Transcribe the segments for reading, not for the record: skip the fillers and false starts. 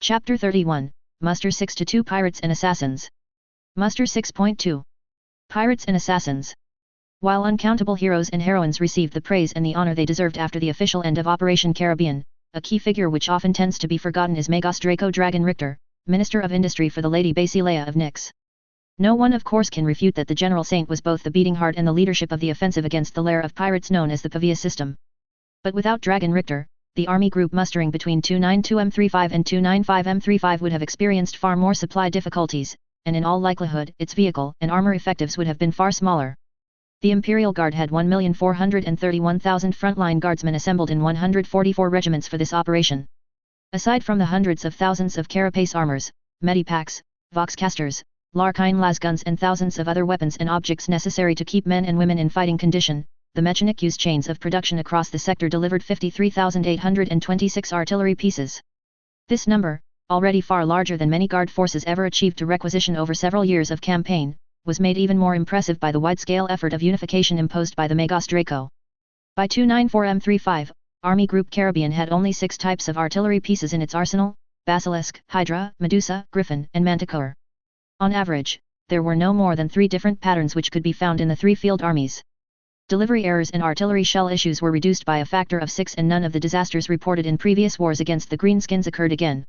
Chapter 31, Muster 6-2 Pirates and Assassins. Muster 6.2. Pirates and Assassins. While uncountable heroes and heroines received the praise and the honor they deserved after the official end of Operation Caribbean, a key figure which often tends to be forgotten is Magos Draco Dragon Richter, Minister of Industry for the Lady Basileia of Nyx. No one of course can refute that the General Saint was both the beating heart and the leadership of the offensive against the lair of pirates known as the Pavia system. But without Dragon Richter, the army group mustering between 292M35 and 295M35 would have experienced far more supply difficulties, and in all likelihood its vehicle and armor effectives would have been far smaller. The Imperial Guard had 1,431,000 frontline guardsmen assembled in 144 regiments for this operation. Aside from the hundreds of thousands of carapace armors, medipacks, voxcasters, Larkine lasguns and thousands of other weapons and objects necessary to keep men and women in fighting condition, the Mechanic-Use chains of production across the sector delivered 53,826 artillery pieces. This number, already far larger than many guard forces ever achieved to requisition over several years of campaign, was made even more impressive by the wide-scale effort of unification imposed by the Magos Draco. By 294M35, Army Group Caribbean had only 6 types of artillery pieces in its arsenal: Basilisk, Hydra, Medusa, Griffin, and Manticore. On average, there were no more than 3 different patterns which could be found in the 3 field armies. Delivery errors and artillery shell issues were reduced by a factor of 6, and none of the disasters reported in previous wars against the Greenskins occurred again.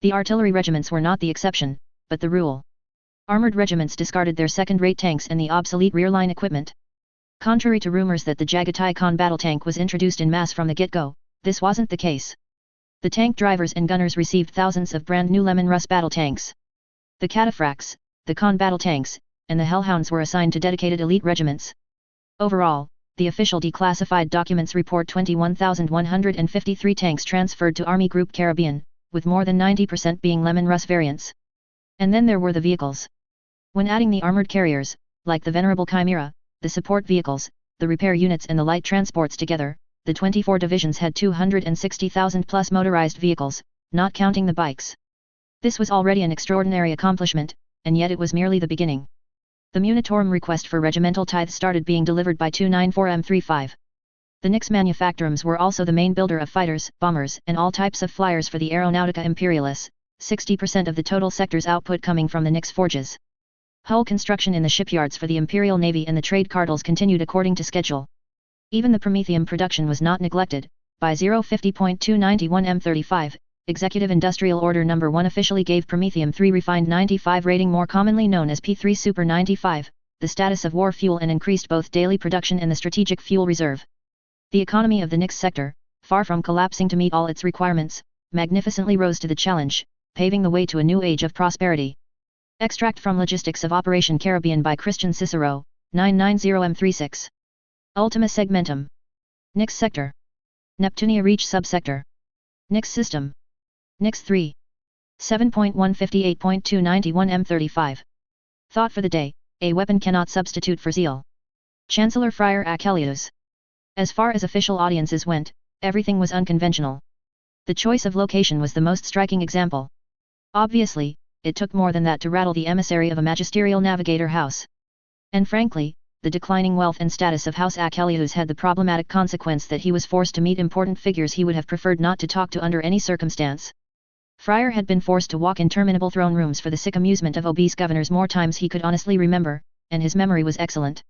The artillery regiments were not the exception, but the rule. Armored regiments discarded their second-rate tanks and the obsolete rear-line equipment. Contrary to rumors that the Jagatai Khan battle tank was introduced in mass from the get-go, this wasn't the case. The tank drivers and gunners received thousands of brand-new Lemon Russ battle tanks. The Cataphracts, the Khan battle tanks, and the Hellhounds were assigned to dedicated elite regiments. Overall, the official declassified documents report 21,153 tanks transferred to Army Group Caribbean, with more than 90% being Lemon Russ variants. And then there were the vehicles. When adding the armored carriers, like the Venerable Chimera, the support vehicles, the repair units and the light transports together, the 24 divisions had 260,000 plus motorized vehicles, not counting the bikes. This was already an extraordinary accomplishment, and yet it was merely the beginning. The Munitorum request for regimental tithes started being delivered by 294M35. The Nyx manufactorums were also the main builder of fighters, bombers, and all types of flyers for the Aeronautica Imperialis, 60% of the total sector's output coming from the Nyx forges. Hull construction in the shipyards for the Imperial Navy and the trade cartels continued according to schedule. Even the Promethium production was not neglected. By 050.291M35, Executive Industrial Order No. 1 officially gave Promethium 3 Refined 95 rating, more commonly known as P3 Super 95, the status of war fuel, and increased both daily production and the strategic fuel reserve. The economy of the Nyx sector, far from collapsing to meet all its requirements, magnificently rose to the challenge, paving the way to a new age of prosperity. Extract from Logistics of Operation Caribbean by Christian Cicero, 990M36. Ultima Segmentum. Nyx sector. Neptunia Reach subsector. Nyx system. Nyx 3. 7.158.291M35. Thought for the day: a weapon cannot substitute for zeal. Chancellor Friar Achelios. As far as official audiences went, everything was unconventional. The choice of location was the most striking example. Obviously, it took more than that to rattle the emissary of a magisterial navigator house. And frankly, the declining wealth and status of House Achelios had the problematic consequence that he was forced to meet important figures he would have preferred not to talk to under any circumstance. Friar had been forced to walk interminable throne rooms for the sick amusement of obese governors more times he could honestly remember, and his memory was excellent.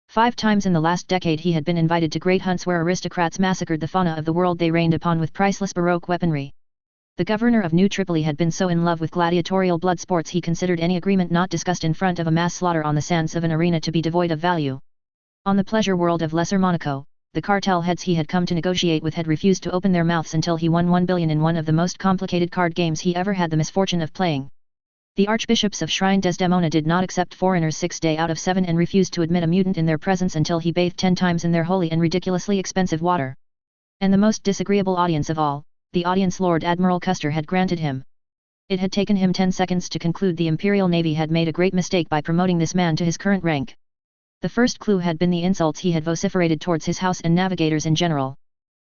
5 times in the last decade he had been invited to great hunts where aristocrats massacred the fauna of the world they reigned upon with priceless Baroque weaponry. The governor of New Tripoli had been so in love with gladiatorial blood sports he considered any agreement not discussed in front of a mass slaughter on the sands of an arena to be devoid of value. On the pleasure world of Lesser Monaco, the cartel heads he had come to negotiate with had refused to open their mouths until he won 1 billion in one of the most complicated card games he ever had the misfortune of playing. The archbishops of Shrine Desdemona did not accept foreigners 6 days out of 7 and refused to admit a mutant in their presence until he bathed 10 times in their holy and ridiculously expensive water. And the most disagreeable audience of all, the audience Lord Admiral Custer had granted him. It had taken him 10 seconds to conclude the Imperial Navy had made a great mistake by promoting this man to his current rank. The first clue had been the insults he had vociferated towards his house and navigators in general.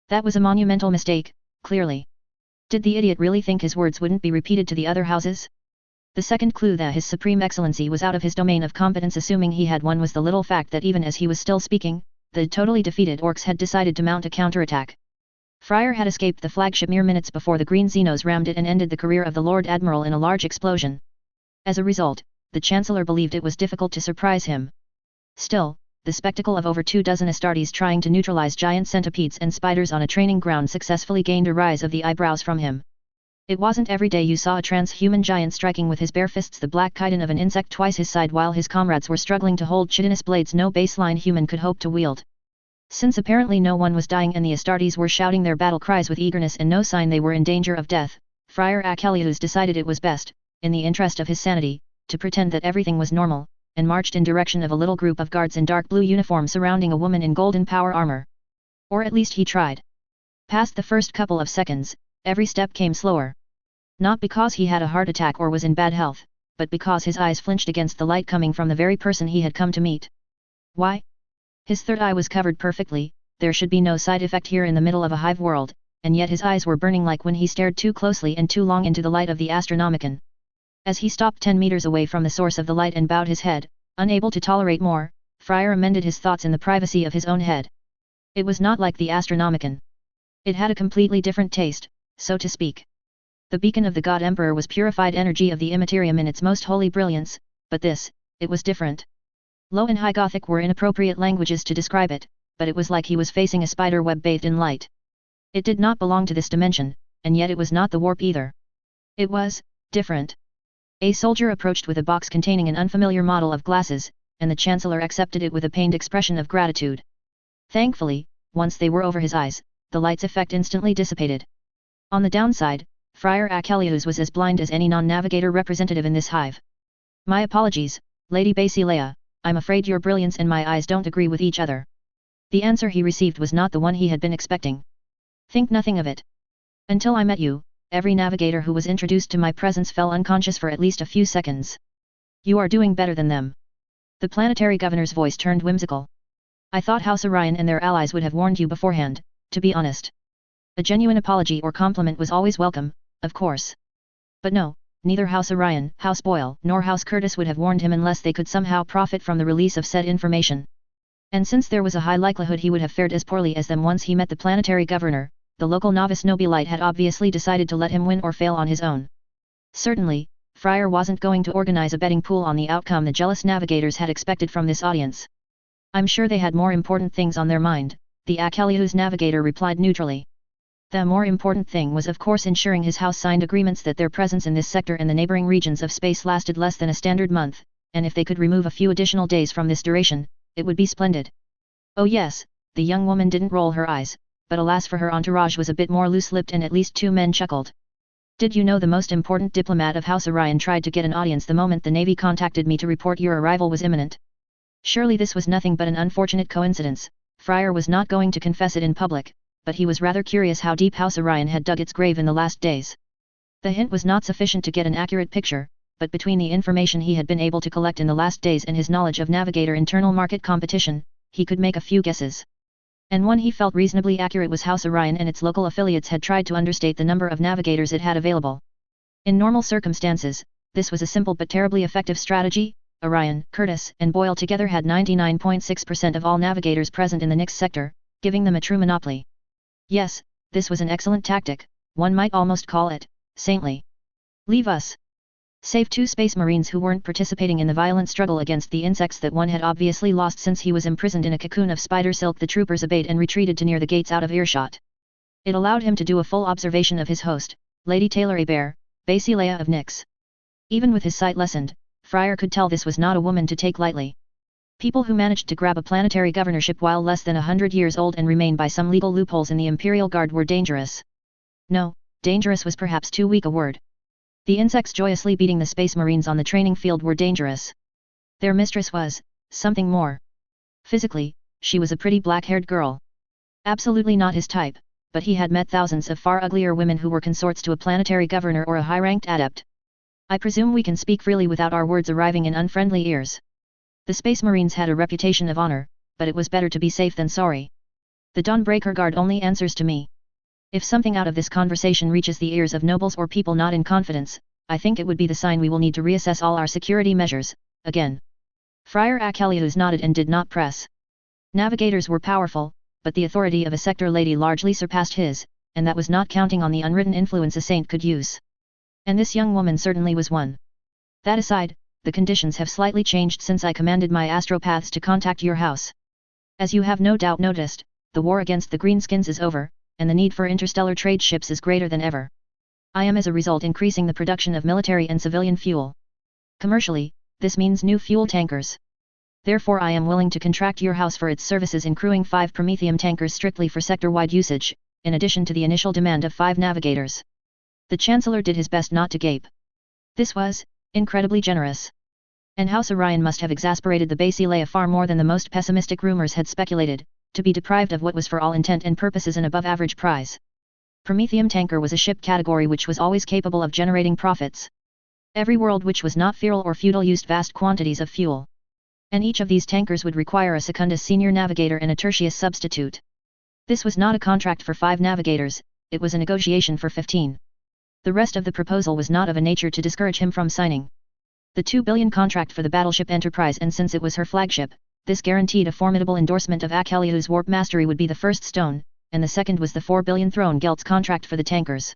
That was a monumental mistake, clearly. Did the idiot really think his words wouldn't be repeated to the other houses? The second clue that His Supreme Excellency was out of his domain of competence, assuming he had one, was the little fact that even as he was still speaking, the totally defeated orcs had decided to mount a counterattack. Fryer had escaped the flagship mere minutes before the Green Xenos rammed it and ended the career of the Lord Admiral in a large explosion. As a result, the Chancellor believed it was difficult to surprise him. Still, the spectacle of over 24 Astartes trying to neutralize giant centipedes and spiders on a training ground successfully gained a rise of the eyebrows from him. It wasn't every day you saw a transhuman giant striking with his bare fists the black chitin of an insect twice his side while his comrades were struggling to hold chitinous blades no baseline human could hope to wield. Since apparently no one was dying and the Astartes were shouting their battle cries with eagerness and no sign they were in danger of death, Friar Achilleus decided it was best, in the interest of his sanity, to pretend that everything was normal, and marched in direction of a little group of guards in dark blue uniform surrounding a woman in golden power armor. Or at least he tried. Past the first couple of seconds, every step came slower. Not because he had a heart attack or was in bad health, but because his eyes flinched against the light coming from the very person he had come to meet. Why? His third eye was covered perfectly, there should be no side effect here in the middle of a hive world, and yet his eyes were burning like when he stared too closely and too long into the light of the Astronomicon. As he stopped 10 meters away from the source of the light and bowed his head, unable to tolerate more, Fryer amended his thoughts in the privacy of his own head. It was not like the Astronomicon. It had a completely different taste, so to speak. The beacon of the God Emperor was purified energy of the Immaterium in its most holy brilliance, but this, it was different. Low and High Gothic were inappropriate languages to describe it, but it was like he was facing a spider web bathed in light. It did not belong to this dimension, and yet it was not the warp either. It was different. A soldier approached with a box containing an unfamiliar model of glasses, and the Chancellor accepted it with a pained expression of gratitude. Thankfully, once they were over his eyes, the light's effect instantly dissipated. On the downside, Friar Achilleus was as blind as any non-navigator representative in this hive. My apologies, Lady Basilea, I'm afraid your brilliance and my eyes don't agree with each other. The answer he received was not the one he had been expecting. Think nothing of it. Until I met you, every navigator who was introduced to my presence fell unconscious for at least a few seconds. You are doing better than them. The planetary governor's voice turned whimsical. I thought House Orion and their allies would have warned you beforehand, to be honest. A genuine apology or compliment was always welcome, of course. But no, neither House Orion, House Boyle, nor House Curtis would have warned him unless they could somehow profit from the release of said information. And since there was a high likelihood he would have fared as poorly as them once he met the planetary governor, the local novice nobilite had obviously decided to let him win or fail on his own. Certainly, Fryer wasn't going to organize a betting pool on the outcome the jealous navigators had expected from this audience. I'm sure they had more important things on their mind, the Achilleus navigator replied neutrally. The more important thing was of course ensuring his house signed agreements that their presence in this sector and the neighboring regions of space lasted less than a standard month, and if they could remove a few additional days from this duration, it would be splendid. Oh yes, the young woman didn't roll her eyes, but alas for her entourage was a bit more loose-lipped and at least 2 men chuckled. Did you know the most important diplomat of House Orion tried to get an audience the moment the Navy contacted me to report your arrival was imminent? Surely this was nothing but an unfortunate coincidence. Fryer was not going to confess it in public, but he was rather curious how deep House Orion had dug its grave in the last days. The hint was not sufficient to get an accurate picture, but between the information he had been able to collect in the last days and his knowledge of navigator internal market competition, he could make a few guesses. And one he felt reasonably accurate was House Orion and its local affiliates had tried to understate the number of navigators it had available. In normal circumstances, this was a simple but terribly effective strategy. Orion, Curtis, and Boyle together had 99.6% of all navigators present in the Nix sector, giving them a true monopoly. Yes, this was an excellent tactic, one might almost call it saintly. Leave us. Save 2 space marines who weren't participating in the violent struggle against the insects that one had obviously lost since he was imprisoned in a cocoon of spider silk. The troopers obeyed and retreated to near the gates out of earshot. It allowed him to do a full observation of his host, Lady Taylor Hebert, Basilea of Nix. Even with his sight lessened, Fryer could tell this was not a woman to take lightly. People who managed to grab a planetary governorship while less than 100 years old and remain by some legal loopholes in the Imperial Guard were dangerous. No, dangerous was perhaps too weak a word. The insects joyously beating the space marines on the training field were dangerous. Their mistress was something more. Physically, she was a pretty black-haired girl. Absolutely not his type, but he had met thousands of far uglier women who were consorts to a planetary governor or a high-ranked adept. I presume we can speak freely without our words arriving in unfriendly ears. The Space Marines had a reputation of honor, but it was better to be safe than sorry. The Dawnbreaker Guard only answers to me. If something out of this conversation reaches the ears of nobles or people not in confidence, I think it would be the sign we will need to reassess all our security measures, again. Friar Achilleus nodded and did not press. Navigators were powerful, but the authority of a sector lady largely surpassed his, and that was not counting on the unwritten influence a saint could use. And this young woman certainly was one. That aside, the conditions have slightly changed since I commanded my astropaths to contact your house. As you have no doubt noticed, the war against the Greenskins is over, and the need for interstellar trade ships is greater than ever. I am as a result increasing the production of military and civilian fuel. Commercially, this means new fuel tankers. Therefore I am willing to contract your house for its services in crewing 5 Promethium tankers strictly for sector-wide usage, in addition to the initial demand of 5 navigators. The Chancellor did his best not to gape. This was incredibly generous. And House Orion must have exasperated the Basileia far more than the most pessimistic rumors had speculated, to be deprived of what was for all intent and purposes an above-average prize. Promethium tanker was a ship category which was always capable of generating profits. Every world which was not feral or feudal used vast quantities of fuel. And each of these tankers would require a Secundus senior navigator and a Tertius substitute. This was not a contract for 5 navigators, it was a negotiation for 15. The rest of the proposal was not of a nature to discourage him from signing. The 2 billion contract for the battleship Enterprise, and since it was her flagship, this guaranteed a formidable endorsement of Acheliu's warp mastery would be the first stone, and the second was the 4 billion throne Gelt's contract for the tankers.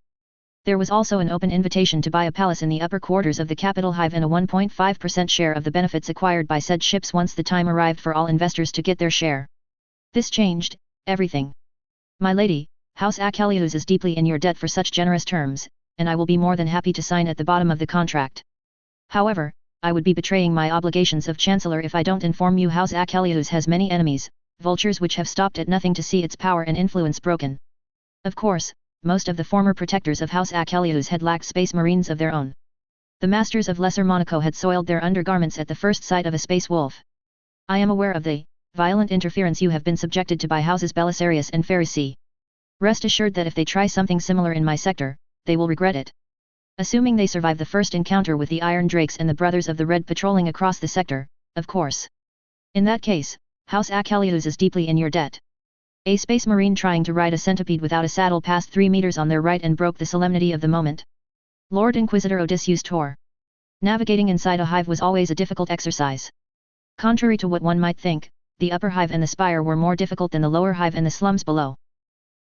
There was also an open invitation to buy a palace in the upper quarters of the capital hive and a 1.5% share of the benefits acquired by said ships once the time arrived for all investors to get their share. This changed everything. My lady, House Achelius is deeply in your debt for such generous terms, and I will be more than happy to sign at the bottom of the contract. However, I would be betraying my obligations of Chancellor if I don't inform you House Achelius has many enemies, vultures which have stopped at nothing to see its power and influence broken. Of course, most of the former protectors of House Achelius had lacked space marines of their own. The masters of Lesser Monaco had soiled their undergarments at the first sight of a space wolf. I am aware of the violent interference you have been subjected to by Houses Belisarius and Pharisee. Rest assured that if they try something similar in my sector, they will regret it. Assuming they survive the first encounter with the Iron Drakes and the Brothers of the Red patrolling across the sector, of course. In that case, House Achelius is deeply in your debt. A space marine trying to ride a centipede without a saddle passed 3 meters on their right and broke the solemnity of the moment. Lord Inquisitor Odysseus Tor. Navigating inside a hive was always a difficult exercise. Contrary to what one might think, the upper hive and the spire were more difficult than the lower hive and the slums below.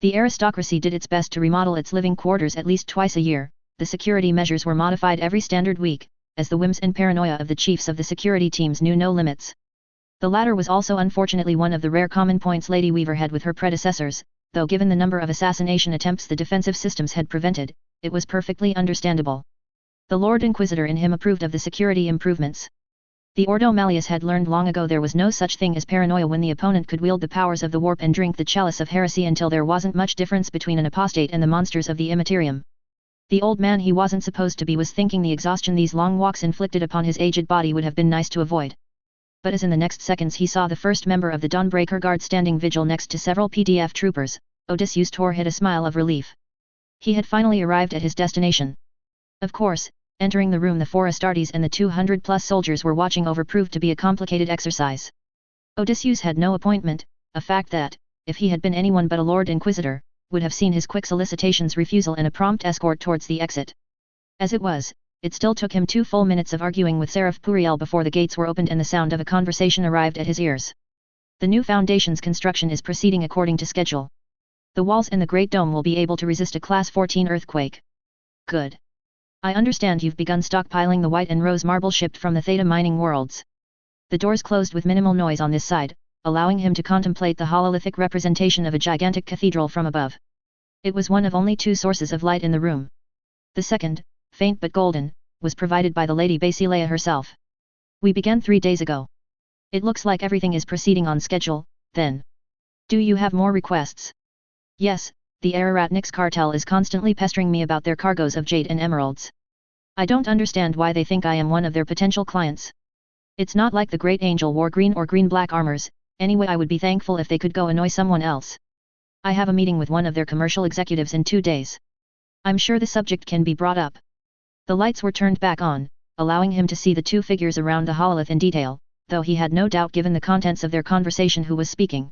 The aristocracy did its best to remodel its living quarters at least twice a year. The security measures were modified every standard week, as the whims and paranoia of the chiefs of the security teams knew no limits. The latter was also unfortunately one of the rare common points Lady Weaver had with her predecessors, though given the number of assassination attempts the defensive systems had prevented, it was perfectly understandable. The Lord Inquisitor in him approved of the security improvements. The Ordo Malleus had learned long ago there was no such thing as paranoia when the opponent could wield the powers of the warp and drink the chalice of heresy until there wasn't much difference between an apostate and the monsters of the immaterium. The old man he wasn't supposed to be was thinking the exhaustion these long walks inflicted upon his aged body would have been nice to avoid. But as in the next seconds he saw the first member of the Dawnbreaker Guard standing vigil next to several PDF troopers, Odysseus Tor hid a smile of relief. He had finally arrived at his destination. Of course, entering the room the 4 Astartes and the 200+ soldiers were watching over proved to be a complicated exercise. Odysseus had no appointment, a fact that, if he had been anyone but a Lord Inquisitor, would have seen his quick solicitations refusal and a prompt escort towards the exit. As it was, it still took him 2 full minutes of arguing with Seraph Puriel before the gates were opened and the sound of a conversation arrived at his ears. The new foundation's construction is proceeding according to schedule. The walls and the Great Dome will be able to resist a Class 14 earthquake. Good. I understand you've begun stockpiling the white and rose marble shipped from the Theta mining worlds. The doors closed with minimal noise on this side, allowing him to contemplate the hololithic representation of a gigantic cathedral from above. It was one of only 2 sources of light in the room. The second, faint but golden, was provided by the Lady Basileia herself. We began 3 days ago. It looks like everything is proceeding on schedule, then. Do you have more requests? Yes, the Araratnix cartel is constantly pestering me about their cargoes of jade and emeralds. I don't understand why they think I am one of their potential clients. It's not like the Great Angel wore green or green-black armors. Anyway, I would be thankful if they could go annoy someone else. I have a meeting with one of their commercial executives in 2 days. I'm sure the subject can be brought up. The lights were turned back on, allowing him to see the 2 figures around the hololith in detail, though he had no doubt given the contents of their conversation who was speaking.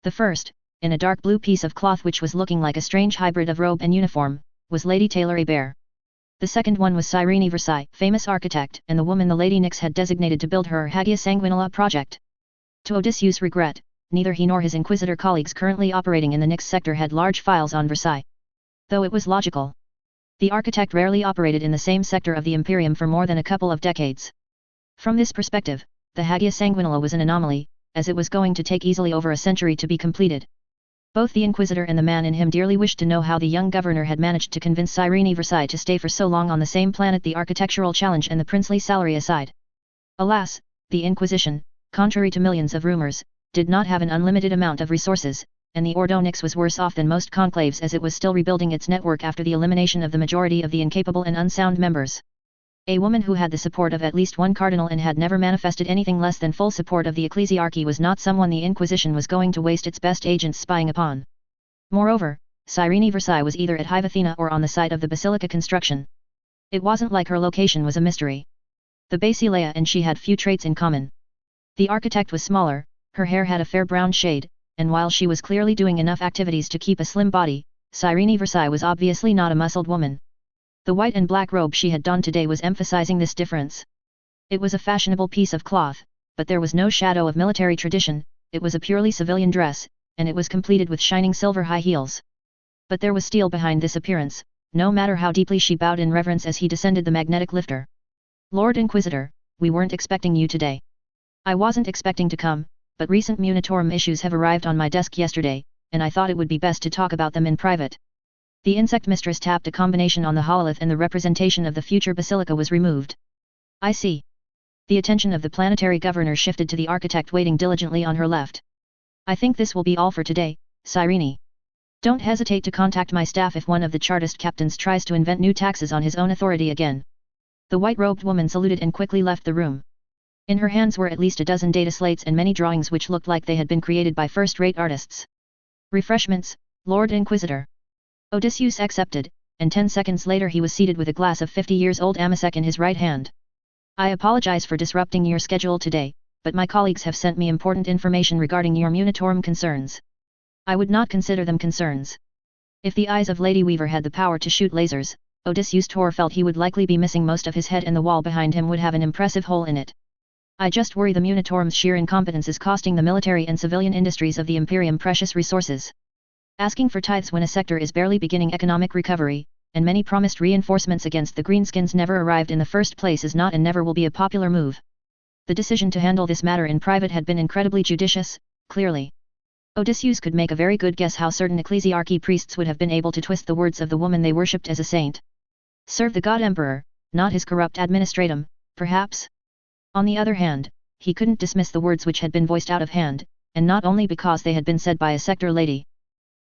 The first, in a dark blue piece of cloth which was looking like a strange hybrid of robe and uniform, was Lady Taylor Hebert. The second one was Cyrene Versailles, famous architect, and the woman the Lady Nyx had designated to build her Hagia Sanguinella project. To Odysseus' regret, neither he nor his Inquisitor colleagues currently operating in the Nyx sector had large files on Versailles. though it was logical. The architect rarely operated in the same sector of the Imperium for more than a couple of decades. From this perspective, the Hagia Sanguinula was an anomaly, as it was going to take easily over a century to be completed. Both the Inquisitor and the man in him dearly wished to know how the young governor had managed to convince Cyrene Versailles to stay for so long on the same planet, the architectural challenge and the princely salary aside. Alas, the Inquisition, contrary to millions of rumors, did not have an unlimited amount of resources, and the Ordo Nix was worse off than most conclaves as it was still rebuilding its network after the elimination of the majority of the incapable and unsound members. A woman who had the support of at least one cardinal and had never manifested anything less than full support of the ecclesiarchy was not someone the Inquisition was going to waste its best agents spying upon. Moreover, Cyrene Versailles was either at Hive Athena or on the site of the basilica construction. It wasn't like her location was a mystery. The Basileia and she had few traits in common. The architect was smaller, her hair had a fair brown shade, and while she was clearly doing enough activities to keep a slim body, Cyrene Versailles was obviously not a muscled woman. The white and black robe she had donned today was emphasizing this difference. It was a fashionable piece of cloth, but there was no shadow of military tradition, it was a purely civilian dress, and it was completed with shining silver high heels. But there was steel behind this appearance, no matter how deeply she bowed in reverence as he descended the magnetic lifter. Lord Inquisitor, we weren't expecting you today. I wasn't expecting to come, but recent Munitorum issues have arrived on my desk yesterday, and I thought it would be best to talk about them in private. The insect mistress tapped a combination on the hololith and the representation of the future basilica was removed. I see. The attention of the planetary governor shifted to the architect waiting diligently on her left. I think this will be all for today, Cyrene. Don't hesitate to contact my staff if one of the Chartist captains tries to invent new taxes on his own authority again. The white-robed woman saluted and quickly left the room. In her hands were at least a dozen data slates and many drawings which looked like they had been created by first-rate artists. Refreshments, Lord Inquisitor. Odysseus accepted, and 10 seconds later he was seated with a glass of 50-years-old Amasek in his right hand. I apologize for disrupting your schedule today, but my colleagues have sent me important information regarding your Munitorum concerns. I would not consider them concerns. If the eyes of Lady Weaver had the power to shoot lasers, Odysseus Tor felt he would likely be missing most of his head and the wall behind him would have an impressive hole in it. I just worry the Munitorum's sheer incompetence is costing the military and civilian industries of the Imperium precious resources. Asking for tithes when a sector is barely beginning economic recovery, and many promised reinforcements against the Greenskins never arrived in the first place is not and never will be a popular move. The decision to handle this matter in private had been incredibly judicious, clearly. Odysseus could make a very good guess how certain ecclesiarchy priests would have been able to twist the words of the woman they worshipped as a saint. Serve the god emperor, not his corrupt administratum, perhaps? On the other hand, he couldn't dismiss the words which had been voiced out of hand, and not only because they had been said by a sector lady.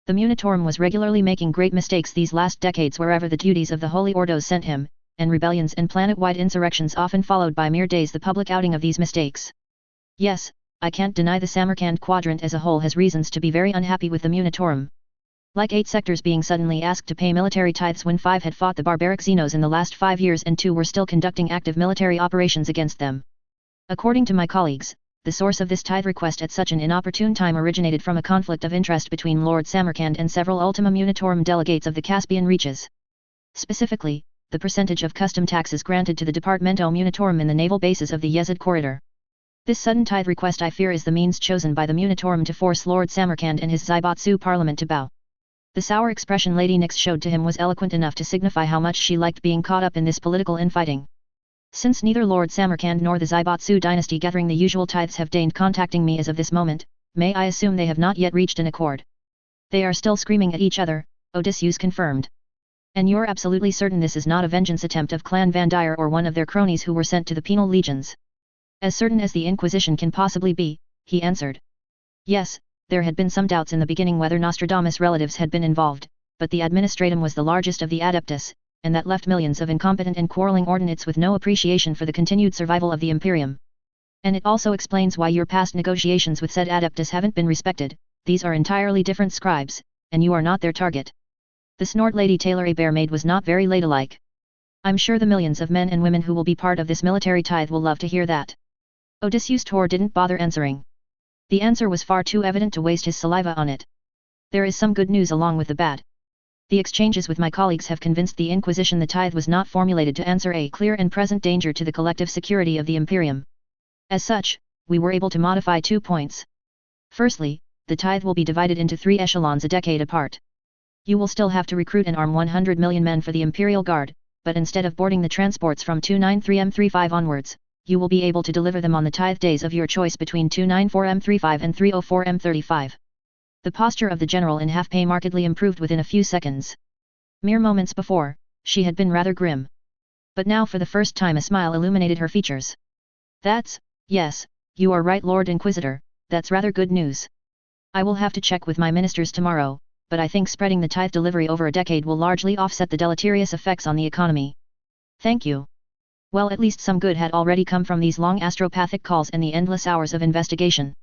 The Munitorum was regularly making great mistakes these last decades wherever the duties of the Holy Ordos sent him, and rebellions and planet-wide insurrections often followed by mere days the public outing of these mistakes. Yes, I can't deny the Samarkand quadrant as a whole has reasons to be very unhappy with the Munitorum. Like 8 sectors being suddenly asked to pay military tithes when 5 had fought the barbaric Xenos in the last 5 years and 2 were still conducting active military operations against them. According to my colleagues, the source of this tithe request at such an inopportune time originated from a conflict of interest between Lord Samarkand and several Ultima Munitorum delegates of the Caspian reaches. Specifically, the percentage of custom taxes granted to the Departamento Munitorum in the naval bases of the Yezid corridor. This sudden tithe request I fear is the means chosen by the Munitorum to force Lord Samarkand and his Zaibatsu parliament to bow. The sour expression Lady Nyx showed to him was eloquent enough to signify how much she liked being caught up in this political infighting. Since neither Lord Samarkand nor the Zaibatsu dynasty gathering the usual tithes have deigned contacting me as of this moment, may I assume they have not yet reached an accord. They are still screaming at each other, Odysseus confirmed. And you're absolutely certain this is not a vengeance attempt of Clan Vandyre or one of their cronies who were sent to the penal legions? As certain as the Inquisition can possibly be, he answered. Yes, there had been some doubts in the beginning whether Nostradamus' relatives had been involved, but the Administratum was the largest of the Adeptus, and that left millions of incompetent and quarreling ordinates with no appreciation for the continued survival of the Imperium. And it also explains why your past negotiations with said Adeptus haven't been respected. These are entirely different scribes, and you are not their target. The snort Lady Taylor a Bear Maid was not very ladylike. I'm sure the millions of men and women who will be part of this military tithe will love to hear that. Odysseus Tor didn't bother answering. The answer was far too evident to waste his saliva on it. There is some good news along with the bad. The exchanges with my colleagues have convinced the Inquisition the tithe was not formulated to answer a clear and present danger to the collective security of the Imperium. As such, we were able to modify 2 points. Firstly, the tithe will be divided into 3 echelons a decade apart. You will still have to recruit and arm 100 million men for the Imperial Guard, but instead of boarding the transports from 293M35 onwards, you will be able to deliver them on the tithe days of your choice between 294M35 and 304M35. The posture of the general in half-pay markedly improved within a few seconds. Mere moments before, she had been rather grim. But now for the first time a smile illuminated her features. Yes, you are right, Lord Inquisitor, that's rather good news. I will have to check with my ministers tomorrow, but I think spreading the tithe delivery over a decade will largely offset the deleterious effects on the economy. Thank you. Well, at least some good had already come from these long astropathic calls and the endless hours of investigation.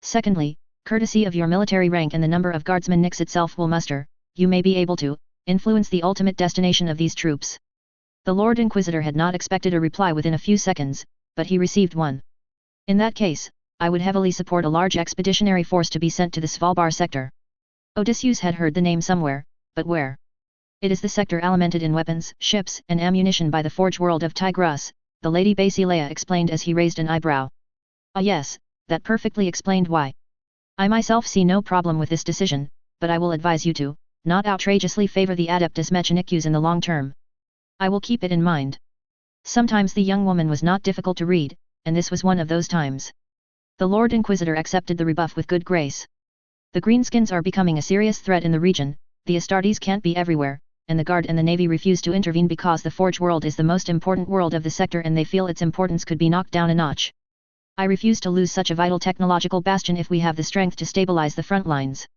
Secondly, courtesy of your military rank and the number of guardsmen Nyx itself will muster, you may be able to influence the ultimate destination of these troops. The Lord Inquisitor had not expected a reply within a few seconds, but he received one. In that case, I would heavily support a large expeditionary force to be sent to the Svalbard sector. Odysseus had heard the name somewhere, but where? It is the sector alimented in weapons, ships, and ammunition by the forge world of Tigris, the Lady Basileia explained as he raised an eyebrow. Ah yes, that perfectly explained why. I myself see no problem with this decision, but I will advise you to not outrageously favor the Adeptus Mechanicus in the long term. I will keep it in mind. Sometimes the young woman was not difficult to read, and this was one of those times. The Lord Inquisitor accepted the rebuff with good grace. The Greenskins are becoming a serious threat in the region, the Astartes can't be everywhere, and the Guard and the Navy refuse to intervene because the Forge world is the most important world of the sector and they feel its importance could be knocked down a notch. I refuse to lose such a vital technological bastion if we have the strength to stabilize the front lines.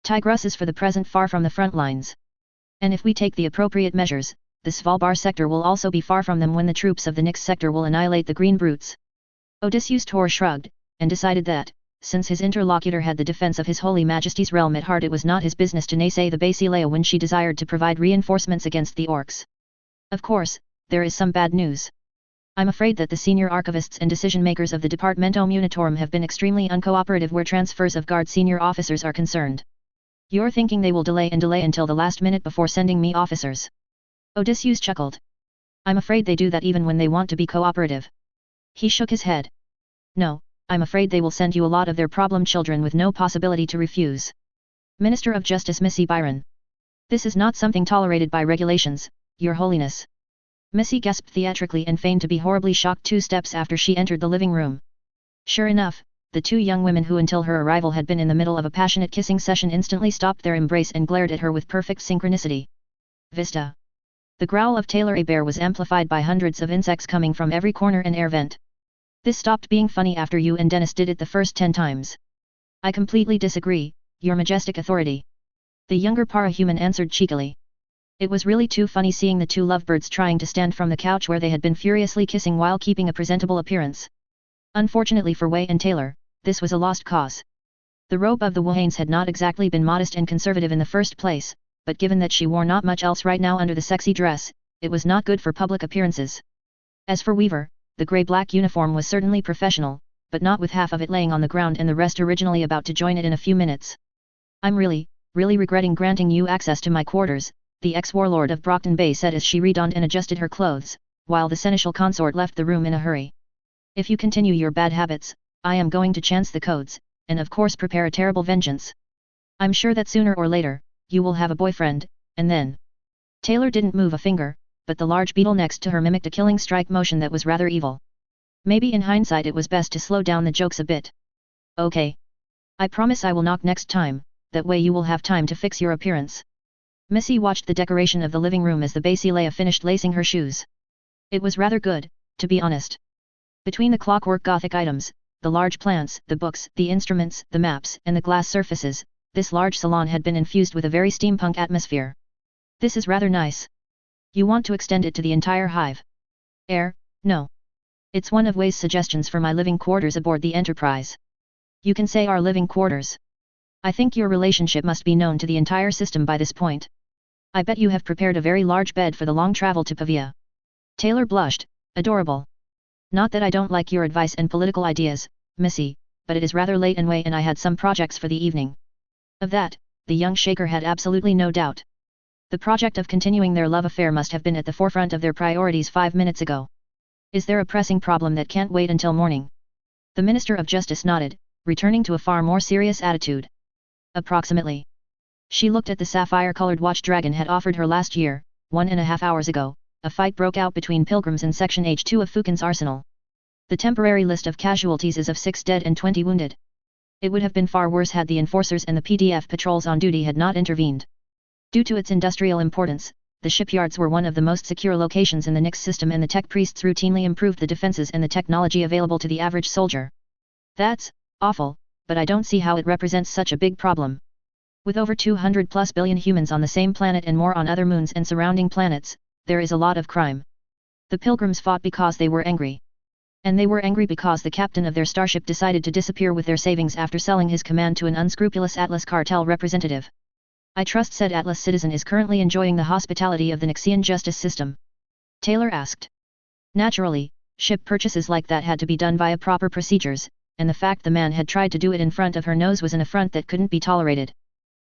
Tigris is for the present far from the front lines. And if we take the appropriate measures, the Svalbard sector will also be far from them when the troops of the Nyx sector will annihilate the Green Brutes. Odysseus Tor shrugged, and decided that, since his interlocutor had the defense of His Holy Majesty's realm at heart, it was not his business to naysay the Basileia when she desired to provide reinforcements against the orcs. Of course, there is some bad news. I'm afraid that the senior archivists and decision-makers of the Departamento Munitorum have been extremely uncooperative where transfers of Guard senior officers are concerned. You're thinking they will delay until the last minute before sending me officers? Odysseus chuckled. I'm afraid they do that even when they want to be cooperative. He shook his head. No, I'm afraid they will send you a lot of their problem children with no possibility to refuse. Minister of Justice Missy Byron. This is not something tolerated by regulations, Your Holiness. Missy gasped theatrically and feigned to be horribly shocked 2 steps after she entered the living room. Sure enough, the 2 young women who until her arrival had been in the middle of a passionate kissing session instantly stopped their embrace and glared at her with perfect synchronicity. Vista. The growl of Taylor a bear was amplified by hundreds of insects coming from every corner and air vent. This stopped being funny after you and Dennis did it the first 10 times. I completely disagree, Your Majestic Authority. The younger parahuman answered cheekily. It was really too funny seeing the 2 lovebirds trying to stand from the couch where they had been furiously kissing while keeping a presentable appearance. Unfortunately for Wei and Taylor, this was a lost cause. The robe of the Wahanes had not exactly been modest and conservative in the first place, but given that she wore not much else right now under the sexy dress, it was not good for public appearances. As for Weaver, the grey-black uniform was certainly professional, but not with half of it laying on the ground and the rest originally about to join it in a few minutes. I'm really regretting granting you access to my quarters, the ex-warlord of Brockton Bay said as she redonned and adjusted her clothes, while the seneschal consort left the room in a hurry. If you continue your bad habits, I am going to chance the codes, and of course prepare a terrible vengeance. I'm sure that sooner or later, you will have a boyfriend, and then... Taylor didn't move a finger, but the large beetle next to her mimicked a killing strike motion that was rather evil. Maybe in hindsight it was best to slow down the jokes a bit. Okay. I promise I will knock next time, that way you will have time to fix your appearance. Missy watched the decoration of the living room as the Basileia finished lacing her shoes. It was rather good, to be honest. Between the clockwork Gothic items, the large plants, the books, the instruments, the maps, and the glass surfaces, this large salon had been infused with a very steampunk atmosphere. This is rather nice. You want to extend it to the entire hive? No. It's one of Wei's suggestions for my living quarters aboard the Enterprise. You can say our living quarters. I think your relationship must be known to the entire system by this point. I bet you have prepared a very large bed for the long travel to Pavia. Taylor blushed, adorable. Not that I don't like your advice and political ideas, Missy, but it is rather late and Wei and I had some projects for the evening. Of that, the young shaker had absolutely no doubt. The project of continuing their love affair must have been at the forefront of their priorities 5 minutes ago. Is there a pressing problem that can't wait until morning? The Minister of Justice nodded, returning to a far more serious attitude. Approximately. She looked at the sapphire-colored watch Dragon had offered her last year. 1.5 hours ago, a fight broke out between pilgrims in Section H2 of Fukin's arsenal. The temporary list of casualties is of 6 dead and 20 wounded. It would have been far worse had the enforcers and the PDF patrols on duty had not intervened. Due to its industrial importance, the shipyards were one of the most secure locations in the Nyx system, and the tech priests routinely improved the defenses and the technology available to the average soldier. That's awful, but I don't see how it represents such a big problem. With over 200+ billion humans on the same planet and more on other moons and surrounding planets, there is a lot of crime. The pilgrims fought because they were angry. And they were angry because the captain of their starship decided to disappear with their savings after selling his command to an unscrupulous Atlas cartel representative. I trust said Atlas citizen is currently enjoying the hospitality of the Nyxian justice system? Taylor asked. Naturally, ship purchases like that had to be done via proper procedures, and the fact the man had tried to do it in front of her nose was an affront that couldn't be tolerated.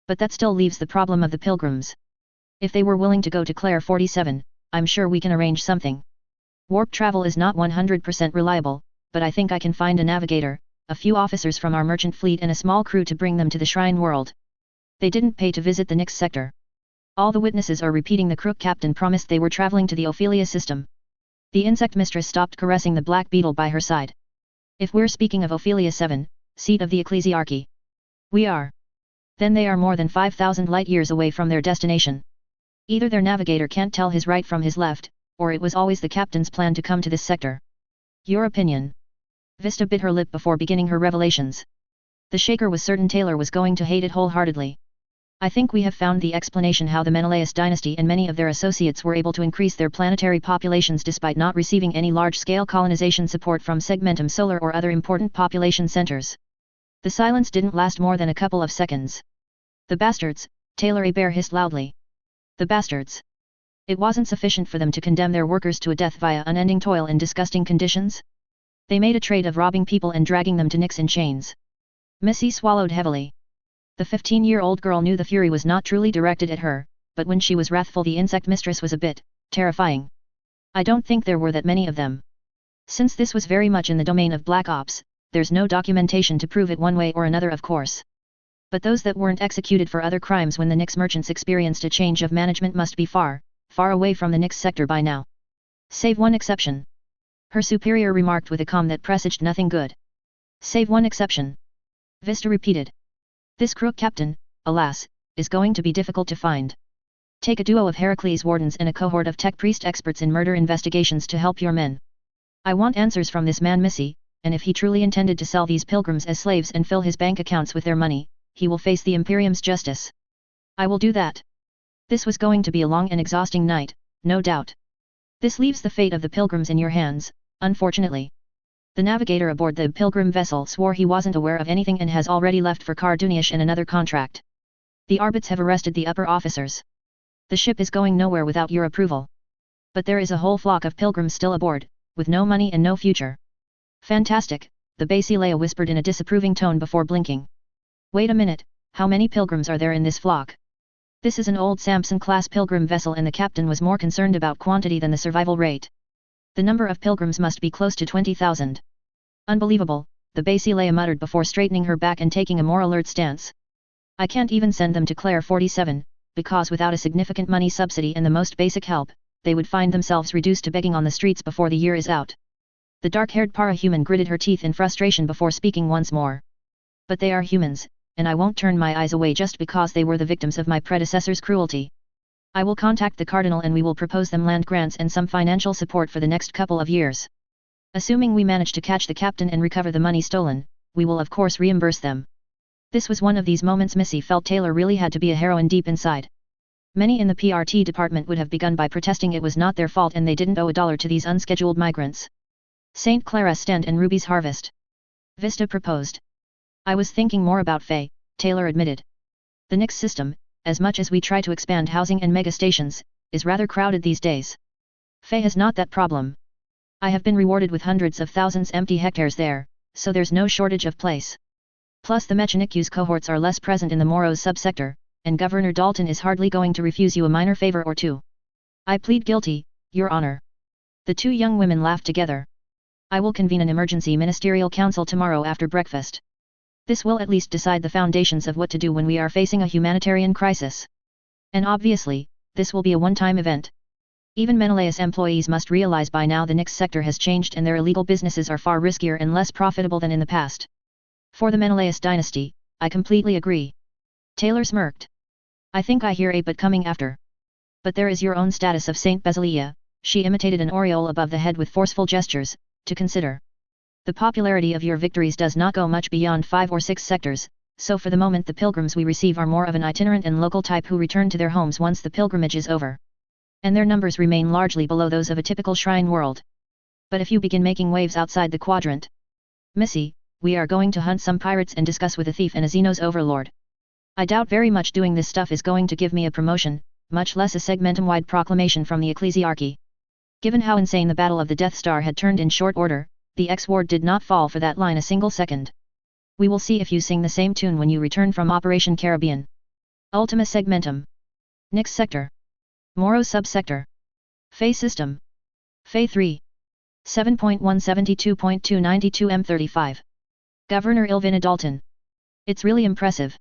But that still leaves the problem of the pilgrims. If they were willing to go to Claire 47, I'm sure we can arrange something. Warp travel is not 100% reliable, but I think I can find a navigator, a few officers from our merchant fleet and a small crew to bring them to the Shrine World. They didn't pay to visit the Nyx sector. All the witnesses are repeating the crook captain promised they were traveling to the Ophelia system. The insect mistress stopped caressing the black beetle by her side. If we're speaking of Ophelia 7, seat of the ecclesiarchy. We are. Then they are more than 5,000 light-years away from their destination. Either their navigator can't tell his right from his left, or it was always the captain's plan to come to this sector. Your opinion? Vista bit her lip before beginning her revelations. The Shaker was certain Taylor was going to hate it wholeheartedly. I think we have found the explanation how the Menelaus dynasty and many of their associates were able to increase their planetary populations despite not receiving any large-scale colonization support from Segmentum Solar or other important population centers. The silence didn't last more than a couple of seconds. The bastards, Taylor Hebert hissed loudly. The bastards. It wasn't sufficient for them to condemn their workers to a death via unending toil in disgusting conditions? They made a trade of robbing people and dragging them to Nyx in chains. Missy swallowed heavily. The 15-year-old girl knew the fury was not truly directed at her, but when she was wrathful the insect mistress was a bit terrifying. I don't think there were that many of them. Since this was very much in the domain of Black Ops, there's no documentation to prove it one way or another, of course. But those that weren't executed for other crimes when the Nyx merchants experienced a change of management must be far away from the Nyx sector by now. Save one exception. Her superior remarked with a calm that presaged nothing good. Save one exception. Vista repeated. This crook captain, alas, is going to be difficult to find. Take a duo of Heracles wardens and a cohort of tech priest experts in murder investigations to help your men. I want answers from this man Missy, and if he truly intended to sell these pilgrims as slaves and fill his bank accounts with their money, he will face the Imperium's justice. I will do that. This was going to be a long and exhausting night, no doubt. This leaves the fate of the pilgrims in your hands, unfortunately. The navigator aboard the pilgrim vessel swore he wasn't aware of anything and has already left for Karduniash and another contract. The Arbits have arrested the upper officers. The ship is going nowhere without your approval. But there is a whole flock of pilgrims still aboard, with no money and no future. Fantastic, the Basileia whispered in a disapproving tone before blinking. Wait a minute, how many pilgrims are there in this flock? This is an old Samson-class pilgrim vessel and the captain was more concerned about quantity than the survival rate. The number of pilgrims must be close to 20,000. Unbelievable, the Basileia muttered before straightening her back and taking a more alert stance. I can't even send them to Claire 47, because without a significant money subsidy and the most basic help, they would find themselves reduced to begging on the streets before the year is out. The dark-haired para-human gritted her teeth in frustration before speaking once more. But they are humans, and I won't turn my eyes away just because they were the victims of my predecessor's cruelty. I will contact the Cardinal and we will propose them land grants and some financial support for the next couple of years. Assuming we manage to catch the captain and recover the money stolen, we will of course reimburse them. This was one of these moments Missy felt Taylor really had to be a heroine deep inside. Many in the PRT department would have begun by protesting it was not their fault and they didn't owe $1 to these unscheduled migrants. St. Clara stand and Ruby's harvest. Vista proposed. I was thinking more about Faye, Taylor admitted. The Nyx system, as much as we try to expand housing and megastations, is rather crowded these days. Faye has not that problem. I have been rewarded with hundreds of thousands empty hectares there, so there's no shortage of place. Plus the Mechanicu's cohorts are less present in the Moros subsector, and Governor Dalton is hardly going to refuse you a minor favor or two. I plead guilty, Your Honor. The two young women laughed together. I will convene an emergency ministerial council tomorrow after breakfast. This will at least decide the foundations of what to do when we are facing a humanitarian crisis. And obviously, this will be a one-time event. Even Menelaus employees must realize by now the Nyx sector has changed and their illegal businesses are far riskier and less profitable than in the past. For the Menelaus dynasty, I completely agree. Taylor smirked. I think I hear a but coming after. But there is your own status of Saint Basilia, she imitated an aureole above the head with forceful gestures, to consider. The popularity of your victories does not go much beyond 5 or 6 sectors, so for the moment the pilgrims we receive are more of an itinerant and local type who return to their homes once the pilgrimage is over. And their numbers remain largely below those of a typical shrine world. But if you begin making waves outside the quadrant, Missy, we are going to hunt some pirates and discuss with a thief and a Xenos overlord. I doubt very much doing this stuff is going to give me a promotion, much less a segmentum-wide proclamation from the ecclesiarchy. Given how insane the Battle of the Death Star had turned in short order, the X-Ward did not fall for that line a single second. We will see if you sing the same tune when you return from Operation Caribbean. Ultima Segmentum. Nyx Sector. Moro Subsector. Phase System. Phase 3. 7.172.292 M35. Governor Ilvina Dalton. It's really impressive.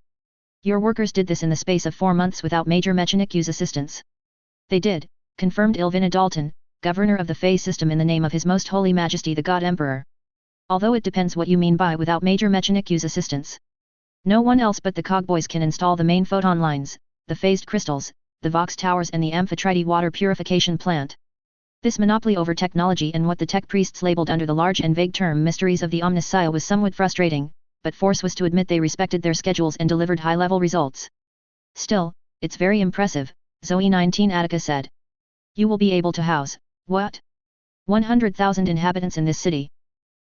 Your workers did this in the space of 4 months without Major Mechanicu's assistance. They did, confirmed Ilvina Dalton, governor of the Phase System in the name of His Most Holy Majesty the God Emperor. Although it depends what you mean by without Major Mechanicu's assistance. No one else but the Cogboys can install the main photon lines, the phased crystals, the Vox towers and the Amphitrite water purification plant. This monopoly over technology and what the tech priests labeled under the large and vague term mysteries of the Omnissiah was somewhat frustrating, but force was to admit they respected their schedules and delivered high-level results. Still, it's very impressive, Zoe 19 Attica said. You will be able to house, what? 100,000 inhabitants in this city.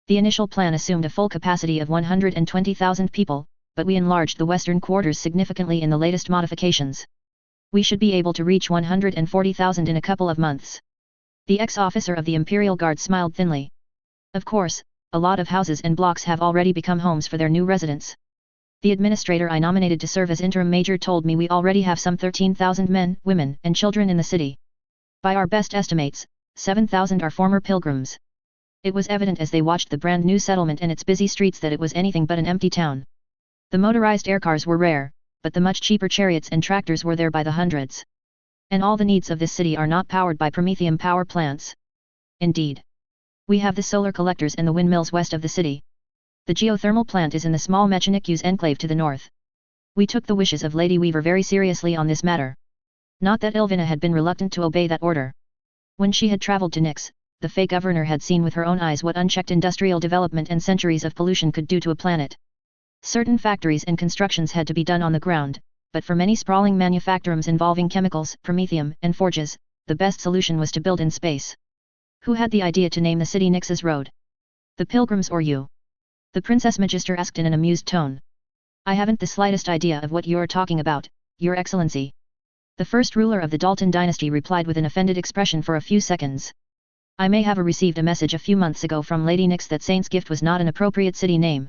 The initial plan assumed a full capacity of 120,000 people, but we enlarged the western quarters significantly in the latest modifications. We should be able to reach 140,000 in a couple of months. The ex-officer of the Imperial Guard smiled thinly. Of course, a lot of houses and blocks have already become homes for their new residents. The administrator I nominated to serve as interim major told me we already have some 13,000 men, women, and children in the city. By our best estimates, 7,000 are former pilgrims. It was evident as they watched the brand new settlement and its busy streets that it was anything but an empty town. The motorized aircars were rare, but the much cheaper chariots and tractors were there by the hundreds. And all the needs of this city are not powered by Prometheum power plants. Indeed. We have the solar collectors and the windmills west of the city. The geothermal plant is in the small Mechanicu's enclave to the north. We took the wishes of Lady Weaver very seriously on this matter. Not that Ilvina had been reluctant to obey that order. When she had traveled to Nyx, the Fey governor had seen with her own eyes what unchecked industrial development and centuries of pollution could do to a planet. Certain factories and constructions had to be done on the ground, but for many sprawling manufactorums involving chemicals, promethium, and forges, the best solution was to build in space. Who had the idea to name the city Nyx's Road? The pilgrims or you? The Princess Magister asked in an amused tone. I haven't the slightest idea of what you're talking about, Your Excellency. The first ruler of the Dalton dynasty replied with an offended expression for a few seconds. I may have received a message a few months ago from Lady Nyx that Saint's Gift was not an appropriate city name.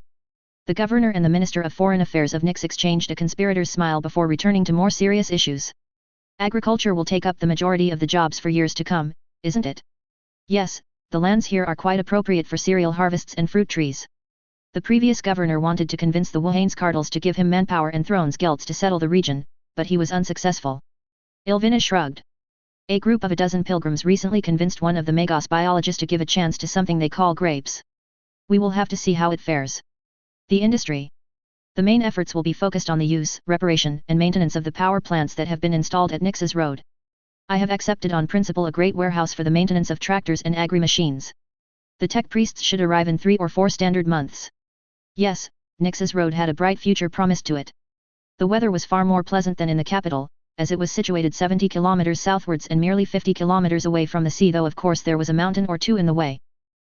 The governor and the Minister of Foreign Affairs of Nyx exchanged a conspirator's smile before returning to more serious issues. Agriculture will take up the majority of the jobs for years to come, isn't it? Yes, the lands here are quite appropriate for cereal harvests and fruit trees. The previous governor wanted to convince the Whanes Cardinals to give him manpower and thrones guilds to settle the region, but he was unsuccessful. Ilvina shrugged. A group of a dozen pilgrims recently convinced one of the Magos biologists to give a chance to something they call grapes. We will have to see how it fares. The industry. The main efforts will be focused on the use, reparation, and maintenance of the power plants that have been installed at Nyx's Road. I have accepted on principle a great warehouse for the maintenance of tractors and agri-machines. The tech priests should arrive in 3 or 4 standard months. Yes, Nyx's Road had a bright future promised to it. The weather was far more pleasant than in the capital, as it was situated 70 kilometers southwards and merely 50 kilometers away from the sea, though of course there was a mountain or two in the way.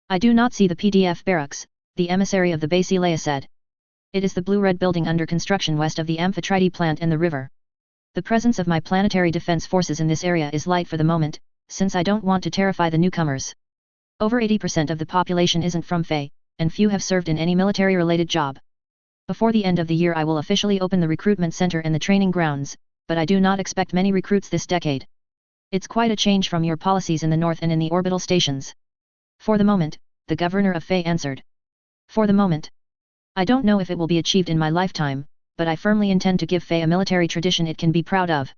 I do not see the PDF barracks, the emissary of the Basileia said. It is the blue-red building under construction west of the Amphitrite plant and the river. The presence of my planetary defense forces in this area is light for the moment, since I don't want to terrify the newcomers. Over 80% of the population isn't from Fae, and few have served in any military-related job. Before the end of the year I will officially open the recruitment center and the training grounds, but I do not expect many recruits this decade. It's quite a change from your policies in the north and in the orbital stations. For the moment, the governor of Fae answered. For the moment. I don't know if it will be achieved in my lifetime, but I firmly intend to give Fae a military tradition it can be proud of.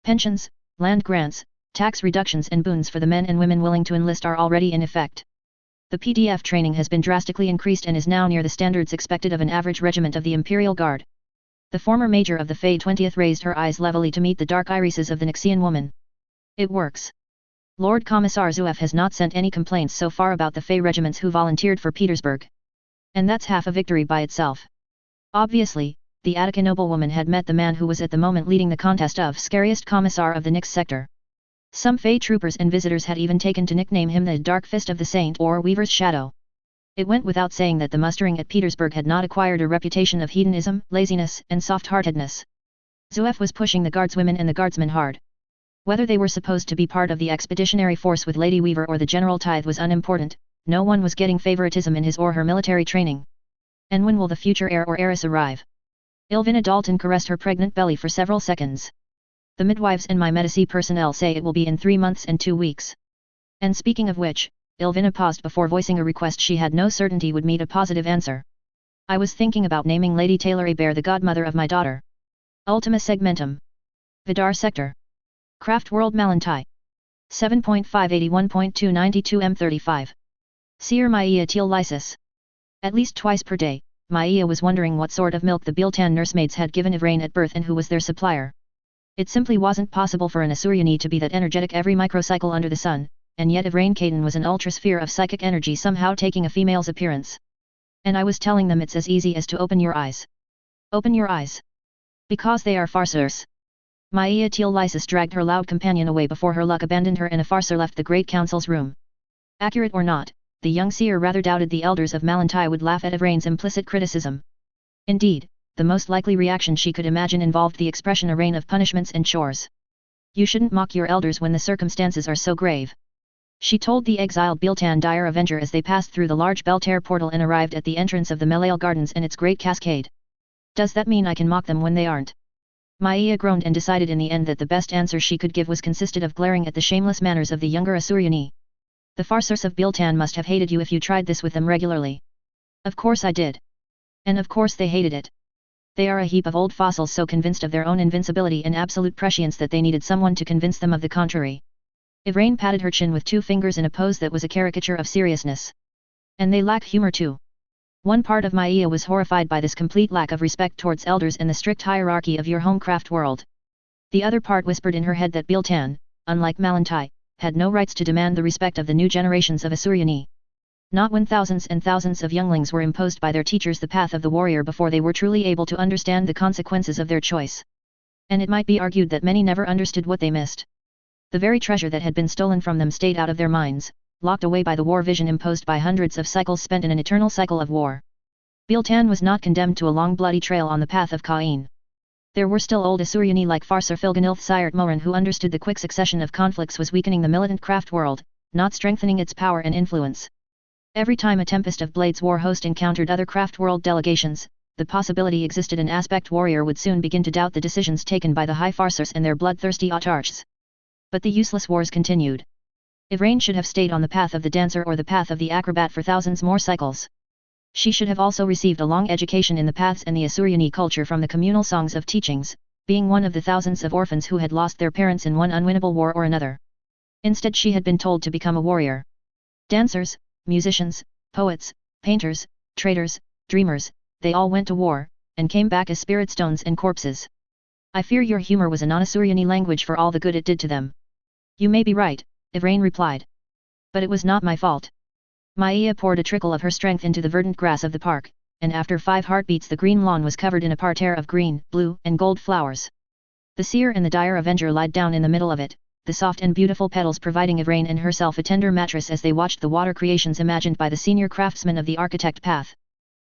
Pensions, land grants, tax reductions and boons for the men and women willing to enlist are already in effect. The PDF training has been drastically increased and is now near the standards expected of an average regiment of the Imperial Guard. The former major of the Fae 20th raised her eyes levelly to meet the dark irises of the Nixian woman. It works. Lord Commissar Zuev has not sent any complaints so far about the Fae regiments who volunteered for Petersburg. And that's half a victory by itself. Obviously, the Attica noblewoman had met the man who was at the moment leading the contest of scariest commissar of the Nix sector. Some Fae troopers and visitors had even taken to nickname him the Dark Fist of the Saint or Weaver's Shadow. It went without saying that the mustering at Petersburg had not acquired a reputation of hedonism, laziness, and soft-heartedness. Zuev was pushing the guardswomen and the guardsmen hard. Whether they were supposed to be part of the expeditionary force with Lady Weaver or the General Tithe was unimportant, no one was getting favoritism in his or her military training. And when will the future heir or heiress arrive? Ilvina Dalton caressed her pregnant belly for several seconds. The midwives and my medici personnel say it will be in 3 months and 2 weeks. And speaking of which, Ilvina paused before voicing a request she had no certainty would meet a positive answer. I was thinking about naming Lady Taylor Aber the godmother of my daughter. Ultima segmentum. Vidar sector. Craft World Malantai. 7.581.292 M35. Seer Maia Teal Lysis. At least twice per day, Maia was wondering what sort of milk the Biltan nursemaids had given Ivrain at birth and who was their supplier. It simply wasn't possible for an Asuryani to be that energetic every microcycle under the sun, and yet Ivrain Kaden was an ultrasphere of psychic energy somehow taking a female's appearance. And I was telling them it's as easy as to open your eyes. Open your eyes. Because they are farceurs. Maia Teal Lysis dragged her loud companion away before her luck abandoned her and a farcer left the Great Council's room. Accurate or not, the young seer rather doubted the elders of Malantai would laugh at Ivrain's implicit criticism. Indeed, the most likely reaction she could imagine involved the expression a rain of punishments and chores. You shouldn't mock your elders when the circumstances are so grave. She told the exiled Biltan Dire Avenger as they passed through the large Beltaire portal and arrived at the entrance of the Melail Gardens and its great cascade. Does that mean I can mock them when they aren't? Maia groaned and decided in the end that the best answer she could give was consisted of glaring at the shameless manners of the younger Asuryani. The farceurs of Biltan must have hated you if you tried this with them regularly. Of course I did. And of course they hated it. They are a heap of old fossils so convinced of their own invincibility and absolute prescience that they needed someone to convince them of the contrary. Ivrain patted her chin with 2 fingers in a pose that was a caricature of seriousness. And they lack humor too. One part of Maia was horrified by this complete lack of respect towards elders and the strict hierarchy of your home craft world. The other part whispered in her head that Biltan, unlike Malantai, had no rights to demand the respect of the new generations of Asuryani. Not when thousands and thousands of younglings were imposed by their teachers the path of the warrior before they were truly able to understand the consequences of their choice. And it might be argued that many never understood what they missed. The very treasure that had been stolen from them stayed out of their minds, locked away by the war vision imposed by hundreds of cycles spent in an eternal cycle of war. Biltan was not condemned to a long bloody trail on the path of Cain. There were still old Asuryani like Farser Filganilth Sirt Moran who understood the quick succession of conflicts was weakening the militant craft world, not strengthening its power and influence. Every time a Tempest of Blades war host encountered other craft world delegations, the possibility existed an aspect warrior would soon begin to doubt the decisions taken by the high farcers and their bloodthirsty autarchs. But the useless wars continued. Ivrain should have stayed on the path of the dancer or the path of the acrobat for thousands more cycles. She should have also received a long education in the paths and the Asuryani culture from the communal songs of teachings, being one of the thousands of orphans who had lost their parents in one unwinnable war or another. Instead she had been told to become a warrior. Dancers, musicians, poets, painters, traders, dreamers, they all went to war, and came back as spirit stones and corpses. I fear your humor was a non-Asuryani language for all the good it did to them. You may be right, Ivrain replied. But it was not my fault. Maia poured a trickle of her strength into the verdant grass of the park, and after 5 heartbeats the green lawn was covered in a parterre of green, blue, and gold flowers. The seer and the dire avenger lied down in the middle of it, the soft and beautiful petals providing Ivrain and herself a tender mattress as they watched the water creations imagined by the senior craftsman of the architect path.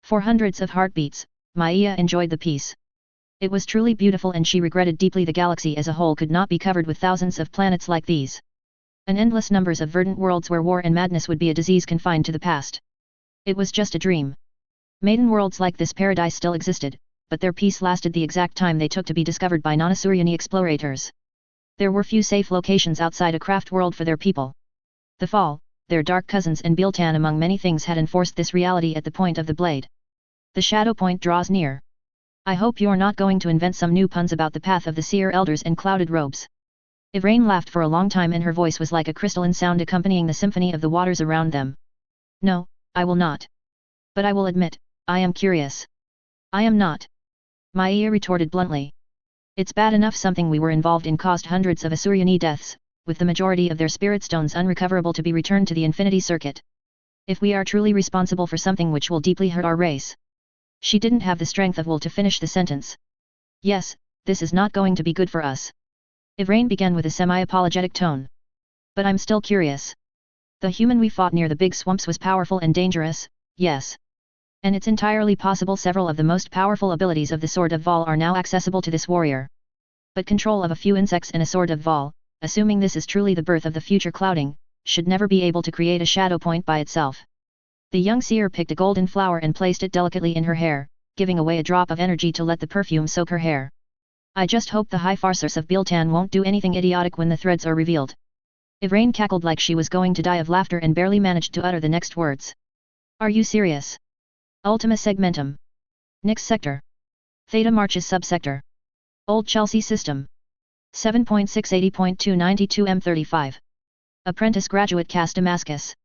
For hundreds of heartbeats, Maia enjoyed the peace. It was truly beautiful and she regretted deeply the galaxy as a whole could not be covered with thousands of planets like these. An endless numbers of verdant worlds where war and madness would be a disease confined to the past. It was just a dream. Maiden worlds like this paradise still existed, but their peace lasted the exact time they took to be discovered by non-Asuryani explorators. There were few safe locations outside a craft world for their people. The Fall, their dark cousins and Biltan among many things had enforced this reality at the point of the blade. The shadow point draws near. I hope you're not going to invent some new puns about the path of the seer elders in clouded robes. Igraine laughed for a long time and her voice was like a crystalline sound accompanying the symphony of the waters around them. No, I will not. But I will admit, I am curious. I am not. Maya retorted bluntly. It's bad enough something we were involved in caused hundreds of Asuryani deaths, with the majority of their spirit stones unrecoverable to be returned to the Infinity Circuit. If we are truly responsible for something which will deeply hurt our race. She didn't have the strength of will to finish the sentence. Yes, this is not going to be good for us. Igraine began with a semi-apologetic tone. But I'm still curious. The human we fought near the big swamps was powerful and dangerous, yes. And it's entirely possible several of the most powerful abilities of the Sword of Val are now accessible to this warrior. But control of a few insects in a Sword of Val, assuming this is truly the birth of the future clouding, should never be able to create a shadow point by itself. The young seer picked a golden flower and placed it delicately in her hair, giving away a drop of energy to let the perfume soak her hair. I just hope the High Farcers of Biltan won't do anything idiotic when the threads are revealed. Igraine cackled like she was going to die of laughter and barely managed to utter the next words. Are you serious? Ultima Segmentum. Nix Sector. Theta Marches Subsector. Old Chelsea System. 7.680.292 M35. Apprentice Graduate Cast Damascus.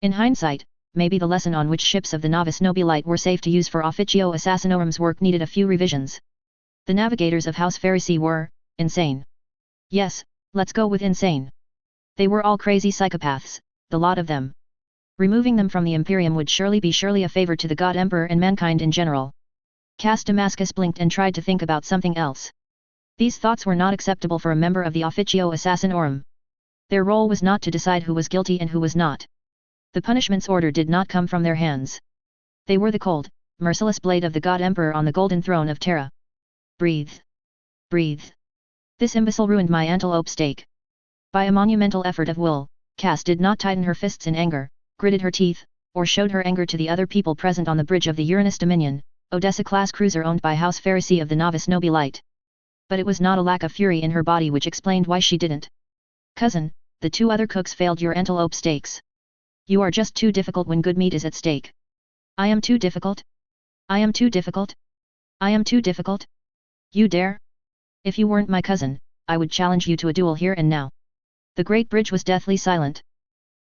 In hindsight, maybe the lesson on which ships of the Novice Nobilite were safe to use for Officio Assassinorum's work needed a few revisions. The navigators of House Pharisee were insane. Yes, let's go with insane. They were all crazy psychopaths, the lot of them. Removing them from the Imperium would surely be a favor to the God Emperor and mankind in general. Cast Damascus blinked and tried to think about something else. These thoughts were not acceptable for a member of the Officio Assassinorum. Their role was not to decide who was guilty and who was not. The punishment's order did not come from their hands. They were the cold, merciless blade of the God Emperor on the golden throne of Terra. Breathe. Breathe. This imbecile ruined my antelope steak. By a monumental effort of will, Cass did not tighten her fists in anger, gritted her teeth, or showed her anger to the other people present on the bridge of the Uranus Dominion, Odessa-class cruiser owned by House Pharisee of the Novice Nobilite. But it was not a lack of fury in her body which explained why she didn't. Cousin, the two other cooks failed your antelope steaks. You are just too difficult when good meat is at stake. I am too difficult? I am too difficult? I am too difficult? You dare? If you weren't my cousin, I would challenge you to a duel here and now. The great bridge was deathly silent.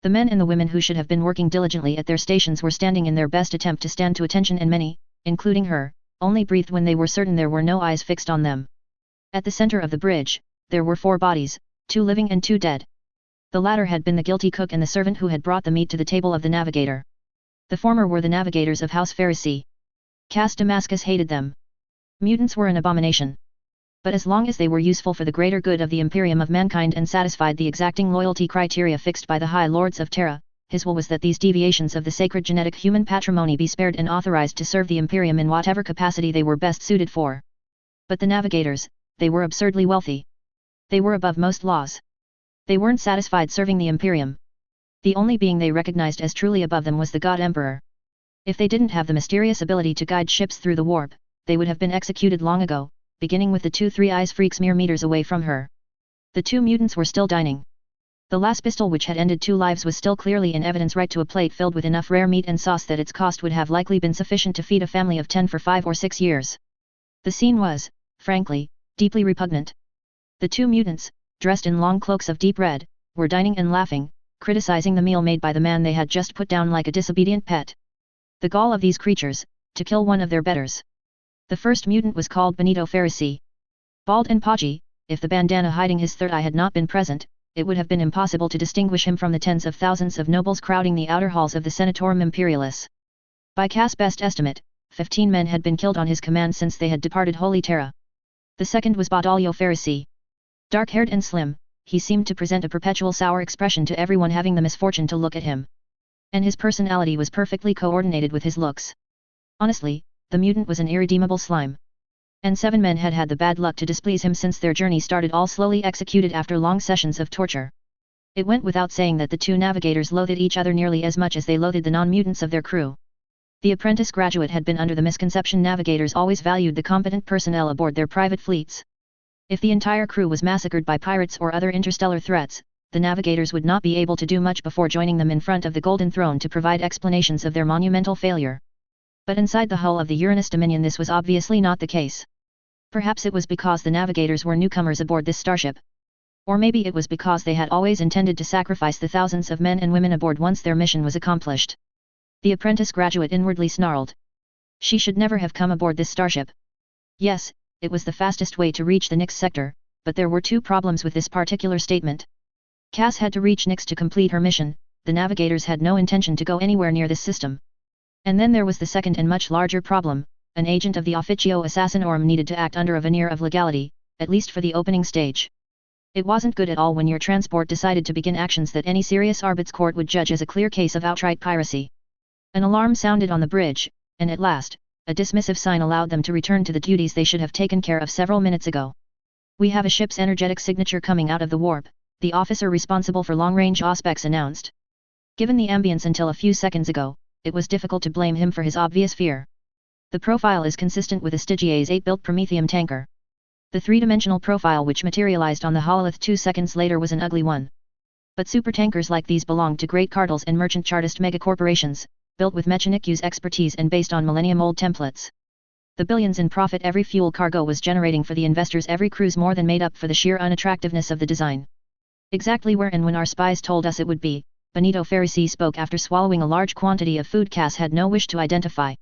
The men and the women who should have been working diligently at their stations were standing in their best attempt to stand to attention, and many, including her, only breathed when they were certain there were no eyes fixed on them. At the center of the bridge, there were 4 bodies, 2 living and 2 dead. The latter had been the guilty cook and the servant who had brought the meat to the table of the navigator. The former were the navigators of House Pharisee. Cast Damascus hated them. Mutants were an abomination. But as long as they were useful for the greater good of the Imperium of mankind and satisfied the exacting loyalty criteria fixed by the High Lords of Terra, his will was that these deviations of the sacred genetic human patrimony be spared and authorized to serve the Imperium in whatever capacity they were best suited for. But the navigators, they were absurdly wealthy. They were above most laws. They weren't satisfied serving the Imperium. The only being they recognized as truly above them was the God Emperor. If they didn't have the mysterious ability to guide ships through the warp, they would have been executed long ago, beginning with the 2 3-eyes freaks mere meters away from her. The 2 mutants were still dining. The last pistol which had ended 2 lives was still clearly in evidence, right to a plate filled with enough rare meat and sauce that its cost would have likely been sufficient to feed a family of 10 for 5 or 6 years. The scene was, frankly, deeply repugnant. The 2 mutants, dressed in long cloaks of deep red, were dining and laughing, criticizing the meal made by the man they had just put down like a disobedient pet. The gall of these creatures, to kill one of their betters. The first mutant was called Benito Pharisee. Bald and podgy, if the bandana hiding his third eye had not been present, it would have been impossible to distinguish him from the tens of thousands of nobles crowding the outer halls of the Senatorum Imperialis. By Cass' best estimate, 15 men had been killed on his command since they had departed Holy Terra. The second was Baudolio Pharisee. Dark-haired and slim, he seemed to present a perpetual sour expression to everyone having the misfortune to look at him. And his personality was perfectly coordinated with his looks. Honestly, the mutant was an irredeemable slime. And 7 men had had the bad luck to displease him since their journey started, all slowly executed after long sessions of torture. It went without saying that the 2 navigators loathed each other nearly as much as they loathed the non-mutants of their crew. The apprentice graduate had been under the misconception navigators always valued the competent personnel aboard their private fleets. If the entire crew was massacred by pirates or other interstellar threats, the navigators would not be able to do much before joining them in front of the Golden Throne to provide explanations of their monumental failure. But inside the hull of the Uranus Dominion this was obviously not the case. Perhaps it was because the navigators were newcomers aboard this starship. Or maybe it was because they had always intended to sacrifice the thousands of men and women aboard once their mission was accomplished. The apprentice graduate inwardly snarled. She should never have come aboard this starship. Yes, it was the fastest way to reach the Nix sector, but there were two problems with this particular statement. Cass had to reach Nix to complete her mission, the navigators had no intention to go anywhere near this system. And then there was the second and much larger problem, an agent of the Officio Assassinorum needed to act under a veneer of legality, at least for the opening stage. It wasn't good at all when your transport decided to begin actions that any serious arbits court would judge as a clear case of outright piracy. An alarm sounded on the bridge, and at last, a dismissive sign allowed them to return to the duties they should have taken care of several minutes ago. "We have a ship's energetic signature coming out of the warp," the officer responsible for long-range auspex announced. Given the ambience until a few seconds ago, it was difficult to blame him for his obvious fear. The profile is consistent with a Stygia's 8-built Prometheum tanker. The three-dimensional profile which materialized on the hololith 2 seconds later was an ugly one. But supertankers like these belonged to great cartels and merchant chartist megacorporations, built with Mechanicu's expertise and based on millennium-old templates. The billions in profit every fuel cargo was generating for the investors every cruise more than made up for the sheer unattractiveness of the design. Exactly where and when our spies told us it would be, Benito Ferrici spoke after swallowing a large quantity of food Cass had no wish to identify.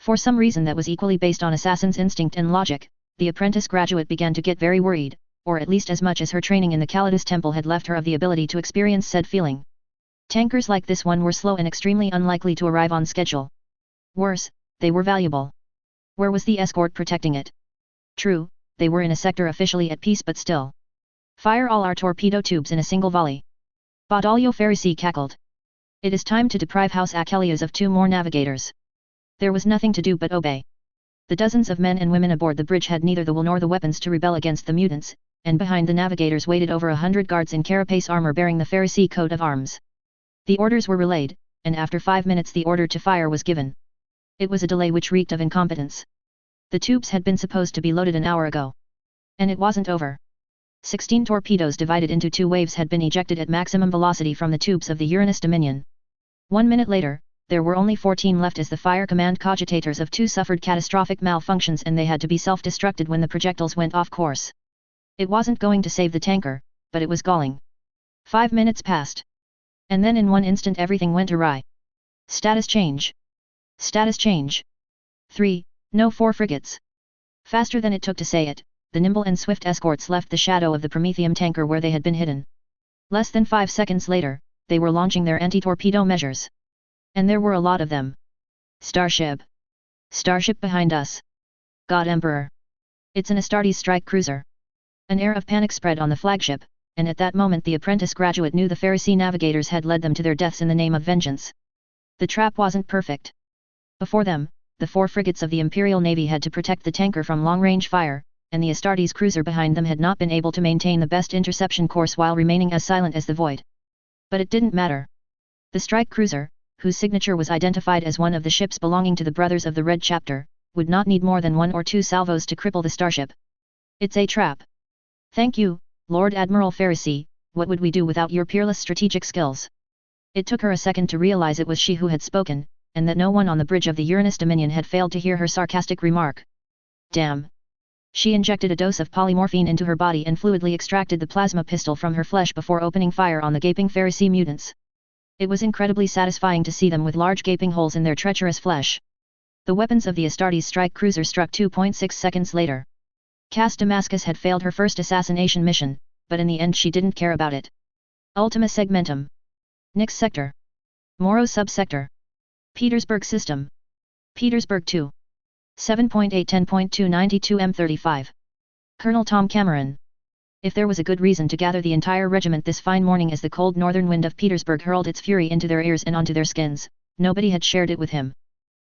For some reason that was equally based on assassin's instinct and logic, the apprentice graduate began to get very worried, or at least as much as her training in the Calidus Temple had left her of the ability to experience said feeling. Tankers like this one were slow and extremely unlikely to arrive on schedule. Worse, they were valuable. Where was the escort protecting it? True, they were in a sector officially at peace but still. "Fire all our torpedo tubes in a single volley." Baudolio Ferrici cackled. "It is time to deprive House Achilles of 2 more navigators." There was nothing to do but obey. The dozens of men and women aboard the bridge had neither the will nor the weapons to rebel against the mutants, and behind the navigators waited over 100 guards in carapace armor bearing the Ferrici coat of arms. The orders were relayed, and after 5 minutes the order to fire was given. It was a delay which reeked of incompetence. The tubes had been supposed to be loaded an hour ago. And it wasn't over. 16 torpedoes divided into 2 waves had been ejected at maximum velocity from the tubes of the Uranus Dominion. 1 minute later, there were only 14 left as the fire command cogitators of 2 suffered catastrophic malfunctions and they had to be self-destructed when the projectiles went off course. It wasn't going to save the tanker, but it was galling. 5 minutes passed. And then in one instant everything went awry. Status change. Status change. 3, no 4 frigates. Faster than it took to say it, the nimble and swift escorts left the shadow of the Prometheum tanker where they had been hidden. Less than 5 seconds later, they were launching their anti-torpedo measures. And there were a lot of them. "Starship. Starship behind us. God Emperor. It's an Astartes strike cruiser." An air of panic spread on the flagship, and at that moment the apprentice graduate knew the Ferrici navigators had led them to their deaths in the name of vengeance. The trap wasn't perfect. Before them, the 4 frigates of the Imperial Navy had to protect the tanker from long-range fire, and the Astartes cruiser behind them had not been able to maintain the best interception course while remaining as silent as the void. But it didn't matter. The strike cruiser, whose signature was identified as one of the ships belonging to the Brothers of the Red Chapter, would not need more than 1 or 2 salvos to cripple the starship. "It's a trap. Thank you, Lord Admiral Ferrici, what would we do without your peerless strategic skills?" It took her a second to realize it was she who had spoken, and that no one on the bridge of the Uranus Dominion had failed to hear her sarcastic remark. Damn. She injected a dose of polymorphine into her body and fluidly extracted the plasma pistol from her flesh before opening fire on the gaping Ferrici mutants. It was incredibly satisfying to see them with large gaping holes in their treacherous flesh. The weapons of the Astartes strike cruiser struck 2.6 seconds later. Cass Damascus had failed her first assassination mission, but in the end she didn't care about it. Ultima Segmentum. Nix Sector. Moro Subsector. Petersburg System. Petersburg 2. 7.8 10.2 92 M35. Colonel Tom Cameron. If there was a good reason to gather the entire regiment this fine morning as the cold northern wind of Petersburg hurled its fury into their ears and onto their skins, nobody had shared it with him.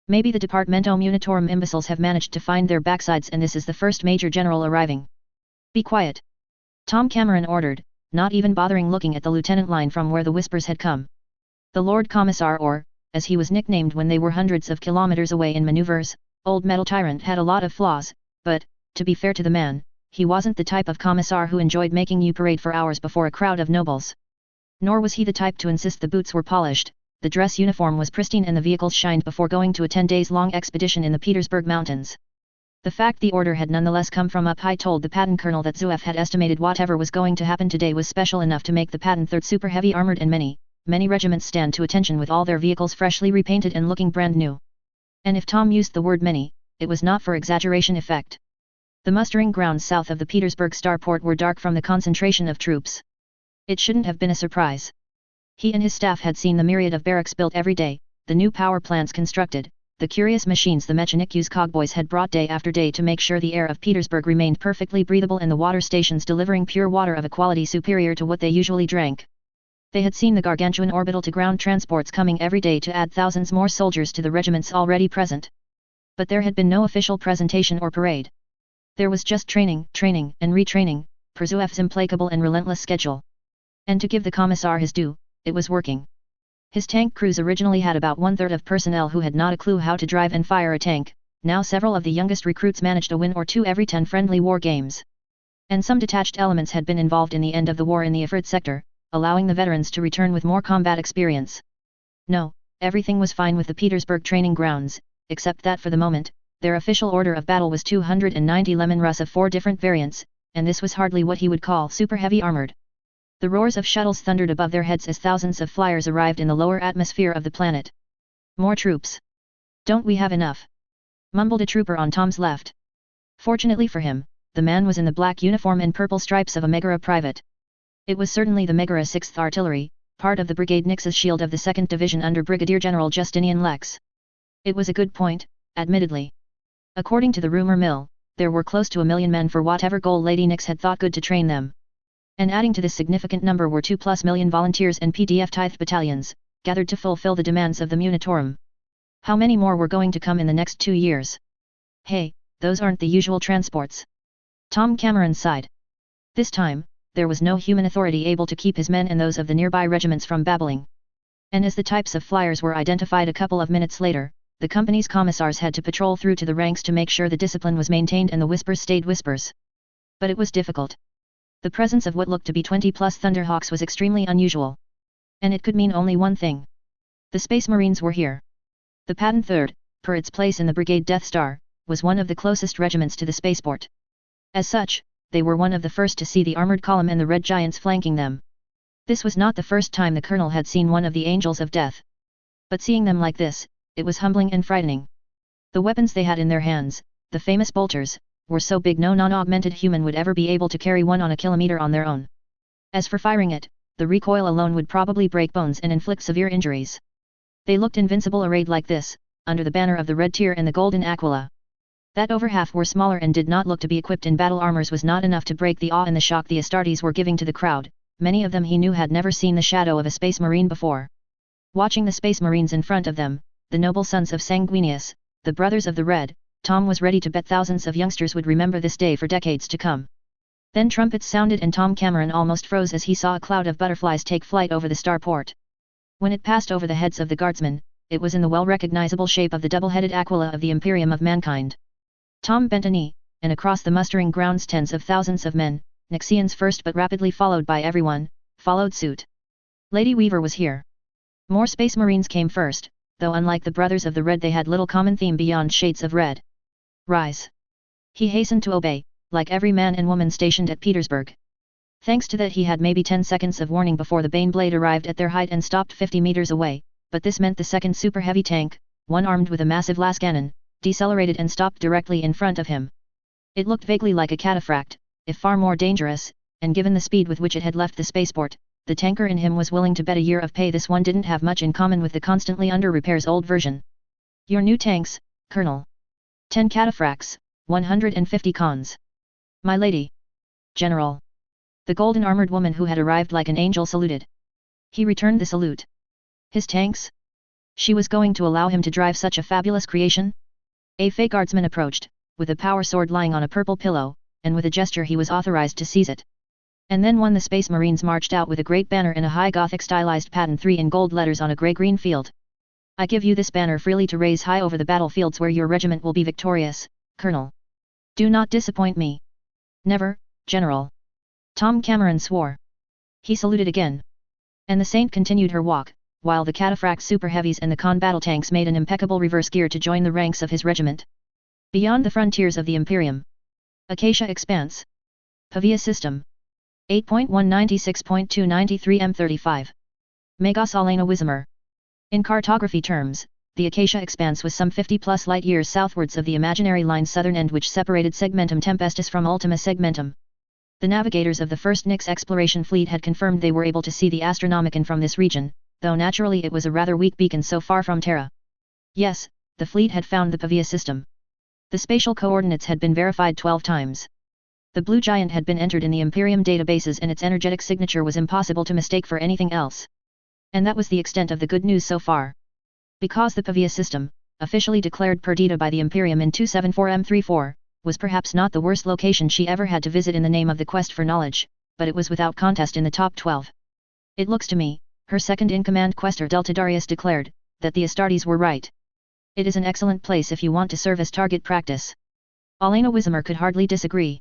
Maybe the Departamento Munitorum imbeciles have managed to find their backsides and this is the first major general arriving. "Be quiet," Tom Cameron ordered, not even bothering looking at the lieutenant line from where the whispers had come. The Lord Commissar, or, as he was nicknamed when they were hundreds of kilometers away in maneuvers, Old Metal Tyrant, had a lot of flaws, but, to be fair to the man, he wasn't the type of commissar who enjoyed making you parade for hours before a crowd of nobles. Nor was he the type to insist the boots were polished, the dress uniform was pristine and the vehicles shined before going to a 10-days-long expedition in the Petersburg Mountains. The fact the order had nonetheless come from up high told the Patton colonel that Zhuev had estimated whatever was going to happen today was special enough to make the Patton 3rd super heavy armored and many regiments stand to attention with all their vehicles freshly repainted and looking brand new. And if Tom used the word many, it was not for exaggeration effect. The mustering grounds south of the Petersburg starport were dark from the concentration of troops. It shouldn't have been a surprise. He and his staff had seen the myriad of barracks built every day, the new power plants constructed, the curious machines the Mechanikus cogboys had brought day after day to make sure the air of Petersburg remained perfectly breathable and the water stations delivering pure water of a quality superior to what they usually drank. They had seen the gargantuan orbital-to-ground transports coming every day to add thousands more soldiers to the regiments already present. But there had been no official presentation or parade. There was just training, and retraining, per Zhuev's implacable and relentless schedule. And to give the commissar his due, it was working. His tank crews originally had about 1/3 of personnel who had not a clue how to drive and fire a tank, now several of the youngest recruits managed a win or two every 10 friendly war games. And some detached elements had been involved in the end of the war in the Ifrit sector, allowing the veterans to return with more combat experience. No, everything was fine with the Petersburg training grounds, except that for the moment, their official order of battle was 290 Lemon Russ of 4 different variants, and this was hardly what he would call super heavy armored. The roars of shuttles thundered above their heads as thousands of flyers arrived in the lower atmosphere of the planet. More troops. Don't we have enough? Mumbled a trooper on Tom's left. Fortunately for him, the man was in the black uniform and purple stripes of a Megara private. It was certainly the Megara 6th Artillery, part of the Brigade Nix's Shield of the 2nd Division under Brigadier General Justinian Lex. It was a good point, admittedly. According to the rumor mill, there were close to 1 million men for whatever goal Lady Nix had thought good to train them. And adding to this significant number were 2+ million volunteers and PDF tithe battalions, gathered to fulfill the demands of the Munitorum. How many more were going to come in the next 2 years? Hey, those aren't the usual transports. Tom Cameron sighed. This time, there was no human authority able to keep his men and those of the nearby regiments from babbling. And as the types of flyers were identified a couple of minutes later, the company's commissars had to patrol through to the ranks to make sure the discipline was maintained and the whispers stayed whispers. But it was difficult. The presence of what looked to be 20+ Thunderhawks was extremely unusual. And it could mean only one thing. The Space Marines were here. The Patton 3rd, per its place in the Brigade Death Star, was one of the closest regiments to the spaceport. As such, they were one of the first to see the armored column and the red giants flanking them. This was not the first time the colonel had seen one of the Angels of Death. But seeing them like this, it was humbling and frightening. The weapons they had in their hands, the famous bolters, were so big no non-augmented human would ever be able to carry one on a kilometer on their own. As for firing it, the recoil alone would probably break bones and inflict severe injuries. They looked invincible arrayed like this, under the banner of the Red Tier and the Golden Aquila. That over half were smaller and did not look to be equipped in battle armors was not enough to break the awe and the shock the Astartes were giving to the crowd. Many of them he knew had never seen the shadow of a Space Marine before. Watching the Space Marines in front of them, the noble sons of Sanguinius, the brothers of the Red, Tom was ready to bet thousands of youngsters would remember this day for decades to come. Then trumpets sounded and Tom Cameron almost froze as he saw a cloud of butterflies take flight over the starport. When it passed over the heads of the guardsmen, it was in the well-recognizable shape of the double-headed Aquila of the Imperium of Mankind. Tom bent a knee, and across the mustering grounds tens of thousands of men, Nixians first but rapidly followed by everyone, followed suit. Lady Weaver was here. More Space Marines came first, though unlike the Brothers of the Red they had little common theme beyond shades of red. Rise. He hastened to obey, like every man and woman stationed at Petersburg. Thanks to that he had maybe 10 seconds of warning before the Baneblade arrived at their height and stopped 50 meters away, but this meant the second super heavy tank, one armed with a massive las cannon, decelerated and stopped directly in front of him. It looked vaguely like a cataphract, if far more dangerous, and given the speed with which it had left the spaceport, the tanker in him was willing to bet a year of pay this one didn't have much in common with the constantly under repairs old version. Your new tanks, Colonel. 10 cataphracts, 150 cons. My lady. General. The golden armored woman who had arrived like an angel saluted. He returned the salute. His tanks? She was going to allow him to drive such a fabulous creation? A Fey guardsman approached, with a power sword lying on a purple pillow, and with a gesture he was authorized to seize it. And then the Space Marines marched out with a great banner in a high Gothic stylized Patton 3 in gold letters on a grey-green field. I give you this banner freely to raise high over the battlefields where your regiment will be victorious, Colonel. Do not disappoint me. Never, General. Tom Cameron swore. He saluted again. And the saint continued her walk, while the cataphract super heavies and the con battle tanks made an impeccable reverse gear to join the ranks of his regiment. Beyond the frontiers of the Imperium. Acacia Expanse. Pavia System. 8.196.293 M35. Magos Alena Wismer. In cartography terms, the Acacia Expanse was some 50-plus light-years southwards of the imaginary line's southern end which separated Segmentum Tempestus from Ultima Segmentum. The navigators of the first Nyx exploration fleet had confirmed they were able to see the Astronomicon from this region, though naturally it was a rather weak beacon so far from Terra. Yes, the fleet had found the Pavia system. The spatial coordinates had been verified 12 times. The Blue Giant had been entered in the Imperium databases and its energetic signature was impossible to mistake for anything else. And that was the extent of the good news so far. Because the Pavia system, officially declared perdita by the Imperium in 274M34, was perhaps not the worst location she ever had to visit in the name of the quest for knowledge, but it was without contest in the top 12. It looks to me, her second-in-command quester Delta Darius declared, that the Astartes were right. It is an excellent place if you want to serve as target practice. Alena Wismer could hardly disagree.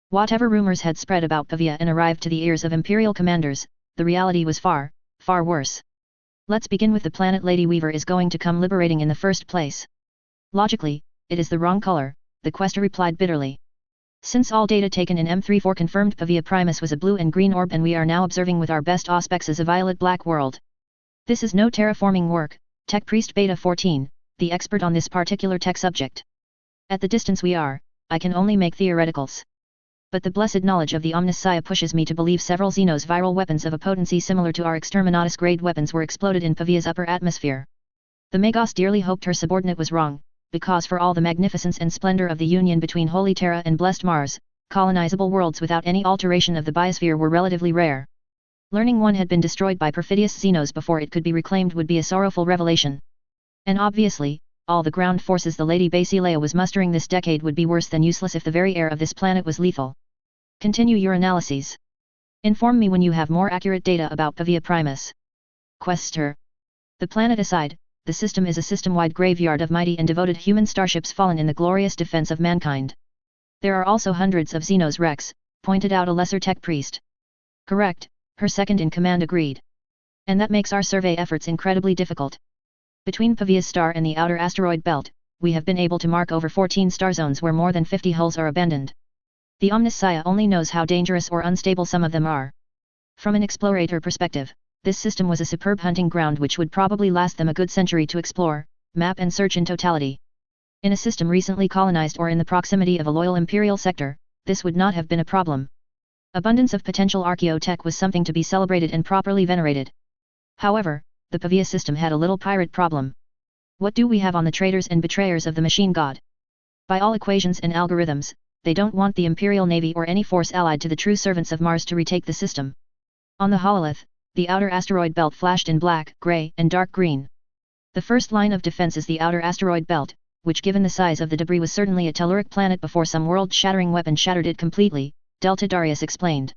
Whatever rumors had spread about Pavia and arrived to the ears of Imperial commanders, the reality was far, far worse. Let's begin with the planet Lady Weaver is going to come liberating in the first place. Logically, it is the wrong color, the quester replied bitterly. Since all data taken in M34 confirmed Pavia Primus was a blue and green orb and we are now observing with our best aspects as a violet-black world. This is no terraforming work, Tech Priest Beta 14, the expert on this particular tech subject. At the distance we are, I can only make theoreticals. But the blessed knowledge of the Omnissiah pushes me to believe several Xenos viral weapons of a potency similar to our Exterminatus-grade weapons were exploded in Pavia's upper atmosphere. The Magos dearly hoped her subordinate was wrong, because for all the magnificence and splendor of the union between Holy Terra and Blessed Mars, colonizable worlds without any alteration of the biosphere were relatively rare. Learning one had been destroyed by perfidious Xenos before it could be reclaimed would be a sorrowful revelation. And obviously, all the ground forces the Lady Basilea was mustering this decade would be worse than useless if the very air of this planet was lethal. Continue your analyses. Inform me when you have more accurate data about Pavia Primus. Quester. The planet aside, the system is a system-wide graveyard of mighty and devoted human starships fallen in the glorious defense of mankind. There are also hundreds of Xenos wrecks, pointed out a lesser tech priest. Correct, her second-in-command agreed. And that makes our survey efforts incredibly difficult. Between Pavia's star and the outer asteroid belt, we have been able to mark over 14 star zones where more than 50 hulls are abandoned. The Omnissiah only knows how dangerous or unstable some of them are. From an explorator perspective, this system was a superb hunting ground which would probably last them a good century to explore, map and search in totality. In a system recently colonized or in the proximity of a loyal imperial sector, this would not have been a problem. Abundance of potential archaeotech was something to be celebrated and properly venerated. However, the Pavia system had a little pirate problem. What do we have on the traitors and betrayers of the machine god? By all equations and algorithms, they don't want the Imperial Navy or any force allied to the true servants of Mars to retake the system. On the hololith, the outer asteroid belt flashed in black, grey, and dark green. The first line of defense is the outer asteroid belt, which given the size of the debris was certainly a telluric planet before some world-shattering weapon shattered it completely, Delta Darius explained.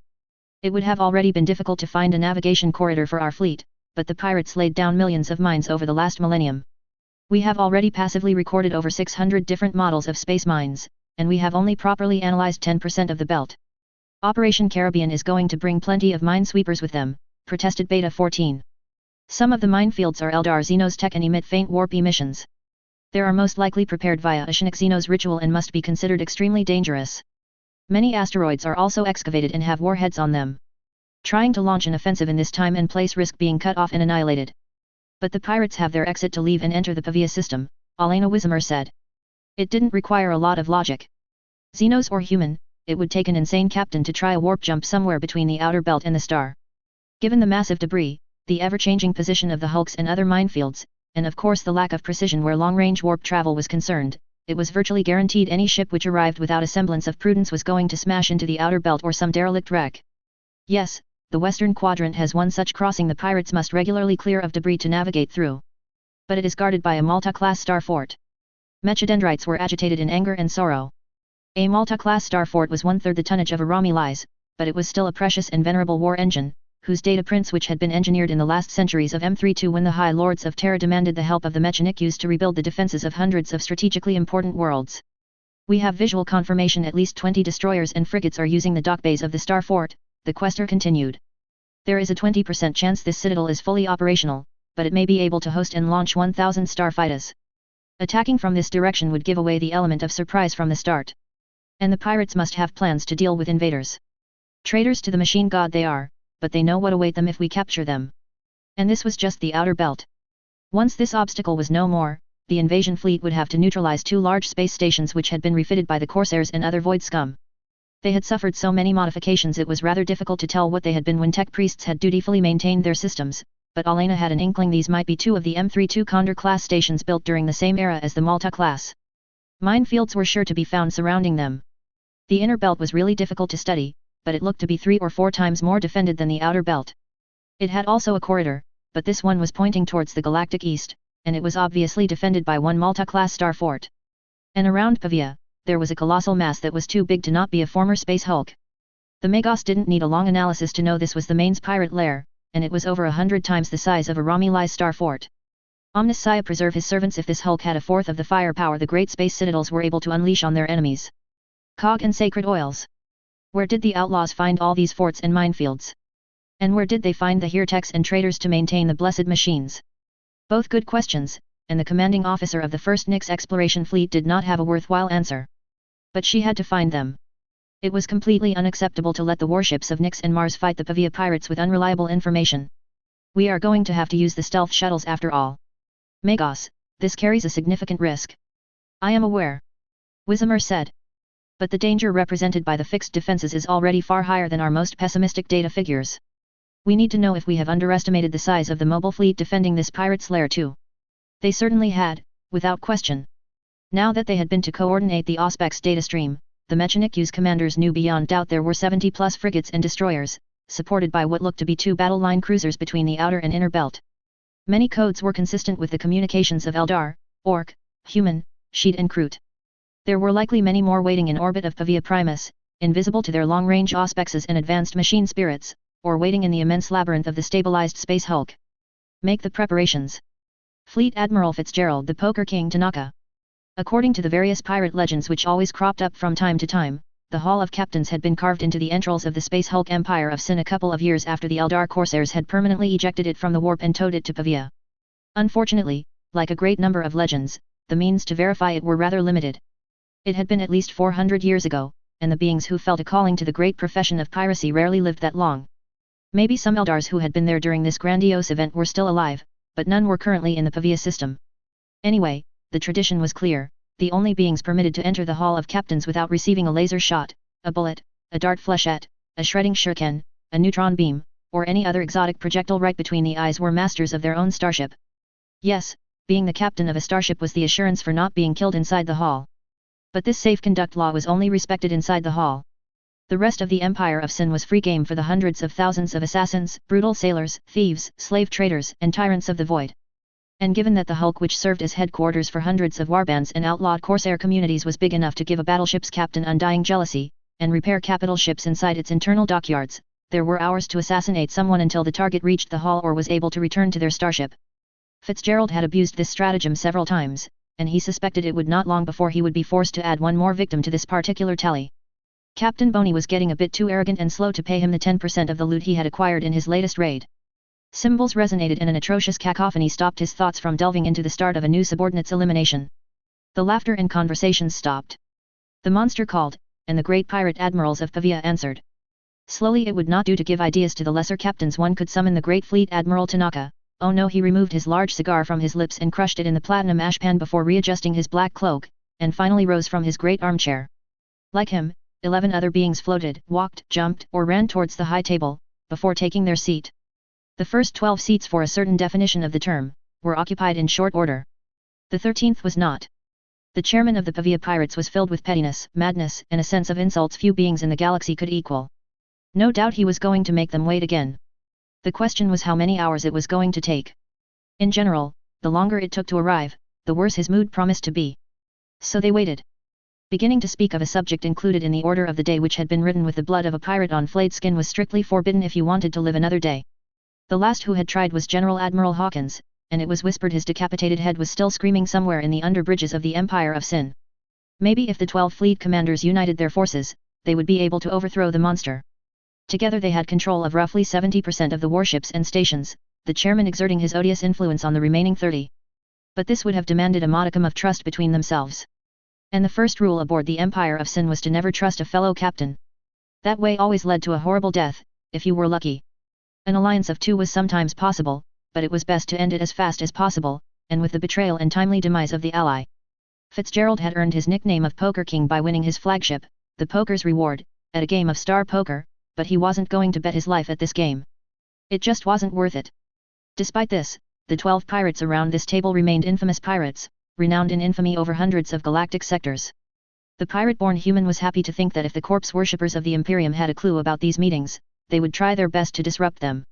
It would have already been difficult to find a navigation corridor for our fleet, but the pirates laid down millions of mines over the last millennium. We have already passively recorded over 600 different models of space mines, and we have only properly analyzed 10% of the belt. Operation Caribbean is going to bring plenty of minesweepers with them, protested Beta 14. Some of the minefields are Eldar Xenos tech and emit faint warp emissions. They are most likely prepared via Oceanic Xenos ritual and must be considered extremely dangerous. Many asteroids are also excavated and have warheads on them. Trying to launch an offensive in this time and place risk being cut off and annihilated. But the pirates have their exit to leave and enter the Pavia system, Alena Wismer said. It didn't require a lot of logic. Xenos or human, it would take an insane captain to try a warp jump somewhere between the outer belt and the star. Given the massive debris, the ever-changing position of the hulks and other minefields, and of course the lack of precision where long-range warp travel was concerned, it was virtually guaranteed any ship which arrived without a semblance of prudence was going to smash into the outer belt or some derelict wreck. Yes, the western quadrant has one such crossing the pirates must regularly clear of debris to navigate through. But it is guarded by a Malta-class star fort. Mechadendrites were agitated in anger and sorrow. A Malta-class star fort was one-third the tonnage of a Romulus, but it was still a precious and venerable war engine, whose data prints which had been engineered in the last centuries of M32 when the High Lords of Terra demanded the help of the Mechanic used to rebuild the defenses of hundreds of strategically important worlds. We have visual confirmation at least 20 destroyers and frigates are using the dock bays of the star fort, the quester continued. There is a 20% chance this citadel is fully operational, but it may be able to host and launch 1,000 starfighters. Attacking from this direction would give away the element of surprise from the start. And the pirates must have plans to deal with invaders. Traitors to the machine god they are, but they know what await them if we capture them. And this was just the outer belt. Once this obstacle was no more, the invasion fleet would have to neutralize 2 large space stations which had been refitted by the Corsairs and other void scum. They had suffered so many modifications it was rather difficult to tell what they had been when tech priests had dutifully maintained their systems, but Alena had an inkling these might be 2 of the M32 Condor class stations built during the same era as the Malta class. Minefields were sure to be found surrounding them. The inner belt was really difficult to study, but it looked to be 3 or 4 times more defended than the outer belt. It had also a corridor, but this one was pointing towards the galactic east, and it was obviously defended by 1 Malta-class star fort. And around Pavia, there was a colossal mass that was too big to not be a former space hulk. The Magos didn't need a long analysis to know this was the main's pirate lair, and it was over 100 times the size of a Romuli star fort. Omniscia preserve his servants if this hulk had a fourth of the firepower the great space citadels were able to unleash on their enemies. Cog and sacred oils. Where did the outlaws find all these forts and minefields? And where did they find the heretics and traitors to maintain the blessed machines? Both good questions, and the commanding officer of the first Nyx exploration fleet did not have a worthwhile answer. But she had to find them. It was completely unacceptable to let the warships of Nyx and Mars fight the Pavia pirates with unreliable information. We are going to have to use the stealth shuttles after all. Magos, this carries a significant risk. I am aware. Wizimer said. But the danger represented by the fixed defenses is already far higher than our most pessimistic data figures. We need to know if we have underestimated the size of the mobile fleet defending this pirate's lair too. They certainly had, without question. Now that they had been to coordinate the Auspex data stream, the Mechanicu's commanders knew beyond doubt there were 70+ frigates and destroyers, supported by what looked to be 2 battle line cruisers between the outer and inner belt. Many codes were consistent with the communications of Eldar, Orc, Human, Sheet and Kroot. There were likely many more waiting in orbit of Pavia Primus, invisible to their long-range Auspexes and advanced machine spirits, or waiting in the immense labyrinth of the stabilized space hulk. Make the preparations. Fleet Admiral Fitzgerald the Poker King Tanaka. According to the various pirate legends which always cropped up from time to time, the Hall of Captains had been carved into the entrails of the space hulk Empire of Sin a couple of years after the Eldar Corsairs had permanently ejected it from the warp and towed it to Pavia. Unfortunately, like a great number of legends, the means to verify it were rather limited. It had been at least 400 years ago, and the beings who felt a calling to the great profession of piracy rarely lived that long. Maybe some Eldars who had been there during this grandiose event were still alive, but none were currently in the Pavia system. Anyway, the tradition was clear: the only beings permitted to enter the Hall of Captains without receiving a laser shot, a bullet, a dart flechette, a shredding shuriken, a neutron beam, or any other exotic projectile right between the eyes were masters of their own starship. Yes, being the captain of a starship was the assurance for not being killed inside the hall. But this safe conduct law was only respected inside the hall. The rest of the Empire of Sin was free game for the hundreds of thousands of assassins, brutal sailors, thieves, slave traders, and tyrants of the void. And given that the hulk which served as headquarters for hundreds of warbands and outlawed corsair communities was big enough to give a battleship's captain undying jealousy, and repair capital ships inside its internal dockyards, there were hours to assassinate someone until the target reached the hall or was able to return to their starship. Fitzgerald had abused this stratagem several times, and he suspected it would not long before he would be forced to add one more victim to this particular tally. Captain Boney was getting a bit too arrogant and slow to pay him the 10% of the loot he had acquired in his latest raid. Cymbals resonated and an atrocious cacophony stopped his thoughts from delving into the start of a new subordinate's elimination. The laughter and conversations stopped. The monster called, and the great pirate admirals of Pavia answered. Slowly it would not do to give ideas to the lesser captains. One could summon the great fleet Admiral Tanaka. Oh no, he removed his large cigar from his lips and crushed it in the platinum ashpan before readjusting his black cloak, and finally rose from his great armchair. Like him, 11 other beings floated, walked, jumped, or ran towards the high table, before taking their seat. The first 12 seats, for a certain definition of the term, were occupied in short order. The 13th was not. The chairman of the Pavia Pirates was filled with pettiness, madness, and a sense of insults few beings in the galaxy could equal. No doubt he was going to make them wait again. The question was how many hours it was going to take. In general, the longer it took to arrive, the worse his mood promised to be. So they waited. Beginning to speak of a subject included in the order of the day which had been written with the blood of a pirate on flayed skin was strictly forbidden if you wanted to live another day. The last who had tried was General Admiral Hawkins, and it was whispered his decapitated head was still screaming somewhere in the underbridges of the Empire of Sin. Maybe if the 12 fleet commanders united their forces, they would be able to overthrow the monster. Together they had control of roughly 70% of the warships and stations, the chairman exerting his odious influence on the remaining 30. But this would have demanded a modicum of trust between themselves. And the first rule aboard the Empire of Sin was to never trust a fellow captain. That way always led to a horrible death, if you were lucky. An alliance of two was sometimes possible, but it was best to end it as fast as possible, and with the betrayal and timely demise of the ally. Fitzgerald had earned his nickname of Poker King by winning his flagship, the Poker's Reward, at a game of star poker, but he wasn't going to bet his life at this game. It just wasn't worth it. Despite this, the 12 pirates around this table remained infamous pirates, renowned in infamy over hundreds of galactic sectors. The pirate-born human was happy to think that if the corpse worshippers of the Imperium had a clue about these meetings, they would try their best to disrupt them.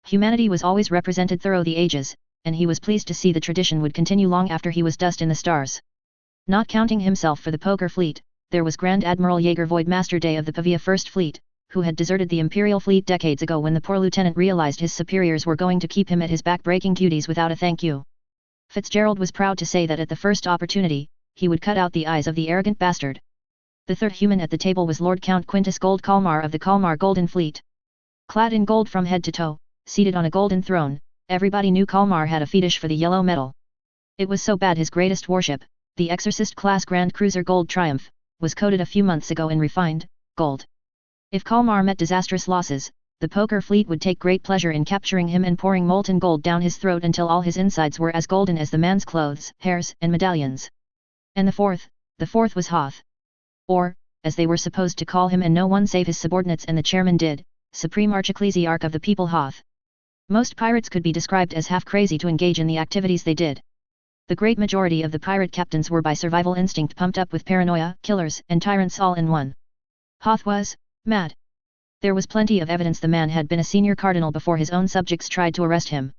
Humanity was always represented through the ages, and he was pleased to see the tradition would continue long after he was dust in the stars. Not counting himself for the poker fleet, there was Grand Admiral Jaeger Voidmaster Day of the Pavia First Fleet, who had deserted the Imperial fleet decades ago when the poor lieutenant realized his superiors were going to keep him at his back-breaking duties without a thank you. Fitzgerald was proud to say that at the first opportunity, he would cut out the eyes of the arrogant bastard. The third human at the table was Lord Count Quintus Gold Kalmar of the Kalmar Golden Fleet. Clad in gold from head to toe, seated on a golden throne, everybody knew Kalmar had a fetish for the yellow metal. It was so bad his greatest warship, the Exorcist-class Grand Cruiser Gold Triumph, was coated a few months ago in refined gold. If Kalmar met disastrous losses, the poker fleet would take great pleasure in capturing him and pouring molten gold down his throat until all his insides were as golden as the man's clothes, hairs, and medallions. And the fourth was Hoth. Or, as they were supposed to call him and no one save his subordinates and the chairman did, Supreme Archecclesiarch of the People Hoth. Most pirates could be described as half crazy to engage in the activities they did. The great majority of the pirate captains were by survival instinct pumped up with paranoia, killers, and tyrants all in one. Hoth was mad. There was plenty of evidence the man had been a senior cardinal before his own subjects tried to arrest him.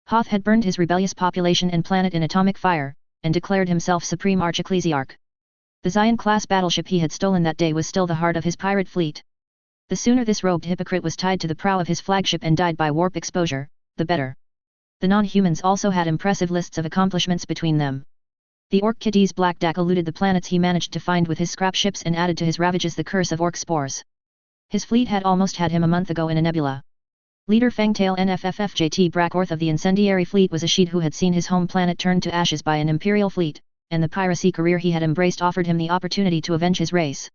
Hoth had burned his rebellious population and planet in atomic fire, and declared himself Supreme Archecclesiarch. The Zion-class battleship he had stolen that day was still the heart of his pirate fleet. The sooner this robed hypocrite was tied to the prow of his flagship and died by warp exposure, the better. The non-humans also had impressive lists of accomplishments between them. The Orc Kitty's Black Dak eluded the planets he managed to find with his scrap ships and added to his ravages the curse of orc spores. His fleet had almost had him a month ago in a nebula. Leader Fangtail NFFFJT Brackorth of the incendiary fleet was a Sheed who had seen his home planet turned to ashes by an Imperial fleet, and the piracy career he had embraced offered him the opportunity to avenge his race.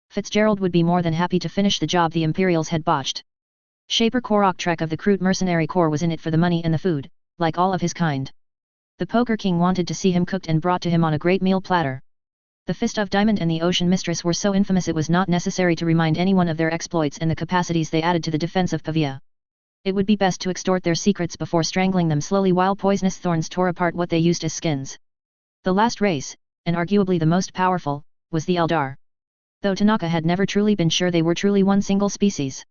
Fitzgerald would be more than happy to finish the job the Imperials had botched. Shaper Korok Trek of the Kroot Mercenary Corps was in it for the money and the food, like all of his kind. The Poker King wanted to see him cooked and brought to him on a great meal platter. The Fist of Diamond and the Ocean Mistress were so infamous it was not necessary to remind anyone of their exploits and the capacities they added to the defense of Pavia. It would be best to extort their secrets before strangling them slowly while poisonous thorns tore apart what they used as skins. The last race, and arguably the most powerful, was the Eldar. Though Tanaka had never truly been sure they were truly one single species.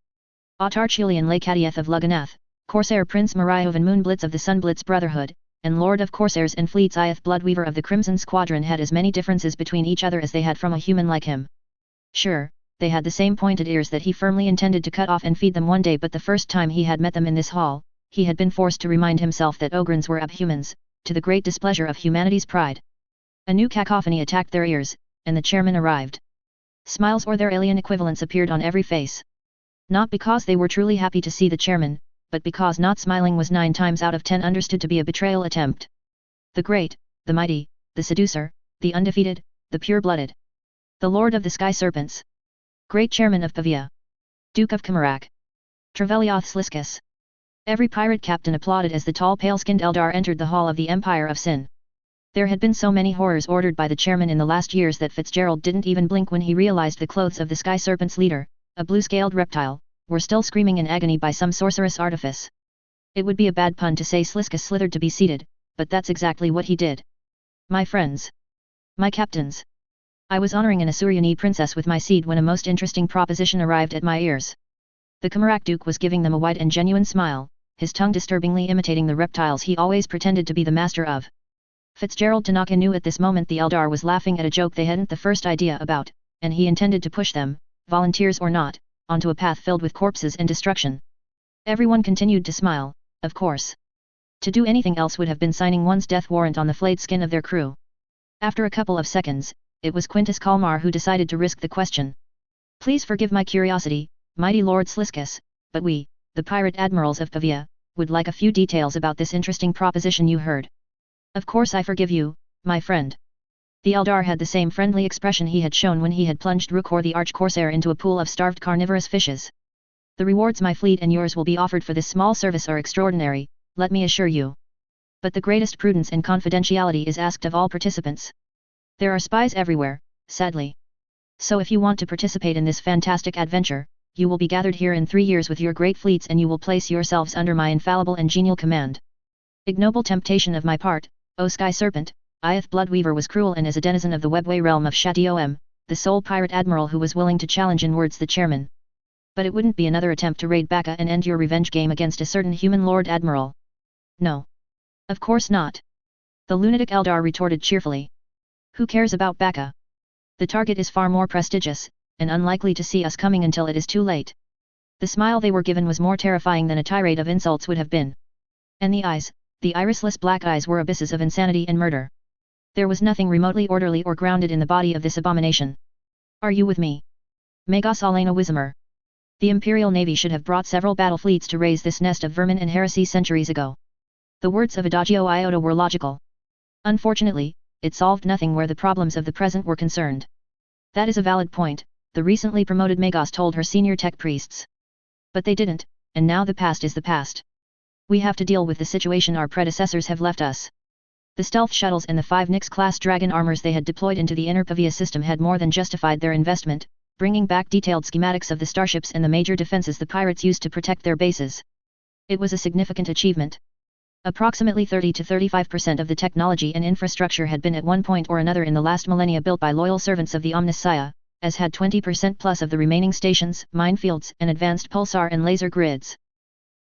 Autarchulian Lakadieth of Luganath, Corsair Prince Marihovan Moonblitz of the Sunblitz Brotherhood, and Lord of Corsairs and Fleets Iath Bloodweaver of the Crimson Squadron had as many differences between each other as they had from a human like him. Sure, they had the same pointed ears that he firmly intended to cut off and feed them one day, but the first time he had met them in this hall, he had been forced to remind himself that Ogrins were abhumans, to the great displeasure of humanity's pride. A new cacophony attacked their ears, and the chairman arrived. Smiles or their alien equivalents appeared on every face. Not because they were truly happy to see the chairman, but because not smiling was 9 times out of 10 understood to be a betrayal attempt. The great, the mighty, the seducer, the undefeated, the pure-blooded. The Lord of the Sky Serpents. Great Chairman of Pavia. Duke of Kamarak. Trevelioth Sliskus. Every pirate captain applauded as the tall pale-skinned Eldar entered the hall of the Empire of Sin. There had been so many horrors ordered by the chairman in the last years that Fitzgerald didn't even blink when he realized the clothes of the Sky Serpent's leader, a blue-scaled reptile, were still screaming in agony by some sorcerous artifice. It would be a bad pun to say Sliskus slithered to be seated, but that's exactly what he did. My friends. My captains. I was honoring an Asuryani princess with my seed when a most interesting proposition arrived at my ears. The Kamarak Duke was giving them a wide and genuine smile, his tongue disturbingly imitating the reptiles he always pretended to be the master of. Fitzgerald Tanaka knew at this moment the Eldar was laughing at a joke they hadn't the first idea about, and he intended to push them, volunteers or not, onto a path filled with corpses and destruction. Everyone continued to smile, of course. To do anything else would have been signing one's death warrant on the flayed skin of their crew. After a couple of seconds, it was Quintus Kalmar who decided to risk the question. Please forgive my curiosity, mighty Lord Sliskus, but we, the pirate admirals of Pavia, would like a few details about this interesting proposition you heard. Of course I forgive you, my friend. The Eldar had the same friendly expression he had shown when he had plunged Rukor the arch-corsair into a pool of starved carnivorous fishes. The rewards my fleet and yours will be offered for this small service are extraordinary, let me assure you. But the greatest prudence and confidentiality is asked of all participants. There are spies everywhere, sadly. So if you want to participate in this fantastic adventure, you will be gathered here in 3 years with your great fleets and you will place yourselves under my infallible and genial command. Ignoble temptation of my part, O Sky Serpent, Iyeth Bloodweaver was cruel, and as a denizen of the Webway realm of Shatiom, the sole pirate admiral who was willing to challenge in words the chairman. But it wouldn't be another attempt to raid Bacca and end your revenge game against a certain human Lord Admiral. No. Of course not. The lunatic Eldar retorted cheerfully. Who cares about Bacca? The target is far more prestigious, and unlikely to see us coming until it is too late. The smile they were given was more terrifying than a tirade of insults would have been. And the eyes, the irisless black eyes, were abysses of insanity and murder. There was nothing remotely orderly or grounded in the body of this abomination. Are you with me? Magos Alena Wizemer. The Imperial Navy should have brought several battle fleets to raise this nest of vermin and heresy centuries ago. The words of Adagio Iota were logical. Unfortunately, it solved nothing where the problems of the present were concerned. That is a valid point, the recently promoted Magos told her senior tech priests. But they didn't, and now the past is the past. We have to deal with the situation our predecessors have left us. The stealth shuttles and the 5 Nyx-class Dragon armors they had deployed into the inner Pavia system had more than justified their investment, bringing back detailed schematics of the starships and the major defenses the pirates used to protect their bases. It was a significant achievement. Approximately 30 to 35% of the technology and infrastructure had been at one point or another in the last millennia built by loyal servants of the Omnissiah, as had 20% plus of the remaining stations, minefields, and advanced pulsar and laser grids.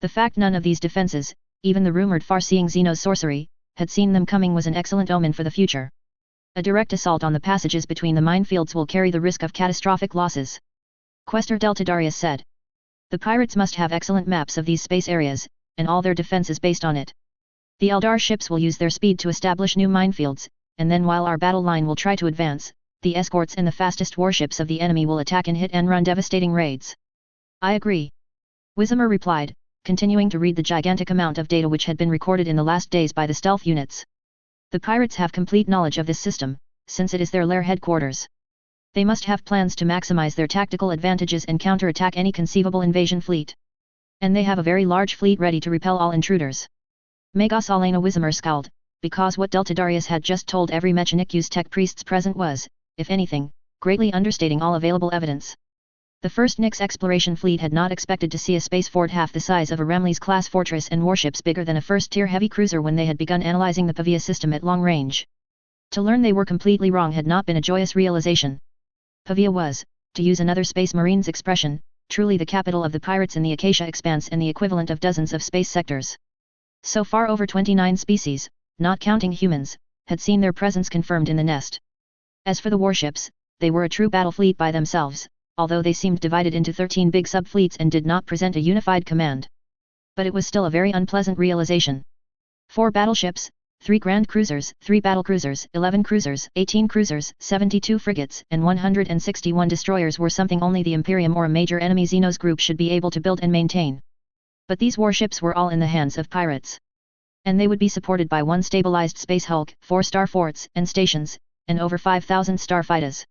The fact none of these defenses, even the rumored far-seeing Xeno's sorcery, had seen them coming was an excellent omen for the future. A direct assault on the passages between the minefields will carry the risk of catastrophic losses. Questor Delta Darius said. The pirates must have excellent maps of these space areas, and all their defenses based on it. The Eldar ships will use their speed to establish new minefields, and then while our battle line will try to advance, the escorts and the fastest warships of the enemy will attack and hit and run devastating raids. I agree. Wizemer replied, continuing to read the gigantic amount of data which had been recorded in the last days by the stealth units. The pirates have complete knowledge of this system, since it is their lair headquarters. They must have plans to maximize their tactical advantages and counterattack any conceivable invasion fleet. And they have a very large fleet ready to repel all intruders. Magos Alena Wizemer scowled, because what Delta Darius had just told every Mechanicu's tech priests present was, if anything, greatly understating all available evidence. The first Nyx exploration fleet had not expected to see a space fort half the size of a Ramles-class fortress and warships bigger than a first-tier heavy cruiser when they had begun analyzing the Pavia system at long range. To learn they were completely wrong had not been a joyous realization. Pavia was, to use another Space Marine's expression, truly the capital of the pirates in the Acacia Expanse and the equivalent of dozens of space sectors. So far over 29 species, not counting humans, had seen their presence confirmed in the nest. As for the warships, they were a true battle fleet by themselves, although they seemed divided into 13 big sub-fleets and did not present a unified command. But it was still a very unpleasant realization. 4 battleships, 3 grand cruisers, 3 battlecruisers, 11 cruisers, 18 cruisers, 72 frigates, and 161 destroyers were something only the Imperium or a major enemy Xenos group should be able to build and maintain. But these warships were all in the hands of pirates. And they would be supported by 1 stabilized space hulk, 4 star forts and stations, and over 5,000 starfighters.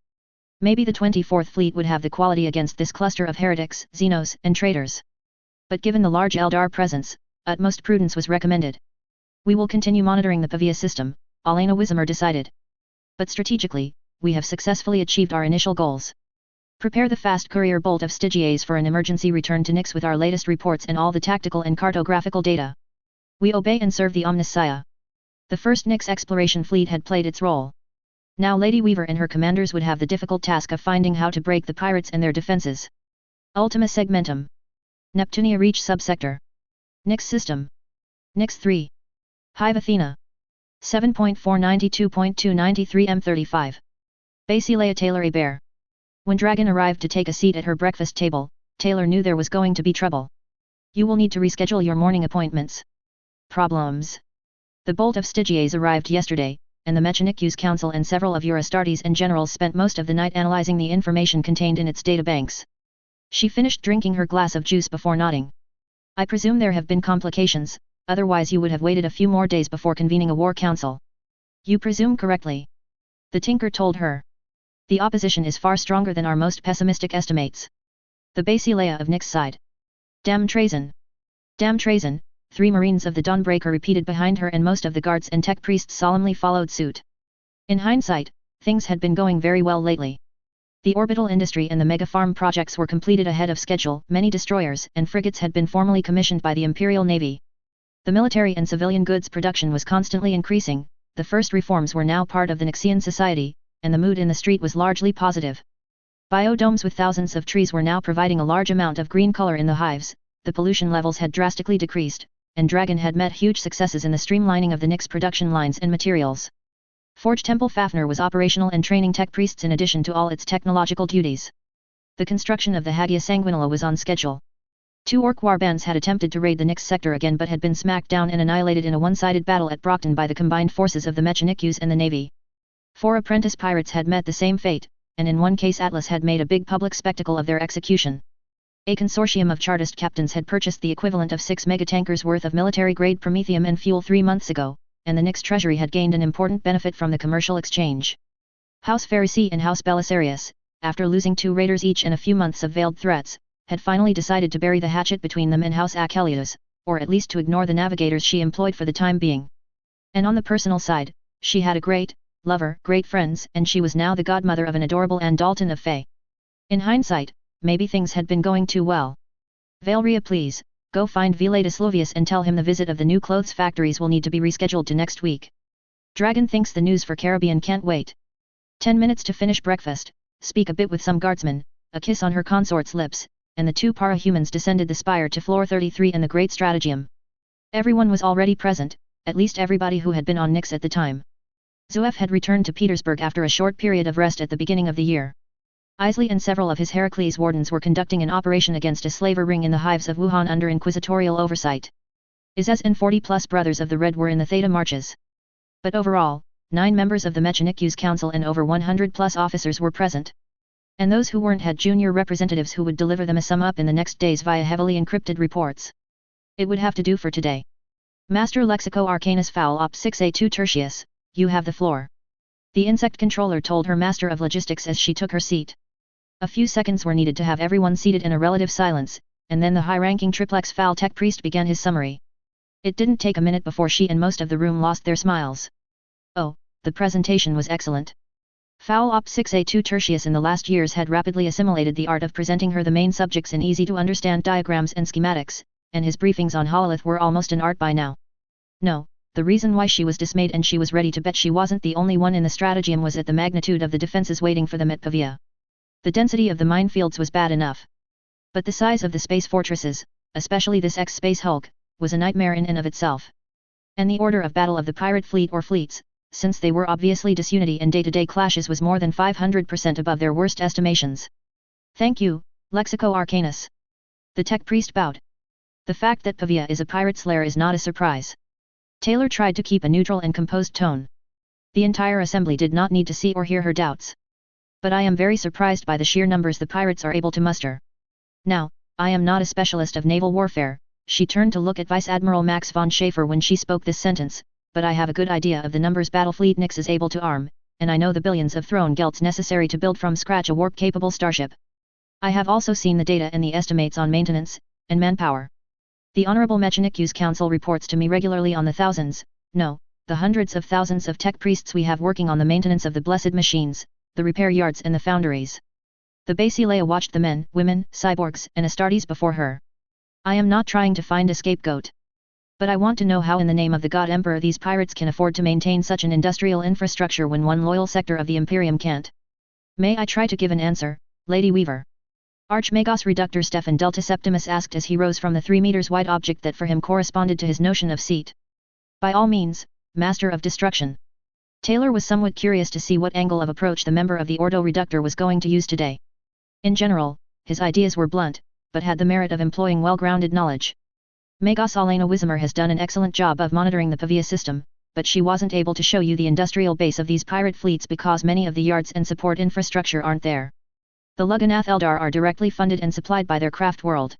Maybe the 24th Fleet would have the quality against this cluster of heretics, Xenos, and traitors. But given the large Eldar presence, utmost prudence was recommended. We will continue monitoring the Pavia system, Alena Wizemer decided. But strategically, we have successfully achieved our initial goals. Prepare the fast courier bolt of Stygies for an emergency return to Nyx with our latest reports and all the tactical and cartographical data. We obey and serve the Omnissiah. The first Nyx exploration fleet had played its role. Now Lady Weaver and her commanders would have the difficult task of finding how to break the pirates and their defenses. Ultima Segmentum. Neptunia Reach Subsector. Nyx System. Nyx 3. Hive Athena. 7.492.293 M35. Basilea Taylor A Bear. When Dragon arrived to take a seat at her breakfast table, Taylor knew there was going to be trouble. You will need to reschedule your morning appointments. Problems. The bolt of Stygies arrived yesterday, and the Mechanicu's Council and several of your Astartes and generals spent most of the night analyzing the information contained in its databanks. She finished drinking her glass of juice before nodding. I presume there have been complications, otherwise you would have waited a few more days before convening a war council. You presume correctly. The tinker told her. The opposition is far stronger than our most pessimistic estimates. The Basileia of Nyx sighed. Damn treason! Damn treason! 3 Marines of the Dawnbreaker repeated behind her, and most of the guards and tech priests solemnly followed suit. In hindsight, things had been going very well lately. The orbital industry and the mega-farm projects were completed ahead of schedule, many destroyers and frigates had been formally commissioned by the Imperial Navy. The military and civilian goods production was constantly increasing, the first reforms were now part of the Nyxian society, and the mood in the street was largely positive. Biodomes with thousands of trees were now providing a large amount of green color in the hives, the pollution levels had drastically decreased, and Dragon had met huge successes in the streamlining of the Nyx production lines and materials. Forge Temple Fafnir was operational and training tech priests in addition to all its technological duties. The construction of the Hagia Sanguinella was on schedule. 2 orc warbands had attempted to raid the Nyx sector again but had been smacked down and annihilated in a one-sided battle at Brockton by the combined forces of the Mechanikus and the Navy. 4 apprentice pirates had met the same fate, and in one case Atlas had made a big public spectacle of their execution. A consortium of Chartist captains had purchased the equivalent of 6 megatankers worth of military-grade promethium and fuel 3 months ago, and the Nyx treasury had gained an important benefit from the commercial exchange. House Pharisee and House Belisarius, after losing 2 raiders each and a few months of veiled threats, had finally decided to bury the hatchet between them and House Achelios, or at least to ignore the navigators she employed for the time being. And on the personal side, she had a great lover, great friends, and she was now the godmother of an adorable Anne Dalton of Fae. In hindsight, maybe things had been going too well. Valeria, please, go find Vilatus Slovius and tell him the visit of the new clothes factories will need to be rescheduled to next week. Dragon thinks the news for Caribbean can't wait. 10 minutes to finish breakfast, speak a bit with some guardsmen, a kiss on her consort's lips, and the 2 para-humans descended the spire to floor 33 in the Great Stratageum. Everyone was already present, at least everybody who had been on Nyx at the time. Zuef had returned to Petersburg after a short period of rest at the beginning of the year. Isley and several of his Heracles wardens were conducting an operation against a slaver ring in the hives of Wuhan under inquisitorial oversight. Izez and 40-plus brothers of the Red were in the Theta marches. But overall, 9 members of the Mechanikus Council and over 100-plus officers were present. And those who weren't had junior representatives who would deliver them a sum up in the next days via heavily encrypted reports. It would have to do for today. Master Lexico Arcanus Foul Op 6A2 Tertius, you have the floor. The insect controller told her master of logistics as she took her seat. A few seconds were needed to have everyone seated in a relative silence, and then the high-ranking triplex Foul Tech Priest began his summary. It didn't take a minute before she and most of the room lost their smiles. Oh, the presentation was excellent. Foul Op 6A2 Tertius in the last years had rapidly assimilated the art of presenting her the main subjects in easy-to-understand diagrams and schematics, and his briefings on Hololith were almost an art by now. No, the reason why she was dismayed and she was ready to bet she wasn't the only one in the stratagem was at the magnitude of the defenses waiting for them at Pavia. The density of the minefields was bad enough. But the size of the space fortresses, especially this X-Space Hulk, was a nightmare in and of itself. And the order of battle of the pirate fleet or fleets, since they were obviously disunity and day-to-day clashes, was more than 500% above their worst estimations. Thank you, Lexico Arcanus. The tech priest bowed. The fact that Pavia is a pirate's lair is not a surprise. Taylor tried to keep a neutral and composed tone. The entire assembly did not need to see or hear her doubts. But I am very surprised by the sheer numbers the pirates are able to muster. Now, I am not a specialist of naval warfare, she turned to look at Vice Admiral Max von Schaefer when she spoke this sentence, but I have a good idea of the numbers Battlefleet Nyx is able to arm, and I know the billions of throne gelts necessary to build from scratch a warp-capable starship. I have also seen the data and the estimates on maintenance and manpower. The Honorable Mechanikus Council reports to me regularly on the thousands, no, the hundreds of thousands of tech priests we have working on the maintenance of the blessed machines, the repair yards and the foundries. The Basileia watched the men, women, cyborgs, and Astartes before her. I am not trying to find a scapegoat. But I want to know how in the name of the God Emperor these pirates can afford to maintain such an industrial infrastructure when one loyal sector of the Imperium can't. May I try to give an answer, Lady Weaver? Archmagos Reductor Stefan Delta Septimus asked as he rose from the 3 meters wide object that for him corresponded to his notion of seat. By all means, Master of Destruction. Taylor was somewhat curious to see what angle of approach the member of the Ordo Reductor was going to use today. In general, his ideas were blunt, but had the merit of employing well-grounded knowledge. Magos Alena Wismer has done an excellent job of monitoring the Pavia system, but she wasn't able to show you the industrial base of these pirate fleets because many of the yards and support infrastructure aren't there. The Lugganath Eldar are directly funded and supplied by their craft world.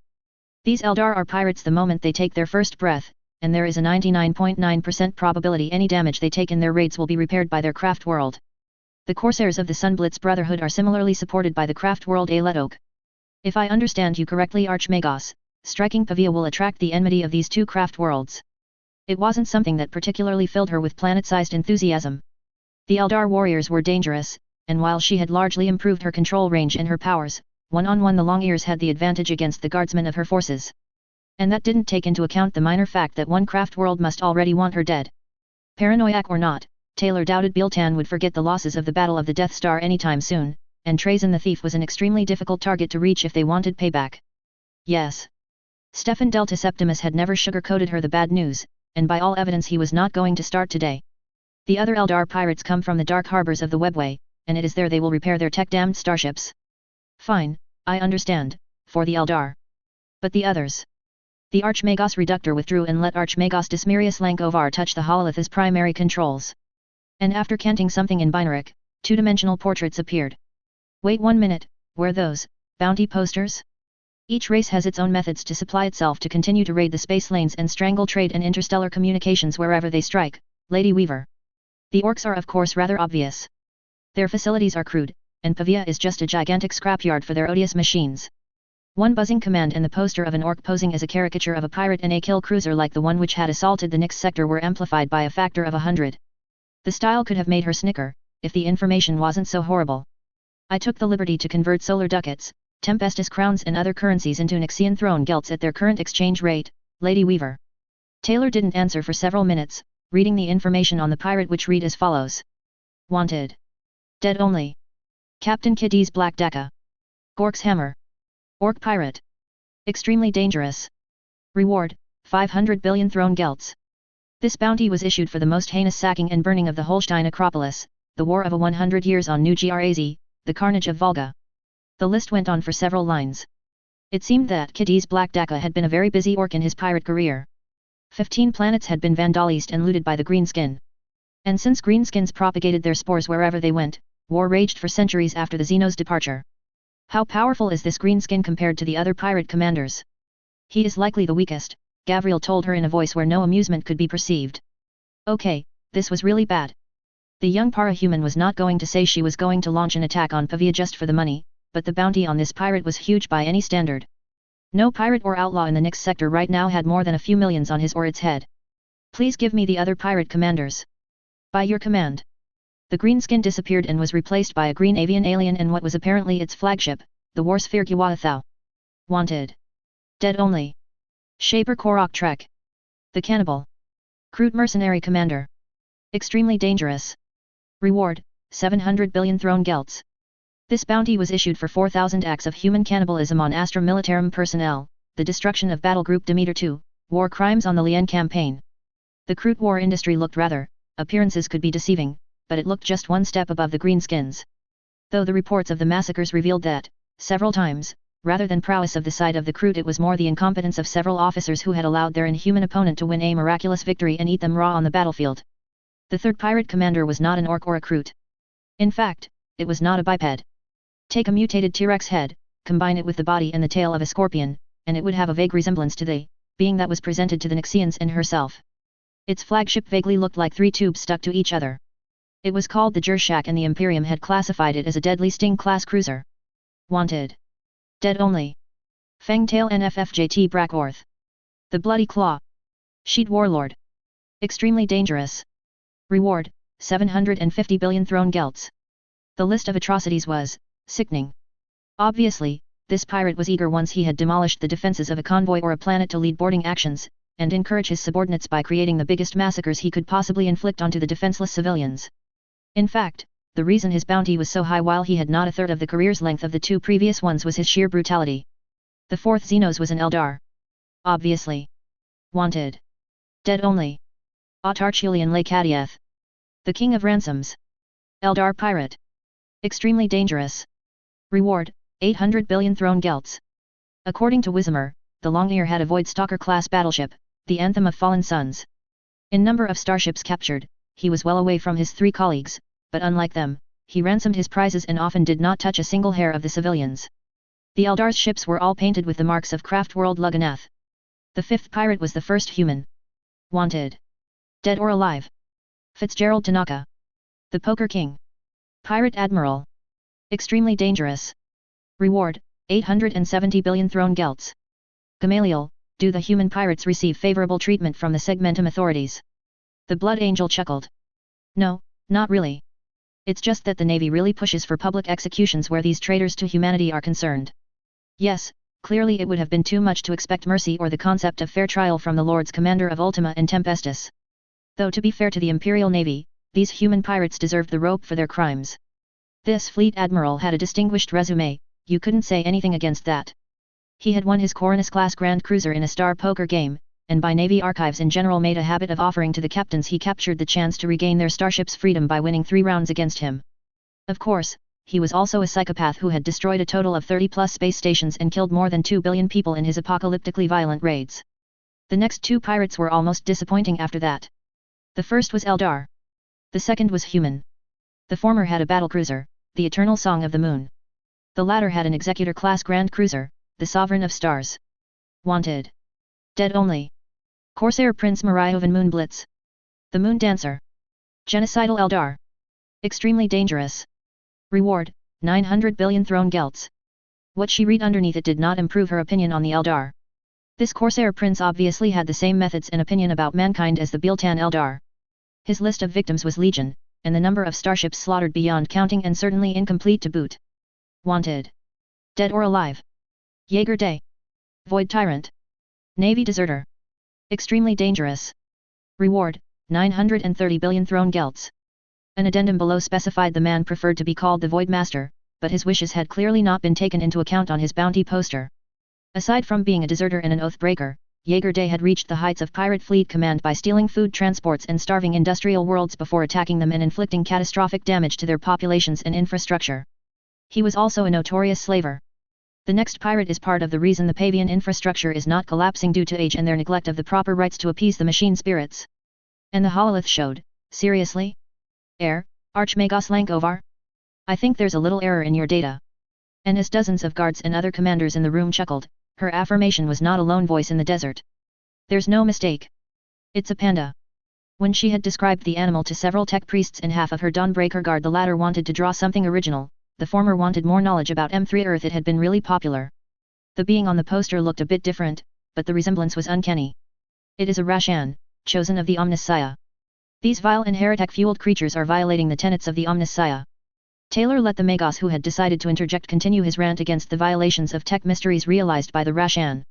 These Eldar are pirates the moment they take their first breath, and there is a 99.9% probability any damage they take in their raids will be repaired by their craft world. The Corsairs of the Sunblitz Brotherhood are similarly supported by the craft world Aledok. If I understand you correctly, Archmagos, striking Pavia will attract the enmity of these two craft worlds. It wasn't something that particularly filled her with planet-sized enthusiasm. The Eldar warriors were dangerous, and while she had largely improved her control range and her powers, one-on-one the Long-Ears had the advantage against the guardsmen of her forces. And that didn't take into account the minor fact that one craft world must already want her dead. Paranoiac or not, Taylor doubted Biltan would forget the losses of the Battle of the Death Star anytime soon, and Trazyn the Thief was an extremely difficult target to reach if they wanted payback. Yes. Stefan Delta Septimus had never sugar-coated her the bad news, and by all evidence he was not going to start today. The other Eldar pirates come from the dark harbors of the Webway, and it is there they will repair their tech-damned starships. Fine, I understand, for the Eldar. But the others? The Archmagos Reductor withdrew and let Archmagos Dismirius Lankovar touch the hololith's primary controls. And after canting something in Binaric, two-dimensional portraits appeared. Wait 1 minute, were those bounty posters? Each race has its own methods to supply itself to continue to raid the space lanes and strangle trade and interstellar communications wherever they strike, Lady Weaver. The orcs are of course rather obvious. Their facilities are crude, and Pavia is just a gigantic scrapyard for their odious machines. One buzzing command and the poster of an orc posing as a caricature of a pirate in a kill cruiser like the one which had assaulted the Nyx sector were amplified by a factor of 100. The style could have made her snicker, if the information wasn't so horrible. I took the liberty to convert solar ducats, Tempestus crowns and other currencies into Nyxian throne gelts at their current exchange rate, Lady Weaver. Taylor didn't answer for several minutes, reading the information on the pirate which read as follows. Wanted. Dead only. Captain Kitty's Black Deca. Gork's Hammer. Orc pirate. Extremely dangerous. Reward, 500 billion throne gelts. This bounty was issued for the most heinous sacking and burning of the Holstein Acropolis, the War of a 100 Years on New Graz, the carnage of Volga. The list went on for several lines. It seemed that Kitty's Black Deca had been a very busy orc in his pirate career. 15 planets had been vandalized and looted by the Greenskin. And since Greenskins propagated their spores wherever they went, war raged for centuries after the Xeno's departure. How powerful is this Greenskin compared to the other pirate commanders? He is likely the weakest, Gavriel told her in a voice where no amusement could be perceived. Okay, this was really bad. The young para-human was not going to say she was going to launch an attack on Pavia just for the money, but the bounty on this pirate was huge by any standard. No pirate or outlaw in the Nyx sector right now had more than a few millions on his or its head. Please give me the other pirate commanders. By your command. The Greenskin disappeared and was replaced by a green avian alien and what was apparently its flagship, the Warsphere Giwathau. Wanted. Dead only. Shaper Korok Trek. The Cannibal. Crude mercenary commander. Extremely dangerous. Reward, 700 billion throne gelts. This bounty was issued for 4,000 acts of human cannibalism on Astra Militarum personnel, the destruction of Battle Group Demeter II, war crimes on the Lien campaign. The crude war industry looked rather, appearances could be deceiving, but it looked just one step above the Greenskins. Though the reports of the massacres revealed that, several times, rather than prowess of the side of the crude it was more the incompetence of several officers who had allowed their inhuman opponent to win a miraculous victory and eat them raw on the battlefield. The third pirate commander was not an orc or a Kroot. In fact, it was not a biped. Take a mutated T-Rex head, combine it with the body and the tail of a scorpion, and it would have a vague resemblance to the being that was presented to the Nyxians and herself. Its flagship vaguely looked like 3 tubes stuck to each other. It was called the Jershak and the Imperium had classified it as a deadly Sting-class cruiser. Wanted. Dead only. Fangtail NFFJT Brackorth. The Bloody Claw. Sheet Warlord. Extremely dangerous. Reward, 750 billion throne gelts. The list of atrocities was sickening. Obviously, this pirate was eager once he had demolished the defenses of a convoy or a planet to lead boarding actions, and encourage his subordinates by creating the biggest massacres he could possibly inflict onto the defenseless civilians. In fact, the reason his bounty was so high while he had not a third of the career's length of the 2 previous ones was his sheer brutality. The 4th Xenos was an Eldar. Obviously. Wanted. Dead only. Autarchulian Lakadiath. The King of Ransoms. Eldar Pirate. Extremely dangerous. Reward, 800 billion throne gelts. According to Wizemer, the Long-Ear had a Void Stalker-class battleship, the Anthem of Fallen Suns. In number of starships captured, he was well away from his 3 colleagues, but unlike them, he ransomed his prizes and often did not touch a single hair of the civilians. The Eldar's ships were all painted with the marks of Craftworld Lugganath. The fifth pirate was the first human. Wanted. Dead or alive. Fitzgerald Tanaka. The Poker King. Pirate Admiral. Extremely dangerous. Reward, 870 billion throne gelts. Gamaliel, do the human pirates receive favorable treatment from the Segmentum authorities? The Blood Angel chuckled. No, not really. It's just that the Navy really pushes for public executions where these traitors to humanity are concerned. Yes, clearly it would have been too much to expect mercy or the concept of fair trial from the Lords Commander of Ultima and Tempestus. Though to be fair to the Imperial Navy, these human pirates deserved the rope for their crimes. This fleet admiral had a distinguished resume, you couldn't say anything against that. He had won his Coronus-class Grand Cruiser in a star poker game, and by Navy archives in general made a habit of offering to the captains he captured the chance to regain their starship's freedom by winning 3 rounds against him. Of course, he was also a psychopath who had destroyed a total of 30+ space stations and killed more than 2 billion people in his apocalyptically violent raids. The next 2 pirates were almost disappointing after that. The first was Eldar. The second was human. The former had a battlecruiser, the Eternal Song of the Moon. The latter had an Executor-class Grand Cruiser, the Sovereign of Stars. Wanted. Dead only. Corsair Prince Mariovan Moonblitz. The Moon Dancer. Genocidal Eldar. Extremely dangerous. Reward, 900 billion throne gelts. What she read underneath it did not improve her opinion on the Eldar. This Corsair Prince obviously had the same methods and opinion about mankind as the Biltan Eldar. His list of victims was legion, and the number of starships slaughtered beyond counting and certainly incomplete to boot. Wanted. Dead or alive. Jaeger Day. Void Tyrant. Navy Deserter. Extremely dangerous. Reward, 930 billion throne gelts. An addendum below specified the man preferred to be called the Void Master, but his wishes had clearly not been taken into account on his bounty poster. Aside from being a deserter and an oath breaker, Jaeger Day had reached the heights of pirate fleet command by stealing food transports and starving industrial worlds before attacking them and inflicting catastrophic damage to their populations and infrastructure. He was also a notorious slaver. The next pirate is part of the reason the Pavian infrastructure is not collapsing due to age and their neglect of the proper rites to appease the machine spirits. And the Hololith showed, seriously? Archmagos Lankovar? I think there's a little error in your data. And as dozens of guards and other commanders in the room chuckled, her affirmation was not a lone voice in the desert. There's no mistake. It's a panda. When she had described the animal to several tech priests and half of her Dawnbreaker guard, the latter wanted to draw something original, the former wanted more knowledge about M3 Earth. It had been really popular. The being on the poster looked a bit different, but the resemblance was uncanny. It is a Rashan, chosen of the Omnissiah. These vile and heretic-fueled creatures are violating the tenets of the Omnissiah. Taylor let the Magos who had decided to interject continue his rant against the violations of tech mysteries realized by the Rashan.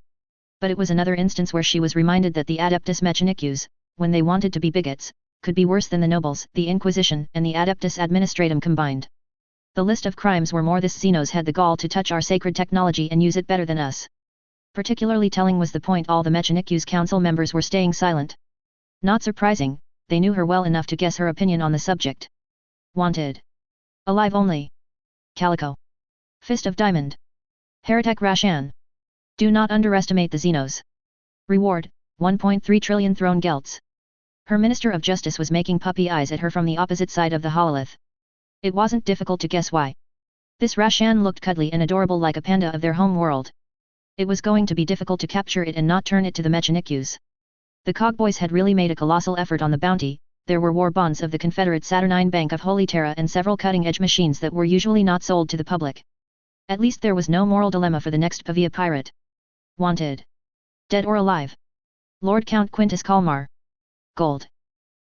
But it was another instance where she was reminded that the Adeptus Mechanicus, when they wanted to be bigots, could be worse than the nobles, the Inquisition, and the Adeptus Administratum combined. The list of crimes were more. This Xenos had the gall to touch our sacred technology and use it better than us. Particularly telling was the point all the Mechanicus council members were staying silent. Not surprising, they knew her well enough to guess her opinion on the subject. Wanted. Alive only. Calico. Fist of Diamond. Heretic Rashan. Do not underestimate the Xenos. Reward, 1.3 trillion throne gelts. Her Minister of Justice was making puppy eyes at her from the opposite side of the Hololith. It wasn't difficult to guess why. This Rashan looked cuddly and adorable like a panda of their home world. It was going to be difficult to capture it and not turn it to the Mechanicus. The Cogboys had really made a colossal effort on the bounty. There were war bonds of the Confederate Saturnine Bank of Holy Terra and several cutting-edge machines that were usually not sold to the public. At least there was no moral dilemma for the next Pavia pirate. Wanted. Dead or alive. Lord Count Quintus Kalmar. Gold.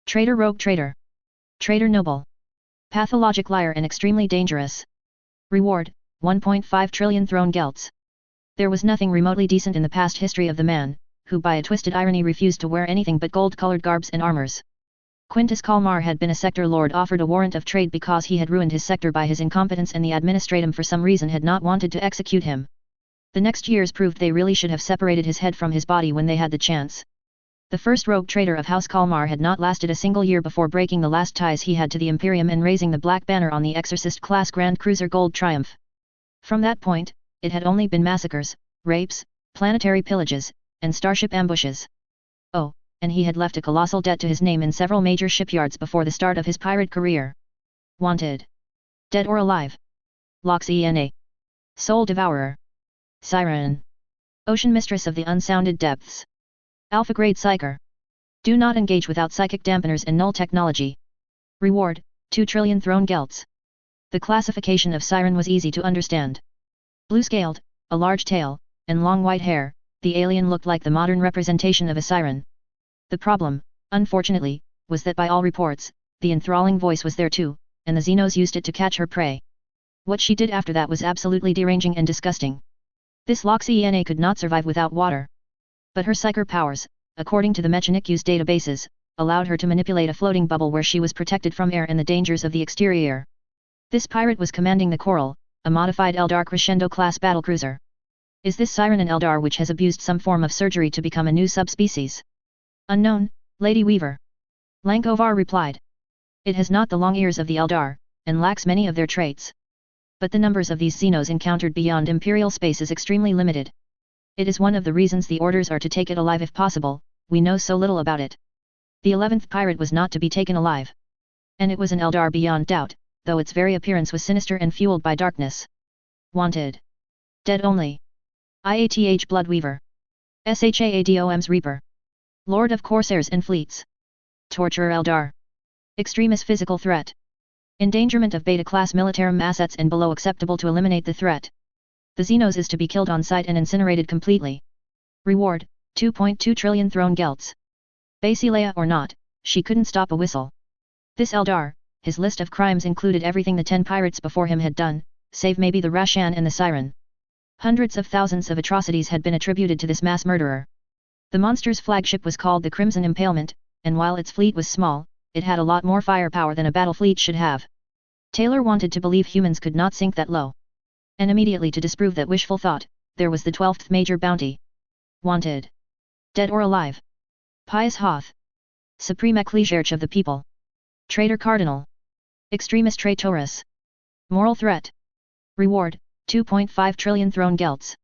Traitor rogue traitor. Traitor noble. Pathologic liar and extremely dangerous. Reward, 1.5 trillion throne gelts. There was nothing remotely decent in the past history of the man, who by a twisted irony refused to wear anything but gold-colored garbs and armors. Quintus Kalmar had been a sector lord offered a warrant of trade because he had ruined his sector by his incompetence and the administratum for some reason had not wanted to execute him. The next years proved they really should have separated his head from his body when they had the chance. The first rogue traitor of House Kalmar had not lasted a single year before breaking the last ties he had to the Imperium and raising the black banner on the Exorcist-class Grand Cruiser Gold Triumph. From that point, it had only been massacres, rapes, planetary pillages, and starship ambushes. Oh, and he had left a colossal debt to his name in several major shipyards before the start of his pirate career. Wanted. Dead or alive. Lox Ena. Soul Devourer. Siren. Ocean mistress of the unsounded depths. Alpha grade psyker. Do not engage without psychic dampeners and null technology. Reward, 2 trillion throne gelts. The classification of siren was easy to understand. Blue-scaled, a large tail, and long white hair, the alien looked like the modern representation of a siren. The problem, unfortunately, was that by all reports, the enthralling voice was there too, and the Xenos used it to catch her prey. What she did after that was absolutely deranging and disgusting. This Loxiana could not survive without water. But her psyker powers, according to the Mechanicus databases, allowed her to manipulate a floating bubble where she was protected from air and the dangers of the exterior. This pirate was commanding the Coral, a modified Eldar Crescendo-class battlecruiser. Is this siren an Eldar which has abused some form of surgery to become a new subspecies? Unknown, Lady Weaver. Lankovar replied. It has not the long ears of the Eldar, and lacks many of their traits. But the numbers of these Xenos encountered beyond Imperial space is extremely limited. It is one of the reasons the orders are to take it alive if possible, we know so little about it. The 11th pirate was not to be taken alive. And it was an Eldar beyond doubt, though its very appearance was sinister and fueled by darkness. Wanted. Dead only. IATH Bloodweaver. SHAADOM's Reaper. Lord of Corsairs and Fleets. Torturer Eldar. Extremis physical threat. Endangerment of Beta-class militarum assets and below acceptable to eliminate the threat. The Xenos is to be killed on sight and incinerated completely. Reward, 2.2 trillion throne gelts. Basileia or not, she couldn't stop a whistle. This Eldar, his list of crimes included everything the 10 pirates before him had done, save maybe the Rashan and the Siren. Hundreds of thousands of atrocities had been attributed to this mass murderer. The monster's flagship was called the Crimson Impalement, and while its fleet was small, it had a lot more firepower than a battle fleet should have. Taylor wanted to believe humans could not sink that low. And immediately to disprove that wishful thought, there was the 12th major bounty. Wanted. Dead or alive. Pious Hoth. Supreme Ecclesiarch of the People. Traitor Cardinal. Extremis Traitoris. Moral threat. Reward, 2.5 trillion throne gelts.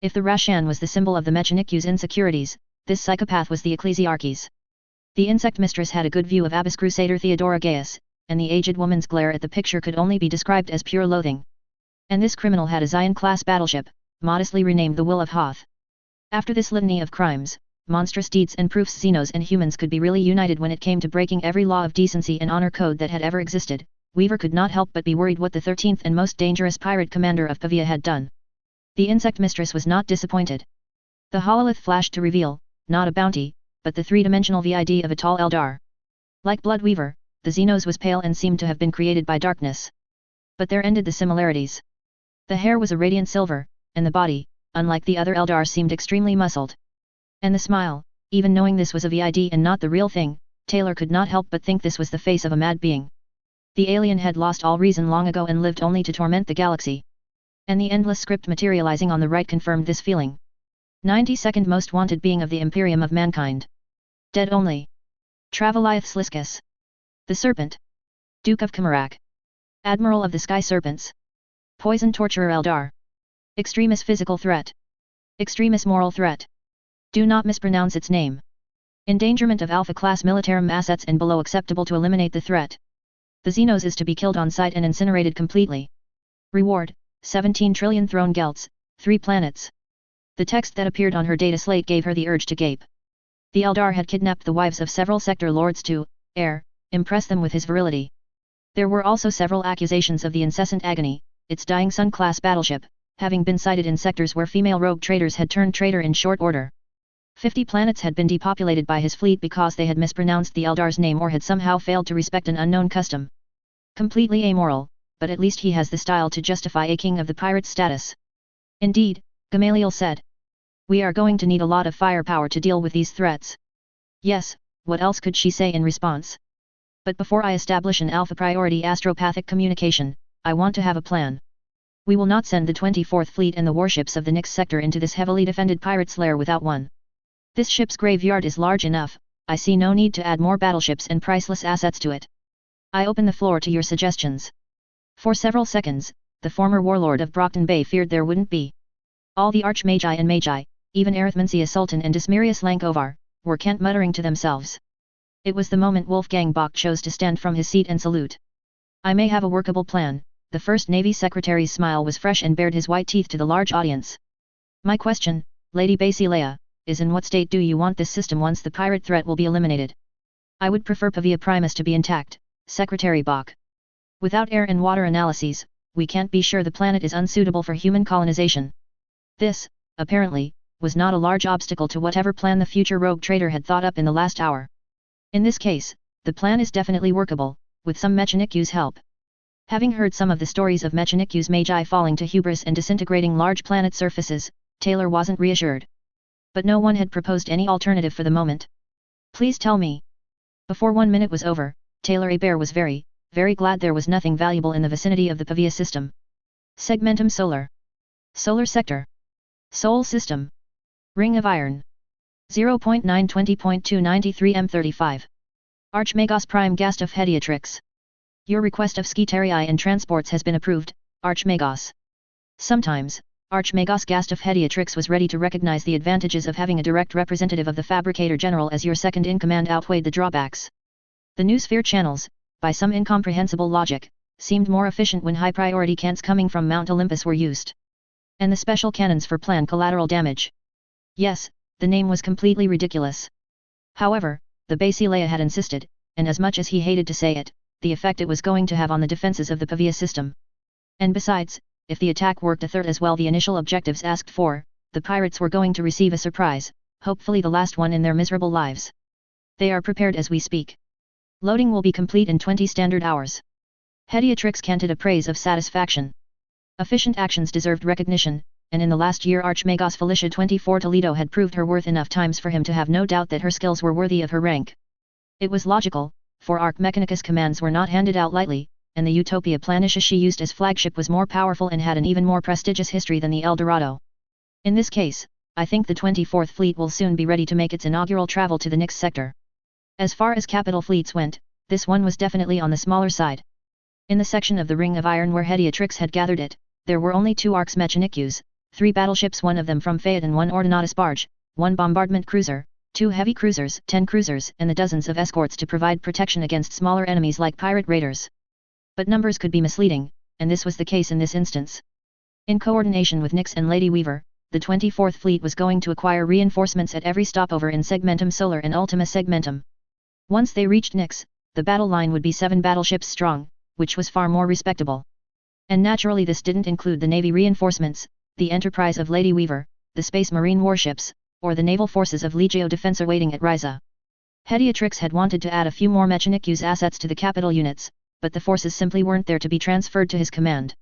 If the Rashan was the symbol of the Mechanicus insecurities, this psychopath was the Ecclesiarchy's. The insect mistress had a good view of Abbess Crusader Theodora Gaius, and the aged woman's glare at the picture could only be described as pure loathing. And this criminal had a Zion-class battleship, modestly renamed the Will of Hoth. After this litany of crimes, monstrous deeds and proofs, Xenos and humans could be really united when it came to breaking every law of decency and honor code that had ever existed. Weaver could not help but be worried what the 13th and most dangerous pirate commander of Pavia had done. The insect mistress was not disappointed. The hololith flashed to reveal, not a bounty, but the three-dimensional VID of a tall Eldar. Like Bloodweaver, the Xenos was pale and seemed to have been created by darkness. But there ended the similarities. The hair was a radiant silver, and the body, unlike the other Eldar, seemed extremely muscled. And the smile, even knowing this was a VID and not the real thing, Taylor could not help but think this was the face of a mad being. The alien had lost all reason long ago and lived only to torment the galaxy. And the endless script materializing on the right confirmed this feeling. 92nd most wanted being of the Imperium of Mankind. Dead only. Travaliath Sliscus. The Serpent. Duke of Kamarak. Admiral of the Sky Serpents. Poison Torturer Eldar. Extremis physical threat. Extremis moral threat. Do not mispronounce its name. Endangerment of Alpha-class militarum assets and below acceptable to eliminate the threat. The Xenos is to be killed on sight and incinerated completely. Reward, 17 trillion throne gelts, 3 planets. The text that appeared on her data slate gave her the urge to gape. The Eldar had kidnapped the wives of several sector lords to, impress them with his virility. There were also several accusations of the incessant agony, its dying Sun-class battleship, having been sighted in sectors where female rogue traders had turned traitor in short order. 50 planets had been depopulated by his fleet because they had mispronounced the Eldar's name or had somehow failed to respect an unknown custom. Completely amoral, but at least he has the style to justify a king of the pirates status. Indeed, Gamaliel said. We are going to need a lot of firepower to deal with these threats. Yes, what else could she say in response? But before I establish an alpha priority astropathic communication, I want to have a plan. We will not send the 24th Fleet and the warships of the Nyx sector into this heavily defended pirate's lair without one. This ship's graveyard is large enough, I see no need to add more battleships and priceless assets to it. I open the floor to your suggestions. For several seconds, the former warlord of Brockton Bay feared there wouldn't be. All the Archmagi and Magi, even Arithmencia Sultan and Dismirius Lankovar, were Kent muttering to themselves. It was the moment Wolfgang Bach chose to stand from his seat and salute. I may have a workable plan. The First Navy Secretary's smile was fresh and bared his white teeth to the large audience. My question, Lady Basileia, is in what state do you want this system once the pirate threat will be eliminated? I would prefer Pavia Primus to be intact, Secretary Bach. Without air and water analyses, we can't be sure the planet is unsuitable for human colonization. This, apparently, was not a large obstacle to whatever plan the future rogue trader had thought up in the last hour. In this case, the plan is definitely workable, with some Mechanicu's help. Having heard some of the stories of Mechanicu's magi falling to hubris and disintegrating large planet surfaces, Taylor wasn't reassured. But no one had proposed any alternative for the moment. Please tell me. Before 1 minute was over, Taylor Bear was very glad there was nothing valuable in the vicinity of the Pavia system. Segmentum Solar. Solar Sector. Sol System. Ring of Iron. 0.920.293 M35. Archmagos Prime Gast of Hediatrix. Your request of Skitarii and transports has been approved, Archmagos. Sometimes, Archmagos Gast of Hediatrix was ready to recognize the advantages of having a direct representative of the Fabricator General as your second-in-command outweighed the drawbacks. The new sphere channels, by some incomprehensible logic, seemed more efficient when high-priority cans coming from Mount Olympus were used. And the special cannons for planned collateral damage. Yes, the name was completely ridiculous. However, the Basileia had insisted, and as much as he hated to say it, the effect it was going to have on the defenses of the Pavia system. And besides, if the attack worked a third as well the initial objectives asked for, the pirates were going to receive a surprise, hopefully the last one in their miserable lives. They are prepared as we speak. Loading will be complete in 20 standard hours. Hediatrix canted a praise of satisfaction. Efficient actions deserved recognition, and in the last year Archmagos Felicia 24 Toledo had proved her worth enough times for him to have no doubt that her skills were worthy of her rank. It was logical, for Arch Mechanicus commands were not handed out lightly, and the Utopia Planitia she used as flagship was more powerful and had an even more prestigious history than the El Dorado. In this case, I think the 24th Fleet will soon be ready to make its inaugural travel to the Nyx sector. As far as capital fleets went, this one was definitely on the smaller side. In the section of the Ring of Iron where Hediatrix had gathered it, there were only 2 Arx Mechanicus, 3 battleships, one of them from Phaeton, 1 Ordinatus barge, 1 bombardment cruiser, 2 heavy cruisers, 10 cruisers, and the dozens of escorts to provide protection against smaller enemies like pirate raiders. But numbers could be misleading, and this was the case in this instance. In coordination with Nyx and Lady Weaver, the 24th Fleet was going to acquire reinforcements at every stopover in Segmentum Solar and Ultima Segmentum. Once they reached Nyx, the battle line would be 7 battleships strong, which was far more respectable. And naturally this didn't include the Navy reinforcements, the Enterprise of Lady Weaver, the Space Marine warships, or the naval forces of Legio Defensor waiting at Riza. Hediatrix had wanted to add a few more Mechanicus assets to the capital units, but the forces simply weren't there to be transferred to his command.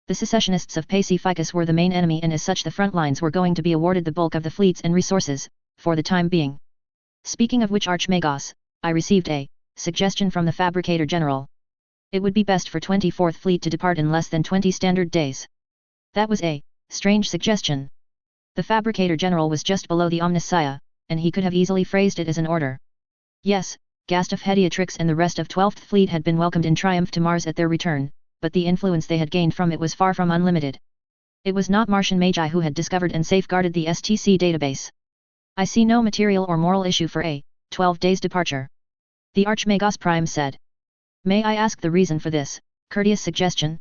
The secessionists of Pacificus were the main enemy, and as such the front lines were going to be awarded the bulk of the fleets and resources, for the time being. Speaking of which, Archmagos, I received a suggestion from the Fabricator General. It would be best for 24th Fleet to depart in less than 20 standard days. That was a strange suggestion. The Fabricator General was just below the Omnissiah, and he could have easily phrased it as an order. Yes, Gast of Hediatrix and the rest of 12th Fleet had been welcomed in triumph to Mars at their return, but the influence they had gained from it was far from unlimited. It was not Martian magi who had discovered and safeguarded the STC database. I see no material or moral issue for a 12 days departure. The Archmagos Prime said. May I ask the reason for this courteous suggestion?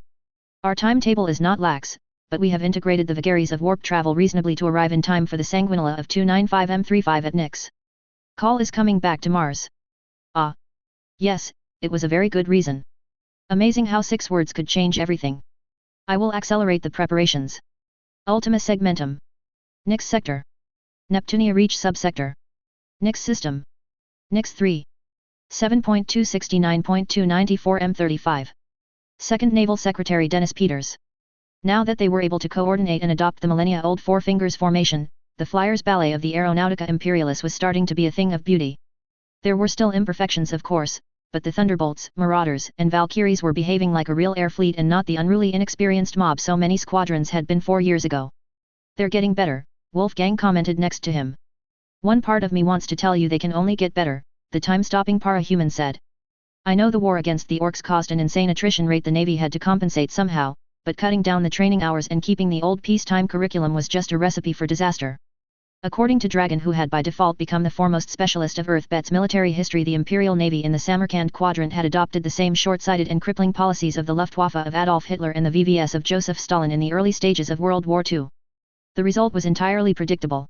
Our timetable is not lax, but we have integrated the vagaries of warp travel reasonably to arrive in time for the Sanguinilla of 295 M35 at Nyx. Call is coming back to Mars. Ah. Yes, it was a very good reason. Amazing how 6 words could change everything. I will accelerate the preparations. Ultima Segmentum. Nyx Sector. Neptunia Reach Subsector. Nyx System. Nyx 3. 7.269.294 M35. Second Naval Secretary Dennis Peters. Now that they were able to coordinate and adopt the millennia-old Four Fingers formation, the Flyers Ballet of the Aeronautica Imperialis was starting to be a thing of beauty. There were still imperfections of course, but the Thunderbolts, Marauders, and Valkyries were behaving like a real air fleet and not the unruly inexperienced mob so many squadrons had been 4 years ago. They're getting better, Wolfgang commented next to him. One part of me wants to tell you they can only get better, the time-stopping para-human said. I know the war against the orcs caused an insane attrition rate the Navy had to compensate somehow, but cutting down the training hours and keeping the old peacetime curriculum was just a recipe for disaster. According to Dragon, who had by default become the foremost specialist of Earth-Bet's military history, the Imperial Navy in the Samarkand Quadrant had adopted the same short-sighted and crippling policies of the Luftwaffe of Adolf Hitler and the VVS of Joseph Stalin in the early stages of World War II. The result was entirely predictable.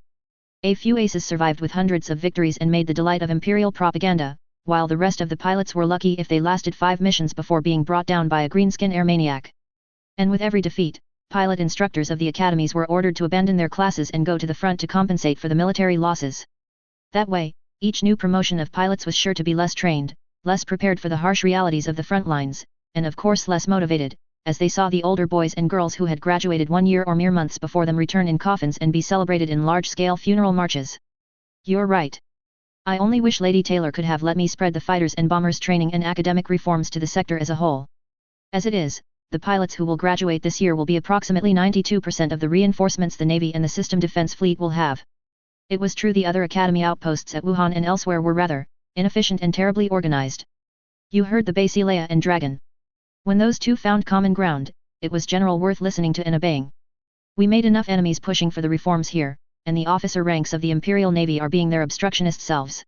A few aces survived with hundreds of victories and made the delight of Imperial propaganda, while the rest of the pilots were lucky if they lasted 5 missions before being brought down by a greenskin air maniac. And with every defeat, pilot instructors of the academies were ordered to abandon their classes and go to the front to compensate for the military losses. That way, each new promotion of pilots was sure to be less trained, less prepared for the harsh realities of the front lines, and of course less motivated, as they saw the older boys and girls who had graduated 1 year or mere months before them return in coffins and be celebrated in large-scale funeral marches. You're right. I only wish Lady Taylor could have let me spread the fighters and bombers training and academic reforms to the sector as a whole. As it is, the pilots who will graduate this year will be approximately 92% of the reinforcements the Navy and the System Defense Fleet will have. It was true the other academy outposts at Wuhan and elsewhere were rather inefficient and terribly organized. You heard the Basileia and Dragon. When those two found common ground, it was general worth listening to and obeying. We made enough enemies pushing for the reforms here, and the officer ranks of the Imperial Navy are being their obstructionist selves.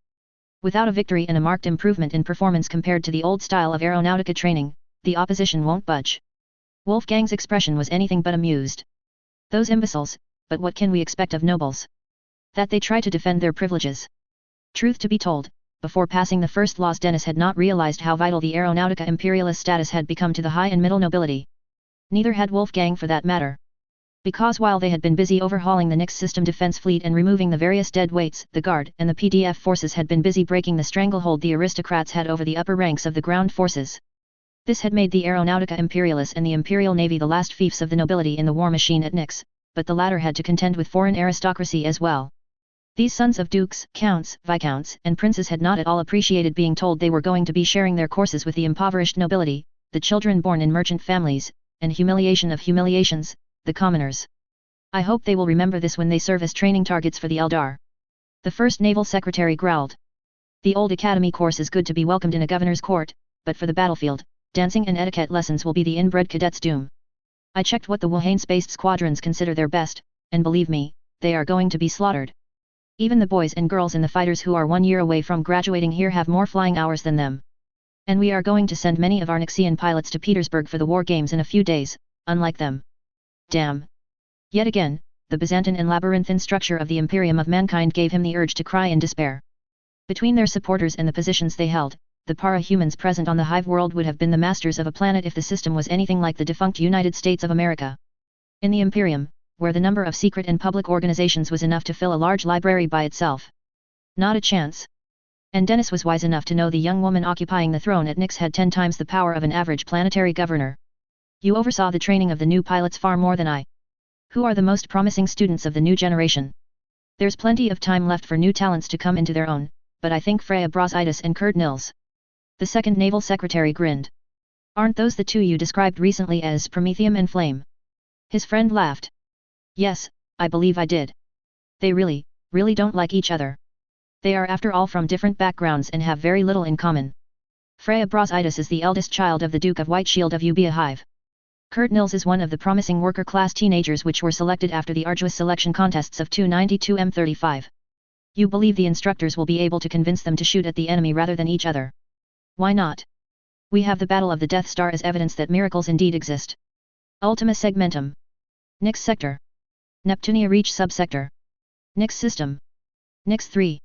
Without a victory and a marked improvement in performance compared to the old style of aeronautica training, the opposition won't budge. Wolfgang's expression was anything but amused. Those imbeciles, but what can we expect of nobles? That they try to defend their privileges. Truth to be told, before passing the first laws Dennis had not realized how vital the aeronautica imperialist status had become to the high and middle nobility. Neither had Wolfgang for that matter. Because while they had been busy overhauling the Nix system defense fleet and removing the various dead weights, the Guard and the PDF forces had been busy breaking the stranglehold the aristocrats had over the upper ranks of the ground forces. This had made the aeronautica imperialists and the Imperial Navy the last fiefs of the nobility in the war machine at Nix, but the latter had to contend with foreign aristocracy as well. These sons of dukes, counts, viscounts, and princes had not at all appreciated being told they were going to be sharing their courses with the impoverished nobility, the children born in merchant families, and humiliation of humiliations, the commoners. I hope they will remember this when they serve as training targets for the Eldar. The first naval secretary growled. The old academy course is good to be welcomed in a governor's court, but for the battlefield, dancing and etiquette lessons will be the inbred cadet's doom. I checked what the Wuhan-based squadrons consider their best, and believe me, they are going to be slaughtered. Even the boys and girls in the fighters who are 1 year away from graduating here have more flying hours than them. And we are going to send many of our Nixian pilots to Petersburg for the war games in a few days, unlike them. Damn. Yet again, the Byzantine and labyrinthine structure of the Imperium of Mankind gave him the urge to cry in despair. Between their supporters and the positions they held, the para-humans present on the hive world would have been the masters of a planet if the system was anything like the defunct United States of America. In the Imperium, where the number of secret and public organizations was enough to fill a large library by itself. Not a chance. And Dennis was wise enough to know the young woman occupying the throne at Nix had 10 times the power of an average planetary governor. You oversaw the training of the new pilots far more than I. Who are the most promising students of the new generation? There's plenty of time left for new talents to come into their own, but I think Freya Brositis and Kurt Nils. The second naval secretary grinned. Aren't those the two you described recently as Promethium and Flame? His friend laughed. Yes, I believe I did. They really don't like each other. They are after all from different backgrounds and have very little in common. Freya Brositis is the eldest child of the Duke of Whiteshield of Ubia Hive. Kurt Nils is one of the promising worker-class teenagers which were selected after the arduous selection contests of 292 M35. You believe the instructors will be able to convince them to shoot at the enemy rather than each other? Why not? We have the Battle of the Death Star as evidence that miracles indeed exist. Ultima Segmentum. Nix Sector. Neptunia Reach Subsector. Nix System. Nix 3.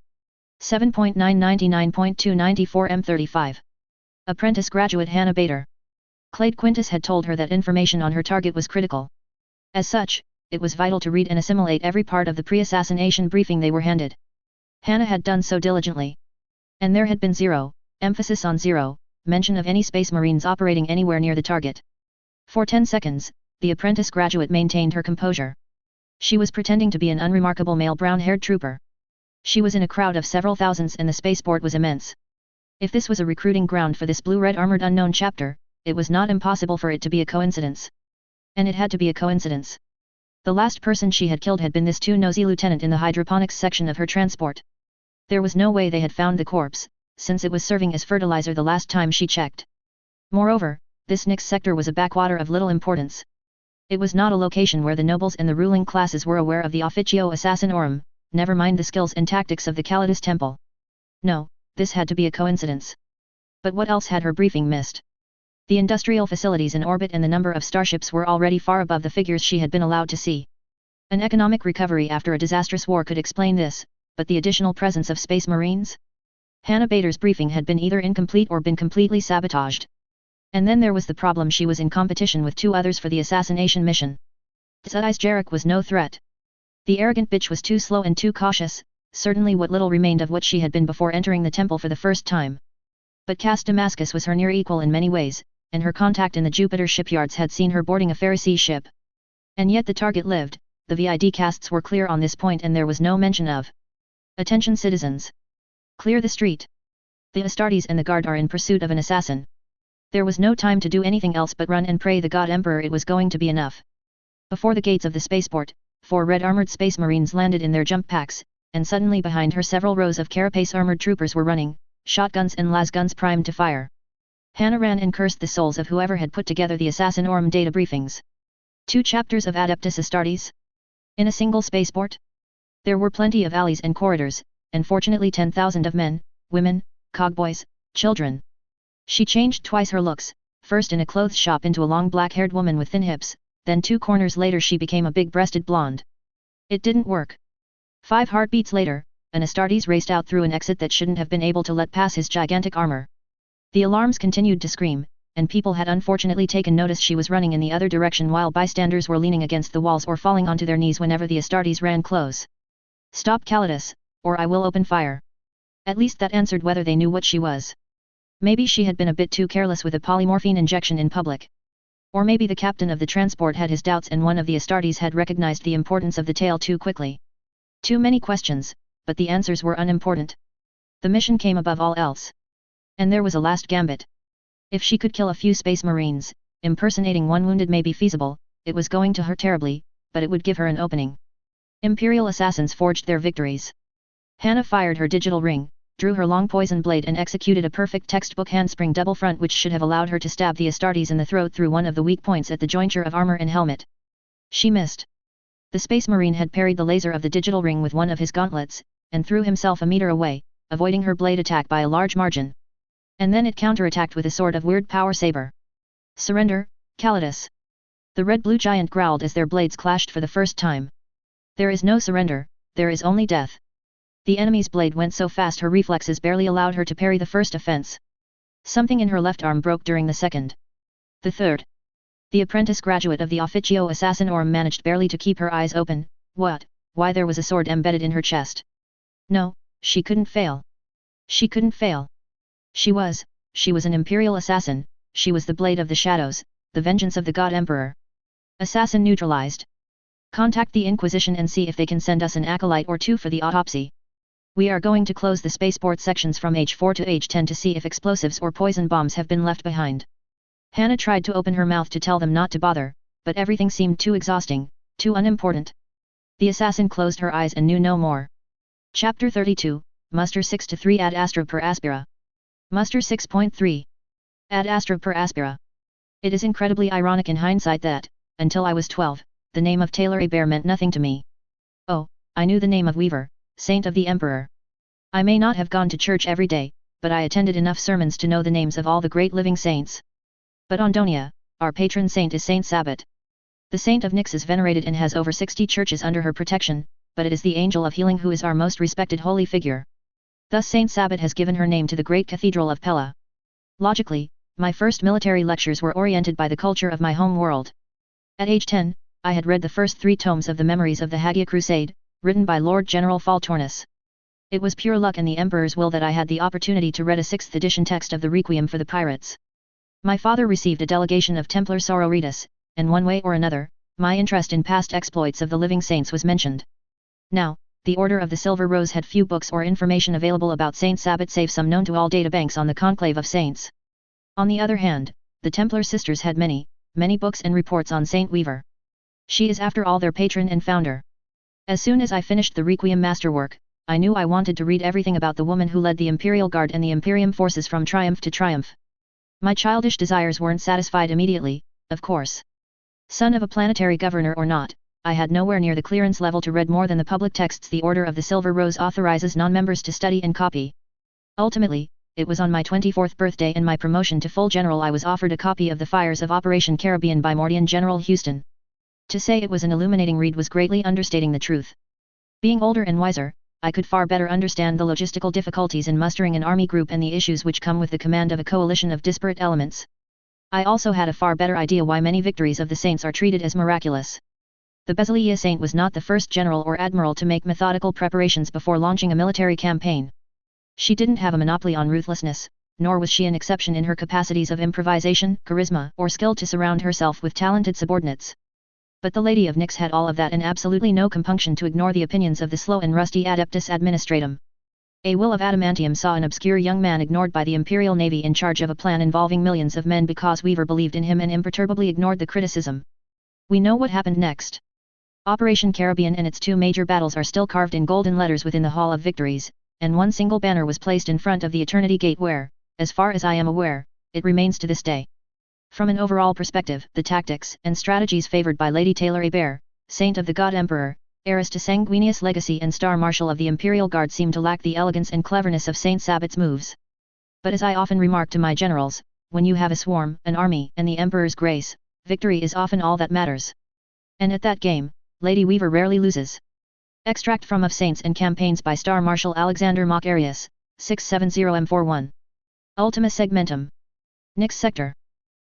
7.999.294 M35. Apprentice graduate Hannah Bader. Clade Quintus had told her that information on her target was critical. As such, it was vital to read and assimilate every part of the pre-assassination briefing they were handed. Hannah had done so diligently. And there had been zero, emphasis on zero, mention of any Space Marines operating anywhere near the target. For 10 seconds, the apprentice graduate maintained her composure. She was pretending to be an unremarkable male brown-haired trooper. She was in a crowd of several thousands and the spaceport was immense. If this was a recruiting ground for this blue-red armored unknown chapter, it was not impossible for it to be a coincidence. And it had to be a coincidence. The last person she had killed had been this too-nosy lieutenant in the hydroponics section of her transport. There was no way they had found the corpse, since it was serving as fertilizer the last time she checked. Moreover, this Nix sector was a backwater of little importance. It was not a location where the nobles and the ruling classes were aware of the Officio Assassinorum, never mind the skills and tactics of the Calidus Temple. No, this had to be a coincidence. But what else had her briefing missed? The industrial facilities in orbit and the number of starships were already far above the figures she had been allowed to see. An economic recovery after a disastrous war could explain this, but the additional presence of Space Marines? Hannah Bader's briefing had been either incomplete or been completely sabotaged. And then there was the problem she was in competition with 2 others for the assassination mission. Zudis Jarek was no threat. The arrogant bitch was too slow and too cautious, certainly what little remained of what she had been before entering the temple for the first time. But Cass Damascus was her near equal in many ways, and her contact in the Jupiter shipyards had seen her boarding a Pharisee ship. And yet the target lived, the VID casts were clear on this point and there was no mention of. Attention citizens! Clear the street! The Astartes and the guard are in pursuit of an assassin. There was no time to do anything else but run and pray the God Emperor it was going to be enough. Before the gates of the spaceport, 4 red-armored space marines landed in their jump packs, and suddenly behind her several rows of carapace armored troopers were running, shotguns and lasguns primed to fire. Hannah ran and cursed the souls of whoever had put together the Assassin-Orm data briefings. 2 chapters of Adeptus Astartes? In a single spaceport? There were plenty of alleys and corridors, and fortunately 10,000 of men, women, cogboys, children. She changed twice her looks, first in a clothes shop into a long black-haired woman with thin hips, then 2 corners later she became a big-breasted blonde. It didn't work. 5 heartbeats later, an Astartes raced out through an exit that shouldn't have been able to let pass his gigantic armor. The alarms continued to scream, and people had unfortunately taken notice she was running in the other direction while bystanders were leaning against the walls or falling onto their knees whenever the Astartes ran close. Stop Calidus, or I will open fire. At least that answered whether they knew what she was. Maybe she had been a bit too careless with a polymorphine injection in public. Or maybe the captain of the transport had his doubts and one of the Astartes had recognized the importance of the tale too quickly. Too many questions, but the answers were unimportant. The mission came above all else. And there was a last gambit. If she could kill a few space marines, impersonating 1 wounded may be feasible, it was going to hurt terribly, but it would give her an opening. Imperial assassins forged their victories. Hannah fired her digital ring, drew her long poison blade and executed a perfect textbook handspring double front which should have allowed her to stab the Astartes in the throat through one of the weak points at the jointure of armor and helmet. She missed. The space marine had parried the laser of the digital ring with one of his gauntlets, and threw himself a meter away, avoiding her blade attack by a large margin. And then it counterattacked with a sort of weird power saber. Surrender, Calidus! The red-blue giant growled as their blades clashed for the first time. There is no surrender, there is only death. The enemy's blade went so fast her reflexes barely allowed her to parry the first offense. Something in her left arm broke during the second. The third. The apprentice graduate of the Officio Assassin-Orm managed barely to keep her eyes open. What? Why there was a sword embedded in her chest. No, she couldn't fail. She couldn't fail. She was an Imperial assassin, she was the Blade of the Shadows, the vengeance of the God Emperor. Assassin neutralized. Contact the Inquisition and see if they can send us an acolyte or 2 for the autopsy. We are going to close the spaceport sections from H4 to H10 to see if explosives or poison bombs have been left behind. Hannah tried to open her mouth to tell them not to bother, but everything seemed too exhausting, too unimportant. The assassin closed her eyes and knew no more. Chapter 32, Muster 6-3 Ad Astra per Aspera. Muster 6.3. Ad Astra per Aspera. It is incredibly ironic in hindsight that, until I was 12, the name of Taylor Hebert meant nothing to me. Oh, I knew the name of Weaver, Saint of the Emperor. I may not have gone to church every day, but I attended enough sermons to know the names of all the great living saints. But on Donia, our patron saint is Saint Sabbat. The Saint of Nyx is venerated and has over 60 churches under her protection, but it is the angel of healing who is our most respected holy figure. Thus Saint Sabbat has given her name to the great cathedral of Pella. Logically, my first military lectures were oriented by the culture of my home world. At age 10, I had read the first 3 tomes of the Memories of the Hagia Crusade, written by Lord General Faltornis. It was pure luck and the Emperor's will that I had the opportunity to read a 6th edition text of the Requiem for the Pirates. My father received a delegation of Templar sororitas, and one way or another, my interest in past exploits of the living saints was mentioned. Now, the Order of the Silver Rose had few books or information available about Saint Sabbat save some known to all databanks on the Conclave of Saints. On the other hand, the Templar sisters had many books and reports on Saint Weaver. She is after all their patron and founder. As soon as I finished the Requiem masterwork, I knew I wanted to read everything about the woman who led the Imperial Guard and the Imperium forces from triumph to triumph. My childish desires weren't satisfied immediately, of course. Son of a planetary governor or not, I had nowhere near the clearance level to read more than the public texts the Order of the Silver Rose authorizes non-members to study and copy. Ultimately, it was on my 24th birthday and my promotion to full general I was offered a copy of The Fires of Operation Caribbean by Mortian General Houston. To say it was an illuminating read was greatly understating the truth. Being older and wiser, I could far better understand the logistical difficulties in mustering an army group and the issues which come with the command of a coalition of disparate elements. I also had a far better idea why many victories of the saints are treated as miraculous. The Bezaliya saint was not the first general or admiral to make methodical preparations before launching a military campaign. She didn't have a monopoly on ruthlessness, nor was she an exception in her capacities of improvisation, charisma, or skill to surround herself with talented subordinates. But the Lady of Nyx had all of that and absolutely no compunction to ignore the opinions of the slow and rusty Adeptus Administratum. A Will of Adamantium saw an obscure young man ignored by the Imperial Navy in charge of a plan involving millions of men because Weaver believed in him and imperturbably ignored the criticism. We know what happened next. Operation Caribbean and its 2 major battles are still carved in golden letters within the Hall of Victories, and one single banner was placed in front of the Eternity Gate where, as far as I am aware, it remains to this day. From an overall perspective, the tactics and strategies favored by Lady Taylor Hebert, Saint of the God Emperor, heiress to Sanguinius Legacy and Star Marshal of the Imperial Guard seem to lack the elegance and cleverness of Saint Sabbat's moves. But as I often remark to my generals, when you have a swarm, an army, and the Emperor's grace, victory is often all that matters. And at that game, Lady Weaver rarely loses. Extract from Of Saints and Campaigns by Star Marshal Alexander Macharius, 670M41. Ultima Segmentum. Nyx Sector.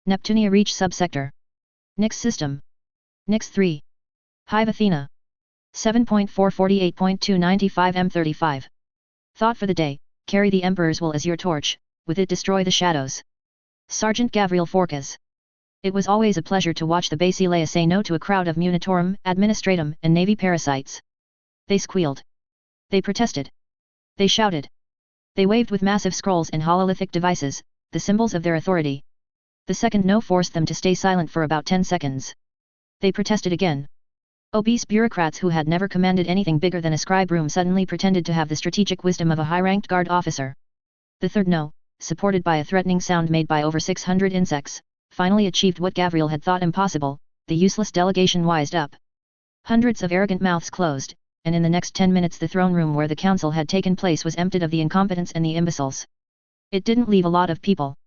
Neptunia Reach Subsector. Nyx System. Nyx 3. Hive Athena. 7.448.295M35. Thought for the day, carry the Emperor's will as your torch, with it destroy the shadows. Sergeant Gabriel Forcas. It was always a pleasure to watch the Basileia say no to a crowd of Munitorum, Administratum, and Navy parasites. They squealed. They protested. They shouted. They waved with massive scrolls and hololithic devices, the symbols of their authority. The second no forced them to stay silent for about 10 seconds. They protested again. Obese bureaucrats who had never commanded anything bigger than a scribe room suddenly pretended to have the strategic wisdom of a high-ranked guard officer. The third no, supported by a threatening sound made by over 600 insects, finally achieved what Gavriel had thought impossible. The useless delegation wised up. Hundreds of arrogant mouths closed, and in the next 10 minutes the throne room where the council had taken place was emptied of the incompetents and the imbeciles. It didn't leave a lot of people.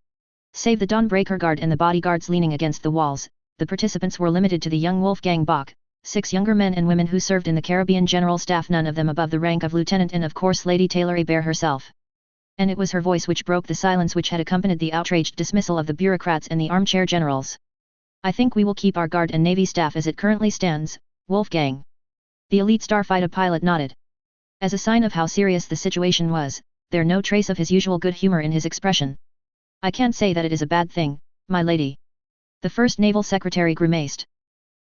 Save the Dawnbreaker Guard and the bodyguards leaning against the walls, the participants were limited to the young Wolfgang Bach, 6 younger men and women who served in the Caribbean General Staff, none of them above the rank of lieutenant, and of course Lady Taylor Hebert herself. And it was her voice which broke the silence which had accompanied the outraged dismissal of the bureaucrats and the armchair generals. I think we will keep our guard and navy staff as it currently stands, Wolfgang. The elite starfighter pilot nodded. As a sign of how serious the situation was, there no trace of his usual good humor in his expression. I can't say that it is a bad thing, my lady. The first naval secretary grimaced.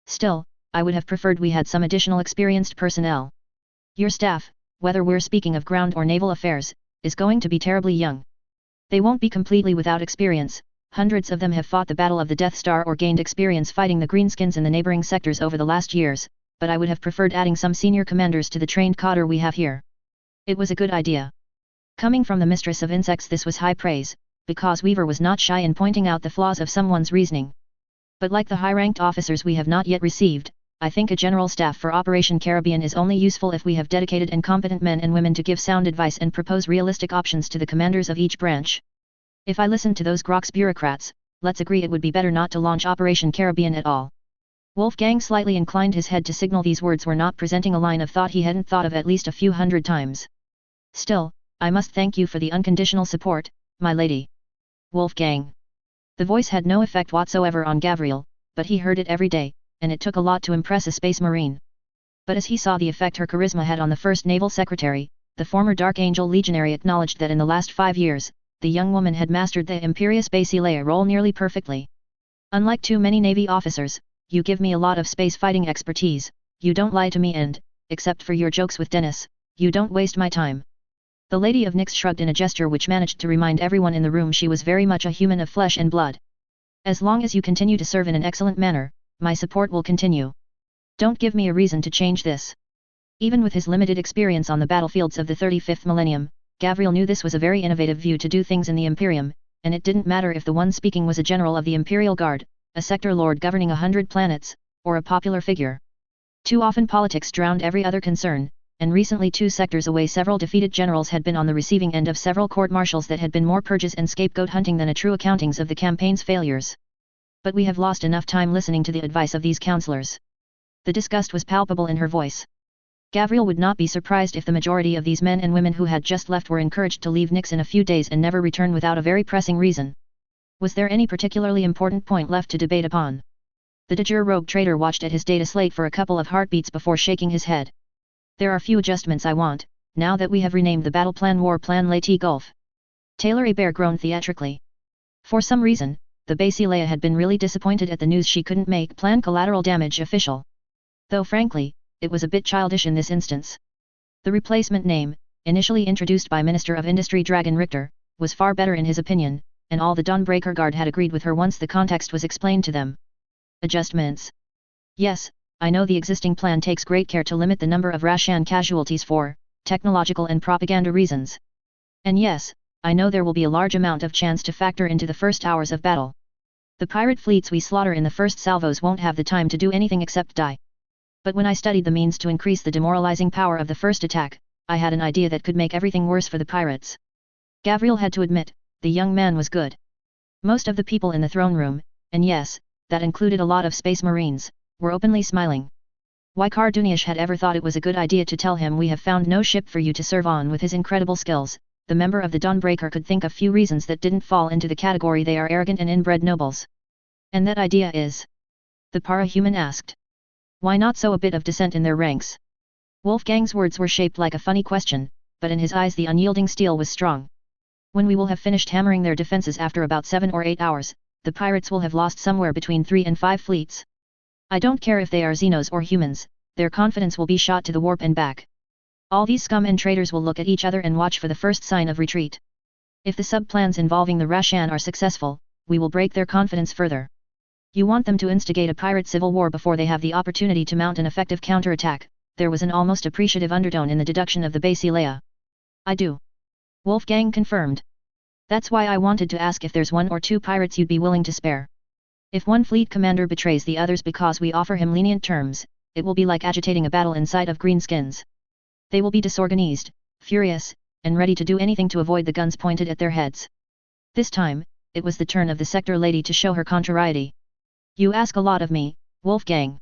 Still, I would have preferred we had some additional experienced personnel. Your staff, whether we're speaking of ground or naval affairs, is going to be terribly young. They won't be completely without experience. Hundreds of them have fought the Battle of the Death Star or gained experience fighting the Greenskins in the neighboring sectors over the last years, but I would have preferred adding some senior commanders to the trained cadre we have here. It was a good idea. Coming from the mistress of insects, this was high praise, because Weaver was not shy in pointing out the flaws of someone's reasoning. But like the high-ranked officers we have not yet received, I think a general staff for Operation Caribbean is only useful if we have dedicated and competent men and women to give sound advice and propose realistic options to the commanders of each branch. If I listen to those Grox bureaucrats, let's agree it would be better not to launch Operation Caribbean at all. Wolfgang slightly inclined his head to signal these words were not presenting a line of thought he hadn't thought of at least a few hundred times. Still, I must thank you for the unconditional support, my lady. Wolfgang. The voice had no effect whatsoever on Gavriel, but he heard it every day, and it took a lot to impress a space marine. But as he saw the effect her charisma had on the first naval secretary, the former Dark Angel legionary acknowledged that in the last 5 years, the young woman had mastered the Imperious Basileia role nearly perfectly. Unlike too many Navy officers, you give me a lot of space fighting expertise, you don't lie to me and, except for your jokes with Dennis, you don't waste my time. The Lady of Nyx shrugged in a gesture which managed to remind everyone in the room she was very much a human of flesh and blood. As long as you continue to serve in an excellent manner, my support will continue. Don't give me a reason to change this. Even with his limited experience on the battlefields of the 35th millennium, Gavriel knew this was a very innovative view to do things in the Imperium, and it didn't matter if the one speaking was a general of the Imperial Guard, a sector lord governing 100 planets, or a popular figure. Too often politics drowned every other concern, and recently 2 sectors away several defeated generals had been on the receiving end of several court-martials that had been more purges and scapegoat hunting than a true accountings of the campaign's failures. But we have lost enough time listening to the advice of these counselors. The disgust was palpable in her voice. Gavriel would not be surprised if the majority of these men and women who had just left were encouraged to leave Nyx in a few days and never return without a very pressing reason. Was there any particularly important point left to debate upon? The de jure rogue trader watched at his data slate for a couple of heartbeats before shaking his head. There are few adjustments I want, now that we have renamed the battle plan War Plan Leyte Gulf. Taylor Hebert groaned theatrically. For some reason, the Basileia had been really disappointed at the news she couldn't make Plan Collateral Damage official. Though frankly, it was a bit childish in this instance. The replacement name, initially introduced by Minister of Industry Dragon Richter, was far better in his opinion, and all the Dawnbreaker Guard had agreed with her once the context was explained to them. Adjustments. Yes, I know the existing plan takes great care to limit the number of Rashan casualties for technological and propaganda reasons. And yes, I know there will be a large amount of chance to factor into the first hours of battle. The pirate fleets we slaughter in the first salvos won't have the time to do anything except die. But when I studied the means to increase the demoralizing power of the first attack, I had an idea that could make everything worse for the pirates. Gavriel had to admit, the young man was good. Most of the people in the throne room, and yes, that included a lot of space marines, were openly smiling. Why Karduniash had ever thought it was a good idea to tell him we have found no ship for you to serve on with his incredible skills, the member of the Dawnbreaker could think of few reasons that didn't fall into the category they are arrogant and inbred nobles. And that idea is? The para-human asked. Why not sow a bit of dissent in their ranks? Wolfgang's words were shaped like a funny question, but in his eyes the unyielding steel was strong. When we will have finished hammering their defenses after about 7 or 8 hours, the pirates will have lost somewhere between 3 and 5 fleets. I don't care if they are Xenos or humans, their confidence will be shot to the warp and back. All these scum and traitors will look at each other and watch for the first sign of retreat. If the sub-plans involving the Rashan are successful, we will break their confidence further. You want them to instigate a pirate civil war before they have the opportunity to mount an effective counterattack. There was an almost appreciative undertone in the deduction of the Basileia. I do. Wolfgang confirmed. That's why I wanted to ask if there's 1 or 2 pirates you'd be willing to spare. If one fleet commander betrays the others because we offer him lenient terms, it will be like agitating a battle inside of greenskins. They will be disorganized, furious, and ready to do anything to avoid the guns pointed at their heads. This time, it was the turn of the sector lady to show her contrariety. You ask a lot of me, Wolfgang.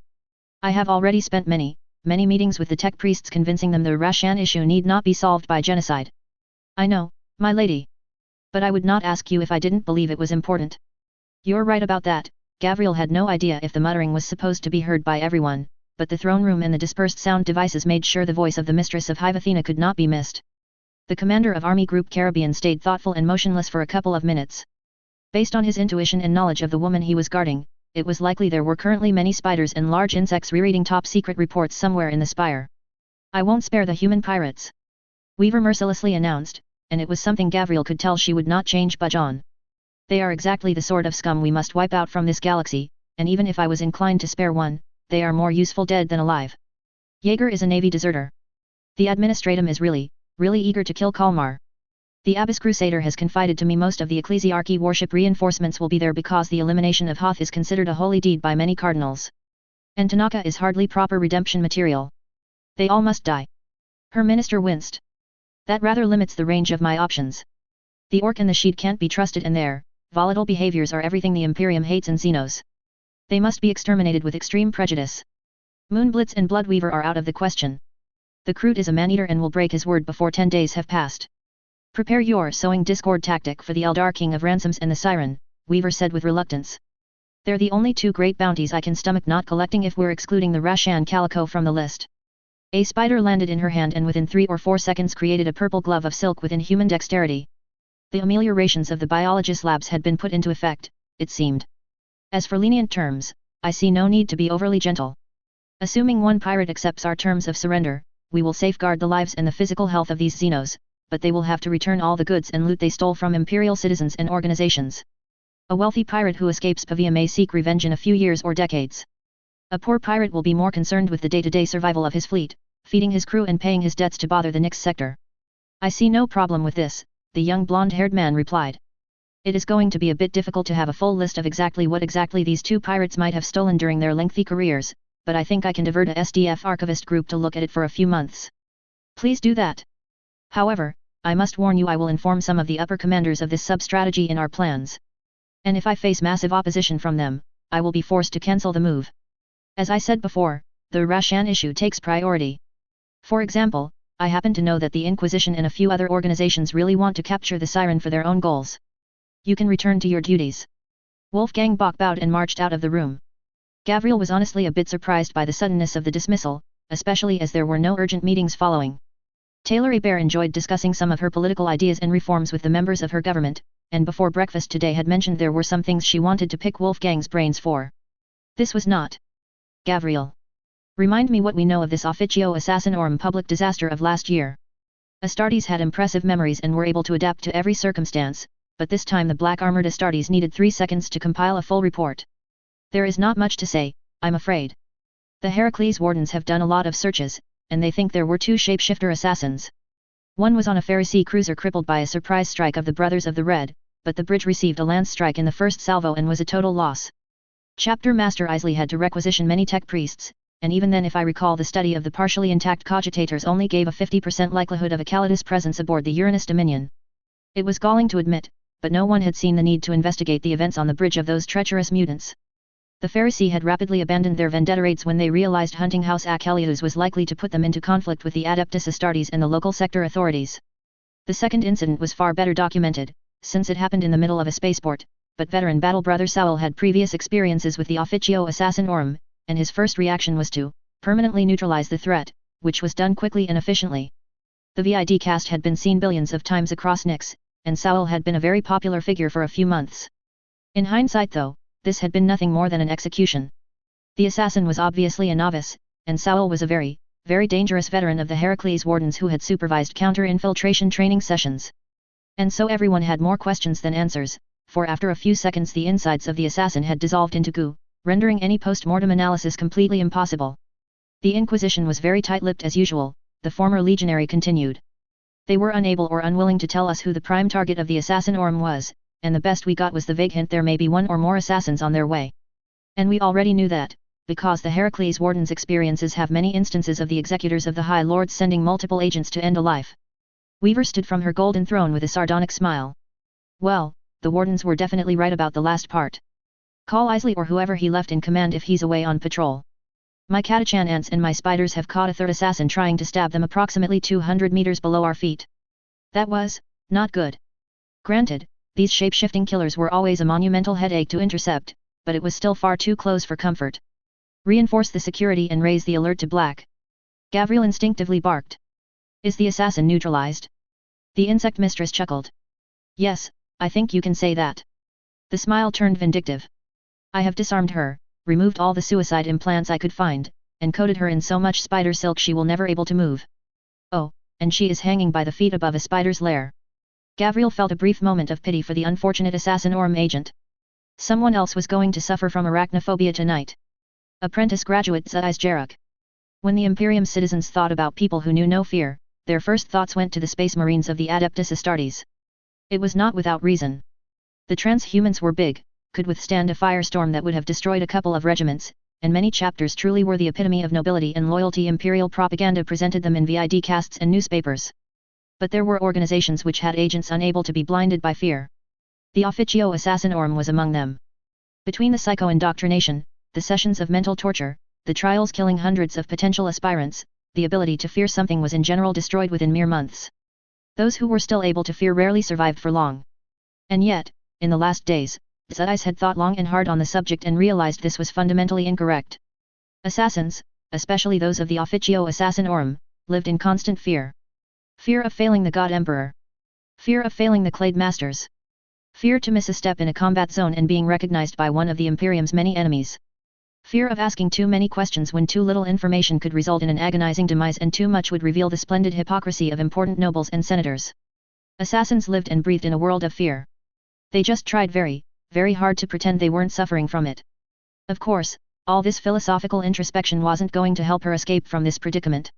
I have already spent many meetings with the tech priests convincing them the Rashan issue need not be solved by genocide. I know, my lady. But I would not ask you if I didn't believe it was important. You're right about that. Gavriel had no idea if the muttering was supposed to be heard by everyone, but the throne room and the dispersed sound devices made sure the voice of the mistress of Hive Athena could not be missed. The commander of Army Group Caribbean stayed thoughtful and motionless for a couple of minutes. Based on his intuition and knowledge of the woman he was guarding, it was likely there were currently many spiders and large insects rereading top-secret reports somewhere in the spire. I won't spare the human pirates. Weaver mercilessly announced, and it was something Gavriel could tell she would not budge on. They are exactly the sort of scum we must wipe out from this galaxy, and even if I was inclined to spare one, they are more useful dead than alive. Jaeger is a Navy deserter. The Administratum is really eager to kill Kalmar. The Abyss Crusader has confided to me most of the Ecclesiarchy warship reinforcements will be there because the elimination of Hoth is considered a holy deed by many cardinals. And Tanaka is hardly proper redemption material. They all must die. Her minister winced. That rather limits the range of my options. The Orc and the Sheet can't be trusted and their volatile behaviors are everything the Imperium hates in Xenos. They must be exterminated with extreme prejudice. Moonblitz and Bloodweaver are out of the question. The Kroot is a man-eater and will break his word before 10 days have passed. Prepare your sowing discord tactic for the Eldar King of Ransoms and the Siren, Weaver said with reluctance. They're the only 2 great bounties I can stomach not collecting if we're excluding the Rashan calico from the list. A spider landed in her hand and within 3 or 4 seconds created a purple glove of silk within human dexterity. The ameliorations of the biologist labs had been put into effect, it seemed. As for lenient terms, I see no need to be overly gentle. Assuming one pirate accepts our terms of surrender, we will safeguard the lives and the physical health of these Xenos, but they will have to return all the goods and loot they stole from Imperial citizens and organizations. A wealthy pirate who escapes Pavia may seek revenge in a few years or decades. A poor pirate will be more concerned with the day-to-day survival of his fleet, feeding his crew and paying his debts to bother the Nyx sector. I see no problem with this, the young blonde-haired man replied. It is going to be a bit difficult to have a full list of exactly what these 2 pirates might have stolen during their lengthy careers, but I think I can divert a SDF archivist group to look at it for a few months. Please do that. However, I must warn you I will inform some of the upper commanders of this sub-strategy in our plans. And if I face massive opposition from them, I will be forced to cancel the move. As I said before, the Rashan issue takes priority. For example, I happen to know that the Inquisition and a few other organizations really want to capture the Siren for their own goals. You can return to your duties." Wolfgang Bach bowed and marched out of the room. Gavriel was honestly a bit surprised by the suddenness of the dismissal, especially as there were no urgent meetings following. Taylor Hebert enjoyed discussing some of her political ideas and reforms with the members of her government, and before breakfast today had mentioned there were some things she wanted to pick Wolfgang's brains for. This was not. "Gavriel. Remind me what we know of this Officio Assassinorum public disaster of last year." Astartes had impressive memories and were able to adapt to every circumstance, but this time the black-armored Astartes needed 3 seconds to compile a full report. "There is not much to say, I'm afraid. The Heracles Wardens have done a lot of searches, and they think there were 2 shapeshifter assassins. One was on a Pharisee cruiser crippled by a surprise strike of the Brothers of the Red, but the bridge received a lance strike in the first salvo and was a total loss. Chapter Master Isley had to requisition many tech priests, and even then if I recall the study of the partially intact cogitators only gave a 50% likelihood of a Calidus presence aboard the Uranus Dominion. It was galling to admit, but no one had seen the need to investigate the events on the bridge of those treacherous mutants. The Pharisee had rapidly abandoned their vendetta raids when they realized hunting House Achelius was likely to put them into conflict with the Adeptus Astartes and the local sector authorities. The second incident was far better documented, since it happened in the middle of a spaceport, but veteran battle brother Saul had previous experiences with the Officio Assassinorum, and his first reaction was to permanently neutralize the threat, which was done quickly and efficiently. The VID cast had been seen billions of times across Nyx, and Saul had been a very popular figure for a few months. In hindsight though, this had been nothing more than an execution. The assassin was obviously a novice, and Saul was a very, very dangerous veteran of the Heracles Wardens who had supervised counter-infiltration training sessions. And so everyone had more questions than answers, for after a few seconds the insides of the assassin had dissolved into goo, rendering any post-mortem analysis completely impossible. The Inquisition was very tight-lipped as usual, the former legionary continued. They were unable or unwilling to tell us who the prime target of the Assassinorum was, and the best we got was the vague hint there may be 1 or more assassins on their way. And we already knew that, because the Heracles Wardens' experiences have many instances of the executors of the High Lords sending multiple agents to end a life. Weaver stood from her golden throne with a sardonic smile. "Well, the Wardens were definitely right about the last part. Call Isley or whoever he left in command if he's away on patrol. My Catachan ants and my spiders have caught a 3rd assassin trying to stab them approximately 200 meters below our feet. That was not good. Granted, these shape-shifting killers were always a monumental headache to intercept, but it was still far too close for comfort. Reinforce the security and raise the alert to black." Gavriel instinctively barked. "Is the assassin neutralized?" The insect mistress chuckled. "Yes, I think you can say that." The smile turned vindictive. "I have disarmed her, removed all the suicide implants I could find, and coated her in so much spider silk she will never able to move. Oh, and she is hanging by the feet above a spider's lair." Gavriel felt a brief moment of pity for the unfortunate Assassinorum agent. Someone else was going to suffer from arachnophobia tonight. Apprentice graduate Zais Jaruk. When the Imperium citizens thought about people who knew no fear, their first thoughts went to the space marines of the Adeptus Astartes. It was not without reason. The transhumans were big, could withstand a firestorm that would have destroyed a couple of regiments, and many chapters truly were the epitome of nobility and loyalty. Imperial propaganda presented them in VID casts and newspapers. But there were organizations which had agents unable to be blinded by fear. The Officio Assassinorum was among them. Between the psycho-indoctrination, the sessions of mental torture, the trials killing hundreds of potential aspirants, the ability to fear something was in general destroyed within mere months. Those who were still able to fear rarely survived for long. And yet, in the last days, Zais had thought long and hard on the subject and realized this was fundamentally incorrect. Assassins, especially those of the Officio Assassinorum, lived in constant fear. Fear of failing the God Emperor. Fear of failing the Clade Masters. Fear to miss a step in a combat zone and being recognized by one of the Imperium's many enemies. Fear of asking too many questions when too little information could result in an agonizing demise and too much would reveal the splendid hypocrisy of important nobles and senators. Assassins lived and breathed in a world of fear. They just tried very, very hard to pretend they weren't suffering from it. Of course, all this philosophical introspection wasn't going to help her escape from this predicament.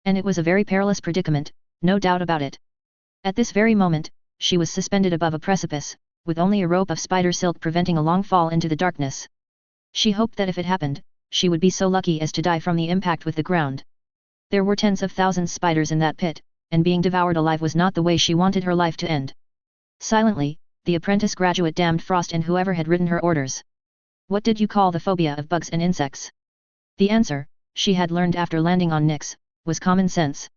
And it was a very perilous predicament, no doubt about it. At this very moment, she was suspended above a precipice, with only a rope of spider silk preventing a long fall into the darkness. She hoped that if it happened, she would be so lucky as to die from the impact with the ground. There were tens of thousands spiders in that pit, and being devoured alive was not the way she wanted her life to end. Silently, the apprentice graduate damned Frost and whoever had written her orders. What did you call the phobia of bugs and insects? The answer, she had learned after landing on Nyx, was common sense.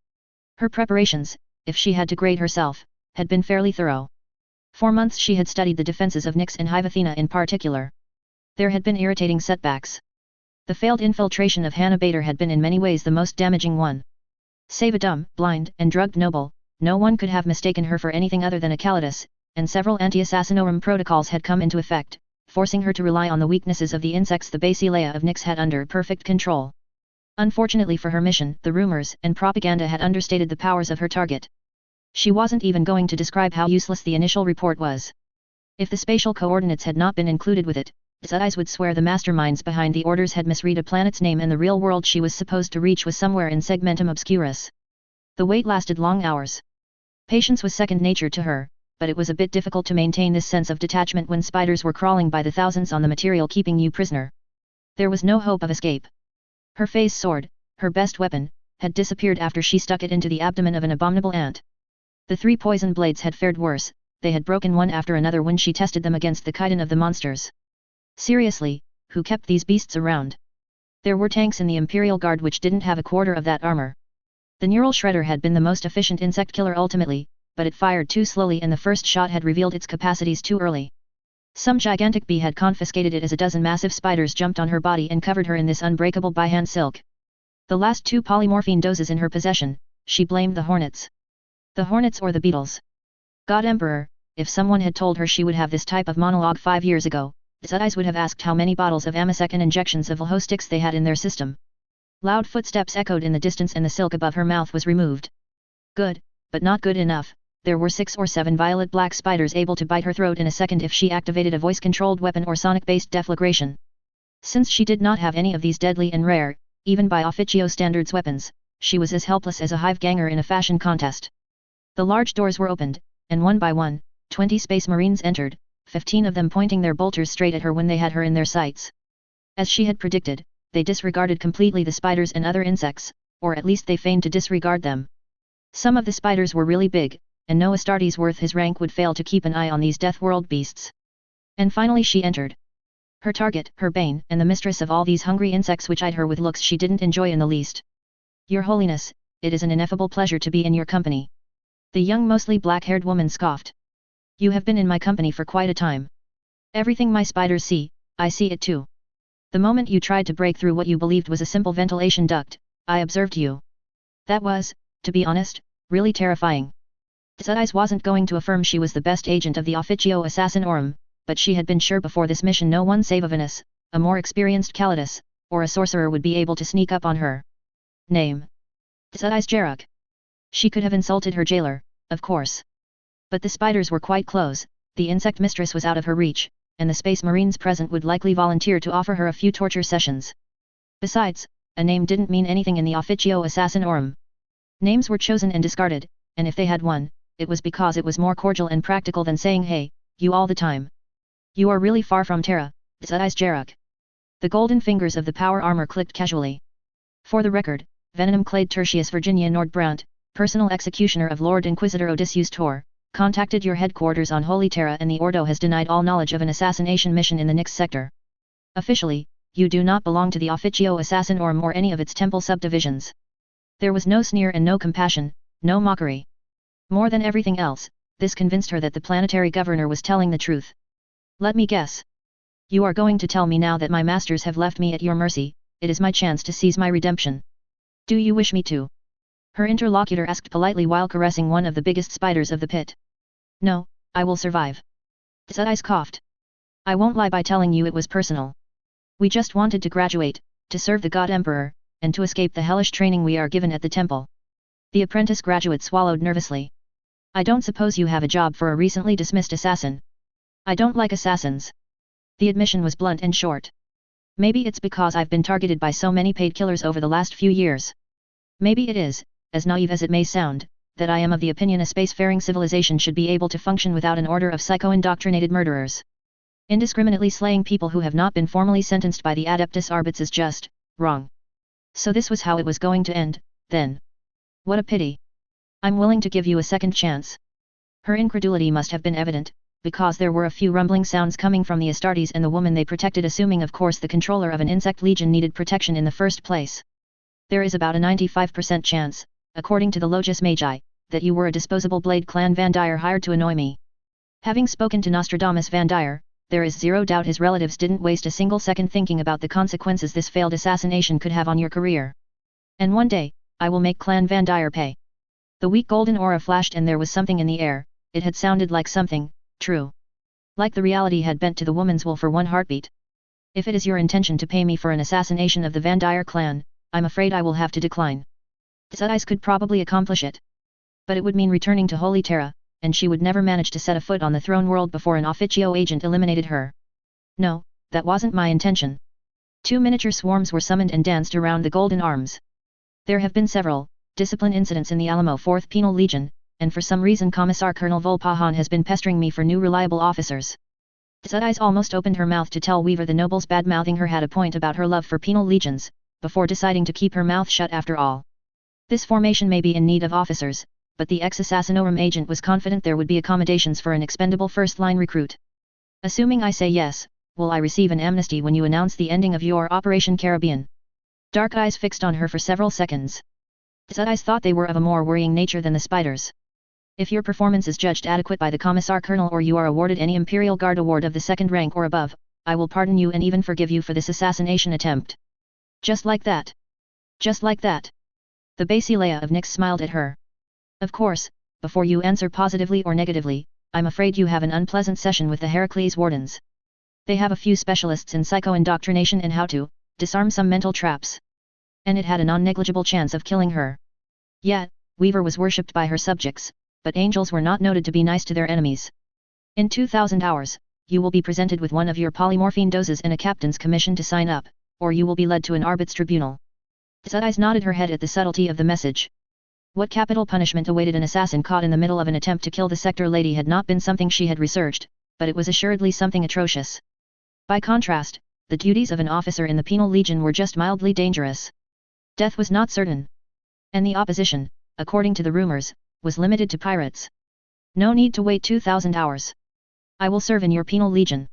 Her preparations, if she had to grade herself, had been fairly thorough. For months she had studied the defenses of Nyx and Hive Athena in particular. There had been irritating setbacks. The failed infiltration of Hannah Bader had been in many ways the most damaging one. Save a dumb, blind, and drugged noble, no one could have mistaken her for anything other than a Calidus, and several anti-assassinorum protocols had come into effect, forcing her to rely on the weaknesses of the insects the Basileia of Nyx had under perfect control. Unfortunately for her mission, the rumors and propaganda had understated the powers of her target. She wasn't even going to describe how useless the initial report was. If the spatial coordinates had not been included with it, Zedis would swear the masterminds behind the orders had misread a planet's name and the real world she was supposed to reach was somewhere in Segmentum Obscurus. The wait lasted long hours. Patience was second nature to her, but it was a bit difficult to maintain this sense of detachment when spiders were crawling by the thousands on the material keeping you prisoner. There was no hope of escape. Her phase sword, her best weapon, had disappeared after she stuck it into the abdomen of an abominable ant. The 3 poison blades had fared worse, they had broken one after another when she tested them against the chitin of the monsters. Seriously, who kept these beasts around? There were tanks in the Imperial Guard which didn't have a quarter of that armor. The neural shredder had been the most efficient insect killer ultimately, but it fired too slowly and the first shot had revealed its capacities too early. Some gigantic bee had confiscated it as a dozen massive spiders jumped on her body and covered her in this unbreakable by-hand silk. The last 2 polymorphine doses in her possession, she blamed the hornets. The hornets or the beetles? God Emperor, if someone had told her she would have this type of monologue 5 years ago, Zedis would have asked how many bottles of Amasec and injections of Volhostix they had in their system. Loud footsteps echoed in the distance and the silk above her mouth was removed. Good, but not good enough. There were 6 or 7 violet-black spiders able to bite her throat in a second if she activated a voice-controlled weapon or sonic-based deflagration. Since she did not have any of these deadly and rare, even by Officio standards weapons, she was as helpless as a hive ganger in a fashion contest. The large doors were opened, and one by one, 20 space marines entered, 15 of them pointing their bolters straight at her when they had her in their sights. As she had predicted, they disregarded completely the spiders and other insects, or at least they feigned to disregard them. Some of the spiders were really big, and no Astartes worth his rank would fail to keep an eye on these death world beasts. And finally she entered. Her target, her bane, and the mistress of all these hungry insects which eyed her with looks she didn't enjoy in the least. Your Holiness, it is an ineffable pleasure to be in your company. The young mostly black-haired woman scoffed. You have been in my company for quite a time. Everything my spiders see, I see it too. The moment you tried to break through what you believed was a simple ventilation duct, I observed you. That was, to be honest, really terrifying. Zedis wasn't going to affirm she was the best agent of the Officio Assassinorum, but she had been sure before this mission no one save a Venus, a more experienced Calidus, or a sorcerer would be able to sneak up on her. Name. Zedis Jaruk. She could have insulted her jailer, of course. But the spiders were quite close, the insect mistress was out of her reach, and the space marines present would likely volunteer to offer her a few torture sessions. Besides, a name didn't mean anything in the Officio Assassinorum. Names were chosen and discarded, and if they had one, it was because it was more cordial and practical than saying hey, you all the time. You are really far from Terra, Zedis Jaruk. The golden fingers of the power armor clicked casually. For the record, Venom Clade Tertius Virginia Nordbrandt, personal executioner of Lord Inquisitor Odysseus Tor, contacted your headquarters on Holy Terra and the Ordo has denied all knowledge of an assassination mission in the Nyx sector. Officially, you do not belong to the Officio Assassinorum or any of its temple subdivisions. There was no sneer and no compassion, no mockery. More than everything else, this convinced her that the planetary governor was telling the truth. Let me guess. You are going to tell me now that my masters have left me at your mercy, it is my chance to seize my redemption. Do you wish me to? Her interlocutor asked politely while caressing one of the biggest spiders of the pit. No, I will survive. Zedis coughed. I won't lie by telling you it was personal. We just wanted to graduate, to serve the God Emperor, and to escape the hellish training we are given at the temple. The apprentice graduate swallowed nervously. I don't suppose you have a job for a recently dismissed assassin. I don't like assassins. The admission was blunt and short. Maybe it's because I've been targeted by so many paid killers over the last few years. Maybe it is, as naive as it may sound, that I am of the opinion a spacefaring civilization should be able to function without an order of psycho-indoctrinated murderers. Indiscriminately slaying people who have not been formally sentenced by the Adeptus Arbits is just wrong. So this was how it was going to end, then. What a pity. I'm willing to give you a second chance. Her incredulity must have been evident, because there were a few rumbling sounds coming from the Astartes and the woman they protected, assuming of course the controller of an insect legion needed protection in the first place. There is about a 95% chance, according to the Logus Magi, that you were a disposable Blade Clan Vandire hired to annoy me. Having spoken to Nostradamus Vandire, there is zero doubt his relatives didn't waste a single second thinking about the consequences this failed assassination could have on your career. And one day, I will make Clan Vandire pay. The weak golden aura flashed and there was something in the air, it had sounded like something, true. Like the reality had bent to the woman's will for one heartbeat. If it is your intention to pay me for an assassination of the Vandire clan, I'm afraid I will have to decline. Tzais could probably accomplish it. But it would mean returning to Holy Terra, and she would never manage to set a foot on the throne world before an Officio agent eliminated her. No, that wasn't my intention. 2 miniature swarms were summoned and danced around the golden arms. There have been several discipline incidents in the Alamo 4th Penal Legion, and for some reason Commissar Colonel Volpahan has been pestering me for new reliable officers. Tzais almost opened her mouth to tell Weaver the nobles bad-mouthing her had a point about her love for penal legions, before deciding to keep her mouth shut after all. This formation may be in need of officers, but the ex-Assassinorum agent was confident there would be accommodations for an expendable first-line recruit. Assuming I say yes, will I receive an amnesty when you announce the ending of your Operation Caribbean? Dark eyes fixed on her for several seconds. Tzais thought they were of a more worrying nature than the spiders. If your performance is judged adequate by the Commissar Colonel or you are awarded any Imperial Guard award of the second rank or above, I will pardon you and even forgive you for this assassination attempt. Just like that. Just like that. The Basileia of Nyx smiled at her. Of course, before you answer positively or negatively, I'm afraid you have an unpleasant session with the Heracles Wardens. They have a few specialists in psycho-indoctrination and how to disarm some mental traps. And it had a non-negligible chance of killing her. Yet, Weaver was worshipped by her subjects, but angels were not noted to be nice to their enemies. In 2000 hours, you will be presented with one of your polymorphine doses and a captain's commission to sign up, or you will be led to an arbit's tribunal. Tzais nodded her head at the subtlety of the message. What capital punishment awaited an assassin caught in the middle of an attempt to kill the sector lady had not been something she had researched, but it was assuredly something atrocious. By contrast, the duties of an officer in the Penal Legion were just mildly dangerous. Death was not certain. And the opposition, according to the rumors, was limited to pirates. No need to wait 2000 hours. I will serve in your Penal Legion.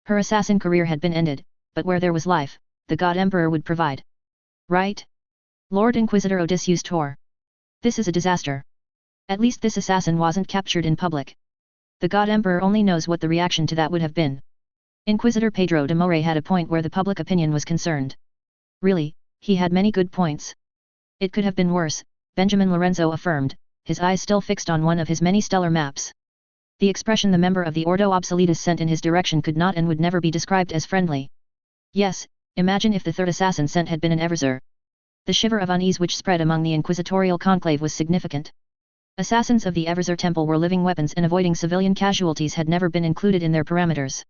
Her assassin career had been ended, but where there was life, the God Emperor would provide. Right? Lord Inquisitor Odysseus Tor. This is a disaster. At least this assassin wasn't captured in public. The God Emperor only knows what the reaction to that would have been. Inquisitor Pedro de Moray had a point where the public opinion was concerned. Really, he had many good points. It could have been worse, Benjamin Lorenzo affirmed, his eyes still fixed on one of his many stellar maps. The expression the member of the Ordo Obsoletus sent in his direction could not and would never be described as friendly. Yes, imagine if the third assassin sent had been an Everzer. The shiver of unease which spread among the inquisitorial conclave was significant. Assassins of the Everzer Temple were living weapons and avoiding civilian casualties had never been included in their parameters.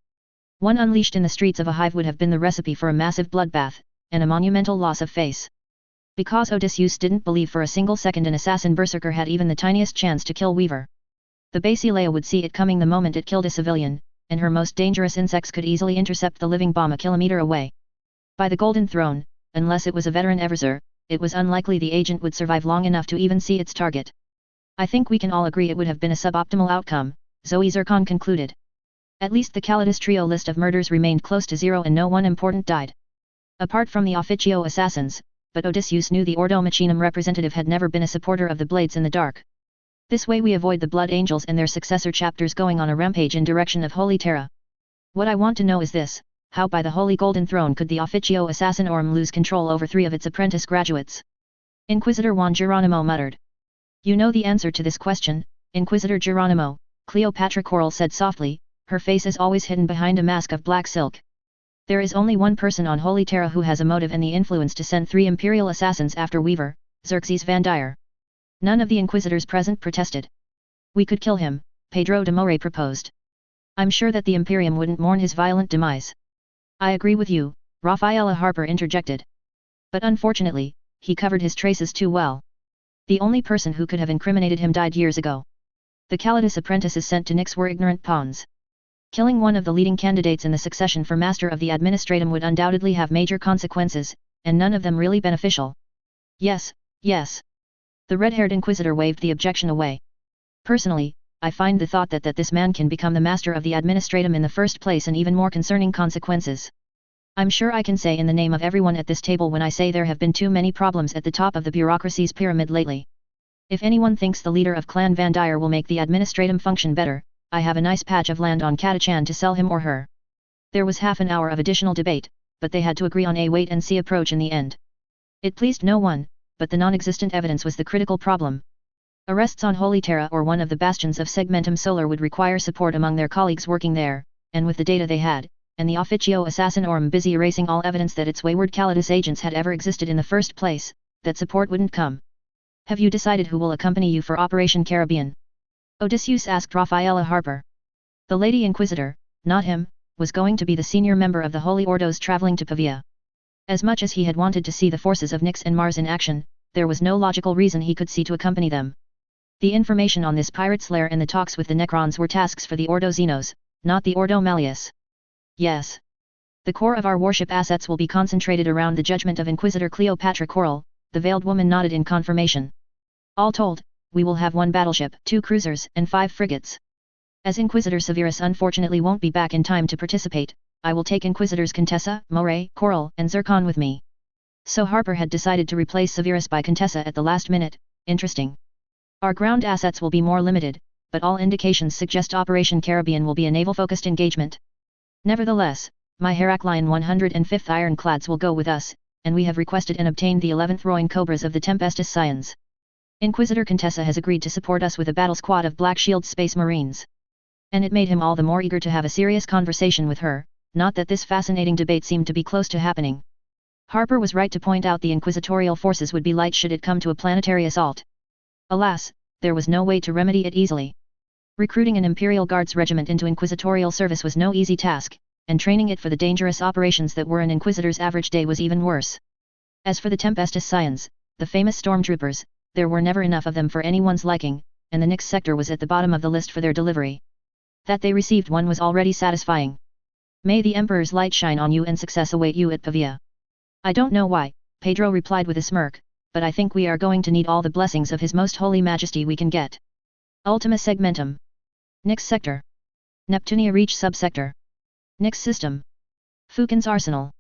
One unleashed in the streets of a hive would have been the recipe for a massive bloodbath, and a monumental loss of face. Because Odysseus didn't believe for a single second an assassin berserker had even the tiniest chance to kill Weaver. The Basileia would see it coming the moment it killed a civilian, and her most dangerous insects could easily intercept the living bomb a kilometer away. By the Golden Throne, unless it was a veteran Everzer, it was unlikely the agent would survive long enough to even see its target. I think we can all agree it would have been a suboptimal outcome, Zoe Zircon concluded. At least the Calidus trio list of murders remained close to zero and no one important died. Apart from the Officio assassins, but Odysseus knew the Ordo Machinum representative had never been a supporter of the Blades in the Dark. This way we avoid the Blood Angels and their successor chapters going on a rampage in direction of Holy Terra. What I want to know is this, how by the Holy Golden Throne could the Officio Assassinorum lose control over 3 of its apprentice graduates? Inquisitor Juan Geronimo muttered. You know the answer to this question, Inquisitor Geronimo, Cleopatra Coral said softly, her face is always hidden behind a mask of black silk. There is only one person on Holy Terra who has a motive and the influence to send 3 Imperial assassins after Weaver, Xerxes Vandire. None of the Inquisitors present protested. We could kill him, Pedro de Moray proposed. I'm sure that the Imperium wouldn't mourn his violent demise. I agree with you, Rafaela Harper interjected. But unfortunately, he covered his traces too well. The only person who could have incriminated him died years ago. The Calidus apprentices sent to Nyx were ignorant pawns. Killing one of the leading candidates in the succession for Master of the Administratum would undoubtedly have major consequences, and none of them really beneficial. Yes, yes. The red-haired Inquisitor waved the objection away. Personally, I find the thought that this man can become the Master of the Administratum in the first place an even more concerning consequences. I'm sure I can say in the name of everyone at this table when I say there have been too many problems at the top of the bureaucracy's pyramid lately. If anyone thinks the leader of Clan Van Dyer will make the administrative function better, I have a nice patch of land on Catachan to sell him or her. There was half an hour of additional debate, but they had to agree on a wait-and-see approach in the end. It pleased no one, but the non-existent evidence was the critical problem. Arrests on Holy Terra or one of the bastions of Segmentum Solar would require support among their colleagues working there, and with the data they had, and the Officio Assassinorum busy erasing all evidence that its wayward Calidus agents had ever existed in the first place, that support wouldn't come. Have you decided who will accompany you for Operation Caribbean? Odysseus asked Rafaela Harper. The Lady Inquisitor, not him, was going to be the senior member of the Holy Ordos traveling to Pavia. As much as he had wanted to see the forces of Nyx and Mars in action, there was no logical reason he could see to accompany them. The information on this pirate's lair and the talks with the Necrons were tasks for the Ordo Xenos, not the Ordo Malleus. Yes. The core of our warship assets will be concentrated around the judgment of Inquisitor Cleopatra Coral, the veiled woman nodded in confirmation. All told, we will have 1 battleship, 2 cruisers, and 5 frigates. As Inquisitor Severus unfortunately won't be back in time to participate, I will take Inquisitors Contessa, Moray, Coral, and Zircon with me. So Harper had decided to replace Severus by Contessa at the last minute, interesting. Our ground assets will be more limited, but all indications suggest Operation Caribbean will be a naval-focused engagement. Nevertheless, my Heraclian 105th Ironclads will go with us, and we have requested and obtained the 11th Royne Cobras of the Tempestus Scions. Inquisitor Contessa has agreed to support us with a battle squad of Black Shield Space Marines. And it made him all the more eager to have a serious conversation with her, not that this fascinating debate seemed to be close to happening. Harper was right to point out the inquisitorial forces would be light should it come to a planetary assault. Alas, there was no way to remedy it easily. Recruiting an Imperial Guards regiment into inquisitorial service was no easy task, and training it for the dangerous operations that were an Inquisitor's average day was even worse. As for the Tempestus Scions, the famous stormtroopers, there were never enough of them for anyone's liking, and the Nyx sector was at the bottom of the list for their delivery. That they received one was already satisfying. May the Emperor's light shine on you and success await you at Pavia. I don't know why, Pedro replied with a smirk, but I think we are going to need all the blessings of His Most Holy Majesty we can get. Ultima Segmentum. Nyx sector. Neptunia Reach subsector. Nyx system. Fukin's Arsenal.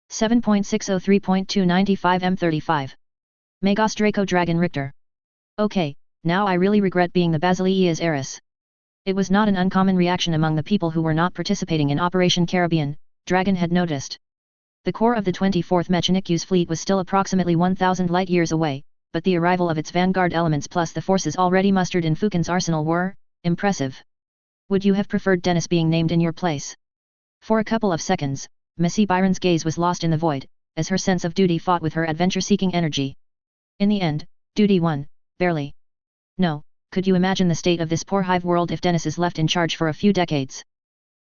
7.603.295 M35. Magos Draco Dragon Richter. Okay, now I really regret being the Basileia's heiress. It was not an uncommon reaction among the people who were not participating in Operation Caribbean, Dragon had noticed. The core of the 24th Mechanicu's fleet was still approximately 1,000 light-years away, but the arrival of its vanguard elements plus the forces already mustered in Fukin's arsenal were impressive. Would you have preferred Dennis being named in your place? For a couple of seconds, Missy Byron's gaze was lost in the void, as her sense of duty fought with her adventure-seeking energy. In the end, duty won, barely. No, could you imagine the state of this poor hive world if Dennis is left in charge for a few decades?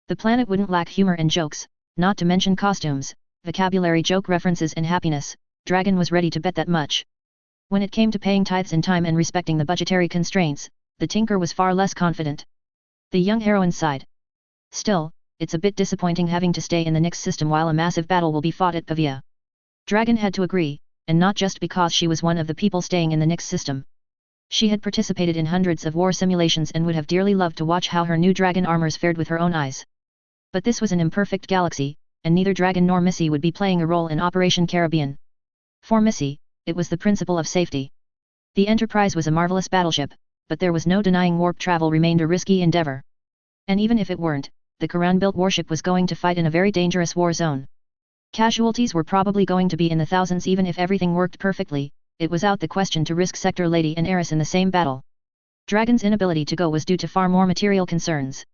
The planet wouldn't lack humor and jokes, not to mention costumes, vocabulary joke references and happiness, Dragon was ready to bet that much. When it came to paying tithes in time and respecting the budgetary constraints, the Tinker was far less confident. The young heroine sighed. Still, it's a bit disappointing having to stay in the Nyx system while a massive battle will be fought at Pavia. Dragon had to agree, and not just because she was one of the people staying in the Nyx system. She had participated in hundreds of war simulations and would have dearly loved to watch how her new dragon armors fared with her own eyes. But this was an imperfect galaxy, and neither Dragon nor Missy would be playing a role in Operation Caribbean. For Missy, it was the principle of safety. The Enterprise was a marvelous battleship, but there was no denying warp travel remained a risky endeavor. And even if it weren't, the Quran-built warship was going to fight in a very dangerous war zone. Casualties were probably going to be in the thousands even if everything worked perfectly. It was out the question to risk Sector Lady and Heiress in the same battle. Dragon's inability to go was due to far more material concerns.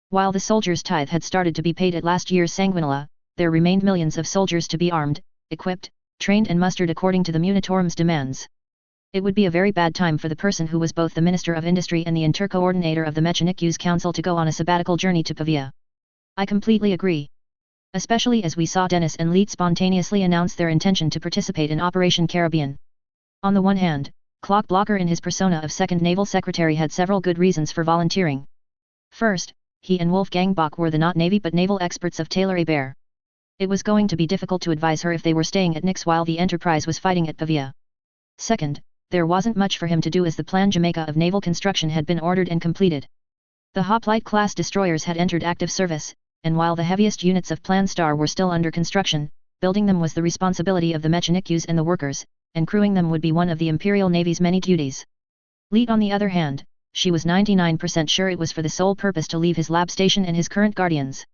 While the soldiers' tithe had started to be paid at last year's Sanguinella, there remained millions of soldiers to be armed, equipped, trained and mustered according to the Munitorum's demands. It would be a very bad time for the person who was both the Minister of Industry and the Intercoordinator of the Mechanicu's Council to go on a sabbatical journey to Pavia. I completely agree. Especially as we saw Dennis and Leet spontaneously announce their intention to participate in Operation Caribbean. On the one hand, Clock Blocker in his persona of Second Naval Secretary had several good reasons for volunteering. First, he and Wolfgang Bach were the not Navy but naval experts of Taylor Hebert. It was going to be difficult to advise her if they were staying at Nyx while the Enterprise was fighting at Pavia. Second, there wasn't much for him to do as the Plan Jamaica of naval construction had been ordered and completed. The Hoplite-class destroyers had entered active service, and while the heaviest units of Plan Star were still under construction, building them was the responsibility of the mechanics and the workers, and crewing them would be one of the Imperial Navy's many duties. Leet on the other hand, she was 99% sure it was for the sole purpose to leave his lab station and his current guardians.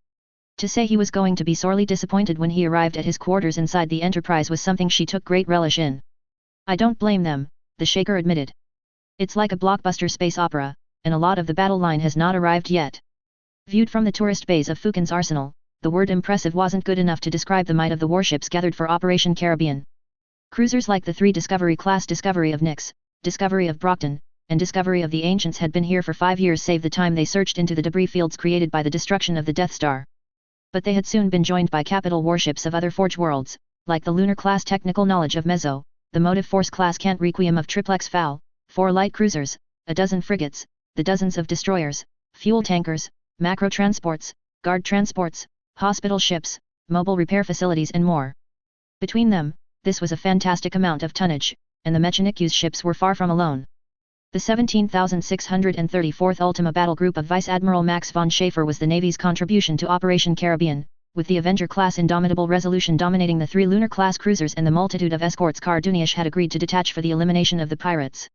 To say he was going to be sorely disappointed when he arrived at his quarters inside the Enterprise was something she took great relish in. I don't blame them, the Shaker admitted. It's like a blockbuster space opera, and a lot of the battle line has not arrived yet. Viewed from the tourist bays of Fukin's arsenal, the word impressive wasn't good enough to describe the might of the warships gathered for Operation Caribbean. Cruisers like the 3 Discovery-class Discovery of Nix, Discovery of Brockton, and Discovery of the Ancients had been here for 5 years save the time they searched into the debris fields created by the destruction of the Death Star. But they had soon been joined by capital warships of other Forge worlds, like the Lunar-class Technical Knowledge of Mezzo, the Motive Force-class Kant Requiem of Triplex Fowl, 4 light cruisers, a dozen frigates, the dozens of destroyers, fuel tankers, macro transports, guard transports, hospital ships, mobile repair facilities and more. Between them, this was a fantastic amount of tonnage, and the Mechanicu's ships were far from alone. The 17,634th Ultima Battle Group of Vice Admiral Max von Schaefer was the Navy's contribution to Operation Caribbean, with the Avenger-class Indomitable Resolution dominating the 3 Lunar-class cruisers and the multitude of escorts Cardoonish had agreed to detach for the elimination of the pirates.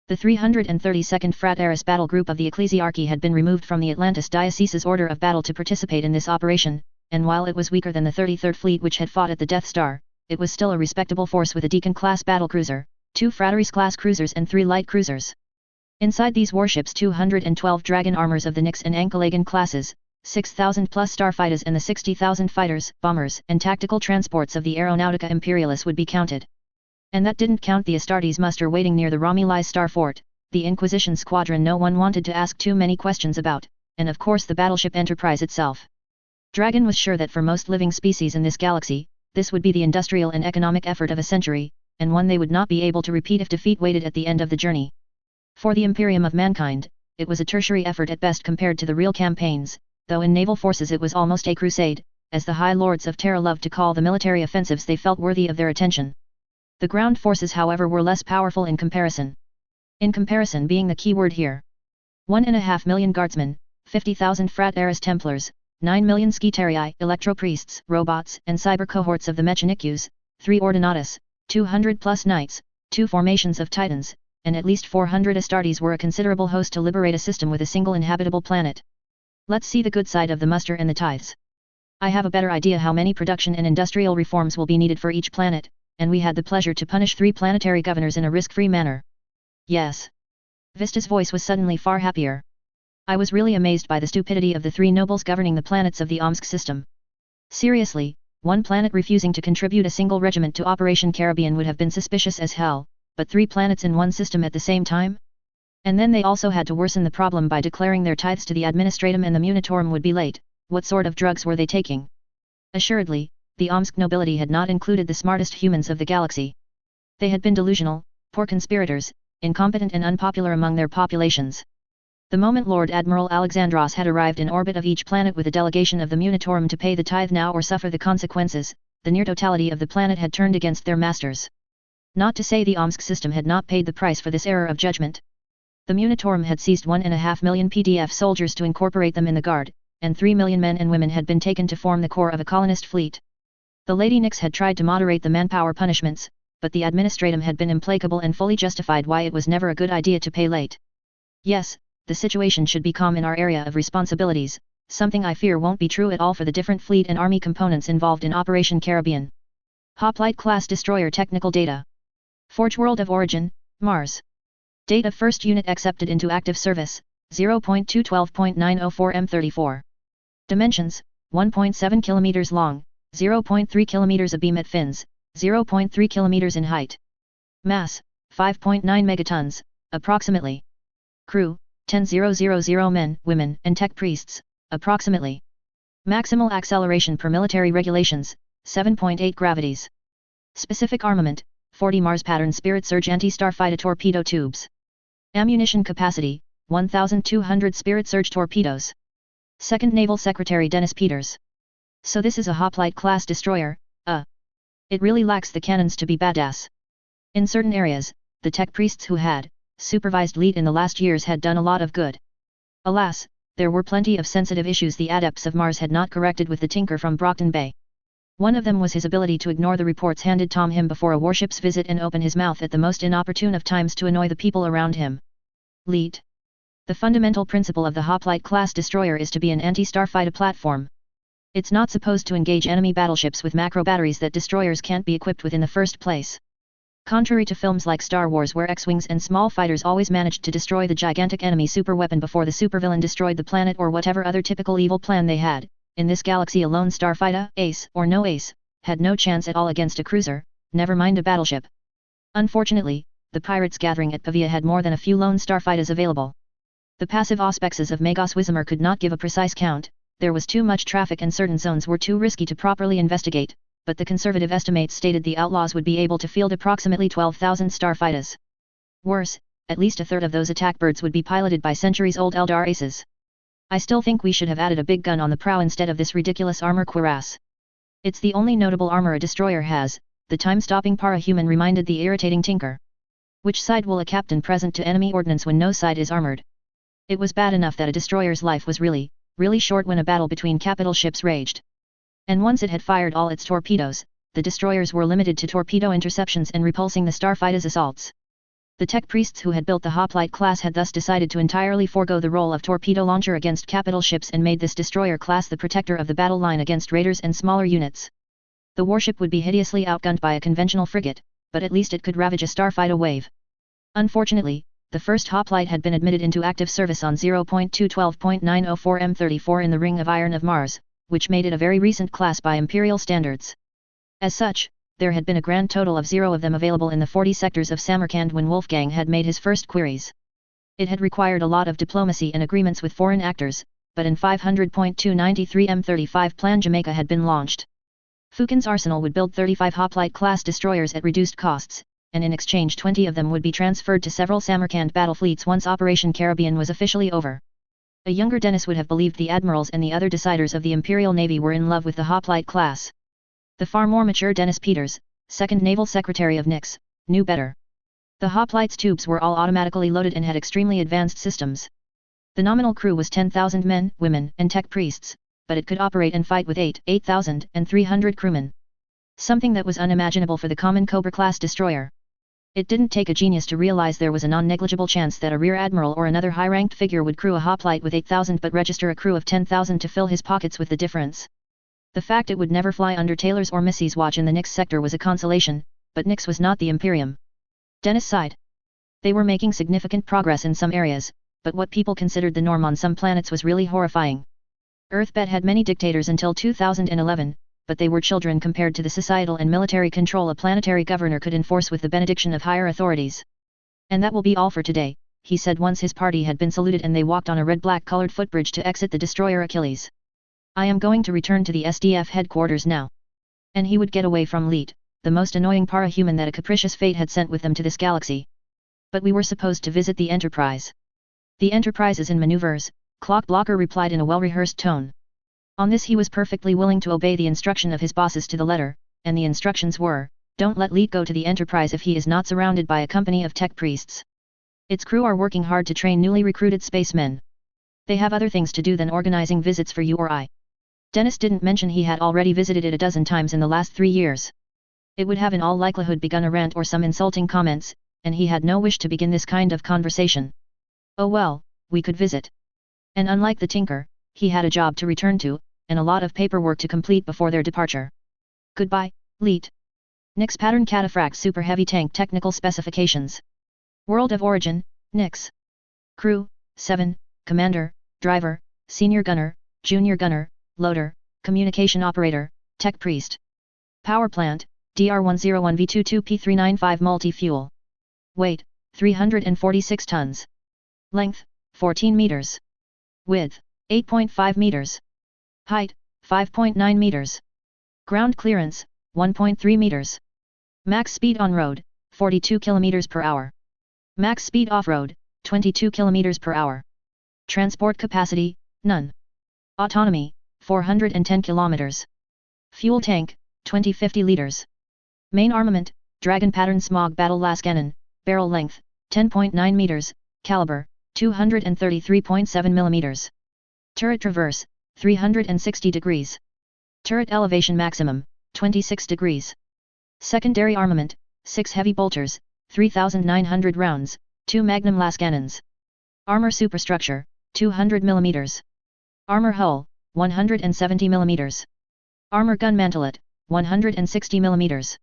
The 332nd Frateris Battle Group of the Ecclesiarchy had been removed from the Atlantis Diocese's order of battle to participate in this operation, and while it was weaker than the 33rd Fleet which had fought at the Death Star, it was still a respectable force with a Deacon-class battlecruiser, 2 Frateris-class cruisers and 3 light cruisers. Inside these warships 212 Dragon armors of the Nix and Ankalagan classes, 6,000 plus starfighters and the 60,000 fighters, bombers and tactical transports of the Aeronautica Imperialis would be counted. And that didn't count the Astartes muster waiting near the Romuli Star Fort, the Inquisition squadron no one wanted to ask too many questions about, and of course the battleship Enterprise itself. Dragon was sure that for most living species in this galaxy, this would be the industrial and economic effort of a century, and one they would not be able to repeat if defeat waited at the end of the journey. For the Imperium of Mankind, it was a tertiary effort at best compared to the real campaigns, though in naval forces it was almost a crusade, as the High Lords of Terra loved to call the military offensives they felt worthy of their attention. The ground forces however were less powerful in comparison. In comparison being the key word here. 1.5 million guardsmen, 50,000 Frateris Templars, 9 million Skitarii, electro-priests, robots, and cyber cohorts of the Mechanicus, 3 Ordinatus, 200 plus knights, 2 formations of Titans, and at least 400 Astartes were a considerable host to liberate a system with a single inhabitable planet. Let's see the good side of the muster and the tithes. I have a better idea how many production and industrial reforms will be needed for each planet, and we had the pleasure to punish 3 planetary governors in a risk-free manner. Yes. Vista's voice was suddenly far happier. I was really amazed by the stupidity of the 3 nobles governing the planets of the Omsk system. Seriously, one planet refusing to contribute a single regiment to Operation Caribbean would have been suspicious as hell, but 3 planets in one system at the same time? And then they also had to worsen the problem by declaring their tithes to the Administratum and the Munitorum would be late. What sort of drugs were they taking? Assuredly, the Omsk nobility had not included the smartest humans of the galaxy. They had been delusional, poor conspirators, incompetent and unpopular among their populations. The moment Lord Admiral Alexandros had arrived in orbit of each planet with a delegation of the Munitorum to pay the tithe now or suffer the consequences, the near totality of the planet had turned against their masters. Not to say the Omsk system had not paid the price for this error of judgment. The Munitorum had seized 1.5 million PDF soldiers to incorporate them in the Guard, and 3 million men and women had been taken to form the core of a colonist fleet. The Lady Nix had tried to moderate the manpower punishments, but the Administratum had been implacable and fully justified why it was never a good idea to pay late. Yes, the situation should be calm in our area of responsibilities, something I fear won't be true at all for the different fleet and army components involved in Operation Caribbean. Hoplite-class destroyer technical data. Forge world of origin, Mars. Date of first unit accepted into active service, 0.212.904 M34. Dimensions, 1.7 km long, 0.3 km abeam at fins, 0.3 km in height. Mass, 5.9 megatons, approximately. Crew, 10,000 men, women, and tech priests, approximately. Maximal acceleration per military regulations, 7.8 gravities. Specific armament, 40 Mars pattern Spirit Surge anti-starfighter torpedo tubes. Ammunition capacity, 1,200 Spirit Surge torpedoes. 2nd Naval Secretary Dennis Peters. So this is a hoplite-class destroyer, It really lacks the cannons to be badass. In certain areas, the tech priests who had supervised Leet in the last years had done a lot of good. Alas, there were plenty of sensitive issues the adepts of Mars had not corrected with the Tinker from Brockton Bay. One of them was his ability to ignore the reports handed to him before a warship's visit and open his mouth at the most inopportune of times to annoy the people around him. Leet. The fundamental principle of the Hoplite-class destroyer is to be an anti-starfighter platform. It's not supposed to engage enemy battleships with macro batteries that destroyers can't be equipped with in the first place. Contrary to films like Star Wars where X-Wings and small fighters always managed to destroy the gigantic enemy superweapon before the supervillain destroyed the planet or whatever other typical evil plan they had, in this galaxy a lone starfighter, ace or no ace, had no chance at all against a cruiser, never mind a battleship. Unfortunately, the pirates gathering at Pavia had more than a few lone starfighters available. The passive auspexes of Magos Wismer could not give a precise count, there was too much traffic and certain zones were too risky to properly investigate, but the conservative estimates stated the outlaws would be able to field approximately 12,000 starfighters. Worse, at least a third of those attack birds would be piloted by centuries-old Eldar aces. I still think we should have added a big gun on the prow instead of this ridiculous armor cuirass. It's the only notable armor a destroyer has, the time-stopping parahuman reminded the irritating Tinker. Which side will a captain present to enemy ordnance when no side is armored? It was bad enough that a destroyer's life was really short when a battle between capital ships raged. And once it had fired all its torpedoes, the destroyers were limited to torpedo interceptions and repulsing the starfighters' assaults. The tech priests who had built the Hoplite class had thus decided to entirely forego the role of torpedo launcher against capital ships and made this destroyer class the protector of the battle line against raiders and smaller units. The warship would be hideously outgunned by a conventional frigate, but at least it could ravage a starfighter wave. Unfortunately, the first Hoplite had been admitted into active service on 0.212.904 M34 in the Ring of Iron of Mars, which made it a very recent class by imperial standards. As such, there had been a grand total of 0 of them available in the 40 sectors of Samarkand when Wolfgang had made his first queries. It had required a lot of diplomacy and agreements with foreign actors, but in 500.293 M35 Plan Jamaica had been launched. Fukin's arsenal would build 35 Hoplite-class destroyers at reduced costs, and in exchange 20 of them would be transferred to several Samarkand battle fleets once Operation Caribbean was officially over. A younger Dennis would have believed the admirals and the other deciders of the Imperial Navy were in love with the Hoplite class. The far more mature Dennis Peters, second Naval Secretary of Nix, knew better. The Hoplite's tubes were all automatically loaded and had extremely advanced systems. The nominal crew was 10,000 men, women, and tech priests, but it could operate and fight with 8,300 crewmen. Something that was unimaginable for the common Cobra-class destroyer. It didn't take a genius to realize there was a non-negligible chance that a rear admiral or another high-ranked figure would crew a Hoplite with 8,000 but register a crew of 10,000 to fill his pockets with the difference. The fact it would never fly under Taylor's or Missy's watch in the Nix sector was a consolation, but Nix was not the Imperium. Dennis sighed. They were making significant progress in some areas, but what people considered the norm on some planets was really horrifying. Earthbed had many dictators until 2011, but they were children compared to the societal and military control a planetary governor could enforce with the benediction of higher authorities. And that will be all for today, he said once his party had been saluted and they walked on a red-black colored footbridge to exit the destroyer Achilles. I am going to return to the SDF headquarters now. And he would get away from Leet, the most annoying parahuman that a capricious fate had sent with them to this galaxy. But we were supposed to visit the Enterprise. The Enterprise is in maneuvers, Clock Blocker replied in a well-rehearsed tone. On this he was perfectly willing to obey the instruction of his bosses to the letter, and the instructions were, don't let Leet go to the Enterprise if he is not surrounded by a company of tech priests. Its crew are working hard to train newly recruited spacemen. They have other things to do than organizing visits for you or I. Dennis didn't mention he had already visited it a dozen times in the last 3 years. It would have in all likelihood begun a rant or some insulting comments, and he had no wish to begin this kind of conversation. Oh well, we could visit. And unlike the Tinker, he had a job to return to, and a lot of paperwork to complete before their departure. Goodbye, Leet. Nix Pattern Cataphract Super Heavy Tank Technical Specifications. World of Origin, Nix. Crew, 7, Commander, Driver, Senior Gunner, Junior Gunner, Loader, Communication Operator, Tech Priest. Power Plant, DR101V22P395 Multi-Fuel. Weight, 346 tons. Length, 14 meters. Width, 8.5 meters. Height, 5.9 meters. Ground clearance, 1.3 meters. Max speed on road, 42 km per hour. Max speed off-road, 22 km per hour. Transport capacity, none. Autonomy, 410 km. Fuel tank, 2050 liters. Main armament, Dragon Pattern Smog Battle Las Cannon, barrel length, 10.9 meters, caliber, 233.7 mm. Turret traverse, 360 degrees. Turret elevation maximum, 26 degrees. Secondary armament, 6 heavy bolters, 3,900 rounds, 2 magnum las cannons. Armor superstructure, 200 mm. Armor hull, 170 mm. Armor gun mantelet, 160 mm.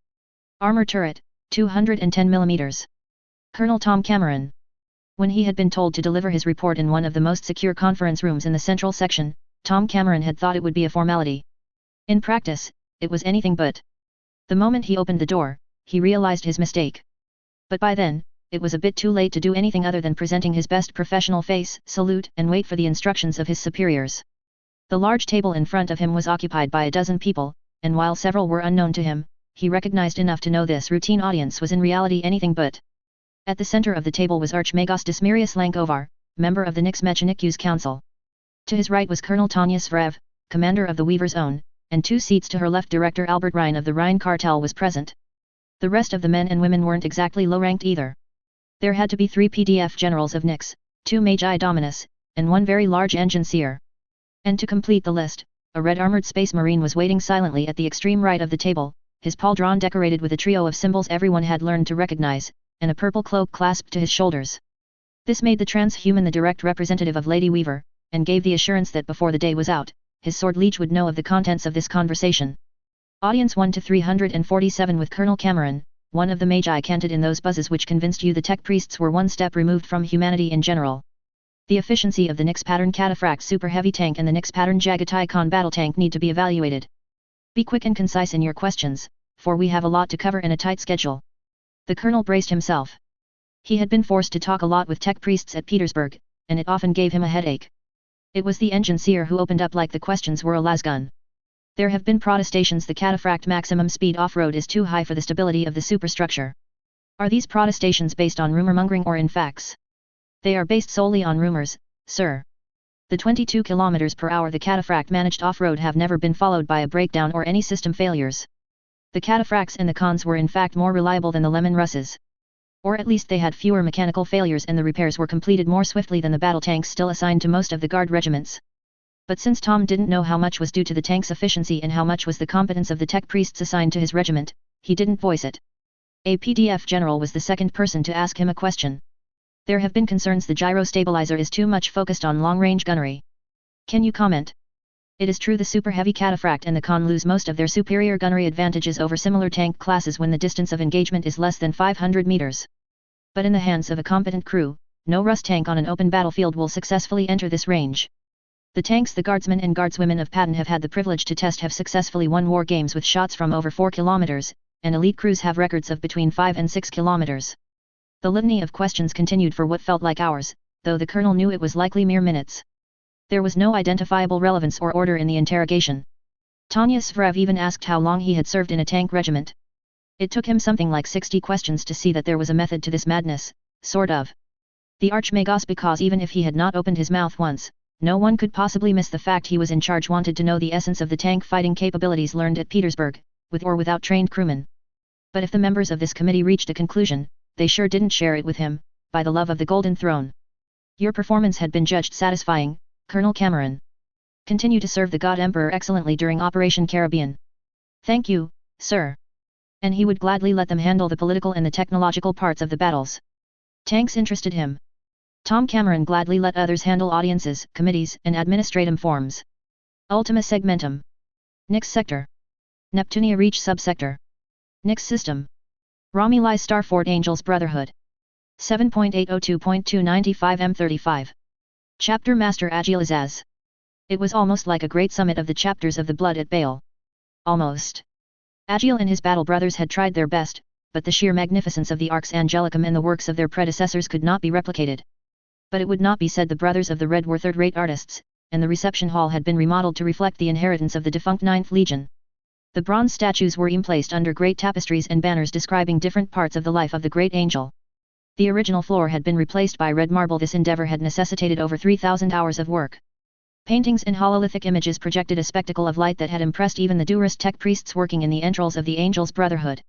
Armor turret, 210 mm. Colonel Tom Cameron. When he had been told to deliver his report in one of the most secure conference rooms in the central section, Tom Cameron had thought it would be a formality. In practice, it was anything but. The moment he opened the door, he realized his mistake. But by then, it was a bit too late to do anything other than presenting his best professional face, salute and wait for the instructions of his superiors. The large table in front of him was occupied by a dozen people, and while several were unknown to him, he recognized enough to know this routine audience was in reality anything but. At the center of the table was Archmagos Dismirius Lankovar, member of the Nix Mechanikus Council. To his right was Colonel Tanya Svrev, commander of the Weaver's Own, and 2 seats to her left Director Albert Rhine of the Rhine Cartel was present. The rest of the men and women weren't exactly low-ranked either. There had to be 3 PDF generals of Nix, 2 Magi Dominus, and 1 very large engineer. And to complete the list, a red-armored space marine was waiting silently at the extreme right of the table, his pauldron decorated with a trio of symbols everyone had learned to recognize, and a purple cloak clasped to his shoulders. This made the transhuman the direct representative of Lady Weaver, and gave the assurance that before the day was out, his sword leech would know of the contents of this conversation. Audience 1 to 347 with Colonel Cameron, one of the Magi canted in those buzzes which convinced you the tech priests were one step removed from humanity in general. The efficiency of the Nix pattern Cataphract Super Heavy Tank and the Nix pattern Jagatai Khan Battle Tank need to be evaluated. Be quick and concise in your questions, for we have a lot to cover in a tight schedule. The colonel braced himself. He had been forced to talk a lot with tech priests at Petersburg, and it often gave him a headache. It was the engineer who opened up like the questions were a lasgun. There have been protestations the Cataphract maximum speed off-road is too high for the stability of the superstructure. Are these protestations based on rumor-mongering or in facts? They are based solely on rumors, sir. The 22 km per hour the Cataphract managed off-road have never been followed by a breakdown or any system failures. The Cataphracts and the Khans were in fact more reliable than the Lemon Russes. Or at least they had fewer mechanical failures and the repairs were completed more swiftly than the battle tanks still assigned to most of the guard regiments. But since Tom didn't know how much was due to the tank's efficiency and how much was the competence of the tech priests assigned to his regiment, he didn't voice it. A PDF general was the second person to ask him a question. There have been concerns the gyro stabilizer is too much focused on long-range gunnery. Can you comment? It is true the super heavy Cataphract and the Khan lose most of their superior gunnery advantages over similar tank classes when the distance of engagement is less than 500 meters. But in the hands of a competent crew, no Rus tank on an open battlefield will successfully enter this range. The tanks the guardsmen and guardswomen of Patton have had the privilege to test have successfully won war games with shots from over 4 kilometers, and elite crews have records of between 5 and 6 kilometers. The litany of questions continued for what felt like hours, though the colonel knew it was likely mere minutes. There was no identifiable relevance or order in the interrogation. Tanya Svrev even asked how long he had served in a tank regiment. It took him something like 60 questions to see that there was a method to this madness, sort of. The Archmagos, because even if he had not opened his mouth once, no one could possibly miss the fact he was in charge, wanted to know the essence of the tank fighting capabilities learned at Petersburg, with or without trained crewmen. But if the members of this committee reached a conclusion, they sure didn't share it with him, by the love of the Golden Throne. Your performance had been judged satisfying, Colonel Cameron. Continue to serve the God Emperor excellently during Operation Caribbean. Thank you, sir. And he would gladly let them handle the political and the technological parts of the battles. Tanks interested him. Tom Cameron gladly let others handle audiences, committees, and administrative forms. Ultima Segmentum. Nix Sector. Neptunia Reach Subsector. Nix System. Romuli Starfort Angels Brotherhood. 7.802.295 M35. Chapter Master Agilizaz. It was almost like a great summit of the chapters of the Blood at Baal. Almost. Agile and his battle brothers had tried their best, but the sheer magnificence of the Arx Angelicum and the works of their predecessors could not be replicated. But it would not be said the brothers of the Red were third-rate artists, and the reception hall had been remodeled to reflect the inheritance of the defunct Ninth Legion. The bronze statues were emplaced under great tapestries and banners describing different parts of the life of the great angel. The original floor had been replaced by red marble. This endeavor had necessitated over 3,000 hours of work. Paintings and hololithic images projected a spectacle of light that had impressed even the durest tech priests working in the entrails of the Angels Brotherhood.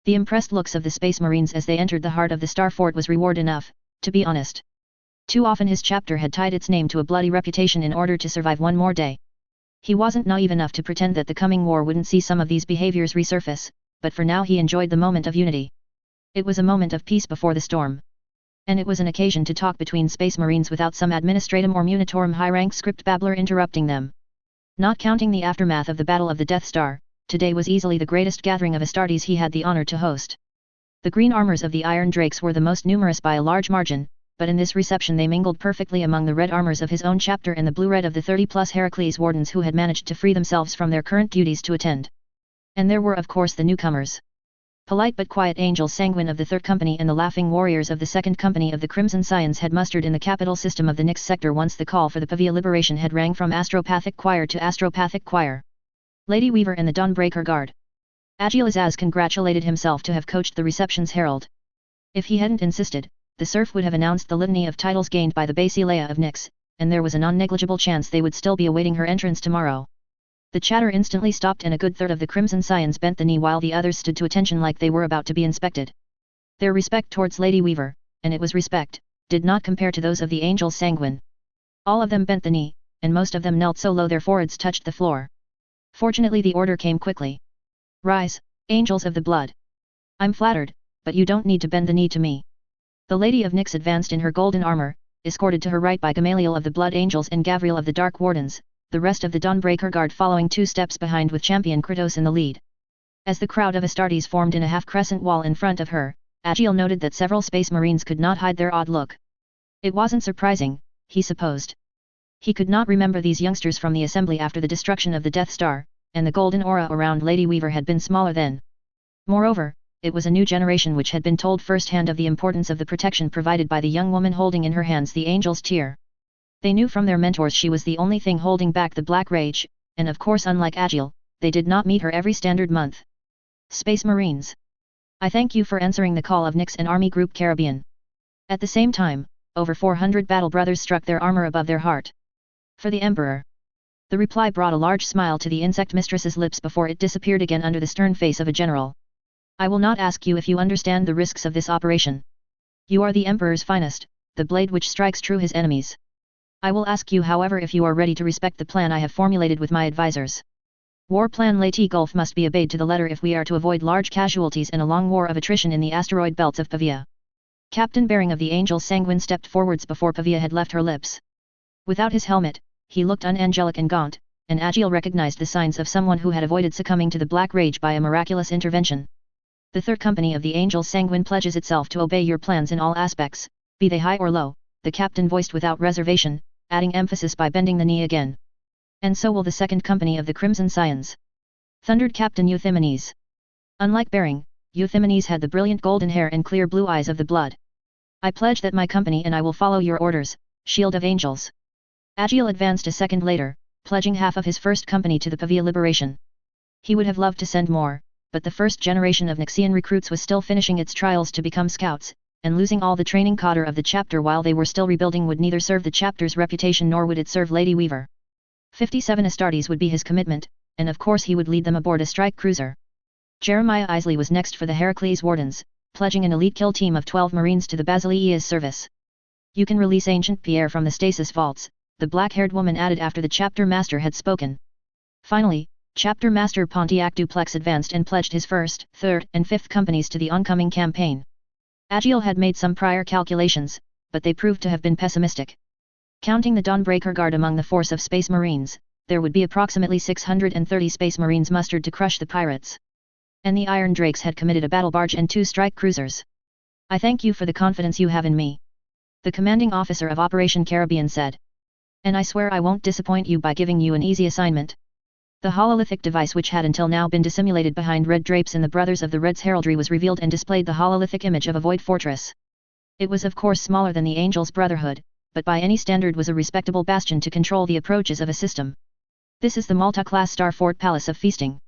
The impressed looks of the Space Marines as they entered the heart of the Star Fort was reward enough, to be honest. Too often his chapter had tied its name to a bloody reputation in order to survive one more day. He wasn't naive enough to pretend that the coming war wouldn't see some of these behaviors resurface, but for now he enjoyed the moment of unity. It was a moment of peace before the storm. And it was an occasion to talk between Space Marines without some administratum or munitorum high-rank script babbler interrupting them. Not counting the aftermath of the Battle of the Death Star, today was easily the greatest gathering of Astartes he had the honor to host. The green armors of the Iron Drakes were the most numerous by a large margin, but in this reception they mingled perfectly among the red armors of his own chapter and the blue-red of the 30-plus Heracles Wardens who had managed to free themselves from their current duties to attend. And there were of course the newcomers. Polite but quiet Angels Sanguine of the 3rd Company and the Laughing Warriors of the 2nd Company of the Crimson Scions had mustered in the capital system of the Nyx sector once the call for the Pavia liberation had rang from Astropathic Choir to Astropathic Choir. Lady Weaver and the Dawnbreaker Guard. Agilazaz congratulated himself to have coached the reception's herald. If he hadn't insisted, the serf would have announced the litany of titles gained by the Basileia of Nyx, and there was a non-negligible chance they would still be awaiting her entrance tomorrow. The chatter instantly stopped and a good third of the Crimson Scions bent the knee while the others stood to attention like they were about to be inspected. Their respect towards Lady Weaver, and it was respect, did not compare to those of the Angels Sanguine. All of them bent the knee, and most of them knelt so low their foreheads touched the floor. Fortunately the order came quickly. Rise, Angels of the Blood. I'm flattered, but you don't need to bend the knee to me. The Lady of Nyx advanced in her golden armor, escorted to her right by Gamaliel of the Blood Angels and Gavriel of the Dark Wardens, the rest of the Dawnbreaker Guard following 2 steps behind with Champion Kratos in the lead. As the crowd of Astartes formed in a half-crescent wall in front of her, Agile noted that several Space Marines could not hide their odd look. It wasn't surprising, he supposed. He could not remember these youngsters from the assembly after the destruction of the Death Star, and the golden aura around Lady Weaver had been smaller then. Moreover, it was a new generation which had been told firsthand of the importance of the protection provided by the young woman holding in her hands the Angel's Tear. They knew from their mentors she was the only thing holding back the Black Rage, and of course unlike Agile, they did not meet her every standard month. Space Marines. I thank you for answering the call of Nyx and Army Group Caribbean. At the same time, over 400 battle brothers struck their armor above their heart. For the Emperor. The reply brought a large smile to the insect mistress's lips before it disappeared again under the stern face of a general. I will not ask you if you understand the risks of this operation. You are the Emperor's finest, the blade which strikes true his enemies. I will ask you however if you are ready to respect the plan I have formulated with my advisors. War Plan Leyte Gulf must be obeyed to the letter if we are to avoid large casualties and a long war of attrition in the asteroid belts of Pavia. Captain Bering of the Angels Sanguine stepped forwards before Pavia had left her lips. Without his helmet, he looked unangelic and gaunt, and Agile recognized the signs of someone who had avoided succumbing to the Black Rage by a miraculous intervention. The 3rd Company of the Angels Sanguine pledges itself to obey your plans in all aspects, be they high or low, the captain voiced without reservation, adding emphasis by bending the knee again. And so will the 2nd Company of the Crimson Scions. Thundered Captain Euthymenes. Unlike Bering, Euthymenes had the brilliant golden hair and clear blue eyes of the blood. I pledge that my company and I will follow your orders, Shield of Angels. Agile advanced a second later, pledging half of his 1st Company to the Pavia liberation. He would have loved to send more, but the first generation of Nyxian recruits was still finishing its trials to become scouts, and losing all the training cadre of the chapter while they were still rebuilding would neither serve the chapter's reputation nor would it serve Lady Weaver. 57 Astartes would be his commitment, and of course he would lead them aboard a strike cruiser. Jeremiah Isley was next for the Heracles Wardens, pledging an elite kill team of 12 Marines to the Basileia's service. You can release Ancient Pierre from the stasis vaults, the black-haired woman added after the chapter master had spoken. Finally, Chapter Master Pontiac Duplex advanced and pledged his 1st, 3rd, and 5th companies to the oncoming campaign. Agile had made some prior calculations, but they proved to have been pessimistic. Counting the Dawnbreaker Guard among the force of Space Marines, there would be approximately 630 Space Marines mustered to crush the pirates. And the Iron Drakes had committed a battle barge and 2 strike cruisers. I thank you for the confidence you have in me. The commanding officer of Operation Caribbean said. And I swear I won't disappoint you by giving you an easy assignment. The hololithic device which had until now been dissimulated behind red drapes in the Brothers of the Red's heraldry was revealed and displayed the hololithic image of a void fortress. It was of course smaller than the Angels' Brotherhood, but by any standard was a respectable bastion to control the approaches of a system. This is the Malta-class Star Fort Palace of Feasting.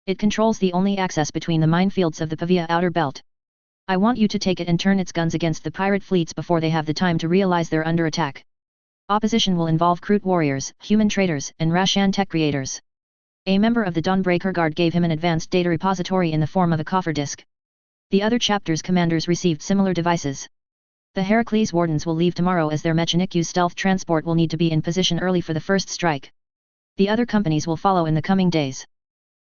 It controls the only access between the minefields of the Pavia outer belt. I want you to take it and turn its guns against the pirate fleets before they have the time to realize they're under attack. Opposition will involve Kroot warriors, human traders, and Rashan tech creators. A member of the Dawnbreaker Guard gave him an advanced data repository in the form of a coffer disk. The other chapters' commanders received similar devices. The Heracles Wardens will leave tomorrow as their Mechanic-U's stealth transport will need to be in position early for the first strike. The other companies will follow in the coming days.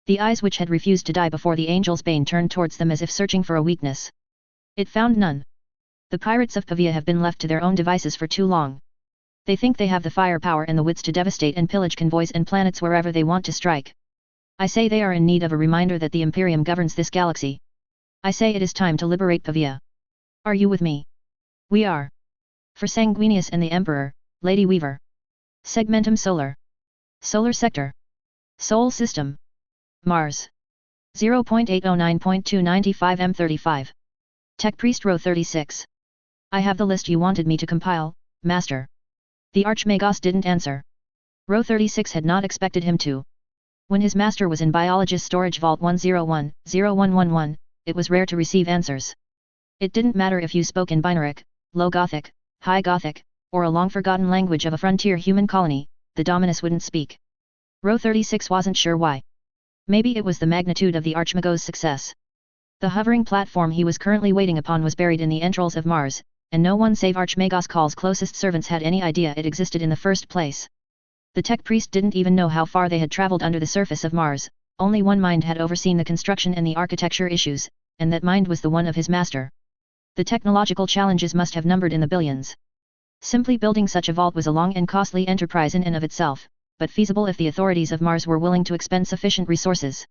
The eyes which had refused to die before the Angel's Bane turned towards them as if searching for a weakness. It found none. The pirates of Pavia have been left to their own devices for too long. They think they have the firepower and the wits to devastate and pillage convoys and planets wherever they want to strike. I say they are in need of a reminder that the Imperium governs this galaxy. I say it is time to liberate Pavia. Are you with me? We are. For Sanguinius and the Emperor, Lady Weaver. Segmentum Solar. Solar Sector. Sol System. Mars. 0.809.295 M35. Tech Priest Row 36. I have the list you wanted me to compile, Master. The Archmagos didn't answer. Row 36 had not expected him to. When his master was in Biologist Storage Vault 101-0111, it was rare to receive answers. It didn't matter if you spoke in Binaric, Low Gothic, High Gothic, or a long-forgotten language of a frontier human colony, the Dominus wouldn't speak. Row 36 wasn't sure why. Maybe it was the magnitude of the Archmagos' success. The hovering platform he was currently waiting upon was buried in the entrails of Mars, and no one save Archmagos' call's closest servants had any idea it existed in the first place. The Tech Priest didn't even know how far they had traveled under the surface of Mars, only one mind had overseen the construction and the architecture issues, and that mind was the one of his master. The technological challenges must have numbered in the billions. Simply building such a vault was a long and costly enterprise in and of itself, but feasible if the authorities of Mars were willing to expend sufficient resources.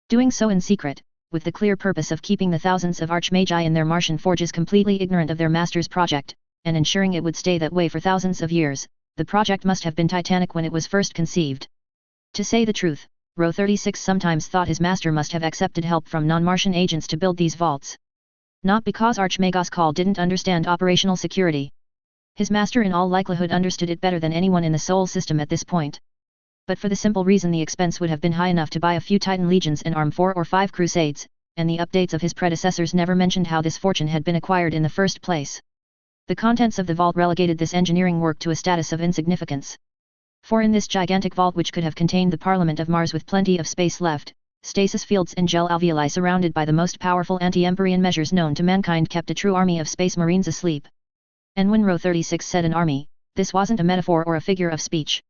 Doing so in secret, with the clear purpose of keeping the thousands of Archmagi in their Martian forges completely ignorant of their master's project, and ensuring it would stay that way for thousands of years, the project must have been titanic when it was first conceived. To say the truth, Row 36 sometimes thought his master must have accepted help from non-Martian agents to build these vaults. Not because Archmagos Call didn't understand operational security. His master in all likelihood understood it better than anyone in the Sol system at this point. But for the simple reason the expense would have been high enough to buy a few Titan legions and arm 4 or 5 crusades, and the updates of his predecessors never mentioned how this fortune had been acquired in the first place. The contents of the vault relegated this engineering work to a status of insignificance. For in this gigantic vault which could have contained the Parliament of Mars with plenty of space left, stasis fields and gel alveoli surrounded by the most powerful anti-Empyrean measures known to mankind kept a true army of space marines asleep. And when Row 36 said an army, this wasn't a metaphor or a figure of speech.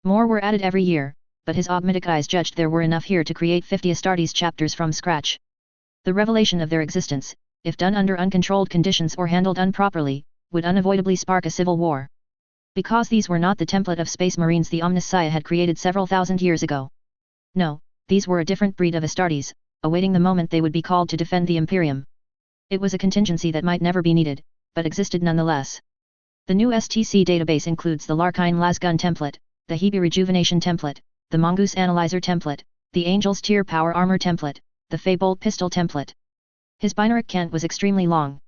More were added every year, but his augmentic eyes judged there were enough here to create 50 Astartes chapters from scratch. The revelation of their existence, if done under uncontrolled conditions or handled improperly, would unavoidably spark a civil war. Because these were not the template of space marines the Omnissiah had created several thousand years ago. No, these were a different breed of Astartes, awaiting the moment they would be called to defend the Imperium. It was a contingency that might never be needed, but existed nonetheless. The new STC database includes the Larkine Lasgun template, the Hebe Rejuvenation template, the Mongoose Analyzer template, the Angel's Tier Power Armor template, the Feybolt Pistol template. His binaric cant was extremely long.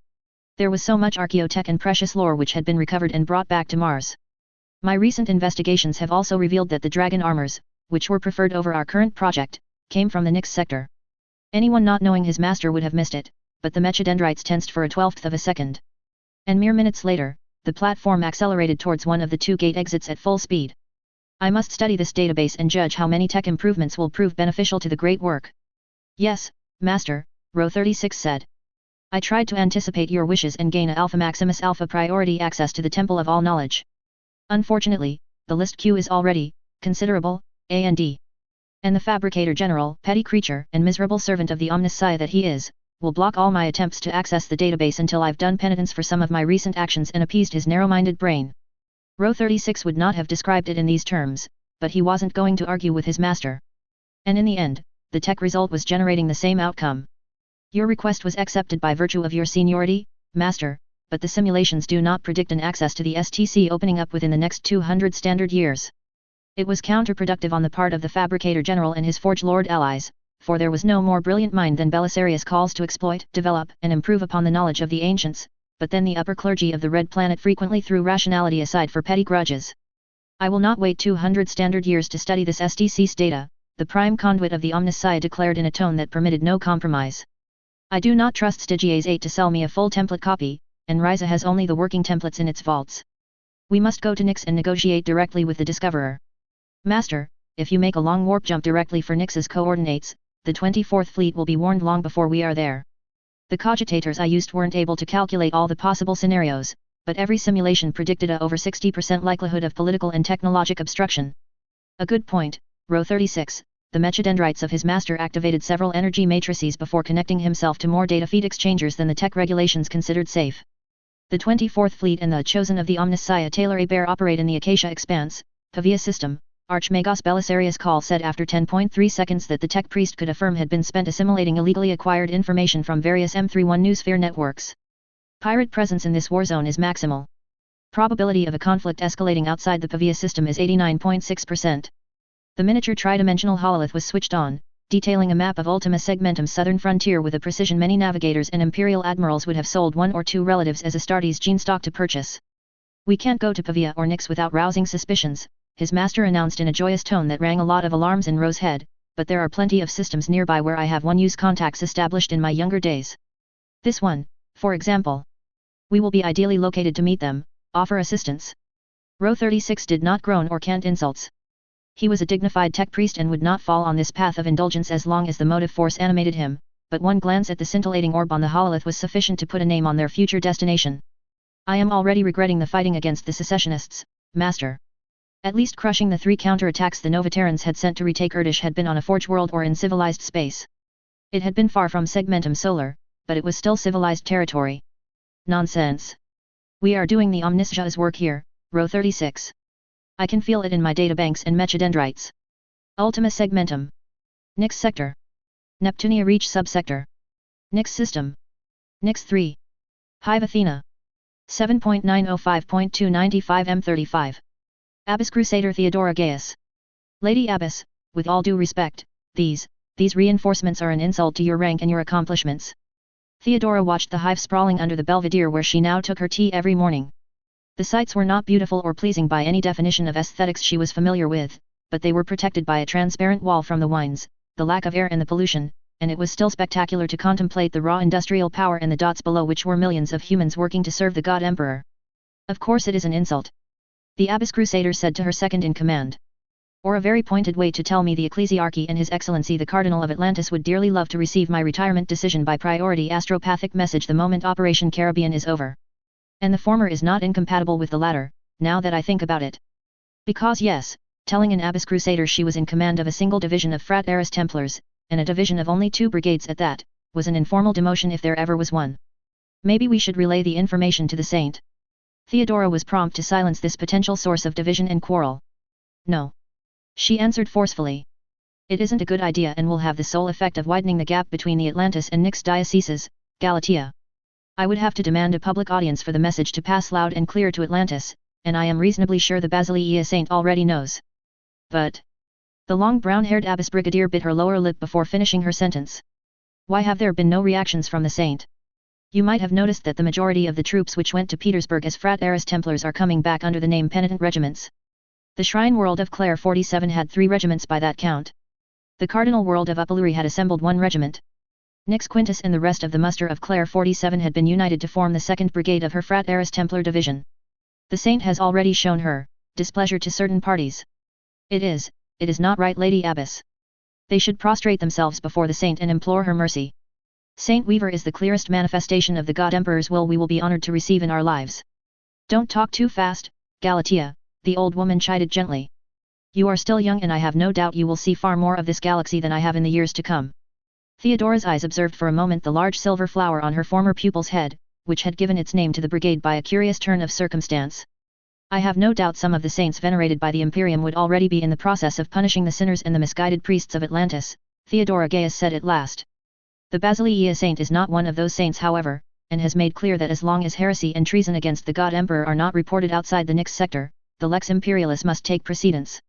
There was so much archaeotech and precious lore which had been recovered and brought back to Mars. My recent investigations have also revealed that the Dragon armors, which were preferred over our current project, came from the Nyx sector. Anyone not knowing his master would have missed it, but the mechadendrites tensed for a 1/12th of a second. And mere minutes later, the platform accelerated towards one of the 2 gate exits at full speed. I must study this database and judge how many tech improvements will prove beneficial to the great work. Yes, Master, Row 36 said. I tried to anticipate your wishes and gain a Alpha Maximus Alpha priority access to the Temple of All Knowledge. Unfortunately, the list queue is already considerable, A&D. And the Fabricator General, petty creature and miserable servant of the Omnissiah that he is, will block all my attempts to access the database until I've done penitence for some of my recent actions and appeased his narrow-minded brain. Row 36 would not have described it in these terms, but he wasn't going to argue with his master. And in the end, the tech result was generating the same outcome. Your request was accepted by virtue of your seniority, Master, but the simulations do not predict an access to the STC opening up within the next 200 standard years. It was counterproductive on the part of the Fabricator General and his Forge Lord allies, for there was no more brilliant mind than Belisarius calls to exploit, develop, and improve upon the knowledge of the ancients, but then the upper clergy of the Red Planet frequently threw rationality aside for petty grudges. I will not wait 200 standard years to study this STC's data, the prime conduit of the Omnissiah declared in a tone that permitted no compromise. I do not trust Stygia's 8 to sell me a full template copy, and Ryza has only the working templates in its vaults. We must go to Nyx and negotiate directly with the Discoverer. Master, if you make a long warp jump directly for Nyx's coordinates, the 24th Fleet will be warned long before we are there. The cogitators I used weren't able to calculate all the possible scenarios, but every simulation predicted a over 60% likelihood of political and technologic obstruction. A good point, row 36, the mechadendrites of his master activated several energy matrices before connecting himself to more data feed exchangers than the tech regulations considered safe. The 24th Fleet and the Chosen of the Omniscia Taylor Bear operate in the Acacia Expanse, Pavia system. Archmagos Belisarius Call said after 10.3 seconds that the tech priest could affirm had been spent assimilating illegally acquired information from various M31 Noosphere networks. Pirate presence in this war zone is maximal. Probability of a conflict escalating outside the Pavia system is 89.6%. The miniature tridimensional hololith was switched on, detailing a map of Ultima Segmentum's southern frontier with a precision many navigators and imperial admirals would have sold one or two relatives as Astartes gene stock to purchase. We can't go to Pavia or Nyx without rousing suspicions, his master announced in a joyous tone that rang a lot of alarms in Rose's head, but there are plenty of systems nearby where I have one-use contacts established in my younger days. This one, for example. We will be ideally located to meet them, offer assistance. Row 36 did not groan or cant insults. He was a dignified tech priest and would not fall on this path of indulgence as long as the motive force animated him, but one glance at the scintillating orb on the hololith was sufficient to put a name on their future destination. I am already regretting the fighting against the secessionists, Master. At least crushing the 3 counterattacks the Novaterrans had sent to retake Erdish had been on a forge world or in civilized space. It had been far from Segmentum Solar, but it was still civilized territory. Nonsense. We are doing the Omniscia's work here, row 36. I can feel it in my databanks and mechadendrites. Ultima Segmentum. Nyx Sector. Neptunia Reach Subsector. Nyx System. Nyx 3. Hive Athena. 7.905.295 M35. Abbess Crusader Theodora Gaius. Lady Abbess, with all due respect, these reinforcements are an insult to your rank and your accomplishments. Theodora watched the hive sprawling under the belvedere where she now took her tea every morning. The sights were not beautiful or pleasing by any definition of aesthetics she was familiar with, but they were protected by a transparent wall from the winds, the lack of air and the pollution, and it was still spectacular to contemplate the raw industrial power and the dots below which were millions of humans working to serve the God Emperor. Of course it is an insult. The Abbess Crusader said to her second-in-command. Or a very pointed way to tell me the Ecclesiarchy and His Excellency the Cardinal of Atlantis would dearly love to receive my retirement decision by priority astropathic message the moment Operation Caribbean is over. And the former is not incompatible with the latter, now that I think about it. Because yes, telling an Abbess Crusader she was in command of a single division of Frateris Templars, and a division of only 2 brigades at that, was an informal demotion if there ever was one. Maybe we should relay the information to the saint. Theodora was prompt to silence this potential source of division and quarrel. No. She answered forcefully. It isn't a good idea and will have the sole effect of widening the gap between the Atlantis and Nyx dioceses, Galatia. I would have to demand a public audience for the message to pass loud and clear to Atlantis, and I am reasonably sure the Basileia Saint already knows. But... The long brown-haired Abbess Brigadier bit her lower lip before finishing her sentence. Why have there been no reactions from the saint? You might have noticed that the majority of the troops which went to Petersburg as Frateris Templars are coming back under the name Penitent Regiments. The Shrine World of Clare 47 had 3 regiments by that count. The Cardinal World of Upaluri had assembled 1 regiment. Nyx Quintus and the rest of the muster of Clare 47 had been united to form the 2nd Brigade of her Frateris Templar Division. The saint has already shown her displeasure to certain parties. It is not right, Lady Abbess. They should prostrate themselves before the saint and implore her mercy. Saint Weaver is the clearest manifestation of the God Emperor's will we will be honored to receive in our lives. Don't talk too fast, Galatia, the old woman chided gently. You are still young and I have no doubt you will see far more of this galaxy than I have in the years to come. Theodora's eyes observed for a moment the large silver flower on her former pupil's head, which had given its name to the brigade by a curious turn of circumstance. I have no doubt some of the saints venerated by the Imperium would already be in the process of punishing the sinners and the misguided priests of Atlantis, Theodora Gaius said at last. The Basileia Saint is not one of those saints however, and has made clear that as long as heresy and treason against the God Emperor are not reported outside the Nyx sector, the Lex Imperialis must take precedence.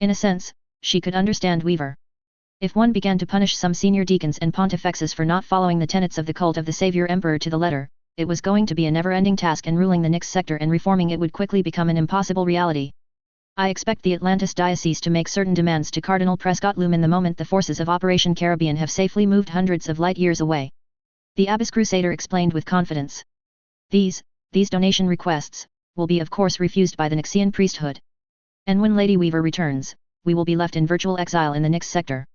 In a sense, she could understand Weaver. If one began to punish some senior deacons and pontifexes for not following the tenets of the cult of the Savior Emperor to the letter, it was going to be a never-ending task and ruling the Nyx sector and reforming it would quickly become an impossible reality. I expect the Atlantis Diocese to make certain demands to Cardinal Prescott Lumen the moment the forces of Operation Caribbean have safely moved hundreds of light years away. The Abbess Crusader explained with confidence. These donation requests, will be of course refused by the Nyxian priesthood. And when Lady Weaver returns, we will be left in virtual exile in the Nyx sector.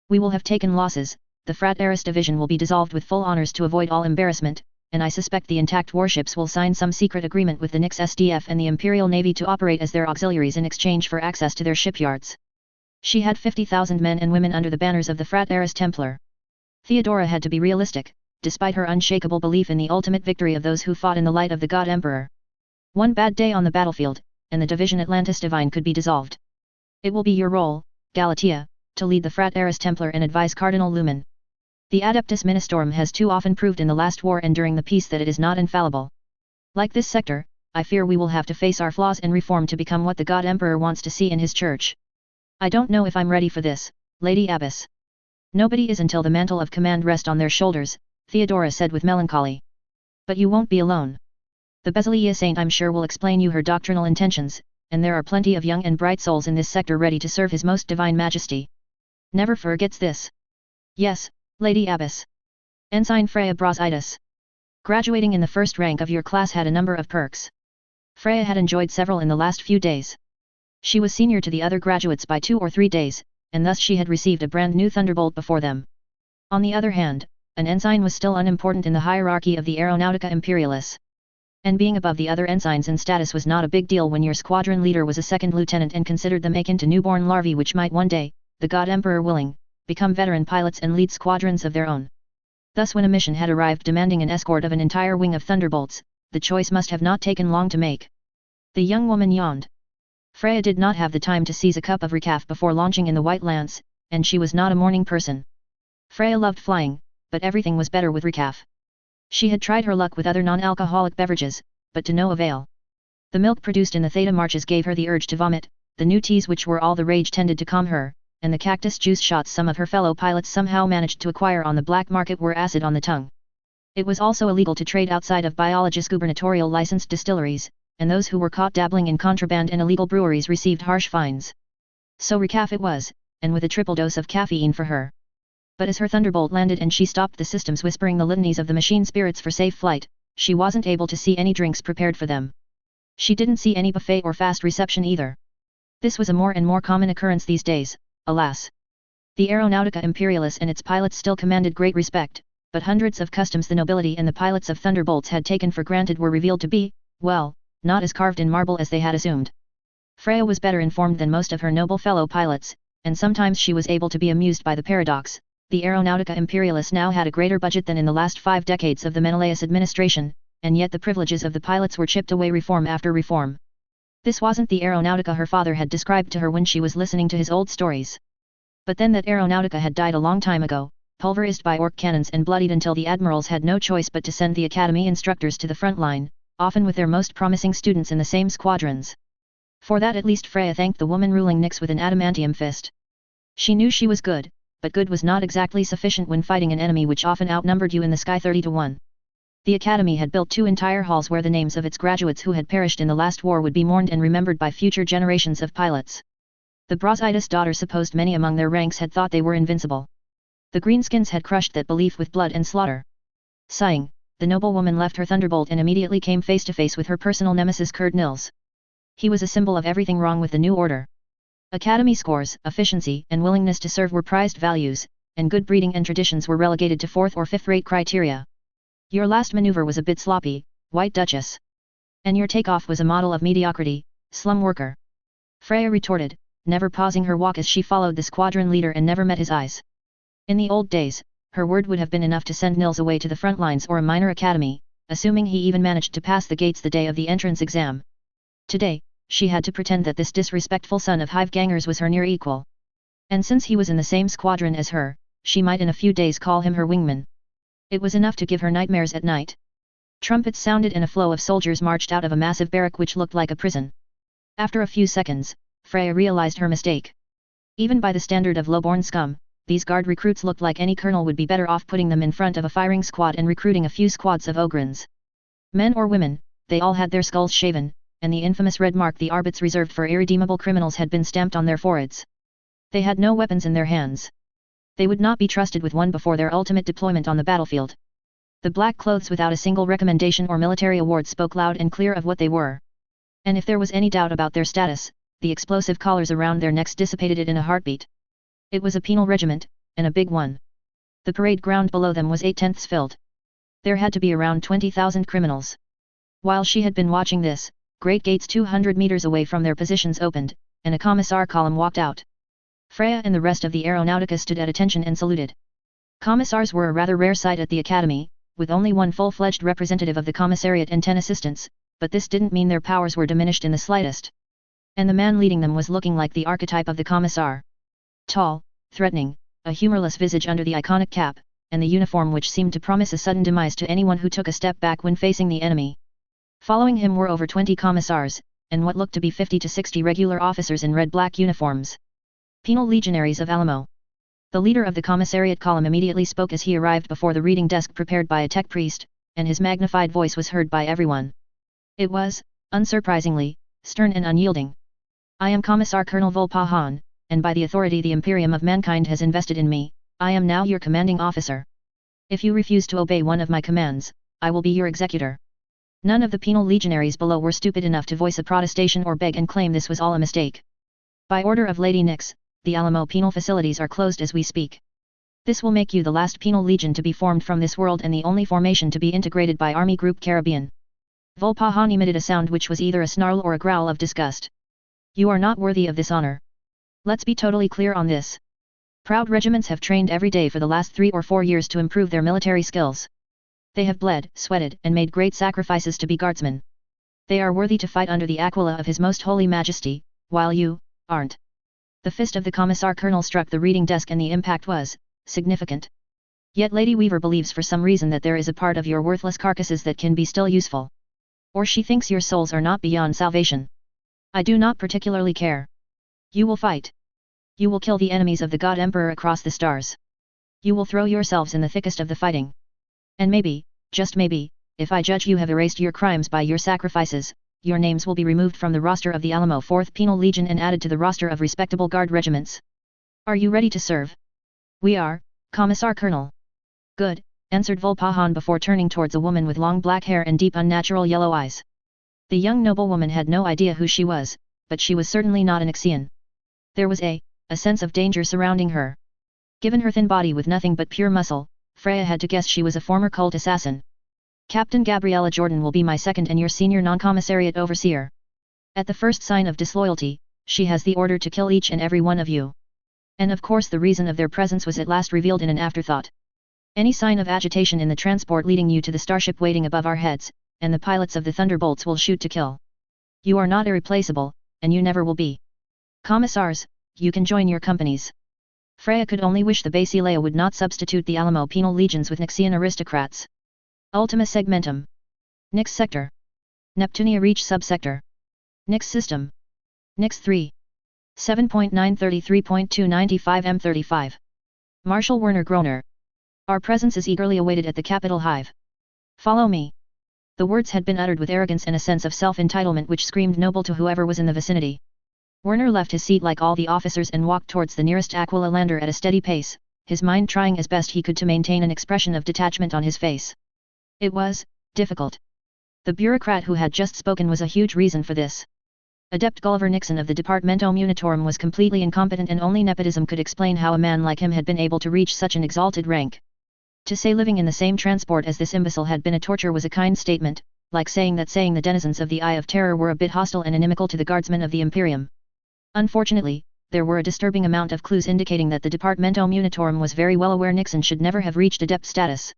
We will have taken losses, the Frat Heiress division will be dissolved with full honors to avoid all embarrassment, and I suspect the intact warships will sign some secret agreement with the Nix SDF and the Imperial Navy to operate as their auxiliaries in exchange for access to their shipyards. She had 50,000 men and women under the banners of the Frat Heiress Templar. Theodora had to be realistic, despite her unshakable belief in the ultimate victory of those who fought in the light of the God Emperor. One bad day on the battlefield, and the division Atlantis Divine could be dissolved. It will be your role, Galatea, to lead the Frat Heiress Templar and advise Cardinal Lumen. The Adeptus Ministorum has too often proved in the last war and during the peace that it is not infallible. Like this sector, I fear we will have to face our flaws and reform to become what the God Emperor wants to see in his church. I don't know if I'm ready for this, Lady Abbess. Nobody is until the mantle of command rests on their shoulders, Theodora said with melancholy. But you won't be alone. The Basileia Saint I'm sure will explain you her doctrinal intentions, and there are plenty of young and bright souls in this sector ready to serve His Most Divine Majesty. Never forgets this. Yes, Lady Abbess. Ensign Freya Brasidas. Graduating in the first rank of your class had a number of perks. Freya had enjoyed several in the last few days. She was senior to the other graduates by 2 or 3 days, and thus she had received a brand new thunderbolt before them. On the other hand, an ensign was still unimportant in the hierarchy of the Aeronautica Imperialis. And being above the other ensigns in status was not a big deal when your squadron leader was a second lieutenant and considered them akin to newborn larvae which might one day, the God Emperor willing, become veteran pilots and lead squadrons of their own. Thus when a mission had arrived demanding an escort of an entire wing of thunderbolts, the choice must have not taken long to make. The young woman yawned. Freya did not have the time to seize a cup of recaf before launching in the White Lance, and she was not a morning person. Freya loved flying, but everything was better with recaf. She had tried her luck with other non-alcoholic beverages, but to no avail. The milk produced in the Theta marches gave her the urge to vomit, the new teas which were all the rage tended to calm her, and the cactus juice shots some of her fellow pilots somehow managed to acquire on the black market were acid on the tongue. It was also illegal to trade outside of biologist gubernatorial licensed distilleries, and those who were caught dabbling in contraband and illegal breweries received harsh fines. So recaf it was, and with a triple dose of caffeine for her. But as her thunderbolt landed and she stopped the systems whispering the litanies of the machine spirits for safe flight, she wasn't able to see any drinks prepared for them. She didn't see any buffet or fast reception either. This was a more and more common occurrence these days, alas. The Aeronautica Imperialis and its pilots still commanded great respect, but hundreds of customs the nobility and the pilots of thunderbolts had taken for granted were revealed to be, well, not as carved in marble as they had assumed. Freya was better informed than most of her noble fellow pilots, and sometimes she was able to be amused by the paradox. The Aeronautica Imperialis now had a greater budget than in the last 5 decades of the Menelaus administration, and yet the privileges of the pilots were chipped away reform after reform. This wasn't the Aeronautica her father had described to her when she was listening to his old stories. But then that Aeronautica had died a long time ago, pulverized by orc cannons and bloodied until the admirals had no choice but to send the academy instructors to the front line, often with their most promising students in the same squadrons. For that at least Freya thanked the woman ruling Nyx with an adamantium fist. She knew she was good, but good was not exactly sufficient when fighting an enemy which often outnumbered you in the sky 30 to 1. The academy had built 2 entire halls where the names of its graduates who had perished in the last war would be mourned and remembered by future generations of pilots. The Brasidas daughter supposed many among their ranks had thought they were invincible. The greenskins had crushed that belief with blood and slaughter. Sighing, the noblewoman left her thunderbolt and immediately came face to face with her personal nemesis Kurd Nils. He was a symbol of everything wrong with the new order. Academy scores, efficiency, and willingness to serve were prized values, and good breeding and traditions were relegated to 4th or 5th-rate criteria. Your last maneuver was a bit sloppy, White Duchess. And your takeoff was a model of mediocrity, slum worker. Freya retorted, never pausing her walk as she followed the squadron leader and never met his eyes. In the old days, her word would have been enough to send Nils away to the front lines or a minor academy, assuming he even managed to pass the gates the day of the entrance exam. Today, she had to pretend that this disrespectful son of hive gangers was her near equal. And since he was in the same squadron as her, she might in a few days call him her wingman. It was enough to give her nightmares at night. Trumpets sounded and a flow of soldiers marched out of a massive barrack which looked like a prison. After a few seconds, Freya realized her mistake. Even by the standard of low-born scum, these guard recruits looked like any colonel would be better off putting them in front of a firing squad and recruiting a few squads of ogrins. Men or women, they all had their skulls shaven, and the infamous red mark the arbits reserved for irredeemable criminals had been stamped on their foreheads. They had no weapons in their hands. They would not be trusted with one before their ultimate deployment on the battlefield. The black clothes without a single recommendation or military award spoke loud and clear of what they were. And if there was any doubt about their status, the explosive collars around their necks dissipated it in a heartbeat. It was a penal regiment, and a big one. The parade ground below them was 8/10 filled. There had to be around 20,000 criminals. While she had been watching this, great gates 200 meters away from their positions opened, and a commissar column walked out. Freya and the rest of the Aeronautica stood at attention and saluted. Commissars were a rather rare sight at the academy, with only one full-fledged representative of the commissariat and 10 assistants, but this didn't mean their powers were diminished in the slightest. And the man leading them was looking like the archetype of the commissar. Tall, threatening, a humorless visage under the iconic cap, and the uniform which seemed to promise a sudden demise to anyone who took a step back when facing the enemy. Following him were over 20 commissars, and what looked to be 50 to 60 regular officers in red-black uniforms. Penal legionaries of Alamo. The leader of the commissariat column immediately spoke as he arrived before the reading desk prepared by a tech priest, and his magnified voice was heard by everyone. It was, unsurprisingly, stern and unyielding. I am Commissar Colonel Volpahan, and by the authority the Imperium of Mankind has invested in me, I am now your commanding officer. If you refuse to obey one of my commands, I will be your executor. None of the penal legionaries below were stupid enough to voice a protestation or beg and claim this was all a mistake. By order of Lady Nyx, the Alamo penal facilities are closed as we speak. This will make you the last penal legion to be formed from this world and the only formation to be integrated by Army Group Caribbean. Volpahan emitted a sound which was either a snarl or a growl of disgust. You are not worthy of this honor. Let's be totally clear on this. Proud regiments have trained every day for the last 3 or 4 years to improve their military skills. They have bled, sweated, and made great sacrifices to be guardsmen. They are worthy to fight under the aquila of His Most Holy Majesty, while you aren't. The fist of the Commissar Colonel struck the reading desk and the impact was significant. Yet Lady Weaver believes for some reason that there is a part of your worthless carcasses that can be still useful. Or she thinks your souls are not beyond salvation. I do not particularly care. You will fight. You will kill the enemies of the God Emperor across the stars. You will throw yourselves in the thickest of the fighting. And maybe, just maybe, if I judge you have erased your crimes by your sacrifices, your names will be removed from the roster of the Alamo 4th Penal Legion and added to the roster of respectable guard regiments. Are you ready to serve? We are, Commissar Colonel. Good, answered Volpahan before turning towards a woman with long black hair and deep unnatural yellow eyes. The young noblewoman had no idea who she was, but she was certainly not an Ixian. There was a sense of danger surrounding her. Given her thin body with nothing but pure muscle, Freya had to guess she was a former cult assassin. Captain Gabriella Jordan will be my second and your senior non-commissariat overseer. At the first sign of disloyalty, she has the order to kill each and every one of you. And of course the reason of their presence was at last revealed in an afterthought. Any sign of agitation in the transport leading you to the starship waiting above our heads, and the pilots of the Thunderbolts will shoot to kill. You are not irreplaceable, and you never will be. Commissars, you can join your companies. Freya could only wish the Basilea would not substitute the Alamo penal legions with Nyxian aristocrats. Ultima segmentum. Nyx sector. Neptunia reach subsector. Nyx system. Nyx 3. 7.933.295 M35. Marshal Werner Groner. Our presence is eagerly awaited at the Capitol Hive. Follow me. The words had been uttered with arrogance and a sense of self-entitlement which screamed noble to whoever was in the vicinity. Werner left his seat like all the officers and walked towards the nearest Aquila lander at a steady pace, his mind trying as best he could to maintain an expression of detachment on his face. It was difficult. The bureaucrat who had just spoken was a huge reason for this. Adept Gulliver Nixon of the Departamento Munitorum was completely incompetent and only nepotism could explain how a man like him had been able to reach such an exalted rank. To say living in the same transport as this imbecile had been a torture was a kind statement, like saying the denizens of the Eye of Terror were a bit hostile and inimical to the guardsmen of the Imperium. Unfortunately, there were a disturbing amount of clues indicating that the Departamento Munitorum was very well aware Nixon should never have reached adept status.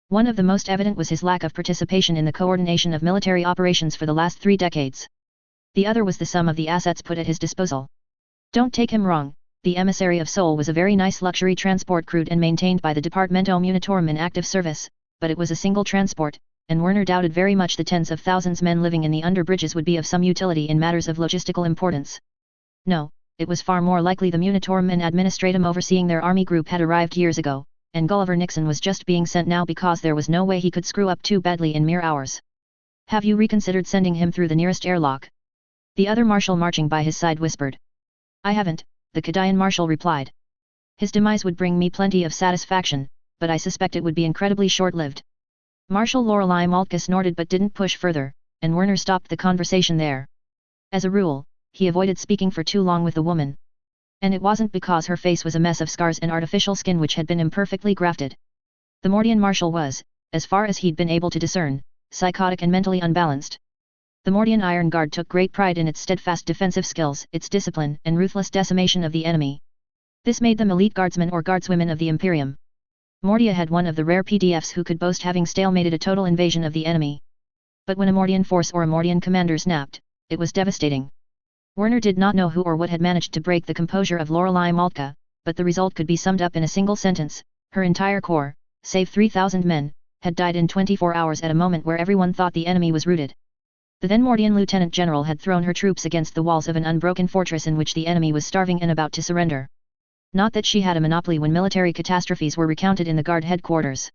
One of the most evident was his lack of participation in the coordination of military operations for the last 3 decades. The other was the sum of the assets put at his disposal. Don't take him wrong, the Emissary of Sol was a very nice luxury transport crewed and maintained by the Departamento Munitorum in active service, but it was a single transport, and Werner doubted very much the tens of thousands men living in the underbridges would be of some utility in matters of logistical importance. No, it was far more likely the Munitorum and Administratum overseeing their army group had arrived years ago, and Gulliver Nixon was just being sent now because there was no way he could screw up too badly in mere hours. Have you reconsidered sending him through the nearest airlock? The other marshal marching by his side whispered. I haven't, the Cadian marshal replied. His demise would bring me plenty of satisfaction, but I suspect it would be incredibly short-lived. Marshal Lorelei Maltke snorted but didn't push further, and Werner stopped the conversation there. As a rule, he avoided speaking for too long with the woman. And it wasn't because her face was a mess of scars and artificial skin which had been imperfectly grafted. The Mordian Marshal was, as far as he'd been able to discern, psychotic and mentally unbalanced. The Mordian Iron Guard took great pride in its steadfast defensive skills, its discipline, and ruthless decimation of the enemy. This made them elite guardsmen or guardswomen of the Imperium. Mordia had one of the rare PDFs who could boast having stalemated a total invasion of the enemy. But when a Mordian force or a Mordian commander snapped, it was devastating. Werner did not know who or what had managed to break the composure of Lorelei Maltka, but the result could be summed up in a single sentence: her entire corps, save 3,000 men, had died in 24 hours at a moment where everyone thought the enemy was routed. The then Mordian Lieutenant General had thrown her troops against the walls of an unbroken fortress in which the enemy was starving and about to surrender. Not that she had a monopoly when military catastrophes were recounted in the Guard headquarters.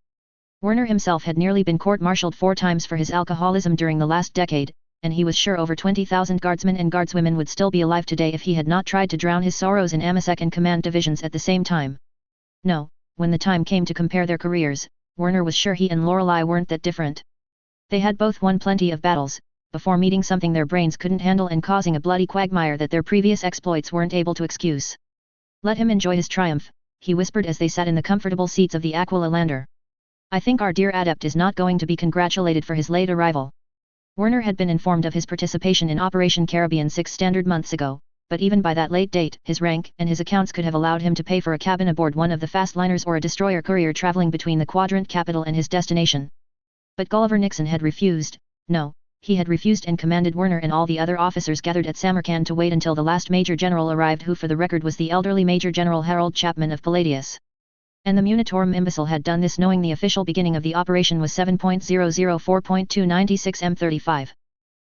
Werner himself had nearly been court-martialed 4 times for his alcoholism during the last decade, and he was sure over 20,000 guardsmen and guardswomen would still be alive today if he had not tried to drown his sorrows in AMASEC and command divisions at the same time. No, when the time came to compare their careers, Werner was sure he and Lorelei weren't that different. They had both won plenty of battles, before meeting something their brains couldn't handle and causing a bloody quagmire that their previous exploits weren't able to excuse. Let him enjoy his triumph, he whispered as they sat in the comfortable seats of the Aquila lander. I think our dear adept is not going to be congratulated for his late arrival. Werner had been informed of his participation in Operation Caribbean 6 standard months ago, but even by that late date, his rank and his accounts could have allowed him to pay for a cabin aboard one of the fast liners or a destroyer courier traveling between the quadrant capital and his destination. But Gulliver Nixon had refused. No, he had refused and commanded Werner and all the other officers gathered at Samarkand to wait until the last Major General arrived, who for the record was the elderly Major General Harold Chapman of Palladius. And the Munitorum imbecile had done this knowing the official beginning of the operation was 7.004.296 M35.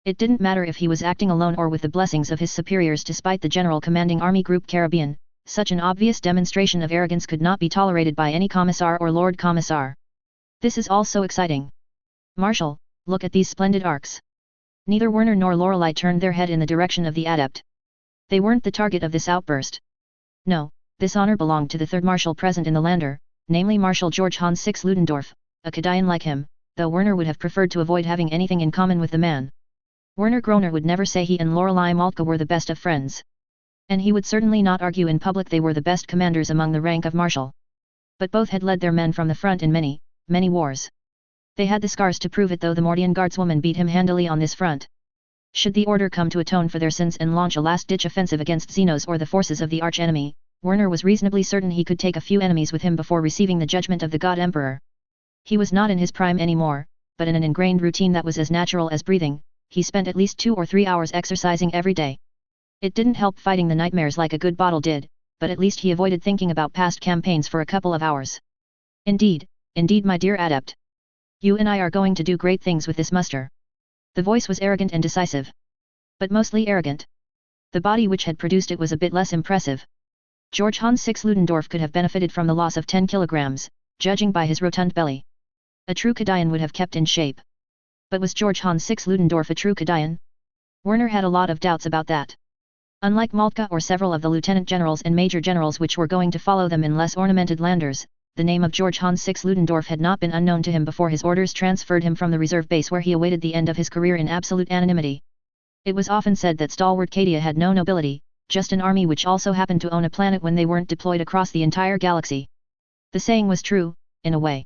It didn't matter if he was acting alone or with the blessings of his superiors despite the general commanding Army Group Caribbean, such an obvious demonstration of arrogance could not be tolerated by any commissar or Lord Commissar. This is all so exciting. Marshal, look at these splendid arcs. Neither Werner nor Lorelei turned their head in the direction of the adept. They weren't the target of this outburst. No, this honor belonged to the third marshal present in the lander, namely Marshal George Hans Six Ludendorff, a Kadian like him, though Werner would have preferred to avoid having anything in common with the man. Werner Groner would never say he and Lorelei Maltka were the best of friends. And he would certainly not argue in public they were the best commanders among the rank of marshal. But both had led their men from the front in many, many wars. They had the scars to prove it, though the Mordian guardswoman beat him handily on this front. Should the order come to atone for their sins and launch a last-ditch offensive against Xenos or the forces of the arch-enemy, Werner was reasonably certain he could take a few enemies with him before receiving the judgment of the God Emperor. He was not in his prime anymore, but in an ingrained routine that was as natural as breathing, he spent at least 2 or 3 hours exercising every day. It didn't help fighting the nightmares like a good bottle did, but at least he avoided thinking about past campaigns for a couple of hours. Indeed, my dear adept. You and I are going to do great things with this muster. The voice was arrogant and decisive. But mostly arrogant. The body which had produced it was a bit less impressive. George Hans Six Ludendorff could have benefited from the loss of 10 kilograms, judging by his rotund belly. A true Kadian would have kept in shape. But was George Hans Six Ludendorff a true Kadian? Werner had a lot of doubts about that. Unlike Maltka or several of the lieutenant generals and major generals which were going to follow them in less ornamented landers, the name of George Hans Six Ludendorff had not been unknown to him before his orders transferred him from the reserve base where he awaited the end of his career in absolute anonymity. It was often said that stalwart Cadia had no nobility, just an army which also happened to own a planet when they weren't deployed across the entire galaxy. The saying was true, in a way.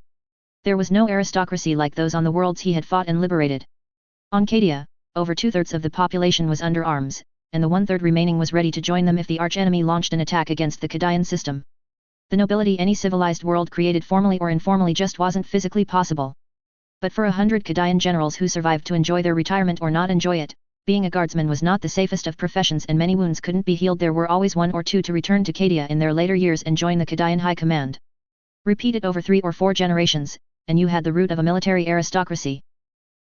There was no aristocracy like those on the worlds he had fought and liberated. On Cadia, over 2/3 of the population was under arms, and the 1/3 remaining was ready to join them if the arch-enemy launched an attack against the Kadian system. The nobility any civilized world created formally or informally just wasn't physically possible. But for 100 Kadian generals who survived to enjoy their retirement or not enjoy it, being a guardsman was not the safest of professions and many wounds couldn't be healed. There were always 1 or 2 to return to Cadia in their later years and join the Kadian High Command. Repeat it over 3 or 4 generations, and you had the root of a military aristocracy.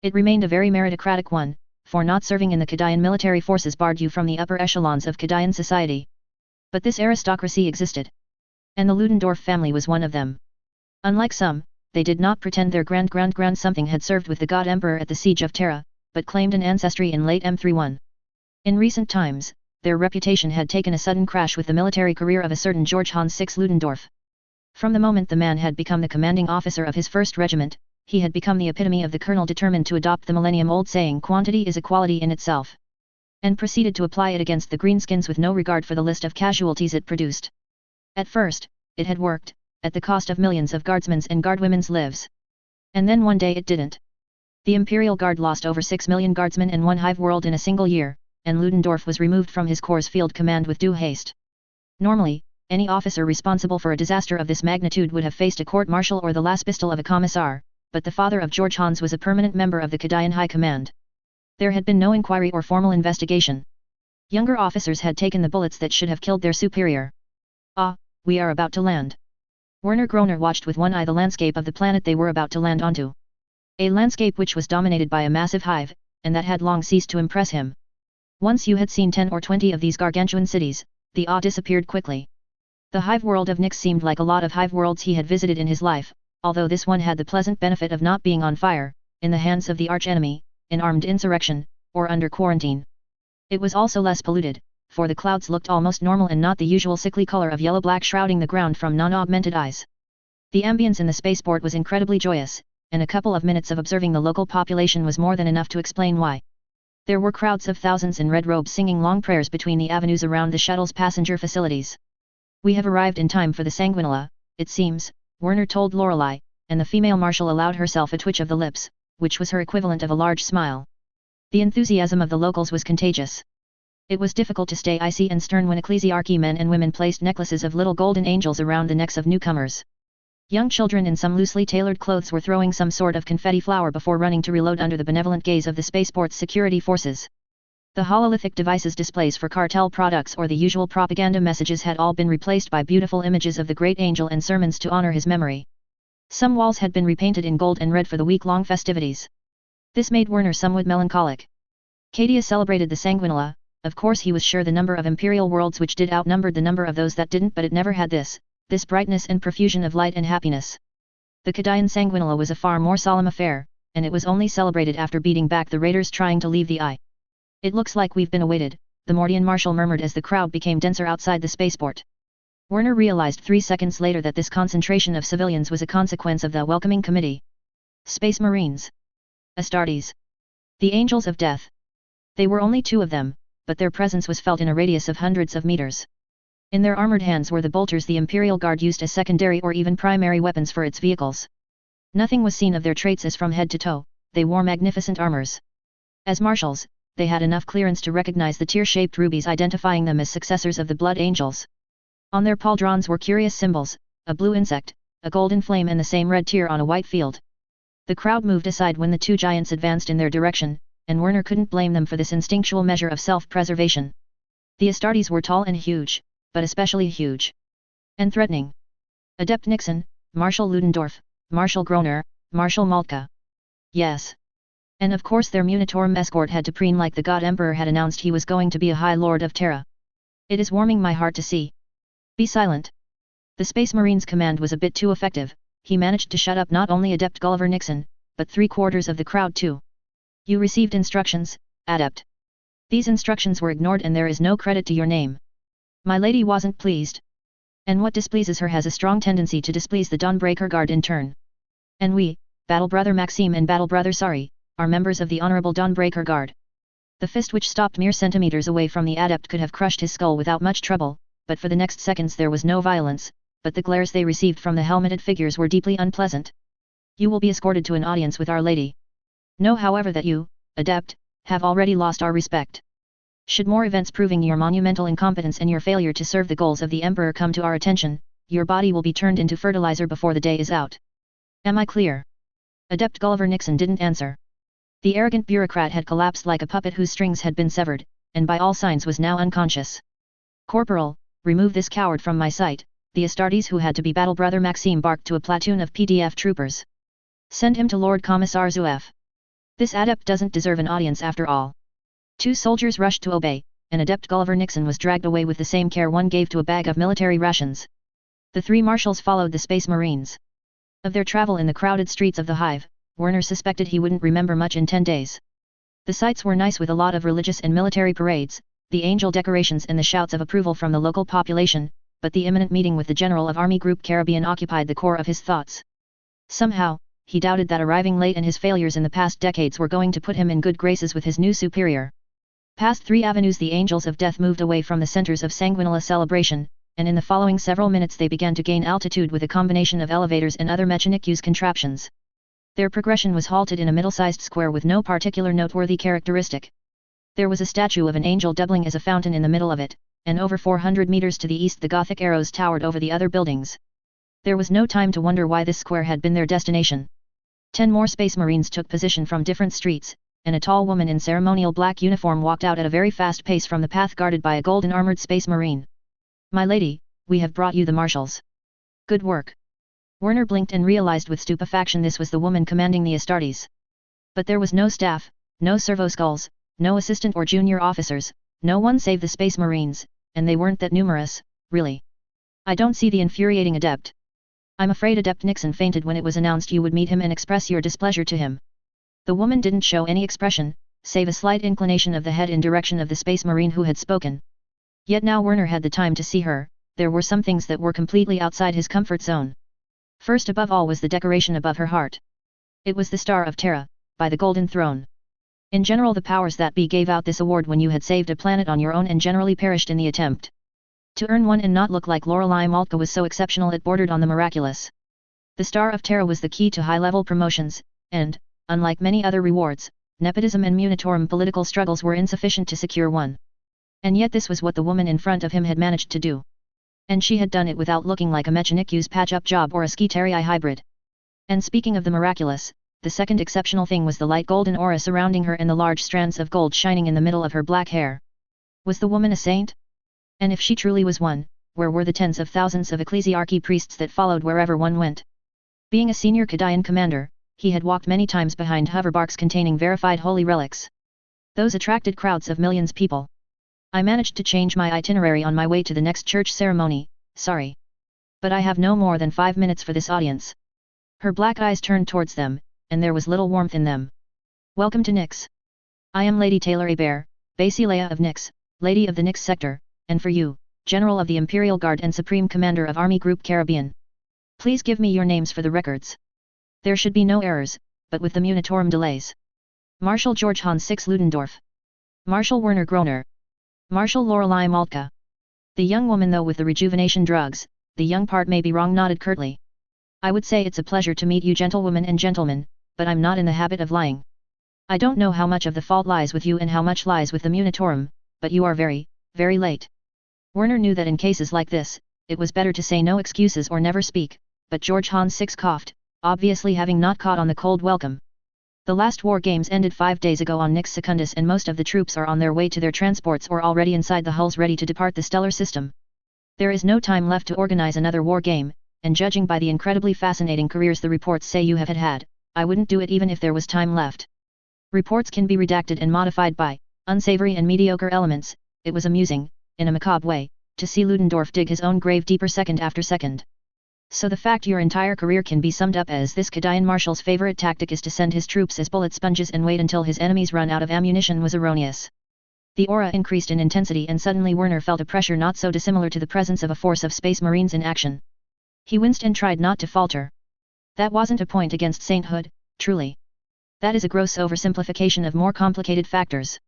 It remained a very meritocratic one, for not serving in the Kadian military forces barred you from the upper echelons of Kadian society. But this aristocracy existed. And the Ludendorff family was one of them. Unlike some, they did not pretend their grand something had served with the God Emperor at the Siege of Terra, but claimed an ancestry in late M31. In recent times, their reputation had taken a sudden crash with the military career of a certain George Hans Six Ludendorff. From the moment the man had become the commanding officer of his first regiment, he had become the epitome of the colonel determined to adopt the millennium-old saying, quantity is a quality in itself. and proceeded to apply it against the greenskins with no regard for the list of casualties it produced. At first, it had worked, at the cost of millions of guardsmen's and guardwomen's lives. And then one day it didn't. The Imperial Guard lost over 6 million guardsmen and one hive world in a single year, and Ludendorff was removed from his corps' field command with due haste. Normally, any officer responsible for a disaster of this magnitude would have faced a court-martial or the last pistol of a commissar, but the father of George Hans was a permanent member of the Kadayan High Command. There had been no inquiry or formal investigation. Younger officers had taken the bullets that should have killed their superior. Ah, we are about to land. Werner Groner watched with one eye the landscape of the planet they were about to land onto. A landscape which was dominated by a massive hive, and that had long ceased to impress him. Once you had seen 10 or 20 of these gargantuan cities, the awe disappeared quickly. The hive world of Nyx seemed like a lot of hive worlds he had visited in his life, although this one had the pleasant benefit of not being on fire, in the hands of the arch-enemy, in armed insurrection, or under quarantine. It was also less polluted, for the clouds looked almost normal and not the usual sickly color of yellow-black shrouding the ground from non-augmented eyes. The ambience in the spaceport was incredibly joyous, and a couple of minutes of observing the local population was more than enough to explain why. There were crowds of thousands in red robes singing long prayers between the avenues around the shuttle's passenger facilities. "We have arrived in time for the Sanguinella, it seems," Werner told Lorelei, and the female marshal allowed herself a twitch of the lips, which was her equivalent of a large smile. The enthusiasm of the locals was contagious. It was difficult to stay icy and stern when ecclesiarchy men and women placed necklaces of little golden angels around the necks of newcomers. Young children in some loosely tailored clothes were throwing some sort of confetti flower before running to reload under the benevolent gaze of the spaceport's security forces. The hololithic devices displays for cartel products or the usual propaganda messages had all been replaced by beautiful images of the great angel and sermons to honor his memory. Some walls had been repainted in gold and red for the week-long festivities. This made Werner somewhat melancholic. Cadia celebrated the Sanguinella. Of course he was sure the number of imperial worlds which did outnumbered the number of those that didn't, but it never had this brightness and profusion of light and happiness. The Kadayan Sanguinella was a far more solemn affair, and it was only celebrated after beating back the raiders trying to leave the eye. "It looks like we've been awaited," the Mordian marshal murmured as the crowd became denser outside the spaceport. Werner realized 3 seconds later that this concentration of civilians was a consequence of the welcoming committee. Space Marines. Astartes. The Angels of Death. They were only 2 of them, but their presence was felt in a radius of hundreds of meters. In their armored hands were the bolters the Imperial Guard used as secondary or even primary weapons for its vehicles. Nothing was seen of their traits as from head to toe, they wore magnificent armors. As marshals, they had enough clearance to recognize the tear-shaped rubies identifying them as successors of the Blood Angels. On their pauldrons were curious symbols, a blue insect, a golden flame and the same red tear on a white field. The crowd moved aside when the 2 giants advanced in their direction, and Werner couldn't blame them for this instinctual measure of self-preservation. The Astartes were tall and huge, but especially huge. And threatening. Adept Nixon, Marshal Ludendorff, Marshal Groner, Marshal Maltka. Yes. And of course their Munitorum escort had to preen like the God Emperor had announced he was going to be a High Lord of Terra. "It is warming my heart to see." "Be silent." The Space Marines' command was a bit too effective. He managed to shut up not only Adept Gulliver Nixon, but 3/4 of the crowd too. "You received instructions, Adept. These instructions were ignored and there is no credit to your name." My lady wasn't pleased. And what displeases her has a strong tendency to displease the Dawnbreaker Guard in turn. And we, Battle Brother Maxime and Battle Brother Sari, are members of the Honorable Dawnbreaker Guard. The fist which stopped mere centimeters away from the adept could have crushed his skull without much trouble, but for the next seconds there was no violence, but the glares they received from the helmeted figures were deeply unpleasant. "You will be escorted to an audience with Our Lady. Know however that you, Adept, have already lost our respect. Should more events proving your monumental incompetence and your failure to serve the goals of the Emperor come to our attention, your body will be turned into fertilizer before the day is out. Am I clear?" Adept Gulliver Nixon didn't answer. The arrogant bureaucrat had collapsed like a puppet whose strings had been severed, and by all signs was now unconscious. "Corporal, remove this coward from my sight," the Astartes who had to be Battle Brother Maxime barked to a platoon of PDF troopers. "Send him to Lord Commissar Zuev. This adept doesn't deserve an audience after all." 2 soldiers rushed to obey, and Adept Gulliver Nixon was dragged away with the same care one gave to a bag of military rations. The 3 marshals followed the Space Marines. Of their travel in the crowded streets of the Hive, Werner suspected he wouldn't remember much in 10 days. The sights were nice with a lot of religious and military parades, the angel decorations and the shouts of approval from the local population, but the imminent meeting with the General of Army Group Caribbean occupied the core of his thoughts. Somehow, he doubted that arriving late and his failures in the past decades were going to put him in good graces with his new superior. Past 3 avenues the angels of death moved away from the centers of sanguinala celebration, and in the following several minutes they began to gain altitude with a combination of elevators and other mechanic use contraptions. Their progression was halted in a middle-sized square with no particular noteworthy characteristic. There was a statue of an angel doubling as a fountain in the middle of it, and over 400 meters to the east the Gothic arrows towered over the other buildings. There was no time to wonder why this square had been their destination. 10 more Space Marines took position from different streets, and a tall woman in ceremonial black uniform walked out at a very fast pace from the path guarded by a golden-armored Space Marine. "My lady, we have brought you the marshals." "Good work." Werner blinked and realized with stupefaction this was the woman commanding the Astartes. But there was no staff, no servo skulls, no assistant or junior officers, no one save the Space Marines, and they weren't that numerous, really. "I don't see the infuriating adept." "I'm afraid Adept Nixon fainted when it was announced you would meet him and express your displeasure to him." The woman didn't show any expression, save a slight inclination of the head in direction of the Space Marine who had spoken. Yet now Werner had the time to see her, there were some things that were completely outside his comfort zone. First above all was the decoration above her heart. It was the Star of Terra, by the Golden Throne. In general the powers that be gave out this award when you had saved a planet on your own and generally perished in the attempt. To earn one and not look like Lorelei Maltka was so exceptional it bordered on the miraculous. The Star of Terra was the key to high-level promotions, and, unlike many other rewards, nepotism and munitorum political struggles were insufficient to secure one. And yet this was what the woman in front of him had managed to do. And she had done it without looking like a Mechanic-Use patch-up job or a Skitarii hybrid. And speaking of the miraculous, the second exceptional thing was the light golden aura surrounding her and the large strands of gold shining in the middle of her black hair. Was the woman a saint? And if she truly was one, where were the tens of thousands of ecclesiarchy priests that followed wherever one went? Being a senior Kadayan commander, he had walked many times behind hoverbarks containing verified holy relics. Those attracted crowds of millions of people. "I managed to change my itinerary on my way to the next church ceremony, sorry. But I have no more than 5 minutes for this audience." Her black eyes turned towards them, and there was little warmth in them. "Welcome to Nyx. I am Lady Taylor Hebert, Basileia of Nyx, Lady of the Nyx Sector, and for you, General of the Imperial Guard and Supreme Commander of Army Group Caribbean. Please give me your names for the records. There should be no errors, but with the munitorum delays. Marshal George Hans Six Ludendorff. Marshal Werner Groner. Marshal Lorelei Maltka." The young woman though with the rejuvenation drugs, the young part may be wrong nodded curtly. "I would say it's a pleasure to meet you gentlewomen and gentlemen, but I'm not in the habit of lying. I don't know how much of the fault lies with you and how much lies with the munitorum, but you are very, very late." Werner knew that in cases like this, it was better to say no excuses or never speak, but George Hans Six coughed, obviously having not caught on the cold welcome. "The last war games ended 5 days ago on Nyx Secundus and most of the troops are on their way to their transports or already inside the hulls ready to depart the stellar system. There is no time left to organize another war game, and judging by the incredibly fascinating careers the reports say you have had, I wouldn't do it even if there was time left. Reports can be redacted and modified by unsavory and mediocre elements." It was amusing, in a macabre way, to see Ludendorff dig his own grave deeper second after second. "So the fact your entire career can be summed up as this Kadayan marshal's favorite tactic is to send his troops as bullet sponges and wait until his enemies run out of ammunition was erroneous." The aura increased in intensity and suddenly Werner felt a pressure not so dissimilar to the presence of a force of Space Marines in action. He winced and tried not to falter. "That wasn't a point against sainthood, truly. That is a gross oversimplification of more complicated factors."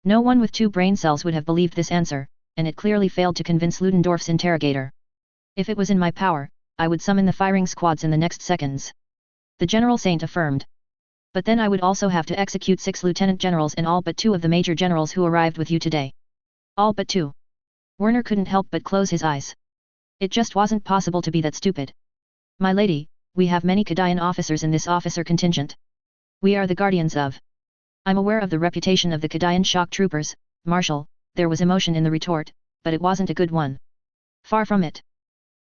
No one with 2 brain cells would have believed this answer, and it clearly failed to convince Ludendorff's interrogator. "If it was in my power, I would summon the firing squads in the next seconds," the General Saint affirmed. "But then I would also have to execute 6 lieutenant generals and all but 2 of the major generals who arrived with you today." "All but 2. Werner couldn't help but close his eyes. It just wasn't possible to be that stupid. "My lady, we have many Kadayan officers in this officer contingent. We are the guardians of." "I'm aware of the reputation of the Kadayan shock troopers, Marshal." There was emotion in the retort, but it wasn't a good one. "Far from it.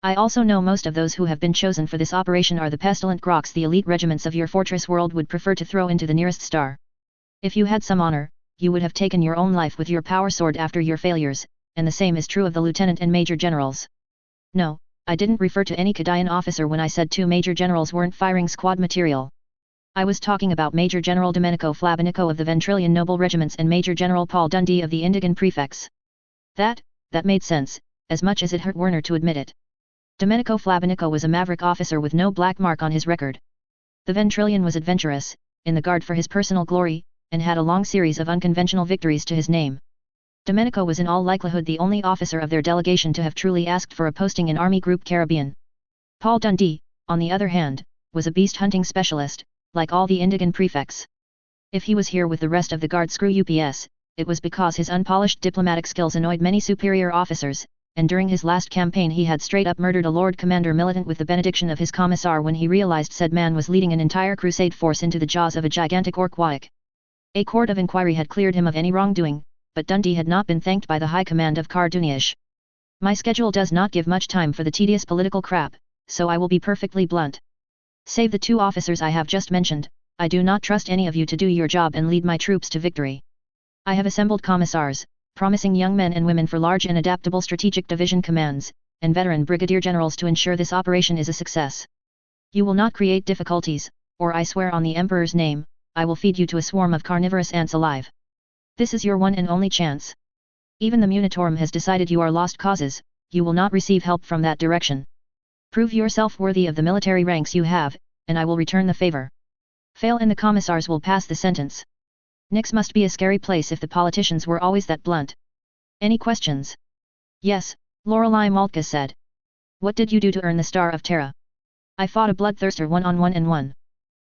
I also know most of those who have been chosen for this operation are the pestilent groks the elite regiments of your fortress world would prefer to throw into the nearest star. If you had some honor, you would have taken your own life with your power sword after your failures, and the same is true of the lieutenant and major generals." "No, I didn't refer to any Kadayan officer when I said 2 major generals weren't firing squad material. I was talking about Major General Domenico Flabinico of the Ventrilian Noble Regiments and Major General Paul Dundee of the Indigan Prefects." That made sense, as much as it hurt Werner to admit it. Domenico Flabinico was a maverick officer with no black mark on his record. The Ventrilian was adventurous, in the guard for his personal glory, and had a long series of unconventional victories to his name. Domenico was in all likelihood the only officer of their delegation to have truly asked for a posting in Army Group Caribbean. Paul Dundee, on the other hand, was a beast-hunting specialist, like all the Indigan prefects. If he was here with the rest of the guard screw UPS, it was because his unpolished diplomatic skills annoyed many superior officers, and during his last campaign he had straight-up murdered a Lord Commander militant with the benediction of his commissar when he realized said man was leading an entire crusade force into the jaws of a gigantic Orkwaic. A court of inquiry had cleared him of any wrongdoing, but Dundee had not been thanked by the high command of Karduniash. My schedule does not give much time for the tedious political crap, so I will be perfectly blunt. Save the two officers I have just mentioned, I do not trust any of you to do your job and lead my troops to victory. I have assembled commissars, promising young men and women for large and adaptable strategic division commands, and veteran brigadier generals to ensure this operation is a success. You will not create difficulties, or I swear on the Emperor's name, I will feed you to a swarm of carnivorous ants alive. This is your one and only chance. Even the Munitorum has decided you are lost causes, you will not receive help from that direction. Prove yourself worthy of the military ranks you have, and I will return the favor. Fail and the commissars will pass the sentence. Nix must be a scary place if the politicians were always that blunt. Any questions? Yes, Lorelei Maltka said. What did you do to earn the Star of Terra? I fought a bloodthirster one-on-one and won.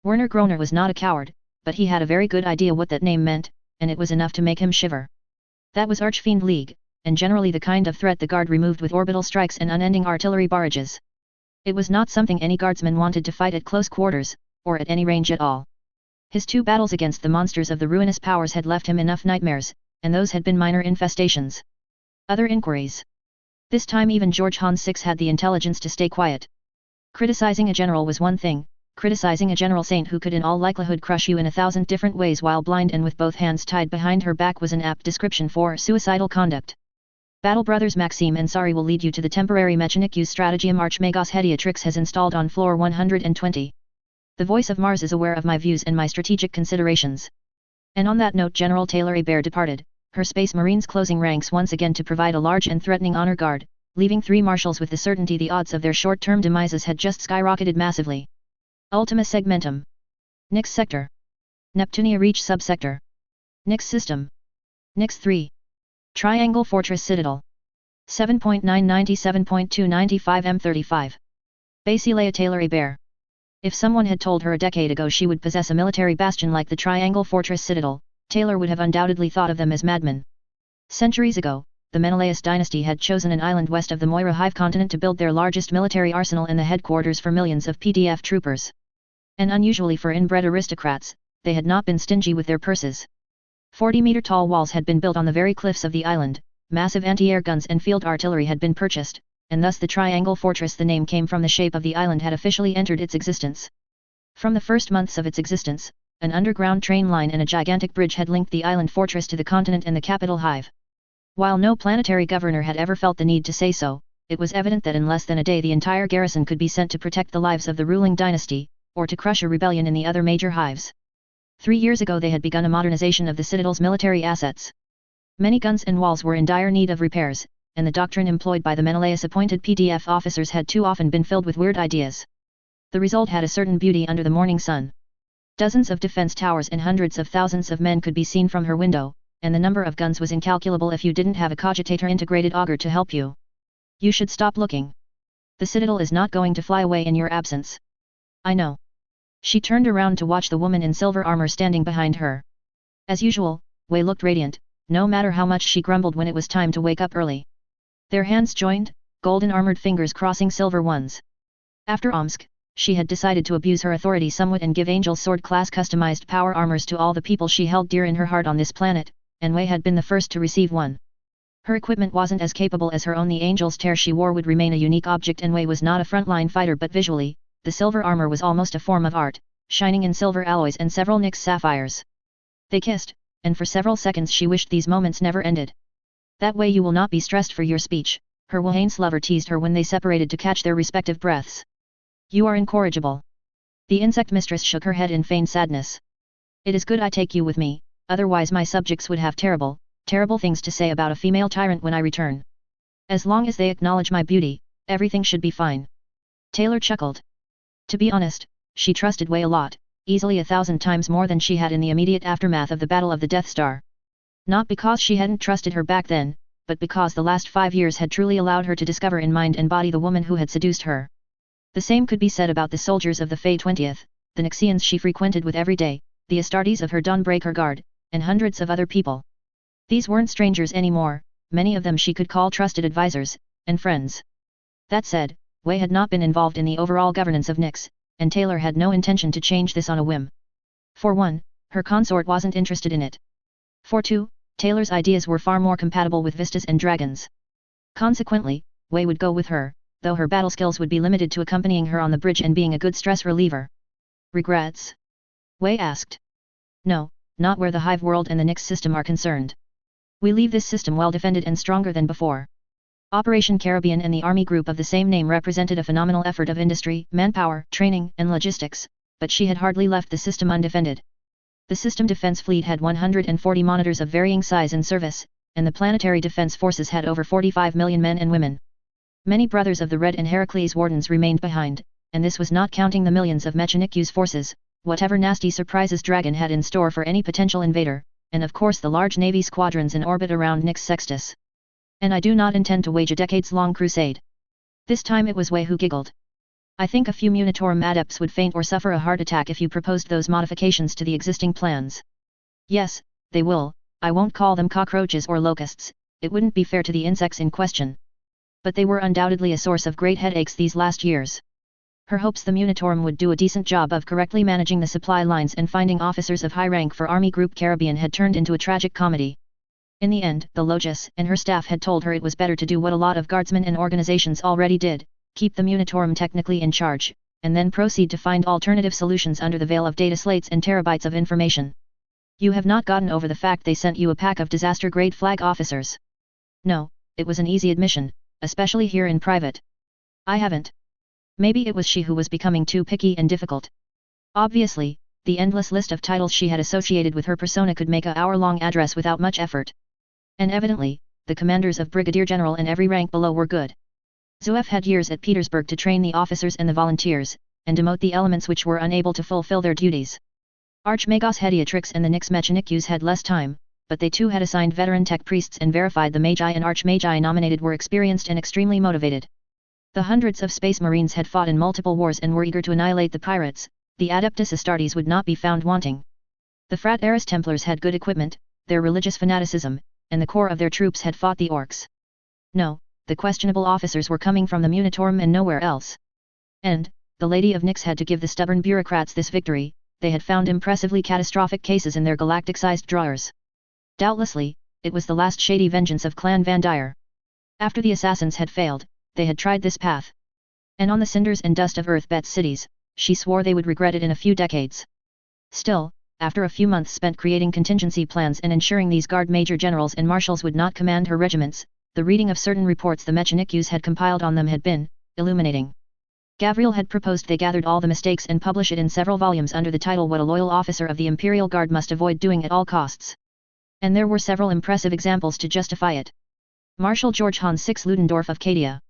Werner Groner was not a coward, but he had a very good idea what that name meant, and it was enough to make him shiver. That was Archfiend League, and generally the kind of threat the guard removed with orbital strikes and unending artillery barrages. It was not something any guardsman wanted to fight at close quarters, or at any range at all. His two battles against the monsters of the ruinous powers had left him enough nightmares, and those had been minor infestations. Other inquiries. This time even George Hans VI had the intelligence to stay quiet. Criticizing a general was one thing, criticizing a general saint who could in all likelihood crush you in 1,000 different ways while blind and with both hands tied behind her back was an apt description for suicidal conduct. Battle Brothers Maxime and Sari will lead you to the temporary Mechanicus Stratagium Archmagos Hediatrix has installed on floor 120. The voice of Mars is aware of my views and my strategic considerations. And on that note General Taylor Hebert departed, her Space Marines closing ranks once again to provide a large and threatening honor guard, leaving three marshals with the certainty the odds of their short-term demises had just skyrocketed massively. Ultima Segmentum. Nix Sector. Neptunia Reach Subsector. Nix System. Nix 3. Triangle Fortress Citadel. 7.997.295 M35. Basilea Taylor Hebert. If someone had told her a decade ago she would possess a military bastion like the Triangle Fortress Citadel, Taylor would have undoubtedly thought of them as madmen. Centuries ago, the Menelaus dynasty had chosen an island west of the Moira Hive continent to build their largest military arsenal and the headquarters for millions of PDF troopers. And unusually for inbred aristocrats, they had not been stingy with their purses. 40-meter-tall walls had been built on the very cliffs of the island, massive anti-air guns and field artillery had been purchased, and thus the Triangle Fortress, the name came from the shape of the island, had officially entered its existence. From the first months of its existence, an underground train line and a gigantic bridge had linked the island fortress to the continent and the capital Hive. While no planetary governor had ever felt the need to say so, it was evident that in less than a day the entire garrison could be sent to protect the lives of the ruling dynasty, or to crush a rebellion in the other major hives. 3 years ago they had begun a modernization of the Citadel's military assets. Many guns and walls were in dire need of repairs, and the doctrine employed by the Menelaus-appointed PDF officers had too often been filled with weird ideas. The result had a certain beauty under the morning sun. Dozens of defense towers and hundreds of thousands of men could be seen from her window, and the number of guns was incalculable if you didn't have a cogitator-integrated auger to help you. You should stop looking. The Citadel is not going to fly away in your absence. I know. She turned around to watch the woman in silver armor standing behind her. As usual, Wei looked radiant, no matter how much she grumbled when it was time to wake up early. Their hands joined, golden armored fingers crossing silver ones. After Omsk, she had decided to abuse her authority somewhat and give Angel Sword class customized power armors to all the people she held dear in her heart on this planet, and Wei had been the first to receive one. Her equipment wasn't as capable as her own. The Angel's tear she wore would remain a unique object, and Wei was not a frontline fighter, but visually, the silver armor was almost a form of art, shining in silver alloys and several Nyx sapphires. They kissed, and for several seconds she wished these moments never ended. That way you will not be stressed for your speech, her Wilhane's lover teased her when they separated to catch their respective breaths. You are incorrigible. The insect mistress shook her head in feigned sadness. It is good I take you with me, otherwise my subjects would have terrible, terrible things to say about a female tyrant when I return. As long as they acknowledge my beauty, everything should be fine. Taylor chuckled. To be honest, she trusted Wei a lot, easily 1,000 times more than she had in the immediate aftermath of the Battle of the Death Star. Not because she hadn't trusted her back then, but because the last 5 years had truly allowed her to discover in mind and body the woman who had seduced her. The same could be said about the soldiers of the Fey 20th, the Nixians she frequented with every day, the Astartes of her Dawnbreaker Guard, and hundreds of other people. These weren't strangers anymore, many of them she could call trusted advisors, and friends. That said, Wei had not been involved in the overall governance of Nyx, and Taylor had no intention to change this on a whim. For one, her consort wasn't interested in it. For two, Taylor's ideas were far more compatible with vistas and dragons. Consequently, Wei would go with her, though her battle skills would be limited to accompanying her on the bridge and being a good stress reliever. Regrets? Wei asked. No, not where the Hive world and the Nyx system are concerned. We leave this system well defended and stronger than before. Operation Caribbean and the army group of the same name represented a phenomenal effort of industry, manpower, training, and logistics, but she had hardly left the system undefended. The system defense fleet had 140 monitors of varying size and service, and the planetary defense forces had over 45 million men and women. Many brothers of the Red and Heracles Wardens remained behind, and this was not counting the millions of Mechanicus forces, whatever nasty surprises Dragon had in store for any potential invader, and of course the large navy squadrons in orbit around Nyx Sextus. And I do not intend to wage a decades-long crusade. This time it was Wei who giggled. I think a few Munitorum adepts would faint or suffer a heart attack if you proposed those modifications to the existing plans. Yes, they will, I won't call them cockroaches or locusts, it wouldn't be fair to the insects in question. But they were undoubtedly a source of great headaches these last years. Her hopes the Munitorum would do a decent job of correctly managing the supply lines and finding officers of high rank for Army Group Caribbean had turned into a tragic comedy. In the end, the Logis and her staff had told her it was better to do what a lot of guardsmen and organizations already did, keep the Munitorum technically in charge, and then proceed to find alternative solutions under the veil of data slates and terabytes of information. You have not gotten over the fact they sent you a pack of disaster-grade flag officers. No, it was an easy admission, especially here in private. I haven't. Maybe it was she who was becoming too picky and difficult. Obviously, the endless list of titles she had associated with her persona could make an hour-long address without much effort. And evidently, the commanders of Brigadier General and every rank below were good. Zuef had years at Petersburg to train the officers and the volunteers, and demote the elements which were unable to fulfill their duties. Archmagos Hediatrix and the Nyx Mechanicus had less time, but they too had assigned veteran tech priests and verified the Magi and Archmagi nominated were experienced and extremely motivated. The hundreds of space marines had fought in multiple wars and were eager to annihilate the pirates, the Adeptus Astartes would not be found wanting. The Frateris Templars had good equipment, their religious fanaticism, and the core of their troops had fought the orcs. No, the questionable officers were coming from the Munitorum and nowhere else. And, the Lady of Nyx had to give the stubborn bureaucrats this victory, they had found impressively catastrophic cases in their galactic-sized drawers. Doubtlessly, it was the last shady vengeance of Clan Van Dyer. After the assassins had failed, they had tried this path. And on the cinders and dust of Earth-Bet's cities, she swore they would regret it in a few decades. Still, after a few months spent creating contingency plans and ensuring these guard major generals and marshals would not command her regiments, the reading of certain reports the Mechanicus had compiled on them had been illuminating. Gavriel had proposed they gathered all the mistakes and publish it in several volumes under the title What a Loyal Officer of the Imperial Guard Must Avoid Doing at All Costs. And there were several impressive examples to justify it. Marshal George Hans VI Ludendorff of Cadia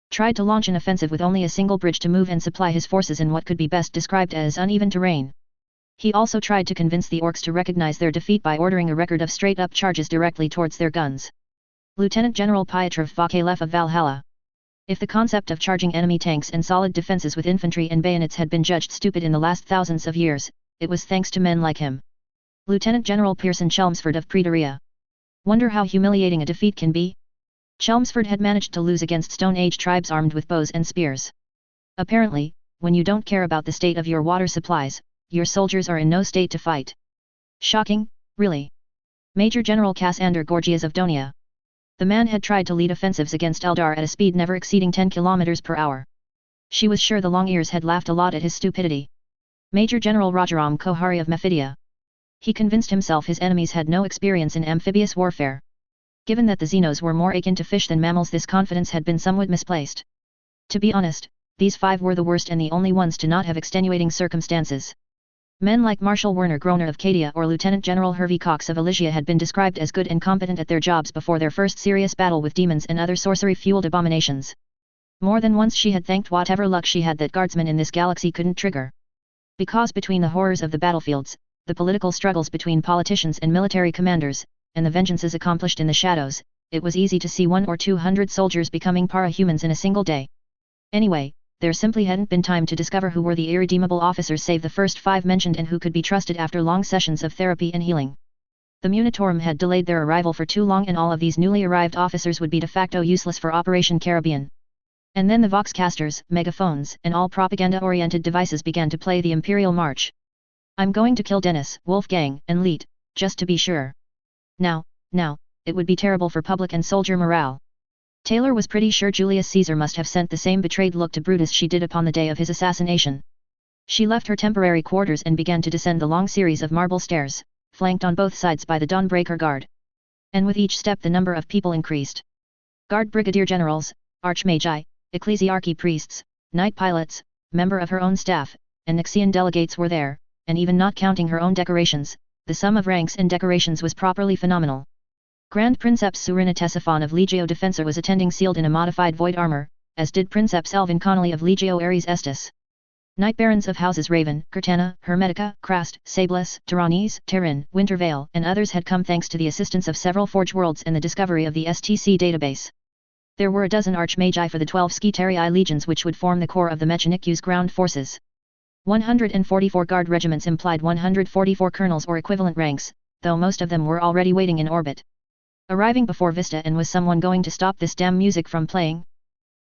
tried to launch an offensive with only a single bridge to move and supply his forces in what could be best described as uneven terrain. He also tried to convince the orcs to recognize their defeat by ordering a record of straight-up charges directly towards their guns. Lieutenant General Piotr Vokalev of Valhalla. If the concept of charging enemy tanks and solid defenses with infantry and bayonets had been judged stupid in the last thousands of years, it was thanks to men like him. Lieutenant General Pearson Chelmsford of Pretoria. Wonder how humiliating a defeat can be? Chelmsford had managed to lose against Stone Age tribes armed with bows and spears. Apparently, when you don't care about the state of your water supplies, your soldiers are in no state to fight. Shocking, really. Major General Cassander Gorgias of Donia. The man had tried to lead offensives against Eldar at a speed never exceeding 10 km per hour. She was sure the long ears had laughed a lot at his stupidity. Major General Rajaram Kohari of Mephidia. He convinced himself his enemies had no experience in amphibious warfare. Given that the Xenos were more akin to fish than mammals, this confidence had been somewhat misplaced. To be honest, these five were the worst and the only ones to not have extenuating circumstances. Men like Marshal Werner Groner of Cadia or Lieutenant General Hervey Cox of Elysia had been described as good and competent at their jobs before their first serious battle with demons and other sorcery-fueled abominations. More than once she had thanked whatever luck she had that guardsmen in this galaxy couldn't trigger. Because between the horrors of the battlefields, the political struggles between politicians and military commanders, and the vengeances accomplished in the shadows, it was easy to see 100 or 200 soldiers becoming para-humans in a single day. Anyway, there simply hadn't been time to discover who were the irredeemable officers save the first 5 mentioned and who could be trusted after long sessions of therapy and healing. The Munitorum had delayed their arrival for too long, and all of these newly arrived officers would be de facto useless for Operation Caribbean. And then the voxcasters, megaphones, and all propaganda-oriented devices began to play the Imperial March. I'm going to kill Dennis, Wolfgang, and Leet, just to be sure. Now, it would be terrible for public and soldier morale. Taylor was pretty sure Julius Caesar must have sent the same betrayed look to Brutus she did upon the day of his assassination. She left her temporary quarters and began to descend the long series of marble stairs, flanked on both sides by the Dawnbreaker Guard. And with each step the number of people increased. Guard brigadier generals, archmagi, ecclesiarchy priests, knight pilots, member of her own staff, and Nixian delegates were there, and even not counting her own decorations, the sum of ranks and decorations was properly phenomenal. Grand Princeps Surina Tesiphon of Legio Defensor was attending sealed in a modified void armor, as did Princeps Elvin Connolly of Legio Ares Estus. Knight Barons of Houses Raven, Curtana, Hermetica, Crast, Sablus, Tyrannes, Terrin, Wintervale, and others had come thanks to the assistance of several Forge Worlds and the discovery of the STC database. There were a dozen Archmagi for the 12 Scitarii legions which would form the core of the Mechanicu's ground forces. 144 guard regiments implied 144 colonels or equivalent ranks, though most of them were already waiting in orbit. Arriving before Vista, and was someone going to stop this damn music from playing?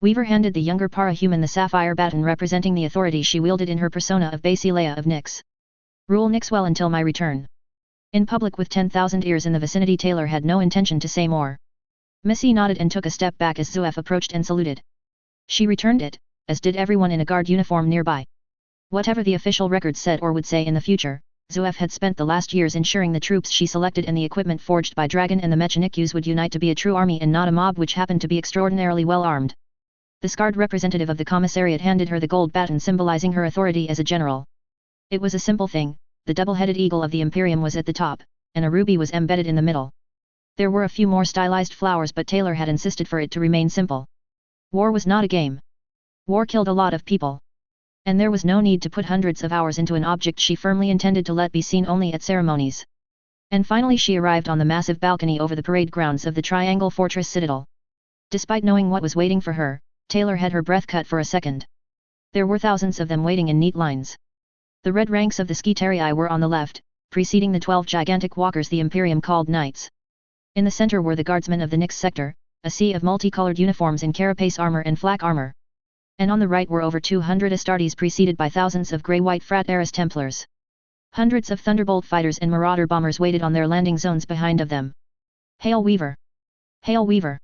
Weaver handed the younger para-human the sapphire baton representing the authority she wielded in her persona of Basileia of Nyx. Rule Nyx well until my return. In public with 10,000 ears in the vicinity, Taylor had no intention to say more. Missy nodded and took a step back as Zuef approached and saluted. She returned it, as did everyone in a guard uniform nearby. Whatever the official records said or would say in the future, Zuef had spent the last years ensuring the troops she selected and the equipment forged by Dragon and the Mechanics would unite to be a true army and not a mob which happened to be extraordinarily well armed. The scarred representative of the commissariat handed her the gold baton symbolizing her authority as a general. It was a simple thing, the double-headed eagle of the Imperium was at the top, and a ruby was embedded in the middle. There were a few more stylized flowers, but Taylor had insisted for it to remain simple. War was not a game. War killed a lot of people. And there was no need to put hundreds of hours into an object she firmly intended to let be seen only at ceremonies. And finally she arrived on the massive balcony over the parade grounds of the Triangle Fortress Citadel. Despite knowing what was waiting for her, Taylor had her breath cut for a second. There were thousands of them waiting in neat lines. The red ranks of the Scitarii were on the left, preceding the 12 gigantic walkers the Imperium called knights. In the center were the guardsmen of the Nyx sector, a sea of multicolored uniforms in carapace armor and flak armor. And on the right were over 200 Astartes preceded by thousands of grey-white Frateris Templars. Hundreds of Thunderbolt fighters and Marauder bombers waited on their landing zones behind of them. Hail Weaver! Hail Weaver!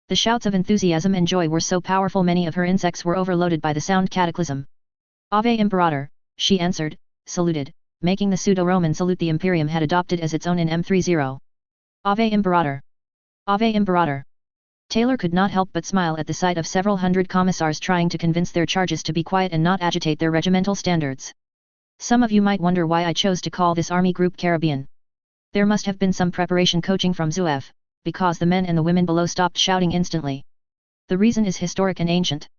The shouts of enthusiasm and joy were so powerful many of her insects were overloaded by the sound cataclysm. Ave Imperator, she answered, saluted, making the pseudo-Roman salute the Imperium had adopted as its own in M30. Ave Imperator! Ave Imperator! Taylor could not help but smile at the sight of several hundred commissars trying to convince their charges to be quiet and not agitate their regimental standards. Some of you might wonder why I chose to call this army group Caribbean. There must have been some preparation coaching from Zuef, because the men and the women below stopped shouting instantly. The reason is historic and ancient.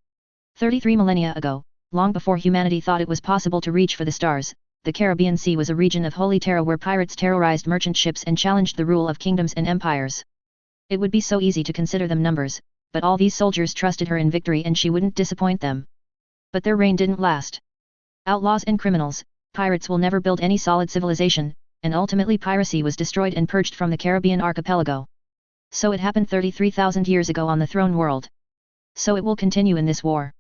33 millennia ago, long before humanity thought it was possible to reach for the stars, the Caribbean Sea was a region of holy terror where pirates terrorized merchant ships and challenged the rule of kingdoms and empires. It would be so easy to consider them numbers, but all these soldiers trusted her in victory and she wouldn't disappoint them. But their reign didn't last. Outlaws and criminals, pirates will never build any solid civilization, and ultimately piracy was destroyed and purged from the Caribbean archipelago. So it happened 33,000 years ago on the throne world. So it will continue in this war.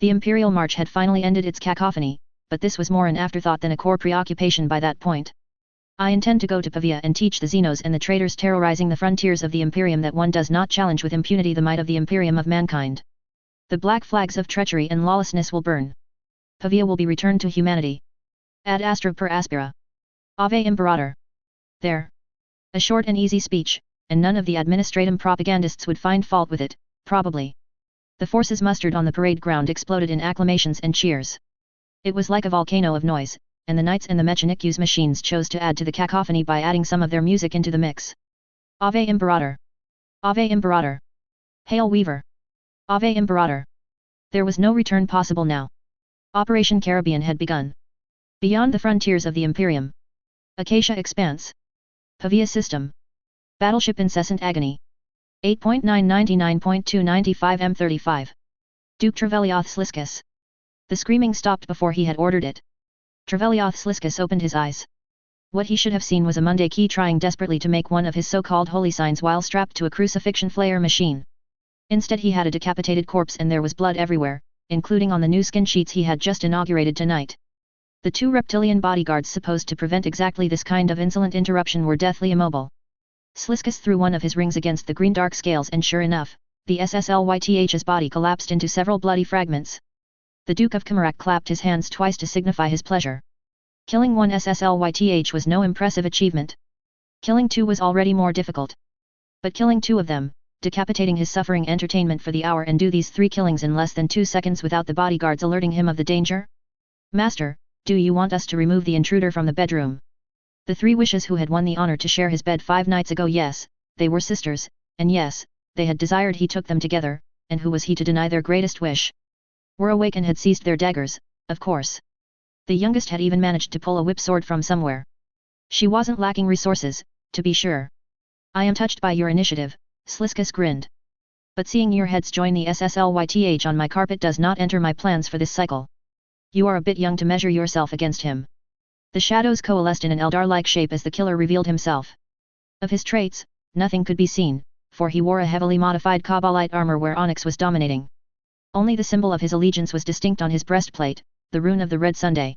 The Imperial March had finally ended its cacophony, but this was more an afterthought than a core preoccupation by that point. I intend to go to Pavia and teach the Xenos and the traitors terrorizing the frontiers of the Imperium that one does not challenge with impunity the might of the Imperium of mankind. The black flags of treachery and lawlessness will burn. Pavia will be returned to humanity. Ad astra per aspera. Ave Imperator. There. A short and easy speech, and none of the administratum propagandists would find fault with it, probably. The forces mustered on the parade ground exploded in acclamations and cheers. It was like a volcano of noise, and the knights and the Mechanics machines chose to add to the cacophony by adding some of their music into the mix. Ave Imperator! Ave Imperator! Hail Weaver! Ave Imperator! There was no return possible now. Operation Caribbean had begun. Beyond the frontiers of the Imperium. Acacia Expanse. Pavia System. Battleship Incessant Agony. 8.999.295 M35. Duke Trevelioth Sliskus. The screaming stopped before he had ordered it. Trevelioth Sliskus opened his eyes. What he should have seen was a Monday key trying desperately to make one of his so-called holy signs while strapped to a crucifixion flayer machine. Instead he had a decapitated corpse and there was blood everywhere, including on the new skin sheets he had just inaugurated tonight. The two reptilian bodyguards supposed to prevent exactly this kind of insolent interruption were deathly immobile. Sliskus threw one of his rings against the green dark scales and sure enough, the SSLYTH's body collapsed into several bloody fragments. The Duke of Kamarak clapped his hands twice to signify his pleasure. Killing one SSLYTH was no impressive achievement. Killing two was already more difficult. But killing two of them, decapitating his suffering entertainment for the hour and do these 3 killings in less than 2 seconds without the bodyguards alerting him of the danger? Master, do you want us to remove the intruder from the bedroom? The 3 wishes who had won the honor to share his bed 5 nights ago, yes, they were sisters, and yes, they had desired he took them together, and who was he to deny their greatest wish? Were awake and had seized their daggers, of course. The youngest had even managed to pull a whip sword from somewhere. She wasn't lacking resources, to be sure. I am touched by your initiative, Sliskus grinned. But seeing your heads join the SSLYTH on my carpet does not enter my plans for this cycle. You are a bit young to measure yourself against him. The shadows coalesced in an Eldar-like shape as the killer revealed himself. Of his traits, nothing could be seen, for he wore a heavily modified Kabbalite armor where onyx was dominating. Only the symbol of his allegiance was distinct on his breastplate, the rune of the Red Sunday.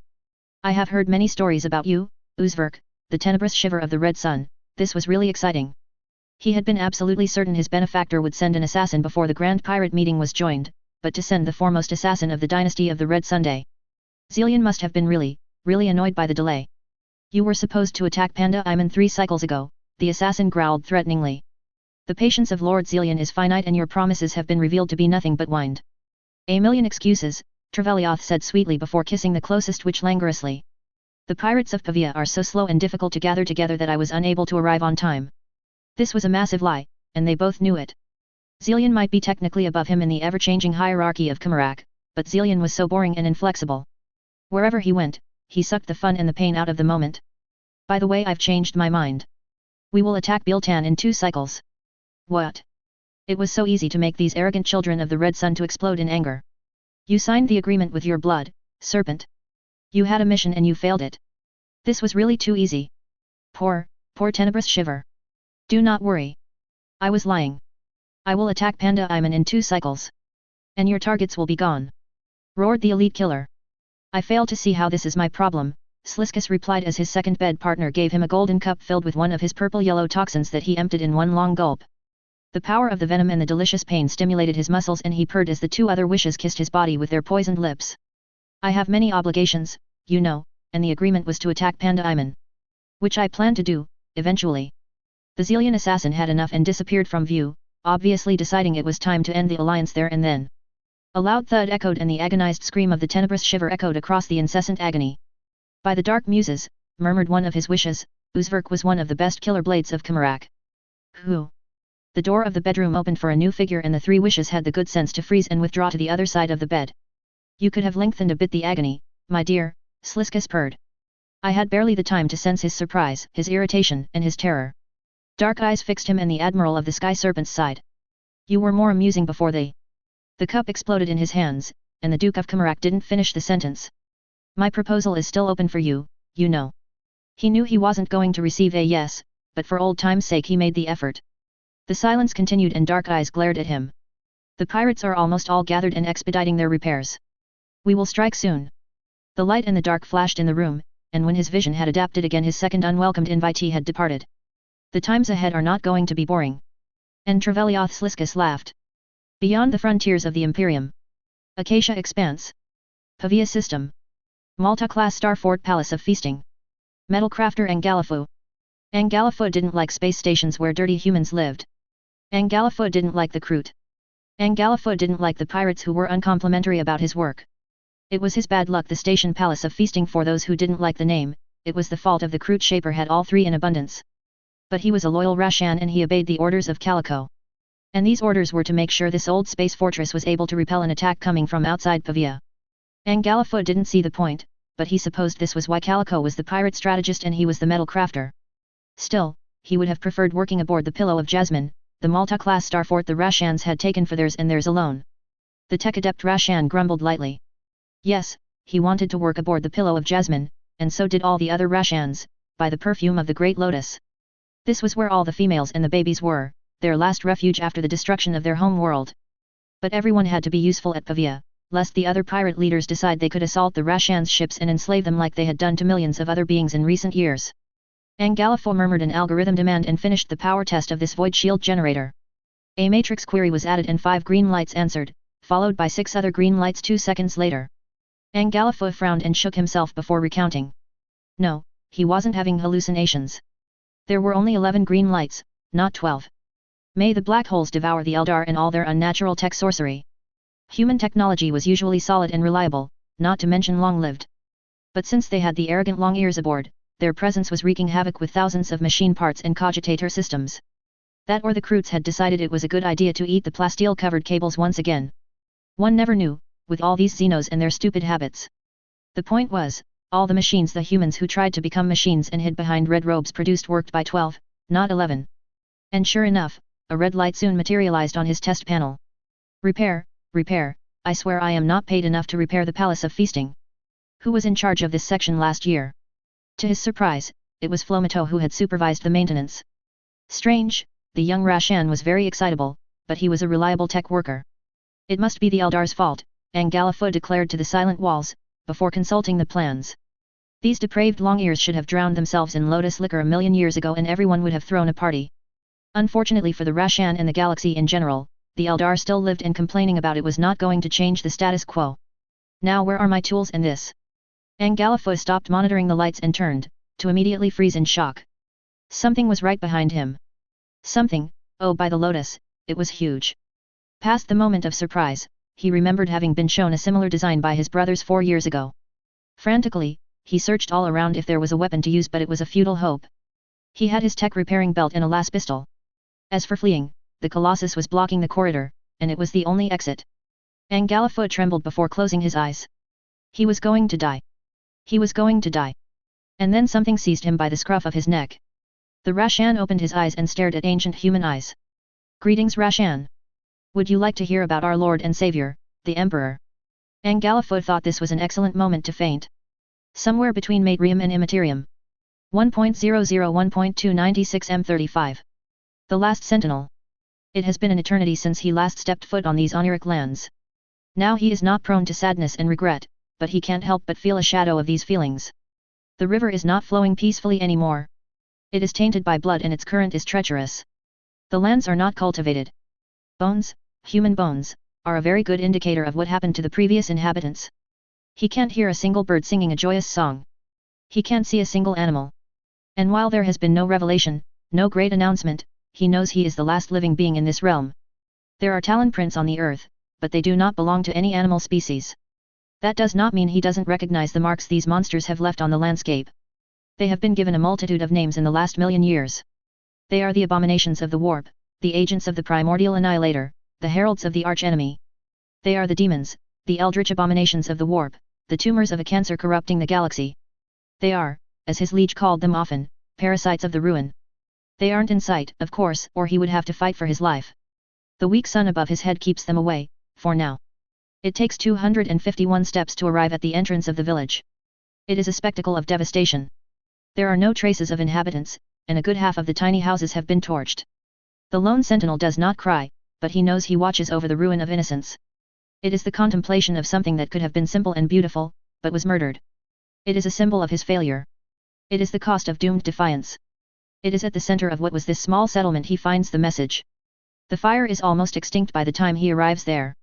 I have heard many stories about you, Uzverk, the tenebrous shiver of the Red Sun. This was really exciting. He had been absolutely certain his benefactor would send an assassin before the Grand Pirate meeting was joined, but to send the foremost assassin of the dynasty of the Red Sunday. Zillion must have been really annoyed by the delay. You were supposed to attack Panda Iman 3 cycles ago, the assassin growled threateningly. The patience of Lord Zillion is finite and your promises have been revealed to be nothing but wind. A million excuses, Trevelioth said sweetly before kissing the closest witch languorously. The pirates of Pavia are so slow and difficult to gather together that I was unable to arrive on time. This was a massive lie, and they both knew it. Zillion might be technically above him in the ever-changing hierarchy of Kamarak, but Zillion was so boring and inflexible. Wherever he went, he sucked the fun and the pain out of the moment. By the way, I've changed my mind. We will attack Biltan in 2 cycles. What? It was so easy to make these arrogant children of the Red Sun to explode in anger. You signed the agreement with your blood, serpent. You had a mission and you failed it. This was really too easy. Poor tenebrous shiver. Do not worry. I was lying. I will attack Panda Iman in 2 cycles. And your targets will be gone. Roared the elite killer. I fail to see how this is my problem, Sliskus replied as his second bed partner gave him a golden cup filled with one of his purple-yellow toxins that he emptied in one long gulp. The power of the venom and the delicious pain stimulated his muscles and he purred as the 2 other wishes kissed his body with their poisoned lips. I have many obligations, you know, and the agreement was to attack Panda Iman. Which I plan to do, eventually. The Zillion assassin had enough and disappeared from view, obviously deciding it was time to end the alliance there and then. A loud thud echoed and the agonized scream of the tenebrous shiver echoed across the incessant agony. By the dark muses, murmured one of his wishes, Uzverk was one of the best killer blades of Kamarak. Who? The door of the bedroom opened for a new figure and the 3 wishes had the good sense to freeze and withdraw to the other side of the bed. You could have lengthened a bit the agony, my dear, Sliskus purred. I had barely the time to sense his surprise, his irritation, and his terror. Dark eyes fixed him and the Admiral of the Sky Serpents sighed. You were more amusing before they. The cup exploded in his hands, and the Duke of Kamarak didn't finish the sentence. My proposal is still open for you, you know. He knew he wasn't going to receive a yes, but for old time's sake he made the effort. The silence continued and dark eyes glared at him. The pirates are almost all gathered and expediting their repairs. We will strike soon. The light and the dark flashed in the room, and when his vision had adapted again his second unwelcomed invitee had departed. The times ahead are not going to be boring. And Trevelioth Sliskus laughed. Beyond the frontiers of the Imperium. Acacia Expanse. Pavia System. Malta-class Star Fort Palace of Feasting. Metal crafter Angalafu. Angalafu didn't like space stations where dirty humans lived. Angalafu didn't like the Kroot. Angalafu didn't like the pirates who were uncomplimentary about his work. It was his bad luck the station Palace of Feasting for those who didn't like the name, it was the fault of the Kroot Shaper had all 3 in abundance. But he was a loyal Rashan and he obeyed the orders of Calico. And these orders were to make sure this old space fortress was able to repel an attack coming from outside Pavia. Angalafu didn't see the point, but he supposed this was why Calico was the pirate strategist and he was the metal crafter. Still, he would have preferred working aboard the Pillow of Jasmine, the Malta-class starfort the Rashans had taken for theirs and theirs alone. The tech-adept Rashan grumbled lightly. Yes, he wanted to work aboard the Pillow of Jasmine, and so did all the other Rashans, by the perfume of the Great Lotus. This was where all the females and the babies were, their last refuge after the destruction of their home world. But everyone had to be useful at Pavia, lest the other pirate leaders decide they could assault the Rashans' ships and enslave them like they had done to millions of other beings in recent years. Angalifo murmured an algorithm demand and finished the power test of this void shield generator. A matrix query was added and 5 green lights answered, followed by 6 other green lights 2 seconds later. Angalifo frowned and shook himself before recounting. No, he wasn't having hallucinations. There were only 11 green lights, not 12. May the black holes devour the Eldar and all their unnatural tech sorcery. Human technology was usually solid and reliable, not to mention long-lived. But since they had the arrogant long ears aboard, their presence was wreaking havoc with thousands of machine parts and cogitator systems. That or the Kroots had decided it was a good idea to eat the plasteel-covered cables once again. One never knew, with all these Xenos and their stupid habits. The point was, all the machines the humans who tried to become machines and hid behind red robes produced worked by 12, not 11. And sure enough, a red light soon materialized on his test panel. Repair, repair, I swear I am not paid enough to repair the Palace of Feasting. Who was in charge of this section last year? To his surprise, it was Flomato who had supervised the maintenance. Strange, the young Rashan was very excitable, but he was a reliable tech worker. It must be the Eldar's fault, Angalifo declared to the silent walls, before consulting the plans. These depraved long ears should have drowned themselves in lotus liquor a million years ago and everyone would have thrown a party. Unfortunately for the Rashan and the galaxy in general, the Eldar still lived and complaining about it was not going to change the status quo. Now where are my tools and this? Angalifo stopped monitoring the lights and turned, to immediately freeze in shock. Something was right behind him. Something, oh by the lotus, it was huge. Past the moment of surprise, he remembered having been shown a similar design by his brothers 4 years ago. Frantically, he searched all around if there was a weapon to use but it was a futile hope. He had his tech repairing belt and a las pistol. As for fleeing, the Colossus was blocking the corridor, and it was the only exit. Angalifo trembled before closing his eyes. He was going to die. He was going to die. And then something seized him by the scruff of his neck. The Rashan opened his eyes and stared at ancient human eyes. Greetings Rashan. Would you like to hear about our Lord and Savior, the Emperor? Angalifo thought this was an excellent moment to faint. Somewhere between Matrium and Immaterium. 1.001.296 M35. The Last Sentinel. It has been an eternity since he last stepped foot on these oniric lands. Now he is not prone to sadness and regret, but he can't help but feel a shadow of these feelings. The river is not flowing peacefully anymore. It is tainted by blood and its current is treacherous. The lands are not cultivated. Bones, human bones, are a very good indicator of what happened to the previous inhabitants. He can't hear a single bird singing a joyous song. He can't see a single animal. And while there has been no revelation, no great announcement, he knows he is the last living being in this realm. There are talon prints on the earth, but they do not belong to any animal species. That does not mean he doesn't recognize the marks these monsters have left on the landscape. They have been given a multitude of names in the last million years. They are the abominations of the warp, the agents of the primordial annihilator, the heralds of the archenemy. They are the demons, the eldritch abominations of the warp, the tumors of a cancer corrupting the galaxy. They are, as his liege called them often, parasites of the ruin. They aren't in sight, of course, or he would have to fight for his life. The weak sun above his head keeps them away, for now. It takes 251 steps to arrive at the entrance of the village. It is a spectacle of devastation. There are no traces of inhabitants, and a good half of the tiny houses have been torched. The lone sentinel does not cry, but he knows he watches over the ruin of innocence. It is the contemplation of something that could have been simple and beautiful, but was murdered. It is a symbol of his failure. It is the cost of doomed defiance. It is at the center of what was this small settlement he finds the message. The fire is almost extinct by the time he arrives there.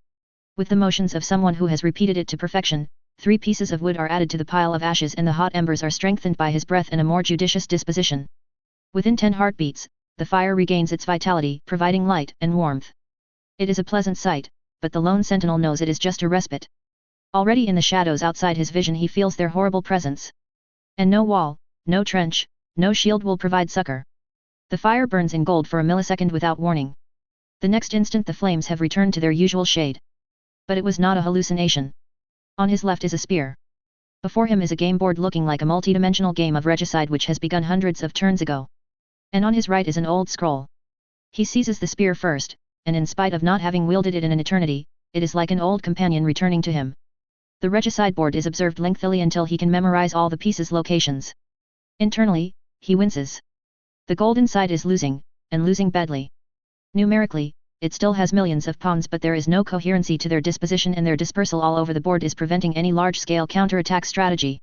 With the motions of someone who has repeated it to perfection, 3 pieces of wood are added to the pile of ashes and the hot embers are strengthened by his breath and a more judicious disposition. Within 10 heartbeats, the fire regains its vitality, providing light and warmth. It is a pleasant sight, but the lone sentinel knows it is just a respite. Already in the shadows outside his vision he feels their horrible presence. And no wall, no trench, no shield will provide succor. The fire burns in gold for a millisecond without warning. The next instant the flames have returned to their usual shade. But it was not a hallucination. On his left is a spear. Before him is a game board looking like a multi-dimensional game of regicide which has begun hundreds of turns ago. And on his right is an old scroll. He seizes the spear first, and in spite of not having wielded it in an eternity, it is like an old companion returning to him. The regicide board is observed lengthily until he can memorize all the pieces' locations. Internally, he winces. The golden side is losing, and losing badly. Numerically, it still has millions of pawns, but there is no coherency to their disposition, and their dispersal all over the board is preventing any large-scale counterattack strategy.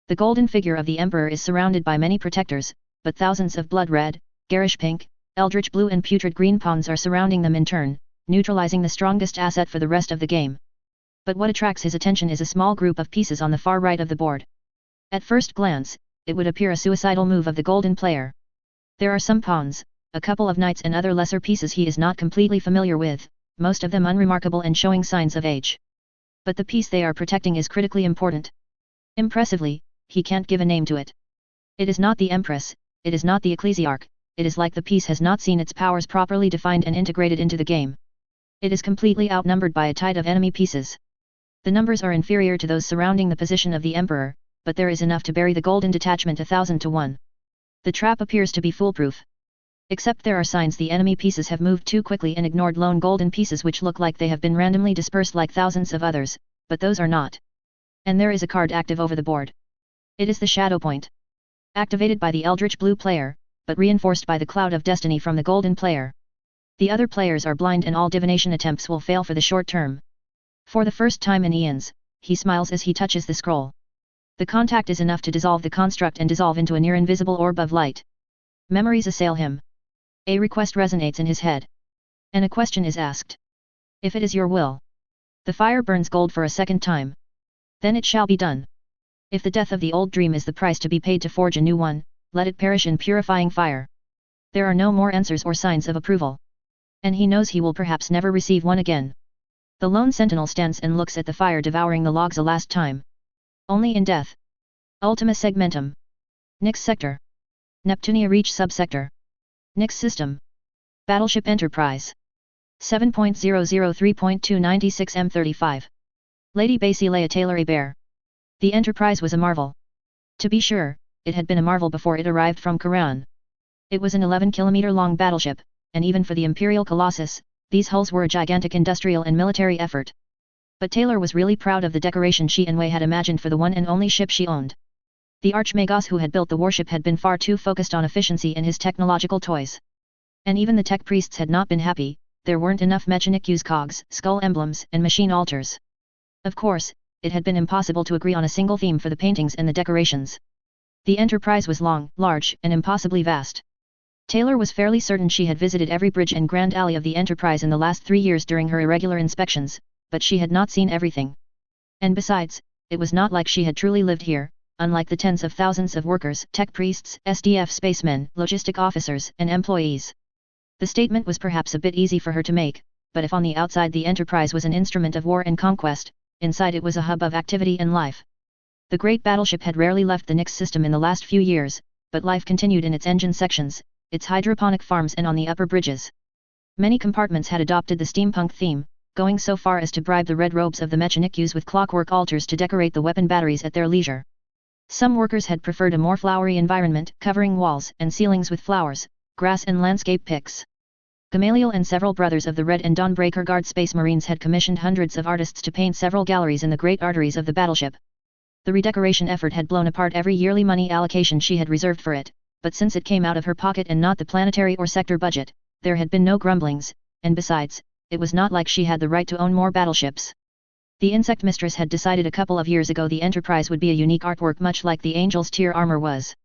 The golden figure of the Emperor is surrounded by many protectors, but thousands of blood red, garish pink, eldritch blue and putrid green pawns are surrounding them in turn, neutralizing the strongest asset for the rest of the game. But what attracts his attention is a small group of pieces on the far right of the board. At first glance, it would appear a suicidal move of the golden player. There are some pawns, a couple of knights and other lesser pieces he is not completely familiar with, most of them unremarkable and showing signs of age. But the piece they are protecting is critically important. Impressively, he can't give a name to it. It is not the Empress, it is not the Ecclesiarch, it is like the piece has not seen its powers properly defined and integrated into the game. It is completely outnumbered by a tide of enemy pieces. The numbers are inferior to those surrounding the position of the Emperor, but there is enough to bury the golden detachment 1,000 to 1. The trap appears to be foolproof. Except there are signs the enemy pieces have moved too quickly and ignored lone golden pieces which look like they have been randomly dispersed like thousands of others, but those are not. And there is a card active over the board. It is the Shadow Point. Activated by the Eldritch Blue player, but reinforced by the Cloud of Destiny from the Golden player. The other players are blind and all divination attempts will fail for the short term. For the first time in eons, he smiles as he touches the scroll. The contact is enough to dissolve the construct and dissolve into a near-invisible orb of light. Memories assail him. A request resonates in his head. And a question is asked. If it is your will. The fire burns gold for a second time. Then it shall be done. If the death of the old dream is the price to be paid to forge a new one, let it perish in purifying fire. There are no more answers or signs of approval. And he knows he will perhaps never receive one again. The lone sentinel stands and looks at the fire devouring the logs a last time. Only in death. Ultima segmentum. Nix sector. Neptunia reach subsector. Nix system. Battleship Enterprise. 7.003.296 M35. Lady Basilea Taylor Bear. The Enterprise was a marvel. To be sure, it had been a marvel before it arrived from Quran. It was an 11-kilometer-long battleship, and even for the Imperial Colossus, these hulls were a gigantic industrial and military effort. But Taylor was really proud of the decoration she and Wei had imagined for the one and only ship she owned. The Archmagos who had built the warship had been far too focused on efficiency in his technological toys. And even the tech priests had not been happy, there weren't enough Mechanic-U's cogs, skull emblems, and machine altars. Of course, it had been impossible to agree on a single theme for the paintings and the decorations. The Enterprise was long, large, and impossibly vast. Taylor was fairly certain she had visited every bridge and grand alley of the Enterprise in the last 3 years during her irregular inspections, but she had not seen everything. And besides, it was not like she had truly lived here, unlike the tens of thousands of workers, tech priests, SDF spacemen, logistic officers, and employees. The statement was perhaps a bit easy for her to make, but if on the outside the Enterprise was an instrument of war and conquest, inside it was a hub of activity and life. The great battleship had rarely left the Nix system in the last few years, but life continued in its engine sections, its hydroponic farms and on the upper bridges. Many compartments had adopted the steampunk theme, going so far as to bribe the red robes of the Mechanic-Us with clockwork altars to decorate the weapon batteries at their leisure. Some workers had preferred a more flowery environment, covering walls and ceilings with flowers, grass and landscape pics. Gamaliel and several brothers of the Red and Dawnbreaker Guard Space Marines had commissioned hundreds of artists to paint several galleries in the great arteries of the battleship. The redecoration effort had blown apart every yearly money allocation she had reserved for it, but since it came out of her pocket and not the planetary or sector budget, there had been no grumblings, and besides, it was not like she had the right to own more battleships. The Insect Mistress had decided a couple of years ago the Enterprise would be a unique artwork much like the Angel's Tier armor was.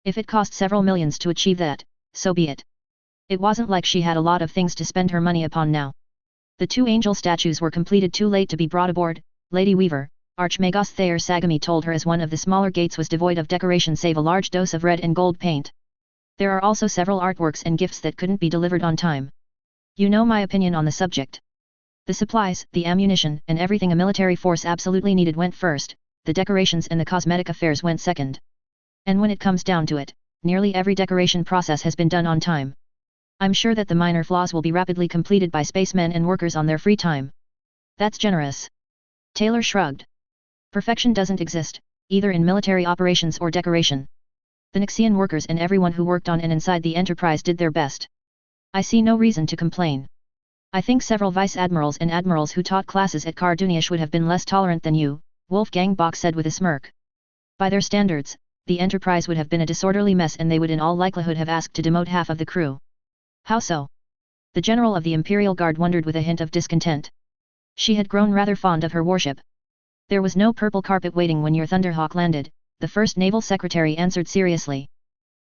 If it cost several millions to achieve that, so be it. It wasn't like she had a lot of things to spend her money upon now. The 2 angel statues were completed too late to be brought aboard, Lady Weaver, Archmagos Thayer Sagami told her as one of the smaller gates was devoid of decoration save a large dose of red and gold paint. There are also several artworks and gifts that couldn't be delivered on time. You know my opinion on the subject. The supplies, the ammunition, and everything a military force absolutely needed went first, the decorations and the cosmetic affairs went second. And when it comes down to it, nearly every decoration process has been done on time. I'm sure that the minor flaws will be rapidly completed by spacemen and workers on their free time. That's generous. Taylor shrugged. Perfection doesn't exist, either in military operations or decoration. The Nixian workers and everyone who worked on and inside the Enterprise did their best. I see no reason to complain. I think several vice admirals and admirals who taught classes at Karduniash would have been less tolerant than you, Wolfgang Bach said with a smirk. By their standards, the Enterprise would have been a disorderly mess and they would in all likelihood have asked to demote half of the crew. How so? The general of the Imperial Guard wondered with a hint of discontent. She had grown rather fond of her warship. There was no purple carpet waiting when your Thunderhawk landed, the first naval secretary answered seriously.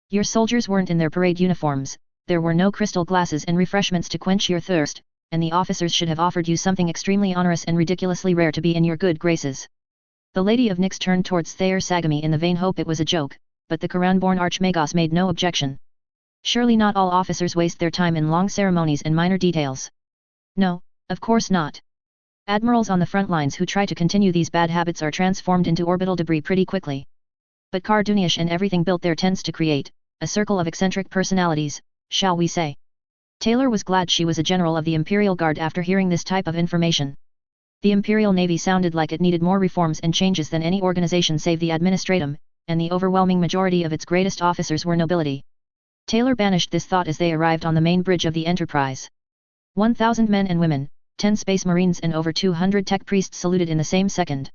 Your soldiers weren't in their parade uniforms, there were no crystal glasses and refreshments to quench your thirst, and the officers should have offered you something extremely onerous and ridiculously rare to be in your good graces. The Lady of Nyx turned towards Thayer Sagami in the vain hope it was a joke, but the Karan-born Archmagos made no objection. Surely not all officers waste their time in long ceremonies and minor details. No, of course not. Admirals on the front lines who try to continue these bad habits are transformed into orbital debris pretty quickly. But Karduniash and everything built there tends to create a circle of eccentric personalities, shall we say. Taylor was glad she was a general of the Imperial Guard after hearing this type of information. The Imperial Navy sounded like it needed more reforms and changes than any organization save the Administratum, and the overwhelming majority of its greatest officers were nobility. Taylor banished this thought as they arrived on the main bridge of the Enterprise. 1,000 men and women, 10 Space Marines and over 200 tech priests saluted in the same second.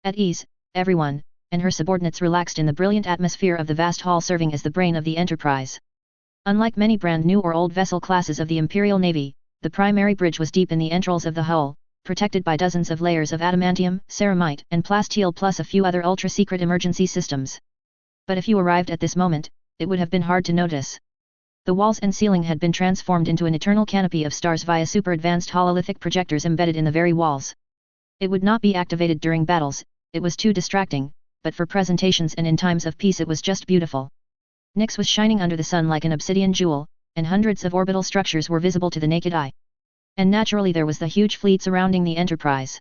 At ease, everyone, and her subordinates relaxed in the brilliant atmosphere of the vast hall serving as the brain of the Enterprise. Unlike many brand new or old vessel classes of the Imperial Navy, the primary bridge was deep in the entrails of the hull, protected by dozens of layers of adamantium, ceramite, and plasteel plus a few other ultra-secret emergency systems. But if you arrived at this moment, it would have been hard to notice. The walls and ceiling had been transformed into an eternal canopy of stars via super-advanced hololithic projectors embedded in the very walls. It would not be activated during battles, it was too distracting, but for presentations and in times of peace it was just beautiful. Nyx was shining under the sun like an obsidian jewel, and hundreds of orbital structures were visible to the naked eye. And naturally there was the huge fleet surrounding the Enterprise.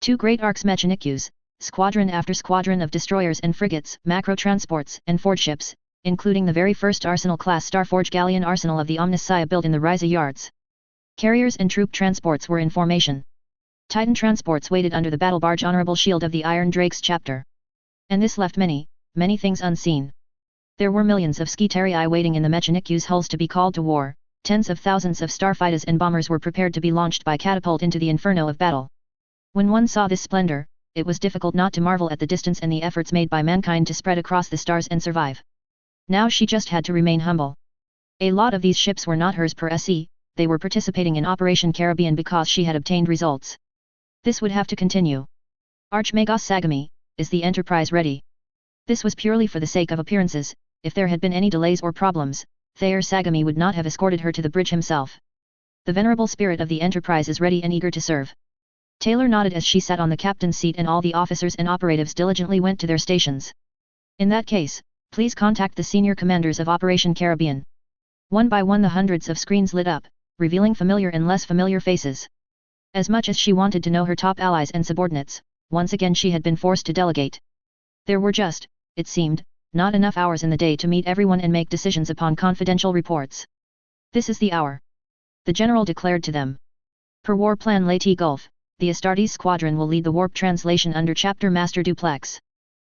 2 great arcs Mechanikus, squadron after squadron of destroyers and frigates, macro transports, and forge ships, including the very first Arsenal-class Starforge galleon arsenal of the Omniscia built in the Ryza yards. Carriers and troop transports were in formation. Titan transports waited under the battle barge Honorable Shield of the Iron Drakes chapter. And this left many, many things unseen. There were millions of Skitarii waiting in the Mechanikus hulls to be called to war. Tens of thousands of starfighters and bombers were prepared to be launched by catapult into the inferno of battle. When one saw this splendor, it was difficult not to marvel at the distance and the efforts made by mankind to spread across the stars and survive. Now she just had to remain humble. A lot of these ships were not hers per se, they were participating in Operation Caribbean because she had obtained results. This would have to continue. Archmagos Sagami, is the Enterprise ready? This was purely for the sake of appearances. If there had been any delays or problems, Thayer Sagami would not have escorted her to the bridge himself. The venerable spirit of the Enterprise is ready and eager to serve. Taylor nodded as she sat on the captain's seat and all the officers and operatives diligently went to their stations. In that case, please contact the senior commanders of Operation Caribbean. One by one the hundreds of screens lit up, revealing familiar and less familiar faces. As much as she wanted to know her top allies and subordinates, once again she had been forced to delegate. There were just, it seemed, not enough hours in the day to meet everyone and make decisions upon confidential reports. This is the hour. The general declared to them. Per War Plan Leyte Gulf, the Astartes Squadron will lead the warp translation under Chapter Master Duplex.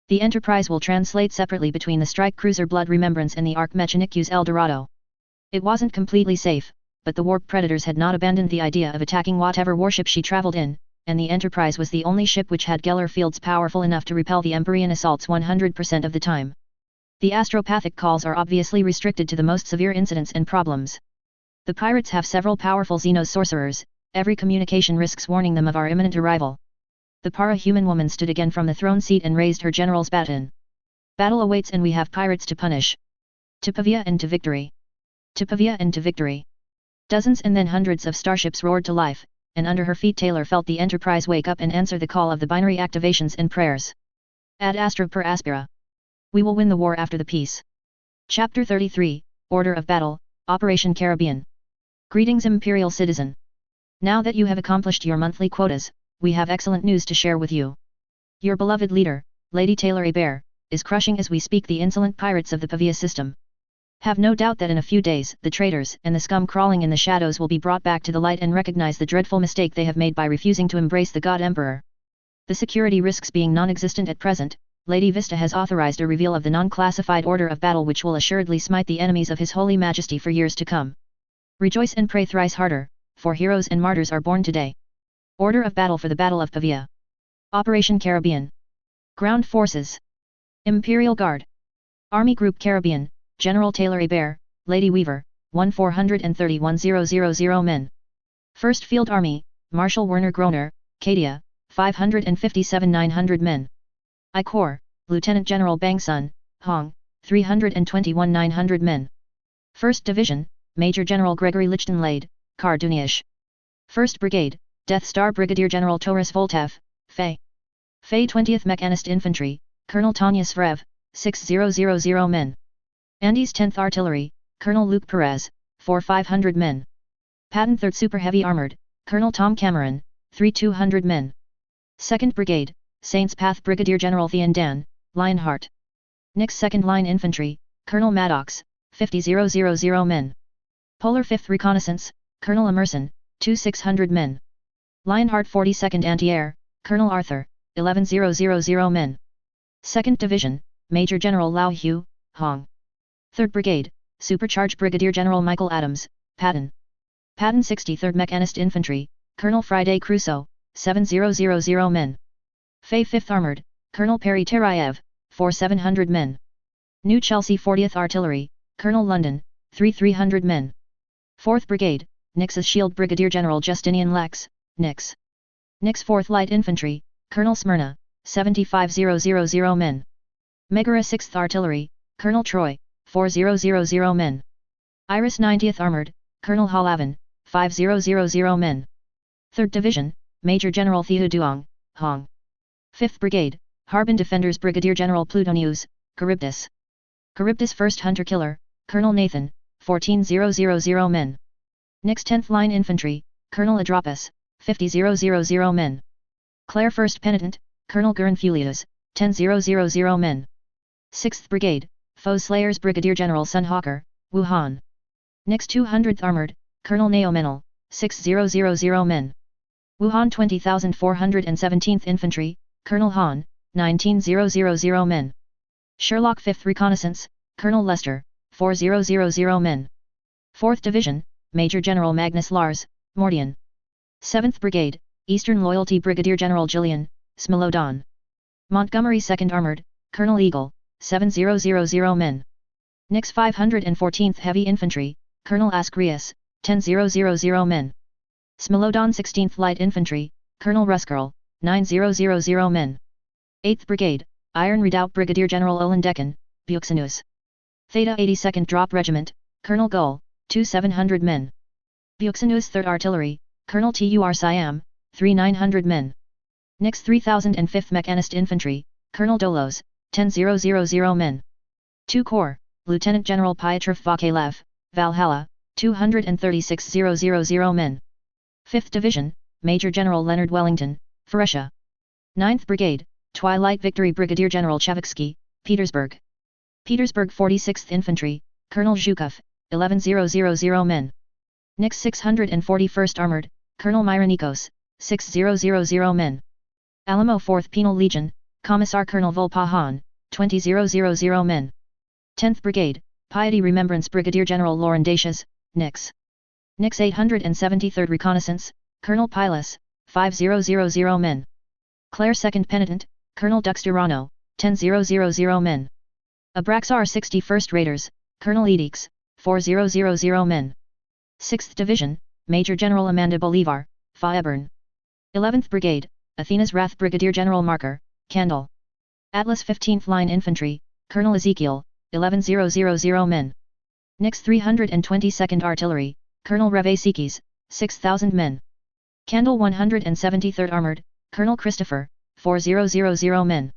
The Enterprise will translate separately between the strike cruiser Blood Remembrance and the Arc Mechanikus El Dorado. It wasn't completely safe, but the warp predators had not abandoned the idea of attacking whatever warship she traveled in, and the Enterprise was the only ship which had Geller fields powerful enough to repel the Empyrean assaults 100% of the time. The astropathic calls are obviously restricted to the most severe incidents and problems. The pirates have several powerful Xenos sorcerers, every communication risks warning them of our imminent arrival. The para-human woman stood again from the throne seat and raised her general's baton. Battle awaits and we have pirates to punish. To Pavia and to victory. To Pavia and to victory. Dozens and then hundreds of starships roared to life, and under her feet Taylor felt the Enterprise wake up and answer the call of the binary activations and prayers. Ad astra per aspera. We will win the war after the peace. Chapter 33, Order of Battle, Operation Caribbean. Greetings Imperial Citizen. Now that you have accomplished your monthly quotas, we have excellent news to share with you. Your beloved leader, Lady Taylor Hebert, is crushing as we speak the insolent pirates of the Pavia system. Have no doubt that in a few days the traitors and the scum crawling in the shadows will be brought back to the light and recognize the dreadful mistake they have made by refusing to embrace the God Emperor. The security risks being non-existent at present, Lady Vista has authorized a reveal of the non-classified order of battle which will assuredly smite the enemies of His Holy Majesty for years to come. Rejoice and pray thrice harder, for heroes and martyrs are born today. Order of battle for the Battle of Pavia. Operation Caribbean. Ground Forces. Imperial Guard. Army Group Caribbean, General Taylor Hebert, Lady Weaver, 1,430,1,000 men. 1st Field Army, Marshal Werner Groener, Cadia, 557,900 men. I Corps, Lieutenant General Bang Sun, Hong, 321,900 men. 1st Division, Major General Gregory Lichtenlade, Karduniash. 1st Brigade, Death Star Brigadier General Taurus Voltev, Fay. 20th Mechanist Infantry, Colonel Tanya Svrev, 6,000 men. Andes 10th Artillery, Colonel Luke Perez, 4,500 men. Patton 3rd Super Heavy Armored, Colonel Tom Cameron, 3,200 men. 2nd Brigade, Saints Path Brigadier General Thean Dan, Lionheart. Nix 2nd Line Infantry, Colonel Maddox, 50,000 men. Polar 5th Reconnaissance, Colonel Emerson, 2,600 men. Lionheart 42nd Anti-Air, Colonel Arthur, 11,000 men. 2nd Division, Major General Lao Hu, Hong. 3rd Brigade, Supercharged Brigadier General Michael Adams, Patton. Patton 63rd Mechanist Infantry, Colonel Friday Crusoe, 7,000 men. Fay 5th Armored, Colonel Perry Terayev, 4,700 men. New Chelsea 40th Artillery, Colonel London, 3,300 men. 4th Brigade, Nix's Shield Brigadier General Justinian Lex, Nix. Nix 4th Light Infantry, Colonel Smyrna, 75,000 men. Megara 6th Artillery, Colonel Troy, 4,000 men. Iris 90th Armored, Colonel Halavin, 5,000 men. 3rd Division, Major General Thieu Duong, Hong. 5th Brigade, Harbin Defenders Brigadier General Plutonius, Charybdis. Charybdis 1st Hunter-Killer, Colonel Nathan, 14,000 men. Nix 10th Line Infantry, Colonel Adropus, 50,000 men. Clare 1st Penitent, Colonel Gurn Fulius, 10,000 men. 6th Brigade, Foe Slayers Brigadier General Sun Hawker, Wuhan. Nix 200th Armored, Colonel Naomenal, 6,000 men. Wuhan 20,417th Infantry, Colonel Han, 19,000 men. Sherlock 5th Reconnaissance, Colonel Lester, 4,000 men. 4th Division, Major General Magnus Lars, Mordian. 7th Brigade, Eastern Loyalty Brigadier General Gillian, Smilodon. Montgomery 2nd Armored, Colonel Eagle, 7,000 men. Nix 514th Heavy Infantry, Colonel Ascrius, 10,000 men. Smilodon 16th Light Infantry, Colonel Ruskerl, 9,000 men. 8th Brigade, Iron Redoubt Brigadier General Olin Deccan, Buxenus. Theta 82nd Drop Regiment, Colonel Gull, 2,700 men. Buxenus 3rd Artillery, Colonel Tur Siam, 3,900 men. Nix 3005th Mechanist Infantry, Colonel Dolos, 10,000 men. 2 Corps, Lieutenant General Pyatrov Vakalev, Valhalla, 236,000 men. 5th Division, Major General Leonard Wellington, Faurecia. 9th Brigade, Twilight Victory Brigadier General Chavitsky, Petersburg. Petersburg 46th Infantry, Colonel Zhukov, 11,000 men. Nix 641st Armored, Colonel Myronikos, 6,000 men. Alamo 4th Penal Legion, Commissar Colonel Volpahan, 20,000 men. 10th Brigade, Piety Remembrance Brigadier General Lauren Dacias, Nix. Nix 873rd Reconnaissance, Colonel Pilas, 5,000 men. Clare 2nd Penitent, Colonel Duxturano, 10,000 men. Abraxar 61st Raiders, Colonel Edix, 4,000 men. 6th Division, Major General Amanda Bolivar, Faebern. 11th Brigade, Athena's Wrath Brigadier General Marker, Candle. Atlas 15th Line Infantry, Colonel Ezekiel, 11,000 men. Nix 322nd Artillery, Colonel Reve Sikis, 6,000 men. Candle 173rd Armored, Colonel Christopher, 4,000 men.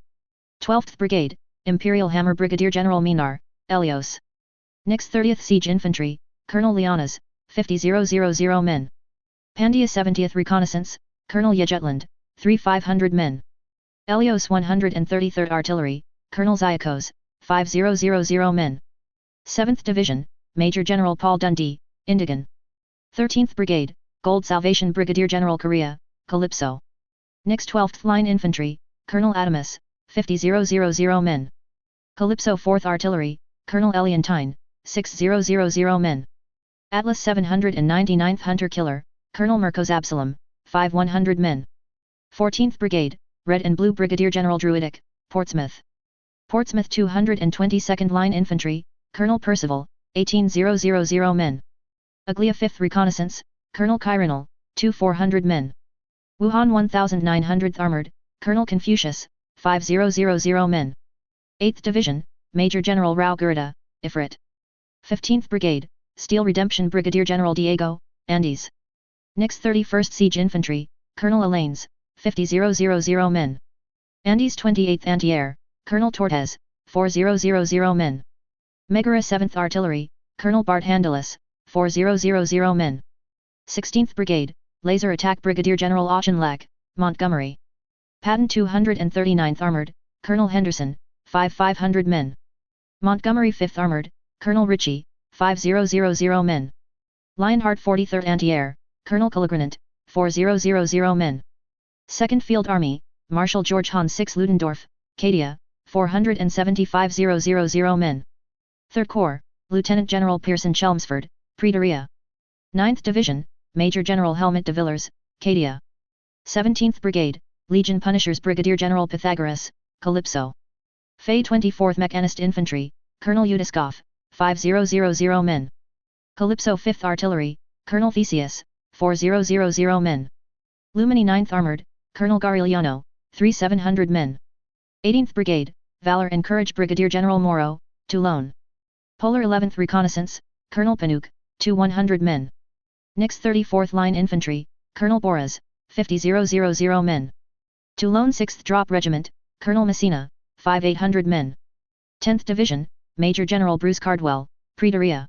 12th Brigade, Imperial Hammer Brigadier General Minar, Elios. Nix 30th Siege Infantry, Colonel Lianas, 50,000 men. Pandia 70th Reconnaissance, Colonel Yejetland, 3,500 men. Elios 133rd Artillery, Colonel Zyakos, 5,000 men. 7th Division, Major General Paul Dundee, Indigan. 13th Brigade, Gold Salvation Brigadier General Korea, Calypso. Nix 12th Line Infantry, Colonel Adamus, 50,000 men. Calypso 4th Artillery, Colonel Eliantine, 6,000 men. Atlas 799th Hunter Killer, Colonel Mircos Absalom, 5,100 men. 14th Brigade, Red and Blue Brigadier General Druidic, Portsmouth. Portsmouth 222nd Line Infantry, Colonel Percival, 18,000 men. Aglia 5th Reconnaissance, Colonel Chirinal, 2,400 men. Wuhan 1900th Armored, Colonel Confucius, 5,000 men. 8th Division, Major General Rao Gurida, Ifrit. 15th Brigade, Steel Redemption Brigadier General Diego, Andes. Nix 31st Siege Infantry, Colonel Alaines, 50,000 men. Andes 28th Anti-Air, Colonel Tortes, 4,000 men. Megara 7th Artillery, Colonel Bart Handelis, 4,000 men. 16th Brigade, Laser Attack Brigadier General Auchinleck, Montgomery. Patton 239th Armored, Colonel Henderson, 5,500 men. Montgomery 5th Armored, Colonel Ritchie, 5,000 men. Lionheart 43rd Anti-Air, Colonel Collegrenant, 4,000 men. 2nd Field Army, Marshal George Hahn 6 Ludendorff, Cadia, 475,000 men. 3rd Corps, Lieutenant General Pearson Chelmsford, Pretoria. 9th Division, Major General Helmut de Villers, Cadia. 17th Brigade, Legion Punishers Brigadier General Pythagoras, Calypso. Fay 24th Mechanist Infantry, Colonel Udiskov, 5,000 men. Calypso 5th Artillery, Colonel Theseus, 4,000 men. Lumini 9th Armored, Colonel Garigliano, 3,700 men. 18th Brigade, Valor and Courage Brigadier General Moro, Toulon. Polar 11th Reconnaissance, Colonel Panouk, 2,100 men. Nix 34th Line Infantry, Colonel Boras, 50,000 men. Toulon 6th Drop Regiment, Colonel Messina, 5,800 men. 10th Division, Major General Bruce Cardwell, Pretoria.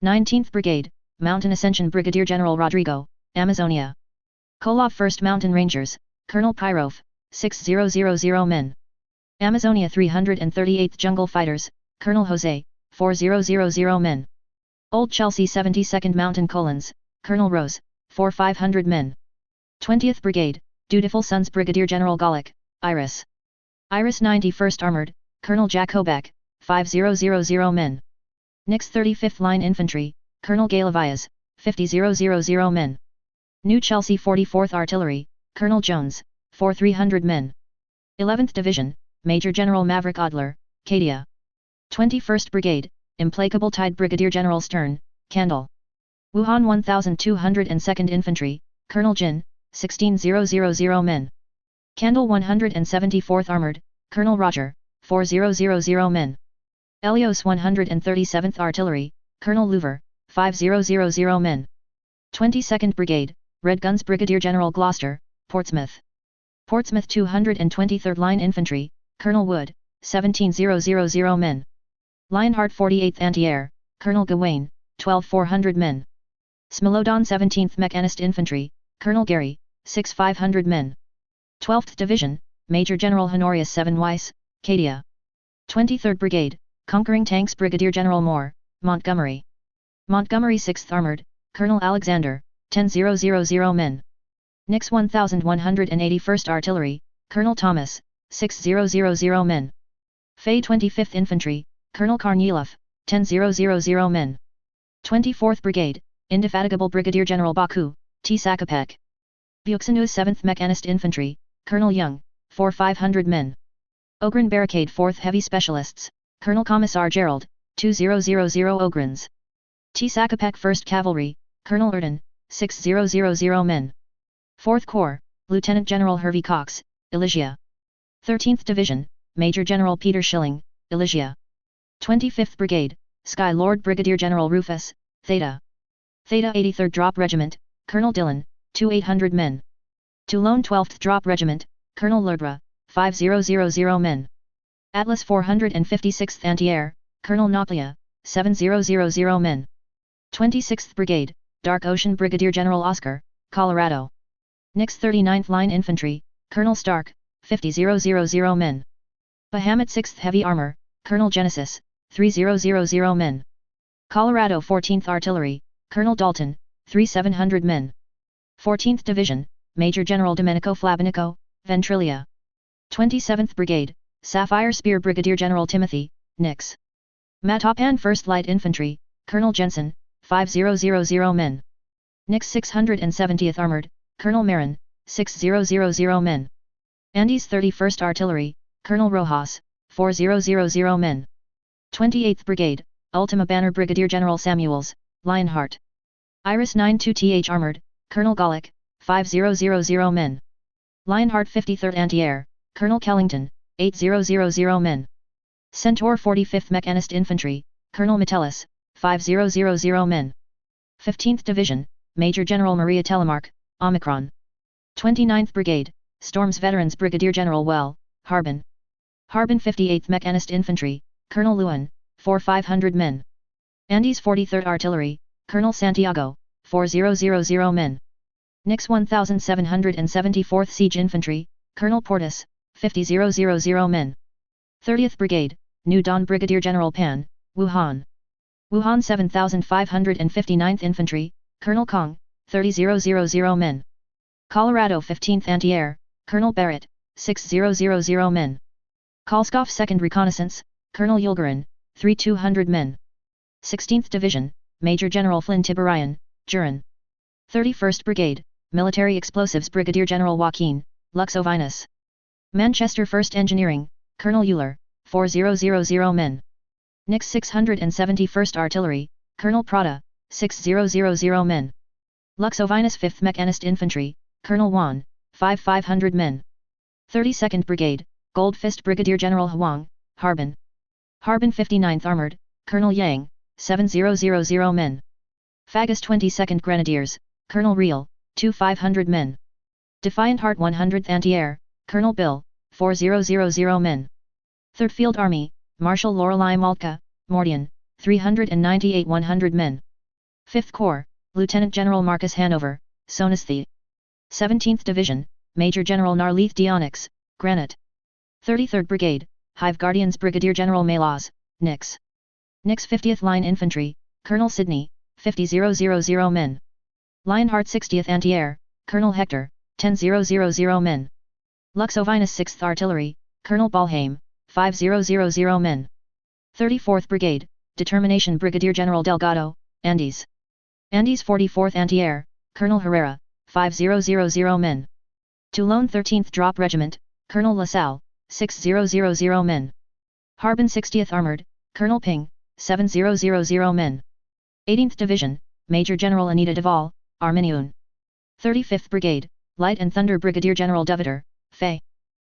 19th Brigade, Mountain Ascension Brigadier General Rodrigo, Amazonia. Koloff 1st Mountain Rangers, Colonel Pyrof, 6,000 men. Amazonia 338th Jungle Fighters, Colonel Jose, 4,000 men. Old Chelsea 72nd Mountain Colons, Colonel Rose, 4,500 men. 20th Brigade, Dutiful Sons Brigadier General Golick, Iris. Iris 91st Armored, Colonel Jack Hoback, 5,000 men. Nix 35th Line Infantry, Colonel Galavias, 50,000 men. New Chelsea 44th Artillery, Colonel Jones, 4,300 men. 11th Division, Major General Maverick Adler, Cadia. 21st Brigade, Implacable Tide Brigadier General Stern, Candle. Wuhan 1202nd Infantry, Colonel Jin, 16,000 men. Candle 174th Armored, Colonel Roger, 4,000 men. Elios 137th Artillery, Colonel Louver, 5,000 men. 22nd Brigade, Red Guns Brigadier General Gloucester, Portsmouth. Portsmouth 223rd Line Infantry, Colonel Wood, 17,000 men. Lionheart 48th Anti-Air, Colonel Gawain, 12,400 men. Smilodon 17th Mechanist Infantry, Colonel Gary, 6,500 men. 12th Division, Major General Honorius 7 Weiss, Cadia. 23rd Brigade, Conquering Tanks Brigadier General Moore, Montgomery. Montgomery 6th Armored, Colonel Alexander, 10,000 men. Nix 1181st Artillery, Colonel Thomas, 6,000 men. Fay 25th Infantry, Colonel Kornilov, 10,000 men. 24th Brigade, Indefatigable Brigadier General Baku, T. Sakopek. Buxanu 7th Mechanist Infantry, Colonel Young, 4,500 men. Ogren Barricade 4th Heavy Specialists, Colonel Commissar Gerald, 2,000 Ogrens. T. Sakopek 1st Cavalry, Colonel Erden, 6,000 men. 4th Corps, Lieutenant General Hervey Cox, Elysia. 13th Division, Major General Peter Schilling, Elysia. 25th Brigade, Sky Lord Brigadier General Rufus, Theta. Theta 83rd Drop Regiment, Colonel Dillon, 2,800 men. Toulon 12th Drop Regiment, Colonel Lerdra, 5,000 men. Atlas 456th Anti-Air, Colonel Naplia, 7,000 men. 26th Brigade, Dark Ocean Brigadier General Oscar, Colorado. Nix 39th Line Infantry, Colonel Stark, 50,000 men. Bahamut 6th Heavy Armor, Colonel Genesis, 3,000 men. Colorado 14th Artillery, Colonel Dalton, 3,700 men. 14th Division, Major General Domenico Flabinico, Ventrilia. 27th Brigade, Sapphire Spear Brigadier General Timothy, Nix. Matopan 1st Light Infantry, Colonel Jensen, 5000 men. Nix 670th Armored, Colonel Marin, 6000 men. Andes 31st Artillery, Colonel Rojas, 4000 men. 28th Brigade, Ultima Banner Brigadier General Samuels, Lionheart. Iris 92th Armored, Colonel Golick, 5000 men. Lionheart 53rd Anti-Air, Colonel Kellington, 8000 men. Centaur 45th Mechanist Infantry, Colonel Metellus, 5000 men. 15th Division, Major General Maria Telemark, Omicron. 29th Brigade, Storms Veterans Brigadier General Well, Harbin. Harbin 58th Mechanist Infantry, Colonel Lewin, 4500 men. Andes 43rd Artillery, Colonel Santiago, 4000 men. Nix 1774th Siege Infantry, Colonel Portis, 50000 men. 30th Brigade, New Dawn Brigadier General Pan, Wuhan. Wuhan 7559th Infantry, Colonel Kong, 30000 men. Colorado 15th Anti-Air, Colonel Barrett, 6000 men. Kalskov 2nd Reconnaissance, Colonel Yulgarin, 3200 men. 16th Division, Major General Flynn Tiberian, Jurin. 31st Brigade, Military Explosives Brigadier General Joaquin, Luxovinus. Manchester 1st Engineering, Colonel Euler, 4000 men. Nix 671st Artillery, Colonel Prada, 6000 men. Luxovinus 5th Mechanist Infantry, Colonel Juan, 5500 men. 32nd Brigade, Gold Fist Brigadier General Huang, Harbin. Harbin 59th Armored, Colonel Yang, 7000 men. Fagus 22nd Grenadiers, Colonel Real, 2500 men. Defiant Heart 100th Anti-Air, Colonel Bill, 4000 men. 3rd Field Army, Marshal Lorelei Maltka, Mordian, 398 100 men. 5th Corps, Lieutenant General Marcus Hanover, Sonisthi. 17th Division, Major General Narleith Dionix, Granite. 33rd Brigade, Hive Guardians Brigadier General Malas, Nix. Nix 50th Line Infantry, Colonel Sidney, 50000 men. Lionheart 60th Anti-Air, Colonel Hector, 10000 men. Luxovinus 6th Artillery, Colonel Balheim, 5000 men. 34th Brigade, Determination Brigadier General Delgado, Andes. Andes 44th Anti-Air, Colonel Herrera, 5000 men. Toulon 13th Drop Regiment, Colonel LaSalle, 6000 men. Harbin 60th Armored, Colonel Ping, 7000 men. 18th Division, Major General Anita Duvall, Arminion. 35th Brigade, Light and Thunder Brigadier General Dovitter, Fay.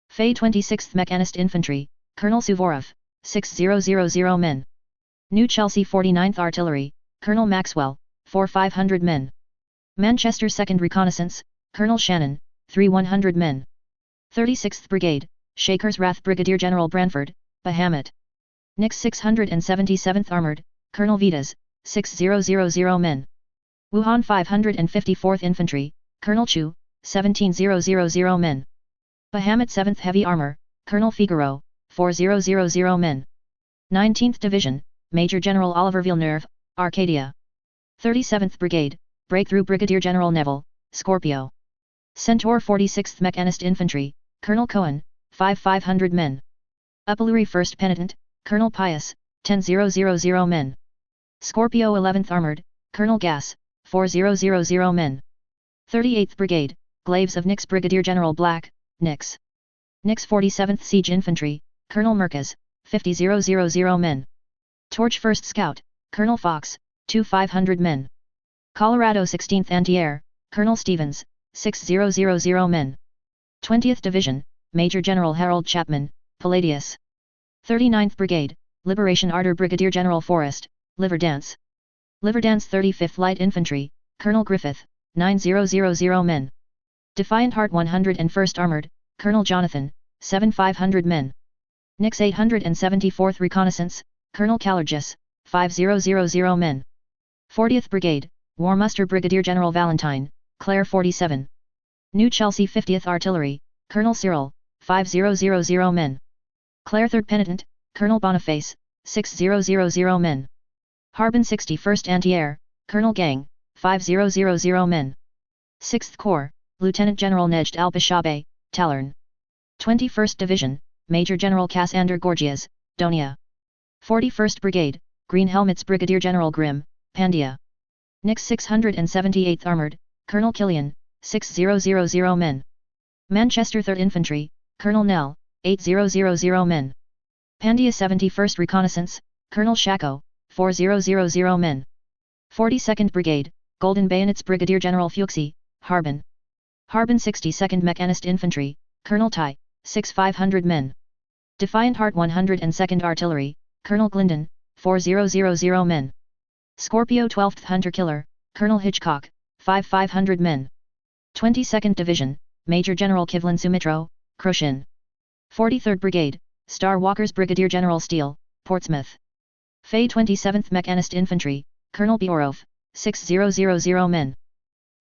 Fay 26th Mechanist Infantry, Colonel Suvorov, 6000 men. New Chelsea 49th Artillery, Colonel Maxwell, 4500 men. Manchester 2nd Reconnaissance, Colonel Shannon, 3100 men. 36th Brigade, Shaker's Wrath Brigadier General Branford, Bahamut. Nix 677th Armored, Colonel Vitas, 6000 men. Wuhan 554th Infantry, Colonel Chu, 17000 men. Bahamut 7th Heavy Armor, Colonel Figaro, 4000 men. 19th Division, Major General Oliver Villeneuve, Arcadia. 37th Brigade, Breakthrough Brigadier General Neville, Scorpio. Centaur 46th Mechanist Infantry, Colonel Cohen, 5500 men. Upaluri 1st Penitent, Colonel Pius, 10000 men. Scorpio 11th Armored, Colonel Gass, 4000 men. 38th Brigade, Glaives of Nix Brigadier General Black, Nix. Nix 47th Siege Infantry, Colonel Merkez, 50000 men. Torch 1st Scout, Colonel Fox, 2500 men. Colorado 16th Anti-Air, Colonel Stevens, 6000 men. 20th Division, Major General Harold Chapman, Palladius. 39th Brigade, Liberation Ardor Brigadier General Forrest, Liverdance. Liverdance 35th Light Infantry, Colonel Griffith, 9000 men. Defiant Heart 101st Armored, Colonel Jonathan, 7500 men. Nix 874th Reconnaissance, Colonel Calergis, 5000 men. 40th Brigade, War Muster Brigadier General Valentine, Clare 47. New Chelsea 50th Artillery, Colonel Cyril, 5000 men. Clare 3rd Penitent, Colonel Boniface, 6000 men. Harbin 61st Anti-Air, Colonel Gang, 5000 men. 6th Corps, Lieutenant General Nejd Al-Bashabe, Talern. 21st Division, Major General Cassander Gorgias, Donia. 41st Brigade, Green Helmets Brigadier General Grimm, Pandia. Nix 678th Armored, Colonel Killian, 6000 men. Manchester 3rd Infantry, Colonel Nell, 8000 men. Pandia 71st Reconnaissance, Colonel Shako, 4000 men. 42nd Brigade, Golden Bayonets Brigadier General Fuchsi, Harbin. Harbin 62nd Mechanist Infantry, Colonel Tai, 6500 men. Defiant Heart 102nd Artillery, Colonel Glendon, 4000 men. Scorpio 12th Hunter Killer, Colonel Hitchcock, 5500 men. 22nd Division, Major General Kivlan Sumitro, Kroshin. 43rd Brigade, Star Walkers Brigadier General Steele, Portsmouth. Fay 27th Mechanist Infantry, Colonel Biorov, 6000 men.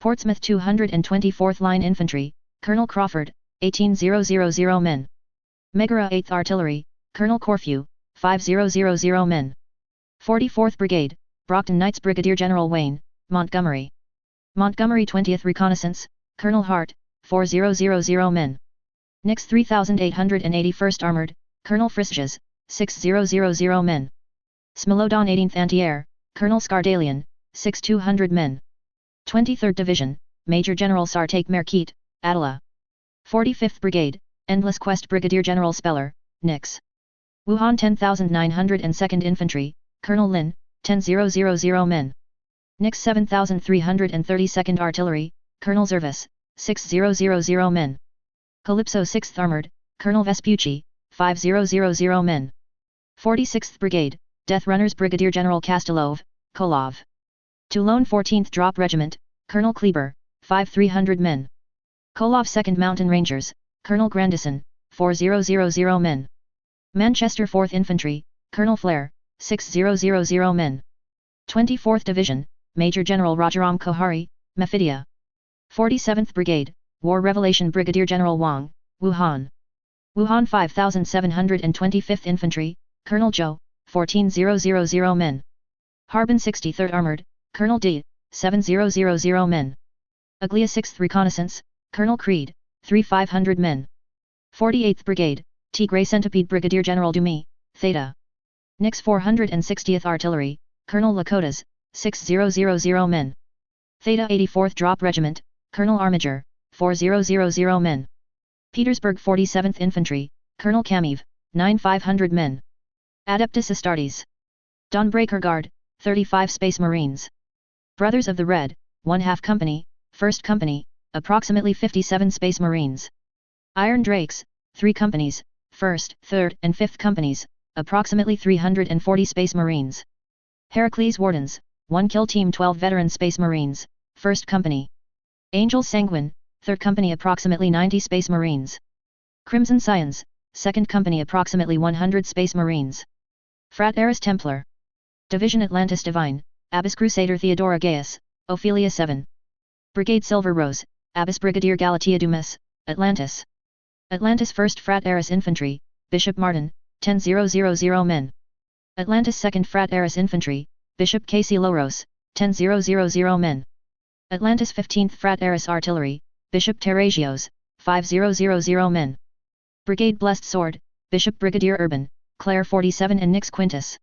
Portsmouth 224th Line Infantry, Colonel Crawford, 18000 men. Megara 8th Artillery, Colonel Corfu, 5000 men. 44th Brigade, Brockton Knights Brigadier General Wayne, Montgomery. Montgomery 20th Reconnaissance, Colonel Hart, 4000 men. Nix 3881st Armored, Colonel Frisches, 6000 men. Smilodon 18th Anti-Air, Colonel Scardalian, 6200 men. 23rd Division, Major General Sartake Merkit, Adela. 45th Brigade, Endless Quest Brigadier General Speller, Nix. Wuhan 10,902nd Infantry, Colonel Lin, 10,000 men. Nix 7,332nd Artillery, Colonel Zervis, 6,000 men. Calypso 6th Armored, Colonel Vespucci, 5,000 men. 46th Brigade, Death Runners Brigadier General Kastelov, Kolov. Toulon 14th Drop Regiment, Colonel Kleber, 5,300 men. Kolov 2nd Mountain Rangers, Colonel Grandison, 4,000 men. Manchester 4th Infantry, Colonel Flair, 6,000 men. 24th Division, Major General Rajaram Kohari, Mephidia. 47th Brigade, War Revelation Brigadier General Wang, Wuhan. Wuhan 5725th Infantry, Colonel Zhou, 14,000 men. Harbin 63rd Armored, Colonel D, 7,000 men. Aglia 6th Reconnaissance, Colonel Creed, 3,500 men. 48th Brigade, Tigray Centipede Brigadier General Dumi, Theta. Nix 460th Artillery, Colonel Lakotas, 6,000 men. Theta 84th Drop Regiment, Colonel Armiger, 4,000 men. Petersburg 47th Infantry, Colonel Kamiv, 9,500 men. Adeptus Astartes. Dawnbreaker Guard, 35 Space Marines. Brothers of the Red, 1/2 Company, 1st Company, approximately 57 Space Marines. Iron Drakes, 3 companies, 1st, 3rd and 5th Companies, approximately 340 Space Marines. Heracles Wardens, 1 Kill Team 12 Veteran Space Marines, 1st Company. Angel Sanguine, 3rd Company approximately 90 Space Marines. Crimson Scions, 2nd Company approximately 100 Space Marines. Frateris Templar. Division Atlantis Divine, Abbess Crusader Theodora Gaius, Ophelia 7. Brigade Silver Rose, Abbess Brigadier Galatea Dumas, Atlantis. Atlantis 1st Frateris Infantry, Bishop Martin, 10,000 men. Atlantis 2nd Frateris Infantry, Bishop Casey Loros, 10,000 men. Atlantis 15th Frateris Artillery, Bishop Teresios, 5,000 men. Brigade Blessed Sword, Bishop Brigadier Urban, Clare 47 and Nix Quintus.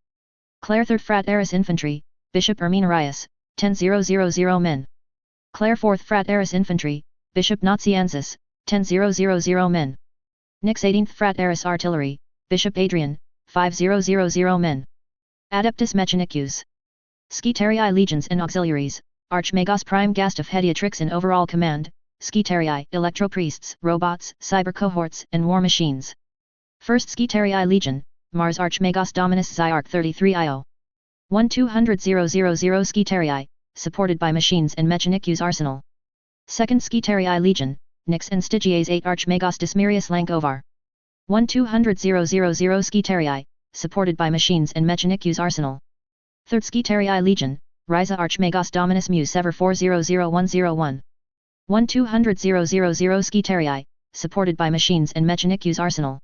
Clare 3rd Frateris Infantry, Bishop Erminarius, 10,000 men. Clare 4th Frateris Infantry, Bishop Nazianzus, 10,000 men. Nix 18th Frateris Artillery, Bishop Adrian, 5,000 men. Adeptus Mechanicus. Skitarii Legions and Auxiliaries, Archmagos Prime Gast of Hediatrix in overall command, Skitarii, Electro-Priests, Robots, Cyber Cohorts, and War Machines. 1st Skitarii Legion, Mars Archmagos Dominus Zyarch 33IO. 1-200-000 Skitarii, supported by Machines and Mechanicus Arsenal. 2nd Skitarii Legion, Nix and Stygies 8 Archmagos Dismirius Lankovar. 1-200-000 Skitarii, supported by Machines and Mechanicus Arsenal. 3rd Skitarii Legion, Ryza Archmagos Dominus Mu Sever 400101. 1-200-000 Skitarii, supported by Machines and Mechanicus Arsenal.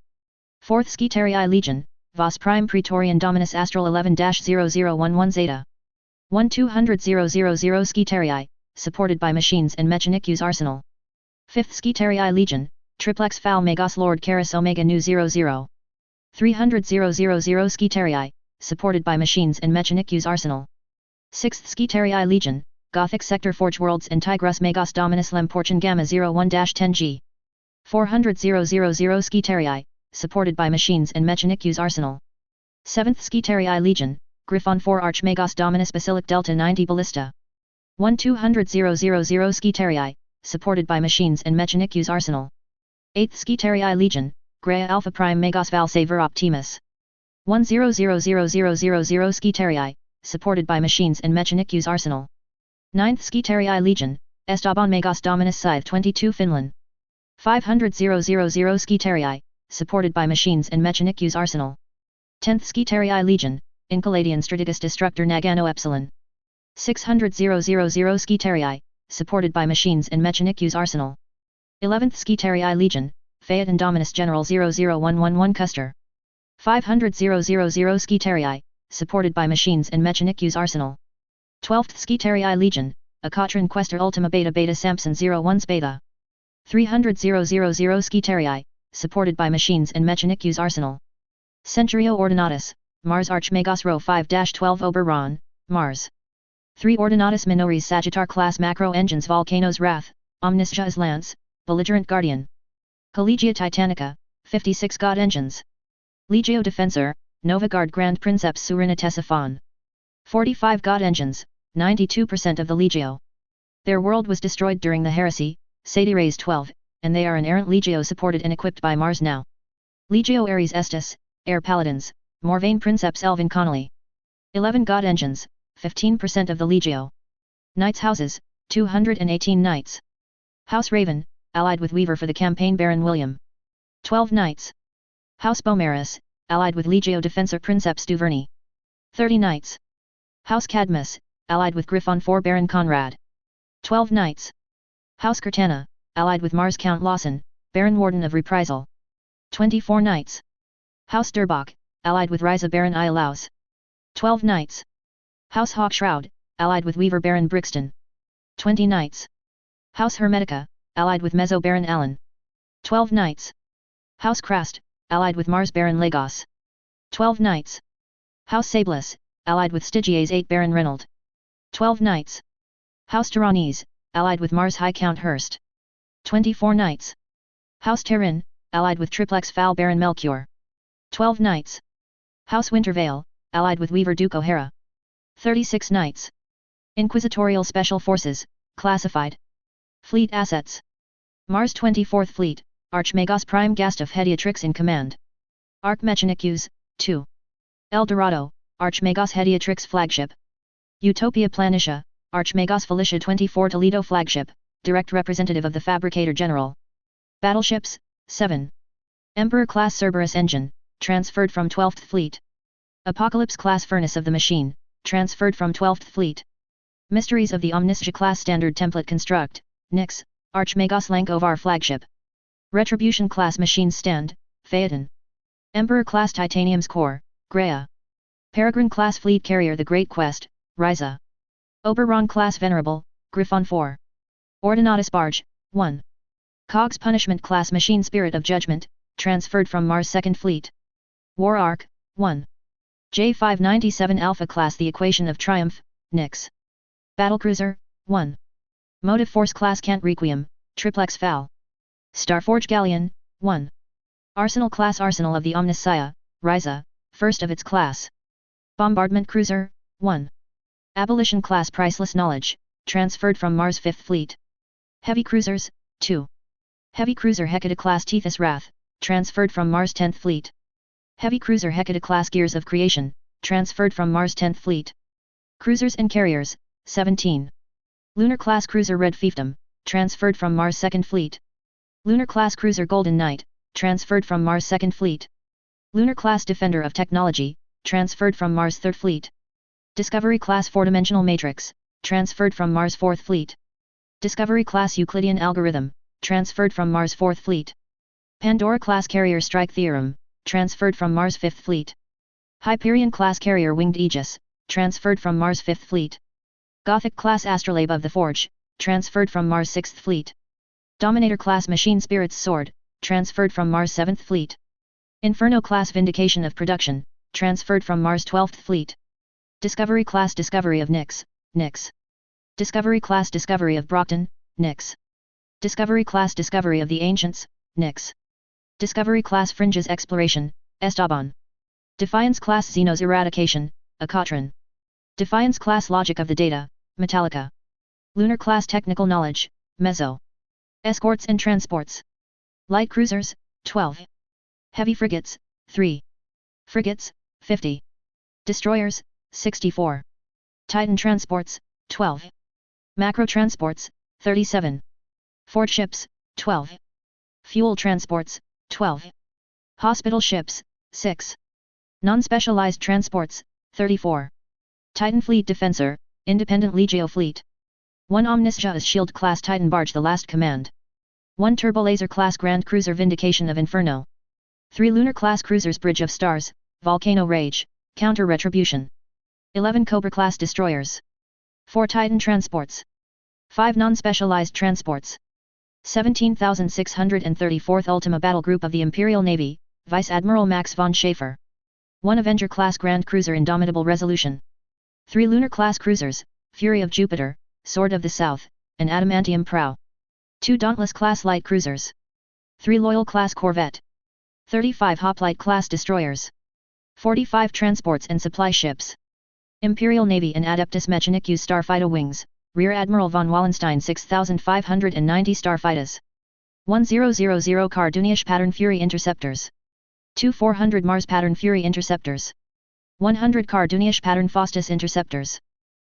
4th Skitarii Legion, Vos Prime Praetorian Dominus Astral 11-0011 Zeta. 1-200-000 Skitarii, supported by Machines and Mechanicus Arsenal. 5th Skitarii Legion, Triplex Fal Magos Lord Karis Omega Nu 00. 300,000 Skitarii, supported by machines and Mechanicus Arsenal. 6th Skitarii Legion, Gothic Sector Forge Worlds and Tigris Magos Dominus Lem Portion Gamma 01-10G. 400,000 Skitarii, supported by machines and Mechanicus Arsenal. 7th Skitarii Legion, Griffon 4 Arch Magos Dominus Basilic Delta 90 Ballista. 1,200,000 Skitarii, supported by machines and Mechanicus Arsenal. 8th Skitarii Legion, Grea Alpha Prime Magos Val Saver Optimus. 1,000,000 Skitarii, supported by machines and Mechanicus Arsenal. 9th Skitarii Legion, Estaban Magos Dominus Scythe 22 Finland. 500,000 Skitarii, supported by machines and Mechanicus Arsenal. 10th Skitarii Legion, Incaladian Strategist Destructor Nagano Epsilon. 600,000 Skitarii, supported by machines and Mechanicus Arsenal. 11th Skitarii Legion, Phaeton Dominus General 00111 Custer. 500,000 Skitarii, supported by machines and Mechanicus Arsenal. 12th Skitarii Legion, Akatrin Quester Ultima Beta Beta Samson 01 Spada. 300,000 Skitarii, supported by machines and Mechanicus Arsenal. Centurio Ordinatus, Mars Archmagos Rho 5-12 Oberon, Mars. 3 Ordinatus Minoris Sagittar Class Macro Engines Volcano's Wrath, Omniscia's Lance, Belligerent Guardian. Collegia Titanica, 56 God Engines. Legio Defensor, Nova Guard Grand Princeps Surinatessa Fawn. 45 God Engines, 92% of the Legio. Their world was destroyed during the heresy, Sadires 12, and they are an errant Legio supported and equipped by Mars now. Legio Ares Estus, Air Paladins, Morvain Princeps Elvin Connolly. 11 God Engines, 15% of the Legio. Knights Houses, 218 Knights. House Raven, allied with Weaver for the campaign Baron William. 12 Knights. House Beaumaris, allied with Legio Defensor Princeps Duvernay. 30 Knights. House Cadmus, allied with Griffon 4 Baron Conrad. 12 Knights. House Cortana, allied with Mars Count Lawson, Baron Warden of Reprisal. 24 Knights. House Durbach, allied with Ryza Baron Iolaus. 12 Knights. House Hawkshroud, allied with Weaver Baron Brixton. 20 Knights. House Hermetica, allied with Mezzo Baron Allen. 12 Knights. House Krast, allied with Mars Baron Lagos. 12 Knights. House Sablis, allied with Stygia's 8 Baron Reynold. 12 Knights. House Tyrannes, allied with Mars High Count Hurst. 24 Knights. House Terran, allied with Triplex Fal Baron Melchior. 12 Knights. House Wintervale, allied with Weaver Duke O'Hara. 36 Knights. Inquisitorial Special Forces, classified. Fleet Assets. Mars 24th Fleet, Archmagos Prime Gastaf Hediatrix in command. Archmechanicus, 2. El Dorado, Archmagos Hediatrix flagship. Utopia Planitia, Archmagos Felicia 24 Toledo flagship, direct representative of the Fabricator General. Battleships, 7. Emperor-class Cerberus engine, transferred from 12th Fleet. Apocalypse-class Furnace of the Machine, transferred from 12th Fleet. Mysteries of the Omniscia-class Standard Template Construct, Nyx, Archmagos Lankovar flagship. Retribution-class Machine Stand, Phaeton. Emperor-class Titanium's Core, Grea. Peregrine-class Fleet Carrier The Great Quest, Ryza. Oberon-class Venerable, Griffon 4. Ordinatus Barge, 1. Cogs Punishment-class Machine Spirit of Judgment, transferred from Mars 2nd Fleet. War Ark, 1. J597 Alpha Class The Equation of Triumph, Nyx. Battlecruiser, 1. Motive Force Class Kant Requiem, Triplex Fal. Starforge Galleon, 1. Arsenal Class Arsenal of the Omniscia, Ryza, first of its class. Bombardment Cruiser, 1. Abolition Class Priceless Knowledge, transferred from Mars 5th Fleet. Heavy Cruisers, 2. Heavy Cruiser Hecata Class Tethys Wrath, transferred from Mars 10th Fleet. Heavy Cruiser Hecata Class Gears of Creation, transferred from Mars 10th Fleet. Cruisers and Carriers, 17. Lunar Class Cruiser Red Fiefdom, transferred from Mars 2nd Fleet. Lunar Class Cruiser Golden Knight, transferred from Mars 2nd Fleet. Lunar Class Defender of Technology, transferred from Mars 3rd Fleet. Discovery Class 4-Dimensional Matrix, transferred from Mars 4th Fleet. Discovery Class Euclidean Algorithm, transferred from Mars 4th Fleet. Pandora Class Carrier Strike Theorem, transferred from Mars 5th Fleet. Hyperion Class Carrier Winged Aegis, transferred from Mars 5th Fleet. Gothic Class Astrolabe of the Forge, transferred from Mars 6th Fleet. Dominator Class Machine Spirit's Sword, transferred from Mars 7th Fleet. Inferno-class Vindication of Production, transferred from Mars 12th Fleet. Discovery-class Discovery of Nix, Nix. Discovery-class Discovery of Brockton, Nix. Discovery-class Discovery of the Ancients, Nix. Discovery-class Fringes Exploration, Estaban. Defiance-class Xenos Eradication, Acatron. Defiance-class Logic of the Data, Metallica. Lunar-class Technical Knowledge, Mezzo. Escorts and Transports. Light Cruisers, 12. Heavy Frigates, 3. Frigates, 50. Destroyers, 64. Titan Transports, 12. Macro Transports, 37. Fort Ships, 12. Fuel Transports, 12. Hospital Ships, 6. Non-specialized Transports, 34. Titan Fleet Defensor, Independent Legio Fleet. 1 Omniscia's Shield-class Titan Barge The Last Command. 1 Turbolaser-class Grand Cruiser Vindication of Inferno. 3 Lunar-class Cruisers Bridge of Stars, Volcano Rage, Counter Retribution. 11 Cobra-class Destroyers. 4 Titan Transports. 5 Non-specialized Transports. 17,634th Ultima Battle Group of the Imperial Navy, Vice Admiral Max von Schaefer. 1 Avenger-class Grand Cruiser Indomitable Resolution. 3 Lunar-class Cruisers, Fury of Jupiter, Sword of the South, and Adamantium Prow. 2 Dauntless-class Light Cruisers. 3 Loyal-class Corvette. 35 Hoplite-class Destroyers. 45 Transports and Supply Ships. Imperial Navy and Adeptus Mechanicus Starfighter Wings, Rear Admiral von Wallenstein 6,590 Starfighters. 1000 Cardoonish Pattern Fury Interceptors. 2 400 Mars Pattern Fury Interceptors. 100 Cardoonish Pattern Faustus Interceptors.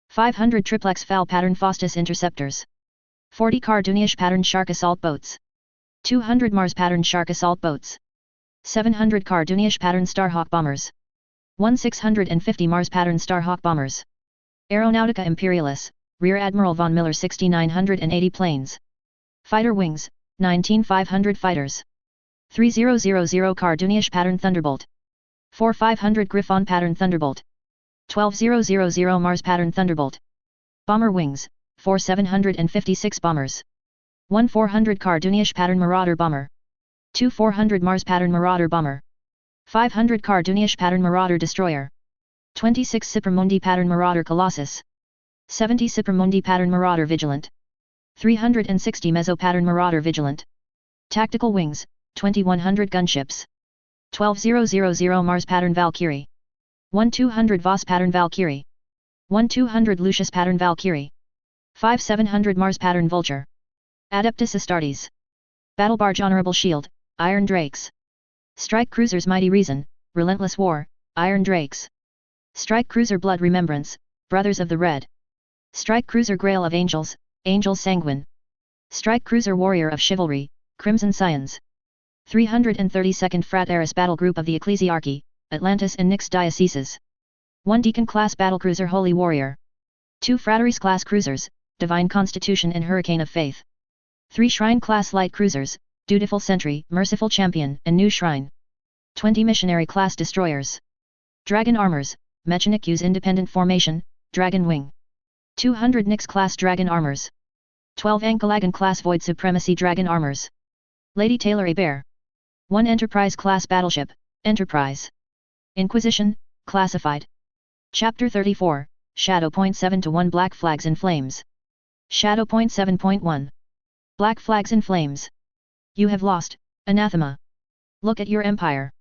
500 Triplex Foul Pattern Faustus Interceptors. 40 Cardoonish Pattern Shark Assault Boats. 200 Mars Pattern Shark Assault Boats. 700 Cardoonish Pattern Starhawk Bombers. 1650 Mars Pattern Starhawk Bombers. Aeronautica Imperialis, Rear Admiral von Miller 6980 planes. Fighter Wings, 19500 fighters. 3000 Cardoonish Pattern Thunderbolt. 4500 Griffon Pattern Thunderbolt. 12000 Mars Pattern Thunderbolt. Bomber Wings, 4756 bombers. 1400 Cardoonish Pattern Marauder Bomber. 2400 Mars Pattern Marauder Bomber. 500 Cardoonish Pattern Marauder Destroyer. 26 Cypermundi Pattern Marauder Colossus. 70 Cypermundi Pattern Marauder Vigilant. 360 Mezzo Pattern Marauder Vigilant. Tactical Wings, 2100 Gunships. 12000 Mars Pattern Valkyrie. 1200 Voss Pattern Valkyrie. 1200 Lucius Pattern Valkyrie. 5700 Mars Pattern Vulture. Adeptus Astartes. Battle Barge Honorable Shield, Iron Drakes. Strike Cruisers Mighty Reason, Relentless War, Iron Drakes. Strike Cruiser Blood Remembrance, Brothers of the Red. Strike Cruiser Grail of Angels, Angels Sanguine. Strike Cruiser Warrior of Chivalry, Crimson Scions. 332nd Frateris Battle Group of the Ecclesiarchy, Atlantis and Nyx Dioceses. 1 Deacon-class Battlecruiser Holy Warrior. 2 Frateries-class Cruisers, Divine Constitution and Hurricane of Faith. 3 Shrine-class Light Cruisers, Dutiful Sentry, Merciful Champion, and New Shrine. 20 Missionary-class Destroyers. Dragon Armors, Mechanicus Independent Formation, Dragon Wing. 200 Nyx-class Dragon Armors. 12 Ankalagan-class Void Supremacy Dragon Armors. Lady Taylor Bear. 1 Enterprise-class Battleship, Enterprise. Inquisition, Classified. Chapter 34, Shadow Point 7-1 Black Flags in Flames. Shadow Point 7.1. Black Flags in Flames. You have lost, Anathema. Look at your empire.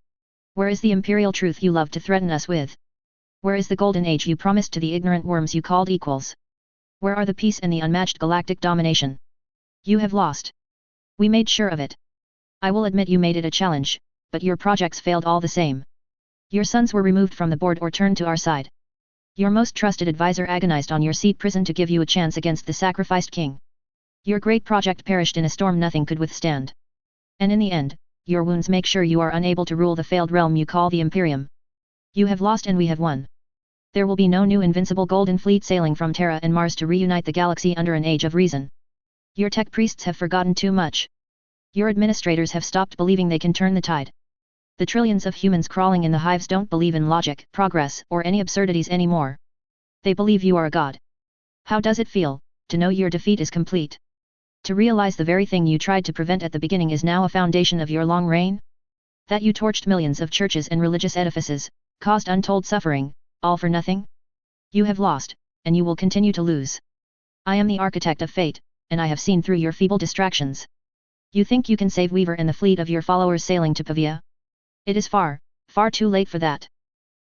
Where is the imperial truth you love to threaten us with? Where is the golden age you promised to the ignorant worms you called equals? Where are the peace and the unmatched galactic domination? You have lost. We made sure of it. I will admit you made it a challenge, but your projects failed all the same. Your sons were removed from the board or turned to our side. Your most trusted advisor agonized on your seat prison to give you a chance against the sacrificed king. Your great project perished in a storm nothing could withstand. And in the end, your wounds make sure you are unable to rule the failed realm you call the Imperium. You have lost and we have won. There will be no new invincible golden fleet sailing from Terra and Mars to reunite the galaxy under an age of reason. Your tech priests have forgotten too much. Your administrators have stopped believing they can turn the tide. The trillions of humans crawling in the hives don't believe in logic, progress, or any absurdities anymore. They believe you are a god. How does it feel, to know your defeat is complete? To realize the very thing you tried to prevent at the beginning is now a foundation of your long reign? That you torched millions of churches and religious edifices, caused untold suffering, all for nothing? You have lost, and you will continue to lose. I am the architect of fate, and I have seen through your feeble distractions. You think you can save Weaver and the fleet of your followers sailing to Pavia? It is far, far too late for that.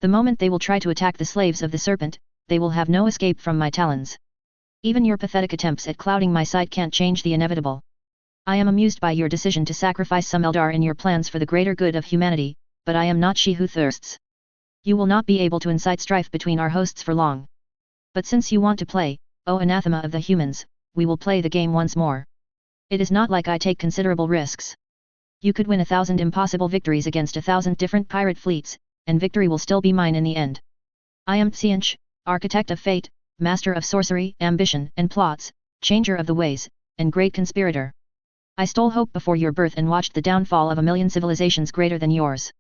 The moment they will try to attack the slaves of the serpent, they will have no escape from my talons. Even your pathetic attempts at clouding my sight can't change the inevitable. I am amused by your decision to sacrifice some Eldar in your plans for the greater good of humanity, but I am not she who thirsts. You will not be able to incite strife between our hosts for long. But since you want to play, O anathema of the humans, we will play the game once more. It is not like I take considerable risks. You could win 1,000 impossible victories against 1,000 different pirate fleets, and victory will still be mine in the end. I am Tsianch, architect of fate, master of sorcery, ambition and plots, changer of the ways, and great conspirator. I stole hope before your birth and watched the downfall of a million civilizations greater than yours.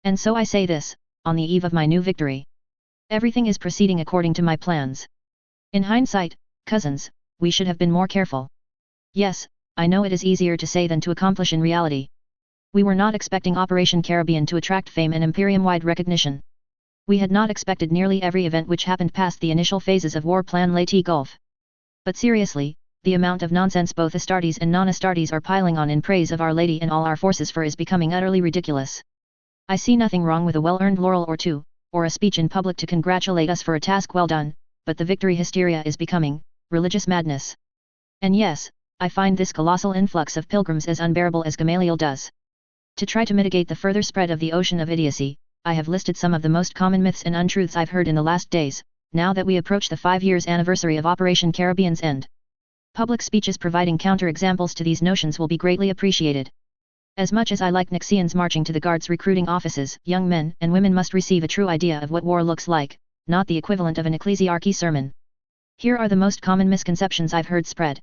And so I say this, on the eve of my new victory. Everything is proceeding according to my plans. In hindsight, cousins, we should have been more careful. Yes, I know it is easier to say than to accomplish in reality. We were not expecting Operation Caribbean to attract fame and Imperium-wide recognition. We had not expected nearly every event which happened past the initial phases of War Plan Leyte Gulf. But seriously, the amount of nonsense both Astartes and non-Astartes are piling on in praise of Our Lady and all our forces for is becoming utterly ridiculous. I see nothing wrong with a well-earned laurel or two, or a speech in public to congratulate us for a task well done, but the victory hysteria is becoming religious madness. And yes, I find this colossal influx of pilgrims as unbearable as Gamaliel does. To try to mitigate the further spread of the ocean of idiocy, I have listed some of the most common myths and untruths I've heard in the last days, now that we approach the 5-year anniversary of Operation Caribbean's end. Public speeches providing counter-examples to these notions will be greatly appreciated. As much as I like Nixians marching to the Guards recruiting offices, young men and women must receive a true idea of what war looks like, not the equivalent of an ecclesiarchy sermon. Here are the most common misconceptions I've heard spread.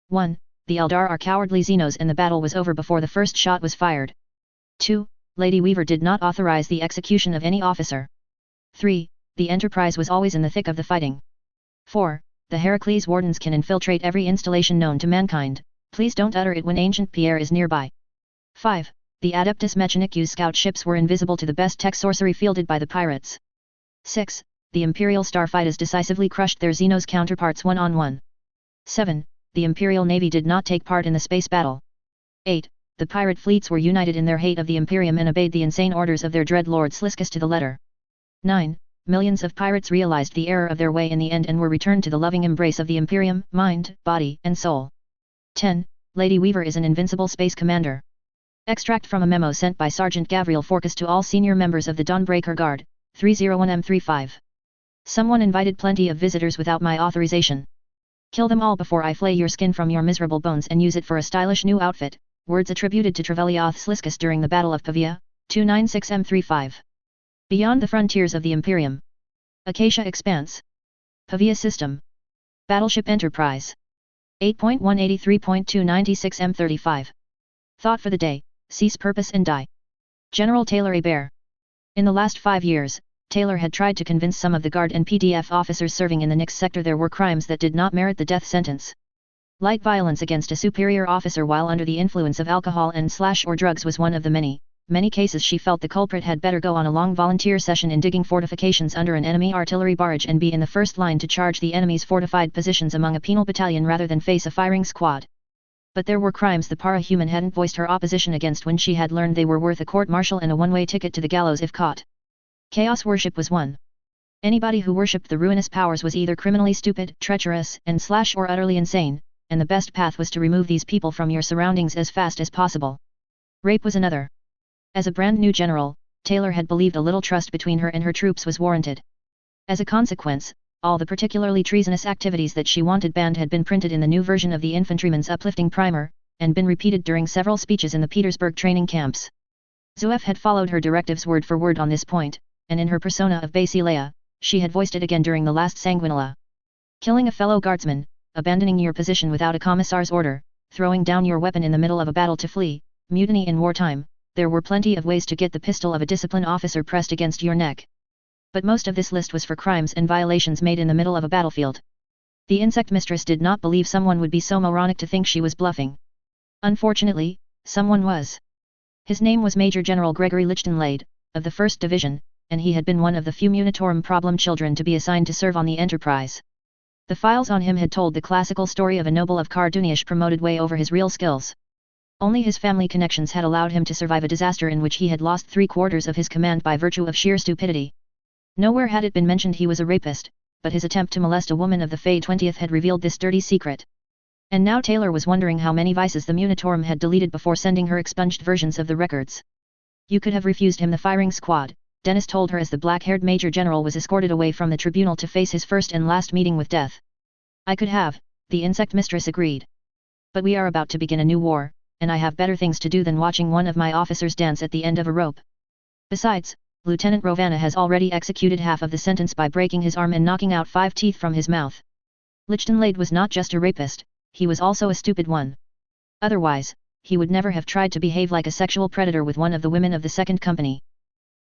1. The Eldar are cowardly Xenos and the battle was over before the first shot was fired. 2. Lady Weaver did not authorize the execution of any officer. 3. The Enterprise was always in the thick of the fighting. 4. The Heracles Wardens can infiltrate every installation known to mankind, please don't utter it when Ancient Pierre is nearby. 5. The Adeptus Mechanicus scout ships were invisible to the best tech sorcery fielded by the pirates. 6. The Imperial starfighters decisively crushed their Xenos counterparts one-on-one. 7. The Imperial Navy did not take part in the space battle. 8. The pirate fleets were united in their hate of the Imperium and obeyed the insane orders of their dread Lord Sliscus to the letter. 9. Millions of pirates realized the error of their way in the end and were returned to the loving embrace of the Imperium, mind, body, and soul. 10. Lady Weaver is an invincible space commander. Extract from a memo sent by Sergeant Gavriel Forcas to all senior members of the Dawnbreaker Guard, 301M35. Someone invited plenty of visitors without my authorization. Kill them all before I flay your skin from your miserable bones and use it for a stylish new outfit. Words attributed to Trevelioth Sliscus during the Battle of Pavia, 296M35. Beyond the frontiers of the Imperium. Acacia Expanse. Pavia System. Battleship Enterprise. 8.183.296M35. Thought for the day, cease purpose and die. General Taylor A. Bear. In the last 5 years, Taylor had tried to convince some of the Guard and PDF officers serving in the Nix sector there were crimes that did not merit the death sentence. Light violence against a superior officer while under the influence of alcohol and/or drugs was one of the many cases she felt the culprit had better go on a long volunteer session in digging fortifications under an enemy artillery barrage and be in the first line to charge the enemy's fortified positions among a penal battalion rather than face a firing squad. But there were crimes the para-human hadn't voiced her opposition against when she had learned they were worth a court-martial and a one-way ticket to the gallows if caught. Chaos worship was one. Anybody who worshipped the ruinous powers was either criminally stupid, treacherous, and/or utterly insane, and the best path was to remove these people from your surroundings as fast as possible. Rape was another. As a brand new general, Taylor had believed a little trust between her and her troops was warranted. As a consequence, all the particularly treasonous activities that she wanted banned had been printed in the new version of the Infantryman's Uplifting Primer, and been repeated during several speeches in the Petersburg training camps. Zoef had followed her directives word for word on this point, and in her persona of Basileia, she had voiced it again during the last Sanguinella. Killing a fellow guardsman, abandoning your position without a commissar's order, throwing down your weapon in the middle of a battle to flee, mutiny in wartime, there were plenty of ways to get the pistol of a disciplined officer pressed against your neck. But most of this list was for crimes and violations made in the middle of a battlefield. The insect mistress did not believe someone would be so moronic to think she was bluffing. Unfortunately, someone was. His name was Major General Gregory Lichtenlade, of the 1st Division, and he had been one of the few Munitorum problem children to be assigned to serve on the Enterprise. The files on him had told the classical story of a noble of Carduniash promoted way over his real skills. Only his family connections had allowed him to survive a disaster in which he had lost 3/4 of his command by virtue of sheer stupidity. Nowhere had it been mentioned he was a rapist, but his attempt to molest a woman of the Fey 20th had revealed this dirty secret. And now Taylor was wondering how many vices the Munitorum had deleted before sending her expunged versions of the records. You could have refused him the firing squad, Dennis told her as the black-haired Major General was escorted away from the tribunal to face his first and last meeting with death. I could have, the insect mistress agreed. But we are about to begin a new war, and I have better things to do than watching one of my officers dance at the end of a rope. Besides, Lieutenant Rovana has already executed half of the sentence by breaking his arm and knocking out 5 teeth from his mouth. Lichtenlade was not just a rapist, he was also a stupid one. Otherwise, he would never have tried to behave like a sexual predator with one of the women of the 2nd Company.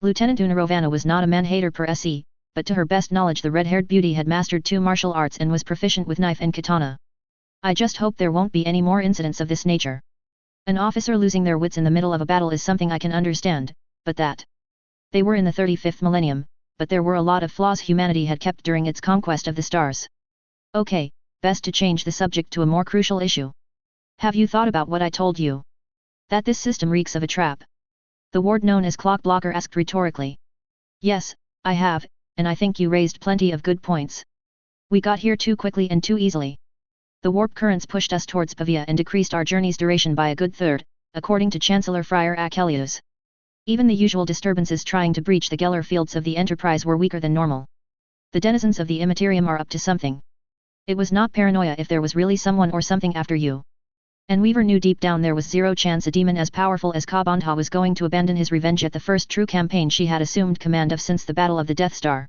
Lieutenant Una Rovana was not a man-hater per se, but to her best knowledge the red-haired beauty had mastered 2 martial arts and was proficient with knife and katana. I just hope there won't be any more incidents of this nature. An officer losing their wits in the middle of a battle is something I can understand, but that. They were in the 35th millennium, but there were a lot of flaws humanity had kept during its conquest of the stars. Okay, best to change the subject to a more crucial issue. Have you thought about what I told you? That this system reeks of a trap? The ward known as Clockblocker asked rhetorically. Yes, I have, and I think you raised plenty of good points. We got here too quickly and too easily. The warp currents pushed us towards Pavia and decreased our journey's duration by a good third, according to Chancellor Friar Achelius. Even the usual disturbances trying to breach the Geller fields of the Enterprise were weaker than normal. The denizens of the Immaterium are up to something. It was not paranoia if there was really someone or something after you. And Weaver knew deep down there was zero chance a demon as powerful as Kabandha was going to abandon his revenge at the first true campaign she had assumed command of since the Battle of the Death Star.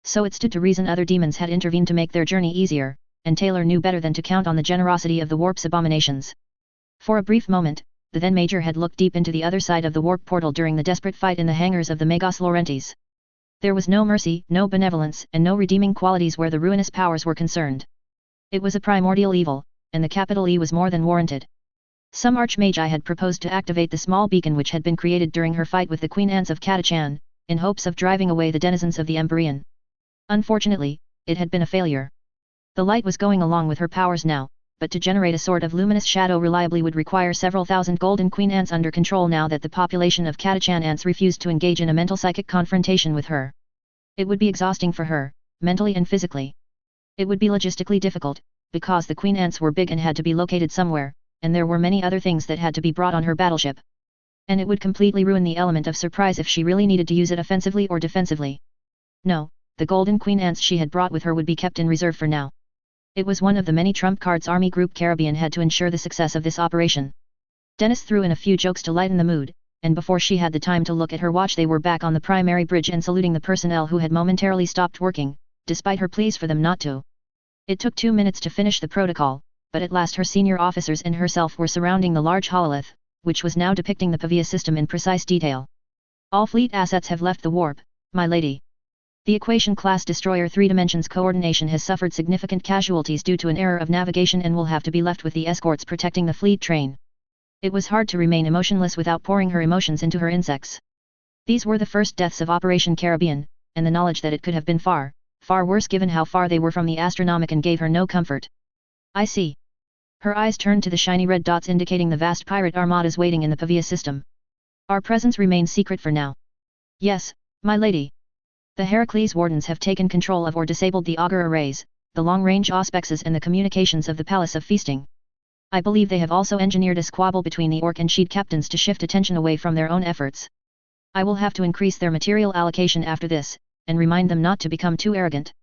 So it stood to reason other demons had intervened to make their journey easier, and Taylor knew better than to count on the generosity of the warp's abominations. For a brief moment, the then Major had looked deep into the other side of the warp portal during the desperate fight in the hangars of the Megos Laurentiis. There was no mercy, no benevolence, and no redeeming qualities where the ruinous powers were concerned. It was a primordial evil, and the capital E was more than warranted. Some Archmagi had proposed to activate the small beacon which had been created during her fight with the Queen Ants of Catachan, in hopes of driving away the denizens of the Empyrean. Unfortunately, it had been a failure. The light was going along with her powers now, but to generate a sort of luminous shadow reliably would require several thousand golden Queen Ants under control now that the population of Catachan ants refused to engage in a mental psychic confrontation with her. It would be exhausting for her, mentally and physically. It would be logistically difficult, because the Queen Ants were big and had to be located somewhere, and there were many other things that had to be brought on her battleship. And it would completely ruin the element of surprise if she really needed to use it offensively or defensively. No, the golden Queen Ants she had brought with her would be kept in reserve for now. It was one of the many trump cards Army Group Caribbean had to ensure the success of this operation. Dennis threw in a few jokes to lighten the mood, and before she had the time to look at her watch they were back on the primary bridge and saluting the personnel who had momentarily stopped working, despite her pleas for them not to. It took 2 minutes to finish the protocol, but at last her senior officers and herself were surrounding the large hololith, which was now depicting the Pavia system in precise detail. All fleet assets have left the warp, my lady. The Equation-class destroyer 3 Dimensions coordination has suffered significant casualties due to an error of navigation and will have to be left with the escorts protecting the fleet train. It was hard to remain emotionless without pouring her emotions into her insects. These were the first deaths of Operation Caribbean, and the knowledge that it could have been far, far worse given how far they were from the Astronomicon gave her no comfort. I see. Her eyes turned to the shiny red dots indicating the vast pirate armadas waiting in the Pavia system. Our presence remains secret for now. Yes, my lady. The Heracles Wardens have taken control of or disabled the auger arrays, the long-range auspexes and the communications of the Palace of Feasting. I believe they have also engineered a squabble between the Orc and Sheet captains to shift attention away from their own efforts. I will have to increase their material allocation after this, and remind them not to become too arrogant.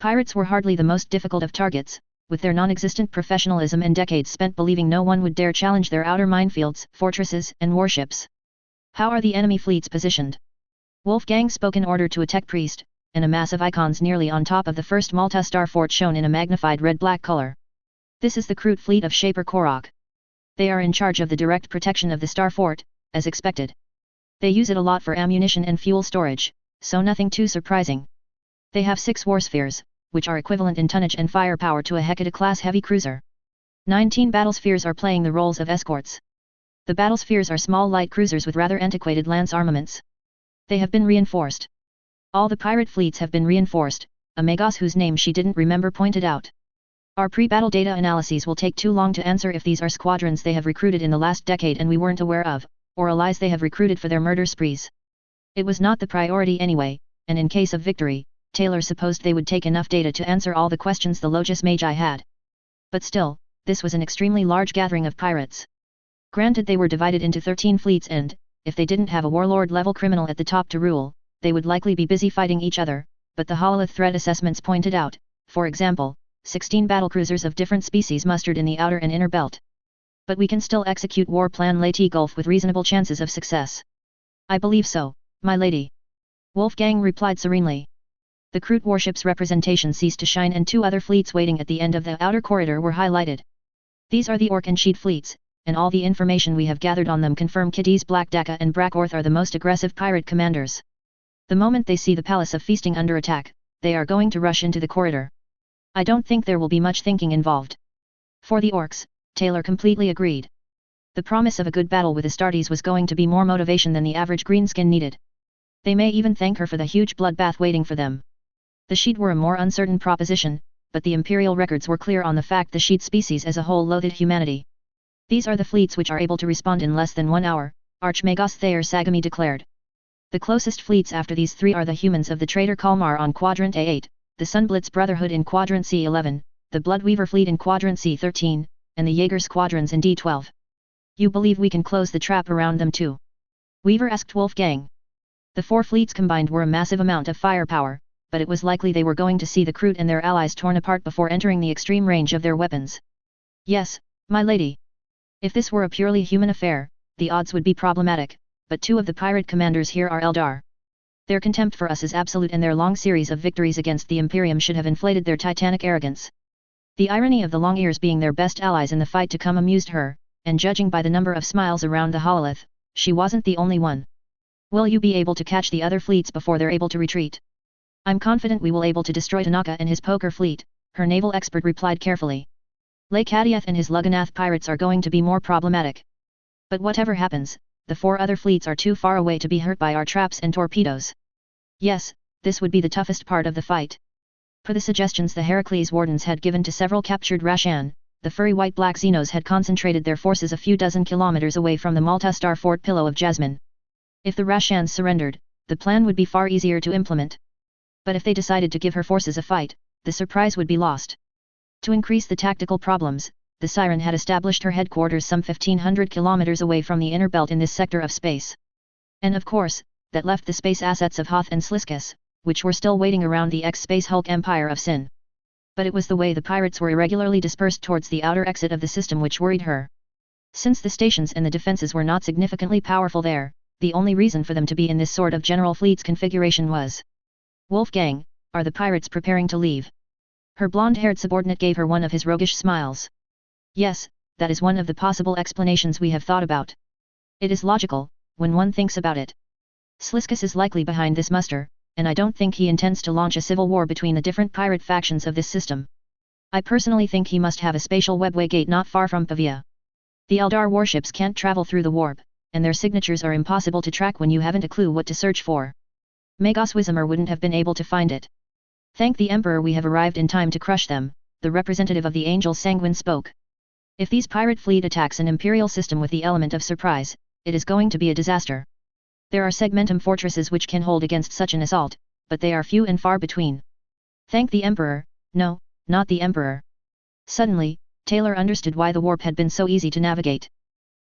Pirates were hardly the most difficult of targets, with their non-existent professionalism and decades spent believing no one would dare challenge their outer minefields, fortresses, and warships. How are the enemy fleets positioned? Wolfgang spoke in order to a tech priest, and a mass of icons nearly on top of the first Malta star fort shown in a magnified red-black color. This is the Kroot fleet of Shaper Korok. They are in charge of the direct protection of the star fort, as expected. They use it a lot for ammunition and fuel storage, so nothing too surprising. They have 6 warspheres, which are equivalent in tonnage and firepower to a Hecate-class heavy cruiser. 19 battlespheres are playing the roles of escorts. The battlespheres are small light cruisers with rather antiquated lance armaments. They have been reinforced. All the pirate fleets have been reinforced, a Magos whose name she didn't remember pointed out. Our pre-battle data analyses will take too long to answer if these are squadrons they have recruited in the last decade and we weren't aware of, or allies they have recruited for their murder sprees. It was not the priority anyway, and in case of victory, Taylor supposed they would take enough data to answer all the questions the Logus Magi had. But still, this was an extremely large gathering of pirates. Granted they were divided into 13 fleets and, if they didn't have a warlord-level criminal at the top to rule, they would likely be busy fighting each other, but the Hololith threat assessments pointed out, for example, 16 battlecruisers of different species mustered in the outer and inner belt. But we can still execute War Plan Leyte Gulf with reasonable chances of success. I believe so, my lady. Wolfgang replied serenely. The Kroot warship's representation ceased to shine and 2 other fleets waiting at the end of the outer corridor were highlighted. These are the Orc and Sheet fleets, and all the information we have gathered on them confirm Kitty's Black Daka and Brackorth are the most aggressive pirate commanders. The moment they see the Palace of Feasting under attack, they are going to rush into the corridor. I don't think there will be much thinking involved. For the Orcs, Taylor completely agreed. The promise of a good battle with Astartes was going to be more motivation than the average greenskin needed. They may even thank her for the huge bloodbath waiting for them. The Sheet were a more uncertain proposition, but the Imperial records were clear on the fact the Sheet species as a whole loathed humanity. These are the fleets which are able to respond in less than 1 hour, Archmagos Thayer Sagami declared. The closest fleets after these 3 are the humans of the traitor Kalmar on Quadrant A8, the Sunblitz Brotherhood in Quadrant C11, the Bloodweaver fleet in Quadrant C13, and the Jaeger squadrons in D12. You believe we can close the trap around them too? Weaver asked Wolfgang. The 4 fleets combined were a massive amount of firepower, but it was likely they were going to see the Kroot and their allies torn apart before entering the extreme range of their weapons. Yes, my lady. If this were a purely human affair, the odds would be problematic, but 2 of the pirate commanders here are Eldar. Their contempt for us is absolute and their long series of victories against the Imperium should have inflated their titanic arrogance. The irony of the Long Ears being their best allies in the fight to come amused her, and judging by the number of smiles around the Hololith, she wasn't the only one. Will you be able to catch the other fleets before they're able to retreat? I'm confident we will able to destroy Tanaka and his poker fleet, her naval expert replied carefully. Lake Hadiath and his Lugganath pirates are going to be more problematic. But whatever happens, the 4 other fleets are too far away to be hurt by our traps and torpedoes. Yes, this would be the toughest part of the fight. Per the suggestions the Heracles Wardens had given to several captured Rashan, the furry white-black Xenos had concentrated their forces a few dozen kilometers away from the Malta-Star Fort Pillow of Jasmine. If the Rashans surrendered, the plan would be far easier to implement. But if they decided to give her forces a fight, the surprise would be lost. To increase the tactical problems, the Siren had established her headquarters some 1500 kilometers away from the inner belt in this sector of space. And of course, that left the space assets of Hoth and Sliskus, which were still waiting around the ex-Space Hulk Empire of Sin. But it was the way the pirates were irregularly dispersed towards the outer exit of the system which worried her. Since the stations and the defenses were not significantly powerful there, the only reason for them to be in this sort of general fleet's configuration was. Wolfgang, are the pirates preparing to leave? Her blonde-haired subordinate gave her one of his roguish smiles. Yes, that is one of the possible explanations we have thought about. It is logical, when one thinks about it. Sliskus is likely behind this muster, and I don't think he intends to launch a civil war between the different pirate factions of this system. I personally think he must have a spatial webway gate not far from Pavia. The Eldar warships can't travel through the warp, and their signatures are impossible to track when you haven't a clue what to search for. Magos Wizimer wouldn't have been able to find it. Thank the Emperor we have arrived in time to crush them, the representative of the Angel Sanguine spoke. If these pirate fleet attacks an Imperial system with the element of surprise, it is going to be a disaster. There are segmentum fortresses which can hold against such an assault, but they are few and far between. Thank the Emperor, no, not the Emperor. Suddenly, Taylor understood why the warp had been so easy to navigate.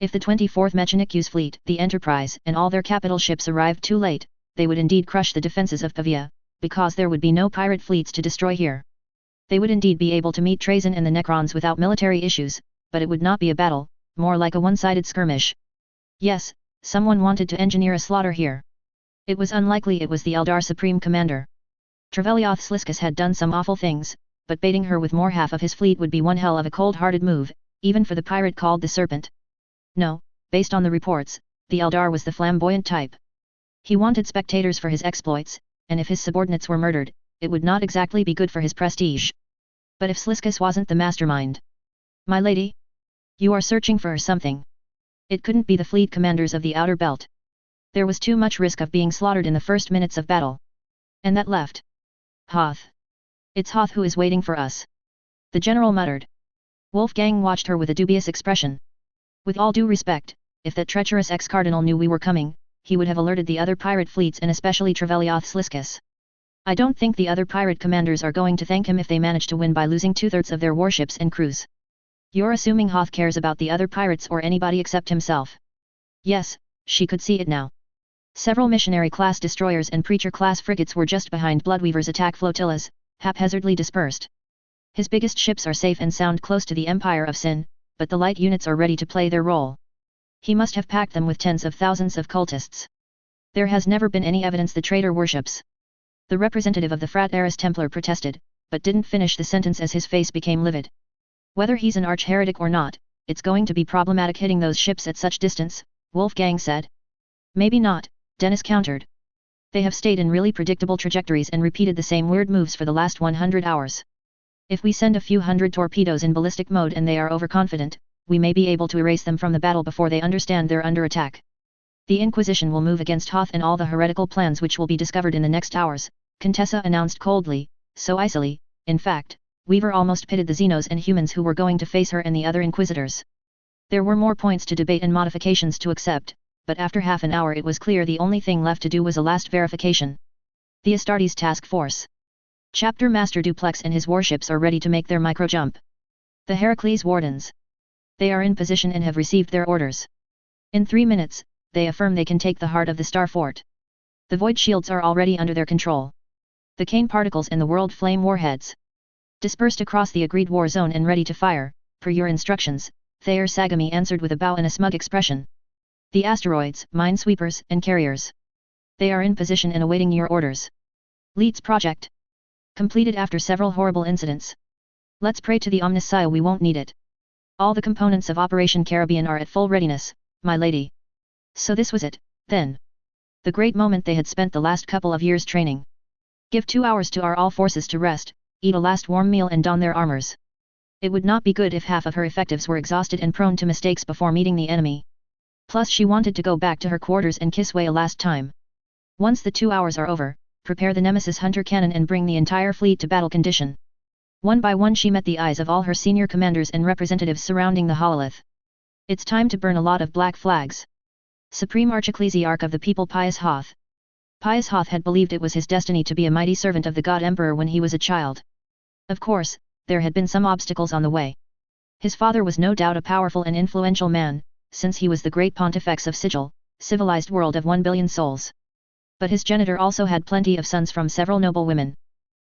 If the 24th Mechanicu's fleet, the Enterprise, and all their capital ships arrived too late, they would indeed crush the defenses of Pavia, because there would be no pirate fleets to destroy here. They would indeed be able to meet Trazyn and the Necrons without military issues, but it would not be a battle, more like a one-sided skirmish. Yes, someone wanted to engineer a slaughter here. It was unlikely it was the Eldar Supreme Commander. Trevelioth Sliskus had done some awful things, but baiting her with more half of his fleet would be one hell of a cold-hearted move, even for the pirate called the Serpent. No, based on the reports, the Eldar was the flamboyant type. He wanted spectators for his exploits, and if his subordinates were murdered, it would not exactly be good for his prestige. But if Sliskus wasn't the mastermind? My lady? You are searching for something. It couldn't be the fleet commanders of the Outer Belt. There was too much risk of being slaughtered in the first minutes of battle. And that left. Hoth. It's Hoth who is waiting for us. The general muttered. Wolfgang watched her with a dubious expression. With all due respect, if that treacherous ex-cardinal knew we were coming, he would have alerted the other pirate fleets and especially Trevelioth Sliskus. I don't think the other pirate commanders are going to thank him if they manage to win by losing 2/3 of their warships and crews. You're assuming Hoth cares about the other pirates or anybody except himself. Yes, she could see it now. Several missionary-class destroyers and preacher-class frigates were just behind Bloodweaver's attack flotillas, haphazardly dispersed. His biggest ships are safe and sound close to the Empire of Sin, but the light units are ready to play their role. He must have packed them with tens of thousands of cultists. There has never been any evidence the traitor worships. The representative of the Frateris Templar protested, but didn't finish the sentence as his face became livid. Whether he's an arch-heretic or not, it's going to be problematic hitting those ships at such distance, Wolfgang said. Maybe not, Dennis countered. They have stayed in really predictable trajectories and repeated the same weird moves for the last 100 hours. If we send a few hundred torpedoes in ballistic mode and they are overconfident, we may be able to erase them from the battle before they understand they're under attack. The Inquisition will move against Hoth and all the heretical plans which will be discovered in the next hours, Contessa announced coldly, so icily, in fact, Weaver almost pitted the Xenos and humans who were going to face her and the other Inquisitors. There were more points to debate and modifications to accept, but after half an hour it was clear the only thing left to do was a last verification. The Astartes Task Force. Chapter Master Duplex and his warships are ready to make their micro-jump. The Heracles Wardens. They are in position and have received their orders. In 3 minutes, they affirm they can take the heart of the Star Fort. The Void Shields are already under their control. The Kane particles and the World Flame warheads. Dispersed across the agreed war zone and ready to fire, per your instructions, Thayer Sagami answered with a bow and a smug expression. The asteroids, minesweepers, and carriers. They are in position and awaiting your orders. Leeds Project. Completed after several horrible incidents. Let's pray to the Omnissiah we won't need it. All the components of Operation Caribbean are at full readiness, my lady. So this was it, then. The great moment they had spent the last couple of years training. Give 2 hours to our all forces to rest, eat a last warm meal and don their armors. It would not be good if half of her effectives were exhausted and prone to mistakes before meeting the enemy. Plus she wanted to go back to her quarters and kiss Way a last time. Once the 2 hours are over, prepare the Nemesis Hunter cannon and bring the entire fleet to battle condition. One by one she met the eyes of all her senior commanders and representatives surrounding the hololith. It's time to burn a lot of black flags. Supreme Archecclesiarch of the people Pius Hoth. Pius Hoth had believed it was his destiny to be a mighty servant of the God Emperor when he was a child. Of course, there had been some obstacles on the way. His father was no doubt a powerful and influential man, since he was the great Pontifex of Sigil, civilized world of 1 billion souls. But his genitor also had plenty of sons from several noble women.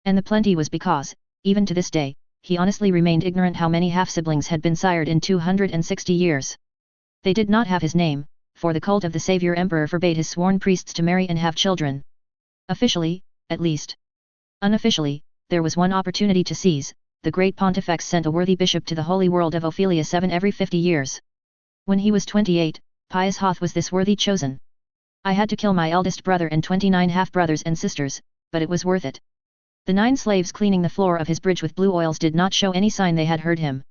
And the plenty was because, even to this day, he honestly remained ignorant how many half-siblings had been sired in 260 years. They did not have his name, for the cult of the Savior Emperor forbade his sworn priests to marry and have children. Officially, at least. Unofficially, there was one opportunity to seize. The great Pontifex sent a worthy bishop to the holy world of Ophelia 7 every 50 years. When he was 28, Pius Hoth was this worthy chosen. I had to kill my eldest brother and 29 half-brothers and sisters, but it was worth it. The 9 slaves cleaning the floor of his bridge with blue oils did not show any sign they had heard him.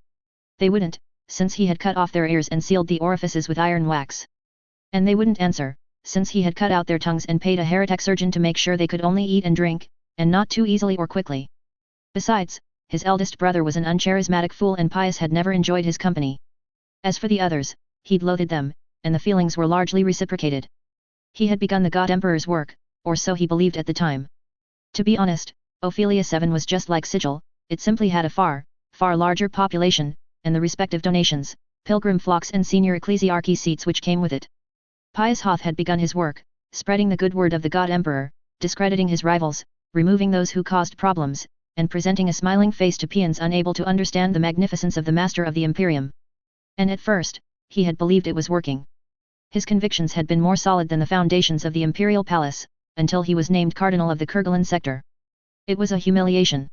They wouldn't, since he had cut off their ears and sealed the orifices with iron wax. And they wouldn't answer, since he had cut out their tongues and paid a heretic surgeon to make sure they could only eat and drink, and not too easily or quickly. Besides, his eldest brother was an uncharismatic fool and Pius had never enjoyed his company. As for the others, he'd loathed them, and the feelings were largely reciprocated. He had begun the God Emperor's work, or so he believed at the time. To be honest, Ophelia 7 was just like Sigil, it simply had a far larger population, and the respective donations, pilgrim flocks and senior ecclesiarchy seats which came with it. Pius Hoth had begun his work, spreading the good word of the God Emperor, discrediting his rivals, removing those who caused problems, and presenting a smiling face to peons unable to understand the magnificence of the master of the Imperium. And at first, he had believed it was working. His convictions had been more solid than the foundations of the Imperial Palace, until he was named Cardinal of the Kerguelen sector. It was a humiliation.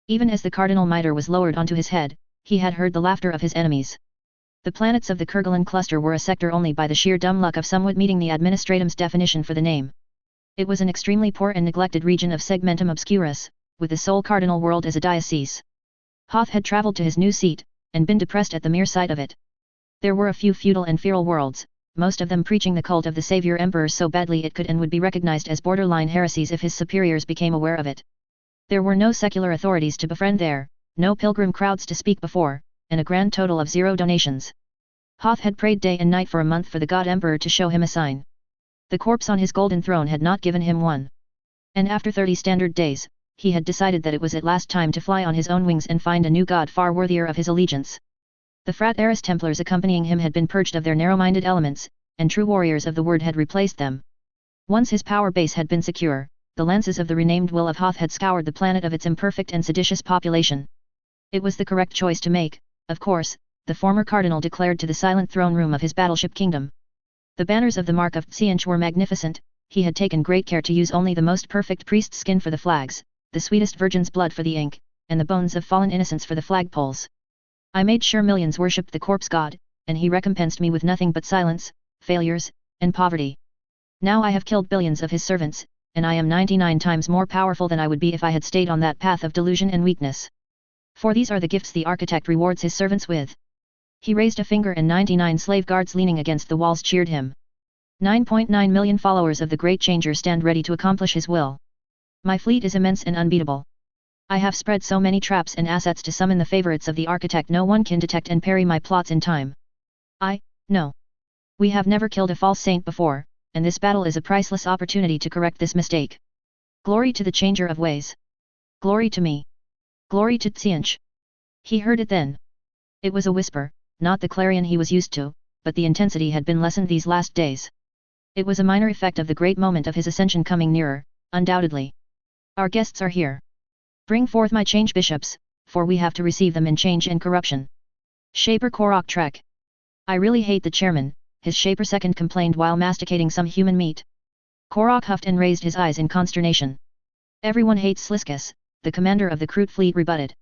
Even as the Cardinal mitre was lowered onto his head, he had heard the laughter of his enemies. The planets of the Kerguelen cluster were a sector only by the sheer dumb luck of somewhat meeting the administratum's definition for the name. It was an extremely poor and neglected region of segmentum obscurus, with the sole cardinal world as a diocese. Hoth had travelled to his new seat, and been depressed at the mere sight of it. There were a few feudal and feral worlds, most of them preaching the cult of the savior emperor so badly it could and would be recognized as borderline heresies if his superiors became aware of it. There were no secular authorities to befriend there, no pilgrim crowds to speak before, and a grand total of 0 donations. Hoth had prayed day and night for a month for the god emperor to show him a sign. The corpse on his golden throne had not given him one. And after 30 standard days, he had decided that it was at last time to fly on his own wings and find a new god far worthier of his allegiance. The Frateris Templars accompanying him had been purged of their narrow-minded elements, and true warriors of the word had replaced them. Once his power base had been secure, the lances of the renamed will of Hoth had scoured the planet of its imperfect and seditious population. It was the correct choice to make, of course, the former cardinal declared to the silent throne room of his battleship kingdom. The banners of the Mark of Tsianch were magnificent. He had taken great care to use only the most perfect priest's skin for the flags, the sweetest virgin's blood for the ink, and the bones of fallen innocents for the flagpoles. I made sure millions worshipped the corpse god, and he recompensed me with nothing but silence, failures, and poverty. Now I have killed billions of his servants, and I am 99 times more powerful than I would be if I had stayed on that path of delusion and weakness. For these are the gifts the architect rewards his servants with. He raised a finger and 99 slave guards leaning against the walls cheered him. 9.9 million followers of the great changer stand ready to accomplish his will. My fleet is immense and unbeatable. I have spread so many traps and assets to summon the favorites of the architect no one can detect and parry my plots in time. No. We have never killed a false saint before, and this battle is a priceless opportunity to correct this mistake. Glory to the changer of ways. Glory to me. Glory to Tsianch. He heard it then. It was a whisper, not the clarion he was used to, but the intensity had been lessened these last days. It was a minor effect of the great moment of his ascension coming nearer, undoubtedly. Our guests are here. Bring forth my change bishops, for we have to receive them in change and corruption. Shaper Korok Trek. I really hate the chairman, his Shaper second complained while masticating some human meat. Korok huffed and raised his eyes in consternation. Everyone hates Sliskus, the commander of the Kroot fleet rebutted.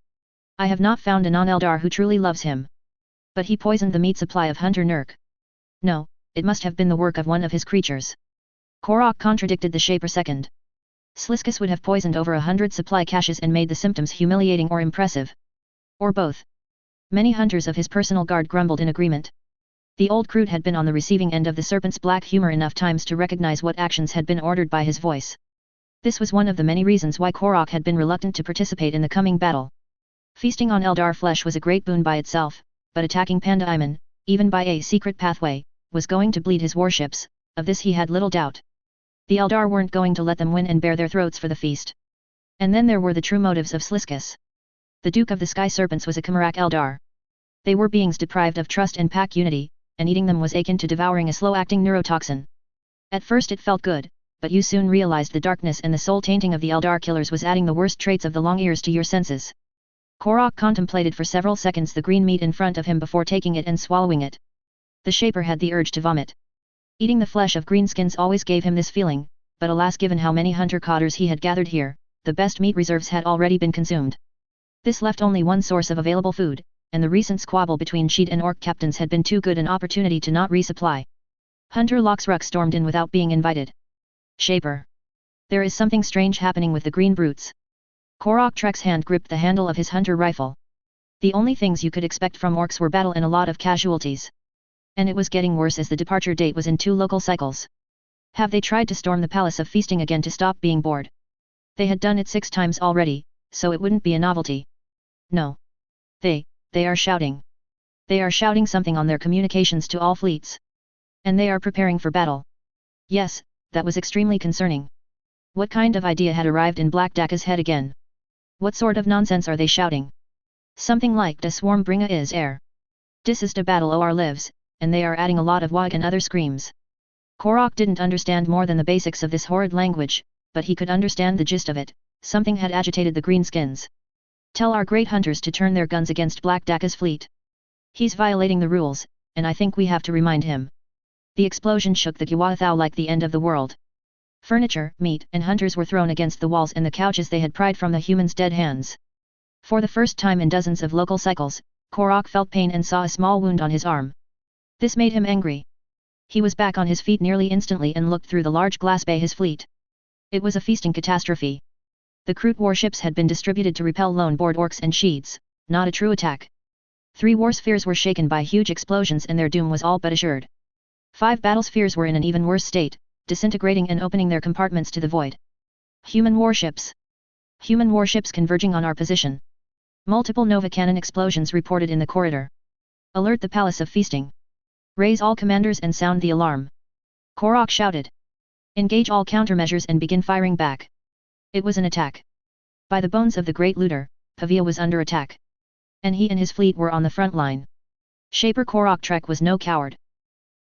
I have not found a non-Eldar who truly loves him. But he poisoned the meat supply of Hunter Nurk. No, it must have been the work of one of his creatures. Korok contradicted the Shaper second. Sliskus would have poisoned over 100 supply caches and made the symptoms humiliating or impressive. Or both. Many hunters of his personal guard grumbled in agreement. The old Kroot had been on the receiving end of the serpent's black humor enough times to recognize what actions had been ordered by his voice. This was one of the many reasons why Korok had been reluctant to participate in the coming battle. Feasting on Eldar flesh was a great boon by itself, but attacking Pandaimon, even by a secret pathway, was going to bleed his warships, of this he had little doubt. The Eldar weren't going to let them win and bare their throats for the feast. And then there were the true motives of Sliskus. The Duke of the Sky Serpents was a Kamarak Eldar. They were beings deprived of trust and pack unity, and eating them was akin to devouring a slow-acting neurotoxin. At first it felt good, but you soon realized the darkness and the soul-tainting of the Eldar killers was adding the worst traits of the long ears to your senses. Korok contemplated for several seconds the green meat in front of him before taking it and swallowing it. The Shaper had the urge to vomit. Eating the flesh of greenskins always gave him this feeling, but alas, given how many hunter-cotters he had gathered here, the best meat reserves had already been consumed. This left only one source of available food, and the recent squabble between Sheet and Orc captains had been too good an opportunity to not resupply. Hunter Loxruck stormed in without being invited. Shaper. There is something strange happening with the green brutes. Korok Trek's hand gripped the handle of his hunter rifle. The only things you could expect from orcs were battle and a lot of casualties. And it was getting worse as the departure date was in 2 local cycles. Have they tried to storm the Palace of Feasting again to stop being bored? They had done it 6 times already, so it wouldn't be a novelty. No. They are shouting. They are shouting something on their communications to all fleets. And they are preparing for battle. Yes, that was extremely concerning. What kind of idea had arrived in Black Daka's head again? What sort of nonsense are they shouting? Something like "De swarm bringa is air. Dis is de battle or lives," and they are adding a lot of wag and other screams. Korok didn't understand more than the basics of this horrid language, but he could understand the gist of it. Something had agitated the greenskins. Tell our great hunters to turn their guns against Black Daka's fleet. He's violating the rules, and I think we have to remind him. The explosion shook the Gwathau like the end of the world. Furniture, meat, and hunters were thrown against the walls and the couches they had pried from the humans' dead hands. For the first time in dozens of local cycles, Korok felt pain and saw a small wound on his arm. This made him angry. He was back on his feet nearly instantly and looked through the large glass bay his fleet. It was a feasting catastrophe. The Kroot warships had been distributed to repel lone board orcs and Sheeds, not a true attack. 3 war spheres were shaken by huge explosions and their doom was all but assured. 5 battle spheres were in an even worse state, disintegrating and opening their compartments to the void. Human warships. Human warships converging on our position. Multiple Nova cannon explosions reported in the corridor. Alert the Palace of Feasting. Raise all commanders and sound the alarm. Korok shouted. Engage all countermeasures and begin firing back. It was an attack. By the bones of the great looter, Pavia was under attack. And he and his fleet were on the front line. Shaper Korok Trek was no coward.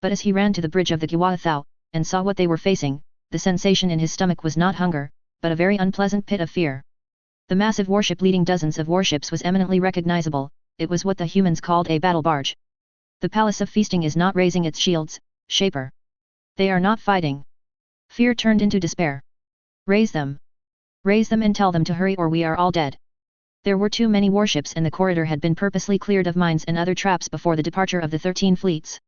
But as he ran to the bridge of the Gwathau, and saw what they were facing, the sensation in his stomach was not hunger, but a very unpleasant pit of fear. The massive warship leading dozens of warships was eminently recognizable, it was what the humans called a battle barge. The Palace of Feasting is not raising its shields, Shaper. They are not fighting. Fear turned into despair. Raise them. Raise them and tell them to hurry or we are all dead. There were too many warships and the corridor had been purposely cleared of mines and other traps before the departure of the 13 fleets.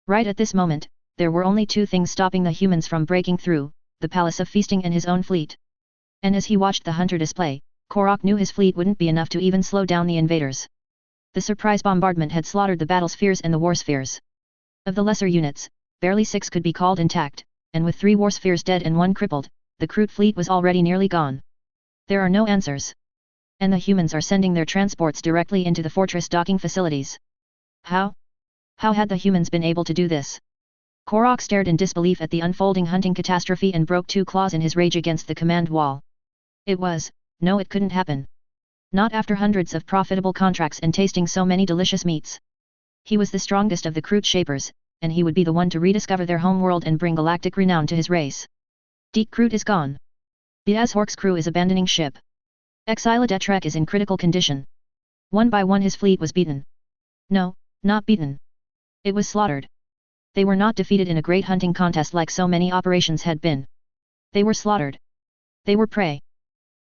Right at this moment, there were only 2 things stopping the humans from breaking through, the Palace of Feasting and his own fleet. And as he watched the hunter display, Korok knew his fleet wouldn't be enough to even slow down the invaders. The surprise bombardment had slaughtered the battle spheres and the war spheres. Of the lesser units, barely 6 could be called intact, and with 3 war spheres dead and 1 crippled, the Kroot fleet was already nearly gone. There are no answers. And the humans are sending their transports directly into the fortress docking facilities. How? How had the humans been able to do this? Korok stared in disbelief at the unfolding hunting catastrophe and broke 2 claws in his rage against the command wall. No, it couldn't happen. Not after hundreds of profitable contracts and tasting so many delicious meats. He was the strongest of the Kroot Shapers, and he would be the one to rediscover their home world and bring galactic renown to his race. Deek Kroot is gone. Biaz Hork's crew is abandoning ship. Exila Detrek is in critical condition. One by one his fleet was beaten. No, not beaten. It was slaughtered. They were not defeated in a great hunting contest like so many operations had been. They were slaughtered. They were prey.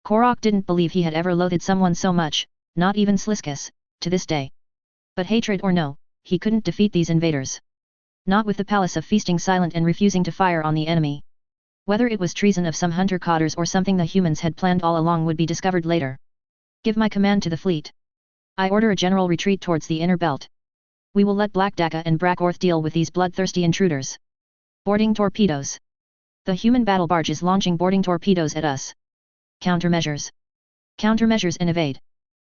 Korok didn't believe he had ever loathed someone so much, not even Sliskus, to this day. But hatred or no, he couldn't defeat these invaders. Not with the Palace of Feasting silent and refusing to fire on the enemy. Whether it was treason of some hunter-cotters or something the humans had planned all along would be discovered later. Give my command to the fleet. I order a general retreat towards the inner belt. We will let Black Daka and Brackorth deal with these bloodthirsty intruders. Boarding torpedoes. The human battle barge is launching boarding torpedoes at us. Countermeasures. Countermeasures and evade.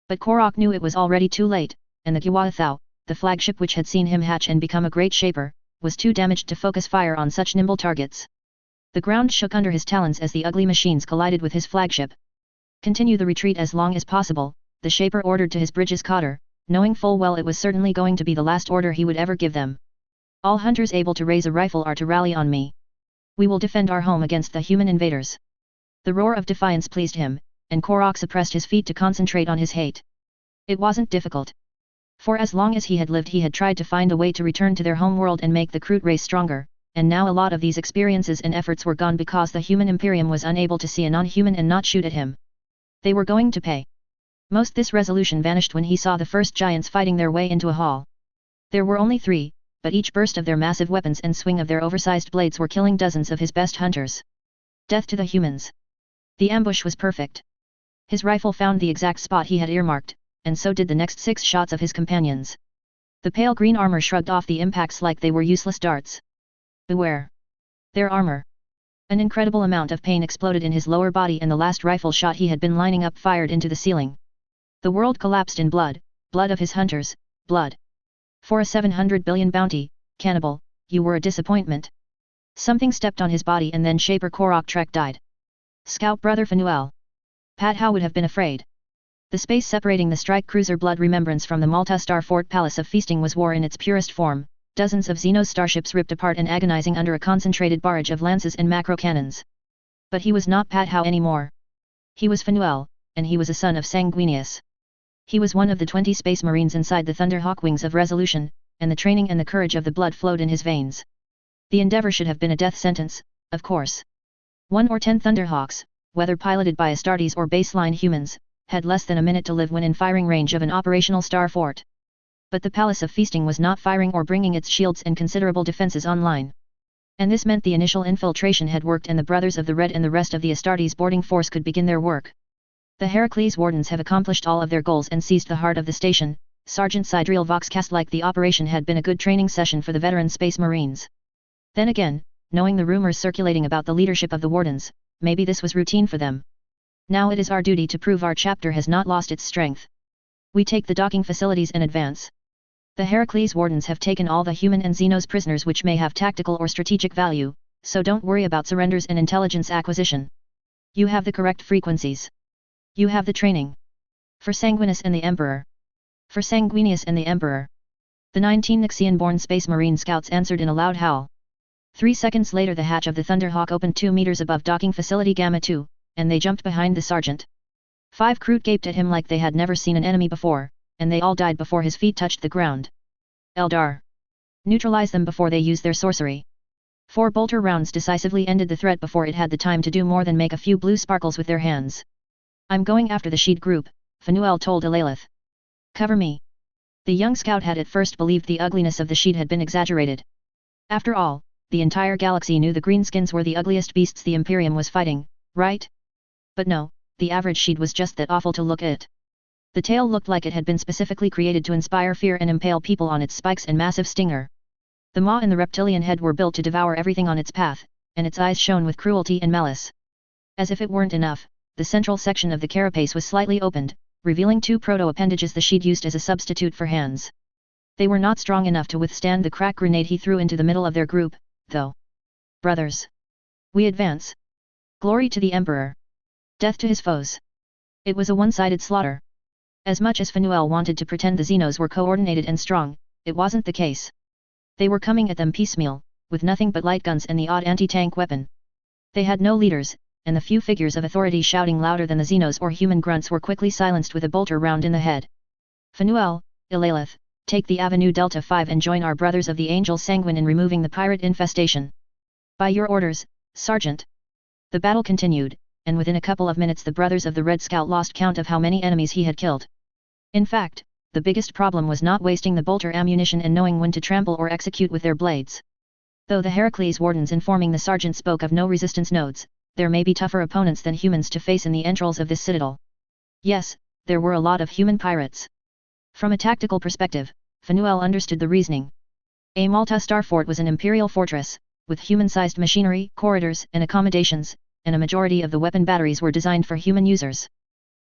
But Korok knew it was already too late, and the Gwathau, the flagship which had seen him hatch and become a great shaper, was too damaged to focus fire on such nimble targets. The ground shook under his talons as the ugly machines collided with his flagship. Continue the retreat as long as possible, the shaper ordered to his bridge's cotter, knowing full well it was certainly going to be the last order he would ever give them. All hunters able to raise a rifle are to rally on me. We will defend our home against the human invaders. The roar of defiance pleased him, and Korok suppressed his feet to concentrate on his hate. It wasn't difficult. For as long as he had lived he had tried to find a way to return to their home world and make the Kroot race stronger, and now a lot of these experiences and efforts were gone because the human Imperium was unable to see a non-human and not shoot at him. They were going to pay. Most this resolution vanished when he saw the first giants fighting their way into a hall. There were only 3, but each burst of their massive weapons and swing of their oversized blades were killing dozens of his best hunters. Death to the humans. The ambush was perfect. His rifle found the exact spot he had earmarked, and so did the next 6 shots of his companions. The pale green armor shrugged off the impacts like they were useless darts. Beware. Their armor. An incredible amount of pain exploded in his lower body and the last rifle shot he had been lining up fired into the ceiling. The world collapsed in blood, blood of his hunters, blood. For a 700 billion bounty, cannibal, you were a disappointment. Something stepped on his body and then Shaper Korok Trek died. Scout Brother Fanuel. Pat Howe would have been afraid. The space separating the strike cruiser Blood Remembrance from the Malta Star Fort Palace of Feasting was war in its purest form, dozens of Xenos starships ripped apart and agonizing under a concentrated barrage of lances and macro cannons. But he was not Pat Howe anymore. He was Fanuel, and he was a son of Sanguinius. He was one of the 20 space marines inside the Thunderhawk wings of Resolution, and the training and the courage of the blood flowed in his veins. The endeavor should have been a death sentence, of course. 1 or 10 Thunderhawks, whether piloted by Astartes or baseline humans, had less than a minute to live when in firing range of an operational star fort. But the Palace of Feasting was not firing or bringing its shields and considerable defenses online. And this meant the initial infiltration had worked and the Brothers of the Red and the rest of the Astartes boarding force could begin their work. The Heracles Wardens have accomplished all of their goals and seized the heart of the station, Sergeant Sidriel Vox cast like the operation had been a good training session for the veteran Space Marines. Then again, knowing the rumors circulating about the leadership of the Wardens, maybe this was routine for them. Now it is our duty to prove our chapter has not lost its strength. We take the docking facilities and advance. The Heracles Wardens have taken all the human and Xenos prisoners which may have tactical or strategic value, so don't worry about surrenders and intelligence acquisition. You have the correct frequencies. You have the training. For Sanguinius and the Emperor. For Sanguinius and the Emperor. The 19 Nixian-born Space Marine scouts answered in a loud howl. 3 seconds later the hatch of the Thunderhawk opened 2 meters above docking facility Gamma 2, and they jumped behind the sergeant. 5 Kroot gaped at him like they had never seen an enemy before, and they all died before his feet touched the ground. Eldar. Neutralize them before they use their sorcery. 4 bolter rounds decisively ended the threat before it had the time to do more than make a few blue sparkles with their hands. I'm going after the Sheed group, Phanuel told Alalith. Cover me. The young scout had at first believed the ugliness of the Sheed had been exaggerated. After all, the entire galaxy knew the greenskins were the ugliest beasts the Imperium was fighting, right? But no, the average Sheed was just that awful to look at. The tail looked like it had been specifically created to inspire fear and impale people on its spikes and massive stinger. The maw and the reptilian head were built to devour everything on its path, and its eyes shone with cruelty and malice. As if it weren't enough, the central section of the carapace was slightly opened, revealing 2 proto-appendages the Sheed used as a substitute for hands. They were not strong enough to withstand the crack grenade he threw into the middle of their group, though. Brothers. We advance. Glory to the Emperor. Death to his foes. It was a one-sided slaughter. As much as Phanuel wanted to pretend the Xenos were coordinated and strong, it wasn't the case. They were coming at them piecemeal, with nothing but light guns and the odd anti-tank weapon. They had no leaders, and the few figures of authority shouting louder than the Xenos or human grunts were quickly silenced with a bolter round in the head. Phanuel, Ilalith, take the Avenue Delta 5 and join our brothers of the Angel Sanguine in removing the pirate infestation. By your orders, Sergeant. The battle continued, and within a couple of minutes the brothers of the Red Scout lost count of how many enemies he had killed. In fact, the biggest problem was not wasting the bolter ammunition and knowing when to trample or execute with their blades. Though the Heracles Wardens informing the sergeant spoke of no resistance nodes, there may be tougher opponents than humans to face in the entrails of this citadel. Yes, there were a lot of human pirates. From a tactical perspective, Phanuel understood the reasoning. A Malta Starfort was an imperial fortress, with human-sized machinery, corridors, and accommodations, and a majority of the weapon batteries were designed for human users.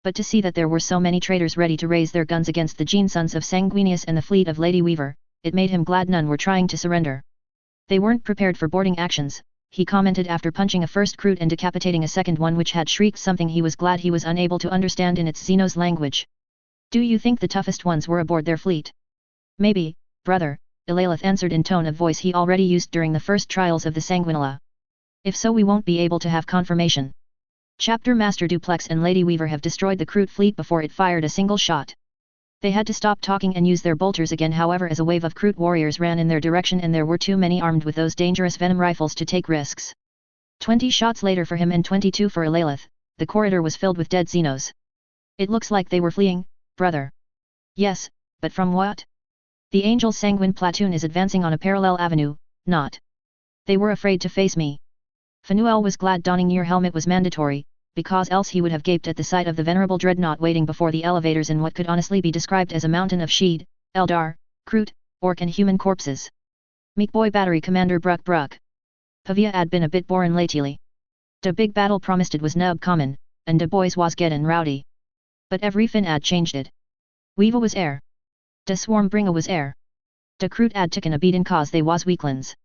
But to see that there were so many traitors ready to raise their guns against the Gene Sons of Sanguinius and the fleet of Lady Weaver, it made him glad none were trying to surrender. They weren't prepared for boarding actions, he commented after punching a first Kroot and decapitating a second one which had shrieked something he was glad he was unable to understand in its Xenos language. Do you think the toughest ones were aboard their fleet? Maybe, brother, Ilalith answered in tone of voice he already used during the first trials of the Sanguinella. If so we won't be able to have confirmation. Chapter Master Duplex and Lady Weaver have destroyed the Kroot fleet before it fired a single shot. They had to stop talking and use their bolters again however as a wave of Kroot warriors ran in their direction and there were too many armed with those dangerous venom rifles to take risks. 20 shots later for him and 22 for Ilalith, the corridor was filled with dead Xenos. It looks like they were fleeing, brother. Yes, but from what? The Angel Sanguine platoon is advancing on a parallel avenue, not. They were afraid to face me. Phanuel was glad donning your helmet was mandatory, because else he would have gaped at the sight of the venerable dreadnought waiting before the elevators in what could honestly be described as a mountain of Sheed, Eldar, Kroot, Orc and human corpses. Meat Boy Battery Commander Bruck Bruck. Pavia had been a bit boring lately. De big battle promised it was nub common, and de boys was gettin' rowdy. But every fin ad changed it. Weeva was air. De swarm bringa was air. De Kroot ad taken a beatin' cause they was weaklins.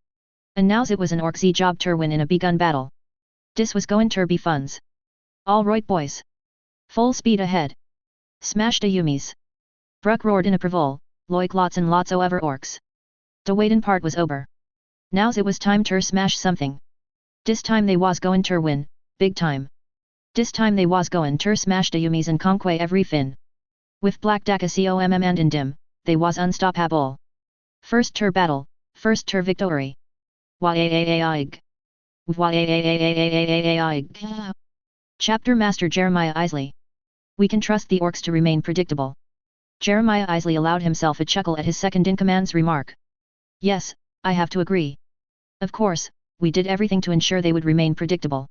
And nows it was an orc job ter win in a begun battle. Dis was goin' ter be funs. All right boys. Full speed ahead. Smash de yumis. Bruck roared in a prevol, loik lots and lots o ever orcs. De waitin' part was over. Nows it was time ter smash something. Dis time they was goin' ter win, big time. Dis time they was goin' ter smash de yumis and conquer every fin. With Black Daka comm and in dim, they was unstoppable. First ter battle, first ter victory. Why-a-a-a-ig. Why-a-a-a-a-a-a-ig. Chapter Master Jeremiah Isley. We can trust the orcs to remain predictable. Jeremiah Isley allowed himself a chuckle at his second-in-command's remark. Yes, I have to agree. Of course, we did everything to ensure they would remain predictable.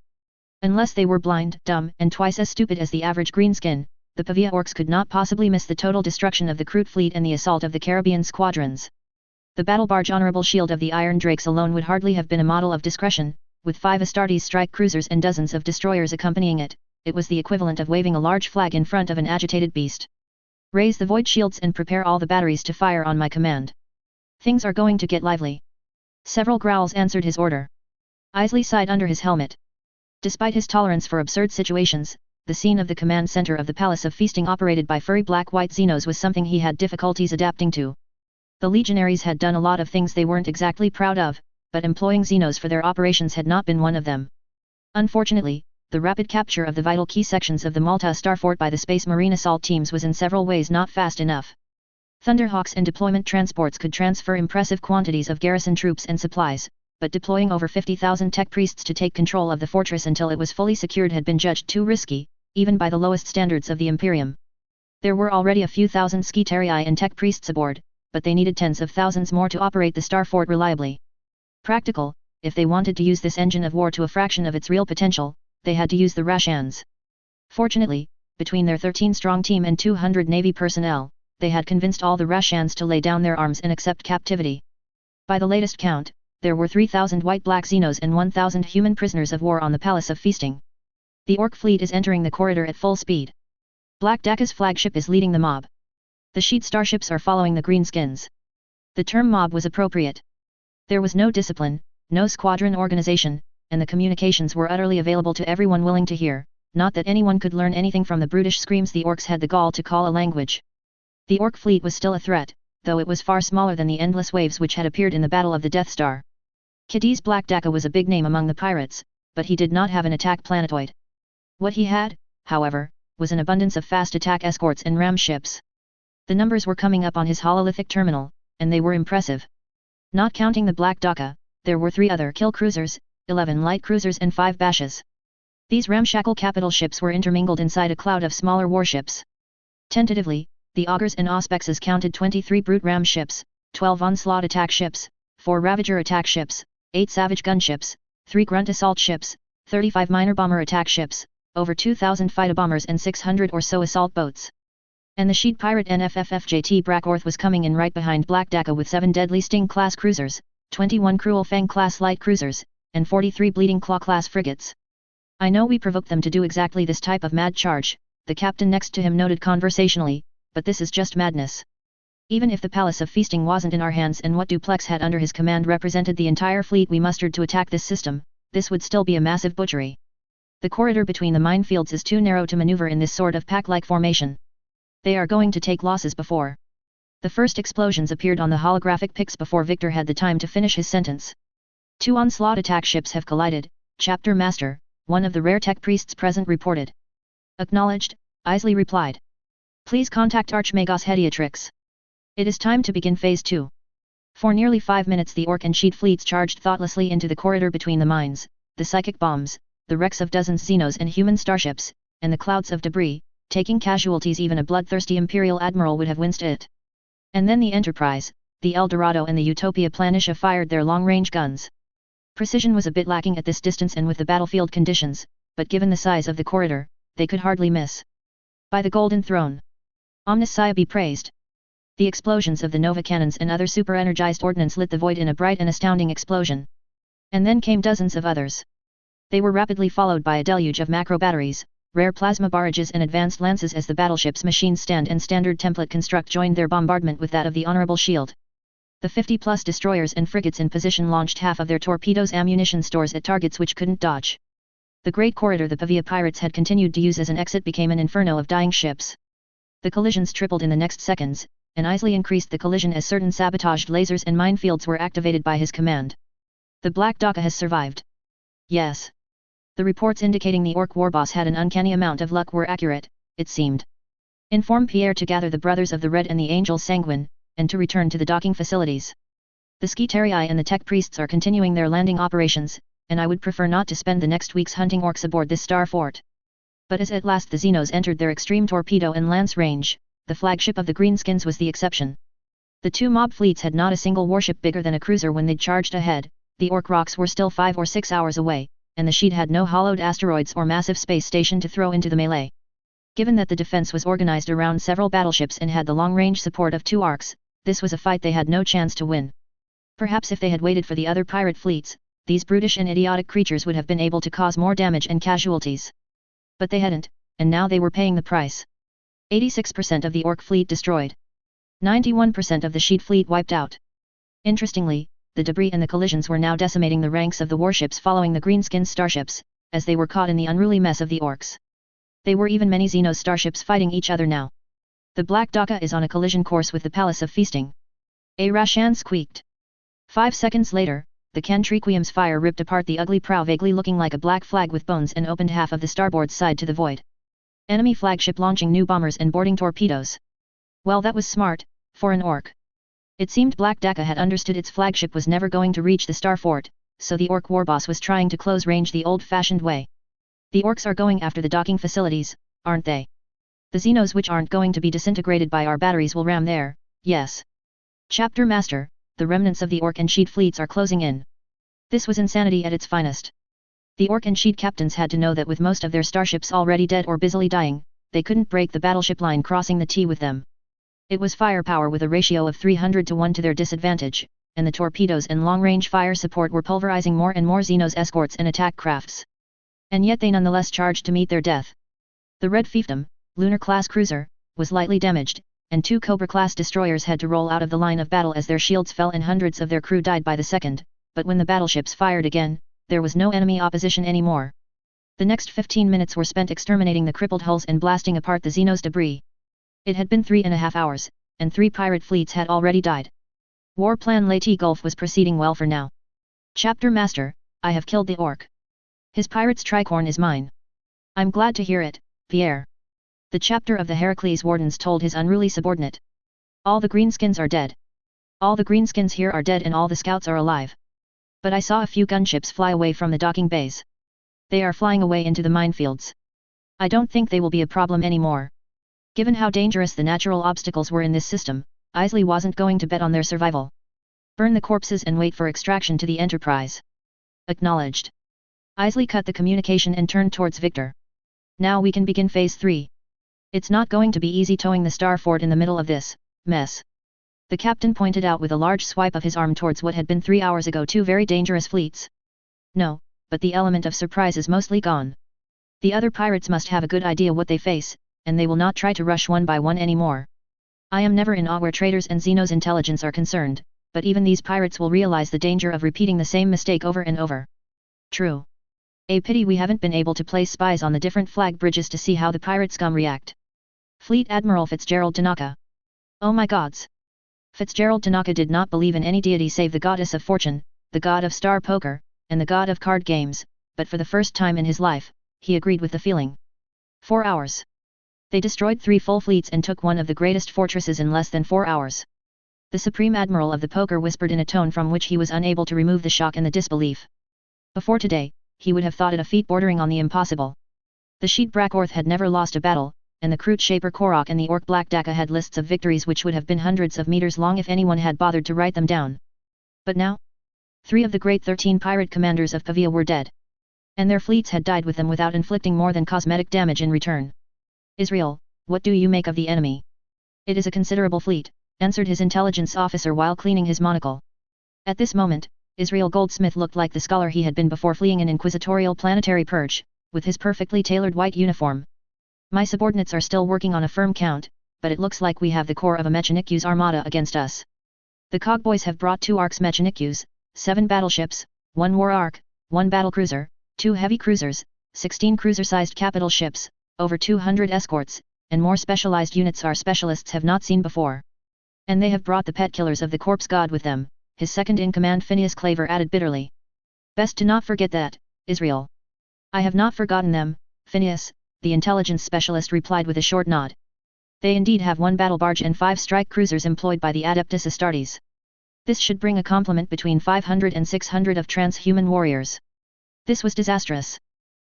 Unless they were blind, dumb, and twice as stupid as the average greenskin, the Pavia orcs could not possibly miss the total destruction of the Kroot fleet and the assault of the Caribbean squadrons. The battle barge Honorable Shield of the Iron Drakes alone would hardly have been a model of discretion, with 5 Astartes strike cruisers and dozens of destroyers accompanying it. It was the equivalent of waving a large flag in front of an agitated beast. Raise the void shields and prepare all the batteries to fire on my command. Things are going to get lively. Several growls answered his order. Isley sighed under his helmet. Despite his tolerance for absurd situations, the scene of the command center of the Palace of Feasting operated by furry black-white Xenos was something he had difficulties adapting to. The legionaries had done a lot of things they weren't exactly proud of, but employing Xenos for their operations had not been one of them. Unfortunately, the rapid capture of the vital key sections of the Malta Starfort by the Space Marine assault teams was in several ways not fast enough. Thunderhawks and deployment transports could transfer impressive quantities of garrison troops and supplies, but deploying over 50,000 tech priests to take control of the fortress until it was fully secured had been judged too risky, even by the lowest standards of the Imperium. There were already a few thousand Skitarii and tech priests aboard, but they needed tens of thousands more to operate the Starfort reliably. Practical, if they wanted to use this engine of war to a fraction of its real potential, they had to use the Rashans. Fortunately, between their 13-strong team and 200 Navy personnel, they had convinced all the Rashans to lay down their arms and accept captivity. By the latest count, there were 3,000 white-black Xenos and 1,000 human prisoners of war on the Palace of Feasting. The Orc fleet is entering the corridor at full speed. Black Dakka's flagship is leading the mob. The Sheet starships are following the Greenskins. The term mob was appropriate. There was no discipline, no squadron organization, and the communications were utterly available to everyone willing to hear, not that anyone could learn anything from the brutish screams the Orcs had the gall to call a language. The Orc fleet was still a threat, though it was far smaller than the endless waves which had appeared in the Battle of the Death Star. Cadiz Black Dakka was a big name among the pirates, but he did not have an attack planetoid. What he had, however, was an abundance of fast attack escorts and ram ships. The numbers were coming up on his hololithic terminal, and they were impressive. Not counting the Black Dakka, there were 3 other kill cruisers, 11 light cruisers and 5 bashas. These ramshackle capital ships were intermingled inside a cloud of smaller warships. Tentatively, the Augurs and Auspexes counted 23 brute ram ships, 12 onslaught attack ships, 4 Ravager attack ships, 8 Savage gunships, 3 Grunt assault ships, 35 minor bomber attack ships, over 2,000 phytobombers and 600 or so assault boats. And the Sheet pirate NFFFJT Brackorth was coming in right behind Black Dakka with 7 Deadly Sting-class cruisers, 21 Cruel Fang-class light cruisers, and 43 Bleeding Claw-class frigates. I know we provoked them to do exactly this type of mad charge, the captain next to him noted conversationally, but this is just madness. Even if the Palace of Feasting wasn't in our hands and what Duplex had under his command represented the entire fleet we mustered to attack this system, this would still be a massive butchery. The corridor between the minefields is too narrow to maneuver in this sort of pack-like formation. They are going to take losses before. The first explosions appeared on the holographic pics before Victor had the time to finish his sentence. 2 onslaught attack ships have collided, Chapter Master, one of the rare tech priests present reported. Acknowledged, Isley replied. Please contact Archmagos Hediatrix. It is time to begin Phase 2. For nearly 5 minutes the Orc and Sheet fleets charged thoughtlessly into the corridor between the mines, the psychic bombs, the wrecks of dozens Xenos and human starships, and the clouds of debris, taking casualties even a bloodthirsty Imperial Admiral would have winced at. And then the Enterprise, the El Dorado and the Utopia Planitia fired their long-range guns. Precision was a bit lacking at this distance and with the battlefield conditions, but given the size of the corridor, they could hardly miss. By the Golden Throne. Omnissiah be praised. The explosions of the Nova cannons and other super-energized ordnance lit the void in a bright and astounding explosion. And then came dozens of others. They were rapidly followed by a deluge of macro batteries, rare plasma barrages and advanced lances as the battleship's machine stand and standard template construct joined their bombardment with that of the Honorable Shield. The 50-plus destroyers and frigates in position launched half of their torpedoes' ammunition stores at targets which couldn't dodge. The great corridor the Pavia pirates had continued to use as an exit became an inferno of dying ships. The collisions tripled in the next seconds, and Isley increased the collision as certain sabotaged lasers and minefields were activated by his command. The Black Dakka has survived. Yes. The reports indicating the Orc warboss had an uncanny amount of luck were accurate, it seemed. Inform Pierre to gather the Brothers of the Red and the Angel Sanguine, and to return to the docking facilities. The Skitarii and the Tech Priests are continuing their landing operations, and I would prefer not to spend the next weeks hunting Orcs aboard this star fort. But as at last the Xenos entered their extreme torpedo and lance range, the flagship of the Greenskins was the exception. The 2 mob fleets had not a single warship bigger than a cruiser when they'd charged ahead, the Orc rocks were still 5 or 6 hours away, and the sheet had no hollowed asteroids or massive space station to throw into the melee. Given that the defense was organized around several battleships and had the long-range support of 2 arcs, this was a fight they had no chance to win. Perhaps if they had waited for the other pirate fleets, these brutish and idiotic creatures would have been able to cause more damage and casualties. But they hadn't, and now they were paying the price. 86% of the orc fleet destroyed. 91% of the sheet fleet wiped out. Interestingly, the debris and the collisions were now decimating the ranks of the warships following the greenskin starships, as they were caught in the unruly mess of the orcs. There were even many Xenos starships fighting each other now. The Black Daka is on a collision course with the Palace of Feasting. A Rashan squeaked. 5 seconds later, the Kentriquium's fire ripped apart the ugly prow vaguely looking like a black flag with bones and opened half of the starboard side to the void. Enemy flagship launching new bombers and boarding torpedoes. Well, that was smart, for an orc. It seemed Black Daka had understood its flagship was never going to reach the star fort, so the orc warboss was trying to close range the old-fashioned way. The orcs are going after the docking facilities, aren't they? The Xenos which aren't going to be disintegrated by our batteries will ram there, yes. Chapter Master, the remnants of the orc and sheet fleets are closing in. This was insanity at its finest. The orc and sheet captains had to know that with most of their starships already dead or busily dying, they couldn't break the battleship line crossing the T with them. It was firepower with a ratio of 300 to 1 to their disadvantage, and the torpedoes and long-range fire support were pulverizing more and more Xenos escorts and attack crafts. And yet they nonetheless charged to meet their death. The Red Fiefdom, lunar-class cruiser, was lightly damaged, and 2 Cobra-class destroyers had to roll out of the line of battle as their shields fell and hundreds of their crew died by the second, but when the battleships fired again, there was no enemy opposition anymore. The next 15 minutes were spent exterminating the crippled hulls and blasting apart the Xenos debris. It had been 3.5 hours, and 3 pirate fleets had already died. War plan Leyte Gulf was proceeding well for now. Chapter Master, I have killed the orc. His pirate's tricorn is mine. I'm glad to hear it, Pierre. The chapter of the Heracles Wardens told his unruly subordinate. All the greenskins are dead. All the greenskins here are dead and all the scouts are alive. But I saw a few gunships fly away from the docking bays. They are flying away into the minefields. I don't think they will be a problem anymore. Given how dangerous the natural obstacles were in this system, Isley wasn't going to bet on their survival. Burn the corpses and wait for extraction to the Enterprise. Acknowledged. Isley cut the communication and turned towards Victor. Now we can begin Phase 3. It's not going to be easy towing the Star Fort in the middle of this mess. The captain pointed out with a large swipe of his arm towards what had been 3 hours ago 2 very dangerous fleets. No, but the element of surprise is mostly gone. The other pirates must have a good idea what they face, and they will not try to rush one by one anymore. I am never in awe where traders and Xenos intelligence are concerned, but even these pirates will realize the danger of repeating the same mistake over and over. True. A pity we haven't been able to place spies on the different flag bridges to see how the pirate scum react. Fleet Admiral Fitzgerald Tanaka. Oh my gods! Fitzgerald Tanaka did not believe in any deity save the goddess of fortune, the god of star poker, and the god of card games, but for the first time in his life, he agreed with the feeling. 4 hours. They destroyed 3 full fleets and took one of the greatest fortresses in less than 4 hours. The Supreme Admiral of the Poker whispered in a tone from which he was unable to remove the shock and the disbelief. Before today, he would have thought it a feat bordering on the impossible. The Sheet Brakorth had never lost a battle, and the Kroot Shaper Korok and the Orc Black Daka had lists of victories which would have been hundreds of meters long if anyone had bothered to write them down. But now? 3 of the great 13 pirate commanders of Pavia were dead. And their fleets had died with them without inflicting more than cosmetic damage in return. Israel, what do you make of the enemy? It is a considerable fleet, answered his intelligence officer while cleaning his monocle. At this moment, Israel Goldsmith looked like the scholar he had been before fleeing an inquisitorial planetary purge, with his perfectly tailored white uniform. My subordinates are still working on a firm count, but it looks like we have the core of a Mechanicu's armada against us. The Cogboys have brought 2 Arcs Mechanicu's, 7 battleships, 1 war arc, 1 battlecruiser, 2 heavy cruisers, 16 cruiser-sized capital ships, over 200 escorts, and more specialized units our specialists have not seen before. And they have brought the pet killers of the corpse god with them, his second-in-command Phineas Claver added bitterly. Best to not forget that, Israel. I have not forgotten them, Phineas, the intelligence specialist replied with a short nod. They indeed have 1 battle barge and 5 strike cruisers employed by the Adeptus Astartes. This should bring a complement between 500 and 600 of transhuman warriors. This was disastrous.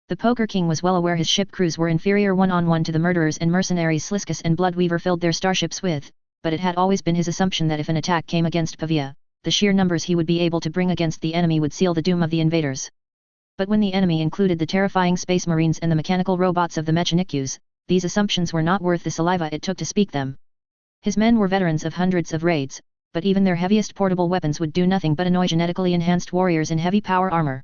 The Poker King was well aware his ship crews were inferior one-on-one to the murderers and mercenaries Sliskus and Bloodweaver filled their starships with, but it had always been his assumption that if an attack came against Pavia, the sheer numbers he would be able to bring against the enemy would seal the doom of the invaders. But when the enemy included the terrifying space marines and the mechanical robots of the Mechanikus, these assumptions were not worth the saliva it took to speak them. His men were veterans of hundreds of raids, but even their heaviest portable weapons would do nothing but annoy genetically enhanced warriors in heavy power armor.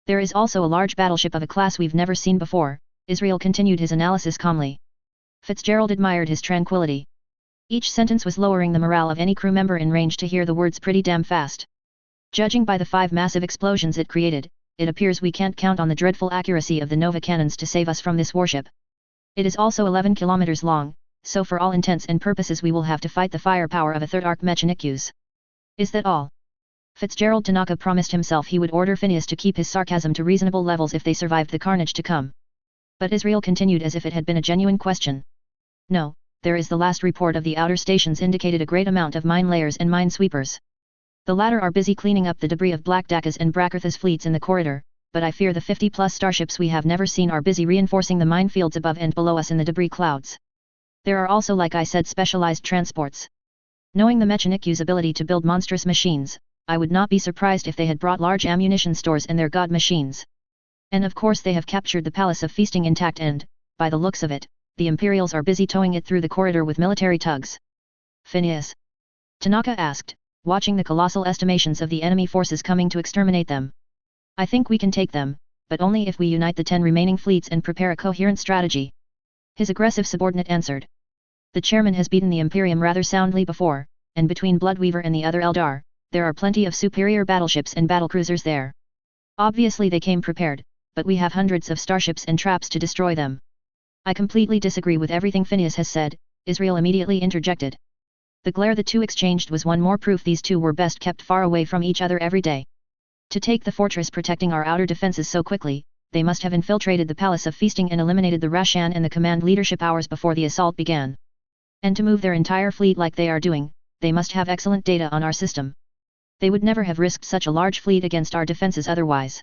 There is also a large battleship of a class we've never seen before, Israel continued his analysis calmly. Fitzgerald admired his tranquility. Each sentence was lowering the morale of any crew member in range to hear the words pretty damn fast. Judging by the 5 massive explosions it created, it appears we can't count on the dreadful accuracy of the Nova cannons to save us from this warship. It is also 11 kilometers long, so for all intents and purposes we will have to fight the firepower of a third arc Mechanikus. Is that all? Fitzgerald Tanaka promised himself he would order Phineas to keep his sarcasm to reasonable levels if they survived the carnage to come. But Israel continued as if it had been a genuine question. No, there is the last report of the outer stations indicated a great amount of mine layers and mine sweepers. The latter are busy cleaning up the debris of Black Daka's and Brakartha's fleets in the corridor, but I fear the 50-plus starships we have never seen are busy reinforcing the minefields above and below us in the debris clouds. There are also, like I said, specialized transports. Knowing the Mechanikus' ability to build monstrous machines, I would not be surprised if they had brought large ammunition stores in their god machines. And of course they have captured the Palace of Feasting intact and, by the looks of it, the Imperials are busy towing it through the corridor with military tugs. Phineas? Tanaka asked, watching the colossal estimations of the enemy forces coming to exterminate them. I think we can take them, but only if we unite the 10 remaining fleets and prepare a coherent strategy. His aggressive subordinate answered. The chairman has beaten the Imperium rather soundly before, and between Bloodweaver and the other Eldar, there are plenty of superior battleships and battlecruisers there. Obviously they came prepared, but we have hundreds of starships and traps to destroy them. I completely disagree with everything Phineas has said, Israel immediately interjected. The glare the two exchanged was one more proof these two were best kept far away from each other every day. To take the fortress protecting our outer defenses so quickly, they must have infiltrated the Palace of Feasting and eliminated the Rashan and the command leadership hours before the assault began. And to move their entire fleet like they are doing, they must have excellent data on our system. They would never have risked such a large fleet against our defenses otherwise.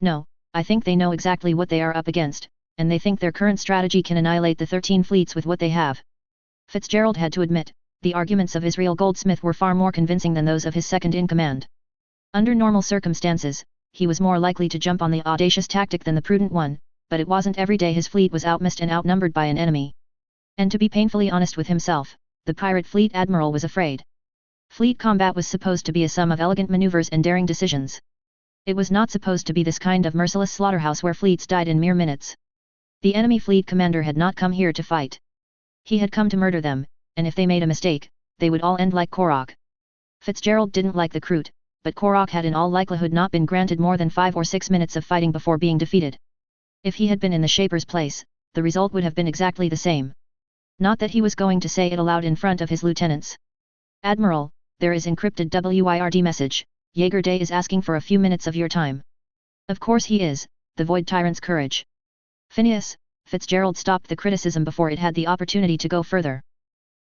No, I think they know exactly what they are up against, and they think their current strategy can annihilate the 13 fleets with what they have. Fitzgerald had to admit, the arguments of Israel Goldsmith were far more convincing than those of his second-in-command. Under normal circumstances, he was more likely to jump on the audacious tactic than the prudent one, but it wasn't every day his fleet was outmissed and outnumbered by an enemy. And to be painfully honest with himself, the pirate fleet admiral was afraid. Fleet combat was supposed to be a sum of elegant maneuvers and daring decisions. It was not supposed to be this kind of merciless slaughterhouse where fleets died in mere minutes. The enemy fleet commander had not come here to fight. He had come to murder them, and if they made a mistake, they would all end like Korok. Fitzgerald didn't like the Kroot, but Korok had in all likelihood not been granted more than 5 or 6 minutes of fighting before being defeated. If he had been in the Shaper's place, the result would have been exactly the same. Not that he was going to say it aloud in front of his lieutenants. Admiral, there is encrypted WIRD message, Jaeger Day is asking for a few minutes of your time. Of course he is, the Void Tyrant's courage. Phineas, Fitzgerald stopped the criticism before it had the opportunity to go further.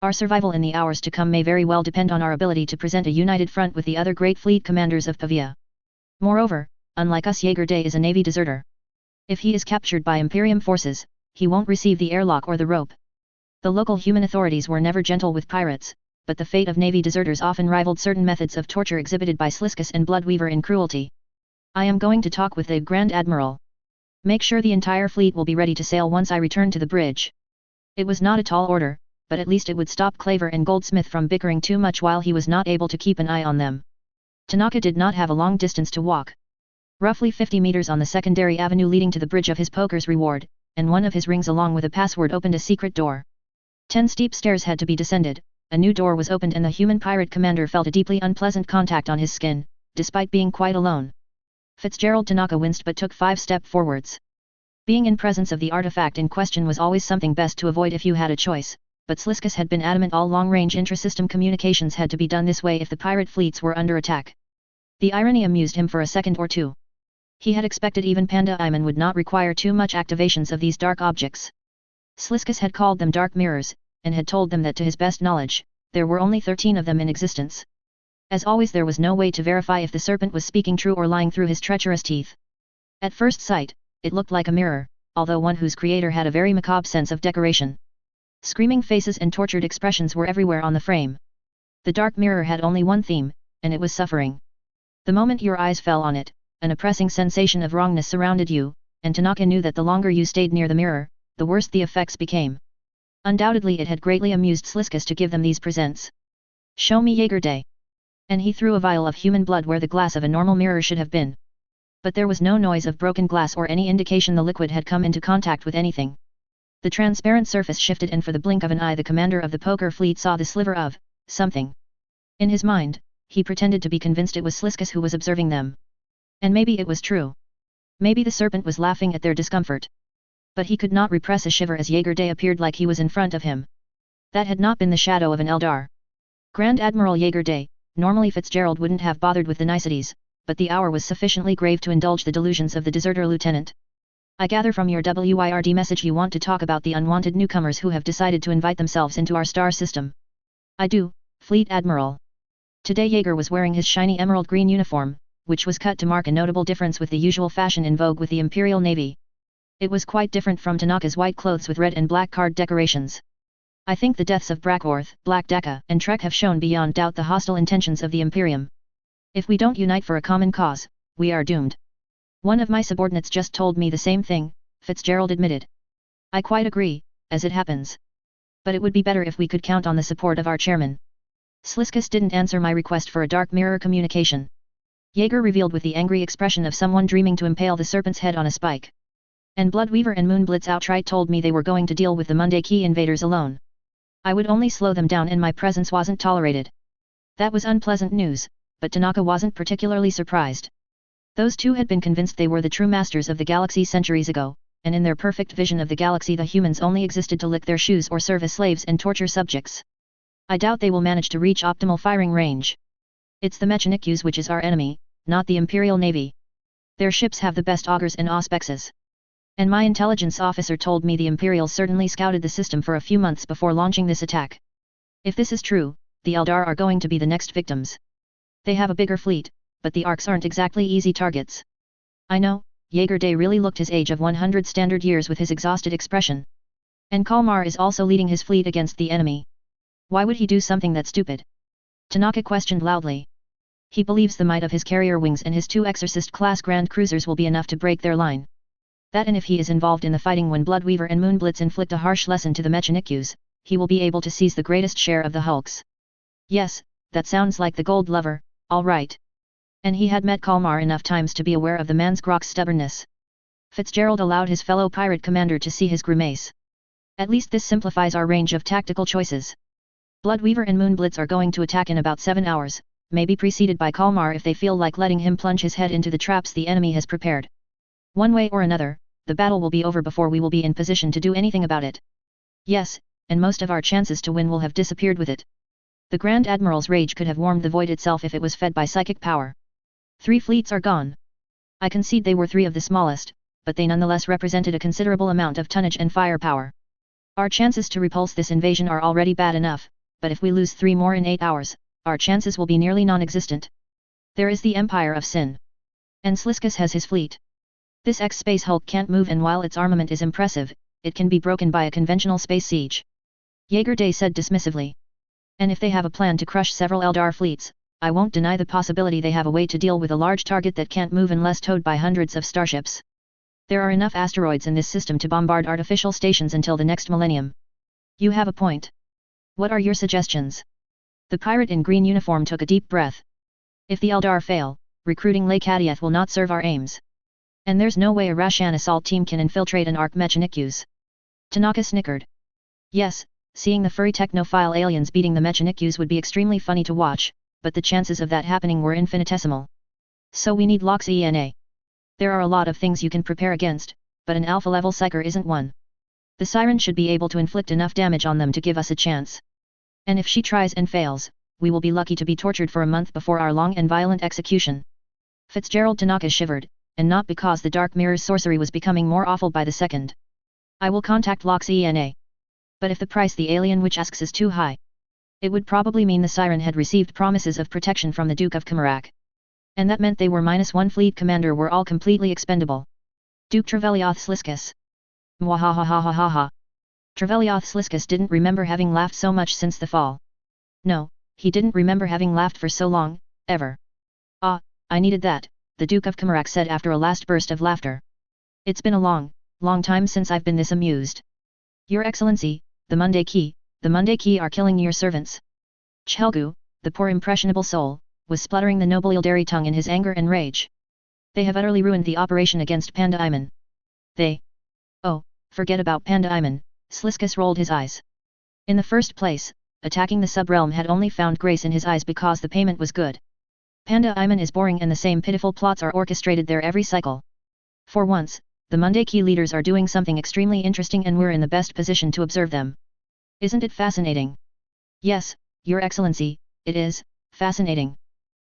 Our survival in the hours to come may very well depend on our ability to present a united front with the other great fleet commanders of Pavia. Moreover, unlike us, Jaeger Day is a navy deserter. If he is captured by Imperium forces, he won't receive the airlock or the rope. The local human authorities were never gentle with pirates, but the fate of navy deserters often rivaled certain methods of torture exhibited by Sliskus and Bloodweaver in cruelty. I am going to talk with the Grand Admiral. Make sure the entire fleet will be ready to sail once I return to the bridge. It was not a tall order, but at least it would stop Claver and Goldsmith from bickering too much while he was not able to keep an eye on them. Tanaka did not have a long distance to walk. Roughly 50 meters on the secondary avenue leading to the bridge of his poker's reward, and one of his rings along with a password opened a secret door. 10 steep stairs had to be descended, a new door was opened and the human pirate commander felt a deeply unpleasant contact on his skin, despite being quite alone. Fitzgerald Tanaka winced but took 5 steps forwards. Being in presence of the artifact in question was always something best to avoid if you had a choice, but Sliskus had been adamant all long-range intra-system communications had to be done this way if the pirate fleets were under attack. The irony amused him for a second or two. He had expected even Panda Iman would not require too much activations of these dark objects. Sliskus had called them dark mirrors, and had told them that to his best knowledge, there were only 13 of them in existence. As always, there was no way to verify if the serpent was speaking true or lying through his treacherous teeth. At first sight, it looked like a mirror, although one whose creator had a very macabre sense of decoration. Screaming faces and tortured expressions were everywhere on the frame. The dark mirror had only one theme, and it was suffering. The moment your eyes fell on it, an oppressing sensation of wrongness surrounded you, and Tanaka knew that the longer you stayed near the mirror, the worse the effects became. Undoubtedly it had greatly amused Sliskus to give them these presents. "Show me Jaeger Day." And he threw a vial of human blood where the glass of a normal mirror should have been. But there was no noise of broken glass or any indication the liquid had come into contact with anything. The transparent surface shifted and for the blink of an eye the commander of the poker fleet saw the sliver of something. In his mind, he pretended to be convinced it was Sliskus who was observing them. And maybe it was true. Maybe the serpent was laughing at their discomfort. But he could not repress a shiver as Jaeger Day appeared like he was in front of him. That had not been the shadow of an Eldar. Grand Admiral Jaeger Day. Normally Fitzgerald wouldn't have bothered with the niceties, but the hour was sufficiently grave to indulge the delusions of the deserter lieutenant. "I gather from your WIRD message you want to talk about the unwanted newcomers who have decided to invite themselves into our star system." "I do, Fleet Admiral." Today Jaeger was wearing his shiny emerald green uniform, which was cut to mark a notable difference with the usual fashion in vogue with the Imperial Navy. It was quite different from Tanaka's white clothes with red and black card decorations. "I think the deaths of Brackworth, Black Deka, and Trek have shown beyond doubt the hostile intentions of the Imperium. If we don't unite for a common cause, we are doomed." "One of my subordinates just told me the same thing," Fitzgerald admitted. "I quite agree, as it happens. But it would be better if we could count on the support of our chairman." Sliskus didn't answer my request for a dark mirror communication. Jaeger revealed with the angry expression of someone dreaming to impale the serpent's head on a spike. "And Bloodweaver and Moonblitz outright told me they were going to deal with the Monday Key invaders alone. I would only slow them down and my presence wasn't tolerated." That was unpleasant news, but Tanaka wasn't particularly surprised. Those two had been convinced they were the true masters of the galaxy centuries ago, and in their perfect vision of the galaxy the humans only existed to lick their shoes or serve as slaves and torture subjects. "I doubt they will manage to reach optimal firing range. It's the Mechanikus which is our enemy, not the Imperial Navy. Their ships have the best augers and auspexes. And my intelligence officer told me the Imperials certainly scouted the system for a few months before launching this attack. If this is true, the Eldar are going to be the next victims. They have a bigger fleet, but the Arks aren't exactly easy targets." "I know," Jaeger Day really looked his age of 100 standard years with his exhausted expression. "And Kalmar is also leading his fleet against the enemy. Why would he do something that stupid?" Tanaka questioned loudly. "He believes the might of his carrier wings and his 2 Exorcist-class Grand Cruisers will be enough to break their line. That and if he is involved in the fighting when Bloodweaver and Moonblitz inflict a harsh lesson to the Mechanikus, he will be able to seize the greatest share of the hulks." "Yes, that sounds like the Gold Lover, all right." And he had met Kalmar enough times to be aware of the man's grok's stubbornness. Fitzgerald allowed his fellow pirate commander to see his grimace. "At least this simplifies our range of tactical choices. Bloodweaver and Moonblitz are going to attack in about 7 hours, maybe preceded by Kalmar if they feel like letting him plunge his head into the traps the enemy has prepared. One way or another, the battle will be over before we will be in position to do anything about it. Yes, and most of our chances to win will have disappeared with it." The Grand Admiral's rage could have warmed the void itself if it was fed by psychic power. 3 fleets are gone. I concede they were 3 of the smallest, but they nonetheless represented a considerable amount of tonnage and firepower. Our chances to repulse this invasion are already bad enough, but if we lose 3 more in 8 hours, our chances will be nearly non-existent. There is the Empire of Sin. And Sliskus has his fleet. This X-Space Hulk can't move, and while its armament is impressive, it can be broken by a conventional space siege. Jaeger Day said dismissively. "And if they have a plan to crush several Eldar fleets, I won't deny the possibility they have a way to deal with a large target that can't move unless towed by hundreds of starships. There are enough asteroids in this system to bombard artificial stations until the next millennium." "You have a point. What are your suggestions?" The pirate in green uniform took a deep breath. "If the Eldar fail, recruiting Lake Hadiath will not serve our aims. And there's no way a Rashan assault team can infiltrate an Ark Mechanikus." Tanaka snickered. "Yes, seeing the furry technophile aliens beating the Mechanikus would be extremely funny to watch, but the chances of that happening were infinitesimal. So we need LOX-ENA. There are a lot of things you can prepare against, but an alpha-level psyker isn't one. The Siren should be able to inflict enough damage on them to give us a chance. And if she tries and fails, we will be lucky to be tortured for a month before our long and violent execution." Fitzgerald Tanaka shivered, and not because the Dark Mirror's sorcery was becoming more awful by the second. "I will contact LOX-ENA. But if the price the alien witch asks is too high, it would probably mean the Siren had received promises of protection from the Duke of Kamarak. And that meant they were -1 fleet commander were all completely expendable. Duke Trevelioth Sliskus. Mwahahahahaha. Trevelioth Sliskus didn't remember having laughed so much since the fall. No, he didn't remember having laughed for so long, ever. "Ah, I needed that," the Duke of Kamarak said after a last burst of laughter. It's been a long time since I've been this amused. Your Excellency, the Monday Key are killing your servants. Chelgu, the poor impressionable soul, was spluttering the noble Ildari tongue in his anger and rage. They have utterly ruined the operation against Panda Iman. Oh, forget about Panda Iman, Sliskus rolled his eyes. In the first place, attacking the sub-realm had only found grace in his eyes because the payment was good. Panda Iman is boring and the same pitiful plots are orchestrated there every cycle. For once, the Monday Key leaders are doing something extremely interesting and we're in the best position to observe them. Isn't it fascinating? Yes, Your Excellency, it is, fascinating.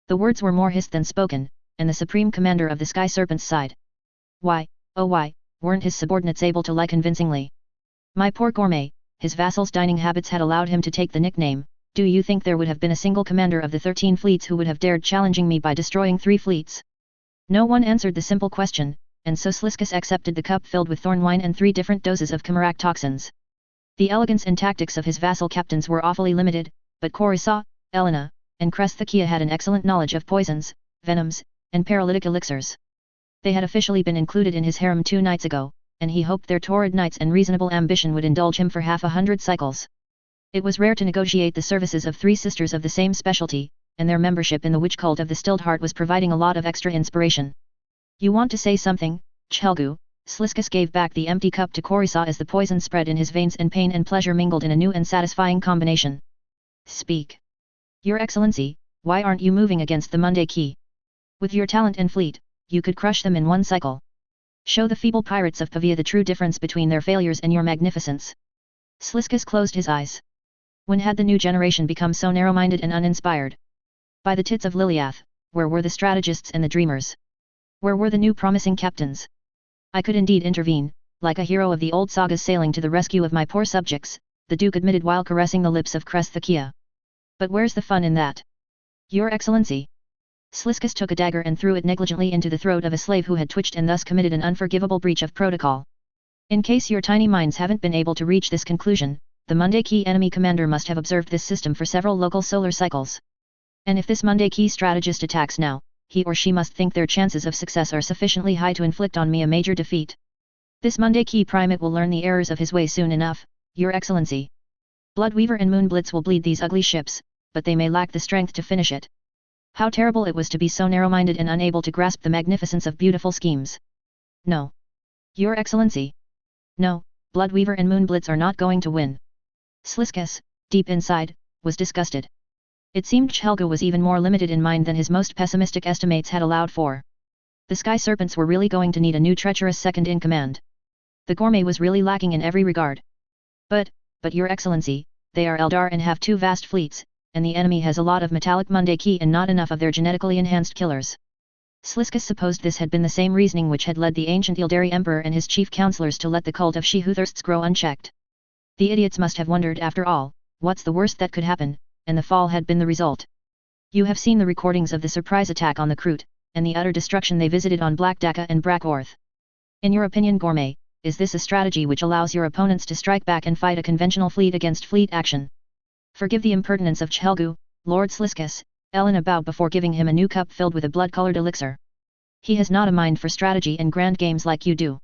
The words were more hissed than spoken, and the Supreme Commander of the Sky Serpents sighed. Why, oh why, weren't his subordinates able to lie convincingly? My poor gourmet, his vassal's dining habits had allowed him to take the nickname. Do you think there would have been a single commander of the 13 fleets who would have dared challenging me by destroying 3 fleets? No one answered the simple question, and so Sliskus accepted the cup filled with thorn wine and 3 different doses of Kamarak toxins. The elegance and tactics of his vassal captains were awfully limited, but Korisa, Elena, and Kresthakia had an excellent knowledge of poisons, venoms, and paralytic elixirs. They had officially been included in his harem 2 nights ago, and he hoped their torrid knights and reasonable ambition would indulge him for half 100 cycles. It was rare to negotiate the services of 3 sisters of the same specialty, and their membership in the witch cult of the Stilled Heart was providing a lot of extra inspiration. You want to say something, Chelgu? Sliskus gave back the empty cup to Korisa as the poison spread in his veins and pain and pleasure mingled in a new and satisfying combination. Speak. Your Excellency, why aren't you moving against the Monday Key? With your talent and fleet, you could crush them in 1 cycle. Show the feeble pirates of Pavia the true difference between their failures and your magnificence. Sliskus closed his eyes. When had the new generation become so narrow-minded and uninspired? By the tits of Liliath, where were the strategists and the dreamers? Where were the new promising captains? I could indeed intervene, like a hero of the old sagas sailing to the rescue of my poor subjects, the Duke admitted while caressing the lips of Kresthakia. But where's the fun in that? Your Excellency. Sliskus took a dagger and threw it negligently into the throat of a slave who had twitched and thus committed an unforgivable breach of protocol. In case your tiny minds haven't been able to reach this conclusion, the Monday Key enemy commander must have observed this system for several local solar cycles. And if this Monday Key strategist attacks now, he or she must think their chances of success are sufficiently high to inflict on me a major defeat. This Monday Key primate will learn the errors of his way soon enough, Your Excellency. Bloodweaver and Moonblitz will bleed these ugly ships, but they may lack the strength to finish it. How terrible it was to be so narrow-minded and unable to grasp the magnificence of beautiful schemes. No. Your Excellency. No, Bloodweaver and Moonblitz are not going to win. Sliskus, deep inside, was disgusted. It seemed Chelgu was even more limited in mind than his most pessimistic estimates had allowed for. The Sky Serpents were really going to need a new treacherous second-in-command. The gourmet was really lacking in every regard. But Your Excellency, they are Eldar and have 2 vast fleets, and the enemy has a lot of metallic Monday Key and not enough of their genetically enhanced killers. Sliskus supposed this had been the same reasoning which had led the ancient Ildari Emperor and his chief counselors to let the cult of She Who Thirsts grow unchecked. The idiots must have wondered after all, what's the worst that could happen, and the fall had been the result. You have seen the recordings of the surprise attack on the Kroot, and the utter destruction they visited on Black Dacca and Brackorth. In your opinion, Gourmet, is this a strategy which allows your opponents to strike back and fight a conventional fleet against fleet action? Forgive the impertinence of Chelgu, Lord Sliskus, Elena bowed before giving him a new cup filled with a blood-colored elixir. He has not a mind for strategy and grand games like you do.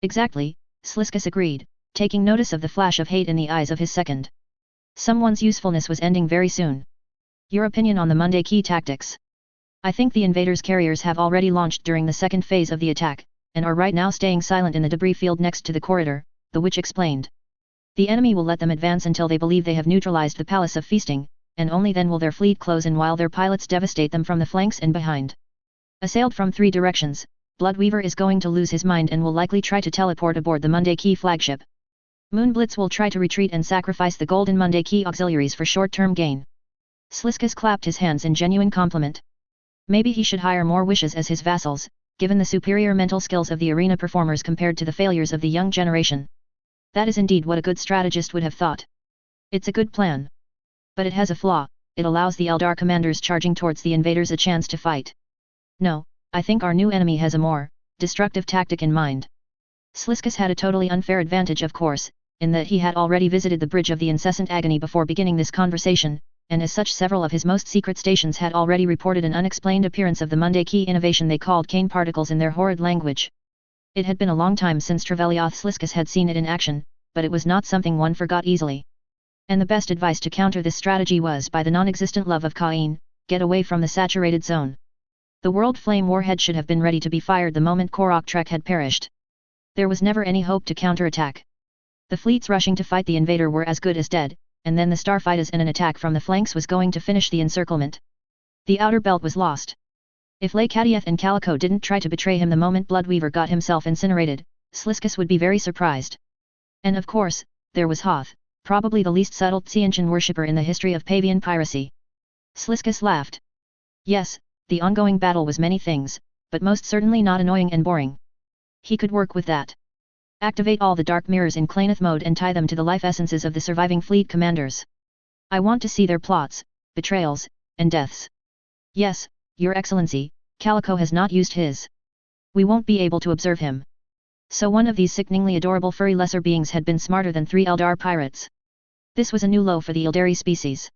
Exactly, Sliskus agreed, taking notice of the flash of hate in the eyes of his second. Someone's usefulness was ending very soon. Your opinion on the Monday Key tactics? I think the invaders' carriers have already launched during the second phase of the attack, and are right now staying silent in the debris field next to the corridor, the witch explained. The enemy will let them advance until they believe they have neutralized the Palace of Feasting, and only then will their fleet close in while their pilots devastate them from the flanks and behind. Assailed from 3 directions, Bloodweaver is going to lose his mind and will likely try to teleport aboard the Monday Key flagship. Moonblitz will try to retreat and sacrifice the golden Monday Key auxiliaries for short-term gain. Sliskus clapped his hands in genuine compliment. Maybe he should hire more wishes as his vassals, given the superior mental skills of the arena performers compared to the failures of the young generation. That is indeed what a good strategist would have thought. It's a good plan. But it has a flaw, it allows the Eldar commanders charging towards the invaders a chance to fight. No, I think our new enemy has a more destructive tactic in mind. Sliskus had a totally unfair advantage, of course, in that he had already visited the Bridge of the Incessant Agony before beginning this conversation, and as such several of his most secret stations had already reported an unexplained appearance of the Monday key innovation they called cane particles in their horrid language. It had been a long time since Trevelyath Sliskus had seen it in action, but it was not something one forgot easily. And the best advice to counter this strategy was by the non-existent love of Cain, get away from the saturated zone. The World Flame warhead should have been ready to be fired the moment Korok Trek had perished. There was never any hope to counterattack. The fleets rushing to fight the invader were as good as dead, and then the starfighters and an attack from the flanks was going to finish the encirclement. The outer belt was lost. If Lekadiath and Calico didn't try to betray him the moment Bloodweaver got himself incinerated, Sliskus would be very surprised. And of course, there was Hoth, probably the least subtle Tsianchan worshipper in the history of Pavian piracy. Sliskus laughed. Yes, the ongoing battle was many things, but most certainly not annoying and boring. He could work with that. Activate all the dark mirrors in Claneth mode and tie them to the life essences of the surviving fleet commanders. I want to see their plots, betrayals, and deaths. Yes, Your Excellency, Calico has not used his. We won't be able to observe him. So one of these sickeningly adorable furry lesser beings had been smarter than 3 Eldar pirates. This was a new low for the Ildari species.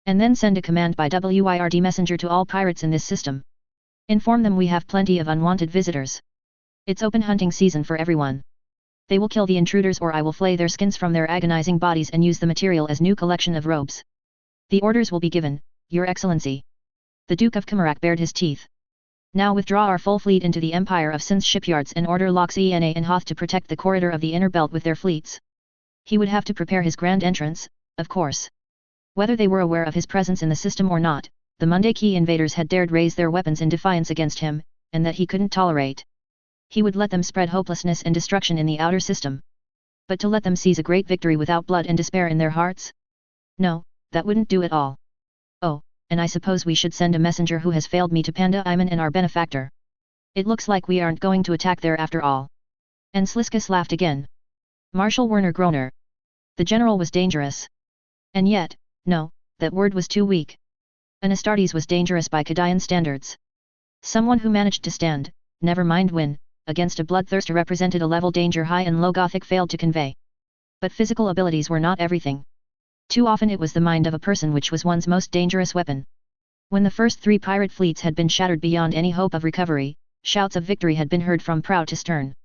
And then send a command by WIRD messenger to all pirates in this system. Inform them we have plenty of unwanted visitors. It's open hunting season for everyone. They will kill the intruders or I will flay their skins from their agonizing bodies and use the material as new collection of robes. The orders will be given, Your Excellency. The Duke of Kamarak bared his teeth. Now withdraw our full fleet into the Empire of Sin's shipyards and order Lox Ena and Hoth to protect the corridor of the inner belt with their fleets. He would have to prepare his grand entrance, of course. Whether they were aware of his presence in the system or not, the Monday Key invaders had dared raise their weapons in defiance against him, and that he couldn't tolerate. He would let them spread hopelessness and destruction in the outer system. But to let them seize a great victory without blood and despair in their hearts? No, that wouldn't do at all. Oh, and I suppose we should send a messenger who has failed me to Panda Iman and our benefactor. It looks like we aren't going to attack there after all. And Sliskus laughed again. Marshal Werner Groner. The general was dangerous. And yet, no, that word was too weak. An Astartes was dangerous by Kadayan standards. Someone who managed to stand, never mind win, against a bloodthirster represented a level danger high and low Gothic failed to convey. But physical abilities were not everything. Too often it was the mind of a person which was one's most dangerous weapon. When the first 3 pirate fleets had been shattered beyond any hope of recovery, shouts of victory had been heard from prow to stern.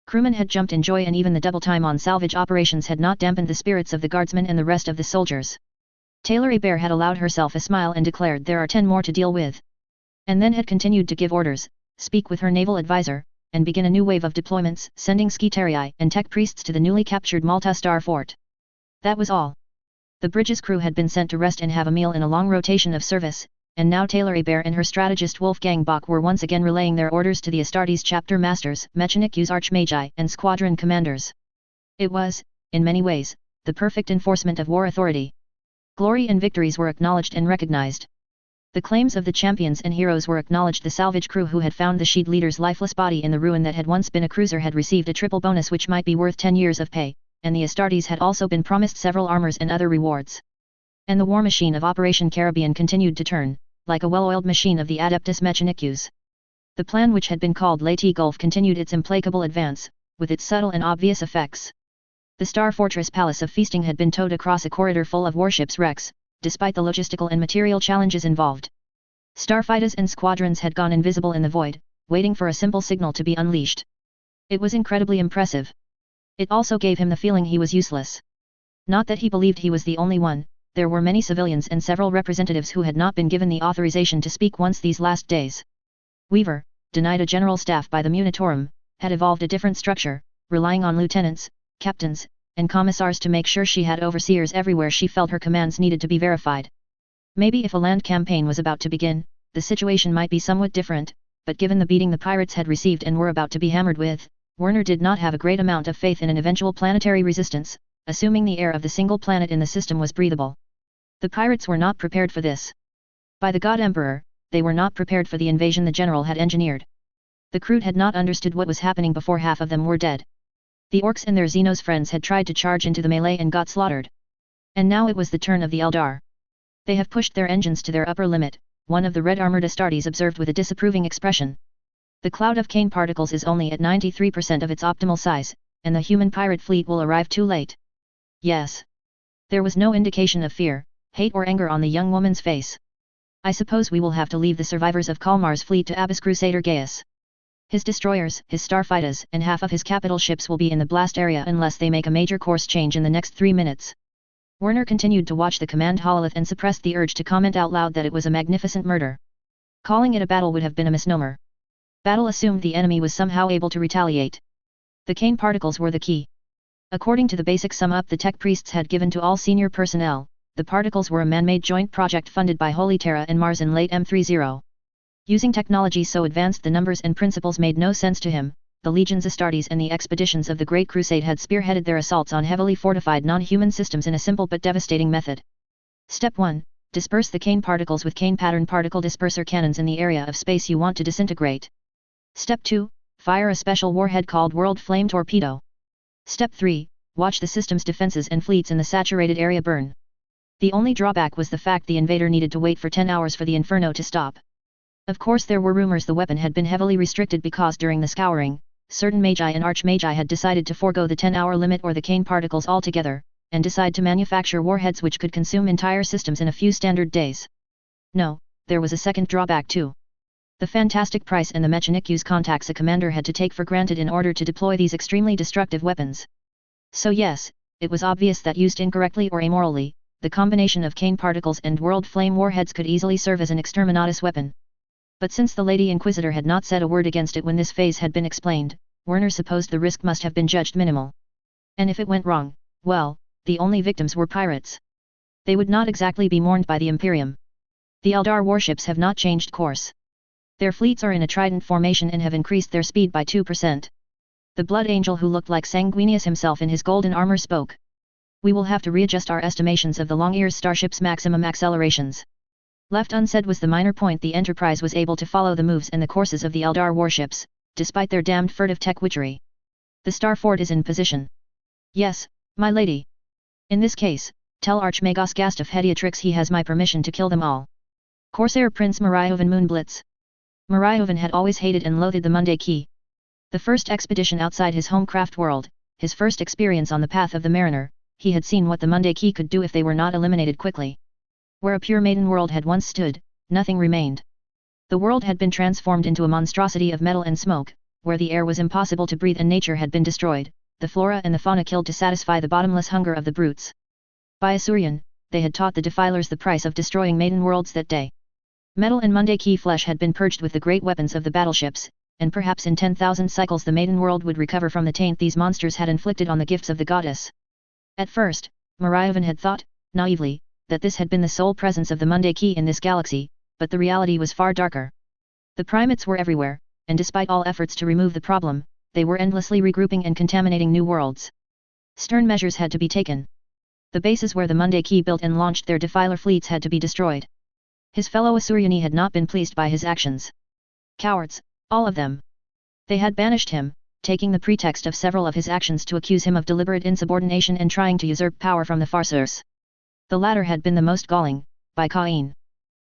Crewmen had jumped in joy and even the double time on salvage operations had not dampened the spirits of the guardsmen and the rest of the soldiers. Taylor Hebert had allowed herself a smile and declared there are 10 more to deal with. And then had continued to give orders, speak with her naval advisor, and begin a new wave of deployments, sending Skitarii and tech priests to the newly captured Malta Star Fort. That was all. The bridge's crew had been sent to rest and have a meal in a long rotation of service, and now Taylor Hebert and her strategist Wolfgang Bach were once again relaying their orders to the Astartes chapter masters, Mechanikus Archmagi, and squadron commanders. It was, in many ways, the perfect enforcement of war authority. Glory and victories were acknowledged and recognized. The claims of the champions and heroes were acknowledged. The salvage crew who had found the Sheed leader's lifeless body in the ruin that had once been a cruiser had received a triple bonus which might be worth 10 years of pay, and the Astartes had also been promised several armors and other rewards. And the war machine of Operation Caribbean continued to turn, like a well-oiled machine of the Adeptus Mechanicus. The plan which had been called Leyte Gulf continued its implacable advance, with its subtle and obvious effects. The Star Fortress Palace of Feasting had been towed across a corridor full of warships' wrecks, despite the logistical and material challenges involved. Starfighters and squadrons had gone invisible in the void, waiting for a simple signal to be unleashed. It was incredibly impressive. It also gave him the feeling he was useless. Not that he believed he was the only one, there were many civilians and several representatives who had not been given the authorization to speak once these last days. Weaver, denied a general staff by the Munitorum, had evolved a different structure, relying on lieutenants, captains, and commissars to make sure she had overseers everywhere she felt her commands needed to be verified. Maybe if a land campaign was about to begin, the situation might be somewhat different, but given the beating the pirates had received and were about to be hammered with, Werner did not have a great amount of faith in an eventual planetary resistance, assuming the air of the single planet in the system was breathable. The pirates were not prepared for this. By the God Emperor, they were not prepared for the invasion the general had engineered. The crew had not understood what was happening before half of them were dead. The orcs and their Xenos friends had tried to charge into the melee and got slaughtered. And now it was the turn of the Eldar. They have pushed their engines to their upper limit, one of the red-armored Astartes observed with a disapproving expression. The cloud of cane particles is only at 93% of its optimal size, and the human pirate fleet will arrive too late. Yes. There was no indication of fear, hate or anger on the young woman's face. I suppose we will have to leave the survivors of Kalmar's fleet to Abbas Crusader Gaius. His destroyers, his starfighters, and half of his capital ships will be in the blast area unless they make a major course change in the next 3 minutes. Werner continued to watch the command hololith and suppressed the urge to comment out loud that it was a magnificent murder. Calling it a battle would have been a misnomer. Battle assumed the enemy was somehow able to retaliate. The Kane particles were the key. According to the basic sum up the tech priests had given to all senior personnel, the particles were a man-made joint project funded by Holy Terra and Mars in late M30. Using technology so advanced the numbers and principles made no sense to him, the legions Astartes and the expeditions of the Great Crusade had spearheaded their assaults on heavily fortified non-human systems in a simple but devastating method. Step 1. Disperse the Kane particles with Kane pattern particle disperser cannons in the area of space you want to disintegrate. Step 2. Fire a special warhead called World Flame Torpedo. Step 3. Watch the system's defenses and fleets in the saturated area burn. The only drawback was the fact the invader needed to wait for 10 hours for the inferno to stop. Of course there were rumors the weapon had been heavily restricted because during the scouring, certain magi and archmagi had decided to forego the 10-hour limit or the Kane particles altogether, and decide to manufacture warheads which could consume entire systems in a few standard days. No, there was a second drawback too. The fantastic price and the Mechanic-use contacts a commander had to take for granted in order to deploy these extremely destructive weapons. So yes, it was obvious that used incorrectly or amorally, the combination of Kane particles and World Flame warheads could easily serve as an exterminatus weapon. But since the Lady Inquisitor had not said a word against it when this phase had been explained, Werner supposed the risk must have been judged minimal. And if it went wrong, well, the only victims were pirates. They would not exactly be mourned by the Imperium. The Eldar warships have not changed course. Their fleets are in a trident formation and have increased their speed by 2%. The Blood Angel who looked like Sanguinius himself in his golden armor spoke. We will have to readjust our estimations of the Long-Ear's starship's maximum accelerations. Left unsaid was the minor point the Enterprise was able to follow the moves and the courses of the Eldar warships, despite their damned furtive tech witchery. The Star Fort is in position. Yes, my lady. In this case, tell Archmagos Gast of Hediatrix he has my permission to kill them all. Corsair Prince Mariovan Moonblitz. Mariovan had always hated and loathed the Monday Key. The first expedition outside his home craft world, his first experience on the path of the mariner, he had seen what the Monday Key could do if they were not eliminated quickly. Where a pure maiden world had once stood, nothing remained. The world had been transformed into a monstrosity of metal and smoke, where the air was impossible to breathe and nature had been destroyed, the flora and the fauna killed to satisfy the bottomless hunger of the brutes. By Asuryan, they had taught the defilers the price of destroying maiden worlds that day. Metal and Monday Key flesh had been purged with the great weapons of the battleships, and perhaps in 10,000 cycles the maiden world would recover from the taint these monsters had inflicted on the gifts of the goddess. At first, Mariovan had thought, naively, that this had been the sole presence of the Monday Key in this galaxy, but the reality was far darker. The primates were everywhere, and despite all efforts to remove the problem, they were endlessly regrouping and contaminating new worlds. Stern measures had to be taken. The bases where the Monday Key built and launched their defiler fleets had to be destroyed. His fellow Asuryani had not been pleased by his actions. Cowards, all of them. They had banished him, taking the pretext of several of his actions to accuse him of deliberate insubordination and trying to usurp power from the Farseers. The latter had been the most galling, by Cain.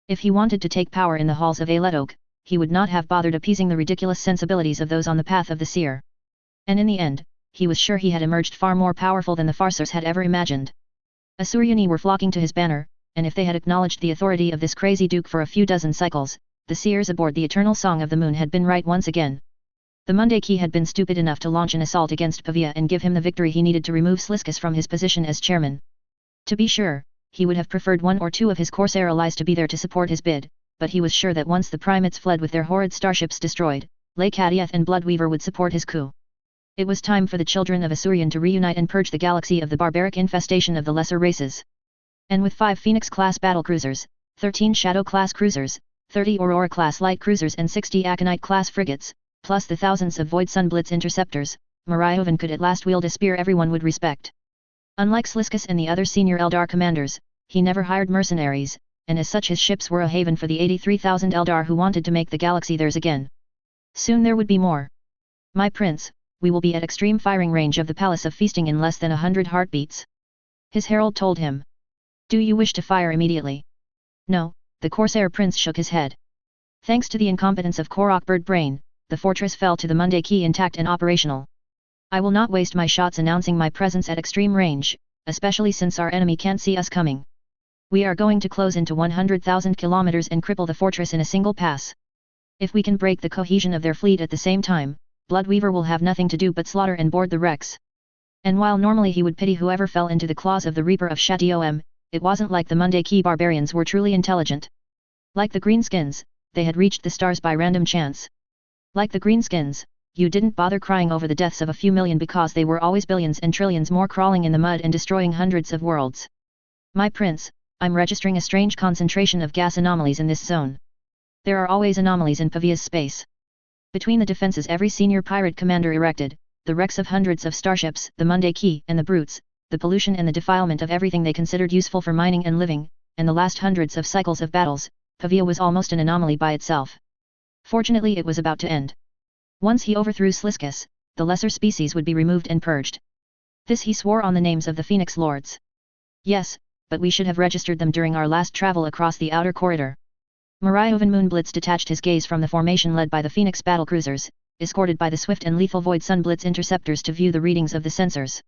If he wanted to take power in the halls of Aledok, he would not have bothered appeasing the ridiculous sensibilities of those on the path of the seer. And in the end, he was sure he had emerged far more powerful than the Farseers had ever imagined. Asuryani were flocking to his banner, and if they had acknowledged the authority of this crazy duke for a few dozen cycles, the seers aboard the Eternal Song of the Moon had been right once again. The Monday Key had been stupid enough to launch an assault against Pavia and give him the victory he needed to remove Sliskus from his position as chairman. To be sure, he would have preferred one or two of his Corsair allies to be there to support his bid, but he was sure that once the primates fled with their horrid starships destroyed, Lake Hadiath and Bloodweaver would support his coup. It was time for the children of Asuryan to reunite and purge the galaxy of the barbaric infestation of the lesser races. And with 5 Phoenix-class battlecruisers, 13 Shadow-class cruisers, 30 Aurora-class light cruisers and 60 Aconite-class frigates, plus the thousands of Void Sun Blitz interceptors, Mariovan could at last wield a spear everyone would respect. Unlike Sliskus and the other senior Eldar commanders, he never hired mercenaries, and as such his ships were a haven for the 83,000 Eldar who wanted to make the galaxy theirs again. Soon there would be more. My prince, we will be at extreme firing range of the Palace of Feasting in less than 100 heartbeats. His herald told him. Do you wish to fire immediately? No, the Corsair prince shook his head. Thanks to the incompetence of Korok Birdbrain, the fortress fell to the Monday Key intact and operational. I will not waste my shots announcing my presence at extreme range, especially since our enemy can't see us coming. We are going to close into 100,000 kilometers and cripple the fortress in a single pass. If we can break the cohesion of their fleet at the same time, Bloodweaver will have nothing to do but slaughter and board the wrecks. And while normally he would pity whoever fell into the claws of the Reaper of Châteaume, it wasn't like the Mundaki barbarians were truly intelligent. Like the Greenskins, they had reached the stars by random chance. Like the Greenskins, you didn't bother crying over the deaths of a few million because they were always billions and trillions more crawling in the mud and destroying hundreds of worlds. My prince, I'm registering a strange concentration of gas anomalies in this zone. There are always anomalies in Pavia's space. Between the defenses every senior pirate commander erected, the wrecks of hundreds of starships, the Mundaki and the brutes, the pollution and the defilement of everything they considered useful for mining and living, and the last hundreds of cycles of battles, Pavia was almost an anomaly by itself. Fortunately it was about to end. Once he overthrew Sliskus, the lesser species would be removed and purged. This he swore on the names of the Phoenix Lords. Yes, but we should have registered them during our last travel across the outer corridor. Mariovan Moonblitz detached his gaze from the formation led by the Phoenix battlecruisers, escorted by the swift and lethal Void Sunblitz interceptors to view the readings of the sensors.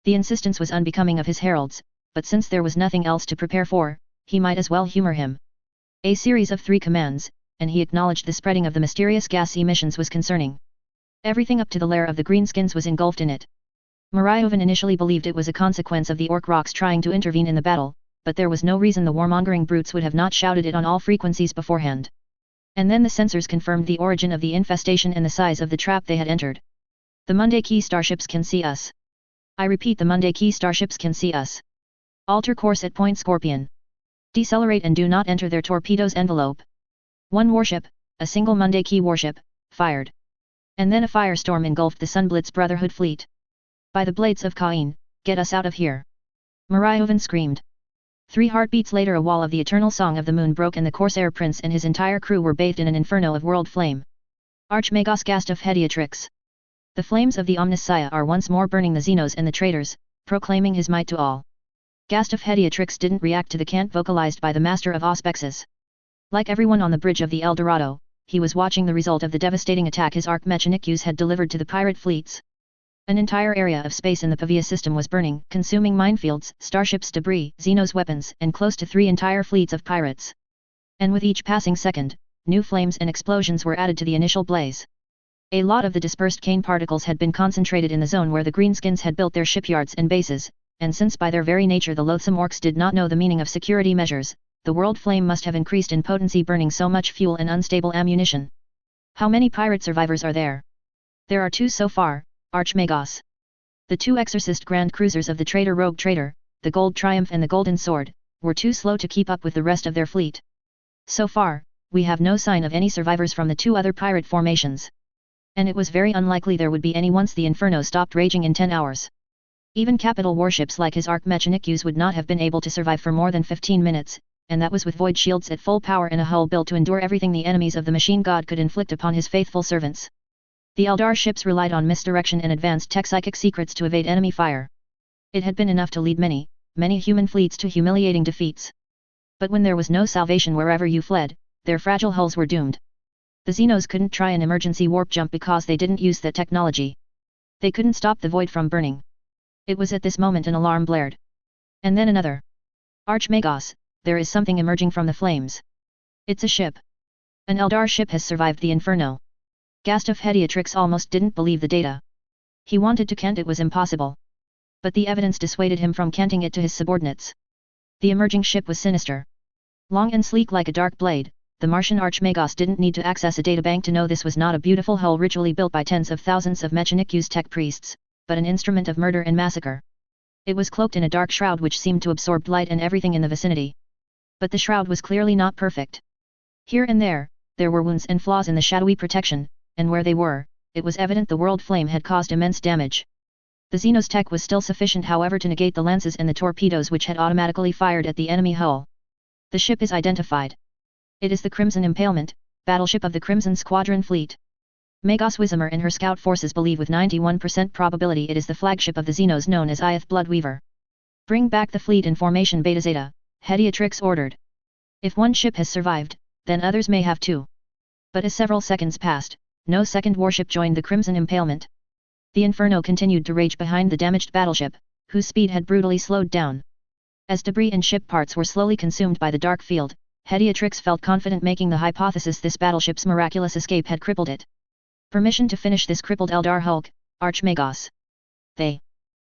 The insistence was unbecoming of his heralds, but since there was nothing else to prepare for, he might as well humor him. A series of 3 commands, and he acknowledged the spreading of the mysterious gas emissions was concerning. Everything up to the lair of the Greenskins was engulfed in it. Mariovan initially believed it was a consequence of the Orc Rocks trying to intervene in the battle, but there was no reason the warmongering brutes would have not shouted it on all frequencies beforehand. And then the sensors confirmed the origin of the infestation and the size of the trap they had entered. The Mundaki starships can see us. I repeat, the Mundaki starships can see us. Alter course at Point Scorpion. Decelerate and do not enter their torpedoes envelope. One warship, a single Mundaki warship, fired. And then a firestorm engulfed the Sunblitz Brotherhood fleet. By the blades of Cain, get us out of here! Mariovan screamed. 3 heartbeats later a wall of the eternal song of the moon broke and the Corsair Prince and his entire crew were bathed in an inferno of world flame. Archmagos gasped of Hediatrix. The flames of the Omnissiah are once more burning the Xenos and the traitors, proclaiming his might to all. Gast of Hediatrix didn't react to the cant vocalized by the Master of Auspexes. Like everyone on the bridge of the El Dorado, he was watching the result of the devastating attack his Archmechanikus had delivered to the pirate fleets. An entire area of space in the Pavia system was burning, consuming minefields, starships' debris, Xenos weapons, and close to 3 entire fleets of pirates. And with each passing second, new flames and explosions were added to the initial blaze. A lot of the dispersed Cain particles had been concentrated in the zone where the Greenskins had built their shipyards and bases, and since by their very nature the loathsome orcs did not know the meaning of security measures, the world flame must have increased in potency, burning so much fuel and unstable ammunition. How many pirate survivors are there? There are 2 so far, Archmagos. The 2 exorcist grand cruisers of the traitor Rogue Trader, the Gold Triumph and the Golden Sword, were too slow to keep up with the rest of their fleet. So far, we have no sign of any survivors from the 2 other pirate formations. And it was very unlikely there would be any once the inferno stopped raging in 10 hours. Even capital warships like his Archmechanikus would not have been able to survive for more than 15 minutes, and that was with void shields at full power and a hull built to endure everything the enemies of the machine god could inflict upon his faithful servants. The Eldar ships relied on misdirection and advanced tech psychic secrets to evade enemy fire. It had been enough to lead many human fleets to humiliating defeats. But when there was no salvation wherever you fled, their fragile hulls were doomed. The Xenos couldn't try an emergency warp jump because they didn't use that technology. They couldn't stop the void from burning. It was at this moment an alarm blared. And then another. Archmagos, there is something emerging from the flames. It's a ship. An Eldar ship has survived the inferno. Gast of Hediatrix almost didn't believe the data. He wanted to cant it was impossible. But the evidence dissuaded him from canting it to his subordinates. The emerging ship was sinister. Long and sleek like a dark blade, the Martian Archmagos didn't need to access a databank to know this was not a beautiful hull ritually built by tens of thousands of Mechanikus tech priests, but an instrument of murder and massacre. It was cloaked in a dark shroud which seemed to absorb light and everything in the vicinity. But the shroud was clearly not perfect. Here and there were wounds and flaws in the shadowy protection, and where they were, it was evident the world flame had caused immense damage. The Xenos tech was still sufficient however to negate the lances and the torpedoes which had automatically fired at the enemy hull. The ship is identified. It is the Crimson Impalement, battleship of the Crimson Squadron Fleet. Magos Wizemer and her scout forces believe with 91% probability it is the flagship of the Xenos known as Ioth Bloodweaver. Bring back the fleet in formation Beta Zeta, Hediatrix ordered. If one ship has survived, then others may have too. But as several seconds passed, no second warship joined the Crimson Impalement. The inferno continued to rage behind the damaged battleship, whose speed had brutally slowed down. As debris and ship parts were slowly consumed by the dark field, Hediatrix felt confident, making the hypothesis this battleship's miraculous escape had crippled it. Permission to finish this crippled Eldar hulk, Archmagos. The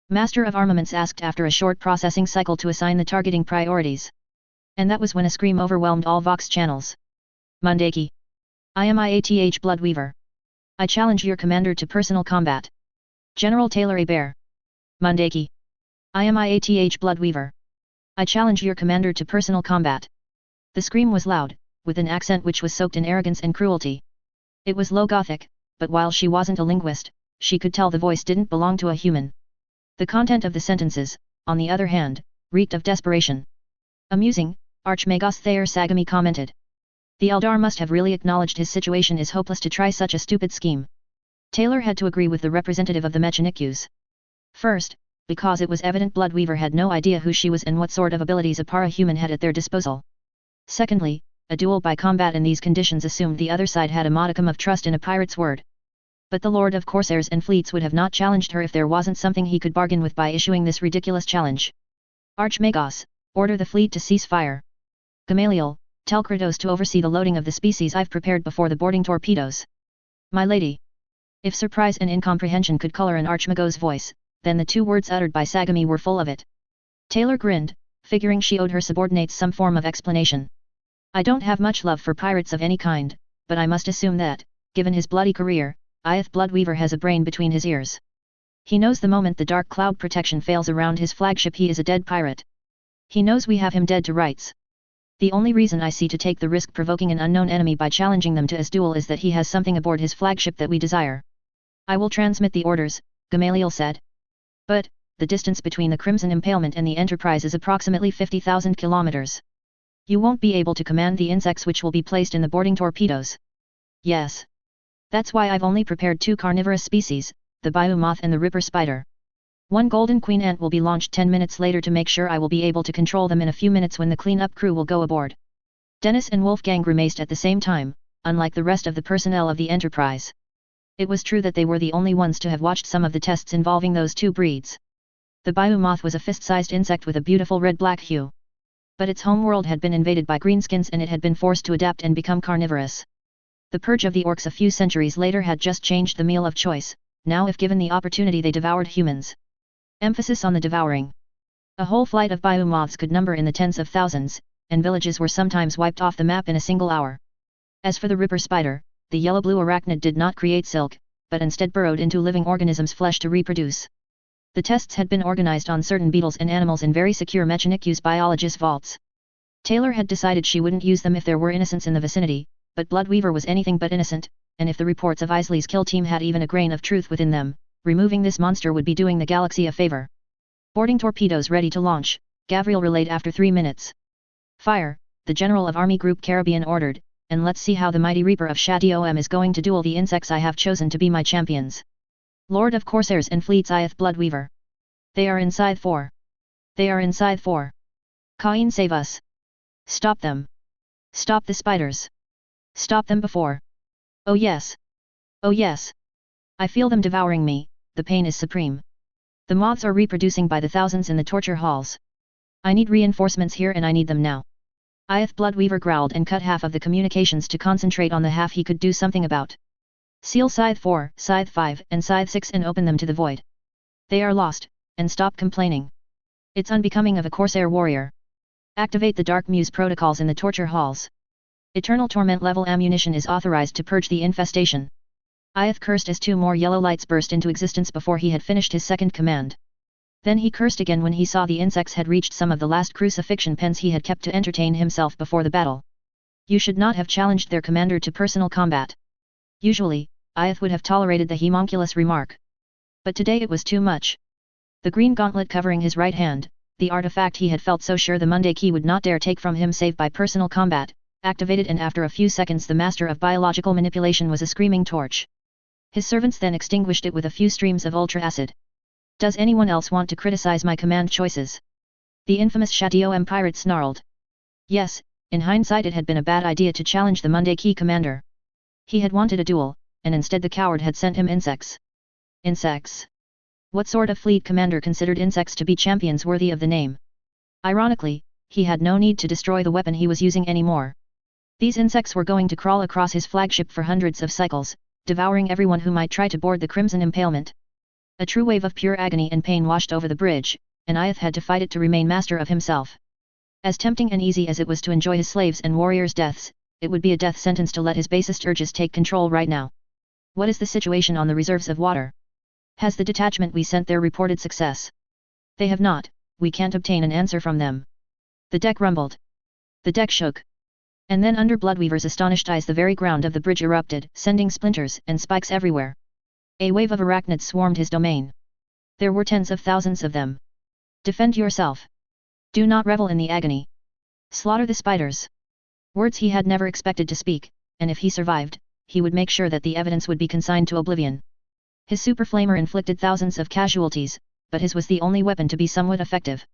Master of Armaments asked after a short processing cycle to assign the targeting priorities. And that was when a scream overwhelmed all Vox channels. Mundaki. I am IATH Bloodweaver. I challenge your commander to personal combat. General Taylor Hebert. Mundaki. I am IATH Bloodweaver. I challenge your commander to personal combat. The scream was loud, with an accent which was soaked in arrogance and cruelty. It was low Gothic, but while she wasn't a linguist, she could tell the voice didn't belong to a human. The content of the sentences, on the other hand, reeked of desperation. Amusing, Archmagos Thayer Sagami commented. The Eldar must have really acknowledged his situation is hopeless to try such a stupid scheme. Taylor had to agree with the representative of the Mechanikus. First, because it was evident Bloodweaver had no idea who she was and what sort of abilities a para-human had at their disposal. Secondly, a duel by combat in these conditions assumed the other side had a modicum of trust in a pirate's word. But the Lord of Corsairs and Fleets would have not challenged her if there wasn't something he could bargain with by issuing this ridiculous challenge. Archmagos, order the fleet to cease fire. Gamaliel, tell Kratos to oversee the loading of the species I've prepared before the boarding torpedoes. My lady. If surprise and incomprehension could color an Archmagos' voice, then the two words uttered by Sagami were full of it. Taylor grinned, figuring she owed her subordinates some form of explanation. I don't have much love for pirates of any kind, but I must assume that, given his bloody career, Ith Bloodweaver has a brain between his ears. He knows the moment the dark cloud protection fails around his flagship he is a dead pirate. He knows we have him dead to rights. The only reason I see to take the risk provoking an unknown enemy by challenging them to a duel is that he has something aboard his flagship that we desire. I will transmit the orders, Gamaliel said. But, the distance between the Crimson Impalement and the Enterprise is approximately 50,000 kilometers. You won't be able to command the insects which will be placed in the boarding torpedoes. Yes. That's why I've only prepared two carnivorous species, the Bayou Moth and the Ripper Spider. One Golden Queen Ant will be launched 10 minutes later to make sure I will be able to control them in a few minutes when the clean-up crew will go aboard. Dennis and Wolfgang grimaced at the same time, unlike the rest of the personnel of the Enterprise. It was true that they were the only ones to have watched some of the tests involving those two breeds. The Bayou Moth was a fist-sized insect with a beautiful red-black hue. But its homeworld had been invaded by greenskins and it had been forced to adapt and become carnivorous. The purge of the orcs a few centuries later had just changed the meal of choice. Now if given the opportunity they devoured humans. Emphasis on the devouring. A whole flight of Bayou Moths could number in the tens of thousands, and villages were sometimes wiped off the map in a single hour. As for the Ripper Spider, the yellow-blue arachnid did not create silk, but instead burrowed into living organisms' flesh to reproduce. The tests had been organized on certain beetles and animals in very secure Mechanikus biologist vaults. Taylor had decided she wouldn't use them if there were innocents in the vicinity, but Bloodweaver was anything but innocent, and if the reports of Isley's kill team had even a grain of truth within them, removing this monster would be doing the galaxy a favor. Boarding torpedoes ready to launch, Gavriel relayed after 3 minutes. Fire, the General of Army Group Caribbean ordered, and let's see how the mighty Reaper of Shatiom is going to duel the insects I have chosen to be my champions. Lord of Corsairs and Fleets Ith Bloodweaver. They are inside 4. They are inside 4. Cain save us. Stop them. Stop the spiders. Stop them before. Oh yes. Oh yes. I feel them devouring me, the pain is supreme. The moths are reproducing by the thousands in the torture halls. I need reinforcements here and I need them now. Ith Bloodweaver growled and cut half of the communications to concentrate on the half he could do something about. Seal Scythe 4, Scythe 5 and Scythe 6 and open them to the void. They are lost, and stop complaining. It's unbecoming of a Corsair warrior. Activate the Dark Muse protocols in the torture halls. Eternal Torment level ammunition is authorized to purge the infestation. Ith cursed as 2 more yellow lights burst into existence before he had finished his second command. Then he cursed again when he saw the insects had reached some of the last crucifixion pens he had kept to entertain himself before the battle. You should not have challenged their commander to personal combat. Usually, Ith would have tolerated the homunculus remark. But today it was too much. The green gauntlet covering his right hand, the artifact he had felt so sure the Mundaki would not dare take from him save by personal combat, activated and after a few seconds the master of biological manipulation was a screaming torch. His servants then extinguished it with a few streams of ultra acid. Does anyone else want to criticize my command choices? The infamous Shatiom pirate snarled. Yes, in hindsight it had been a bad idea to challenge the Mundaki commander. He had wanted a duel, and instead the coward had sent him insects. Insects? What sort of fleet commander considered insects to be champions worthy of the name? Ironically, he had no need to destroy the weapon he was using anymore. These insects were going to crawl across his flagship for hundreds of cycles, devouring everyone who might try to board the Crimson Impalement. A true wave of pure agony and pain washed over the bridge, and Iyeth had to fight it to remain master of himself. As tempting and easy as it was to enjoy his slaves' and warriors' deaths, it would be a death sentence to let his basest urges take control right now. What is the situation on the reserves of water? Has the detachment we sent there reported success? They have not, we can't obtain an answer from them. The deck rumbled. The deck shook. And then under Bloodweaver's astonished eyes the very ground of the bridge erupted, sending splinters and spikes everywhere. A wave of arachnids swarmed his domain. There were tens of thousands of them. Defend yourself. Do not revel in the agony. Slaughter the spiders. Words he had never expected to speak, and if he survived, he would make sure that the evidence would be consigned to oblivion. His superflamer inflicted thousands of casualties, but his was the only weapon to be somewhat effective.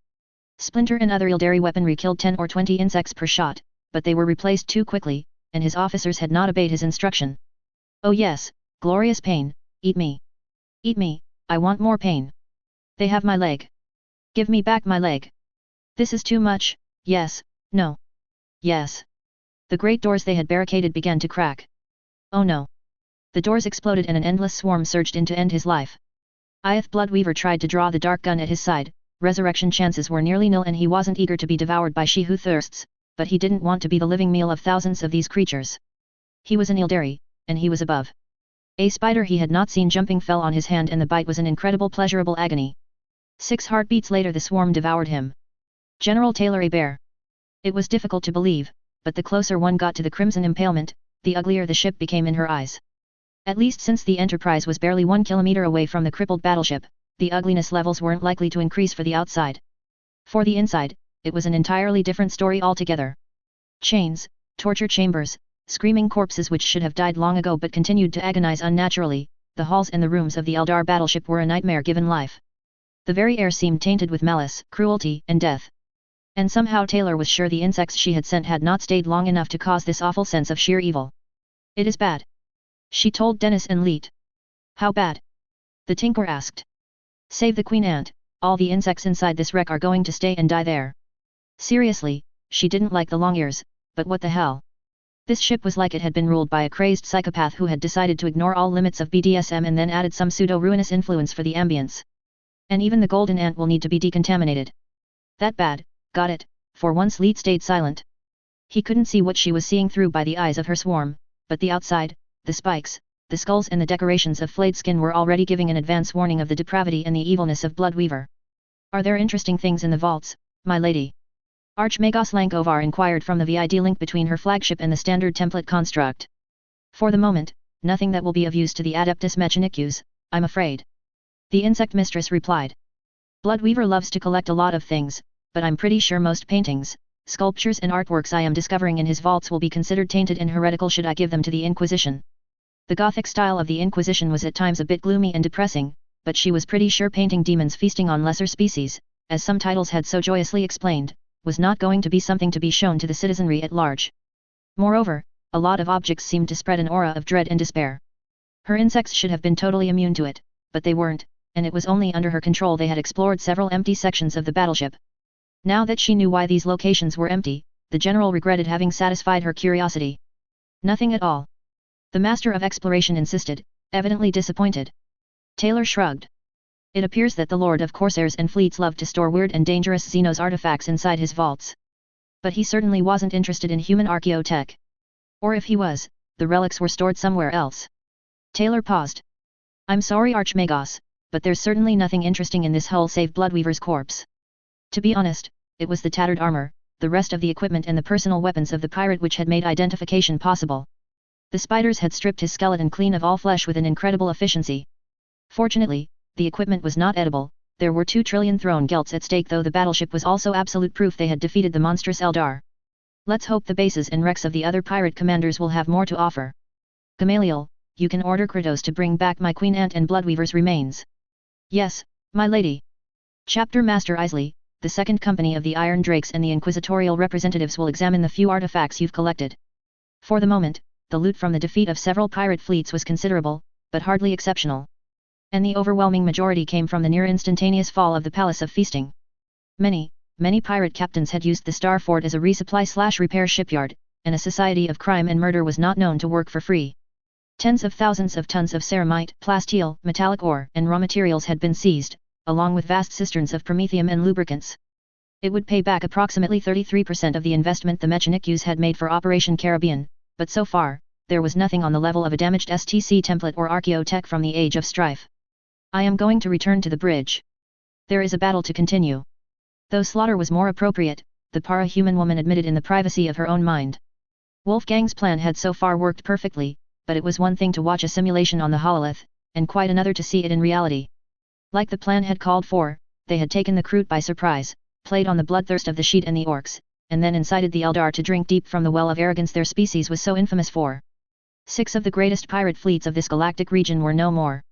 Splinter and other Ildari weaponry killed 10 or 20 insects per shot, but they were replaced too quickly, and his officers had not obeyed his instruction. Oh yes, glorious pain, eat me. Eat me, I want more pain. They have my leg. Give me back my leg. This is too much, yes, no. Yes. The great doors they had barricaded began to crack. Oh no. The doors exploded and an endless swarm surged in to end his life. Iyeth Bloodweaver tried to draw the dark gun at his side, resurrection chances were nearly nil and he wasn't eager to be devoured by she who thirsts, but he didn't want to be the living meal of thousands of these creatures. He was an Ildari, and he was above. A spider he had not seen jumping fell on his hand and the bite was an incredible pleasurable agony. 6 heartbeats later the swarm devoured him. General Taylor a bear. It was difficult to believe, but the closer one got to the Crimson Impalement, the uglier the ship became in her eyes. At least since the Enterprise was barely 1 kilometer away from the crippled battleship, the ugliness levels weren't likely to increase for the outside. For the inside, it was an entirely different story altogether. Chains, torture chambers, screaming corpses which should have died long ago but continued to agonize unnaturally, the halls and the rooms of the Eldar battleship were a nightmare given life. The very air seemed tainted with malice, cruelty, and death. And somehow Taylor was sure the insects she had sent had not stayed long enough to cause this awful sense of sheer evil. It is bad. She told Dennis and Leet. How bad? The Tinker asked. Save the Queen Ant, all the insects inside this wreck are going to stay and die there. Seriously, she didn't like the long ears, but what the hell? This ship was like it had been ruled by a crazed psychopath who had decided to ignore all limits of BDSM and then added some pseudo-ruinous influence for the ambience. And even the Golden Ant will need to be decontaminated. That bad, got it, for once Leet stayed silent. He couldn't see what she was seeing through by the eyes of her swarm, but the outside, the spikes, the skulls and the decorations of flayed skin were already giving an advance warning of the depravity and the evilness of Bloodweaver. Are there interesting things in the vaults, my lady? Archmagos Lankovar inquired from the VID link between her flagship and the standard template construct. For the moment, nothing that will be of use to the Adeptus Mechanicus, I'm afraid. The insect mistress replied. Bloodweaver loves to collect a lot of things, but I'm pretty sure most paintings, sculptures and artworks I am discovering in his vaults will be considered tainted and heretical should I give them to the Inquisition. The Gothic style of the Inquisition was at times a bit gloomy and depressing, but she was pretty sure painting demons feasting on lesser species, as some titles had so joyously explained, was not going to be something to be shown to the citizenry at large. Moreover, a lot of objects seemed to spread an aura of dread and despair. Her insects should have been totally immune to it, but they weren't, and it was only under her control they had explored several empty sections of the battleship. Now that she knew why these locations were empty, the general regretted having satisfied her curiosity. Nothing at all. The Master of Exploration insisted, evidently disappointed. Taylor shrugged. It appears that the Lord of Corsairs and Fleets loved to store weird and dangerous Xenos artifacts inside his vaults. But he certainly wasn't interested in human archaeotech. Or if he was, the relics were stored somewhere else. Taylor paused. I'm sorry Archmagos, but there's certainly nothing interesting in this hull save Bloodweaver's corpse. To be honest, it was the tattered armor, the rest of the equipment and the personal weapons of the pirate which had made identification possible. The spiders had stripped his skeleton clean of all flesh with an incredible efficiency. Fortunately, the equipment was not edible, there were 2 trillion throne gelts at stake though the battleship was also absolute proof they had defeated the monstrous Eldar. Let's hope the bases and wrecks of the other pirate commanders will have more to offer. Gamaliel, you can order Kratos to bring back my Queen Ant and Bloodweaver's remains. Yes, my lady. Chapter Master Isley, the second company of the Iron Drakes and the inquisitorial representatives will examine the few artifacts you've collected. For the moment, the loot from the defeat of several pirate fleets was considerable, but hardly exceptional. And the overwhelming majority came from the near instantaneous fall of the Palace of Feasting. Many, many pirate captains had used the Star Fort as a resupply/repair shipyard, and a society of crime and murder was not known to work for free. Tens of thousands of tons of ceramite, plasteel, metallic ore, and raw materials had been seized, along with vast cisterns of promethium and lubricants. It would pay back approximately 33% of the investment the Mechanics had made for Operation Caribbean, but so far, there was nothing on the level of a damaged STC template or archaeotech from the Age of Strife. I am going to return to the bridge. There is a battle to continue. Though slaughter was more appropriate, the para-human woman admitted in the privacy of her own mind. Wolfgang's plan had so far worked perfectly, but it was one thing to watch a simulation on the hololith, and quite another to see it in reality. Like the plan had called for, they had taken the crew by surprise, played on the bloodthirst of the Sheet and the Orcs, and then incited the Eldar to drink deep from the well of arrogance their species was so infamous for. 6 of the greatest pirate fleets of this galactic region were no more.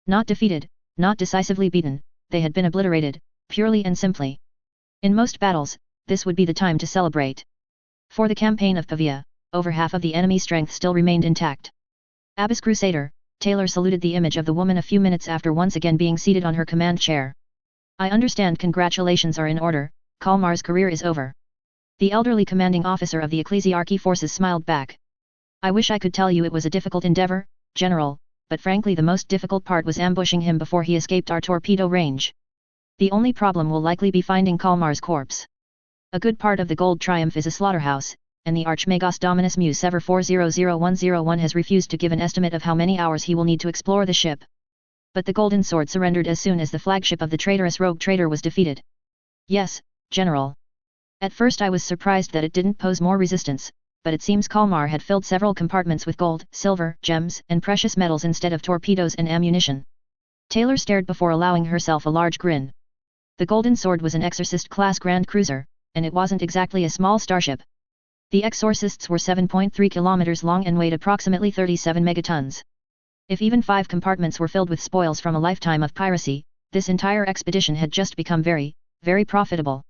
Not defeated, not decisively beaten, they had been obliterated, purely and simply. In most battles, this would be the time to celebrate. For the campaign of Pavia, over half of the enemy's strength still remained intact. Abbess Crusader, Taylor saluted the image of the woman a few minutes after once again being seated on her command chair. I understand congratulations are in order, Kalmar's career is over. The elderly commanding officer of the Ecclesiarchy forces smiled back. I wish I could tell you it was a difficult endeavor, General, but frankly the most difficult part was ambushing him before he escaped our torpedo range. The only problem will likely be finding Kalmar's corpse. A good part of the Gold Triumph is a slaughterhouse, and the Archmagos Dominus Mu Sever 400101 has refused to give an estimate of how many hours he will need to explore the ship. But the Golden Sword surrendered as soon as the flagship of the traitorous rogue trader was defeated. Yes, General. At first I was surprised that it didn't pose more resistance, but it seems Kalmar had filled several compartments with gold, silver, gems, and precious metals instead of torpedoes and ammunition. Taylor stared before allowing herself a large grin. The Golden Sword was an Exorcist-class Grand Cruiser, and it wasn't exactly a small starship. The Exorcists were 7.3 kilometers long and weighed approximately 37 megatons. If even 5 compartments were filled with spoils from a lifetime of piracy, this entire expedition had just become very, very profitable.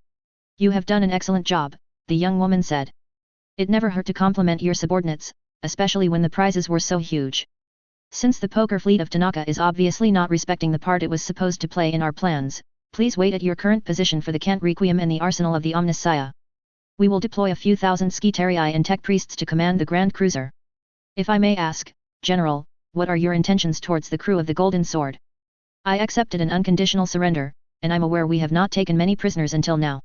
You have done an excellent job, the young woman said. It never hurt to compliment your subordinates, especially when the prizes were so huge. Since the poker fleet of Tanaka is obviously not respecting the part it was supposed to play in our plans, please wait at your current position for the Kent Requiem and the arsenal of the Omniscia. We will deploy a few thousand Skitarii and tech priests to command the Grand Cruiser. If I may ask, General, what are your intentions towards the crew of the Golden Sword? I accepted an unconditional surrender, and I'm aware we have not taken many prisoners until now.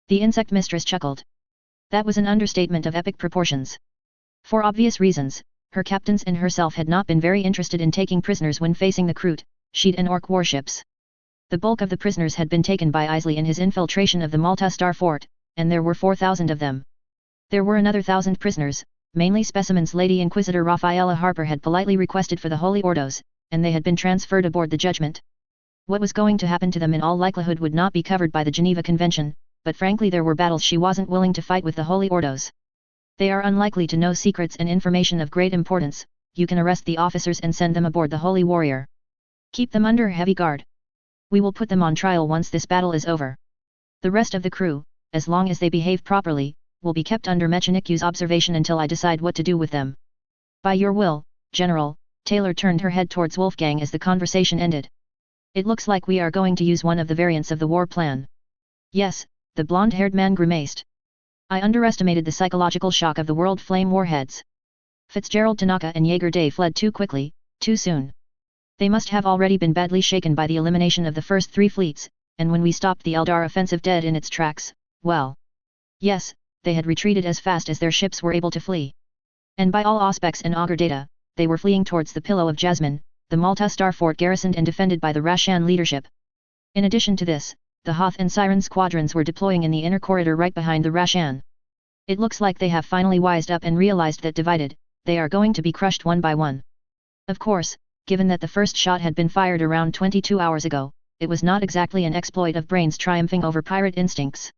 The insect mistress chuckled. That was an understatement of epic proportions. For obvious reasons, her captains and herself had not been very interested in taking prisoners when facing the Kroot, Sheet and Orc warships. The bulk of the prisoners had been taken by Isley in his infiltration of the Malta Star Fort, and there were 4,000 of them. There were another 1,000 prisoners, mainly specimens Lady Inquisitor Rafaela Harper had politely requested for the Holy Ordos, and they had been transferred aboard the Judgment. What was going to happen to them in all likelihood would not be covered by the Geneva Convention, but frankly there were battles she wasn't willing to fight with the Holy Ordos. They are unlikely to know secrets and information of great importance. You can arrest the officers and send them aboard the Holy Warrior. Keep them under heavy guard. We will put them on trial once this battle is over. The rest of the crew, as long as they behave properly, will be kept under Mechanic's observation until I decide what to do with them. By your will, General, Taylor turned her head towards Wolfgang as the conversation ended. It looks like we are going to use one of the variants of the war plan. Yes, the blonde-haired man grimaced. I underestimated the psychological shock of the World Flame warheads. Fitzgerald Tanaka and Jaeger Day fled too quickly, too soon. They must have already been badly shaken by the elimination of the first 3 fleets, and when we stopped the Eldar offensive dead in its tracks, well. Yes, they had retreated as fast as their ships were able to flee. And by all aspects and augur data, they were fleeing towards the Pillow of Jasmine, the Malta Star Fort garrisoned and defended by the Rashan leadership. In addition to this, the Hoth and Siren squadrons were deploying in the inner corridor right behind the Rashan. It looks like they have finally wised up and realized that divided, they are going to be crushed one by one. Of course, given that the first shot had been fired around 22 hours ago, it was not exactly an exploit of brains triumphing over pirate instincts.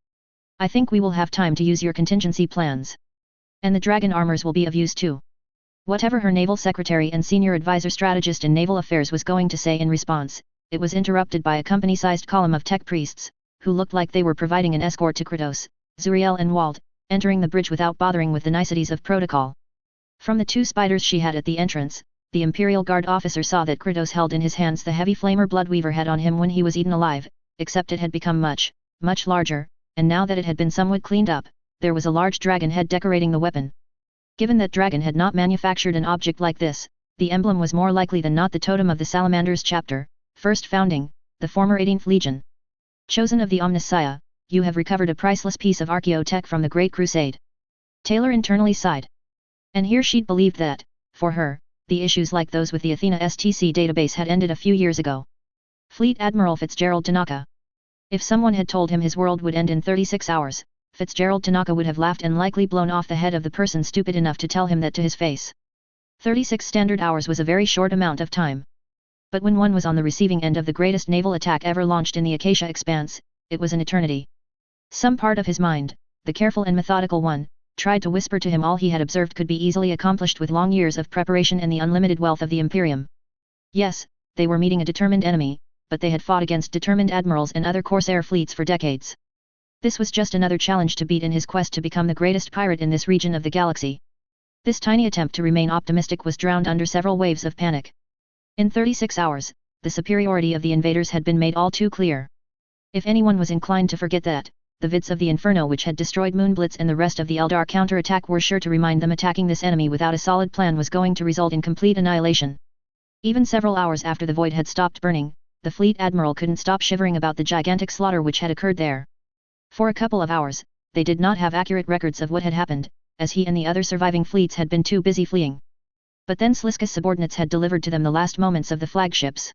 I think we will have time to use your contingency plans. And the dragon armors will be of use too. Whatever her naval secretary and senior advisor strategist in naval affairs was going to say in response, it was interrupted by a company-sized column of tech priests, who looked like they were providing an escort to Kratos, Zuriel and Wald, entering the bridge without bothering with the niceties of protocol. From the 2 spiders she had at the entrance, the Imperial Guard officer saw that Kratos held in his hands the heavy flamer Bloodweaver had on him when he was eaten alive, except it had become much, much larger, and now that it had been somewhat cleaned up, there was a large dragon head decorating the weapon. Given that dragon had not manufactured an object like this, the emblem was more likely than not the totem of the Salamanders chapter, first founding, the former 18th Legion. Chosen of the Omnissiah, you have recovered a priceless piece of archaeotech from the Great Crusade. Taylor internally sighed. And here she'd believed that, for her, the issues like those with the Athena STC database had ended a few years ago. Fleet Admiral Fitzgerald Tanaka. If someone had told him his world would end in 36 hours, Fitzgerald Tanaka would have laughed and likely blown off the head of the person stupid enough to tell him that to his face. 36 standard hours was a very short amount of time. But when one was on the receiving end of the greatest naval attack ever launched in the Acacia Expanse, it was an eternity. Some part of his mind, the careful and methodical one, tried to whisper to him all he had observed could be easily accomplished with long years of preparation and the unlimited wealth of the Imperium. Yes, they were meeting a determined enemy, but they had fought against determined admirals and other corsair fleets for decades. This was just another challenge to beat in his quest to become the greatest pirate in this region of the galaxy. This tiny attempt to remain optimistic was drowned under several waves of panic. In 36 hours, the superiority of the invaders had been made all too clear. If anyone was inclined to forget that, the vids of the Inferno which had destroyed Moonblitz and the rest of the Eldar counterattack were sure to remind them attacking this enemy without a solid plan was going to result in complete annihilation. Even several hours after the void had stopped burning, the fleet admiral couldn't stop shivering about the gigantic slaughter which had occurred there. For a couple of hours, they did not have accurate records of what had happened, as he and the other surviving fleets had been too busy fleeing. But then Sliska's subordinates had delivered to them the last moments of the flagships.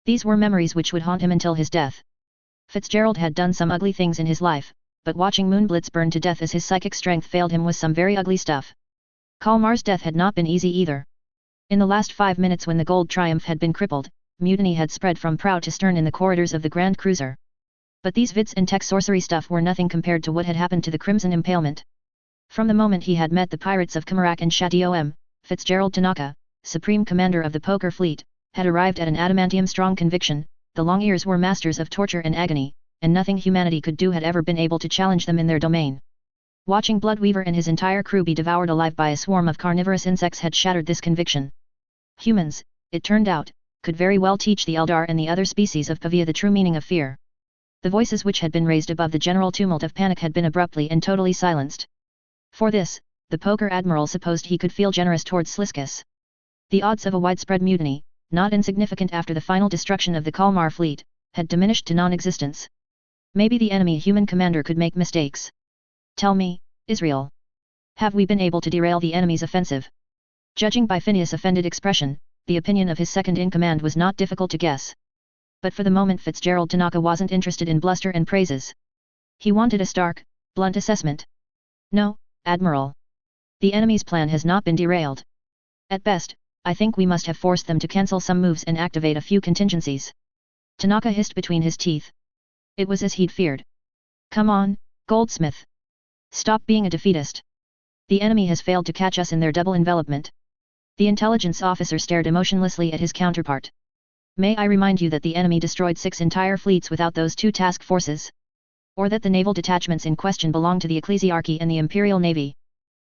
These were memories which would haunt him until his death. Fitzgerald had done some ugly things in his life, but watching Moonblitz burn to death as his psychic strength failed him was some very ugly stuff. Kalmar's death had not been easy either. In the last 5 minutes when the Gold Triumph had been crippled, mutiny had spread from prow to stern in the corridors of the Grand Cruiser. But these vids and tech sorcery stuff were nothing compared to what had happened to the Crimson Impalement. From the moment he had met the pirates of Kamarak and Shatiom, Fitzgerald Tanaka, Supreme Commander of the Poker Fleet, had arrived at an adamantium-strong conviction: the Long Ears were masters of torture and agony, and nothing humanity could do had ever been able to challenge them in their domain. Watching Bloodweaver and his entire crew be devoured alive by a swarm of carnivorous insects had shattered this conviction. Humans, it turned out, could very well teach the Eldar and the other species of Pavia the true meaning of fear. The voices which had been raised above the general tumult of panic had been abruptly and totally silenced. For this, the Poker Admiral supposed he could feel generous towards Sliskus. The odds of a widespread mutiny, not insignificant after the final destruction of the Kalmar fleet, had diminished to non-existence. Maybe the enemy human commander could make mistakes. Tell me, Israel. Have we been able to derail the enemy's offensive? Judging by Phineas' offended expression, the opinion of his second-in-command was not difficult to guess. But for the moment Fitzgerald Tanaka wasn't interested in bluster and praises. He wanted a stark, blunt assessment. No, Admiral. The enemy's plan has not been derailed. At best, I think we must have forced them to cancel some moves and activate a few contingencies. Tanaka hissed between his teeth. It was as he'd feared. Come on, Goldsmith. Stop being a defeatist. The enemy has failed to catch us in their double envelopment. The intelligence officer stared emotionlessly at his counterpart. May I remind you that the enemy destroyed 6 entire fleets without those 2 task forces? Or that the naval detachments in question belong to the Ecclesiarchy and the Imperial Navy?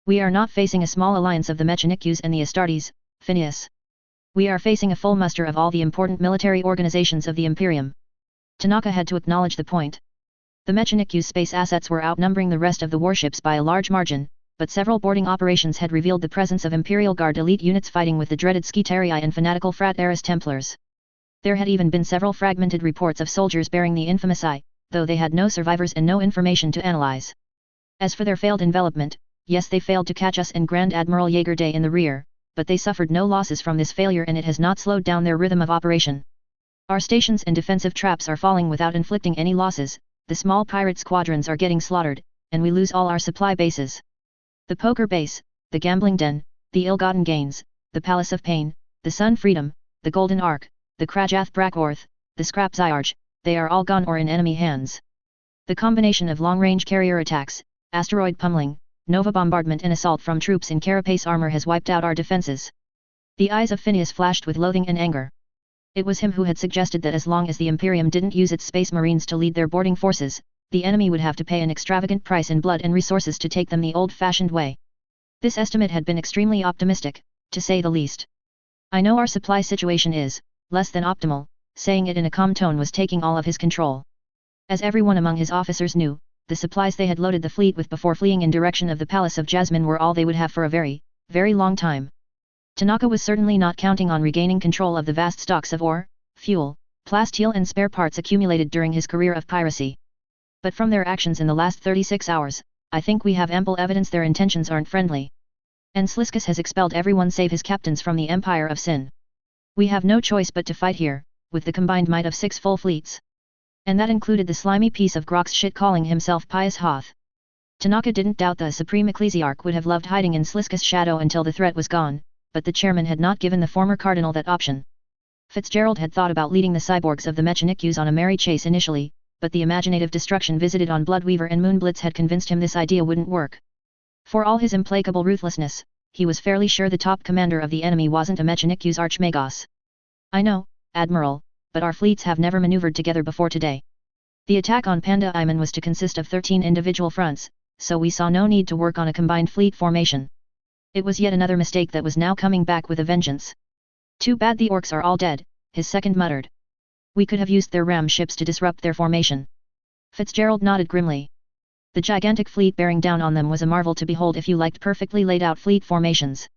We are not facing a small alliance of the Mechanikus and the Astartes, Phineas. We are facing a full muster of all the important military organizations of the Imperium. Tanaka had to acknowledge the point. The Mechanikus' space assets were outnumbering the rest of the warships by a large margin, but several boarding operations had revealed the presence of Imperial Guard elite units fighting with the dreaded Skitarii and fanatical Frateris Templars. There had even been several fragmented reports of soldiers bearing the infamous I, though they had no survivors and no information to analyze. As for their failed envelopment, yes, they failed to catch us and Grand Admiral Jaeger Day in the rear, but they suffered no losses from this failure and it has not slowed down their rhythm of operation. Our stations and defensive traps are falling without inflicting any losses, the small pirate squadrons are getting slaughtered, and we lose all our supply bases. The Poker Base, the Gambling Den, the Ill-Gotten Gains, the Palace of Pain, the Sun Freedom, the Golden Ark, the Krajath Brakorth, the Scrap Zyarj, they are all gone or in enemy hands. The combination of long-range carrier attacks, asteroid pummeling, Nova bombardment and assault from troops in carapace armor has wiped out our defenses. The eyes of Phineas flashed with loathing and anger. It was him who had suggested that as long as the Imperium didn't use its space marines to lead their boarding forces, the enemy would have to pay an extravagant price in blood and resources to take them the old-fashioned way. This estimate had been extremely optimistic, to say the least. I know our supply situation is less than optimal, saying it in a calm tone was taking all of his control. As everyone among his officers knew, the supplies they had loaded the fleet with before fleeing in direction of the Palace of Jasmine were all they would have for a very, very long time. Tanaka was certainly not counting on regaining control of the vast stocks of ore, fuel, plasteel and spare parts accumulated during his career of piracy. But from their actions in the last 36 hours, I think we have ample evidence their intentions aren't friendly. And Sliskus has expelled everyone save his captains from the Empire of Sin. We have no choice but to fight here, with the combined might of 6 full fleets. And that included the slimy piece of Grok's shit calling himself Pious Hoth. Tanaka didn't doubt the Supreme Ecclesiarch would have loved hiding in Sliskus' shadow until the threat was gone, but the chairman had not given the former cardinal that option. Fitzgerald had thought about leading the cyborgs of the Mechanicues on a merry chase initially, but the imaginative destruction visited on Bloodweaver and Moonblitz had convinced him this idea wouldn't work. For all his implacable ruthlessness, he was fairly sure the top commander of the enemy wasn't a Mechanicues archmagos. I know, Admiral, but our fleets have never maneuvered together before today. The attack on Panda Island was to consist of 13 individual fronts, so we saw no need to work on a combined fleet formation. It was yet another mistake that was now coming back with a vengeance. Too bad the orcs are all dead, his second muttered. We could have used their ram ships to disrupt their formation. Fitzgerald nodded grimly. The gigantic fleet bearing down on them was a marvel to behold if you liked perfectly laid out fleet formations.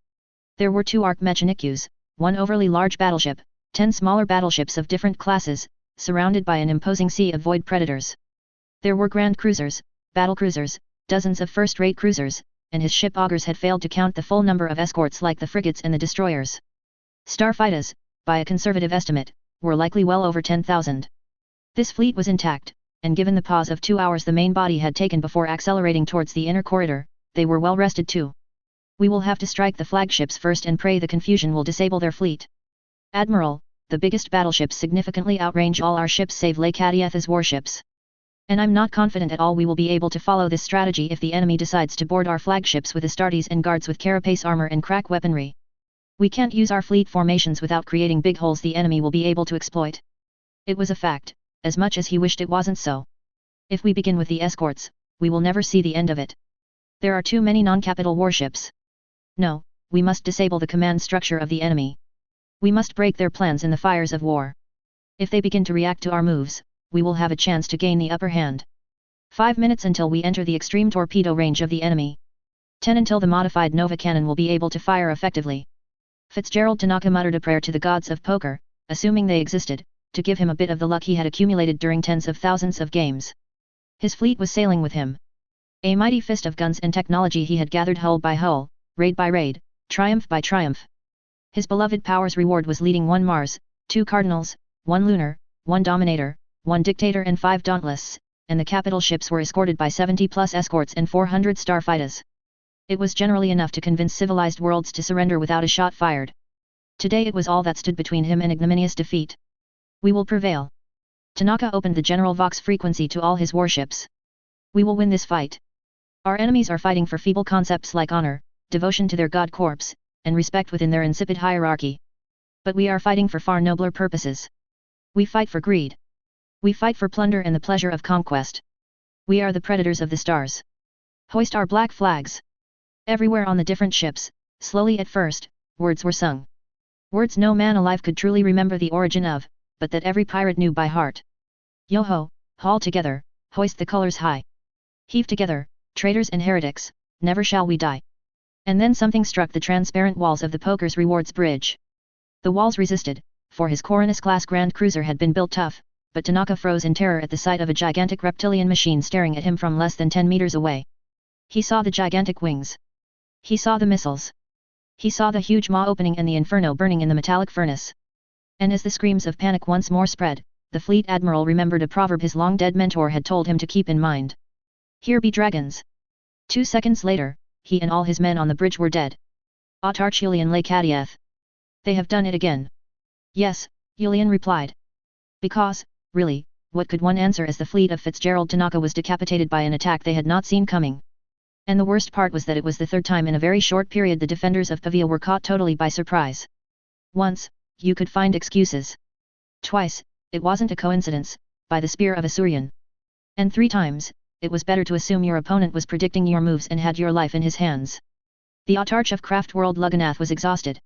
There were 2 arc Mechanicues, 1 overly large battleship, 10 smaller battleships of different classes, surrounded by an imposing sea of void predators. There were grand cruisers, battlecruisers, dozens of first-rate cruisers, and his ship augurs had failed to count the full number of escorts like the frigates and the destroyers. Starfighters, by a conservative estimate, were likely well over 10,000. This fleet was intact, and given the pause of 2 hours the main body had taken before accelerating towards the inner corridor, they were well rested too. We will have to strike the flagships first and pray the confusion will disable their fleet. Admiral, the biggest battleships significantly outrange all our ships save Lake Adiatha's warships. And I'm not confident at all we will be able to follow this strategy if the enemy decides to board our flagships with Astartes and guards with carapace armor and crack weaponry. We can't use our fleet formations without creating big holes the enemy will be able to exploit. It was a fact, as much as he wished it wasn't so. If we begin with the escorts, we will never see the end of it. There are too many non-capital warships. No, we must disable the command structure of the enemy. We must break their plans in the fires of war. If they begin to react to our moves, we will have a chance to gain the upper hand. 5 minutes until we enter the extreme torpedo range of the enemy. 10 until the modified Nova cannon will be able to fire effectively. Fitzgerald Tanaka muttered a prayer to the gods of poker, assuming they existed, to give him a bit of the luck he had accumulated during tens of thousands of games. His fleet was sailing with him. A mighty fist of guns and technology he had gathered hull by hull, raid by raid, triumph by triumph. His beloved power's reward was leading 1 Mars, 2 Cardinals, 1 Lunar, 1 Dominator, 1 Dictator and 5 Dauntless, and the capital ships were escorted by 70+ escorts and 400 starfighters. It was generally enough to convince civilized worlds to surrender without a shot fired. Today it was all that stood between him and ignominious defeat. We will prevail. Tanaka opened the General Vox frequency to all his warships. We will win this fight. Our enemies are fighting for feeble concepts like honor, devotion to their god corpse, and respect within their insipid hierarchy. But we are fighting for far nobler purposes. We fight for greed. We fight for plunder and the pleasure of conquest. We are the predators of the stars. Hoist our black flags. Everywhere on the different ships, slowly at first, words were sung. Words no man alive could truly remember the origin of, but that every pirate knew by heart. Yo-ho, haul together, hoist the colors high. Heave together, traitors and heretics, never shall we die. And then something struck the transparent walls of the Poker's Rewards Bridge. The walls resisted, for his Coronis-class Grand Cruiser had been built tough, but Tanaka froze in terror at the sight of a gigantic reptilian machine staring at him from less than 10 meters away. He saw the gigantic wings. He saw the missiles. He saw the huge maw opening and the inferno burning in the metallic furnace. And as the screams of panic once more spread, the fleet admiral remembered a proverb his long-dead mentor had told him to keep in mind. Here be dragons. 2 seconds later, he and all his men on the bridge were dead. Autarch Julian Lake Adiath. They have done it again. Yes, Julian replied. Because, really, what could one answer as the fleet of Fitzgerald Tanaka was decapitated by an attack they had not seen coming? And the worst part was that it was the 3rd time in a very short period the defenders of Pavia were caught totally by surprise. Once, you could find excuses. Twice, it wasn't a coincidence, by the spear of Asurian. And 3 times, it was better to assume your opponent was predicting your moves and had your life in his hands. The Autarch of Craft World Lugganath was exhausted.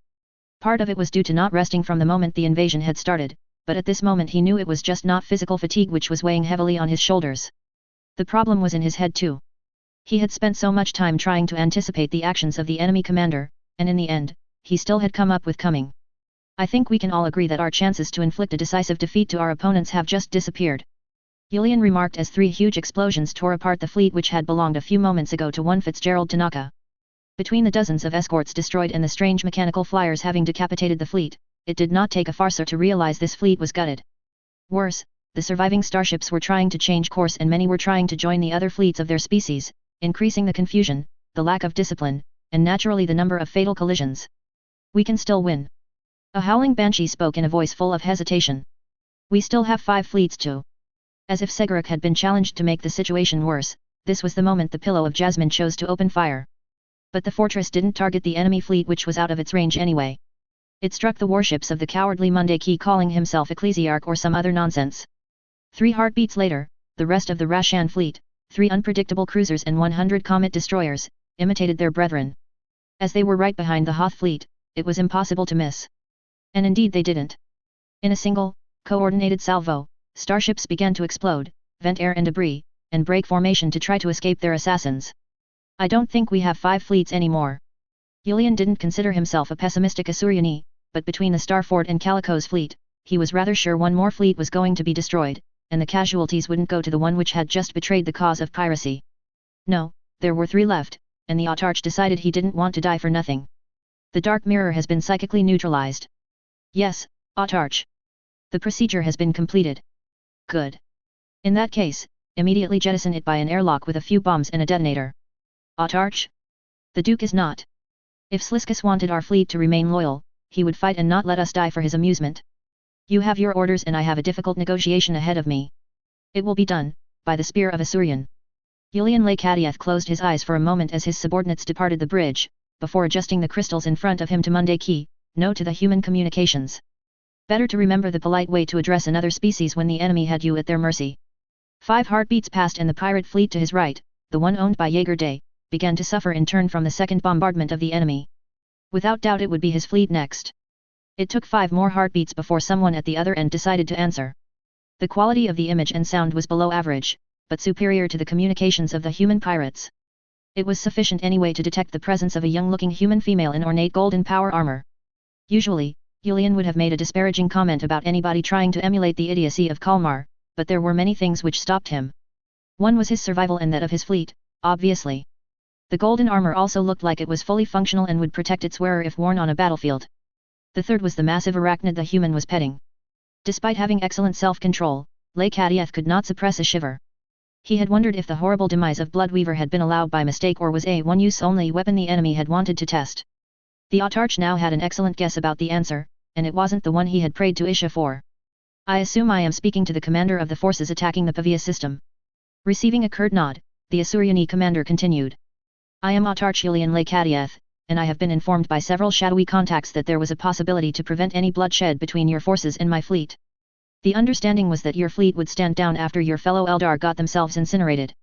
Part of it was due to not resting from the moment the invasion had started, but at this moment he knew it was just not physical fatigue which was weighing heavily on his shoulders. The problem was in his head too. He had spent so much time trying to anticipate the actions of the enemy commander, and in the end, he still had come up with coming. I think we can all agree that our chances to inflict a decisive defeat to our opponents have just disappeared. Julian remarked as 3 huge explosions tore apart the fleet which had belonged a few moments ago to one Fitzgerald Tanaka. Between the dozens of escorts destroyed and the strange mechanical flyers having decapitated the fleet, it did not take a farser to realize this fleet was gutted. Worse, the surviving starships were trying to change course and many were trying to join the other fleets of their species, increasing the confusion, the lack of discipline, and naturally the number of fatal collisions. We can still win. A howling banshee spoke in a voice full of hesitation. We still have 5 fleets too. As if Seguruk had been challenged to make the situation worse, this was the moment the Pillow of Jasmine chose to open fire. But the fortress didn't target the enemy fleet which was out of its range anyway. It struck the warships of the cowardly Mundaki calling himself Ecclesiarch or some other nonsense. 3 heartbeats later, the rest of the Rashan fleet, 3 unpredictable cruisers and 100 Comet destroyers, imitated their brethren. As they were right behind the Hoth fleet, it was impossible to miss. And indeed they didn't. In a single, coordinated salvo, starships began to explode, vent air and debris, and break formation to try to escape their assassins. I don't think we have 5 fleets anymore. Julian didn't consider himself a pessimistic Asuryani, but between the Starfort and Calico's fleet, he was rather sure one more fleet was going to be destroyed, and the casualties wouldn't go to the one which had just betrayed the cause of piracy. No, there were 3 left, and the Autarch decided he didn't want to die for nothing. The Dark Mirror has been psychically neutralized. Yes, Autarch. The procedure has been completed. Good. In that case, immediately jettison it by an airlock with a few bombs and a detonator. Autarch? The Duke is not. If Sliskus wanted our fleet to remain loyal, he would fight and not let us die for his amusement. You have your orders and I have a difficult negotiation ahead of me. It will be done, by the spear of Asurian. Julian Lekadiath closed his eyes for a moment as his subordinates departed the bridge, before adjusting the crystals in front of him to Mundaki, no to the human communications. Better to remember the polite way to address another species when the enemy had you at their mercy. 5 heartbeats passed and the pirate fleet to his right, the one owned by Jaeger Day, began to suffer in turn from the second bombardment of the enemy. Without doubt it would be his fleet next. It took 5 more heartbeats before someone at the other end decided to answer. The quality of the image and sound was below average, but superior to the communications of the human pirates. It was sufficient anyway to detect the presence of a young-looking human female in ornate golden power armor. Usually, Julian would have made a disparaging comment about anybody trying to emulate the idiocy of Kalmar, but there were many things which stopped him. One was his survival and that of his fleet, obviously. The golden armor also looked like it was fully functional and would protect its wearer if worn on a battlefield. The third was the massive arachnid the human was petting. Despite having excellent self-control, Lekadiath could not suppress a shiver. He had wondered if the horrible demise of Bloodweaver had been allowed by mistake or was a one-use-only weapon the enemy had wanted to test. The Autarch now had an excellent guess about the answer, and it wasn't the one he had prayed to Isha for. I assume I am speaking to the commander of the forces attacking the Pavia system. Receiving a curt nod, the Asuryani commander continued. I am Autarch Julian Lekadiath, and I have been informed by several shadowy contacts that there was a possibility to prevent any bloodshed between your forces and my fleet. The understanding was that your fleet would stand down after your fellow Eldar got themselves incinerated.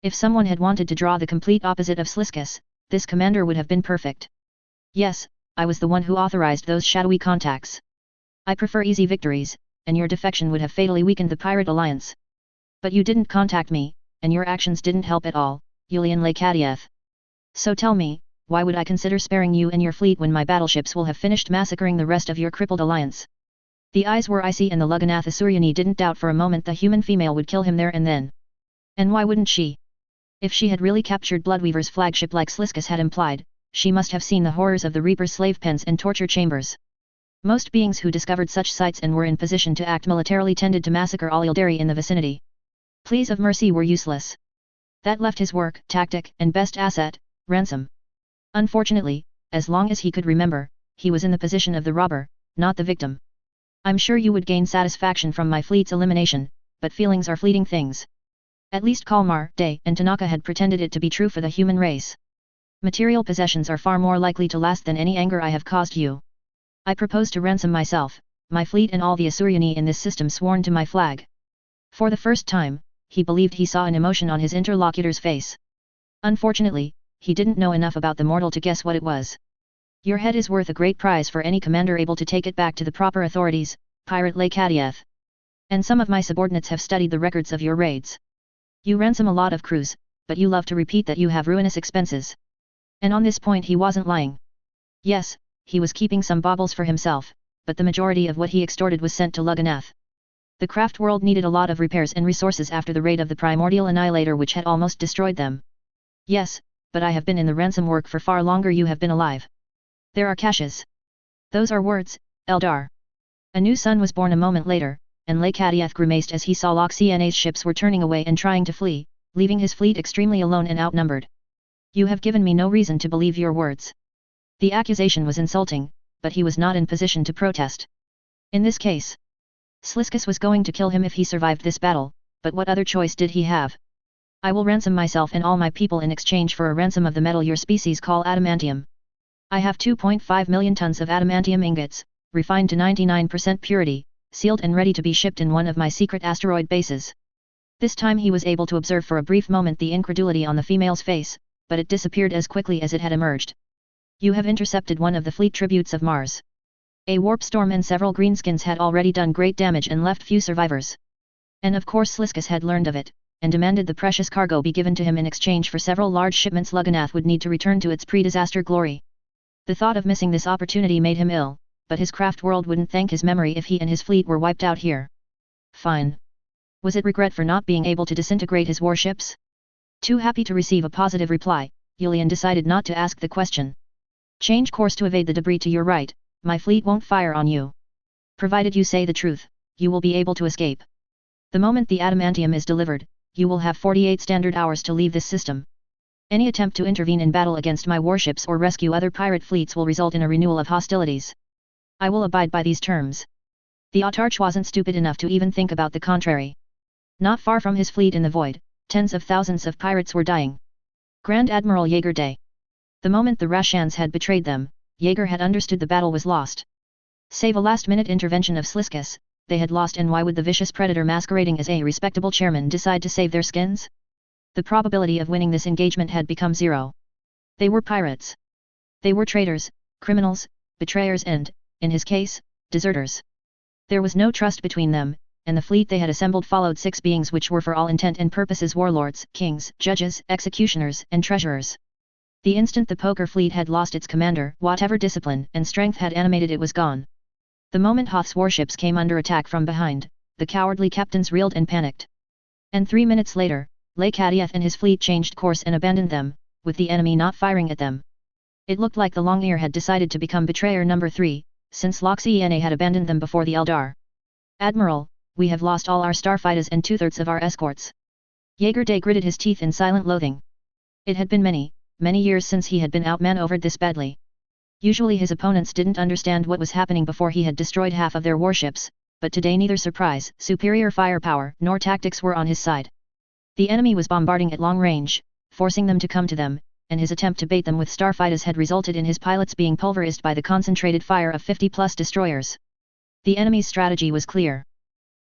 If someone had wanted to draw the complete opposite of Sliskus, this commander would have been perfect. Yes, I was the one who authorized those shadowy contacts. I prefer easy victories, and your defection would have fatally weakened the pirate alliance. But you didn't contact me, and your actions didn't help at all, Julian Lekadiath. So tell me, why would I consider sparing you and your fleet when my battleships will have finished massacring the rest of your crippled alliance? The eyes were icy and the Lugganath Asuryani didn't doubt for a moment the human female would kill him there and then. And why wouldn't she? If she had really captured Bloodweaver's flagship like Sliskus had implied, she must have seen the horrors of the Reaper's slave pens and torture chambers. Most beings who discovered such sights and were in position to act militarily tended to massacre all Ildari in the vicinity. Pleas of mercy were useless. That left his work, tactic, and best asset, ransom. Unfortunately, as long as he could remember, he was in the position of the robber, not the victim. I'm sure you would gain satisfaction from my fleet's elimination, but feelings are fleeting things. At least Kalmar, Day, and Tanaka had pretended it to be true for the human race. Material possessions are far more likely to last than any anger I have caused you. I propose to ransom myself, my fleet and all the Asuryani in this system sworn to my flag. For the first time, he believed he saw an emotion on his interlocutor's face. Unfortunately, he didn't know enough about the mortal to guess what it was. Your head is worth a great prize for any commander able to take it back to the proper authorities, Pirate Lekadiath. And some of my subordinates have studied the records of your raids. You ransom a lot of crews, but you love to repeat that you have ruinous expenses. And on this point he wasn't lying. Yes, he was keeping some baubles for himself, but the majority of what he extorted was sent to Lugganath. The craft world needed a lot of repairs and resources after the raid of the primordial annihilator which had almost destroyed them. Yes, but I have been in the ransom work for far longer you have been alive. There are caches. Those are words, Eldar. A new son was born a moment later, and Lekadiath grimaced as he saw Loxiana's ships were turning away and trying to flee, leaving his fleet extremely alone and outnumbered. You have given me no reason to believe your words. The accusation was insulting, but he was not in position to protest. In this case, Sliskus was going to kill him if he survived this battle, but what other choice did he have? I will ransom myself and all my people in exchange for a ransom of the metal your species call adamantium. I have 2.5 million tons of adamantium ingots, refined to 99% purity, sealed and ready to be shipped in one of my secret asteroid bases. This time he was able to observe for a brief moment the incredulity on the female's face, but it disappeared as quickly as it had emerged. You have intercepted one of the fleet tributes of Mars. A warp storm and several greenskins had already done great damage and left few survivors. And of course Sliskus had learned of it, and demanded the precious cargo be given to him in exchange for several large shipments Lugganath would need to return to its pre-disaster glory. The thought of missing this opportunity made him ill, but his craft world wouldn't thank his memory if he and his fleet were wiped out here. Fine. Was it regret for not being able to disintegrate his warships? Too happy to receive a positive reply, Yulian decided not to ask the question. Change course to evade the debris to your right, my fleet won't fire on you. Provided you say the truth, you will be able to escape. The moment the adamantium is delivered, you will have 48 standard hours to leave this system. Any attempt to intervene in battle against my warships or rescue other pirate fleets will result in a renewal of hostilities. I will abide by these terms. The Autarch wasn't stupid enough to even think about the contrary. Not far from his fleet in the void, tens of thousands of pirates were dying. Grand Admiral Jaeger Day. The moment the Rashans had betrayed them, Jaeger had understood the battle was lost. Save a last-minute intervention of Sliskus, they had lost, and why would the vicious predator masquerading as a respectable chairman decide to save their skins? The probability of winning this engagement had become zero. They were pirates. They were traitors, criminals, betrayers and, in his case, deserters. There was no trust between them, and the fleet they had assembled followed 6 beings which were for all intent and purposes warlords, kings, judges, executioners, and treasurers. The instant the poker fleet had lost its commander, whatever discipline and strength had animated it was gone. The moment Hoth's warships came under attack from behind, the cowardly captains reeled and panicked. And 3 minutes later, Lekadiath and his fleet changed course and abandoned them, with the enemy not firing at them. It looked like the Long-Ear had decided to become betrayer number 3, since Loxiana had abandoned them before the Eldar. Admiral, we have lost all our starfighters and 2/3 of our escorts. Jaeger Day gritted his teeth in silent loathing. It had been many years since he had been outmaneuvered this badly. Usually his opponents didn't understand what was happening before he had destroyed half of their warships, but today neither surprise, superior firepower, nor tactics were on his side. The enemy was bombarding at long range, forcing them to come to them, and his attempt to bait them with starfighters had resulted in his pilots being pulverized by the concentrated fire of 50+ destroyers. The enemy's strategy was clear.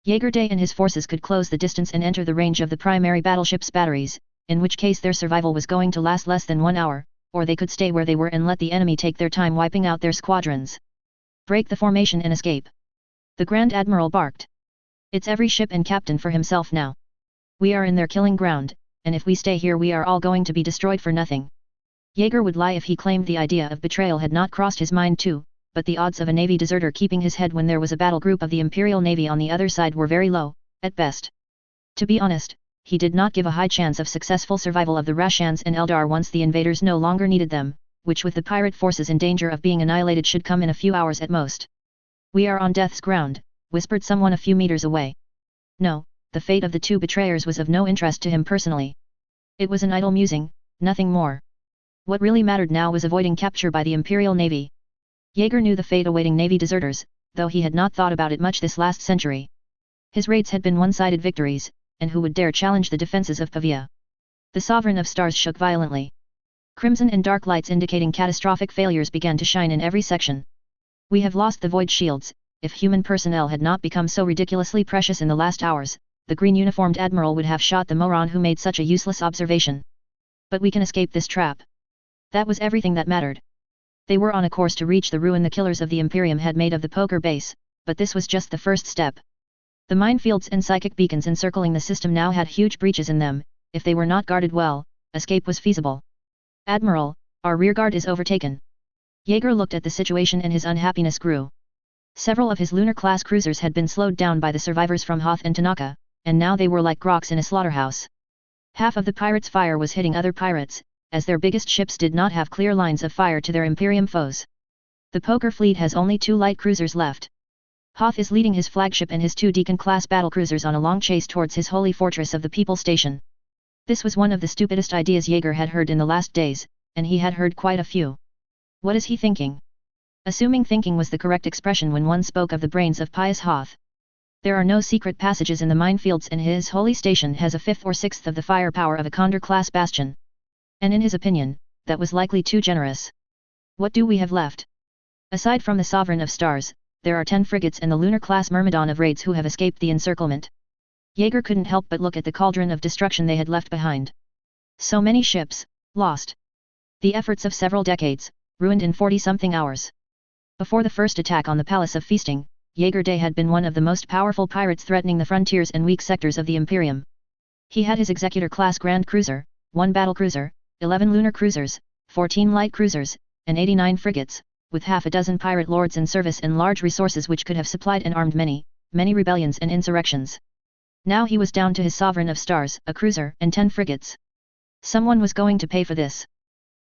Jaeger Day and his forces could close the distance and enter the range of the primary battleship's batteries, in which case their survival was going to last less than 1 hour, or they could stay where they were and let the enemy take their time wiping out their squadrons. Break the formation and escape. The Grand Admiral barked. It's every ship and captain for himself now. We are in their killing ground, and if we stay here we are all going to be destroyed for nothing. Jaeger would lie if he claimed the idea of betrayal had not crossed his mind too, but the odds of a Navy deserter keeping his head when there was a battle group of the Imperial Navy on the other side were very low, at best. To be honest, he did not give a high chance of successful survival of the Rashans and Eldar once the invaders no longer needed them, which with the pirate forces in danger of being annihilated should come in a few hours at most. We are on death's ground, whispered someone a few meters away. No, the fate of the 2 betrayers was of no interest to him personally. It was an idle musing, nothing more. What really mattered now was avoiding capture by the Imperial Navy. Jaeger knew the fate awaiting Navy deserters, though he had not thought about it much this last century. His raids had been one-sided victories, and who would dare challenge the defenses of Pavia? The Sovereign of Stars shook violently. Crimson and dark lights indicating catastrophic failures began to shine in every section. We have lost the void shields. If human personnel had not become so ridiculously precious in the last hours, the green-uniformed admiral would have shot the moron who made such a useless observation. But we can escape this trap. That was everything that mattered. They were on a course to reach the ruin the killers of the Imperium had made of the poker base, but this was just the first step. The minefields and psychic beacons encircling the system now had huge breaches in them. If they were not guarded well, escape was feasible. Admiral, our rearguard is overtaken. Jaeger looked at the situation and his unhappiness grew. Several of his lunar-class cruisers had been slowed down by the survivors from Hoth and Tanaka, and now they were like groks in a slaughterhouse. Half of the pirates' fire was hitting other pirates, as their biggest ships did not have clear lines of fire to their Imperium foes. The Poker fleet has only 2 light cruisers left. Hoth is leading his flagship and his 2 Deacon-class battlecruisers on a long chase towards his holy fortress of the People Station. This was one of the stupidest ideas Jaeger had heard in the last days, and he had heard quite a few. What is he thinking? Assuming thinking was the correct expression when one spoke of the brains of pious Hoth. There are no secret passages in the minefields and his holy station has a 5th or 6th of the firepower of a Condor-class bastion. And in his opinion, that was likely too generous. What do we have left? Aside from the Sovereign of Stars, there are 10 frigates and the lunar-class Myrmidon of raids who have escaped the encirclement. Jaeger couldn't help but look at the cauldron of destruction they had left behind. So many ships, lost. The efforts of several decades, ruined in 40-something hours. Before the first attack on the Palace of Feasting, Jaeger Day had been one of the most powerful pirates threatening the frontiers and weak sectors of the Imperium. He had his Executor-class Grand Cruiser, 1 battlecruiser, 11 lunar cruisers, 14 light cruisers, and 89 frigates, with half a dozen pirate lords in service and large resources which could have supplied and armed many rebellions and insurrections. Now he was down to his Sovereign of Stars, a cruiser, and 10 frigates. Someone was going to pay for this.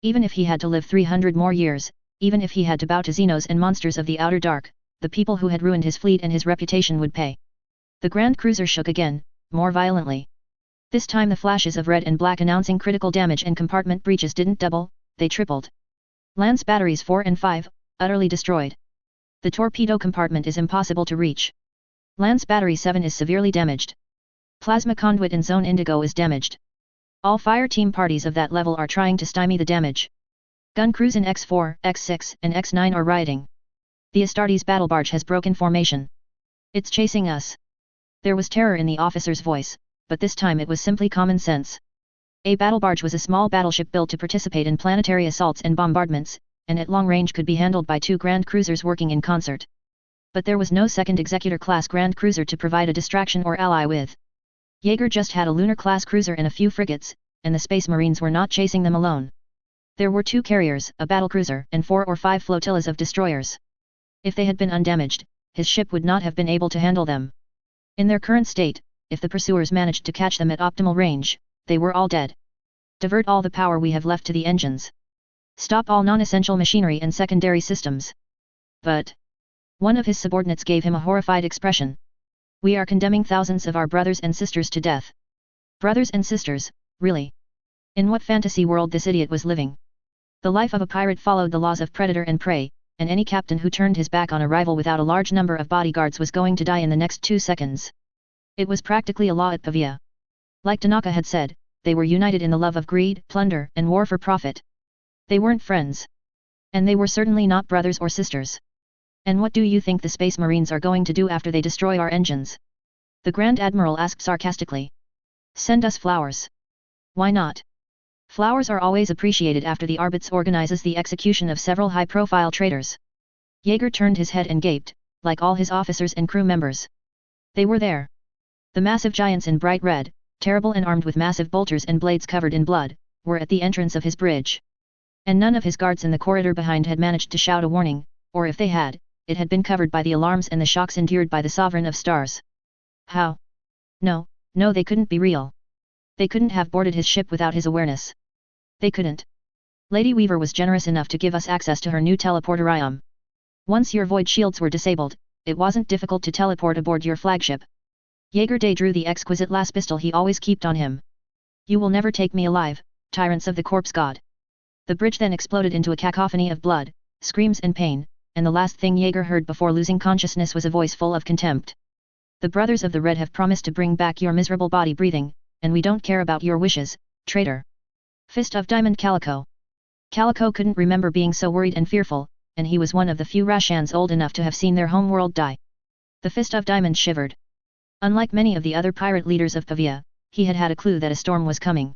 Even if he had to live 300 more years, even if he had to bow to Xenos and monsters of the outer dark, the people who had ruined his fleet and his reputation would pay. The Grand Cruiser shook again, more violently. This time the flashes of red and black announcing critical damage and compartment breaches didn't double, they tripled. Lance batteries 4 and 5, utterly destroyed. The torpedo compartment is impossible to reach. Lance battery 7 is severely damaged. Plasma conduit in Zone Indigo is damaged. All fire team parties of that level are trying to stymie the damage. Gun crews in X4, X6, and X9 are rioting. The Astartes battle barge has broken formation. It's chasing us. There was terror in the officer's voice, but this time it was simply common sense. A battle barge was a small battleship built to participate in planetary assaults and bombardments, and at long range could be handled by 2 Grand Cruisers working in concert. But there was no second Executor-class Grand Cruiser to provide a distraction or ally with. Jaeger just had a lunar-class cruiser and a few frigates, and the Space Marines were not chasing them alone. There were 2 carriers, a battlecruiser, and 4 or 5 flotillas of destroyers. If they had been undamaged, his ship would not have been able to handle them. In their current state, if the pursuers managed to catch them at optimal range, they were all dead. Divert all the power we have left to the engines. Stop all non-essential machinery and secondary systems. But one of his subordinates gave him a horrified expression. We are condemning thousands of our brothers and sisters to death. Brothers and sisters, really? In what fantasy world this idiot was living? The life of a pirate followed the laws of predator and prey, and any captain who turned his back on a rival without a large number of bodyguards was going to die in the next 2 seconds. It was practically a law at Pavia. Like Tanaka had said, they were united in the love of greed, plunder, and war for profit. They weren't friends. And they were certainly not brothers or sisters. And what do you think the Space Marines are going to do after they destroy our engines? The Grand Admiral asked sarcastically. Send us flowers. Why not? Flowers are always appreciated after the Arbitz organizes the execution of several high-profile traitors. Jaeger turned his head and gaped, like all his officers and crew members. They were there. The massive giants in bright red, terrible and armed with massive bolters and blades covered in blood, were at the entrance of his bridge. And none of his guards in the corridor behind had managed to shout a warning, or if they had, it had been covered by the alarms and the shocks endured by the Sovereign of Stars. How? No, they couldn't be real. They couldn't have boarded his ship without his awareness. They couldn't. Lady Weaver was generous enough to give us access to her new teleporterium. Once your void shields were disabled, it wasn't difficult to teleport aboard your flagship. Jaeger Day drew the exquisite las pistol he always kept on him. You will never take me alive, tyrants of the corpse god. The bridge then exploded into a cacophony of blood, screams and pain, and the last thing Jaeger heard before losing consciousness was a voice full of contempt. The Brothers of the Red have promised to bring back your miserable body breathing, and we don't care about your wishes, traitor. Fist of Diamond Calico. Calico couldn't remember being so worried and fearful, and he was one of the few Rashans old enough to have seen their home world die. The Fist of Diamond shivered. Unlike many of the other pirate leaders of Pavia, he had had a clue that a storm was coming.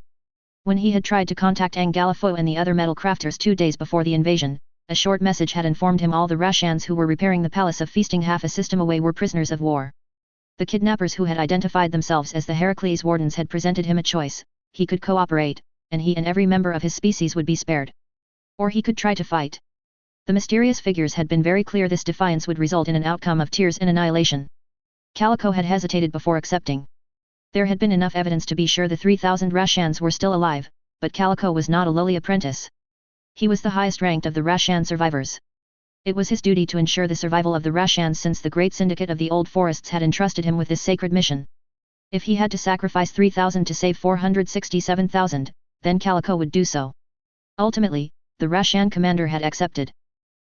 When he had tried to contact Angalifo and the other metal crafters 2 days before the invasion, a short message had informed him all the Rashans who were repairing the Palace of Feasting half a system away were prisoners of war. The kidnappers who had identified themselves as the Heracles Wardens had presented him a choice: he could cooperate, and he and every member of his species would be spared. Or he could try to fight. The mysterious figures had been very clear this defiance would result in an outcome of tears and annihilation. Calico had hesitated before accepting. There had been enough evidence to be sure the 3,000 Rashans were still alive, but Calico was not a lowly apprentice. He was the highest ranked of the Rashan survivors. It was his duty to ensure the survival of the Rashans since the great syndicate of the Old Forests had entrusted him with this sacred mission. If he had to sacrifice 3,000 to save 467,000, then Calico would do so. Ultimately, the Rashan commander had accepted.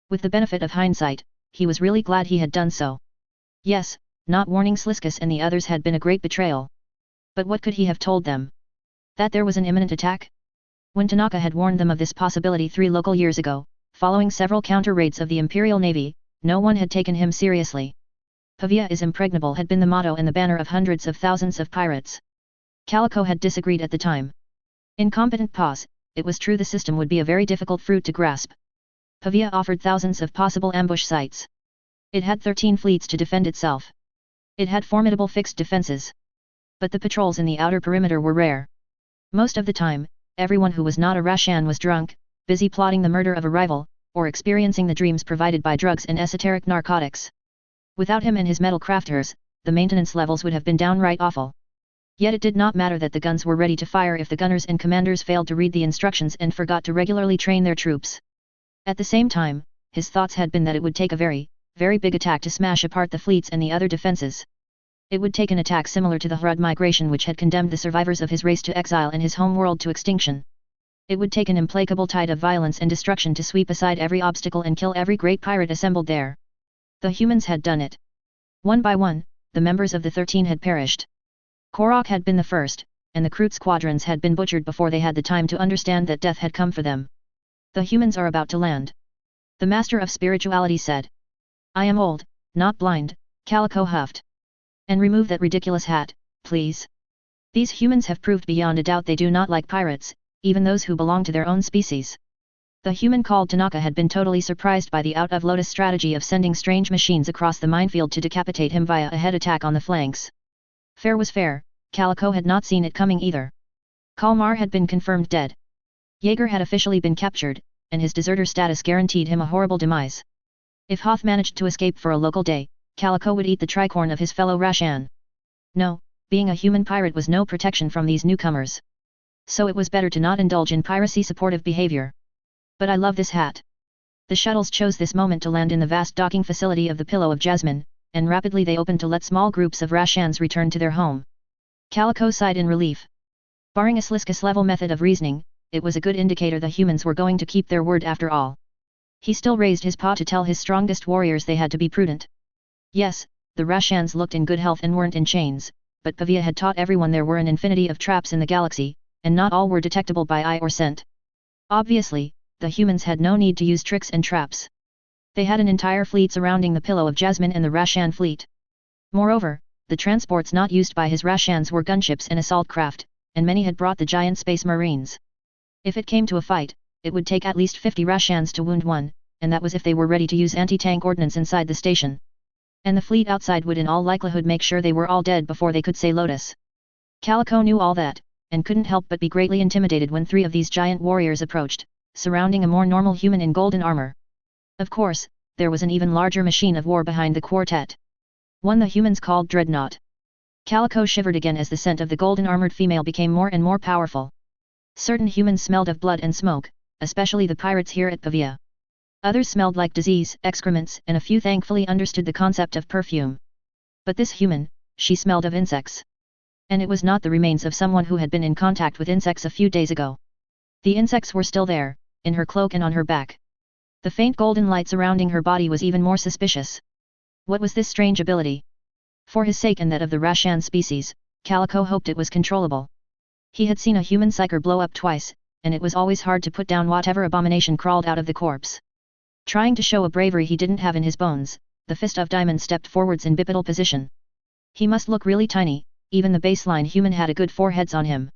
With the benefit of hindsight, he was really glad he had done so. Yes, not warning Sliskus and the others had been a great betrayal. But what could he have told them? That there was an imminent attack? When Tanaka had warned them of this possibility 3 local years ago, following several counter-raids of the Imperial Navy, no one had taken him seriously. Pavia is impregnable had been the motto and the banner of hundreds of thousands of pirates. Calico had disagreed at the time. Incompetent pause, it was true the system would be a very difficult fruit to grasp. Pavia offered thousands of possible ambush sites. It had 13 fleets to defend itself. It had formidable fixed defenses. But the patrols in the outer perimeter were rare. Most of the time, everyone who was not a Rashan was drunk, busy plotting the murder of a rival, or experiencing the dreams provided by drugs and esoteric narcotics. Without him and his metal crafters, the maintenance levels would have been downright awful. Yet it did not matter that the guns were ready to fire if the gunners and commanders failed to read the instructions and forgot to regularly train their troops. At the same time, his thoughts had been that it would take a very, very big attack to smash apart the fleets and the other defenses. It would take an attack similar to the Hrud migration which had condemned the survivors of his race to exile and his home world to extinction. It would take an implacable tide of violence and destruction to sweep aside every obstacle and kill every great pirate assembled there. The humans had done it. One by one, the members of the 13 had perished. Korok had been the first, and the Kroot squadrons had been butchered before they had the time to understand that death had come for them. The humans are about to land. The Master of Spirituality said. I am old, not blind, Calico huffed. And remove that ridiculous hat, please. These humans have proved beyond a doubt they do not like pirates, even those who belong to their own species. The human called Tanaka had been totally surprised by the out-of-Lotus strategy of sending strange machines across the minefield to decapitate him via a head attack on the flanks. Fair was fair, Calico had not seen it coming either. Kalmar had been confirmed dead. Jaeger had officially been captured, and his deserter status guaranteed him a horrible demise. If Hoth managed to escape for a local day, Calico would eat the tricorn of his fellow Rashan. No, being a human pirate was no protection from these newcomers. So it was better to not indulge in piracy-supportive behavior. But I love this hat. The shuttles chose this moment to land in the vast docking facility of the Pillow of Jasmine, and rapidly they opened to let small groups of Rashans return to their home. Calico sighed in relief. Barring a Sliskus-level method of reasoning, it was a good indicator the humans were going to keep their word after all. He still raised his paw to tell his strongest warriors they had to be prudent. Yes, the Rashans looked in good health and weren't in chains, but Pavia had taught everyone there were an infinity of traps in the galaxy, and not all were detectable by eye or scent. Obviously, the humans had no need to use tricks and traps. They had an entire fleet surrounding the Pillow of Jasmine and the Rashan fleet. Moreover, the transports not used by his Rashans were gunships and assault craft, and many had brought the giant space marines. If it came to a fight, it would take at least 50 Rashans to wound one, and that was if they were ready to use anti-tank ordnance inside the station. And the fleet outside would in all likelihood make sure they were all dead before they could say Lotus. Calico knew all that, and couldn't help but be greatly intimidated when 3 of these giant warriors approached, surrounding a more normal human in golden armor. Of course, there was an even larger machine of war behind the quartet. One the humans called Dreadnought. Calico shivered again as the scent of the golden-armored female became more and more powerful. Certain humans smelled of blood and smoke, especially the pirates here at Pavia. Others smelled like disease, excrements, and a few thankfully understood the concept of perfume. But this human, she smelled of insects. And it was not the remains of someone who had been in contact with insects a few days ago. The insects were still there, in her cloak and on her back. The faint golden light surrounding her body was even more suspicious. What was this strange ability? For his sake and that of the Rashan species, Calico hoped it was controllable. He had seen a human psyker blow up twice, and it was always hard to put down whatever abomination crawled out of the corpse. Trying to show a bravery he didn't have in his bones, the Fist of Diamond stepped forwards in bipedal position. He must look really tiny, even the baseline human had a good 4 heads on him.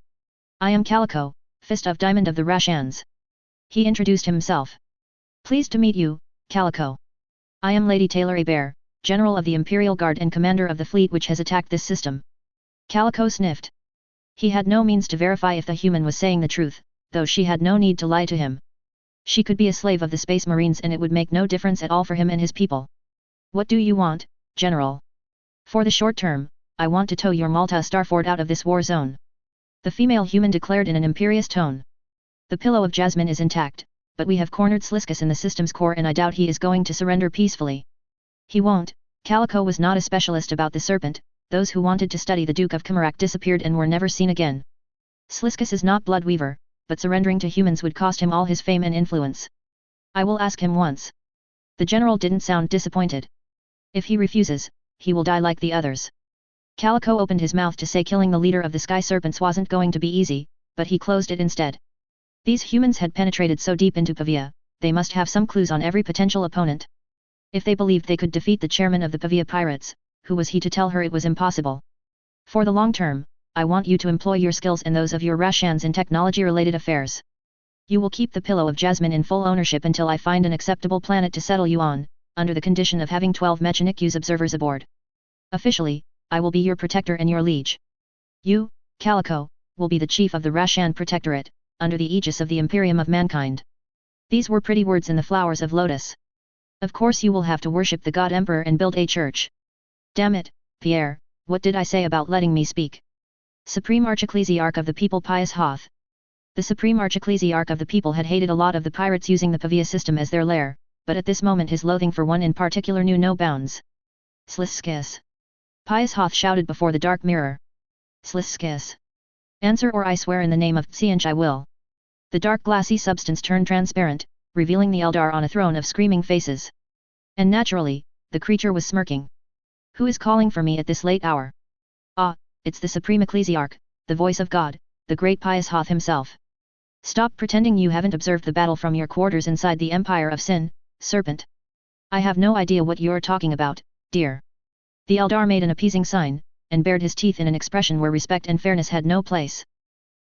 I am Calico, Fist of Diamond of the Rashans. He introduced himself. Pleased to meet you, Calico. I am Lady Taylor Bear, General of the Imperial Guard and commander of the fleet which has attacked this system. Calico sniffed. He had no means to verify if the human was saying the truth, though she had no need to lie to him. She could be a slave of the Space Marines and it would make no difference at all for him and his people. What do you want, General? For the short term, I want to tow your Malta Starfort out of this war zone. The female human declared in an imperious tone. The pillow of jasmine is intact, but we have cornered Sliskus in the system's core and I doubt he is going to surrender peacefully. He won't. Calico was not a specialist about the serpent. Those who wanted to study the Duke of Kamarak disappeared and were never seen again. Sliskus is not Bloodweaver, but surrendering to humans would cost him all his fame and influence. I will ask him once. The general didn't sound disappointed. If he refuses, he will die like the others. Calico opened his mouth to say killing the leader of the Sky Serpents wasn't going to be easy, but he closed it instead. These humans had penetrated so deep into Pavia, they must have some clues on every potential opponent. If they believed they could defeat the chairman of the Pavia pirates, who was he to tell her it was impossible? For the long term, I want you to employ your skills and those of your Rashans in technology-related affairs. You will keep the Pillow of Jasmine in full ownership until I find an acceptable planet to settle you on, under the condition of having 12 Mechanic-Use observers aboard. Officially, I will be your protector and your liege. You, Calico, will be the chief of the Rashan Protectorate, under the aegis of the Imperium of Mankind. These were pretty words in the flowers of lotus. Of course you will have to worship the God Emperor and build a church. Damn it, Pierre, what did I say about letting me speak? Supreme Archecclesiarch of the People Pius Hoth. The Supreme Archecclesiarch of the People had hated a lot of the pirates using the Pavia system as their lair, but at this moment his loathing for one in particular knew no bounds. Sliskus. Pius Hoth shouted before the dark mirror. Sliskus. Answer or I swear in the name of Tsianch I will. The dark glassy substance turned transparent, revealing the Eldar on a throne of screaming faces. And naturally, the creature was smirking. Who is calling for me at this late hour? Ah, it's the Supreme Ecclesiarch, the voice of God, the great Pius Hoth himself. Stop pretending you haven't observed the battle from your quarters inside the Empire of Sin, Serpent. I have no idea what you're talking about, dear. The Eldar made an appeasing sign, and bared his teeth in an expression where respect and fairness had no place.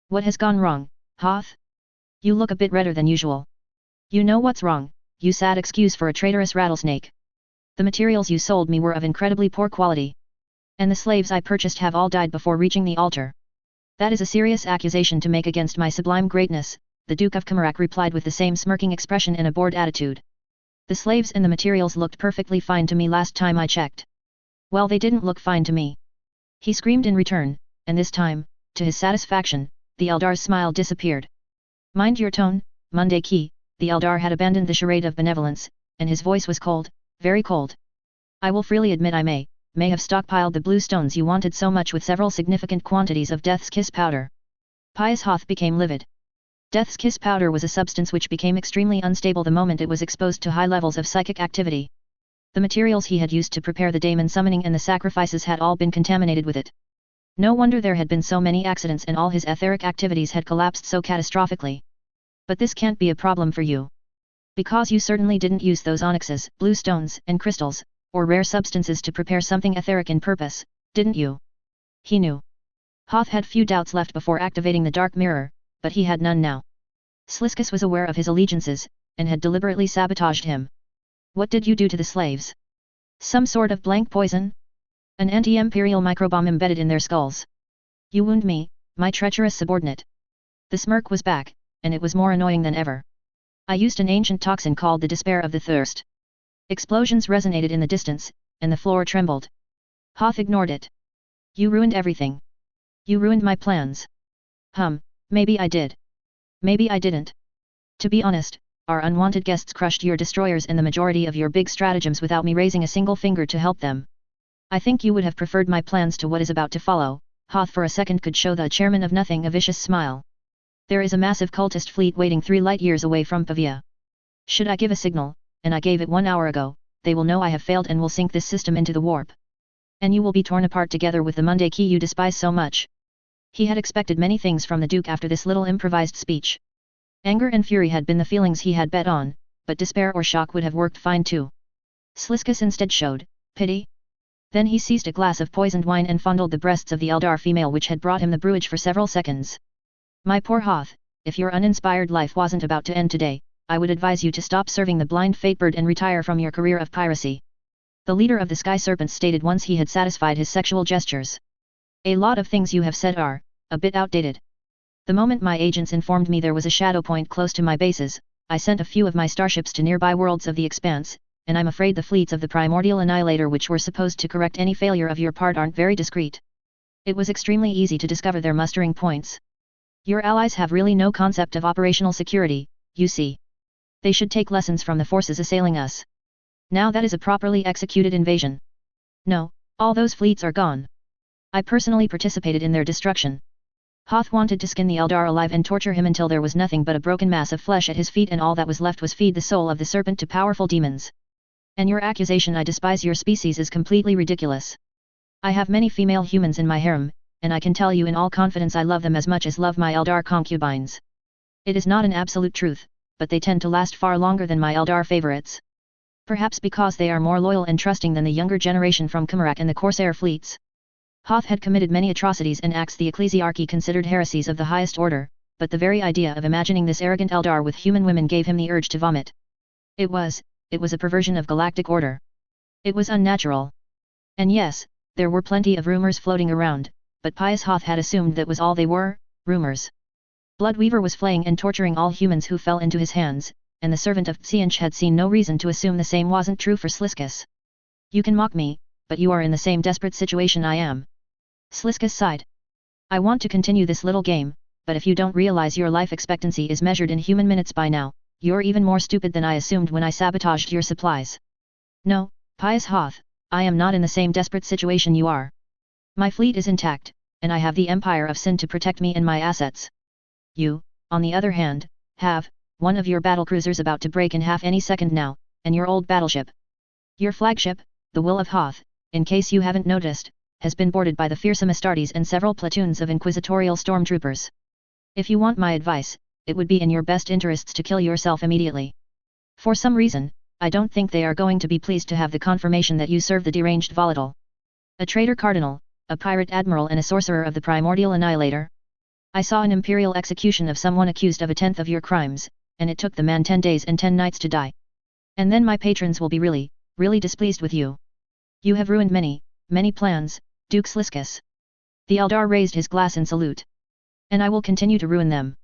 What has gone wrong, Hoth? You look a bit redder than usual. You know what's wrong, you sad excuse for a traitorous rattlesnake. The materials you sold me were of incredibly poor quality. And the slaves I purchased have all died before reaching the altar. That is a serious accusation to make against my sublime greatness, the Duke of Kamarak replied with the same smirking expression and a bored attitude. The slaves and the materials looked perfectly fine to me last time I checked. Well, they didn't look fine to me. He screamed in return, and this time, to his satisfaction, the Eldar's smile disappeared. Mind your tone, Monday Key. The Eldar had abandoned the charade of benevolence, and his voice was cold, very cold. I will freely admit I may have stockpiled the blue stones you wanted so much with several significant quantities of Death's Kiss powder. Pius Hoth became livid. Death's Kiss powder was a substance which became extremely unstable the moment it was exposed to high levels of psychic activity. The materials he had used to prepare the daemon summoning and the sacrifices had all been contaminated with it. No wonder there had been so many accidents and all his etheric activities had collapsed so catastrophically. But this can't be a problem for you. Because you certainly didn't use those onyxes, blue stones, and crystals, or rare substances to prepare something etheric in purpose, didn't you? He knew. Hoth had few doubts left before activating the dark mirror, but he had none now. Sliskus was aware of his allegiances, and had deliberately sabotaged him. What did you do to the slaves? Some sort of blank poison? An anti-imperial microbomb embedded in their skulls. You wound me, my treacherous subordinate. The smirk was back, and it was more annoying than ever. I used an ancient toxin called the Despair of the Thirst. Explosions resonated in the distance, and the floor trembled. Hoth ignored it. You ruined everything. You ruined my plans. Maybe I did. Maybe I didn't. To be honest, our unwanted guests crushed your destroyers and the majority of your big stratagems without me raising a single finger to help them. I think you would have preferred my plans to what is about to follow. Hoth for a second could show the chairman of nothing a vicious smile. There is a massive cultist fleet waiting 3 light-years away from Pavia. Should I give a signal, and I gave it 1 hour ago, they will know I have failed and will sink this system into the warp. And you will be torn apart together with the Monday Key you despise so much. He had expected many things from the Duke after this little improvised speech. Anger and fury had been the feelings he had bet on, but despair or shock would have worked fine too. Sliskus instead showed pity. Then he seized a glass of poisoned wine and fondled the breasts of the Eldar female which had brought him the brewage for several seconds. My poor Hoth, if your uninspired life wasn't about to end today, I would advise you to stop serving the blind fatebird and retire from your career of piracy. The leader of the Sky Serpents stated once he had satisfied his sexual gestures. A lot of things you have said are, a bit outdated. The moment my agents informed me there was a shadow point close to my bases, I sent a few of my starships to nearby worlds of the expanse, and I'm afraid the fleets of the Primordial Annihilator which were supposed to correct any failure of your part aren't very discreet. It was extremely easy to discover their mustering points. Your allies have really no concept of operational security, you see. They should take lessons from the forces assailing us. Now that is a properly executed invasion. No, all those fleets are gone. I personally participated in their destruction. Hoth wanted to skin the Eldar alive and torture him until there was nothing but a broken mass of flesh at his feet, and all that was left was feed the soul of the serpent to powerful demons. And your accusation I despise your species is completely ridiculous. I have many female humans in my harem, and I can tell you in all confidence I love them as much as love my Eldar concubines. It is not an absolute truth, but they tend to last far longer than my Eldar favorites. Perhaps because they are more loyal and trusting than the younger generation from Kumarak and the Corsair fleets. Hoth had committed many atrocities and acts the ecclesiarchy considered heresies of the highest order, but the very idea of imagining this arrogant Eldar with human women gave him the urge to vomit. It was a perversion of galactic order. It was unnatural. And yes, there were plenty of rumors floating around, but pious Hoth had assumed that was all they were, rumors. Bloodweaver was flaying and torturing all humans who fell into his hands, and the servant of Tsianch had seen no reason to assume the same wasn't true for Sliskus. You can mock me, but you are in the same desperate situation I am. Sliskus sighed. I want to continue this little game, but if you don't realize your life expectancy is measured in human minutes by now, you're even more stupid than I assumed when I sabotaged your supplies. No, pious Hoth, I am not in the same desperate situation you are. My fleet is intact, and I have the Empire of Sin to protect me and my assets. You, on the other hand, have one of your battlecruisers about to break in half any second now, and your old battleship. Your flagship, the Will of Hoth, in case you haven't noticed, has been boarded by the fearsome Astartes and several platoons of inquisitorial stormtroopers. If you want my advice, it would be in your best interests to kill yourself immediately. For some reason, I don't think they are going to be pleased to have the confirmation that you serve the deranged volatile. A traitor cardinal, a pirate admiral and a sorcerer of the Primordial Annihilator. I saw an imperial execution of someone accused of a tenth of your crimes, and it took the man 10 days and 10 nights to die. And then my patrons will be really displeased with you. You have ruined many plans, Duke Sliskus. The Eldar raised his glass in salute. And I will continue to ruin them.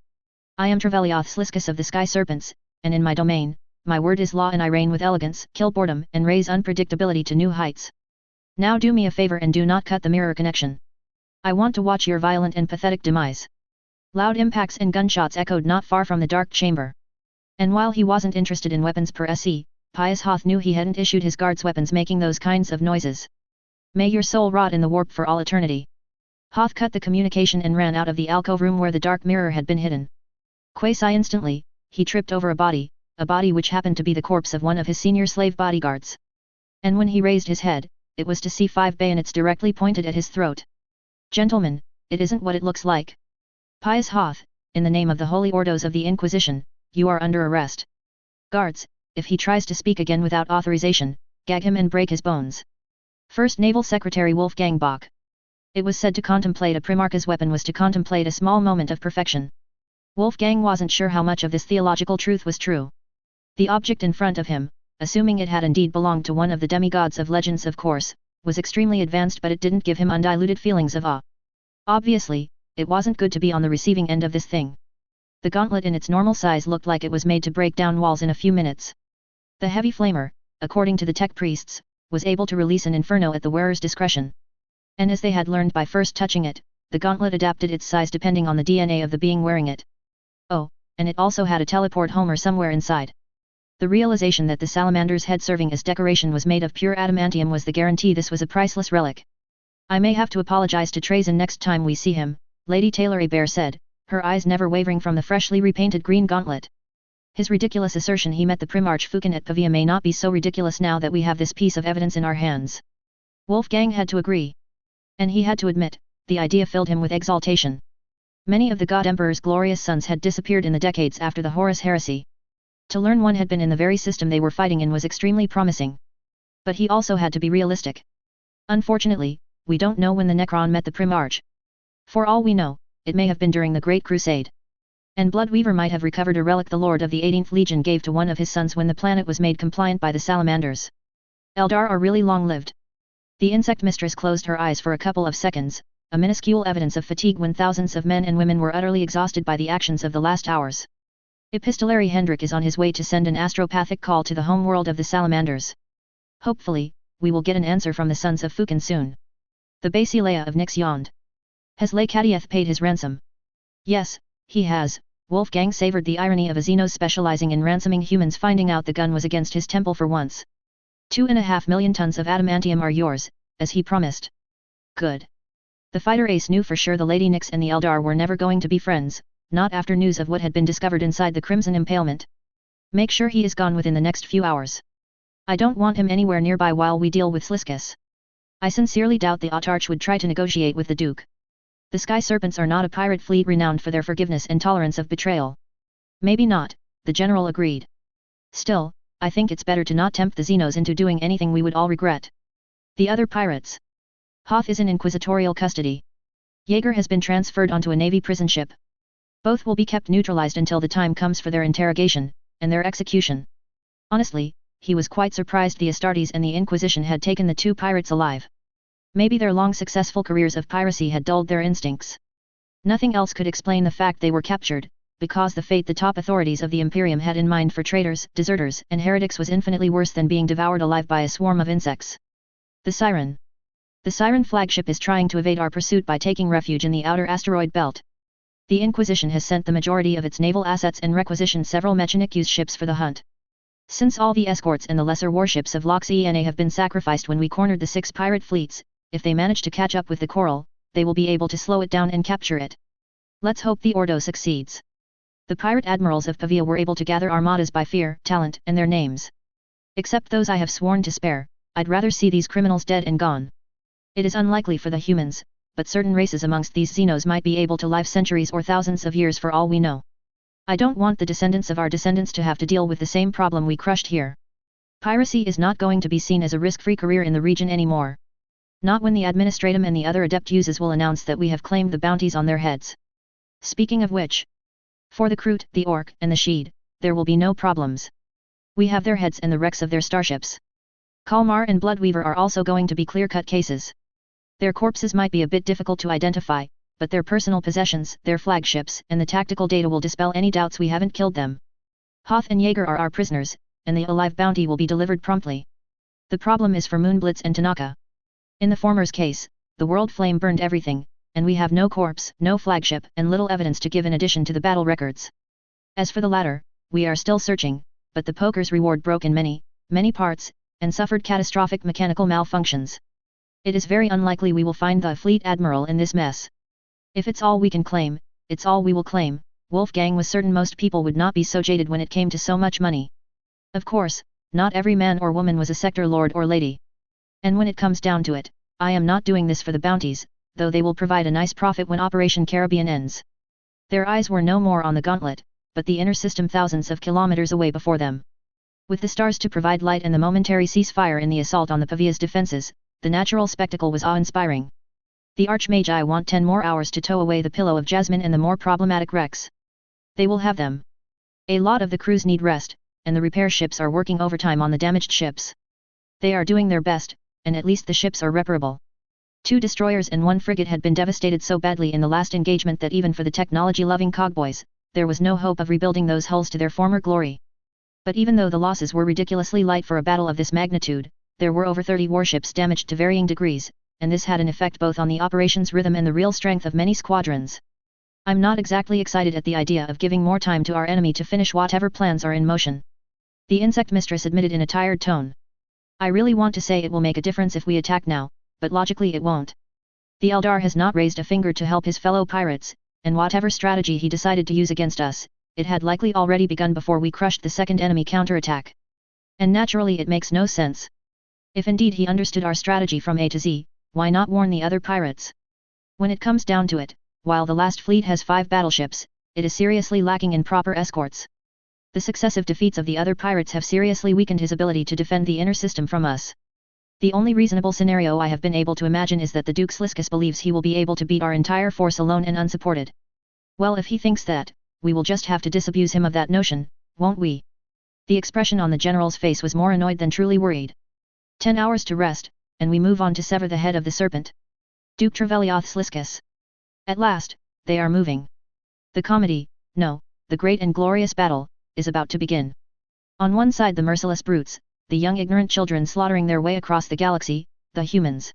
I am Trevelioth Sliskus of the Sky Serpents, and in my domain, my word is law, and I reign with elegance, kill boredom, and raise unpredictability to new heights. Now do me a favor and do not cut the mirror connection. I want to watch your violent and pathetic demise. Loud impacts and gunshots echoed not far from the dark chamber. And while he wasn't interested in weapons per se, pious Hoth knew he hadn't issued his guards weapons making those kinds of noises. May your soul rot in the warp for all eternity. Hoth cut the communication and ran out of the alcove room where the dark mirror had been hidden. Quasi instantly, he tripped over a body which happened to be the corpse of one of his senior slave bodyguards. And when he raised his head, it was to see 5 bayonets directly pointed at his throat. Gentlemen, it isn't what it looks like. Pious Hoth, in the name of the Holy Ordos of the Inquisition, you are under arrest. Guards, if he tries to speak again without authorization, gag him and break his bones. First Naval Secretary Wolfgang Bach. It was said to contemplate a Primarch's weapon was to contemplate a small moment of perfection. Wolfgang wasn't sure how much of this theological truth was true. The object in front of him, assuming it had indeed belonged to one of the demigods of legends of course, was extremely advanced, but it didn't give him undiluted feelings of awe. Obviously, it wasn't good to be on the receiving end of this thing. The gauntlet in its normal size looked like it was made to break down walls in a few minutes. The heavy flamer, according to the tech priests, was able to release an inferno at the wearer's discretion. And as they had learned by first touching it, the gauntlet adapted its size depending on the DNA of the being wearing it. Oh, and it also had a teleport homer somewhere inside. The realization that the salamander's head serving as decoration was made of pure adamantium was the guarantee this was a priceless relic. I may have to apologize to Trazen next time we see him, Lady Taylor Bear said, her eyes never wavering from the freshly repainted green gauntlet. His ridiculous assertion he met the Primarch Fukin at Pavia may not be so ridiculous now that we have this piece of evidence in our hands. Wolfgang had to agree. And he had to admit, the idea filled him with exaltation. Many of the God Emperor's glorious sons had disappeared in the decades after the Horus heresy. To learn one had been in the very system they were fighting in was extremely promising. But he also had to be realistic. Unfortunately, we don't know when the Necron met the Primarch. For all we know, it may have been during the Great Crusade. And Bloodweaver might have recovered a relic the Lord of the 18th Legion gave to one of his sons when the planet was made compliant by the Salamanders. Eldar are really long-lived. The insect mistress closed her eyes for a couple of seconds, a minuscule evidence of fatigue when thousands of men and women were utterly exhausted by the actions of the last hours. Epistolary Hendrik is on his way to send an astropathic call to the homeworld of the salamanders. Hopefully, we will get an answer from the sons of Fukin soon. The Basileia of Nyx yawned. Has Lekadieth paid his ransom? Yes, he has. Wolfgang savored the irony of a Xenos specializing in ransoming humans finding out the gun was against his temple for once. 2.5 million tons of adamantium are yours, as he promised. Good. The fighter ace knew for sure the Lady Nyx and the Eldar were never going to be friends, not after news of what had been discovered inside the Crimson Impalement. Make sure he is gone within the next few hours. I don't want him anywhere nearby while we deal with Sliskus. I sincerely doubt the Autarch would try to negotiate with the Duke. The Sky Serpents are not a pirate fleet renowned for their forgiveness and tolerance of betrayal. Maybe not, the general agreed. Still, I think it's better to not tempt the Xenos into doing anything we would all regret. The other pirates. Hoth is in inquisitorial custody. Jaeger has been transferred onto a Navy prison ship. Both will be kept neutralized until the time comes for their interrogation, and their execution. Honestly, he was quite surprised the Astartes and the Inquisition had taken the two pirates alive. Maybe their long successful careers of piracy had dulled their instincts. Nothing else could explain the fact they were captured, because the fate the top authorities of the Imperium had in mind for traitors, deserters, and heretics was infinitely worse than being devoured alive by a swarm of insects. The Siren. The Siren flagship is trying to evade our pursuit by taking refuge in the outer asteroid belt. The Inquisition has sent the majority of its naval assets and requisitioned several Mechanic-use ships for the hunt. Since all the escorts and the lesser warships of Loxena have been sacrificed when we cornered the 6 pirate fleets, if they manage to catch up with the Coral, they will be able to slow it down and capture it. Let's hope the Ordo succeeds. The pirate admirals of Pavia were able to gather armadas by fear, talent, and their names. Except those I have sworn to spare, I'd rather see these criminals dead and gone. It is unlikely for the humans, but certain races amongst these Xenos might be able to live centuries or thousands of years for all we know. I don't want the descendants of our descendants to have to deal with the same problem we crushed here. Piracy is not going to be seen as a risk-free career in the region anymore. Not when the Administratum and the other adept uses will announce that we have claimed the bounties on their heads. Speaking of which, for the Kroot, the Orc, and the Sheed, there will be no problems. We have their heads and the wrecks of their starships. Kalmar and Bloodweaver are also going to be clear-cut cases. Their corpses might be a bit difficult to identify, but their personal possessions, their flagships, and the tactical data will dispel any doubts we haven't killed them. Hoth and Jaeger are our prisoners, and the alive bounty will be delivered promptly. The problem is for Moonblitz and Tanaka. In the former's case, the world flame burned everything, and we have no corpse, no flagship, and little evidence to give in addition to the battle records. As for the latter, we are still searching, but the poker's reward broke in many parts, and suffered catastrophic mechanical malfunctions. It is very unlikely we will find the fleet admiral in this mess. If it's all we can claim, it's all we will claim. Wolfgang was certain most people would not be so jaded when it came to so much money. Of course, not every man or woman was a sector lord or lady. And when it comes down to it, I am not doing this for the bounties, though they will provide a nice profit when Operation Caribbean ends. Their eyes were no more on the gauntlet, but the inner system thousands of kilometers away before them. With the stars to provide light and the momentary ceasefire in the assault on the Pavia's defenses, the natural spectacle was awe-inspiring. The Archmagi want 10 more hours to tow away the Pillow of Jasmine and the more problematic wrecks. They will have them. A lot of the crews need rest, and the repair ships are working overtime on the damaged ships. They are doing their best, and at least the ships are reparable. 2 destroyers and 1 frigate had been devastated so badly in the last engagement that even for the technology-loving cogboys, there was no hope of rebuilding those hulls to their former glory. But even though the losses were ridiculously light for a battle of this magnitude, there were over 30 warships damaged to varying degrees, and this had an effect both on the operations rhythm and the real strength of many squadrons. I'm not exactly excited at the idea of giving more time to our enemy to finish whatever plans are in motion. The insect mistress admitted in a tired tone. I really want to say it will make a difference if we attack now, but logically it won't. The Eldar has not raised a finger to help his fellow pirates, and whatever strategy he decided to use against us, it had likely already begun before we crushed the second enemy counterattack. And naturally it makes no sense. If indeed he understood our strategy from A to Z, why not warn the other pirates? When it comes down to it, while the last fleet has 5 battleships, it is seriously lacking in proper escorts. The successive defeats of the other pirates have seriously weakened his ability to defend the inner system from us. The only reasonable scenario I have been able to imagine is that the Duke Sliskus believes he will be able to beat our entire force alone and unsupported. Well, if he thinks that, we will just have to disabuse him of that notion, won't we? The expression on the general's face was more annoyed than truly worried. 10 hours to rest, and we move on to sever the head of the serpent. Duke Trevelioth Sliscus. At last, they are moving. The comedy, no, the great and glorious battle, is about to begin. On one side the merciless brutes, the young ignorant children slaughtering their way across the galaxy, the humans.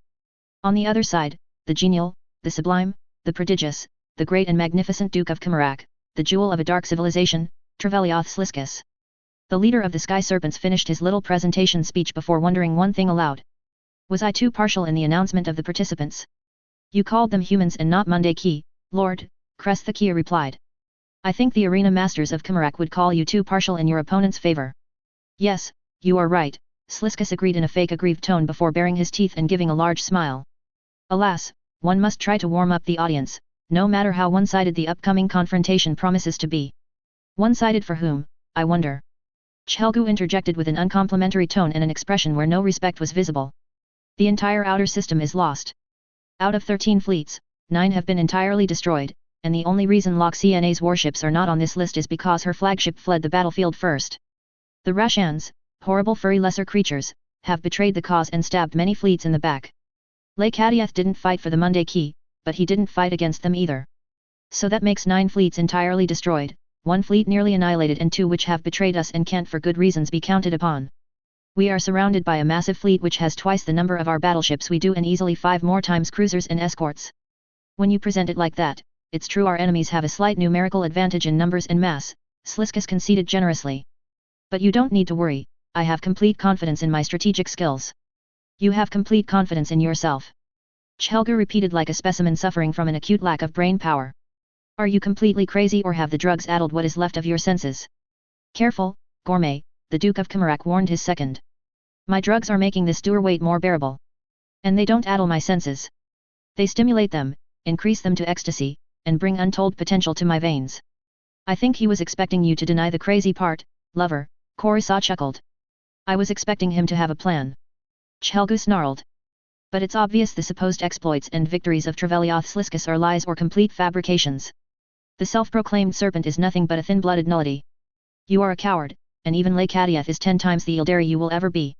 On the other side, the genial, the sublime, the prodigious, the great and magnificent Duke of Kamarak, the jewel of a dark civilization, Trevelioth Sliscus. The leader of the Sky Serpents finished his little presentation speech before wondering one thing aloud. Was I too partial in the announcement of the participants? You called them humans and not Mundaki, Lord, Kresthakia replied. I think the arena masters of Kamarak would call you too partial in your opponent's favor. Yes, you are right, Sliscus agreed in a fake aggrieved tone before baring his teeth and giving a large smile. Alas, one must try to warm up the audience, no matter how one-sided the upcoming confrontation promises to be. One-sided for whom, I wonder? Chelgu interjected with an uncomplimentary tone and an expression where no respect was visible. The entire outer system is lost. Out of 13 fleets, 9 have been entirely destroyed, and the only reason Loxiana's warships are not on this list is because her flagship fled the battlefield first. The Rashans, horrible furry lesser creatures, have betrayed the cause and stabbed many fleets in the back. Lekadieth didn't fight for the Mundaki, but he didn't fight against them either. So that makes 9 fleets entirely destroyed, 1 fleet nearly annihilated and 2 which have betrayed us and can't for good reasons be counted upon. We are surrounded by a massive fleet which has twice the number of our battleships we do and easily 5 more times cruisers and escorts. When you present it like that, it's true our enemies have a slight numerical advantage in numbers and mass, Sliscus conceded generously. But you don't need to worry, I have complete confidence in my strategic skills. You have complete confidence in yourself. Chelgu repeated like a specimen suffering from an acute lack of brain power. Are you completely crazy or have the drugs addled what is left of your senses? Careful, Gourmet, the Duke of Kamarak warned his second. My drugs are making this doer weight more bearable. And they don't addle my senses. They stimulate them, increase them to ecstasy, and bring untold potential to my veins. I think he was expecting you to deny the crazy part, lover, Korisa chuckled. I was expecting him to have a plan. Chelgu snarled. But it's obvious the supposed exploits and victories of Trevelioth Sliscus are lies or complete fabrications. The self-proclaimed serpent is nothing but a thin-blooded nullity. You are a coward, and even Lekadieth is 10 times the Ildari you will ever be.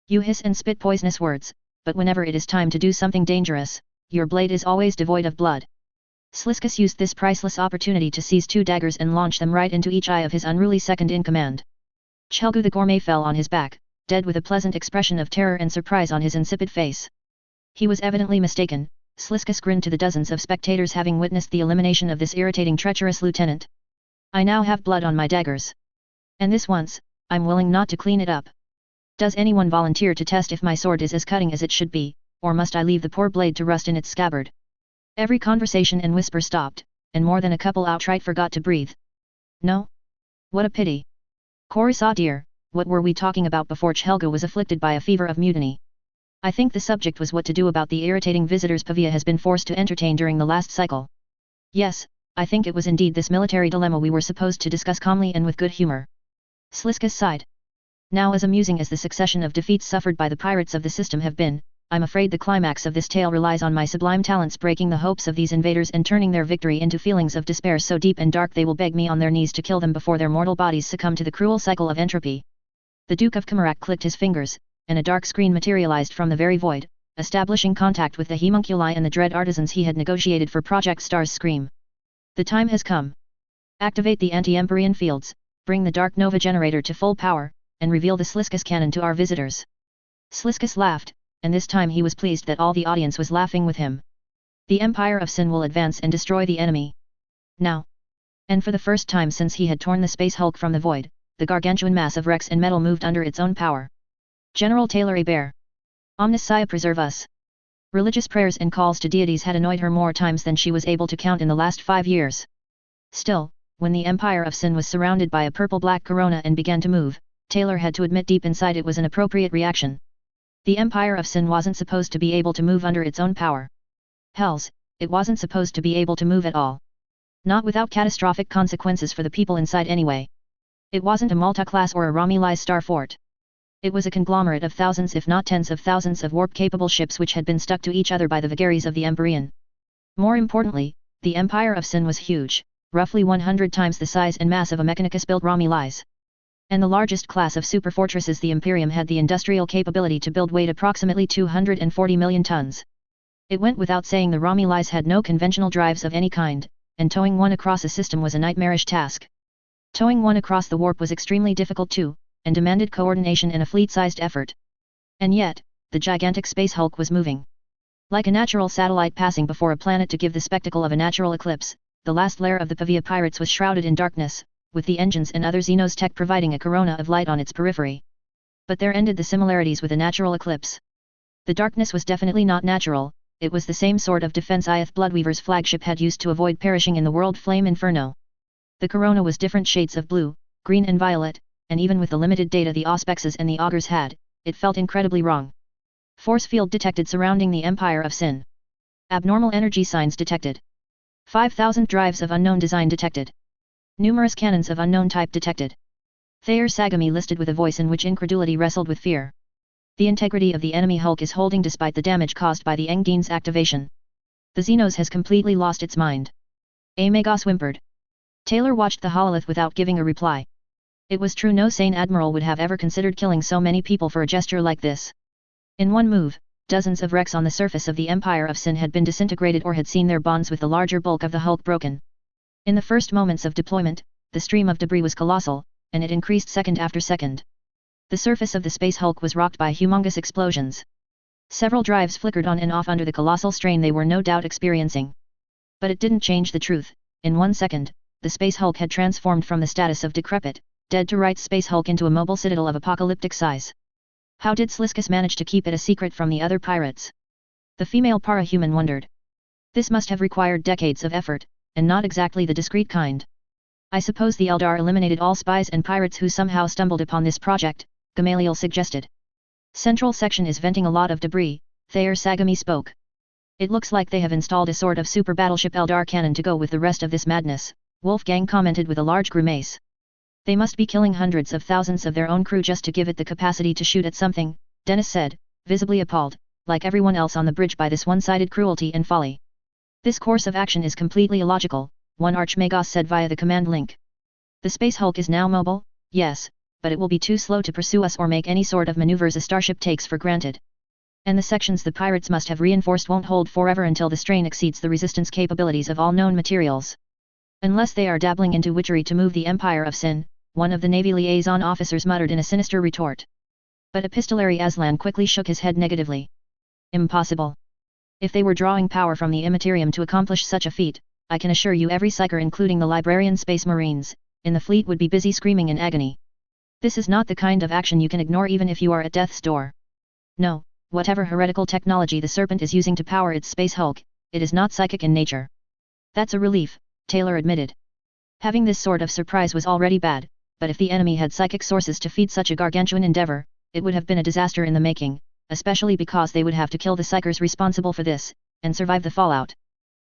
You hiss and spit poisonous words, but whenever it is time to do something dangerous, your blade is always devoid of blood. Sliscus used this priceless opportunity to seize 2 daggers and launch them right into each eye of his unruly second-in-command. Chelgu the Gourmet fell on his back, dead with a pleasant expression of terror and surprise on his insipid face. He was evidently mistaken, Sliscus grinned to the dozens of spectators having witnessed the elimination of this irritating treacherous lieutenant. I now have blood on my daggers. And this once, I'm willing not to clean it up. Does anyone volunteer to test if my sword is as cutting as it should be, or must I leave the poor blade to rust in its scabbard? Every conversation and whisper stopped, and more than a couple outright forgot to breathe. No? What a pity. Korisa dear, what were we talking about before Chelgu was afflicted by a fever of mutiny? I think the subject was what to do about the irritating visitors Pavia has been forced to entertain during the last cycle. Yes, I think it was indeed this military dilemma we were supposed to discuss calmly and with good humor. Sliscus sighed. Now as amusing as the succession of defeats suffered by the pirates of the system have been, I'm afraid the climax of this tale relies on my sublime talents breaking the hopes of these invaders and turning their victory into feelings of despair so deep and dark they will beg me on their knees to kill them before their mortal bodies succumb to the cruel cycle of entropy. The Duke of Kamarak clicked his fingers, and a dark screen materialized from the very void, establishing contact with the homunculi and the dread artisans he had negotiated for Project Star's Scream. The time has come. Activate the anti-Empyrean fields, bring the Dark Nova generator to full power, and reveal the Sliscus cannon to our visitors. Sliscus laughed, and this time he was pleased that all the audience was laughing with him. The Empire of Sin will advance and destroy the enemy. Now. And for the first time since he had torn the space hulk from the void, the gargantuan mass of wrecks and metal moved under its own power. General Taylor Hebert. Omniscia preserve us. Religious prayers and calls to deities had annoyed her more times than she was able to count in the last 5 years. Still, when the Empire of Sin was surrounded by a purple-black corona and began to move, Taylor had to admit deep inside it was an appropriate reaction. The Empire of Sin wasn't supposed to be able to move under its own power. Hells, it wasn't supposed to be able to move at all. Not without catastrophic consequences for the people inside anyway. It wasn't a Malta-class or a Romulus star fort. It was a conglomerate of thousands if not tens of thousands of warp-capable ships which had been stuck to each other by the vagaries of the Empyrean. More importantly, the Empire of Sin was huge, roughly 100 times the size and mass of a Mechanicus-built Romulus. And the largest class of superfortresses the Imperium had the industrial capability to build weighed approximately 240 million tons. It went without saying the Romulans had no conventional drives of any kind, and towing one across a system was a nightmarish task. Towing one across the warp was extremely difficult too, and demanded coordination and a fleet-sized effort. And yet, the gigantic space hulk was moving. Like a natural satellite passing before a planet to give the spectacle of a natural eclipse, the last layer of the Pavia Pirates was shrouded in darkness, with the engines and other Xenos tech providing a corona of light on its periphery. But there ended the similarities with a natural eclipse. The darkness was definitely not natural, it was the same sort of defense Ith Bloodweaver's flagship had used to avoid perishing in the world flame inferno. The corona was different shades of blue, green and violet, and even with the limited data the Auspexes and the Augurs had, it felt incredibly wrong. Force field detected surrounding the Empire of Sin. Abnormal energy signs detected. 5,000 drives of unknown design detected. Numerous cannons of unknown type detected. Thayer Sagami listed with a voice in which incredulity wrestled with fear. The integrity of the enemy hulk is holding despite the damage caused by the Engdine's activation. The Xenos has completely lost its mind. Amagos whimpered. Taylor watched the hololith without giving a reply. It was true no sane admiral would have ever considered killing so many people for a gesture like this. In one move, dozens of wrecks on the surface of the Empire of Sin had been disintegrated or had seen their bonds with the larger bulk of the hulk broken. In the first moments of deployment, the stream of debris was colossal, and it increased second after second. The surface of the space hulk was rocked by humongous explosions. Several drives flickered on and off under the colossal strain they were no doubt experiencing. But it didn't change the truth. In 1 second, the space hulk had transformed from the status of decrepit, dead to rights space hulk into a mobile citadel of apocalyptic size. How did Sliskus manage to keep it a secret from the other pirates? The female parahuman wondered. This must have required decades of effort, and not exactly the discreet kind. I suppose the Eldar eliminated all spies and pirates who somehow stumbled upon this project, Gamaliel suggested. Central section is venting a lot of debris, Thayer Sagami spoke. It looks like they have installed a sort of super battleship Eldar cannon to go with the rest of this madness, Wolfgang commented with a large grimace. They must be killing hundreds of thousands of their own crew just to give it the capacity to shoot at something, Dennis said, visibly appalled, like everyone else on the bridge by this one-sided cruelty and folly. This course of action is completely illogical, one Archmagos said via the command link. The space hulk is now mobile, yes, but it will be too slow to pursue us or make any sort of maneuvers a starship takes for granted. And the sections the pirates must have reinforced won't hold forever until the strain exceeds the resistance capabilities of all known materials. Unless they are dabbling into witchery to move the Empire of Sin, one of the Navy liaison officers muttered in a sinister retort. But Epistolary Aslan quickly shook his head negatively. Impossible. If they were drawing power from the Immaterium to accomplish such a feat, I can assure you every psyker including the librarian Space Marines, in the fleet would be busy screaming in agony. This is not the kind of action you can ignore even if you are at death's door. No, whatever heretical technology the Serpent is using to power its space hulk, it is not psychic in nature. That's a relief, Taylor admitted. Having this sort of surprise was already bad, but if the enemy had psychic sources to feed such a gargantuan endeavor, it would have been a disaster in the making, especially because they would have to kill the psychers responsible for this, and survive the fallout.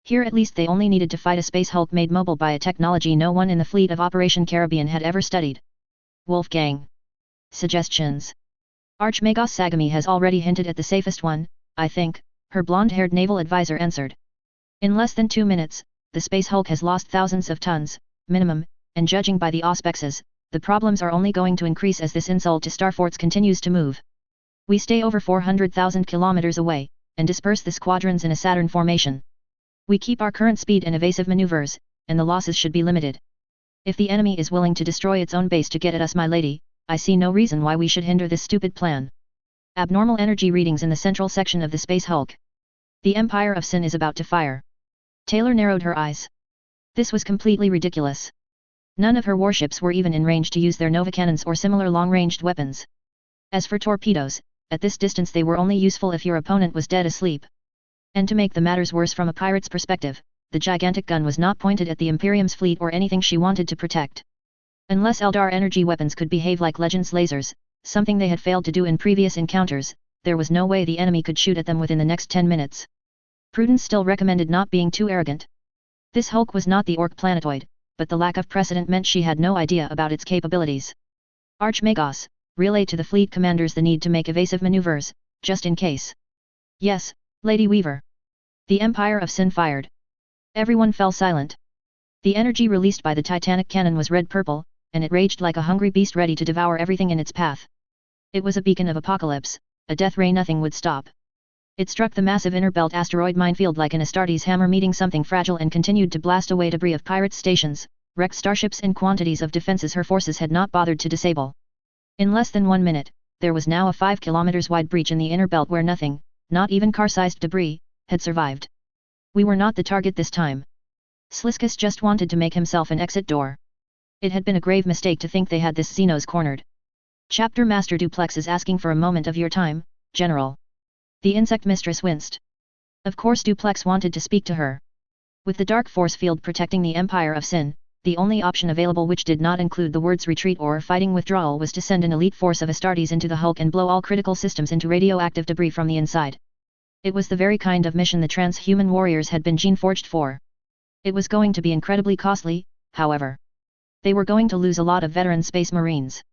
Here at least they only needed to fight a space hulk made mobile by a technology no one in the fleet of Operation Caribbean had ever studied. Wolfgang. Suggestions. Archmagos Sagami has already hinted at the safest one, I think, her blonde-haired naval advisor answered. In less than 2 minutes, the space hulk has lost thousands of tons, minimum, and judging by the auspexes, the problems are only going to increase as this insult to Starforts continues to move. We stay over 400,000 kilometers away, and disperse the squadrons in a Saturn formation. We keep our current speed and evasive maneuvers, and the losses should be limited. If the enemy is willing to destroy its own base to get at us, my lady, I see no reason why we should hinder this stupid plan. Abnormal energy readings in the central section of the space hulk. The Empire of Sin is about to fire. Taylor narrowed her eyes. This was completely ridiculous. None of her warships were even in range to use their Nova cannons or similar long-ranged weapons. As for torpedoes, at this distance they were only useful if your opponent was dead asleep. And to make the matters worse from a pirate's perspective, the gigantic gun was not pointed at the Imperium's fleet or anything she wanted to protect. Unless Eldar energy weapons could behave like Legends lasers, something they had failed to do in previous encounters, there was no way the enemy could shoot at them within the next 10 minutes. Prudence still recommended not being too arrogant. This hulk was not the Orc planetoid, but the lack of precedent meant she had no idea about its capabilities. Archmagos, relay to the fleet commanders the need to make evasive maneuvers, just in case. Yes, Lady Weaver. The Empire of Sin fired. Everyone fell silent. The energy released by the Titanic cannon was red-purple, and it raged like a hungry beast ready to devour everything in its path. It was a beacon of apocalypse, a death ray nothing would stop. It struck the massive inner belt asteroid minefield like an Astartes hammer meeting something fragile and continued to blast away debris of pirates' stations, wrecked starships and quantities of defenses her forces had not bothered to disable. In less than 1 minute, there was now a 5 kilometers wide breach in the inner belt where nothing, not even car-sized debris, had survived. We were not the target this time. Sliskus just wanted to make himself an exit door. It had been a grave mistake to think they had this Xenos cornered. Chapter Master Duplex is asking for a moment of your time, General. The insect mistress winced. Of course Duplex wanted to speak to her. With the dark force field protecting the Empire of Sin, the only option available which did not include the words retreat or fighting withdrawal was to send an elite force of Astartes into the Hulk and blow all critical systems into radioactive debris from the inside. It was the very kind of mission the transhuman warriors had been gene-forged for. It was going to be incredibly costly, however. They were going to lose a lot of veteran space marines.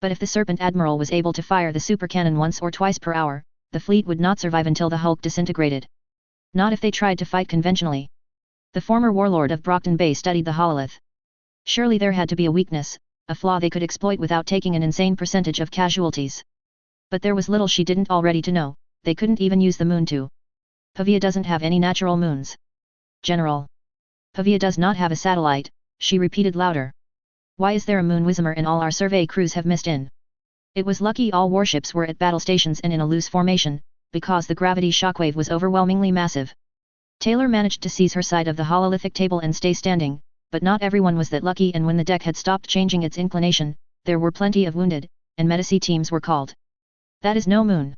But if the Serpent Admiral was able to fire the supercannon once or twice per hour, the fleet would not survive until the Hulk disintegrated. Not if they tried to fight conventionally. The former warlord of Brockton Bay studied the hololith. Surely there had to be a weakness, a flaw they could exploit without taking an insane percentage of casualties. But there was little she didn't already to know, they couldn't even use the moon to. Pavia doesn't have any natural moons. General. Pavia does not have a satellite, she repeated louder. Why is there a moon Wismer and all our survey crews have missed in? It was lucky all warships were at battle stations and in a loose formation, because the gravity shockwave was overwhelmingly massive. Taylor managed to seize her side of the hololithic table and stay standing, but not everyone was that lucky, and when the deck had stopped changing its inclination, there were plenty of wounded, and medici teams were called. That is no moon.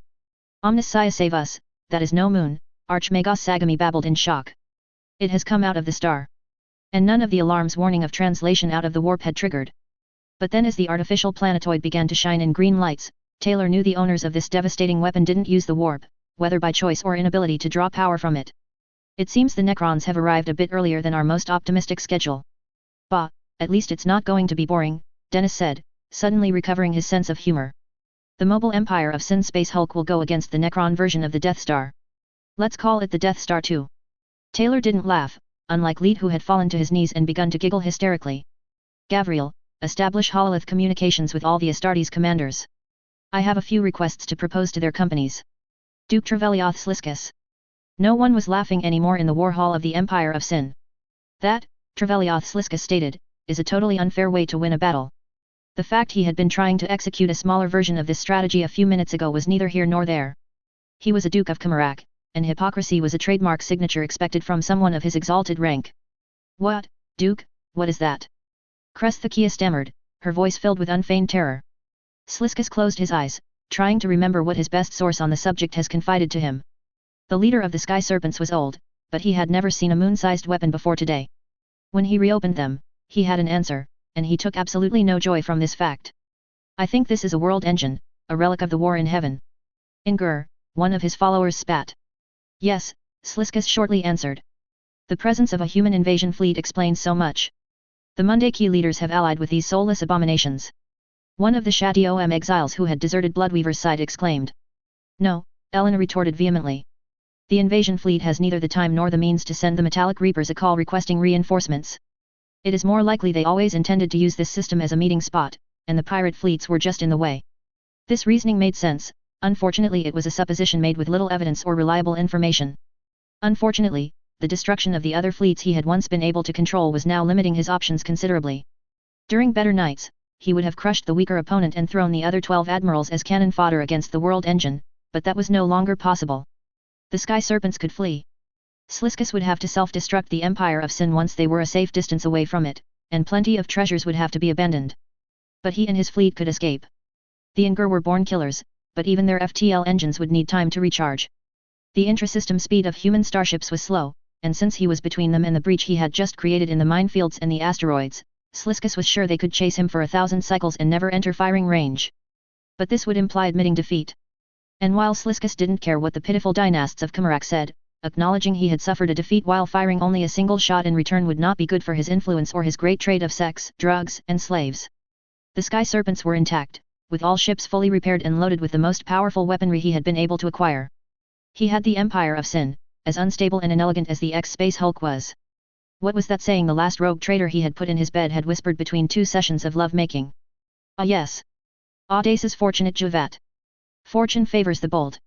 Omniscia save us, that is no moon, Archmagos Sagami babbled in shock. It has come out of the star. And none of the alarms warning of translation out of the warp had triggered. But then as the artificial planetoid began to shine in green lights, Taylor knew the owners of this devastating weapon didn't use the warp, whether by choice or inability to draw power from it. It seems the Necrons have arrived a bit earlier than our most optimistic schedule. Bah, at least it's not going to be boring, Dennis said, suddenly recovering his sense of humor. The mobile Empire of Sin Space Hulk will go against the Necron version of the Death Star. Let's call it the Death Star 2. Taylor didn't laugh, unlike Lead, who had fallen to his knees and begun to giggle hysterically. Gavriel, establish hololith communications with all the Astartes commanders. I have a few requests to propose to their companies. Duke Trevelioth Sliskus. No one was laughing anymore in the war hall of the Empire of Sin. That, Trevelioth Sliskus stated, is a totally unfair way to win a battle. The fact he had been trying to execute a smaller version of this strategy a few minutes ago was neither here nor there. He was a Duke of Kamarak, and hypocrisy was a trademark signature expected from someone of his exalted rank. What, Duke, what is that? Kresthakia stammered, her voice filled with unfeigned terror. Sliskus closed his eyes, trying to remember what his best source on the subject has confided to him. The leader of the Sky Serpents was old, but he had never seen a moon-sized weapon before today. When he reopened them, he had an answer, and he took absolutely no joy from this fact. I think this is a world engine, a relic of the war in heaven. Ingur, one of his followers spat. Yes, Sliskus shortly answered. The presence of a human invasion fleet explains so much. The Mundaki leaders have allied with these soulless abominations. One of the Shati-Om exiles who had deserted Bloodweaver's side exclaimed. No, Elena retorted vehemently. The invasion fleet has neither the time nor the means to send the Metallic Reapers a call requesting reinforcements. It is more likely they always intended to use this system as a meeting spot, and the pirate fleets were just in the way. This reasoning made sense. Unfortunately, it was a supposition made with little evidence or reliable information. Unfortunately, the destruction of the other fleets he had once been able to control was now limiting his options considerably. During better nights, he would have crushed the weaker opponent and thrown the other 12 admirals as cannon fodder against the world engine, but that was no longer possible. The Sky Serpents could flee. Sliskus would have to self-destruct the Empire of Sin once they were a safe distance away from it, and plenty of treasures would have to be abandoned. But he and his fleet could escape. The Ingur were born killers, but even their FTL engines would need time to recharge. The intra-system speed of human starships was slow, and since he was between them and the breach he had just created in the minefields and the asteroids, Sliskus was sure they could chase him for 1,000 cycles and never enter firing range. But this would imply admitting defeat. And while Sliskus didn't care what the pitiful dynasts of Kamarak said, acknowledging he had suffered a defeat while firing only a single shot in return would not be good for his influence or his great trade of sex, drugs, and slaves. The Sky Serpents were intact, with all ships fully repaired and loaded with the most powerful weaponry he had been able to acquire. He had the Empire of Sin, as unstable and inelegant as the X-Space Hulk was. What was that saying the last rogue traitor he had put in his bed had whispered between 2 sessions of love-making? Ah yes. Audacious fortunate Juvat. Fortune favors the bold.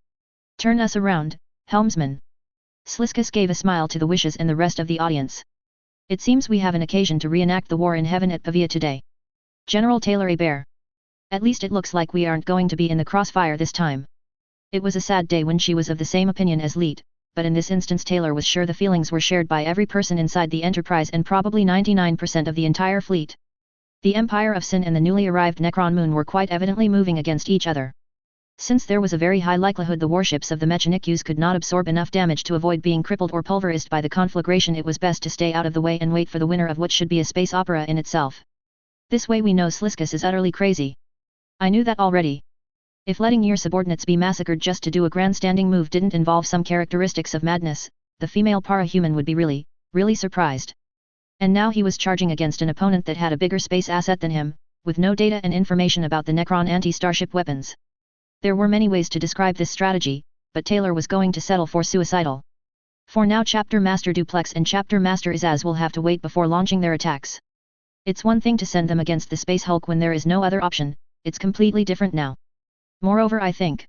Turn us around, helmsman. Sliskus gave a smile to the wishes and the rest of the audience. It seems we have an occasion to reenact the war in heaven at Pavia today. General Taylor Hebert. At least it looks like we aren't going to be in the crossfire this time. It was a sad day when she was of the same opinion as Leet, but in this instance Taylor was sure the feelings were shared by every person inside the Enterprise and probably 99% of the entire fleet. The Empire of Sin and the newly arrived Necron Moon were quite evidently moving against each other. Since there was a very high likelihood the warships of the Mechanikus could not absorb enough damage to avoid being crippled or pulverized by the conflagration, it was best to stay out of the way and wait for the winner of what should be a space opera in itself. This way we know Sliskus is utterly crazy. I knew that already. If letting your subordinates be massacred just to do a grandstanding move didn't involve some characteristics of madness, the female para-human would be really surprised. And now he was charging against an opponent that had a bigger space asset than him, with no data and information about the Necron anti-starship weapons. There were many ways to describe this strategy, but Taylor was going to settle for suicidal. For now Chapter Master Duplex and Chapter Master Izaz will have to wait before launching their attacks. It's one thing to send them against the Space Hulk when there is no other option, it's completely different now. Moreover, I think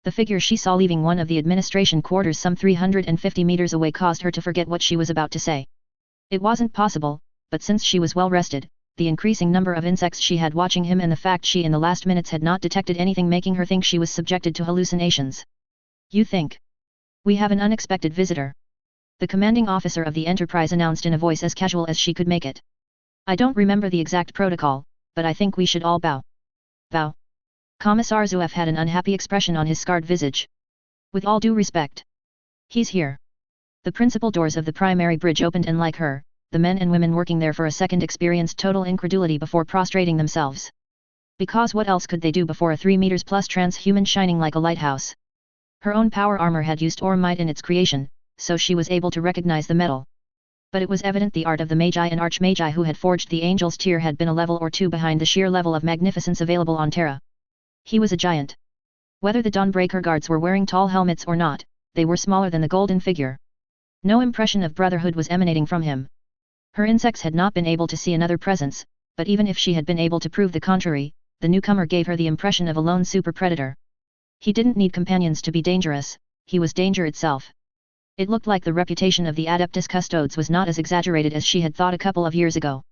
the figure she saw leaving one of the administration quarters some 350 meters away caused her to forget what she was about to say. It wasn't possible, but since she was well rested, the increasing number of insects she had watching him and the fact she in the last minutes had not detected anything making her think she was subjected to hallucinations. You think? We have an unexpected visitor. The commanding officer of the Enterprise announced in a voice as casual as she could make it. I don't remember the exact protocol, but I think we should all bow. Bow. Commissar Zuev had an unhappy expression on his scarred visage. With all due respect. He's here. The principal doors of the primary bridge opened and like her, the men and women working there for a second experienced total incredulity before prostrating themselves. Because what else could they do before a 3 meters plus transhuman shining like a lighthouse? Her own power armor had used ormite in its creation, so she was able to recognize the metal. But it was evident the art of the Magi and Archmagi who had forged the Angel's Tear had been a level or two behind the sheer level of magnificence available on Terra. He was a giant. Whether the Dawnbreaker guards were wearing tall helmets or not, they were smaller than the golden figure. No impression of brotherhood was emanating from him. Her insects had not been able to see another presence, but even if she had been able to prove the contrary, the newcomer gave her the impression of a lone super predator. He didn't need companions to be dangerous, he was danger itself. It looked like the reputation of the Adeptus Custodes was not as exaggerated as she had thought a couple of years ago.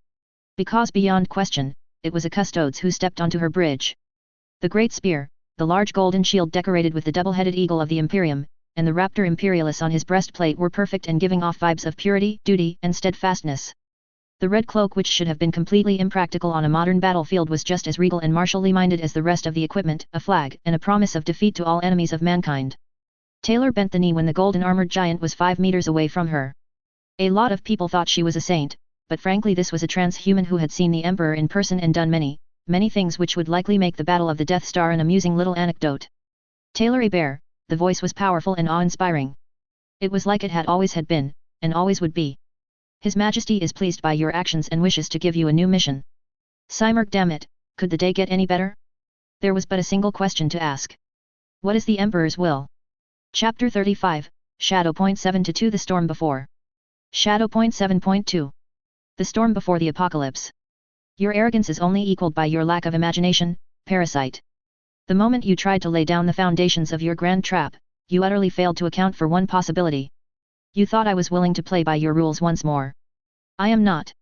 Because beyond question, it was a Custodes who stepped onto her bridge. The great spear, the large golden shield decorated with the double-headed eagle of the Imperium, and the Raptor Imperialis on his breastplate were perfect and giving off vibes of purity, duty, and steadfastness. The red cloak, which should have been completely impractical on a modern battlefield, was just as regal and martially minded as the rest of the equipment, a flag, and a promise of defeat to all enemies of mankind. Taylor bent the knee when the golden armored giant was 5 meters away from her. A lot of people thought she was a saint, but frankly this was a transhuman who had seen the Emperor in person and done many things which would likely make the Battle of the Death Star an amusing little anecdote. Taylor Hebert, the voice was powerful and awe-inspiring. It was like it had always been, and always would be. His Majesty is pleased by your actions and wishes to give you a new mission. Cymerk, damn it, could the day get any better? There was but a single question to ask. What is the Emperor's will? Chapter 35, Shadow Point 7-2 The Storm Before. Shadow Point 7.2. The Storm Before the Apocalypse. Your arrogance is only equaled by your lack of imagination, parasite. The moment you tried to lay down the foundations of your grand trap, you utterly failed to account for one possibility. You thought I was willing to play by your rules once more. I am not.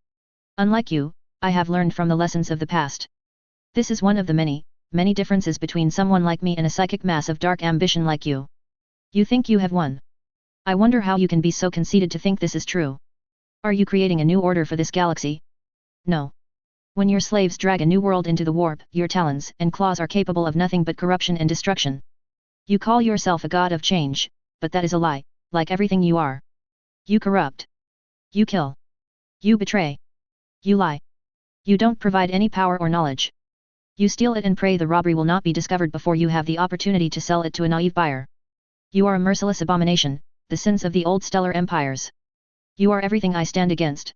Unlike you, I have learned from the lessons of the past. This is one of the many differences between someone like me and a psychic mass of dark ambition like you. You think you have won. I wonder how you can be so conceited to think this is true. Are you creating a new order for this galaxy? No. When your slaves drag a new world into the warp, your talons and claws are capable of nothing but corruption and destruction. You call yourself a god of change, but that is a lie, like everything you are. You corrupt. You kill. You betray. You lie. You don't provide any power or knowledge. You steal it and pray the robbery will not be discovered before you have the opportunity to sell it to a naive buyer. You are a merciless abomination, the sins of the old stellar empires. You are everything I stand against.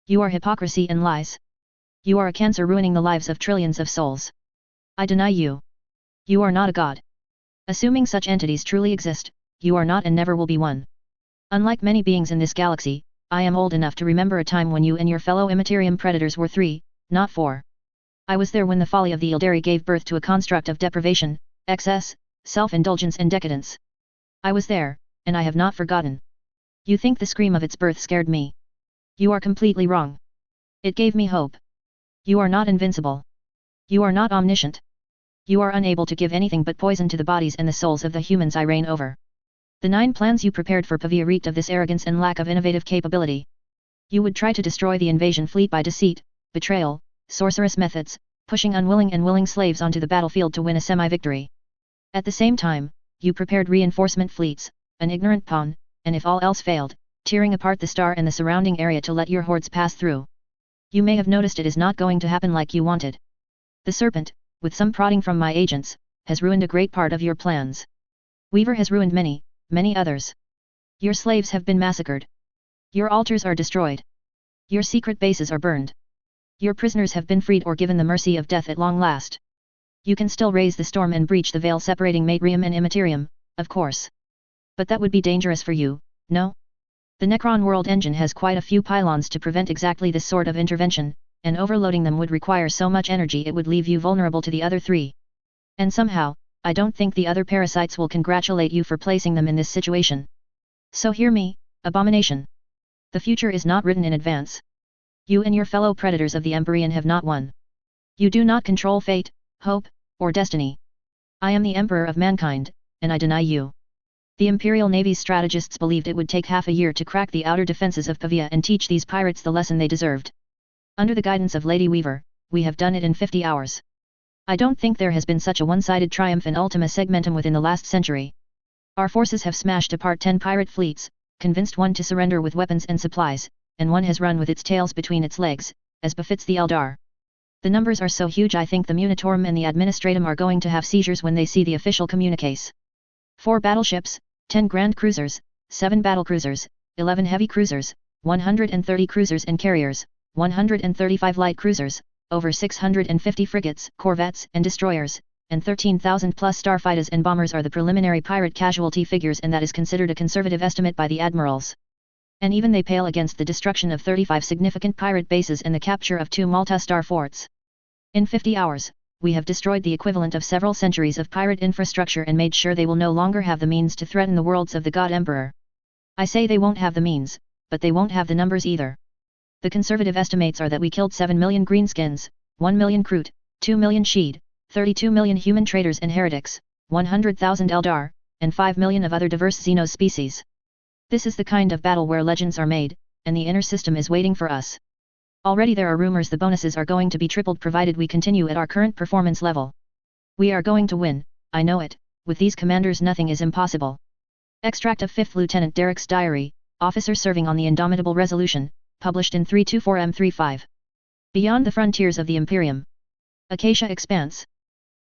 You are hypocrisy and lies. You are a cancer ruining the lives of trillions of souls. I deny you. You are not a god. Assuming such entities truly exist, you are not and never will be one. Unlike many beings in this galaxy, I am old enough to remember a time when you and your fellow Immaterium predators were 3, not 4. I was there when the folly of the Ildari gave birth to a construct of deprivation, excess, self-indulgence and decadence. I was there, and I have not forgotten. You think the scream of its birth scared me? You are completely wrong. It gave me hope. You are not invincible. You are not omniscient. You are unable to give anything but poison to the bodies and the souls of the humans I reign over. The 9 plans you prepared for Pavia reeked of this arrogance and lack of innovative capability. You would try to destroy the invasion fleet by deceit, betrayal, sorcerous methods, pushing unwilling and willing slaves onto the battlefield to win a semi-victory. At the same time, you prepared reinforcement fleets, an ignorant pawn, and if all else failed, tearing apart the star and the surrounding area to let your hordes pass through. You may have noticed it is not going to happen like you wanted. The Serpent, with some prodding from my agents, has ruined a great part of your plans. Weaver has ruined many others. Your slaves have been massacred. Your altars are destroyed. Your secret bases are burned. Your prisoners have been freed or given the mercy of death at long last. You can still raise the storm and breach the veil separating Matrium and Immaterium, of course. But that would be dangerous for you, no? The Necron world engine has quite a few pylons to prevent exactly this sort of intervention, and overloading them would require so much energy it would leave you vulnerable to the other 3. And somehow, I don't think the other parasites will congratulate you for placing them in this situation. So hear me, Abomination. The future is not written in advance. You and your fellow predators of the Empyrean have not won. You do not control fate, hope, or destiny. I am the Emperor of mankind, and I deny you. The Imperial Navy's strategists believed it would take half a year to crack the outer defenses of Pavia and teach these pirates the lesson they deserved. Under the guidance of Lady Weaver, we have done it in 50 hours. I don't think there has been such a one-sided triumph in Ultima Segmentum within the last century. Our forces have smashed apart 10 pirate fleets, convinced one to surrender with weapons and supplies, and one has run with its tails between its legs, as befits the Eldar. The numbers are so huge I think the Munitorum and the Administratum are going to have seizures when they see the official communiques. 4 battleships, 10 grand cruisers, 7 battlecruisers, 11 heavy cruisers, 130 cruisers and carriers, 135 light cruisers, over 650 frigates, corvettes, and destroyers, and 13,000 plus starfighters and bombers are the preliminary pirate casualty figures, and that is considered a conservative estimate by the admirals. And even they pale against the destruction of 35 significant pirate bases and the capture of 2 multi-star forts. In 50 hours, we have destroyed the equivalent of several centuries of pirate infrastructure and made sure they will no longer have the means to threaten the worlds of the God Emperor. I say they won't have the means, but they won't have the numbers either. The conservative estimates are that we killed 7 million greenskins, 1 million Kroot, 2 million Sheed, 32 million human traitors and heretics, 100,000 Eldar, and 5 million of other diverse Xenos species. This is the kind of battle where legends are made, and the inner system is waiting for us. Already there are rumors the bonuses are going to be tripled provided we continue at our current performance level. We are going to win, I know it, with these commanders nothing is impossible. Extract of 5th Lieutenant Derek's diary, officer serving on the Indomitable Resolution, published in 324M35. Beyond the frontiers of the Imperium. Acacia Expanse.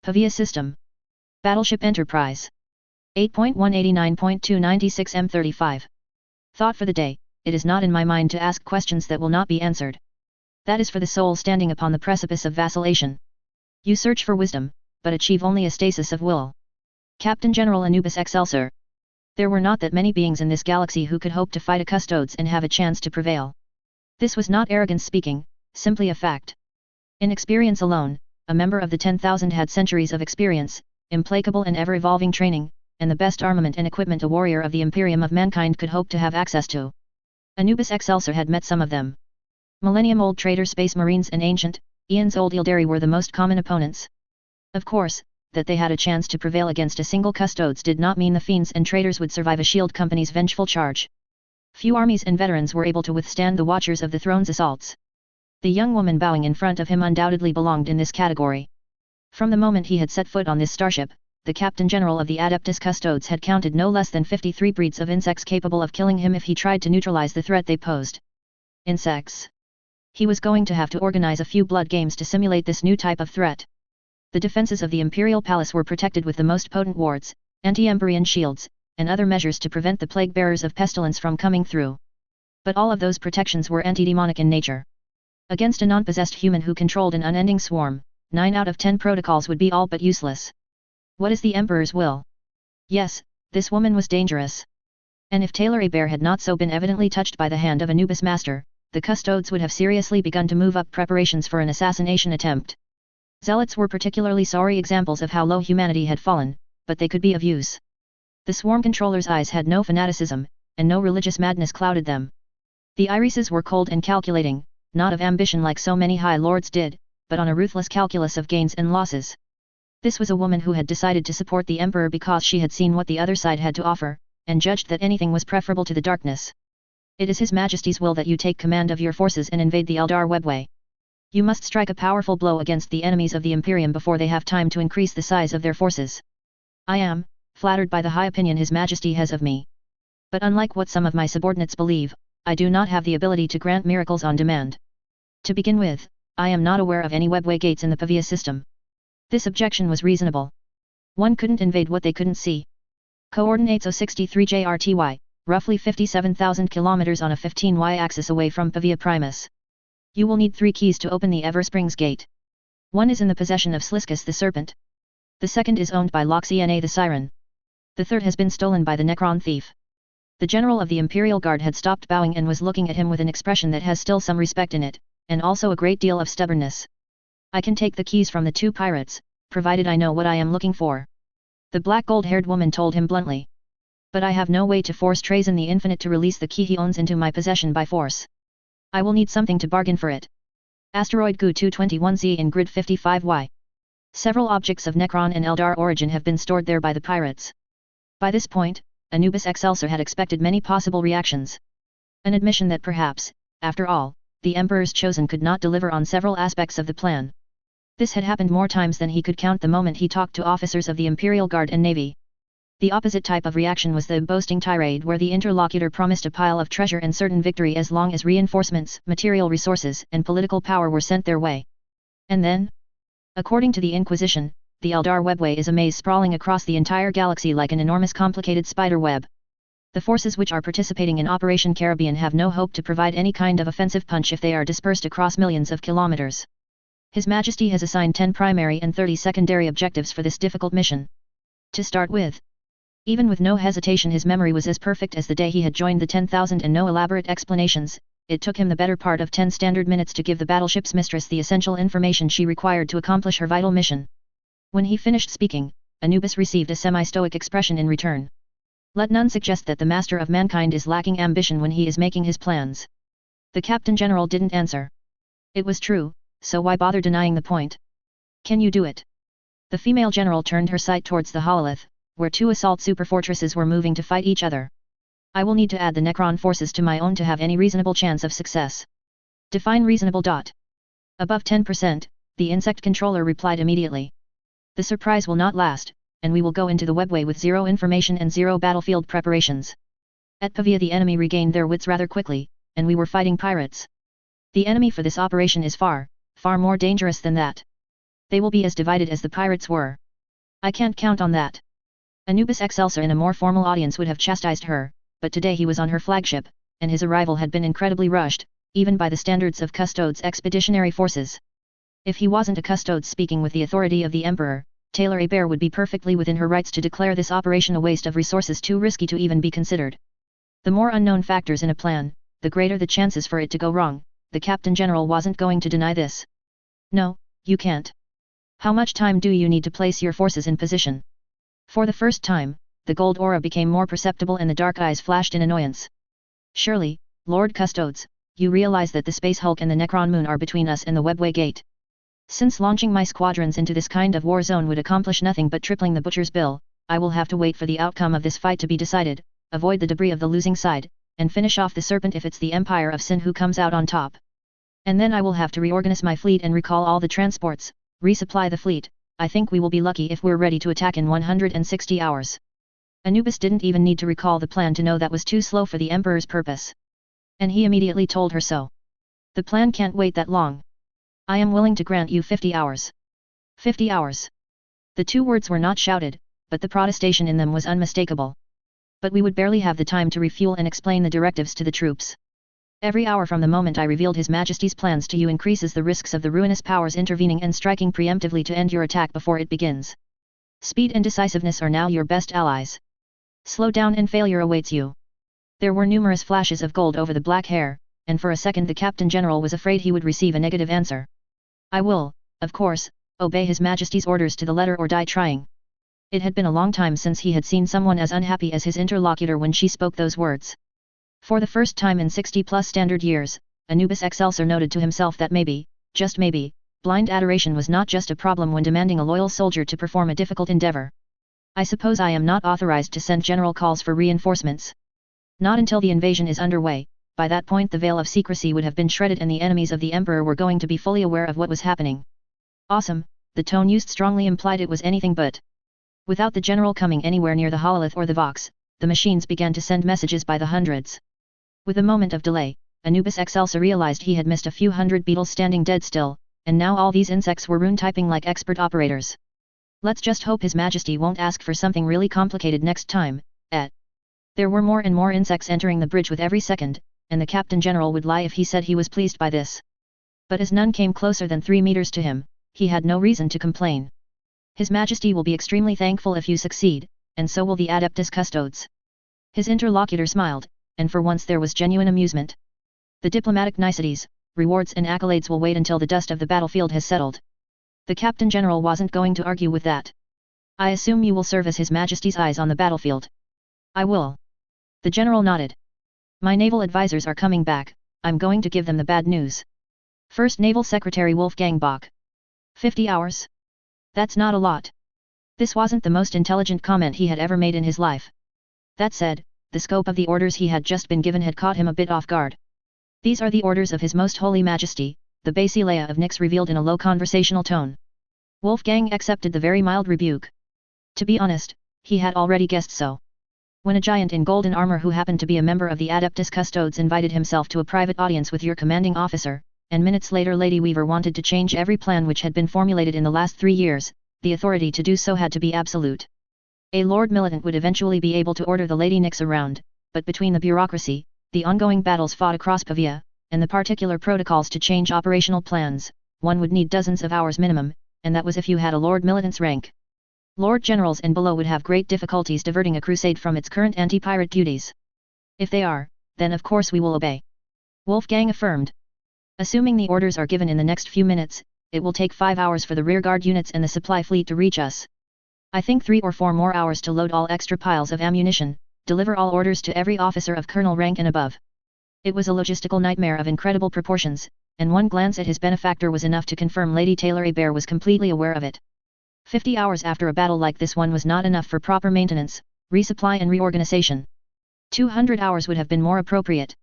Pavia System. Battleship Enterprise. 8.189.296M35. Thought for the day, it is not in my mind to ask questions that will not be answered. That is for the soul standing upon the precipice of vacillation. You search for wisdom, but achieve only a stasis of will. Captain General Anubis Excelsior. There were not that many beings in this galaxy who could hope to fight a custodes and have a chance to prevail. This was not arrogance speaking, simply a fact. In experience alone, a member of the 10,000 had centuries of experience, implacable and ever-evolving training, and the best armament and equipment a warrior of the Imperium of mankind could hope to have access to. Anubis Excelsior had met some of them. Millennium-old traitor space marines and ancient, eons-old Ildari were the most common opponents. Of course, that they had a chance to prevail against a single custodes did not mean the fiends and traitors would survive a shield company's vengeful charge. Few armies and veterans were able to withstand the Watchers of the Throne's assaults. The young woman bowing in front of him undoubtedly belonged in this category. From the moment he had set foot on this starship, the Captain General of the Adeptus Custodes had counted no less than 53 breeds of insects capable of killing him if he tried to neutralize the threat they posed. Insects. He was going to have to organize a few blood games to simulate this new type of threat. The defenses of the Imperial Palace were protected with the most potent wards, anti-Empyrean shields, and other measures to prevent the plague-bearers of pestilence from coming through. But all of those protections were anti-demonic in nature. Against a non-possessed human who controlled an unending swarm, 9 out of 10 protocols would be all but useless. What is the Emperor's will? Yes, this woman was dangerous. And if Taylor Bear had not so been evidently touched by the hand of Anubis Master, the custodes would have seriously begun to move up preparations for an assassination attempt. Zealots were particularly sorry examples of how low humanity had fallen, but they could be of use. The swarm controller's eyes had no fanaticism, and no religious madness clouded them. The irises were cold and calculating, not of ambition like so many high lords did, but on a ruthless calculus of gains and losses. This was a woman who had decided to support the emperor because she had seen what the other side had to offer, and judged that anything was preferable to the darkness. It is His Majesty's will that you take command of your forces and invade the Eldar webway. You must strike a powerful blow against the enemies of the Imperium before they have time to increase the size of their forces. I am flattered by the high opinion His Majesty has of me. But unlike what some of my subordinates believe, I do not have the ability to grant miracles on demand. To begin with, I am not aware of any webway gates in the Pavia system. This objection was reasonable. One couldn't invade what they couldn't see. Coordinates 063 JRTY, roughly 57,000 kilometers on a 15Y axis away from Pavia Primus. You will need 3 keys to open the Eversprings gate. One is in the possession of Sliscus the Serpent. The second is owned by Loxiana the Siren. The third has been stolen by the Necron thief. The general of the Imperial Guard had stopped bowing and was looking at him with an expression that has still some respect in it, and also a great deal of stubbornness. I can take the keys from the 2 pirates, provided I know what I am looking for. The black gold-haired woman told him bluntly. But I have no way to force Trazen the Infinite to release the key he owns into my possession by force. I will need something to bargain for it. Asteroid GU 221Z in grid 55Y. Several objects of Necron and Eldar origin have been stored there by the pirates. By this point, Anubis Excelsior had expected many possible reactions. An admission that perhaps, after all, the Emperor's Chosen could not deliver on several aspects of the plan. This had happened more times than he could count the moment he talked to officers of the Imperial Guard and Navy. The opposite type of reaction was the boasting tirade where the interlocutor promised a pile of treasure and certain victory as long as reinforcements, material resources, and political power were sent their way. And then? According to the Inquisition, the Eldar webway is a maze sprawling across the entire galaxy like an enormous complicated spider web. The forces which are participating in Operation Caribbean have no hope to provide any kind of offensive punch if they are dispersed across millions of kilometers. His Majesty has assigned 10 primary and 30 secondary objectives for this difficult mission. To start with, even with no hesitation, his memory was as perfect as the day he had joined the 10,000 and no elaborate explanations. It took him the better part of 10 standard minutes to give the battleship's mistress the essential information she required to accomplish her vital mission. When he finished speaking, Anubis received a semi-stoic expression in return. Let none suggest that the master of mankind is lacking ambition when he is making his plans. The Captain General didn't answer. It was true, so why bother denying the point? Can you do it? The female general turned her sight towards the Hololith, where 2 assault superfortresses were moving to fight each other. I will need to add the Necron forces to my own to have any reasonable chance of success. Define reasonable. Above 10%, the insect controller replied immediately. The surprise will not last, and we will go into the webway with 0 information and 0 battlefield preparations. At Pavia the enemy regained their wits rather quickly, and we were fighting pirates. The enemy for this operation is far, far more dangerous than that. They will be as divided as the pirates were. I can't count on that. Anubis Excelsior in a more formal audience would have chastised her, but today he was on her flagship, and his arrival had been incredibly rushed, even by the standards of Custodes expeditionary forces. If he wasn't a Custodes speaking with the authority of the Emperor, Taylor Bear would be perfectly within her rights to declare this operation a waste of resources too risky to even be considered. The more unknown factors in a plan, the greater the chances for it to go wrong. The Captain General wasn't going to deny this. No, you can't. How much time do you need to place your forces in position? For the first time, the gold aura became more perceptible and the dark eyes flashed in annoyance. Surely, Lord Custodes, you realize that the Space Hulk and the Necron Moon are between us and the Webway Gate. Since launching my squadrons into this kind of war zone would accomplish nothing but tripling the butcher's bill, I will have to wait for the outcome of this fight to be decided, avoid the debris of the losing side, and finish off the serpent if it's the Empire of Sin who comes out on top. And then I will have to reorganize my fleet and recall all the transports, resupply the fleet. I think we will be lucky if we're ready to attack in 160 hours. Anubis didn't even need to recall the plan to know that was too slow for the Emperor's purpose. And he immediately told her so. The plan can't wait that long. I am willing to grant you 50 hours. 50 hours. The 2 words were not shouted, but the protestation in them was unmistakable. But we would barely have the time to refuel and explain the directives to the troops. Every hour from the moment I revealed His Majesty's plans to you increases the risks of the ruinous powers intervening and striking preemptively to end your attack before it begins. Speed and decisiveness are now your best allies. Slow down and failure awaits you. There were numerous flashes of gold over the black hair, and for a second the Captain General was afraid he would receive a negative answer. I will, of course, obey His Majesty's orders to the letter or die trying. It had been a long time since he had seen someone as unhappy as his interlocutor when she spoke those words. For the first time in 60+ standard years, Anubis Excelsior noted to himself that maybe, just maybe, blind adoration was not just a problem when demanding a loyal soldier to perform a difficult endeavor. I suppose I am not authorized to send general calls for reinforcements. Not until the invasion is underway. By that point the veil of secrecy would have been shredded and the enemies of the Emperor were going to be fully aware of what was happening. Awesome, the tone used strongly implied it was anything but. Without the general coming anywhere near the hololith or the vox, the machines began to send messages by the hundreds. With a moment of delay, Anubis Excelsior realized he had missed a few hundred beetles standing dead still, and now all these insects were rune typing like expert operators. Let's just hope His Majesty won't ask for something really complicated next time. There were more and more insects entering the bridge with every second, and the Captain General would lie if he said he was pleased by this. But as none came closer than 3 meters to him, he had no reason to complain. His Majesty will be extremely thankful if you succeed, and so will the Adeptus Custodes. His interlocutor smiled, and for once there was genuine amusement. The diplomatic niceties, rewards and accolades will wait until the dust of the battlefield has settled. The Captain General wasn't going to argue with that. I assume you will serve as His Majesty's eyes on the battlefield. I will. The General nodded. My naval advisors are coming back, I'm going to give them the bad news. First Naval Secretary Wolfgang Bach. 50 hours? That's not a lot. This wasn't the most intelligent comment he had ever made in his life. That said, the scope of the orders he had just been given had caught him a bit off guard. These are the orders of His Most Holy Majesty, the Basileia of Nyx revealed in a low conversational tone. Wolfgang accepted the very mild rebuke. To be honest, he had already guessed so. When a giant in golden armor who happened to be a member of the Adeptus Custodes invited himself to a private audience with your commanding officer, and minutes later Lady Weaver wanted to change every plan which had been formulated in the last 3 years, the authority to do so had to be absolute. A Lord Militant would eventually be able to order the Lady Nyx around, but between the bureaucracy, the ongoing battles fought across Pavia, and the particular protocols to change operational plans, one would need dozens of hours minimum, and that was if you had a Lord Militant's rank. Lord Generals and below would have great difficulties diverting a crusade from its current anti-pirate duties. If they are, then of course we will obey. Wolfgang affirmed. Assuming the orders are given in the next few minutes, it will take 5 hours for the rearguard units and the supply fleet to reach us. I think 3 or 4 more hours to load all extra piles of ammunition, deliver all orders to every officer of colonel rank and above. It was a logistical nightmare of incredible proportions, and one glance at his benefactor was enough to confirm Lady Taylor-Hebert was completely aware of it. 50 hours after a battle like this one was not enough for proper maintenance, resupply and reorganization. 200 hours would have been more appropriate.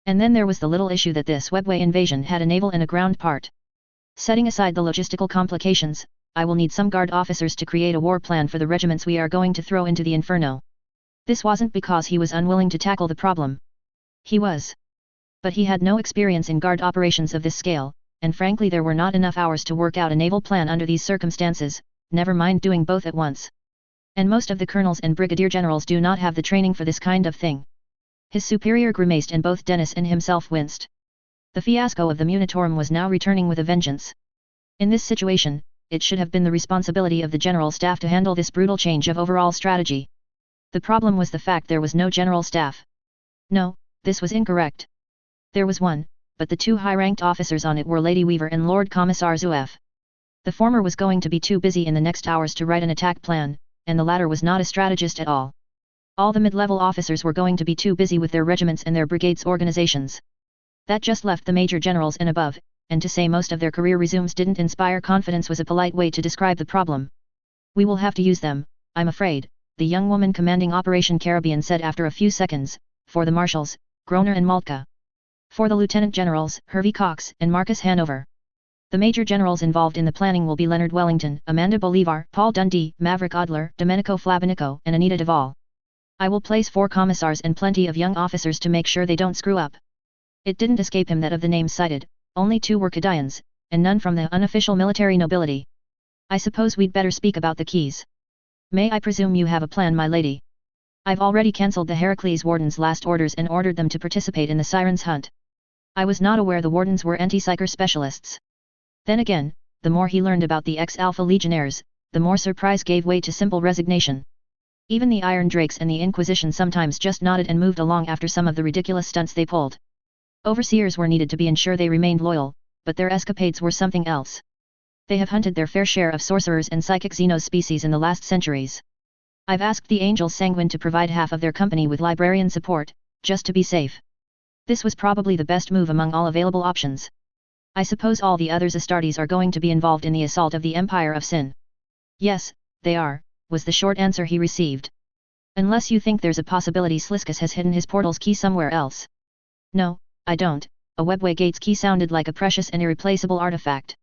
And then there was the little issue that this webway invasion had a naval and a ground part. Setting aside the logistical complications, I will need some guard officers to create a war plan for the regiments we are going to throw into the inferno. This wasn't because he was unwilling to tackle the problem. He was. But he had no experience in guard operations of this scale, and frankly there were not enough hours to work out a naval plan under these circumstances, never mind doing both at once. And most of the colonels and brigadier generals do not have the training for this kind of thing. His superior grimaced and both Dennis and himself winced. The fiasco of the Munitorum was now returning with a vengeance. In this situation, it should have been the responsibility of the general staff to handle this brutal change of overall strategy. The problem was the fact there was no general staff. No, this was incorrect. There was one, but the 2 high-ranked officers on it were Lady Weaver and Lord Commissar Zueff. The former was going to be too busy in the next hours to write an attack plan, and the latter was not a strategist at all. All the mid-level officers were going to be too busy with their regiments and their brigades organizations. That just left the major generals and above, and to say most of their career resumes didn't inspire confidence was a polite way to describe the problem. We will have to use them, I'm afraid, the young woman commanding Operation Caribbean said after a few seconds, for the marshals, Groner and Maltka. For the lieutenant generals, Hervey Cox and Marcus Hanover. The major generals involved in the planning will be Leonard Wellington, Amanda Bolivar, Paul Dundee, Maverick Adler, Domenico Flabinico, and Anita Duvall. I will place 4 commissars and plenty of young officers to make sure they don't screw up. It didn't escape him that of the names cited, only 2 were Kadians, and none from the unofficial military nobility. I suppose we'd better speak about the keys. May I presume you have a plan, my lady? I've already cancelled the Heracles Warden's last orders and ordered them to participate in the Sirens' hunt. I was not aware the Wardens were anti-psyker specialists. Then again, the more he learned about the ex-Alpha Legionnaires, the more surprise gave way to simple resignation. Even the Iron Drakes and the Inquisition sometimes just nodded and moved along after some of the ridiculous stunts they pulled. Overseers were needed to be ensure they remained loyal, but their escapades were something else. They have hunted their fair share of sorcerers and psychic xenos species in the last centuries. I've asked the Angels Sanguine to provide half of their company with librarian support, just to be safe. This was probably the best move among all available options. I suppose all the others Astartes are going to be involved in the assault of the Empire of Sin. Yes, they are, was the short answer he received. Unless you think there's a possibility Sliskus has hidden his portal's key somewhere else. No, I don't. A webway gate's key sounded like a precious and irreplaceable artifact.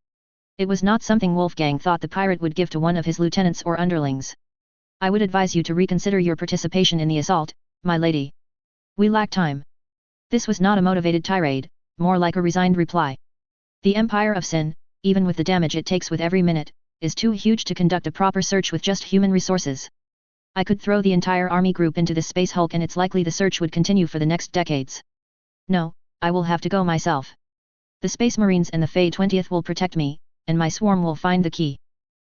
It was not something Wolfgang thought the pirate would give to one of his lieutenants or underlings. I would advise you to reconsider your participation in the assault, my lady. We lack time. This was not a motivated tirade, more like a resigned reply. The Empire of Sin, even with the damage it takes with every minute, is too huge to conduct a proper search with just human resources. I could throw the entire army group into this space hulk and it's likely the search would continue for the next decades. No, I will have to go myself. The Space Marines and the Fae 20th will protect me, and my swarm will find the key.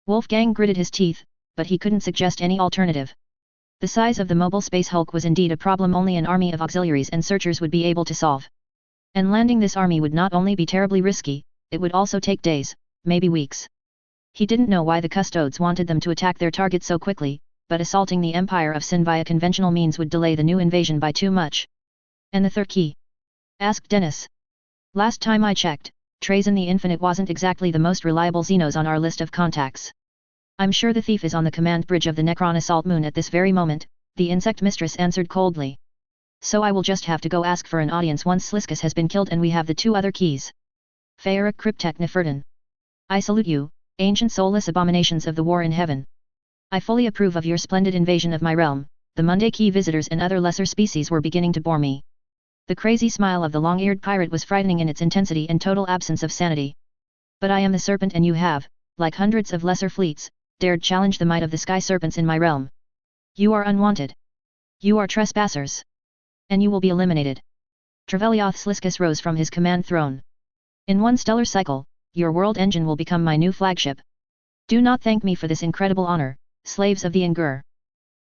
Wolfgang gritted his teeth, but he couldn't suggest any alternative. The size of the mobile space hulk was indeed a problem only an army of auxiliaries and searchers would be able to solve. And landing this army would not only be terribly risky, it would also take days, maybe weeks. He didn't know why the Custodes wanted them to attack their target so quickly, but assaulting the Empire of Sin via conventional means would delay the new invasion by too much. And the third key? Asked Dennis. Last time I checked, Trazen the Infinite wasn't exactly the most reliable Xenos on our list of contacts. I'm sure the thief is on the command bridge of the Necron Assault Moon at this very moment, the insect mistress answered coldly. So I will just have to go ask for an audience once Sliskus has been killed and we have the two other keys. Feeric Cryptek Nefertin. I salute you, ancient soulless abominations of the war in heaven. I fully approve of your splendid invasion of my realm. The Monday Key visitors and other lesser species were beginning to bore me. The crazy smile of the long-eared pirate was frightening in its intensity and total absence of sanity. But I am the serpent and you have, like hundreds of lesser fleets, dared challenge the might of the sky serpents in my realm. You are unwanted. You are trespassers. And you will be eliminated. Trevelioth Sliskus rose from his command throne. In one stellar cycle, your world engine will become my new flagship. Do not thank me for this incredible honor, slaves of the Ingur.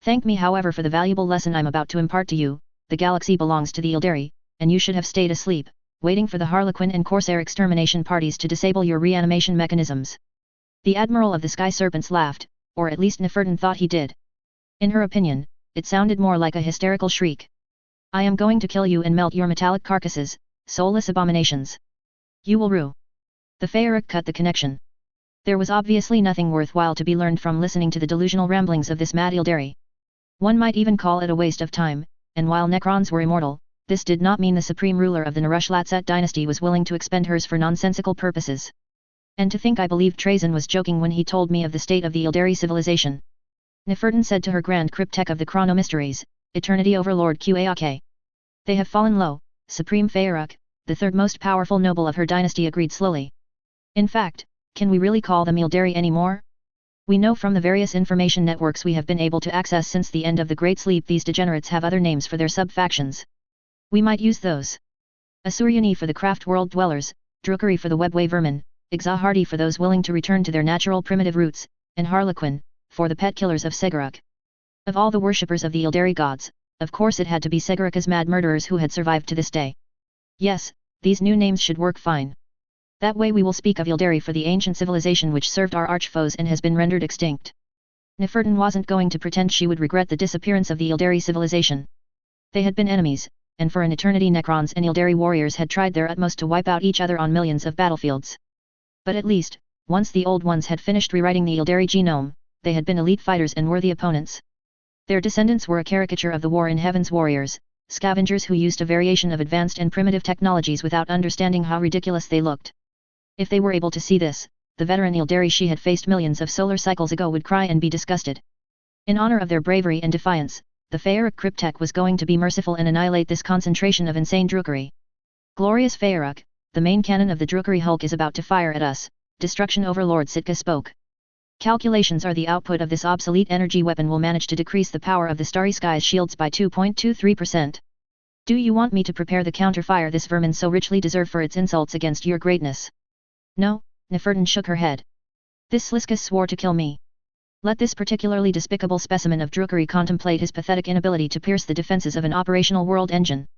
Thank me however for the valuable lesson I'm about to impart to you. The galaxy belongs to the Ildari, and you should have stayed asleep, waiting for the Harlequin and Corsair extermination parties to disable your reanimation mechanisms. The Admiral of the Sky Serpents laughed, or at least Nefertin thought he did. In her opinion, it sounded more like a hysterical shriek. I am going to kill you and melt your metallic carcasses, soulless abominations. You will rue. The Feeric cut the connection. There was obviously nothing worthwhile to be learned from listening to the delusional ramblings of this mad Ildari. One might even call it a waste of time. And while Necrons were immortal, this did not mean the supreme ruler of the Narush-Latzet dynasty was willing to expend hers for nonsensical purposes. And to think I believed Trazen was joking when he told me of the state of the Ildari civilization. Nefertin said to her Grand Cryptek of the Chronomysteries, Eternity Overlord Qaak. They have fallen low, Supreme Feeric, the third most powerful noble of her dynasty agreed slowly. In fact, can we really call them Ildari anymore? We know from the various information networks we have been able to access since the end of the Great Sleep these degenerates have other names for their sub-factions. We might use those. Asuryani for the craft world dwellers, Drukari for the webway vermin, Ixahardi for those willing to return to their natural primitive roots, and Harlequin, for the pet killers of Seguruk. Of all the worshippers of the Ildari gods, of course it had to be Seguruk's mad murderers who had survived to this day. Yes, these new names should work fine. That way we will speak of Ildari for the ancient civilization which served our archfoes and has been rendered extinct. Nefertin wasn't going to pretend she would regret the disappearance of the Ildari civilization. They had been enemies, and for an eternity Necrons and Ildari warriors had tried their utmost to wipe out each other on millions of battlefields. But at least, once the old ones had finished rewriting the Ildari genome, they had been elite fighters and worthy opponents. Their descendants were a caricature of the War in Heaven's warriors, scavengers who used a variation of advanced and primitive technologies without understanding how ridiculous they looked. If they were able to see this, the veteran Ildari she had faced millions of solar cycles ago would cry and be disgusted. In honor of their bravery and defiance, the Feeric Cryptek was going to be merciful and annihilate this concentration of insane Drukari. Glorious Feeric, the main cannon of the Drukari Hulk is about to fire at us, Destruction Overlord Sitka spoke. Calculations are the output of this obsolete energy weapon will manage to decrease the power of the Starry Skies shields by 2.23%. Do you want me to prepare the counterfire this vermin so richly deserve for its insults against your greatness? No, Nefertin shook her head. This Sliskus swore to kill me. Let this particularly despicable specimen of drookery contemplate his pathetic inability to pierce the defenses of an operational world engine.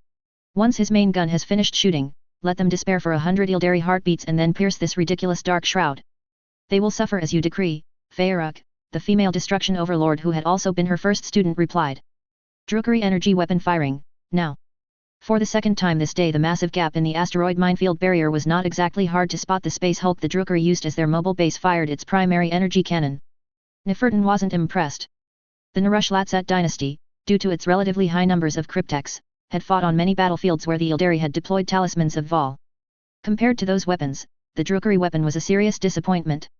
Once his main gun has finished shooting, let them despair for 100 Ildari heartbeats and then pierce this ridiculous dark shroud. They will suffer as you decree, Feyruk, the female destruction overlord who had also been her first student replied. Drookery energy weapon firing, now. For the second time this day the massive gap in the asteroid minefield barrier was not exactly hard to spot. The space hulk the drookery used as their mobile base fired its primary energy cannon. Neferton wasn't impressed. The Narush-Latsat dynasty, due to its relatively high numbers of cryptechs, had fought on many battlefields where the Ildari had deployed talismans of Vol. Compared to those weapons, the drookery weapon was a serious disappointment.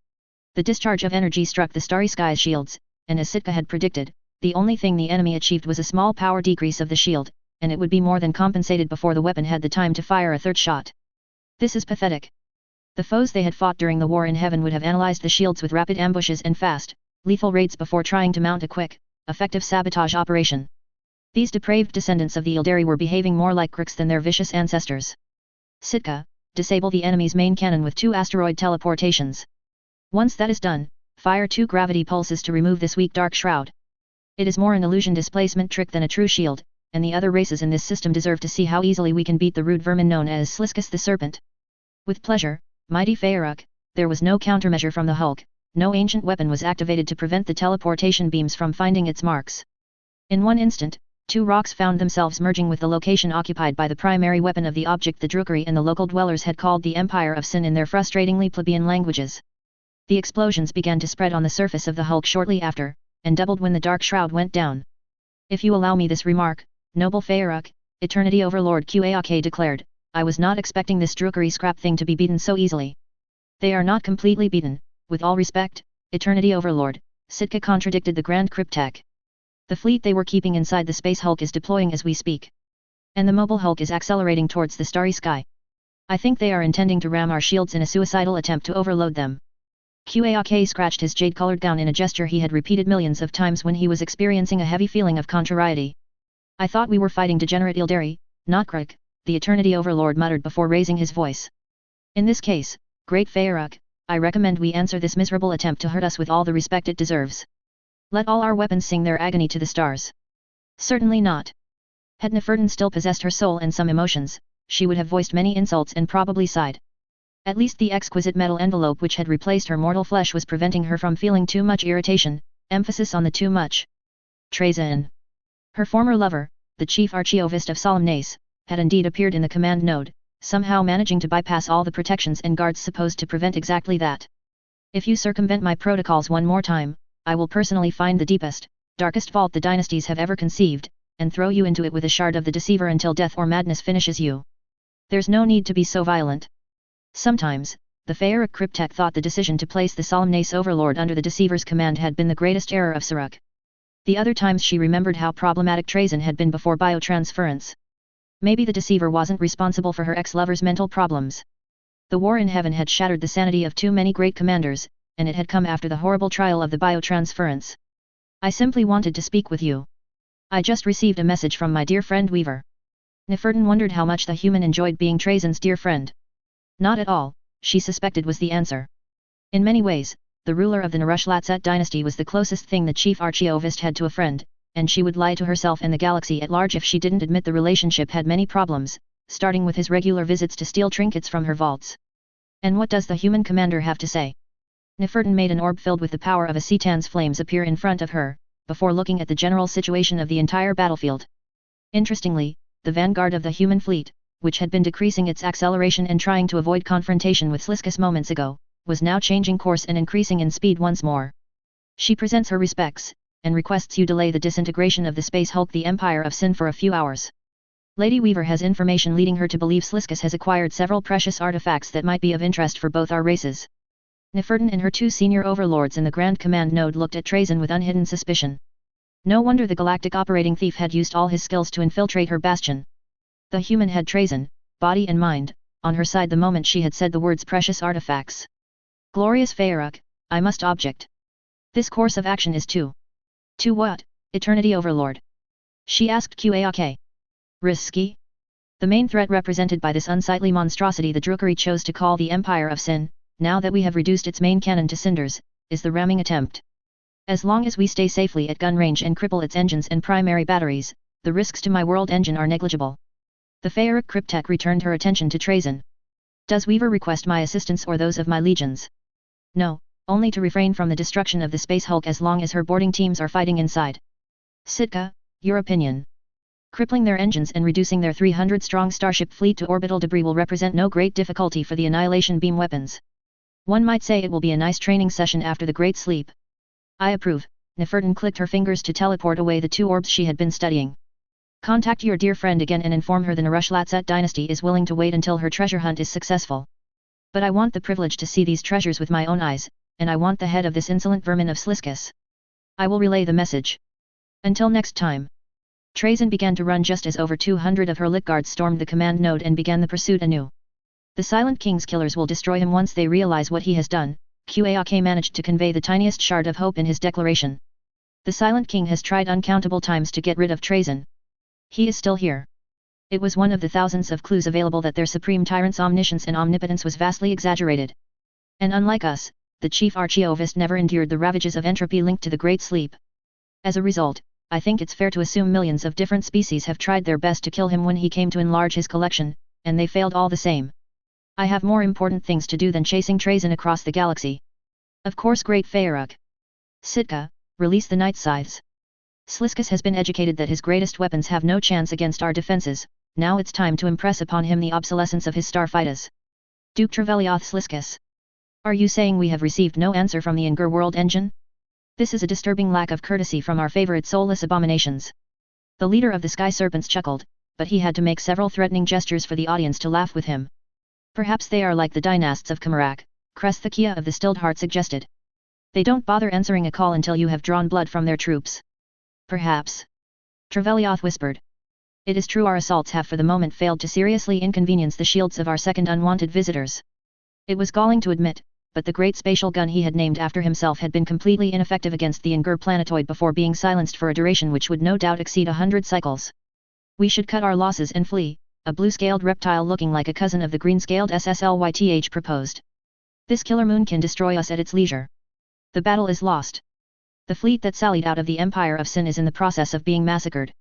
The discharge of energy struck the starry sky's shields, and as Sitka had predicted, the only thing the enemy achieved was a small power decrease of the shield, and it would be more than compensated before the weapon had the time to fire a third shot. This is pathetic. The foes they had fought during the war in heaven would have analyzed the shields with rapid ambushes and fast, lethal raids before trying to mount a quick, effective sabotage operation. These depraved descendants of the Ildari were behaving more like crooks than their vicious ancestors. Sitka, disable the enemy's main cannon with 2 asteroid teleportations. Once that is done, fire 2 gravity pulses to remove this weak dark shroud. It is more an illusion displacement trick than a true shield, and the other races in this system deserve to see how easily we can beat the rude vermin known as Sliskus the Serpent. With pleasure, mighty Feyruk. There was no countermeasure from the Hulk, no ancient weapon was activated to prevent the teleportation beams from finding its marks. In one instant, 2 rocks found themselves merging with the location occupied by the primary weapon of the object the drookery and the local dwellers had called the Empire of Sin in their frustratingly plebeian languages. The explosions began to spread on the surface of the Hulk shortly after, and doubled when the dark shroud went down. If you allow me this remark, noble Feyruk, Eternity Overlord Qaak declared, I was not expecting this drookery scrap thing to be beaten so easily. They are not completely beaten, with all respect, Eternity Overlord, Sitka contradicted the Grand Cryptech. The fleet they were keeping inside the Space Hulk is deploying as we speak. And the Mobile Hulk is accelerating towards the starry sky. I think they are intending to ram our shields in a suicidal attempt to overload them. Qaak scratched his jade-colored gown in a gesture he had repeated millions of times when he was experiencing a heavy feeling of contrariety. I thought we were fighting degenerate Ildari, not Kruk, the Eternity Overlord muttered before raising his voice. In this case, Great Feyruk, I recommend we answer this miserable attempt to hurt us with all the respect it deserves. Let all our weapons sing their agony to the stars. Certainly not. Had Neferton still possessed her soul and some emotions, she would have voiced many insults and probably sighed. At least the exquisite metal envelope which had replaced her mortal flesh was preventing her from feeling too much irritation, emphasis on the too much. Trazyn. Her former lover, the chief archiovist of Solemnace, had indeed appeared in the command node, somehow managing to bypass all the protections and guards supposed to prevent exactly that. If you circumvent my protocols one more time, I will personally find the deepest, darkest vault the dynasties have ever conceived, and throw you into it with a shard of the deceiver until death or madness finishes you. There's no need to be so violent. Sometimes, the Feyruk Cryptech thought the decision to place the Solemnace Overlord under the deceiver's command had been the greatest error of Saruk. The other times she remembered how problematic Trazyn had been before biotransference. Maybe the deceiver wasn't responsible for her ex-lover's mental problems. The war in heaven had shattered the sanity of too many great commanders, and it had come after the horrible trial of the biotransference. I simply wanted to speak with you. I just received a message from my dear friend Weaver. Neferton wondered how much the human enjoyed being Trazyn's dear friend. Not at all, she suspected was the answer. In many ways, the ruler of the Narush-Latsat dynasty was the closest thing the chief archiovist had to a friend, and she would lie to herself and the galaxy at large if she didn't admit the relationship had many problems, starting with his regular visits to steal trinkets from her vaults. And what does the human commander have to say? Neferton made an orb filled with the power of a Cetan's flames appear in front of her, before looking at the general situation of the entire battlefield. Interestingly, the vanguard of the human fleet, which had been decreasing its acceleration and trying to avoid confrontation with Sliskus moments ago, was now changing course and increasing in speed once more. She presents her respects, and requests you delay the disintegration of the Space Hulk the Empire of Sin for a few hours. Lady Weaver has information leading her to believe Sliskus has acquired several precious artifacts that might be of interest for both our races. Neferton and her 2 senior overlords in the Grand Command Node looked at Trazyn with unhidden suspicion. No wonder the galactic operating thief had used all his skills to infiltrate her bastion. The human had Trazyn, body and mind, on her side the moment she had said the words precious artifacts. Glorious Feyruk, I must object. This course of action is too. To what, Eternity Overlord? She asked Qaak. Risky? The main threat represented by this unsightly monstrosity the drookery chose to call the Empire of Sin, now that we have reduced its main cannon to cinders, is the ramming attempt. As long as we stay safely at gun range and cripple its engines and primary batteries, the risks to my world engine are negligible. The Phaeric Cryptek returned her attention to Trazyn. Does Weaver request my assistance or those of my legions? No, only to refrain from the destruction of the Space Hulk as long as her boarding teams are fighting inside. Sitka, your opinion? Crippling their engines and reducing their 300-strong starship fleet to orbital debris will represent no great difficulty for the annihilation beam weapons. One might say it will be a nice training session after the Great Sleep. I approve. Nefertun clicked her fingers to teleport away the two orbs she had been studying. Contact your dear friend again and inform her the Narushlatset dynasty is willing to wait until her treasure hunt is successful. But I want the privilege to see these treasures with my own eyes, and I want the head of this insolent vermin of Sliskus. I will relay the message. Until next time. Trazyn began to run just as over 200 of her lit guards stormed the command node and began the pursuit anew. The Silent King's killers will destroy him once they realize what he has done. Qaak managed to convey the tiniest shard of hope in his declaration. The Silent King has tried uncountable times to get rid of Trazyn. He is still here. It was one of the thousands of clues available that their supreme tyrant's omniscience and omnipotence was vastly exaggerated. And unlike us, the chief Archeovist never endured the ravages of entropy linked to the Great Sleep. As a result, I think it's fair to assume millions of different species have tried their best to kill him when he came to enlarge his collection, and they failed all the same. I have more important things to do than chasing Trazyn across the galaxy. Of course, Great Phaerok. Sitka, release the Night Scythes. Sliskus has been educated that his greatest weapons have no chance against our defenses. Now it's time to impress upon him the obsolescence of his starfighters. Duke Trevelioth Sliskus. Are you saying we have received no answer from the Inger world engine? This is a disturbing lack of courtesy from our favorite soulless abominations. The leader of the Sky Serpents chuckled, but he had to make several threatening gestures for the audience to laugh with him. Perhaps they are like the dynasts of Kamarak, Kresthekia of the Stilled Heart suggested. They don't bother answering a call until you have drawn blood from their troops. Perhaps. Trevelioth whispered. It is true our assaults have for the moment failed to seriously inconvenience the shields of our second unwanted visitors. It was galling to admit, but the great spatial gun he had named after himself had been completely ineffective against the Inger planetoid before being silenced for a duration which would no doubt exceed 100 cycles. We should cut our losses and flee, a blue-scaled reptile looking like a cousin of the green-scaled SSLYTH proposed. This killer moon can destroy us at its leisure. The battle is lost. The fleet that sallied out of the Empire of Sin is in the process of being massacred.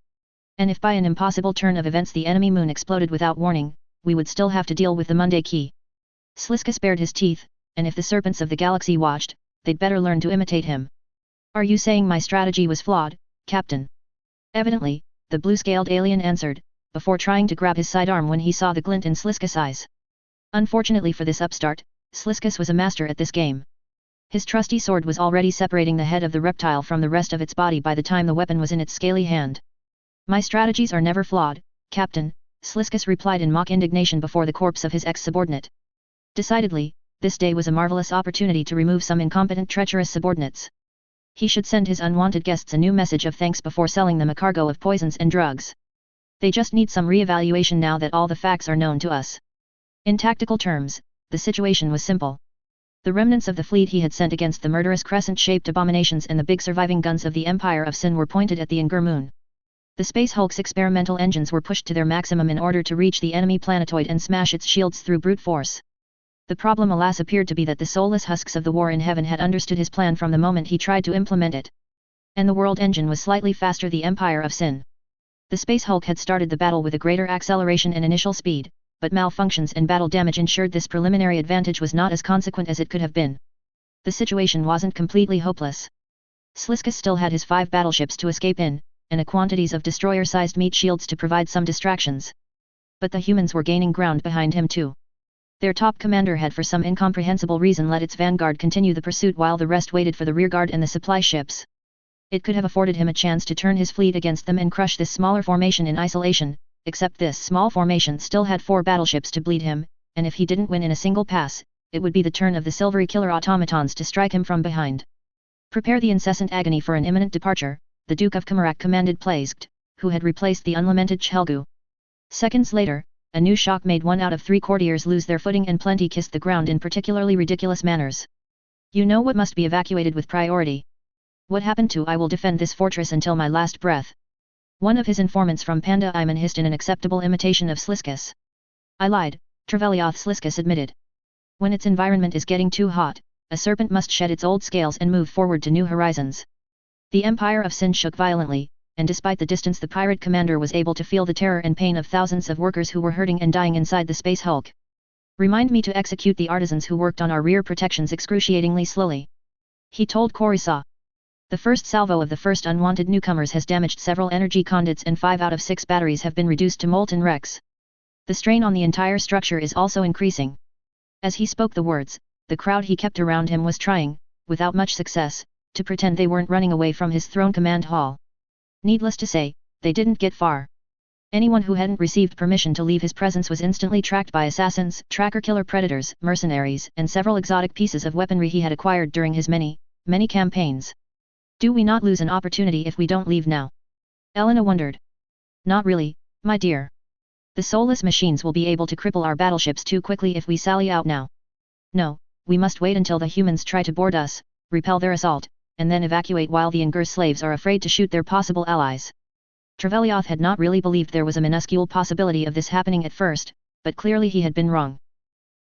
And if by an impossible turn of events the enemy moon exploded without warning, we would still have to deal with the Monday Key. Sliskus bared his teeth, and if the serpents of the galaxy watched, they'd better learn to imitate him. Are you saying my strategy was flawed, Captain? Evidently, the blue-scaled alien answered, before trying to grab his sidearm when he saw the glint in Sliskus' eyes. Unfortunately for this upstart, Sliskus was a master at this game. His trusty sword was already separating the head of the reptile from the rest of its body by the time the weapon was in its scaly hand. My strategies are never flawed, Captain, Sliskus replied in mock indignation before the corpse of his ex-subordinate. Decidedly, this day was a marvelous opportunity to remove some incompetent treacherous subordinates. He should send his unwanted guests a new message of thanks before selling them a cargo of poisons and drugs. They just need some re-evaluation now that all the facts are known to us. In tactical terms, the situation was simple. The remnants of the fleet he had sent against the murderous crescent-shaped abominations and the big surviving guns of the Empire of Sin were pointed at the Inger moon. The Space Hulk's experimental engines were pushed to their maximum in order to reach the enemy planetoid and smash its shields through brute force. The problem alas appeared to be that the soulless husks of the war in heaven had understood his plan from the moment he tried to implement it. And the world engine was slightly faster the Empire of Sin. The Space Hulk had started the battle with a greater acceleration and initial speed, but malfunctions and battle damage ensured this preliminary advantage was not as consequent as it could have been. The situation wasn't completely hopeless. Sliskus still had his 5 battleships to escape in, and a quantities of destroyer-sized meat shields to provide some distractions. But the humans were gaining ground behind him too. Their top commander had for some incomprehensible reason let its vanguard continue the pursuit while the rest waited for the rearguard and the supply ships. It could have afforded him a chance to turn his fleet against them and crush this smaller formation in isolation, except this small formation still had 4 battleships to bleed him, and if he didn't win in a single pass, it would be the turn of the silvery killer automatons to strike him from behind. Prepare the incessant agony for an imminent departure, the Duke of Kamarak commanded Plagued, who had replaced the unlamented Chelgu. Seconds later, a new shock made 1 out of 3 courtiers lose their footing and plenty kissed the ground in particularly ridiculous manners. You know what must be evacuated with priority. What happened to I will defend this fortress until my last breath. One of his informants from Panda Iman hissed in an acceptable imitation of Sliskus. I lied, Trevelioth Sliskus admitted. When its environment is getting too hot, a serpent must shed its old scales and move forward to new horizons. The Empire of Sin shook violently, and despite the distance the pirate commander was able to feel the terror and pain of thousands of workers who were hurting and dying inside the Space Hulk. Remind me to execute the artisans who worked on our rear protections excruciatingly slowly. He told Korisa. The first salvo of the first unwanted newcomers has damaged several energy conduits and 5 out of 6 batteries have been reduced to molten wrecks. The strain on the entire structure is also increasing. As he spoke the words, the crowd he kept around him was trying, without much success, to pretend they weren't running away from his throne command hall. Needless to say, they didn't get far. Anyone who hadn't received permission to leave his presence was instantly tracked by assassins, tracker-killer predators, mercenaries, and several exotic pieces of weaponry he had acquired during his many campaigns. Do we not lose an opportunity if we don't leave now? Elena wondered. Not really, my dear. The soulless machines will be able to cripple our battleships too quickly if we sally out now. No, we must wait until the humans try to board us, repel their assault, and then evacuate while the Ingur slaves are afraid to shoot their possible allies. Trevelioth had not really believed there was a minuscule possibility of this happening at first, but clearly he had been wrong.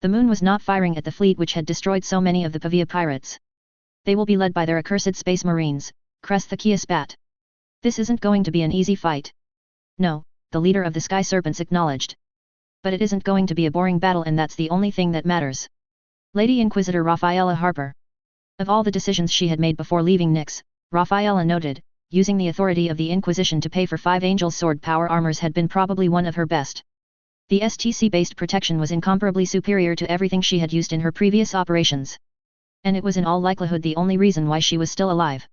The moon was not firing at the fleet which had destroyed so many of the Pavia pirates. They will be led by their accursed space marines, Crest the Kia spat. This isn't going to be an easy fight. No, the leader of the Sky Serpents acknowledged. But it isn't going to be a boring battle, and that's the only thing that matters. Lady Inquisitor Rafaela Harper. Of all the decisions she had made before leaving Nyx, Rafaela noted, using the authority of the Inquisition to pay for 5 Angel Sword power armors had been probably one of her best. The STC-based protection was incomparably superior to everything she had used in her previous operations. And it was in all likelihood the only reason why she was still alive.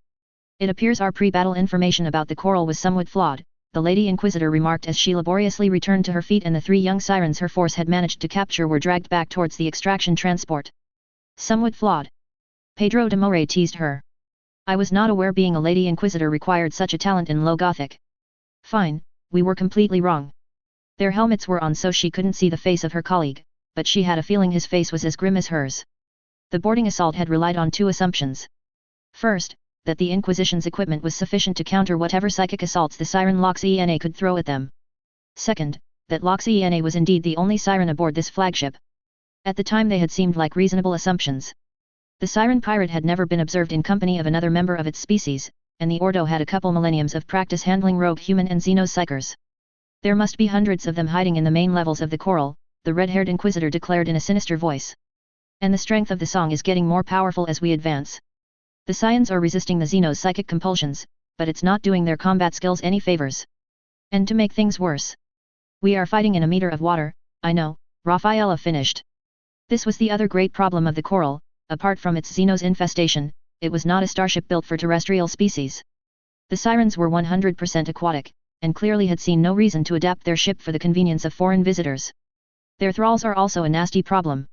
It appears our pre-battle information about the coral was somewhat flawed, the Lady Inquisitor remarked as she laboriously returned to her feet and the 3 young sirens her force had managed to capture were dragged back towards the extraction transport. Somewhat flawed. Pedro de Moray teased her. I was not aware being a Lady Inquisitor required such a talent in Low Gothic. Fine, we were completely wrong. Their helmets were on so she couldn't see the face of her colleague, but she had a feeling his face was as grim as hers. The boarding assault had relied on 2 assumptions. First, that the Inquisition's equipment was sufficient to counter whatever psychic assaults the siren Loxena could throw at them. Second, that Loxena was indeed the only siren aboard this flagship. At the time they had seemed like reasonable assumptions. The siren pirate had never been observed in company of another member of its species, and the Ordo had a couple millenniums of practice handling rogue human and xenopsychers. There must be hundreds of them hiding in the main levels of the coral, the red-haired Inquisitor declared in a sinister voice. And the strength of the song is getting more powerful as we advance. The Scions are resisting the Xenos' psychic compulsions, but it's not doing their combat skills any favors. And to make things worse, we are fighting in a meter of water. I know, Rafaela finished. This was the other great problem of the coral. Apart from its Xenos infestation, it was not a starship built for terrestrial species. The sirens were 100% aquatic, and clearly had seen no reason to adapt their ship for the convenience of foreign visitors. Their thralls are also a nasty problem.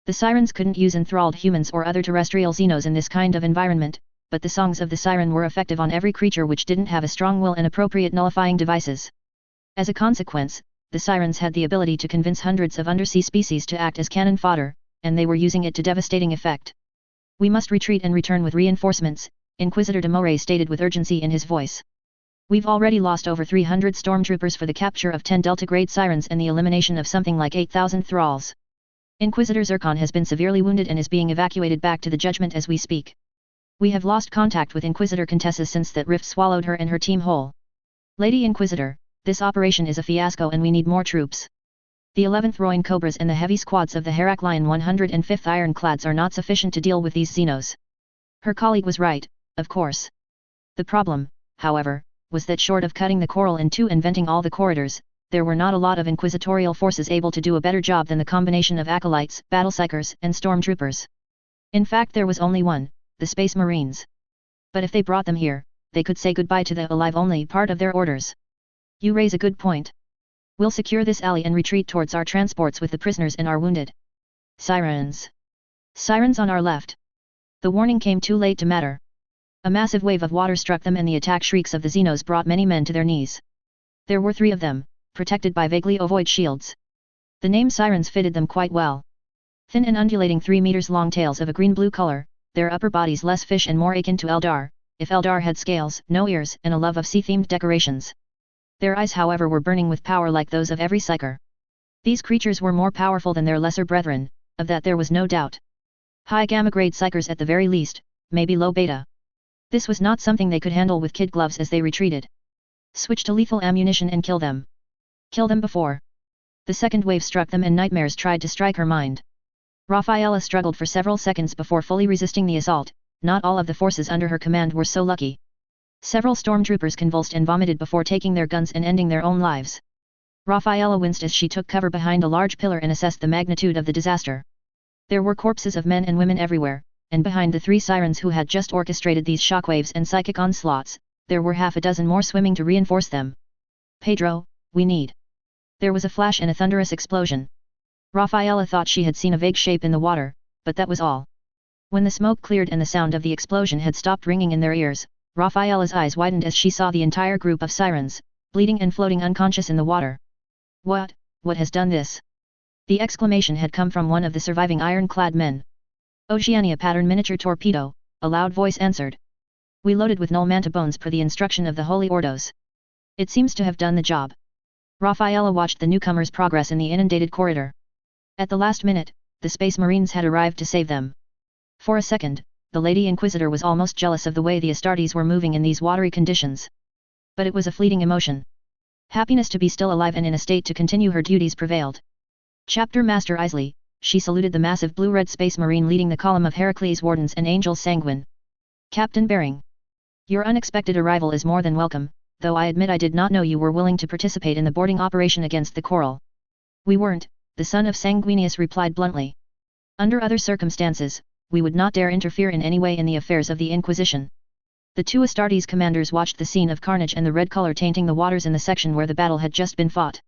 The sirens couldn't use enthralled humans or other terrestrial Xenos in this kind of environment, but the songs of the siren were effective on every creature which didn't have a strong will and appropriate nullifying devices. As a consequence, the sirens had the ability to convince hundreds of undersea species to act as cannon fodder, and they were using it to devastating effect. We must retreat and return with reinforcements, Inquisitor de Moray stated with urgency in his voice. We've already lost over 300 stormtroopers for the capture of 10 Delta-grade sirens and the elimination of something like 8,000 thralls. Inquisitor Zircon has been severely wounded and is being evacuated back to the Judgment as we speak. We have lost contact with Inquisitor Contessa since that rift swallowed her and her team whole. Lady Inquisitor, this operation is a fiasco and we need more troops. The 11th Royan Cobras and the heavy squads of the Heraklion 105th Ironclads are not sufficient to deal with these Xenos. Her colleague was right, of course. The problem, however, was that short of cutting the coral in 2 and venting all the corridors, there were not a lot of inquisitorial forces able to do a better job than the combination of acolytes, battlepsychers, and stormtroopers. In fact there was only one, the Space Marines. But if they brought them here, they could say goodbye to the alive-only part of their orders. You raise a good point. We'll secure this alley and retreat towards our transports with the prisoners and our wounded. Sirens. Sirens on our left. The warning came too late to matter. A massive wave of water struck them and the attack shrieks of the Xenos brought many men to their knees. There were 3 of them, protected by vaguely ovoid shields. The name Sirens fitted them quite well. Thin and undulating 3 meters long tails of a green-blue color, their upper bodies less fish and more akin to Eldar, if Eldar had scales, no ears, and a love of sea-themed decorations. Their eyes however were burning with power like those of every psyker. These creatures were more powerful than their lesser brethren, of that there was no doubt. High gamma-grade psykers at the very least, maybe low beta. This was not something they could handle with kid gloves as they retreated. Switch to lethal ammunition and kill them. Kill them before the second wave struck them and nightmares tried to strike her mind. Rafaela struggled for several seconds before fully resisting the assault. Not all of the forces under her command were so lucky. Several stormtroopers convulsed and vomited before taking their guns and ending their own lives. Rafaela winced as she took cover behind a large pillar and assessed the magnitude of the disaster. There were corpses of men and women everywhere, and behind the 3 sirens who had just orchestrated these shockwaves and psychic onslaughts, there were half a dozen more swimming to reinforce them. Pedro, we need. There was a flash and a thunderous explosion. Rafaela thought she had seen a vague shape in the water, but that was all. When the smoke cleared and the sound of the explosion had stopped ringing in their ears, Rafaela's eyes widened as she saw the entire group of sirens, bleeding and floating unconscious in the water. What has done this? The exclamation had come from one of the surviving iron-clad men. Oceania pattern miniature torpedo, a loud voice answered. We loaded with null manta bones per the instruction of the Holy Ordos. It seems to have done the job. Rafaela watched the newcomers progress in the inundated corridor. At the last minute, the Space Marines had arrived to save them. For a second, the Lady Inquisitor was almost jealous of the way the Astartes were moving in these watery conditions. But it was a fleeting emotion. Happiness to be still alive and in a state to continue her duties prevailed. Chapter Master Isley, she saluted the massive blue-red Space Marine leading the column of Heracles Wardens and Angels Sanguine. Captain Bering. Your unexpected arrival is more than welcome, though I admit I did not know you were willing to participate in the boarding operation against the Coral. We weren't, the son of Sanguinius replied bluntly. Under other circumstances, we would not dare interfere in any way in the affairs of the Inquisition. The 2 Astartes commanders watched the scene of carnage and the red color tainting the waters in the section where the battle had just been fought.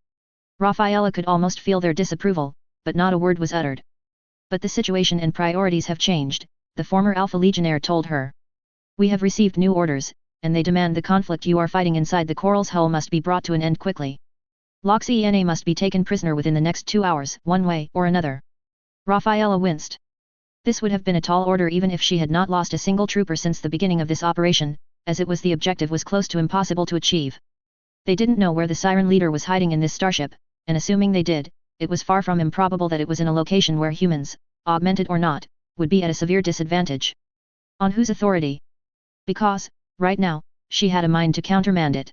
Rafaela could almost feel their disapproval, but not a word was uttered. But the situation and priorities have changed, the former Alpha Legionnaire told her. We have received new orders, and they demand the conflict you are fighting inside the Coral's hull must be brought to an end quickly. Loxiana must be taken prisoner within the next 2 hours, one way or another. Rafaela winced. This would have been a tall order even if she had not lost a single trooper since the beginning of this operation, as it was the objective was close to impossible to achieve. They didn't know where the Siren leader was hiding in this starship, and assuming they did, it was far from improbable that it was in a location where humans, augmented or not, would be at a severe disadvantage. On whose authority? Because, right now, she had a mind to countermand it.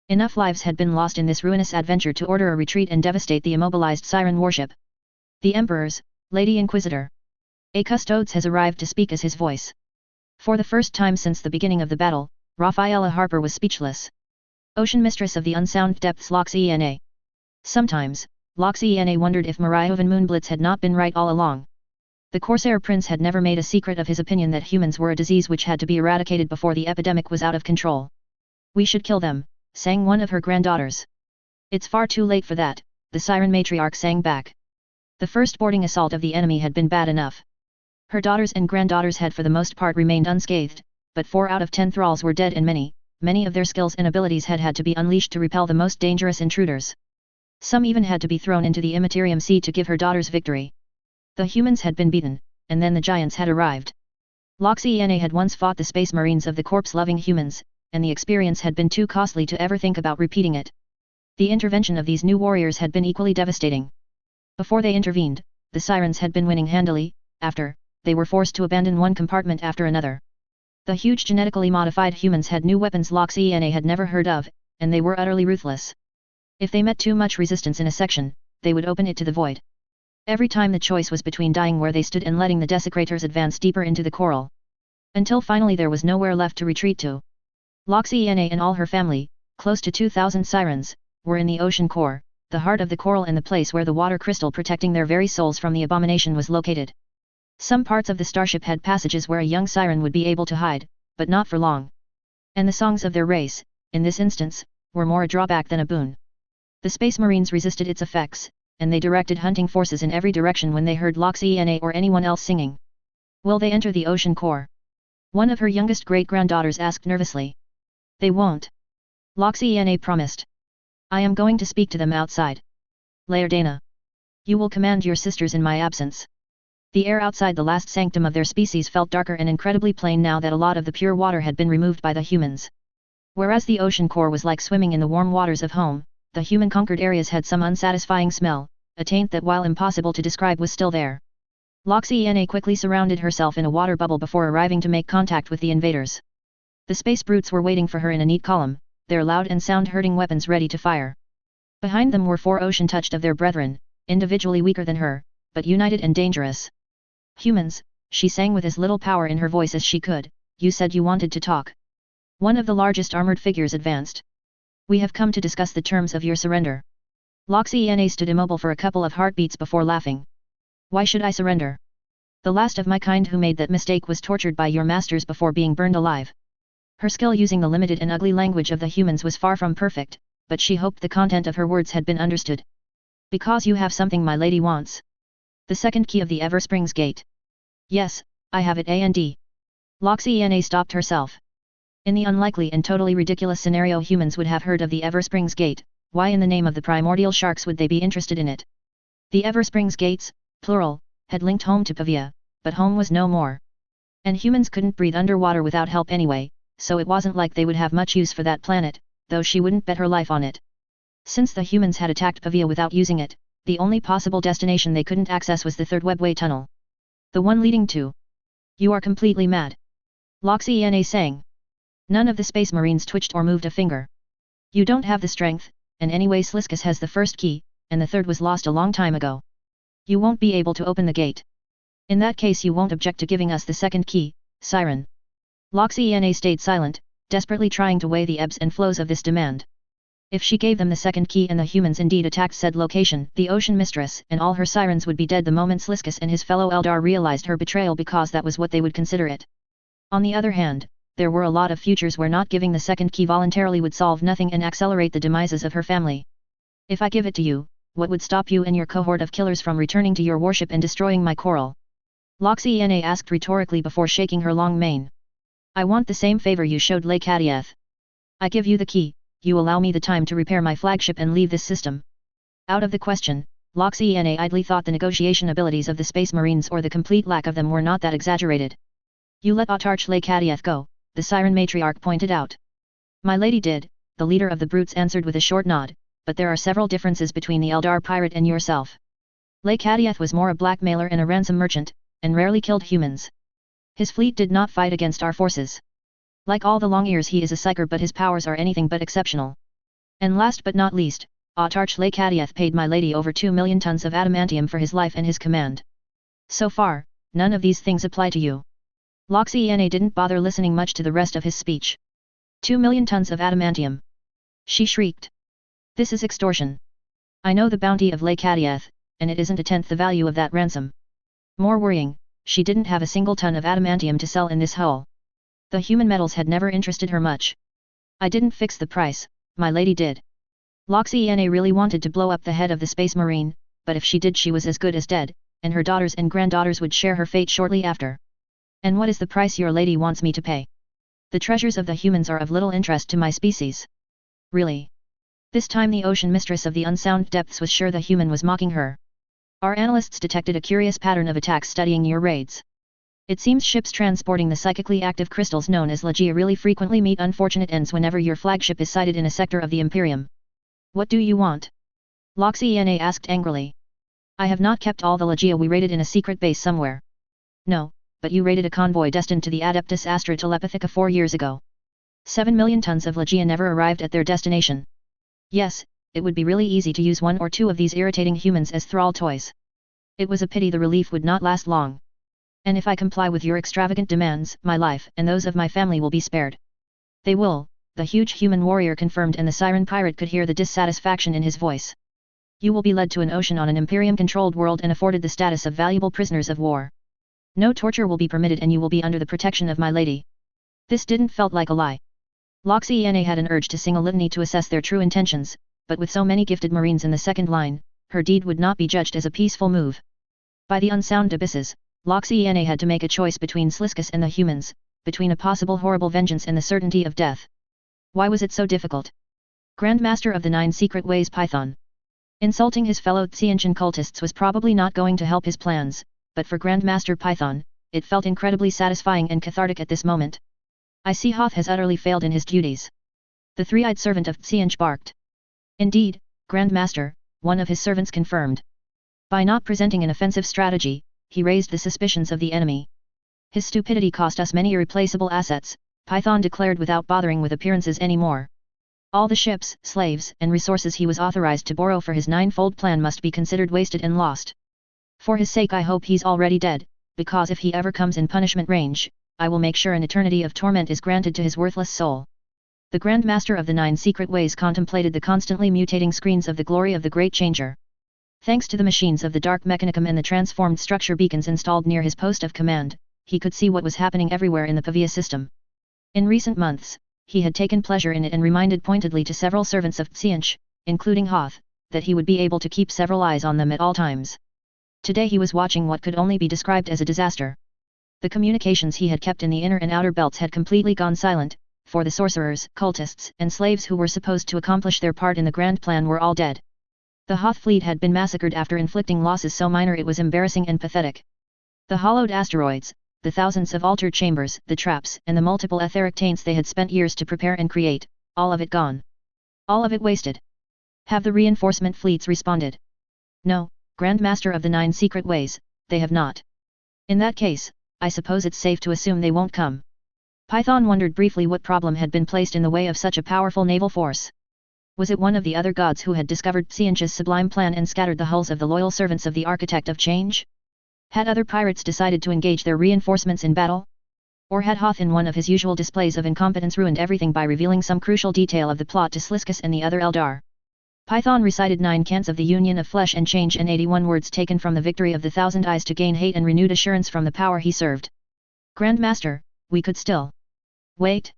Enough lives had been lost in this ruinous adventure to order a retreat and devastate the immobilized Siren warship. The Emperor's, Lady Inquisitor. A custodes has arrived to speak as his voice. For the first time since the beginning of the battle, Rafaela Harper was speechless. Ocean Mistress of the Unsound Depths Loxiana. Sometimes, Loxiana wondered if Mariovan Moonblitz had not been right all along. The Corsair Prince had never made a secret of his opinion that humans were a disease which had to be eradicated before the epidemic was out of control. We should kill them, sang one of her granddaughters. It's far too late for that, the Siren matriarch sang back. The first boarding assault of the enemy had been bad enough. Her daughters and granddaughters had for the most part remained unscathed, but 4 out of 10 thralls were dead and many of their skills and abilities had to be unleashed to repel the most dangerous intruders. Some even had to be thrown into the Immaterium Sea to give her daughters victory. The humans had been beaten, and then the giants had arrived. Loxiana had once fought the Space Marines of the corpse-loving humans, and the experience had been too costly to ever think about repeating it. The intervention of these new warriors had been equally devastating. Before they intervened, the Sirens had been winning handily, after, they were forced to abandon one compartment after another. The huge genetically modified humans had new weapons Loxiana had never heard of, and they were utterly ruthless. If they met too much resistance in a section, they would open it to the void. Every time the choice was between dying where they stood and letting the desecrators advance deeper into the coral. Until finally there was nowhere left to retreat to. Loxiana and all her family, close to 2,000 Sirens, were in the ocean core, the heart of the coral and the place where the water crystal protecting their very souls from the abomination was located. Some parts of the starship had passages where a young Siren would be able to hide, but not for long. And the songs of their race, in this instance, were more a drawback than a boon. The Space Marines resisted its effects, and they directed hunting forces in every direction when they heard Loxiana or anyone else singing. Will they enter the ocean core? One of her youngest great-granddaughters asked nervously. They won't. Loxiana promised. I am going to speak to them outside. Laerdana. You will command your sisters in my absence. The air outside the last sanctum of their species felt darker and incredibly plain now that a lot of the pure water had been removed by the humans. Whereas the ocean core was like swimming in the warm waters of home, the human-conquered areas had some unsatisfying smell, a taint that while impossible to describe was still there. Loxiana quickly surrounded herself in a water bubble before arriving to make contact with the invaders. The space brutes were waiting for her in a neat column, their loud and sound-hurting weapons ready to fire. Behind them were 4 ocean-touched of their brethren, individually weaker than her, but united and dangerous. Humans, she sang with as little power in her voice as she could, you said you wanted to talk. One of the largest armored figures advanced. We have come to discuss the terms of your surrender. Loxiana stood immobile for a couple of heartbeats before laughing. Why should I surrender? The last of my kind who made that mistake was tortured by your masters before being burned alive. Her skill using the limited and ugly language of the humans was far from perfect, but she hoped the content of her words had been understood. Because you have something my lady wants. The second key of the Eversprings Gate. Yes, I have it and. Loxiana stopped herself. In the unlikely and totally ridiculous scenario humans would have heard of the Eversprings Gate, why in the name of the primordial sharks would they be interested in it? The Eversprings Gates, plural, had linked home to Pavia, but home was no more. And humans couldn't breathe underwater without help anyway, so it wasn't like they would have much use for that planet, though she wouldn't bet her life on it. Since the humans had attacked Pavia without using it, the only possible destination they couldn't access was the third webway tunnel. The one leading to. You are completely mad. Loxiana sang. None of the space marines twitched or moved a finger. You don't have the strength, and anyway Sliskus has the first key, and the third was lost a long time ago. You won't be able to open the gate. In that case you won't object to giving us the second key, Siren. Loxiana stayed silent, desperately trying to weigh the ebbs and flows of this demand. If she gave them the second key and the humans indeed attacked said location, the Ocean Mistress and all her sirens would be dead the moment Sliskus and his fellow Eldar realized her betrayal because that was what they would consider it. On the other hand, there were a lot of futures where not giving the second key voluntarily would solve nothing and accelerate the demises of her family. If I give it to you, what would stop you and your cohort of killers from returning to your warship and destroying my coral? Loxiana asked rhetorically before shaking her long mane. I want the same favor you showed Lake Hadiath. I give you the key, you allow me the time to repair my flagship and leave this system. Out of the question, Loxiana idly thought the negotiation abilities of the Space Marines or the complete lack of them were not that exaggerated. You let Autarch Lake Hadiath go, the Siren Matriarch pointed out. My lady did, the leader of the brutes answered with a short nod, but there are several differences between the Eldar pirate and yourself. Lake Hadiath was more a blackmailer and a ransom merchant, and rarely killed humans. His fleet did not fight against our forces. Like all the long ears he is a psyker but his powers are anything but exceptional. And last but not least, Autarch Lake Hadiath paid my lady over 2 million tons of adamantium for his life and his command. So far, none of these things apply to you. Loxiana didn't bother listening much to the rest of his speech. 2 million tons of adamantium. She shrieked. This is extortion. I know the bounty of Lake Hadiath, and it isn't a tenth the value of that ransom. More worrying, she didn't have a single ton of adamantium to sell in this hull. The human metals had never interested her much. I didn't fix the price, my lady did. Loxiana really wanted to blow up the head of the Space Marine, but if she did she was as good as dead, and her daughters and granddaughters would share her fate shortly after. And what is the price your lady wants me to pay? The treasures of the humans are of little interest to my species. Really? This time the Ocean Mistress of the unsound depths was sure the human was mocking her. Our analysts detected a curious pattern of attacks studying your raids. It seems ships transporting the psychically active crystals known as Legia really frequently meet unfortunate ends whenever your flagship is sighted in a sector of the Imperium. What do you want? Loxiana asked angrily. I have not kept all the Legia we raided in a secret base somewhere. No, but you raided a convoy destined to the Adeptus Astra Telepathica 4 years ago. 7 million tons of Legia never arrived at their destination. Yes, it would be really easy to use 1 or 2 of these irritating humans as thrall toys. It was a pity the relief would not last long. And if I comply with your extravagant demands, my life and those of my family will be spared. They will, the huge human warrior confirmed, and the Siren pirate could hear the dissatisfaction in his voice. You will be led to an ocean on an Imperium-controlled world and afforded the status of valuable prisoners of war. No torture will be permitted and you will be under the protection of my lady. This didn't felt like a lie. Loxiana had an urge to sing a litany to assess their true intentions, but with so many gifted marines in the second line, her deed would not be judged as a peaceful move. By the unsound abysses, Loxiana had to make a choice between Sliskus and the humans, between a possible horrible vengeance and the certainty of death. Why was it so difficult? Grandmaster of the 9 Secret Ways Python. Insulting his fellow Tsianchan cultists was probably not going to help his plans, but for Grandmaster Python, it felt incredibly satisfying and cathartic at this moment. I see Hoth has utterly failed in his duties. The 3-eyed servant of Tsianch barked. Indeed, Grandmaster, one of his servants confirmed. By not presenting an offensive strategy, he raised the suspicions of the enemy. His stupidity cost us many irreplaceable assets, Python declared without bothering with appearances anymore. All the ships, slaves, and resources he was authorized to borrow for his ninefold plan must be considered wasted and lost. For his sake I hope he's already dead, because if he ever comes in punishment range, I will make sure an eternity of torment is granted to his worthless soul. The Grand Master of the Nine Secret Ways contemplated the constantly mutating screens of the glory of the Great Changer. Thanks to the machines of the Dark Mechanicum and the transformed structure beacons installed near his post of command, he could see what was happening everywhere in the Pavia system. In recent months, he had taken pleasure in it and reminded pointedly to several servants of Tseentch, including Hoth, that he would be able to keep several eyes on them at all times. Today he was watching what could only be described as a disaster. The communications he had kept in the inner and outer belts had completely gone silent, for the sorcerers, cultists, and slaves who were supposed to accomplish their part in the grand plan were all dead. The Hoth fleet had been massacred after inflicting losses so minor it was embarrassing and pathetic. The hollowed asteroids, the thousands of altered chambers, the traps, and the multiple etheric taints they had spent years to prepare and create, all of it gone. All of it wasted. Have the reinforcement fleets responded? No, Grand Master of the Nine Secret Ways, they have not. In that case, I suppose it's safe to assume they won't come. Python wondered briefly what problem had been placed in the way of such a powerful naval force. Was it one of the other gods who had discovered Tseentch's sublime plan and scattered the hulls of the loyal servants of the Architect of Change? Had other pirates decided to engage their reinforcements in battle? Or had Hoth in one of his usual displays of incompetence ruined everything by revealing some crucial detail of the plot to Sliskus and the other Eldar? Python recited 9 cants of the Union of Flesh and Change and 81 words taken from the Victory of the Thousand Eyes to gain hate and renewed assurance from the power he served. Grand Master, we could still. Wait.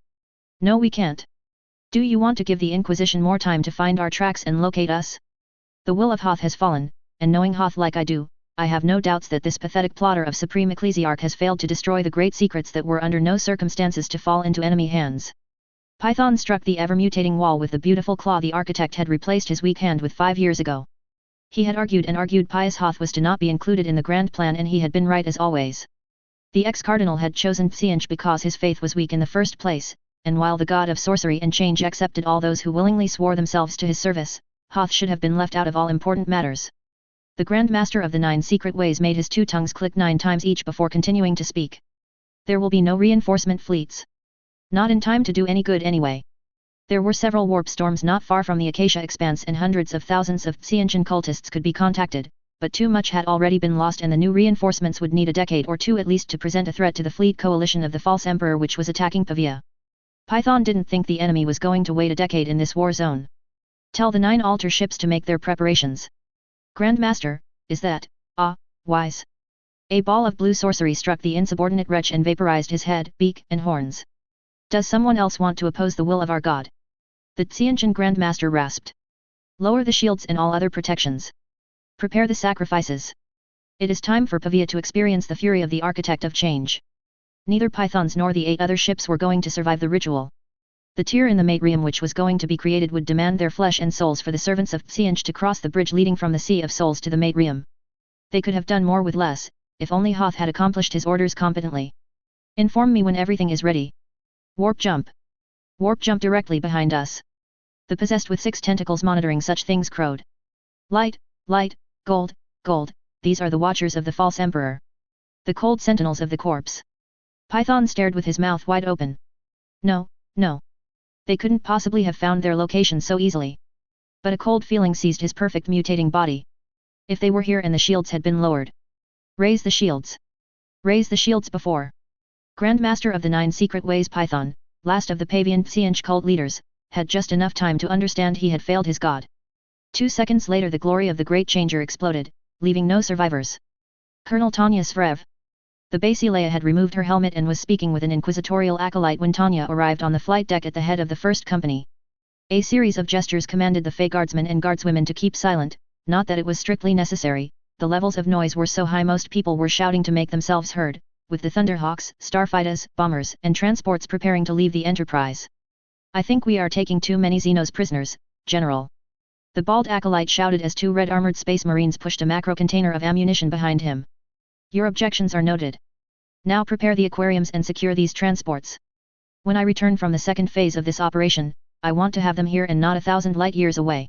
No, we can't. Do you want to give the Inquisition more time to find our tracks and locate us? The will of Hoth has fallen, and knowing Hoth like I do, I have no doubts that this pathetic plotter of Supreme Ecclesiarch has failed to destroy the great secrets that were under no circumstances to fall into enemy hands. Python struck the ever-mutating wall with the beautiful claw the architect had replaced his weak hand with 5 years ago. He had argued and argued pious Hoth was to not be included in the grand plan and he had been right as always. The ex-cardinal had chosen Tseentch because his faith was weak in the first place, and while the god of sorcery and change accepted all those who willingly swore themselves to his service, Hoth should have been left out of all important matters. The Grand Master of the Nine Secret Ways made his 2 tongues click 9 times each before continuing to speak. There will be no reinforcement fleets. Not in time to do any good anyway. There were several warp storms not far from the Acacia Expanse and hundreds of thousands of Tseentchian cultists could be contacted, but too much had already been lost and the new reinforcements would need a decade or 2 at least to present a threat to the fleet coalition of the False Emperor which was attacking Pavia. Python didn't think the enemy was going to wait a decade in this war zone. Tell the 9 altar ships to make their preparations. Grand Master, is that, wise? A ball of blue sorcery struck the insubordinate wretch and vaporized his head, beak, and horns. Does someone else want to oppose the will of our god? The Tseentchian Grand Master rasped. Lower the shields and all other protections. Prepare the sacrifices. It is time for Pavia to experience the fury of the Architect of Change. Neither Pythons nor the 8 other ships were going to survive the ritual. The tier in the Matrium which was going to be created would demand their flesh and souls for the servants of Tseentch to cross the bridge leading from the Sea of Souls to the Matrium. They could have done more with less, if only Hoth had accomplished his orders competently. Inform me when everything is ready. Warp jump. Warp jump directly behind us. The possessed with 6 tentacles monitoring such things crowed. Light, light, gold, gold, these are the watchers of the false emperor. The cold sentinels of the corpse. Python stared with his mouth wide open. No, no. They couldn't possibly have found their location so easily. But a cold feeling seized his perfect mutating body. If they were here and the shields had been lowered. Raise the shields. Raise the shields before. Grand Master of the Nine Secret Ways Python, last of the Pavian Tseentch cult leaders, had just enough time to understand he had failed his god. 2 seconds later the glory of the Great Changer exploded, leaving no survivors. Colonel Tanya Svrev. The Basileia had removed her helmet and was speaking with an inquisitorial acolyte when Tanya arrived on the flight deck at the head of the first company. A series of gestures commanded the Fey guardsmen and guardswomen to keep silent, not that it was strictly necessary, the levels of noise were so high most people were shouting to make themselves heard, with the Thunderhawks, Starfighters, bombers, and transports preparing to leave the Enterprise. I think we are taking too many Xenos prisoners, General. The bald acolyte shouted as 2 red-armored space marines pushed a macro container of ammunition behind him. Your objections are noted. Now prepare the aquariums and secure these transports. When I return from the second phase of this operation, I want to have them here and not 1,000 light years away.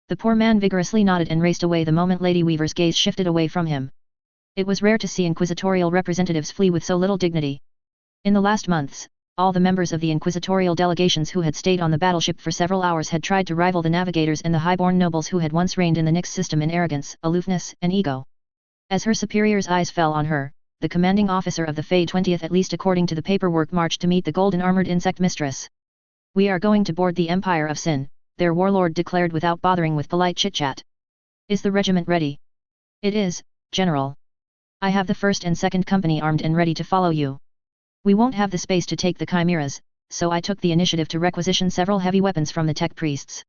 The poor man vigorously nodded and raced away the moment Lady Weaver's gaze shifted away from him. It was rare to see inquisitorial representatives flee with so little dignity. In the last months, All the members of the inquisitorial delegations who had stayed on the battleship for several hours had tried to rival the navigators and the highborn nobles who had once reigned in the Nyx system in arrogance, aloofness, and ego. As her superior's eyes fell on her, the commanding officer of the Fae 20th, at least according to the paperwork, marched to meet the golden-armored insect mistress. "We are going to board the Empire of Sin," their warlord declared without bothering with polite chit-chat. "Is the regiment ready?" "It is, General. I have the 1st and 2nd Company armed and ready to follow you. We won't have the space to take the chimeras, so I took the initiative to requisition several heavy weapons from the tech priests."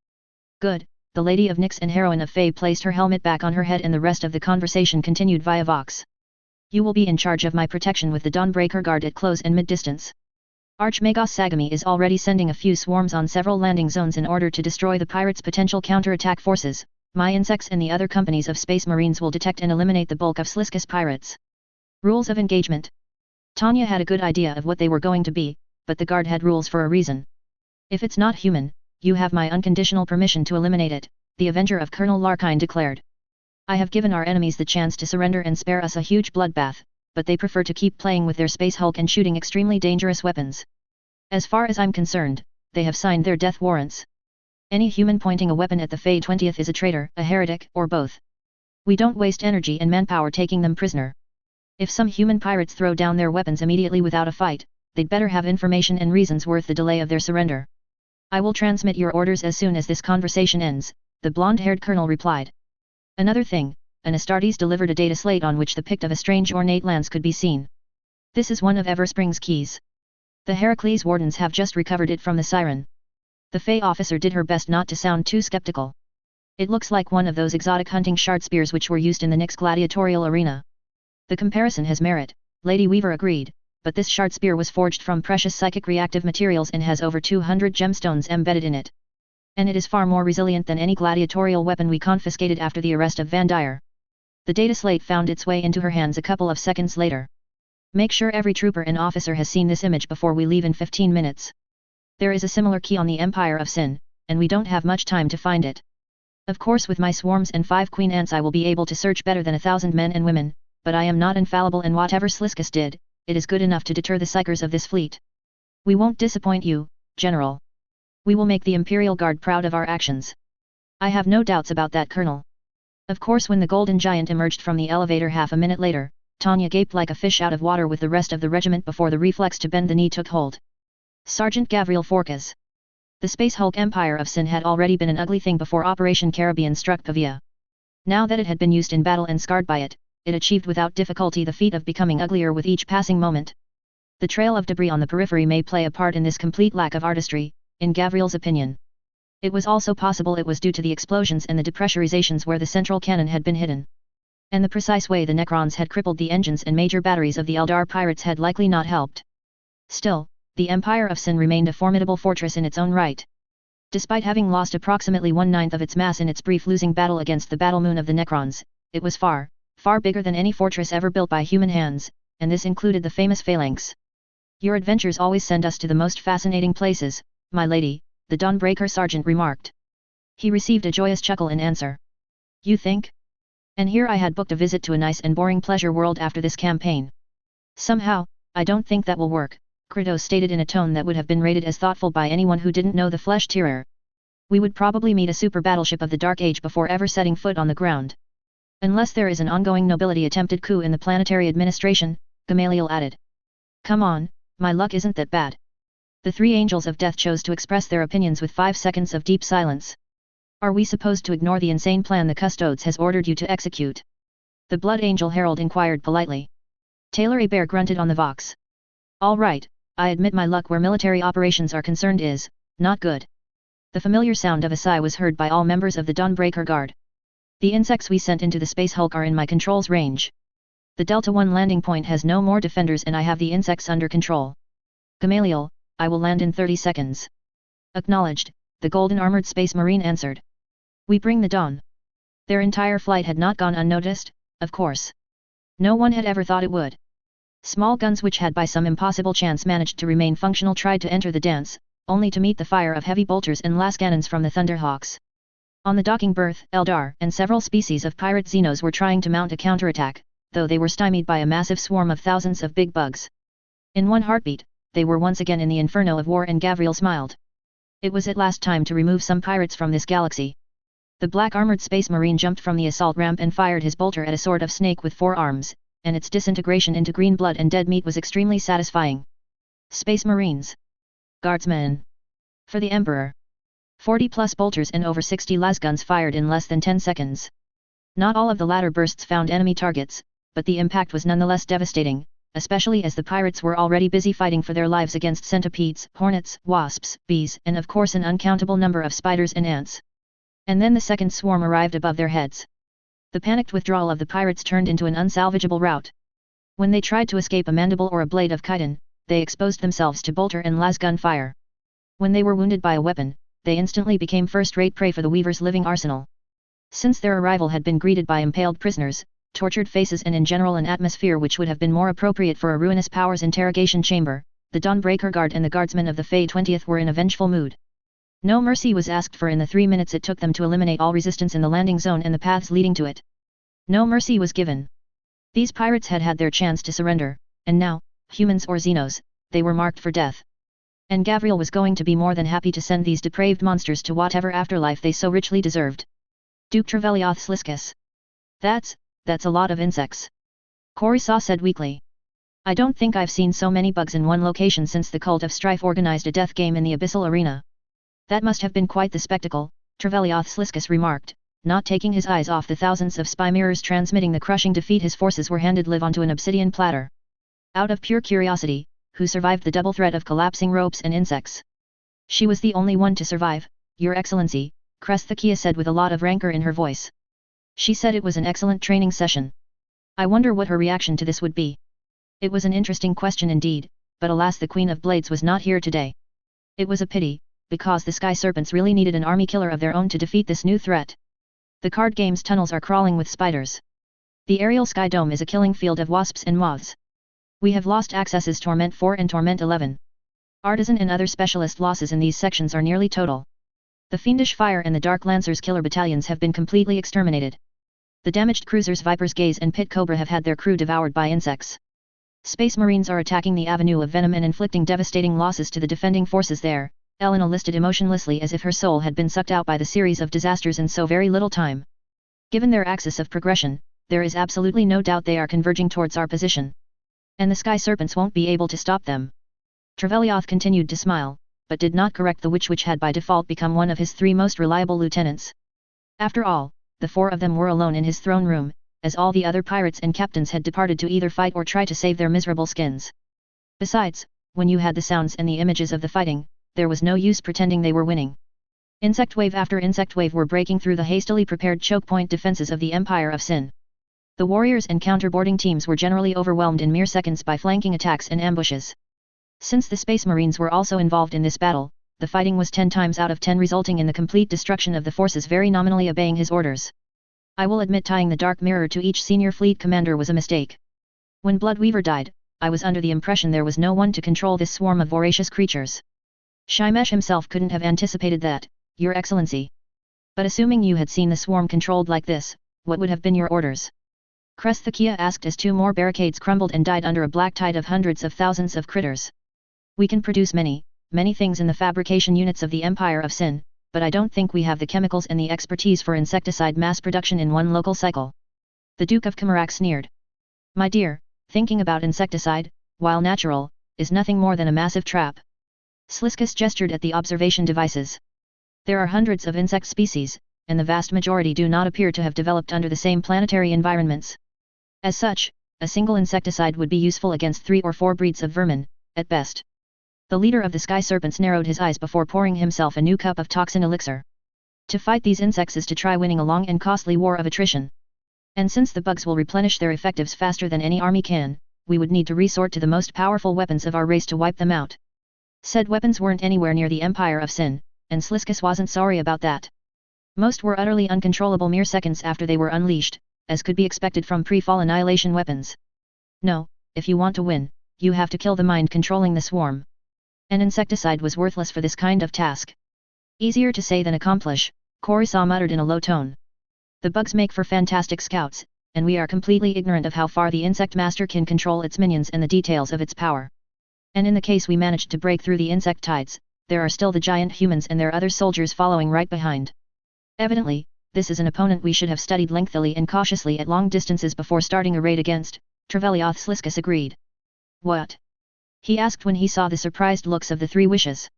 "Good." The Lady of Nyx and heroine of Fae placed her helmet back on her head and the rest of the conversation continued via Vox. "You will be in charge of my protection with the Dawnbreaker Guard at close and mid-distance. Archmagos Sagami is already sending a few swarms on several landing zones in order to destroy the pirates' potential counter-attack forces. My insects and the other companies of Space Marines will detect and eliminate the bulk of Sliskus pirates." Rules of engagement. Tanya had a good idea of what they were going to be, but the guard had rules for a reason. "If it's not human, you have my unconditional permission to eliminate it," the Avenger of Colonel Larkine declared. "I have given our enemies the chance to surrender and spare us a huge bloodbath, but they prefer to keep playing with their Space Hulk and shooting extremely dangerous weapons. As far as I'm concerned, they have signed their death warrants. Any human pointing a weapon at the Fae 20th is a traitor, a heretic, or both. We don't waste energy and manpower taking them prisoner. If some human pirates throw down their weapons immediately without a fight, they'd better have information and reasons worth the delay of their surrender." "I will transmit your orders as soon as this conversation ends," the blonde-haired colonel replied. Another thing, an Astartes delivered a data slate on which the pict of a strange ornate lance could be seen. "This is one of Everspring's keys. The Heracles Wardens have just recovered it from the Siren." The Fae officer did her best not to sound too skeptical. "It looks like one of those exotic hunting shard spears which were used in the Nyx gladiatorial arena." "The comparison has merit," Lady Weaver agreed, "but this shard spear was forged from precious psychic reactive materials and has over 200 gemstones embedded in it. And it is far more resilient than any gladiatorial weapon we confiscated after the arrest of Van Dyer." The data slate found its way into her hands a couple of seconds later. "Make sure every trooper and officer has seen this image before we leave in 15 minutes. There is a similar key on the Empire of Sin, and we don't have much time to find it. Of course, with my swarms and 5 queen ants I will be able to search better than 1,000 men and women, but I am not infallible, and whatever Sliskus did, it is good enough to deter the psychers of this fleet. We won't disappoint you, General. We will make the Imperial Guard proud of our actions." "I have no doubts about that, Colonel." Of course, when the Golden Giant emerged from the elevator half a minute later, Tanya gaped like a fish out of water with the rest of the regiment before the reflex to bend the knee took hold. Sergeant Gavriel Forkas. The Space Hulk Empire of Sin had already been an ugly thing before Operation Caribbean struck Pavia. Now that it had been used in battle and scarred by it, it achieved without difficulty the feat of becoming uglier with each passing moment. The trail of debris on the periphery may play a part in this complete lack of artistry, in Gavriel's opinion. It was also possible it was due to the explosions and the depressurizations where the central cannon had been hidden. And the precise way the Necrons had crippled the engines and major batteries of the Eldar pirates had likely not helped. Still, the Empire of Sin remained a formidable fortress in its own right. Despite having lost approximately 1/9 of its mass in its brief losing battle against the battle moon of the Necrons, it was far, far bigger than any fortress ever built by human hands, and this included the famous Phalanx. "Your adventures always send us to the most fascinating places, my lady," the Dawnbreaker sergeant remarked. He received a joyous chuckle in answer. "You think? And here I had booked a visit to a nice and boring pleasure world after this campaign. Somehow, I don't think that will work," Kratos stated in a tone that would have been rated as thoughtful by anyone who didn't know the Flesh-Tearer. "We would probably meet a super battleship of the Dark Age before ever setting foot on the ground. Unless there is an ongoing nobility attempted coup in the planetary administration," Gamaliel added. "Come on, my luck isn't that bad." The 3 angels of death chose to express their opinions with 5 seconds of deep silence. "Are we supposed to ignore the insane plan the Custodes has ordered you to execute?" The Blood Angel Herald inquired politely. Taylor Bear grunted on the Vox. "All right, I admit my luck where military operations are concerned is not good." The familiar sound of a sigh was heard by all members of the Dawnbreaker Guard. "The insects we sent into the Space Hulk are in my control's range. The Delta 1 landing point has no more defenders and I have the insects under control. Gamaliel, I will land in 30 seconds. "Acknowledged," the golden armored Space Marine answered. "We bring the dawn." Their entire flight had not gone unnoticed, of course. No one had ever thought it would. Small guns which had by some impossible chance managed to remain functional tried to enter the dance, only to meet the fire of heavy bolters and lascannons from the Thunderhawks. On the docking berth, Eldar and several species of pirate Xenos were trying to mount a counterattack, though they were stymied by a massive swarm of thousands of big bugs. In one heartbeat, they were once again in the inferno of war, and Gavriel smiled. It was at last time to remove some pirates from this galaxy. The black armored space marine jumped from the assault ramp and fired his bolter at a sort of snake with 4 arms, and its disintegration into green blood and dead meat was extremely satisfying. Space Marines. Guardsmen. For the Emperor. 40 plus bolters and over 60 lasguns fired in less than 10 seconds. Not all of the latter bursts found enemy targets, but the impact was nonetheless devastating, especially as the pirates were already busy fighting for their lives against centipedes, hornets, wasps, bees, and of course an uncountable number of spiders and ants. And then the second swarm arrived above their heads. The panicked withdrawal of the pirates turned into an unsalvageable rout. When they tried to escape a mandible or a blade of chitin, they exposed themselves to bolter and lasgun fire. When they were wounded by a weapon, they instantly became first-rate prey for the Weaver's living arsenal. Since their arrival had been greeted by impaled prisoners, tortured faces and in general an atmosphere which would have been more appropriate for a ruinous powers interrogation chamber, the Dawnbreaker Guard and the guardsmen of the Fey 20th were in a vengeful mood. No mercy was asked for in the 3 minutes it took them to eliminate all resistance in the landing zone and the paths leading to it. No mercy was given. These pirates had had their chance to surrender, and now, humans or Xenos, they were marked for death. And Gavriel was going to be more than happy to send these depraved monsters to whatever afterlife they so richly deserved. Duke Trevelioth Sliskus. That's a lot of insects. Coruscant said weakly. I don't think I've seen so many bugs in one location since the Cult of Strife organized a death game in the Abyssal Arena. That must have been quite the spectacle, Trevelioth Sliskus remarked, not taking his eyes off the thousands of spy mirrors transmitting the crushing defeat his forces were handed live onto an obsidian platter. Out of pure curiosity, who survived the double threat of collapsing ropes and insects? She was the only one to survive, Your Excellency, Kresthakia said with a lot of rancor in her voice. She said it was an excellent training session. I wonder what her reaction to this would be. It was an interesting question indeed, but alas the Queen of Blades was not here today. It was a pity, because the Sky Serpents really needed an army killer of their own to defeat this new threat. The card game's tunnels are crawling with spiders. The aerial sky dome is a killing field of wasps and moths. We have lost accesses Torment 4 and Torment 11. Artisan and other specialist losses in these sections are nearly total. The Fiendish Fire and the Dark Lancers killer battalions have been completely exterminated. The damaged cruisers Viper's Gaze and Pit Cobra have had their crew devoured by insects. Space Marines are attacking the Avenue of Venom and inflicting devastating losses to the defending forces there, Elena listed emotionlessly as if her soul had been sucked out by the series of disasters in so very little time. Given their axis of progression, there is absolutely no doubt they are converging towards our position. And the Sky Serpents won't be able to stop them. Trevelioth continued to smile, but did not correct the witch which had by default become one of his 3 most reliable lieutenants. After all, the 4 of them were alone in his throne room, as all the other pirates and captains had departed to either fight or try to save their miserable skins. Besides, when you had the sounds and the images of the fighting, there was no use pretending they were winning. Insect wave after insect wave were breaking through the hastily prepared choke point defenses of the Empire of Sin. The warriors and counterboarding teams were generally overwhelmed in mere seconds by flanking attacks and ambushes. Since the Space Marines were also involved in this battle, the fighting was 10 times out of 10 resulting in the complete destruction of the forces very nominally obeying his orders. I will admit tying the Dark Mirror to each senior fleet commander was a mistake. When Bloodweaver died, I was under the impression there was no one to control this swarm of voracious creatures. Shimesh himself couldn't have anticipated that, Your Excellency. But assuming you had seen the swarm controlled like this, what would have been your orders? Kresthakia asked as 2 more barricades crumbled and died under a black tide of hundreds of thousands of critters. We can produce many things in the fabrication units of the Empire of Sin, but I don't think we have the chemicals and the expertise for insecticide mass production in one local cycle. The Duke of Kamarak sneered. My dear, thinking about insecticide, while natural, is nothing more than a massive trap. Sliskus gestured at the observation devices. There are hundreds of insect species, and the vast majority do not appear to have developed under the same planetary environments. As such, a single insecticide would be useful against 3 or 4 breeds of vermin, at best. The leader of the Sky Serpents narrowed his eyes before pouring himself a new cup of toxin elixir. To fight these insects is to try winning a long and costly war of attrition. And since the bugs will replenish their effectives faster than any army can, we would need to resort to the most powerful weapons of our race to wipe them out. Said weapons weren't anywhere near the Empire of Sin, and Sliskus wasn't sorry about that. Most were utterly uncontrollable mere seconds after they were unleashed, as could be expected from pre-fall annihilation weapons. No, if you want to win, you have to kill the mind controlling the swarm. An insecticide was worthless for this kind of task. Easier to say than accomplish, Coruscant muttered in a low tone. The bugs make for fantastic scouts, and we are completely ignorant of how far the insect master can control its minions and the details of its power. And in the case we managed to break through the insect tides, there are still the giant humans and their other soldiers following right behind. Evidently, this is an opponent we should have studied lengthily and cautiously at long distances before starting a raid against, Trevelyath Sliskus agreed. What? He asked when he saw the surprised looks of the three wishes.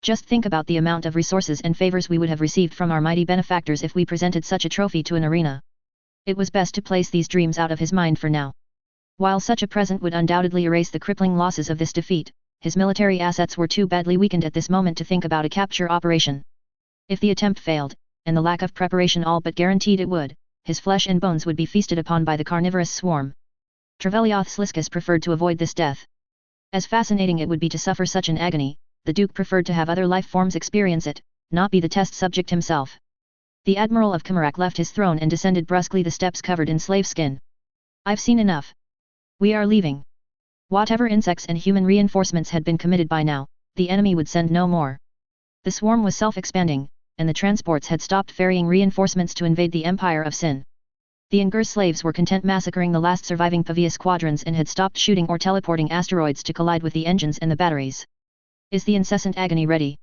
Just think about the amount of resources and favors we would have received from our mighty benefactors if we presented such a trophy to an arena. It was best to place these dreams out of his mind for now. While such a present would undoubtedly erase the crippling losses of this defeat, his military assets were too badly weakened at this moment to think about a capture operation. If the attempt failed, and the lack of preparation all but guaranteed it would, his flesh and bones would be feasted upon by the carnivorous swarm. Trevelyath Sliskus preferred to avoid this death. As fascinating it would be to suffer such an agony, the Duke preferred to have other life forms experience it, not be the test subject himself. The Admiral of Kamarak left his throne and descended brusquely the steps covered in slave skin. I've seen enough. We are leaving. Whatever insects and human reinforcements had been committed by now, the enemy would send no more. The swarm was self-expanding, and the transports had stopped ferrying reinforcements to invade the Empire of Sin. The Ingur slaves were content massacring the last surviving Pavia squadrons and had stopped shooting or teleporting asteroids to collide with the engines and the batteries. Is the incessant agony ready?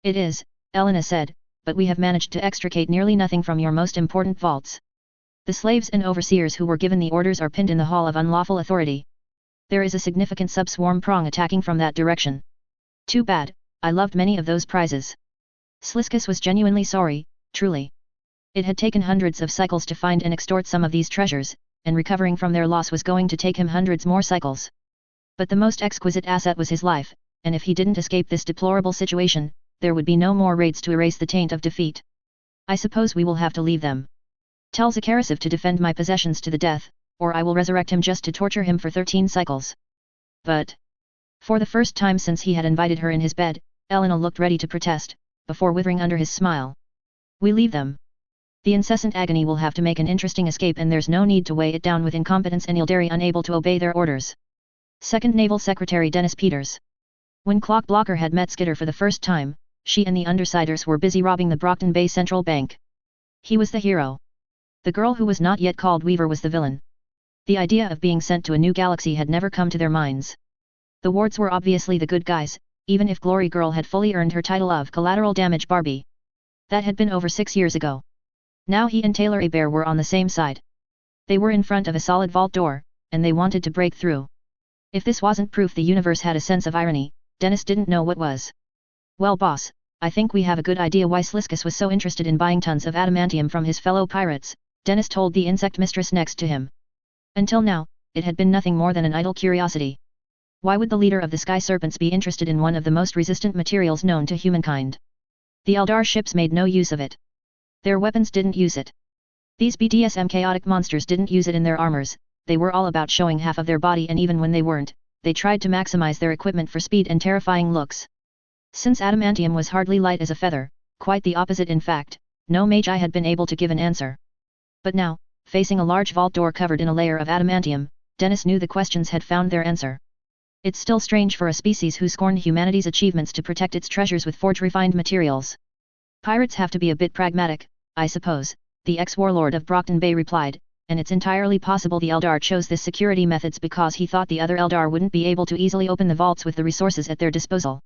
It is, Elena said, but we have managed to extricate nearly nothing from your most important vaults. The slaves and overseers who were given the orders are pinned in the Hall of Unlawful Authority. There is a significant sub-swarm prong attacking from that direction. Too bad, I loved many of those prizes. Sliskus was genuinely sorry, truly. It had taken hundreds of cycles to find and extort some of these treasures, and recovering from their loss was going to take him hundreds more cycles. But the most exquisite asset was his life, and if he didn't escape this deplorable situation, there would be no more raids to erase the taint of defeat. I suppose we will have to leave them. Tell Zakharasiv to defend my possessions to the death, or I will resurrect him just to torture him for 13 cycles. But, for the first time since he had invited her in his bed, Elena looked ready to protest, before withering under his smile. We leave them. The incessant agony will have to make an interesting escape and there's no need to weigh it down with incompetence and Ildari unable to obey their orders. 2nd Naval Secretary Dennis Peters. When Clock Blocker had met Skitter for the first time, she and the Undersiders were busy robbing the Brockton Bay Central Bank. He was the hero. The girl who was not yet called Weaver was the villain. The idea of being sent to a new galaxy had never come to their minds. The wards were obviously the good guys, even if Glory Girl had fully earned her title of Collateral Damage Barbie. That had been over 6 years ago. Now he and Taylor Hebert were on the same side. They were in front of a solid vault door, and they wanted to break through. If this wasn't proof the universe had a sense of irony, Dennis didn't know what was. Well boss, I think we have a good idea why Sliskus was so interested in buying tons of adamantium from his fellow pirates, Dennis told the insect mistress next to him. Until now, it had been nothing more than an idle curiosity. Why would the leader of the Sky Serpents be interested in one of the most resistant materials known to humankind? The Eldar ships made no use of it. Their weapons didn't use it. These BDSM chaotic monsters didn't use it in their armors, they were all about showing half of their body and even when they weren't, they tried to maximize their equipment for speed and terrifying looks. Since adamantium was hardly light as a feather, quite the opposite in fact, no magi had been able to give an answer. But now, facing a large vault door covered in a layer of adamantium, Dennis knew the questions had found their answer. It's still strange for a species who scorned humanity's achievements to protect its treasures with forged refined materials. Pirates have to be a bit pragmatic, I suppose, the ex-warlord of Brockton Bay replied, and it's entirely possible the Eldar chose this security methods because he thought the other Eldar wouldn't be able to easily open the vaults with the resources at their disposal.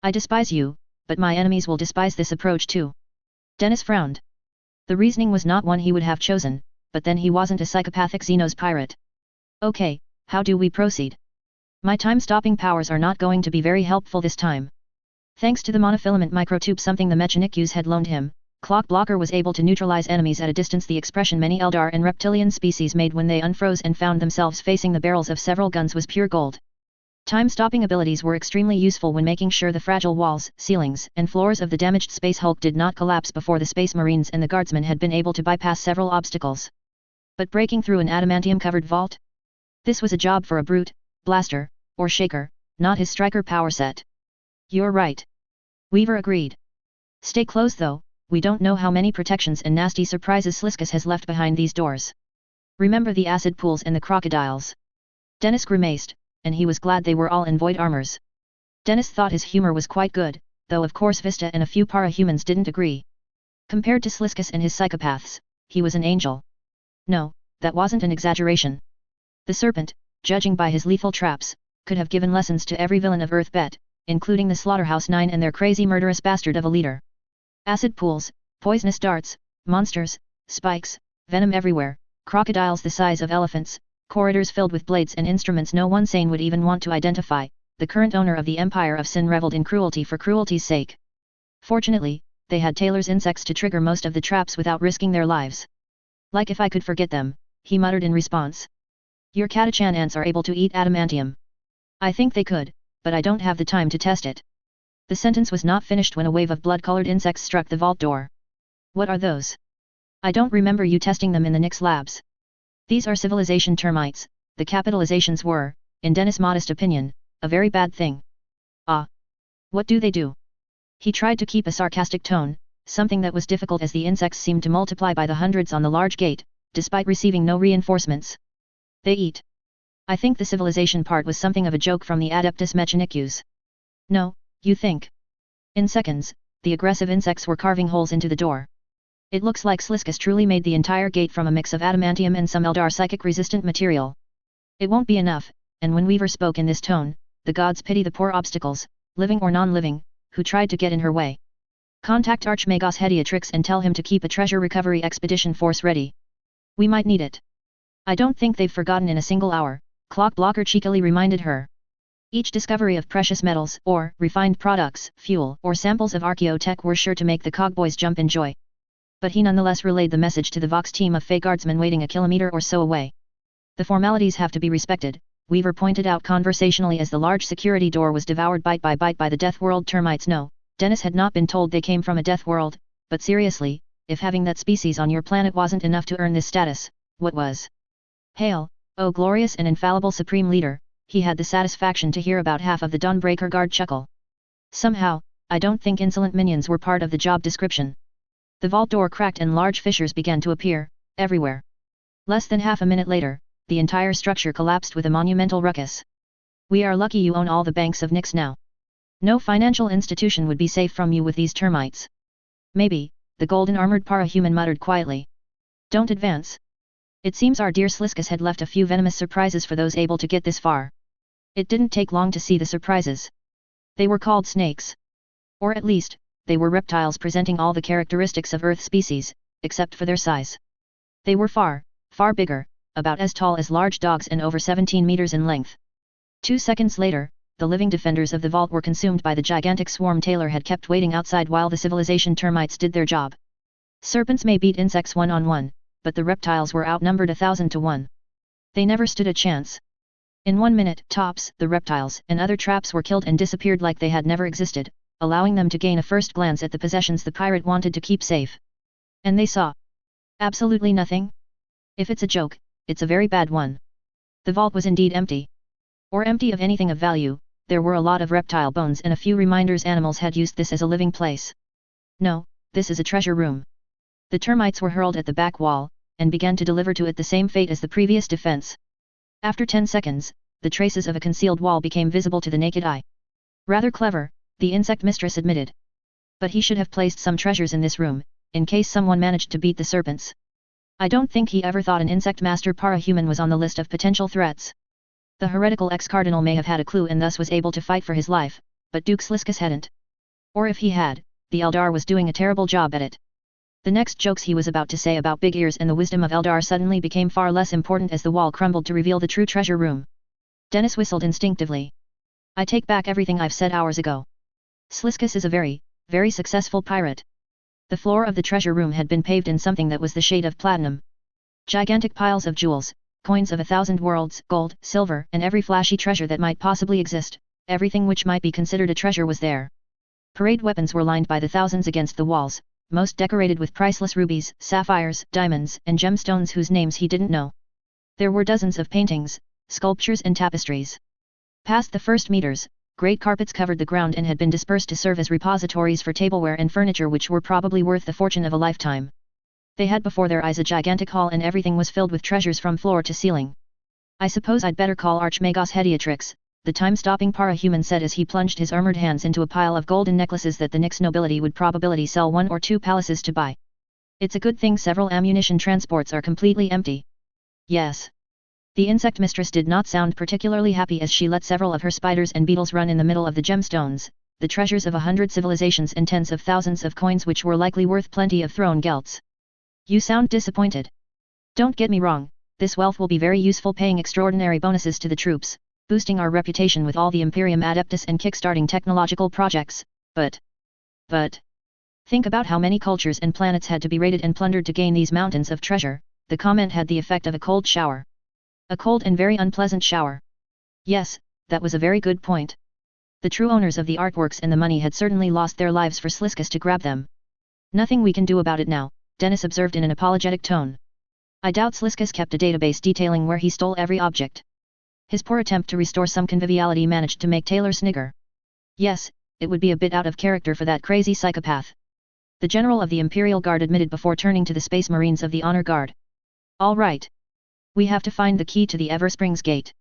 I despise you, but my enemies will despise this approach too. Dennis frowned. The reasoning was not one he would have chosen, but then he wasn't a psychopathic Xenos pirate. Okay, how do we proceed? My time-stopping powers are not going to be very helpful this time. Thanks to the monofilament microtube something the Mechanikus had loaned him, Clock Blocker was able to neutralize enemies at a distance, the expression many Eldar and reptilian species made when they unfroze and found themselves facing the barrels of several guns was pure gold. Time-stopping abilities were extremely useful when making sure the fragile walls, ceilings, and floors of the damaged Space Hulk did not collapse before the Space Marines and the Guardsmen had been able to bypass several obstacles. But breaking through an adamantium-covered vault? This was a job for a brute, blaster, or shaker, not his striker power set. You're right. Weaver agreed. Stay close though, we don't know how many protections and nasty surprises Sliskus has left behind these doors. Remember the acid pools and the crocodiles. Dennis grimaced, and he was glad they were all in void armors. Dennis thought his humor was quite good, though of course Vista and a few para-humans didn't agree. Compared to Sliskus and his psychopaths, he was an angel. No, that wasn't an exaggeration. The serpent, judging by his lethal traps, could have given lessons to every villain of Earth Bet, including the Slaughterhouse 9 and their crazy murderous bastard of a leader. Acid pools, poisonous darts, monsters, spikes, venom everywhere, crocodiles the size of elephants, corridors filled with blades and instruments no one sane would even want to identify. The current owner of the Empire of Sin reveled in cruelty for cruelty's sake. Fortunately, they had Taylor's insects to trigger most of the traps without risking their lives. Like if I could forget them, he muttered in response. Your Catachan ants are able to eat adamantium. I think they could, but I don't have the time to test it. The sentence was not finished when a wave of blood-colored insects struck the vault door. What are those? I don't remember you testing them in the Nyx labs. These are civilization termites. The capitalizations were, in Dennis' modest opinion, a very bad thing. Ah. What do they do? He tried to keep a sarcastic tone, something that was difficult as the insects seemed to multiply by the hundreds on the large gate, despite receiving no reinforcements. They eat. I think the civilization part was something of a joke from the Adeptus Mechanicus. No, you think? In seconds, the aggressive insects were carving holes into the door. It looks like Sliskus truly made the entire gate from a mix of adamantium and some Eldar psychic-resistant material. It won't be enough, and when Weaver spoke in this tone, the gods pity the poor obstacles, living or non-living, who tried to get in her way. Contact Archmagos Hediatrix and tell him to keep a treasure recovery expedition force ready. We might need it. I don't think they've forgotten in a single hour, Clock Blocker cheekily reminded her. Each discovery of precious metals, or refined products, fuel, or samples of archaeotech were sure to make the cogboys jump in joy. But he nonetheless relayed the message to the Vox team of Fey guardsmen waiting a kilometer or so away. The formalities have to be respected, Weaver pointed out conversationally as the large security door was devoured bite by bite by the Death World termites. No, Dennis had not been told they came from a Death World, but seriously, if having that species on your planet wasn't enough to earn this status, what was? Hail, O glorious and infallible Supreme Leader, he had the satisfaction to hear about half of the Dawnbreaker Guard chuckle. Somehow, I don't think insolent minions were part of the job description. The vault door cracked and large fissures began to appear, everywhere. Less than half a minute later, the entire structure collapsed with a monumental ruckus. We are lucky you own all the banks of Nyx now. No financial institution would be safe from you with these termites. Maybe, the golden-armored parahuman muttered quietly. Don't advance. It seems our dear Sliskus had left a few venomous surprises for those able to get this far. It didn't take long to see the surprises. They were called snakes. Or at least, they were reptiles presenting all the characteristics of Earth species, except for their size. They were far, far bigger, about as tall as large dogs and over 17 meters in length. 2 seconds later, the living defenders of the vault were consumed by the gigantic swarm Taylor had kept waiting outside while the civilization termites did their job. Serpents may beat insects one-on-one, but the reptiles were outnumbered 1,000 to 1. They never stood a chance. In 1 minute, tops, the reptiles and other traps were killed and disappeared like they had never existed, allowing them to gain a first glance at the possessions the pirate wanted to keep safe. And they saw absolutely nothing. If it's a joke, it's a very bad one. The vault was indeed empty. Or empty of anything of value. There were a lot of reptile bones and a few reminders animals had used this as a living place. No, this is a treasure room. The termites were hurled at the back wall, and began to deliver to it the same fate as the previous defense. After 10 seconds, the traces of a concealed wall became visible to the naked eye. Rather clever, the insect mistress admitted. But he should have placed some treasures in this room, in case someone managed to beat the serpents. I don't think he ever thought an insect master parahuman was on the list of potential threats. The heretical ex-cardinal may have had a clue and thus was able to fight for his life, but Duke Sliskus hadn't. Or if he had, the Eldar was doing a terrible job at it. The next jokes he was about to say about big ears and the wisdom of Eldar suddenly became far less important as the wall crumbled to reveal the true treasure room. Dennis whistled instinctively. I take back everything I've said hours ago. Sliskus is a very, very successful pirate. The floor of the treasure room had been paved in something that was the shade of platinum. Gigantic piles of jewels, coins of 1,000 worlds, gold, silver, and every flashy treasure that might possibly exist, everything which might be considered a treasure was there. Parade weapons were lined by the thousands against the walls, most decorated with priceless rubies, sapphires, diamonds, and gemstones whose names he didn't know. There were dozens of paintings, sculptures and tapestries. Past the first meters, great carpets covered the ground and had been dispersed to serve as repositories for tableware and furniture which were probably worth the fortune of a lifetime. They had before their eyes a gigantic hall and everything was filled with treasures from floor to ceiling. I suppose I'd better call Archmagos Hediatrix, the time-stopping parahuman said as he plunged his armored hands into a pile of golden necklaces that the Nyx nobility would probably sell 1 or 2 palaces to buy. It's a good thing several ammunition transports are completely empty. Yes. The insect mistress did not sound particularly happy as she let several of her spiders and beetles run in the middle of the gemstones, the treasures of 100 civilizations and tens of thousands of coins which were likely worth plenty of throne gelts. You sound disappointed. Don't get me wrong, this wealth will be very useful, paying extraordinary bonuses to the troops, boosting our reputation with all the Imperium Adeptus and kickstarting technological projects, but... Think about how many cultures and planets had to be raided and plundered to gain these mountains of treasure. The comment had the effect of a cold shower. A cold and very unpleasant shower. Yes, that was a very good point. The true owners of the artworks and the money had certainly lost their lives for Sliskus to grab them. Nothing we can do about it now, Dennis observed in an apologetic tone. I doubt Sliskus kept a database detailing where he stole every object. His poor attempt to restore some conviviality managed to make Taylor snigger. Yes, it would be a bit out of character for that crazy psychopath. The general of the Imperial Guard admitted before turning to the Space Marines of the Honor Guard. All right. We have to find the key to the Eversprings Gate.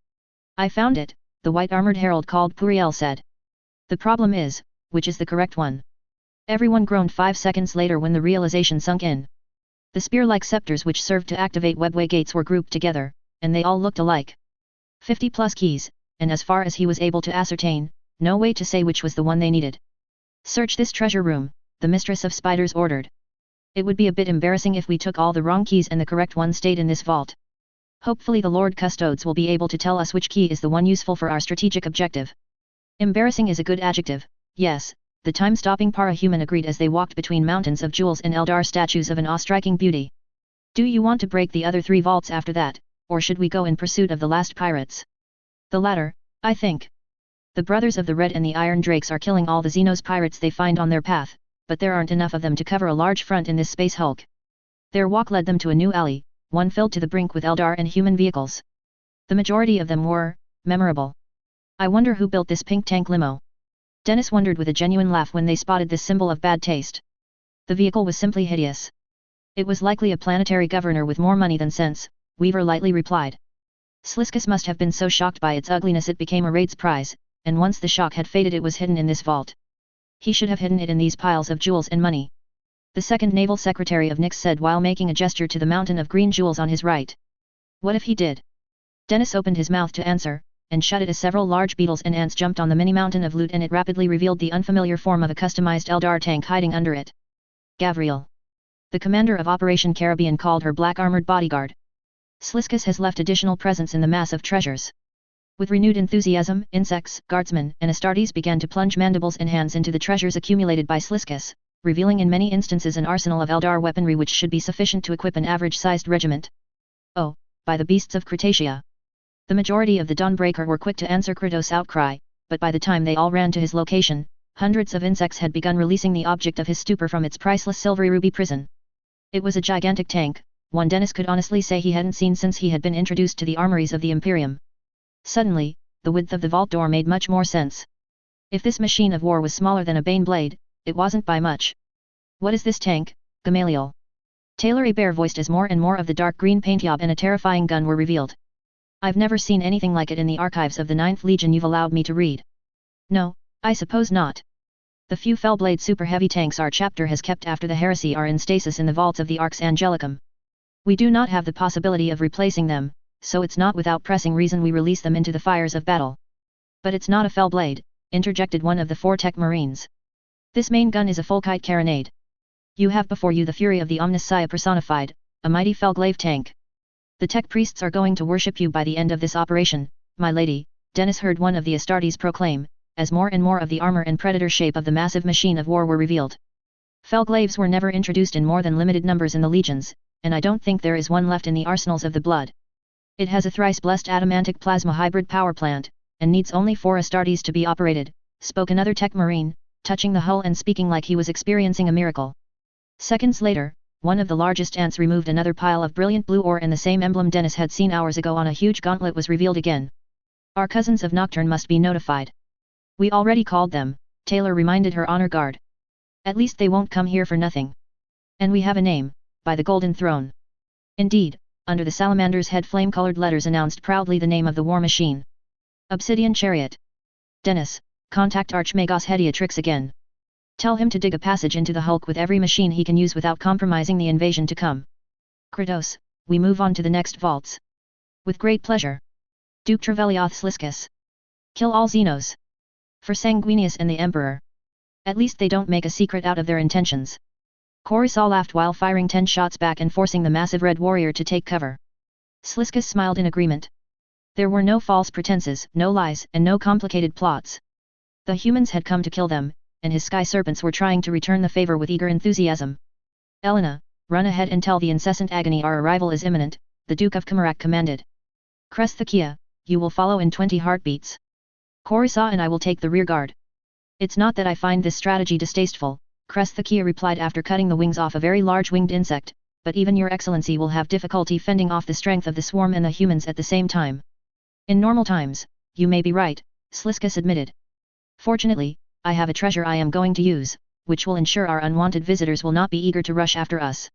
I found it, the white-armored herald called Puriel said. The problem is, which is the correct one? Everyone groaned 5 seconds later when the realization sunk in. The spear-like scepters which served to activate webway gates were grouped together, and they all looked alike. 50+ keys, and as far as he was able to ascertain, no way to say which was the one they needed. Search this treasure room, the mistress of spiders ordered. It would be a bit embarrassing if we took all the wrong keys and the correct one stayed in this vault. Hopefully the Lord Custodes will be able to tell us which key is the one useful for our strategic objective. Embarrassing is a good adjective, yes, the time-stopping para-human agreed as they walked between mountains of jewels and Eldar statues of an awe-striking beauty. Do you want to break the other 3 vaults after that, or should we go in pursuit of the last pirates? The latter, I think. The brothers of the Red and the Iron Drakes are killing all the Xenos pirates they find on their path, but there aren't enough of them to cover a large front in this space hulk. Their walk led them to a new alley, one filled to the brink with Eldar and human vehicles. The majority of them were memorable. I wonder who built this pink tank limo. Dennis wondered with a genuine laugh when they spotted this symbol of bad taste. The vehicle was simply hideous. It was likely a planetary governor with more money than sense, Weaver lightly replied. Sliskus must have been so shocked by its ugliness it became a raid's prize, and once the shock had faded it was hidden in this vault. He should have hidden it in these piles of jewels and money. The second naval secretary of Nyx said while making a gesture to the mountain of green jewels on his right. What if he did? Dennis opened his mouth to answer, and shut it as several large beetles and ants jumped on the mini mountain of loot and it rapidly revealed the unfamiliar form of a customized Eldar tank hiding under it. Gavriel. The commander of Operation Caribbean called her black armored bodyguard. Sliskus has left additional presents in the mass of treasures. With renewed enthusiasm, insects, guardsmen, and Astartes began to plunge mandibles and hands into the treasures accumulated by Sliskus, revealing in many instances an arsenal of Eldar weaponry which should be sufficient to equip an average-sized regiment. Oh, by the beasts of Cretacia! The majority of the Dawnbreaker were quick to answer Kratos' outcry, but by the time they all ran to his location, hundreds of insects had begun releasing the object of his stupor from its priceless silvery ruby prison. It was a gigantic tank, one Dennis could honestly say he hadn't seen since he had been introduced to the armories of the Imperium. Suddenly, the width of the vault door made much more sense. If this machine of war was smaller than a Bane blade, it wasn't by much. What is this tank, Gamaliel? Taylor Hebert voiced as more and more of the dark green paint job and a terrifying gun were revealed. I've never seen anything like it in the archives of the 9th Legion you've allowed me to read. No, I suppose not. The few Fellblade super heavy tanks our chapter has kept after the heresy are in stasis in the vaults of the Arx Angelicum. We do not have the possibility of replacing them, so it's not without pressing reason we release them into the fires of battle. But it's not a Fellblade, interjected one of the 4 tech marines. This main gun is a Fulkite carronade. You have before you the fury of the Omnissiah personified, a mighty Felglaive tank. The tech priests are going to worship you by the end of this operation, my lady, Dennis heard one of the Astartes proclaim, as more and more of the armor and predator shape of the massive machine of war were revealed. Felglaives were never introduced in more than limited numbers in the legions, and I don't think there is one left in the arsenals of the blood. It has a thrice-blessed adamantic plasma hybrid power plant, and needs only 4 Astartes to be operated, spoke another tech marine, touching the hull and speaking like he was experiencing a miracle. Seconds later, one of the largest ants removed another pile of brilliant blue ore and the same emblem Dennis had seen hours ago on a huge gauntlet was revealed again. Our cousins of Nocturne must be notified. We already called them, Taylor reminded her honor guard. At least they won't come here for nothing. And we have a name, by the Golden Throne. Indeed, under the salamander's head flame-colored letters announced proudly the name of the war machine. Obsidian Chariot. Dennis, contact Archmagos Hediatrix again. Tell him to dig a passage into the hulk with every machine he can use without compromising the invasion to come. Kratos, we move on to the next vaults. With great pleasure. Duke Trevelioth Sliskus. Kill all Xenos. For Sanguinius and the Emperor. At least they don't make a secret out of their intentions. Coruscant laughed while firing 10 shots back and forcing the massive red warrior to take cover. Sliskus smiled in agreement. There were no false pretenses, no lies, and no complicated plots. The humans had come to kill them, and his sky serpents were trying to return the favor with eager enthusiasm. Elena, run ahead and tell the incessant agony our arrival is imminent, the Duke of Kamarak commanded. Kresthakia, you will follow in 20 heartbeats. Coruscant and I will take the rear guard. It's not that I find this strategy distasteful, Kresthakia replied after cutting the wings off a very large winged insect, but even your excellency will have difficulty fending off the strength of the swarm and the humans at the same time. In normal times, you may be right, Sliskus admitted. Fortunately, I have a treasure I am going to use, which will ensure our unwanted visitors will not be eager to rush after us.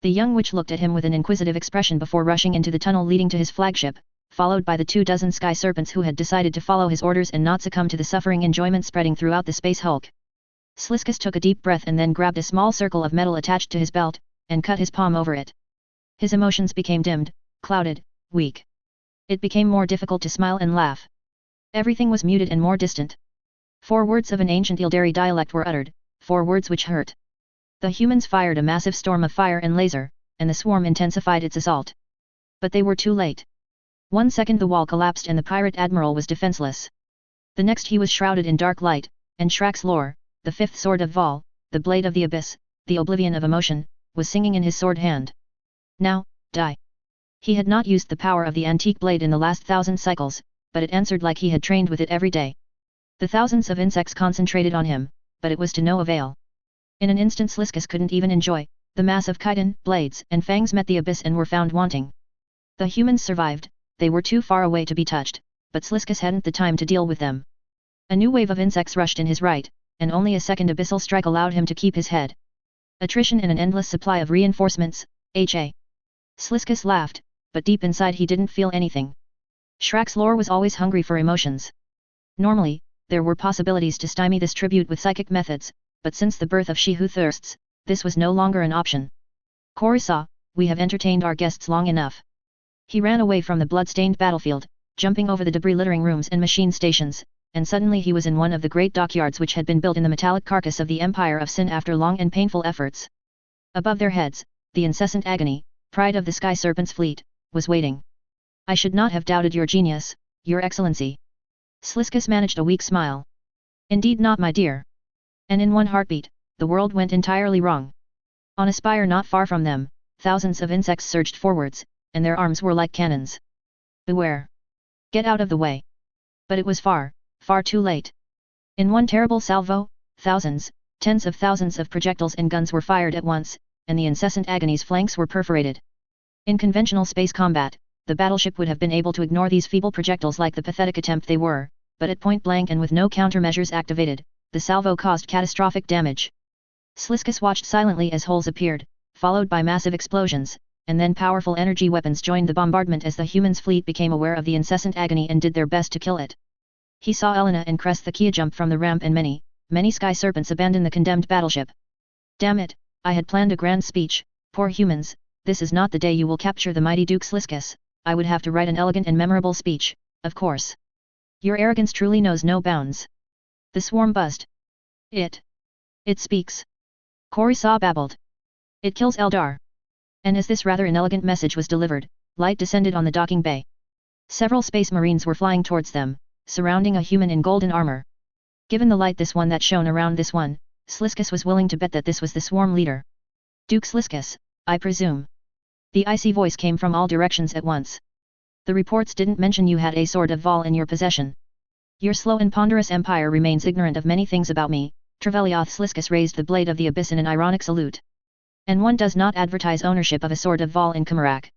The young witch looked at him with an inquisitive expression before rushing into the tunnel leading to his flagship, followed by the 24 sky serpents who had decided to follow his orders and not succumb to the suffering enjoyment spreading throughout the space hulk. Sliskus took a deep breath and then grabbed a small circle of metal attached to his belt, and cut his palm over it. His emotions became dimmed, clouded, weak. It became more difficult to smile and laugh. Everything was muted and more distant. 4 words of an ancient Ildari dialect were uttered, 4 words which hurt. The humans fired a massive storm of fire and laser, and the swarm intensified its assault. But they were too late. 1 second the wall collapsed and the pirate admiral was defenseless. The next he was shrouded in dark light, and Shrax Lore, the 5th sword of Vol, the blade of the abyss, the oblivion of emotion, was singing in his sword hand. Now, die. He had not used the power of the antique blade in the last 1,000 cycles, but it answered like he had trained with it every day. The thousands of insects concentrated on him, but it was to no avail. In an instant Sliskus couldn't even enjoy, the mass of chitin, blades, and fangs met the abyss and were found wanting. The humans survived, they were too far away to be touched, but Sliskus hadn't the time to deal with them. A new wave of insects rushed in his right, and only a second abyssal strike allowed him to keep his head. Attrition and an endless supply of reinforcements, H.A. Sliskus laughed, but deep inside he didn't feel anything. Shrax Lore was always hungry for emotions. Normally, there were possibilities to stymie this tribute with psychic methods, but since the birth of She Who Thirsts, this was no longer an option. Coruscant, we have entertained our guests long enough. He ran away from the blood-stained battlefield, jumping over the debris-littering rooms and machine stations, and suddenly he was in one of the great dockyards which had been built in the metallic carcass of the Empire of Sin after long and painful efforts. Above their heads, the incessant agony, pride of the Sky Serpent's fleet, was waiting. I should not have doubted your genius, Your Excellency. Sliskus managed a weak smile. Indeed not, my dear. And in one heartbeat, the world went entirely wrong. On a spire not far from them, thousands of insects surged forwards, and their arms were like cannons. Beware! Get out of the way! But it was far, far too late. In one terrible salvo, thousands, tens of thousands of projectiles and guns were fired at once, and the incessant agony's flanks were perforated. In conventional space combat, the battleship would have been able to ignore these feeble projectiles like the pathetic attempt they were, but at point blank and with no countermeasures activated, the salvo caused catastrophic damage. Sliskus watched silently as holes appeared, followed by massive explosions, and then powerful energy weapons joined the bombardment as the humans' fleet became aware of the incessant agony and did their best to kill it. He saw Elena and Kresthakia jump from the ramp and many, many sky serpents abandon the condemned battleship. Damn it, I had planned a grand speech, poor humans, this is not the day you will capture the mighty Duke Sliskus. I would have to write an elegant and memorable speech, of course. Your arrogance truly knows no bounds. The swarm buzzed. It speaks. Coruscant babbled. It kills Eldar. And as this rather inelegant message was delivered, light descended on the docking bay. Several space marines were flying towards them, surrounding a human in golden armor. Given the light this one that shone around this one, Sliskus was willing to bet that this was the swarm leader. Duke Sliskus, I presume. The icy voice came from all directions at once. The reports didn't mention you had a sword of Vol in your possession. Your slow and ponderous empire remains ignorant of many things about me. Trevelioth Sliskus raised the blade of the abyss in an ironic salute. And one does not advertise ownership of a sword of Vol in Kamarak.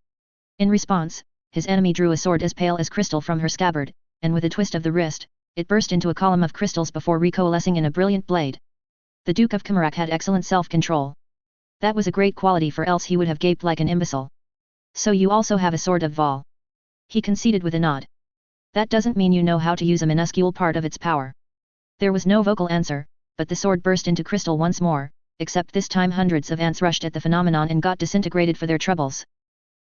In response, his enemy drew a sword as pale as crystal from her scabbard, and with a twist of the wrist, it burst into a column of crystals before recoalescing in a brilliant blade. The Duke of Kamarak had excellent self-control. That was a great quality, for else he would have gaped like an imbecile. So you also have a sword of Vol. He conceded with a nod. That doesn't mean you know how to use a minuscule part of its power. There was no vocal answer, but the sword burst into crystal once more, except this time hundreds of ants rushed at the phenomenon and got disintegrated for their troubles.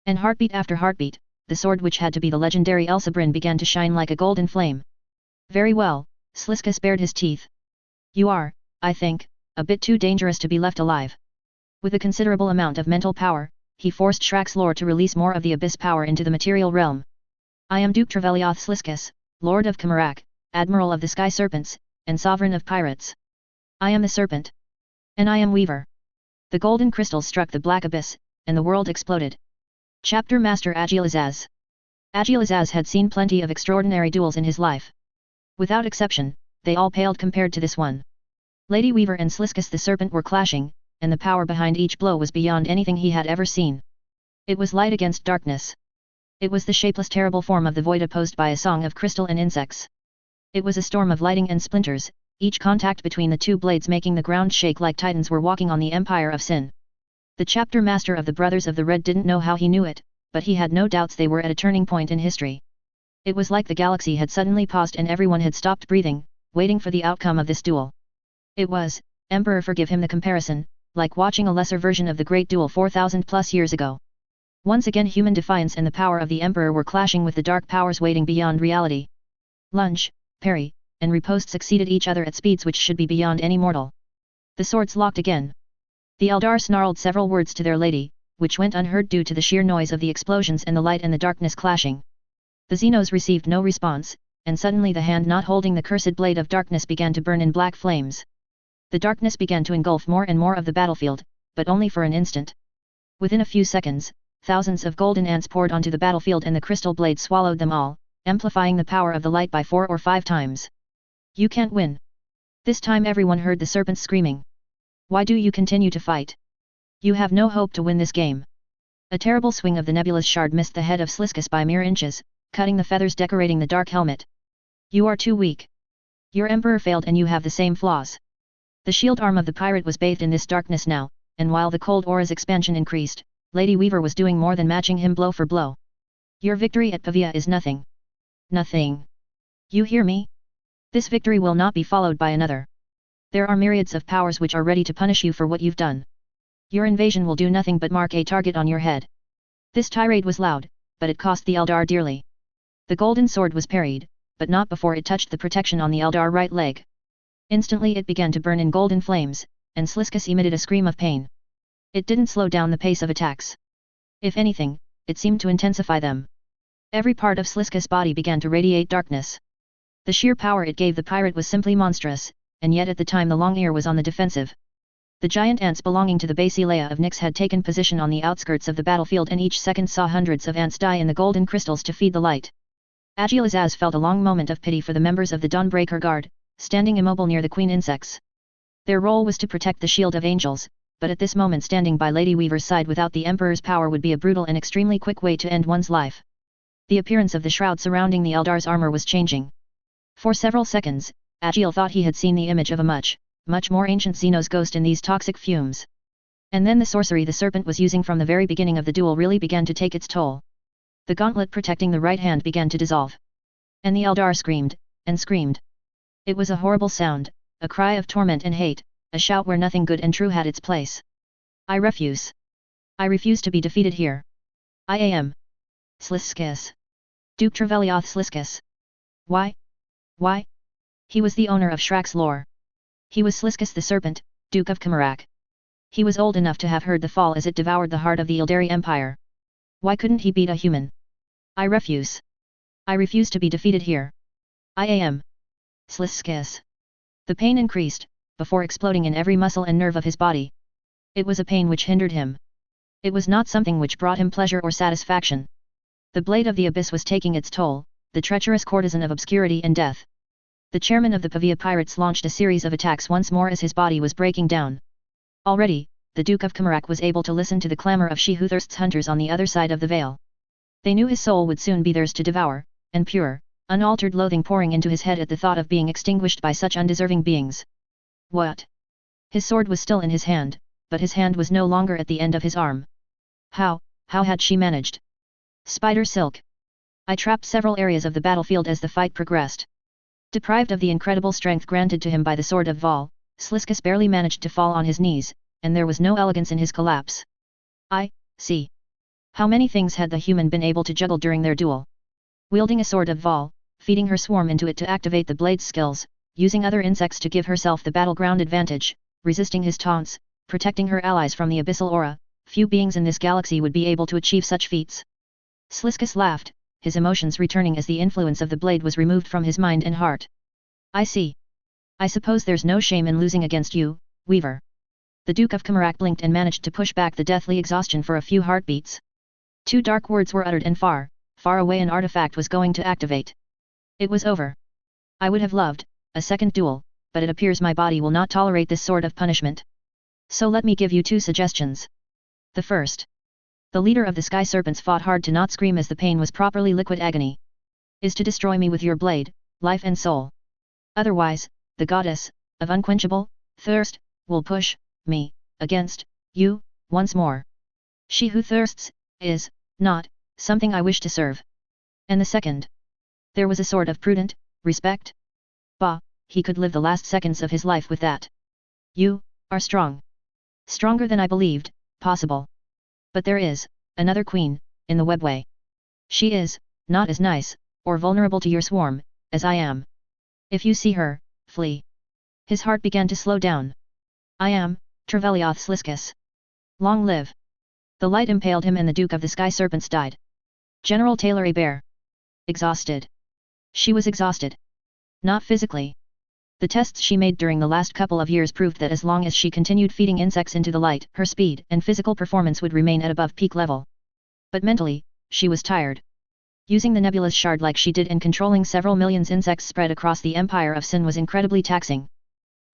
And heartbeat after heartbeat, the sword which had to be the legendary Elsebrin began to shine like a golden flame. Very well, Sliskus bared his teeth. You are, I think, a bit too dangerous to be left alive. With a considerable amount of mental power, he forced Shrak's lore to release more of the abyss power into the material realm. I am Duke Trevelioth Sliskus, Lord of Kamarak, Admiral of the Sky Serpents, and Sovereign of Pirates. I am the Serpent. And I am Weaver. The golden crystals struck the black abyss, and the world exploded. Chapter Master Agilizaz. Agilizaz had seen plenty of extraordinary duels in his life. Without exception, they all paled compared to this one. Lady Weaver and Sliskus the Serpent were clashing, and the power behind each blow was beyond anything he had ever seen. It was light against darkness. It was the shapeless terrible form of the void opposed by a song of crystal and insects. It was a storm of lighting and splinters, each contact between the two blades making the ground shake like titans were walking on the Empire of Sin. The chapter master of the Brothers of the Red didn't know how he knew it, but he had no doubts they were at a turning point in history. It was like the galaxy had suddenly paused and everyone had stopped breathing, waiting for the outcome of this duel. It was, Emperor forgive him the comparison, like watching a lesser version of the great duel 4,000 plus years ago. Once again human defiance and the power of the Emperor were clashing with the dark powers waiting beyond reality. Lunge, parry, and riposte succeeded each other at speeds which should be beyond any mortal. The swords locked again. The Eldar snarled several words to their lady, which went unheard due to the sheer noise of the explosions and the light and the darkness clashing. The Xenos received no response, and suddenly the hand not holding the cursed blade of darkness began to burn in black flames. The darkness began to engulf more and more of the battlefield, but only for an instant. Within a few seconds, thousands of golden ants poured onto the battlefield and the crystal blade swallowed them all, amplifying the power of the light by 4 or 5 times. You can't win. This time everyone heard the serpent screaming. Why do you continue to fight? You have no hope to win this game. A terrible swing of the nebulous shard missed the head of Sliskus by mere inches, cutting the feathers decorating the dark helmet. You are too weak. Your emperor failed and you have the same flaws. The shield arm of the pirate was bathed in this darkness now, and while the cold aura's expansion increased, Lady Weaver was doing more than matching him blow for blow. Your victory at Pavia is nothing. Nothing. You hear me? This victory will not be followed by another. There are myriads of powers which are ready to punish you for what you've done. Your invasion will do nothing but mark a target on your head. This tirade was loud, but it cost the Eldar dearly. The golden sword was parried, but not before it touched the protection on the Eldar right leg. Instantly it began to burn in golden flames, and Sliskus emitted a scream of pain. It didn't slow down the pace of attacks. If anything, it seemed to intensify them. Every part of Sliskus' body began to radiate darkness. The sheer power it gave the pirate was simply monstrous, and yet at the time the long ear was on the defensive. The giant ants belonging to the Basileia of Nyx had taken position on the outskirts of the battlefield and each second saw hundreds of ants die in the golden crystals to feed the light. Agilizaz felt a long moment of pity for the members of the Dawnbreaker Guard, standing immobile near the queen insects. Their role was to protect the shield of angels, but at this moment standing by Lady Weaver's side without the Emperor's power would be a brutal and extremely quick way to end one's life. The appearance of the shroud surrounding the Eldar's armor was changing. For several seconds, Agil thought he had seen the image of a much more ancient Xenos ghost in these toxic fumes. And then the sorcery the serpent was using from the very beginning of the duel really began to take its toll. The gauntlet protecting the right hand began to dissolve. And the Eldar screamed, and screamed. It was a horrible sound, a cry of torment and hate, a shout where nothing good and true had its place. I refuse. I refuse to be defeated here. I am Sliskus. Duke Trevelioth Sliskus. Why? Why? He was the owner of Shrak's lore. He was Sliskus the Serpent, Duke of Kamarak. He was old enough to have heard the fall as it devoured the heart of the Ildari Empire. Why couldn't he beat a human? I refuse. I refuse to be defeated here. I am Sliskus. The pain increased, before exploding in every muscle and nerve of his body. It was a pain which hindered him. It was not something which brought him pleasure or satisfaction. The blade of the abyss was taking its toll, the treacherous courtesan of obscurity and death. The chairman of the Pavia pirates launched a series of attacks once more as his body was breaking down. Already, the Duke of Kamarak was able to listen to the clamor of She Who Thirsts hunters on the other side of the veil. They knew his soul would soon be theirs to devour, and pure, unaltered loathing pouring into his head at the thought of being extinguished by such undeserving beings. What? His sword was still in his hand, but his hand was no longer at the end of his arm. How had she managed? Spider silk. I trapped several areas of the battlefield as the fight progressed. Deprived of the incredible strength granted to him by the sword of Val, Sliskus barely managed to fall on his knees, and there was no elegance in his collapse. I see. How many things had the human been able to juggle during their duel? Wielding a sword of Vol, feeding her swarm into it to activate the blade's skills, using other insects to give herself the battleground advantage, resisting his taunts, protecting her allies from the abyssal aura, few beings in this galaxy would be able to achieve such feats. Sliskus laughed, his emotions returning as the influence of the blade was removed from his mind and heart. I see. I suppose there's no shame in losing against you, Weaver. The Duke of Kamarak blinked and managed to push back the deathly exhaustion for a few heartbeats. Two dark words were uttered and far, far away an artifact was going to activate. It was over. I would have loved a second duel, but it appears my body will not tolerate this sort of punishment. So let me give you two suggestions. The first. The leader of the Sky Serpents fought hard to not scream as the pain was properly liquid agony. Is to destroy me with your blade, life and soul. Otherwise, the goddess, of unquenchable thirst, will push me against you once more. She who thirsts is not something I wish to serve. And the second. There was a sort of prudent respect. Bah, he could live the last seconds of his life with that. You are strong. Stronger than I believed possible. But there is another queen in the webway. She is not as nice or vulnerable to your swarm as I am. If you see her, flee. His heart began to slow down. I am Trevelioth Sliskus. Long live. The light impaled him and the Duke of the Sky Serpents died. General Taylor Hebert. Exhausted. She was exhausted. Not physically. The tests she made during the last couple of years proved that as long as she continued feeding insects into the light, her speed and physical performance would remain at above peak level. But mentally, she was tired. Using the nebulous shard like she did and controlling several millions insects spread across the Empire of Sin was incredibly taxing.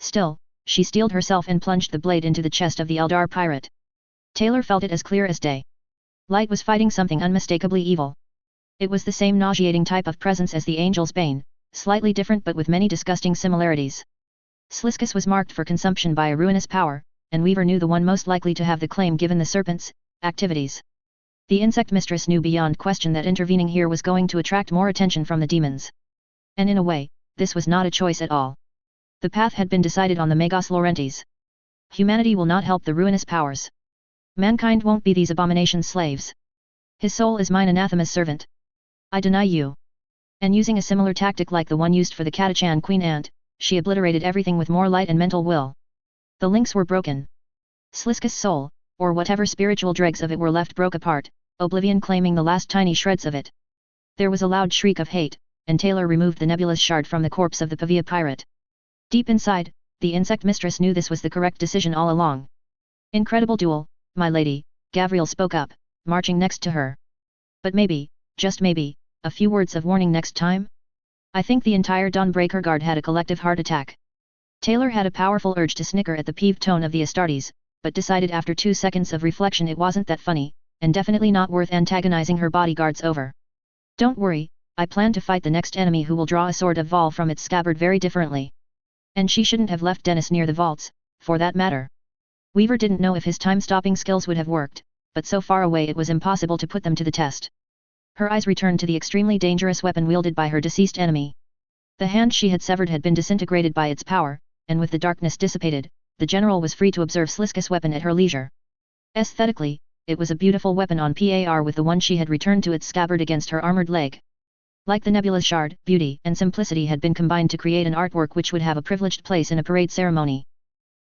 Still, she steeled herself and plunged the blade into the chest of the Eldar pirate. Taylor felt it as clear as day. Light was fighting something unmistakably evil. It was the same nauseating type of presence as the Angel's Bane, slightly different but with many disgusting similarities. Sliskus was marked for consumption by a ruinous power, and Weaver knew the one most likely to have the claim given the serpent's activities. The insect mistress knew beyond question that intervening here was going to attract more attention from the demons. And in a way, this was not a choice at all. The path had been decided on the Magos Laurentiis. Humanity will not help the ruinous powers. Mankind won't be these abominations' slaves. His soul is mine anathema's servant. I deny you. And using a similar tactic like the one used for the Catachan Queen Ant, she obliterated everything with more light and mental will. The links were broken. Sliskus' soul, or whatever spiritual dregs of it were left, broke apart, oblivion claiming the last tiny shreds of it. There was a loud shriek of hate, and Taylor removed the nebulous shard from the corpse of the Pavia pirate. Deep inside, the insect mistress knew this was the correct decision all along. Incredible duel, my lady, Gavriel spoke up, marching next to her. But maybe, just maybe, a few words of warning next time? I think the entire Dawnbreaker Guard had a collective heart attack. Taylor had a powerful urge to snicker at the peeved tone of the Astartes, but decided after 2 seconds of reflection it wasn't that funny, and definitely not worth antagonizing her bodyguards over. Don't worry, I plan to fight the next enemy who will draw a sword of Vol from its scabbard very differently. And she shouldn't have left Dennis near the vaults, for that matter. Weaver didn't know if his time-stopping skills would have worked, but so far away it was impossible to put them to the test. Her eyes returned to the extremely dangerous weapon wielded by her deceased enemy. The hand she had severed had been disintegrated by its power, and with the darkness dissipated, the general was free to observe Sliskus' weapon at her leisure. Aesthetically, it was a beautiful weapon on par with the one she had returned to its scabbard against her armored leg. Like the nebulous shard, beauty and simplicity had been combined to create an artwork which would have a privileged place in a parade ceremony.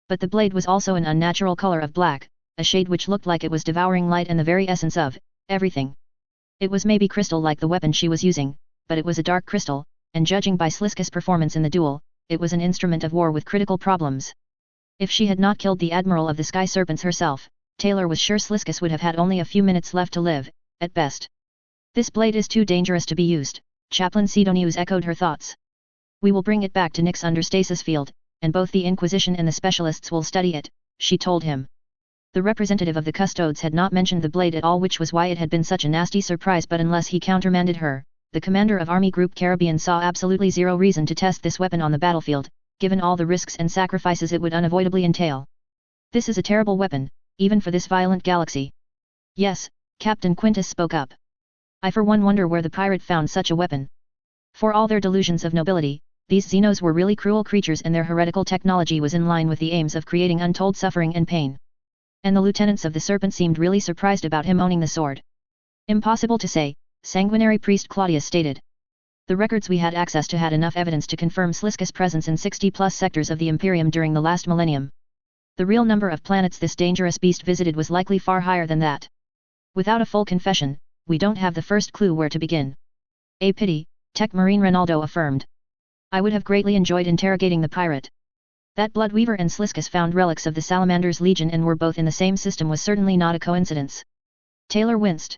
But the blade was also an unnatural color of black, a shade which looked like it was devouring light and the very essence of everything. It was maybe crystal like the weapon she was using, but it was a dark crystal, and judging by Sliskus' performance in the duel, it was an instrument of war with critical problems. If she had not killed the Admiral of the Sky Serpents herself, Taylor was sure Sliskus would have had only a few minutes left to live, at best. This blade is too dangerous to be used, Chaplain Sidonius echoed her thoughts. We will bring it back to Nyx under stasis field, and both the Inquisition and the specialists will study it, she told him. The representative of the Custodes had not mentioned the blade at all, which was why it had been such a nasty surprise, but unless he countermanded her, the commander of Army Group Caribbean saw absolutely zero reason to test this weapon on the battlefield, given all the risks and sacrifices it would unavoidably entail. This is a terrible weapon, even for this violent galaxy. Yes, Captain Quintus spoke up. I for one wonder where the pirate found such a weapon. For all their delusions of nobility, these Xenos were really cruel creatures, and their heretical technology was in line with the aims of creating untold suffering and pain. And the lieutenants of the Serpent seemed really surprised about him owning the sword. Impossible to say, sanguinary priest Claudius stated. The records we had access to had enough evidence to confirm Sliskus' presence in 60-plus sectors of the Imperium during the last millennium. The real number of planets this dangerous beast visited was likely far higher than that. Without a full confession, we don't have the first clue where to begin. A pity, Tech Marine Ronaldo affirmed. I would have greatly enjoyed interrogating the pirate. That Bloodweaver and Sliskus found relics of the Salamander's Legion and were both in the same system was certainly not a coincidence. Taylor winced.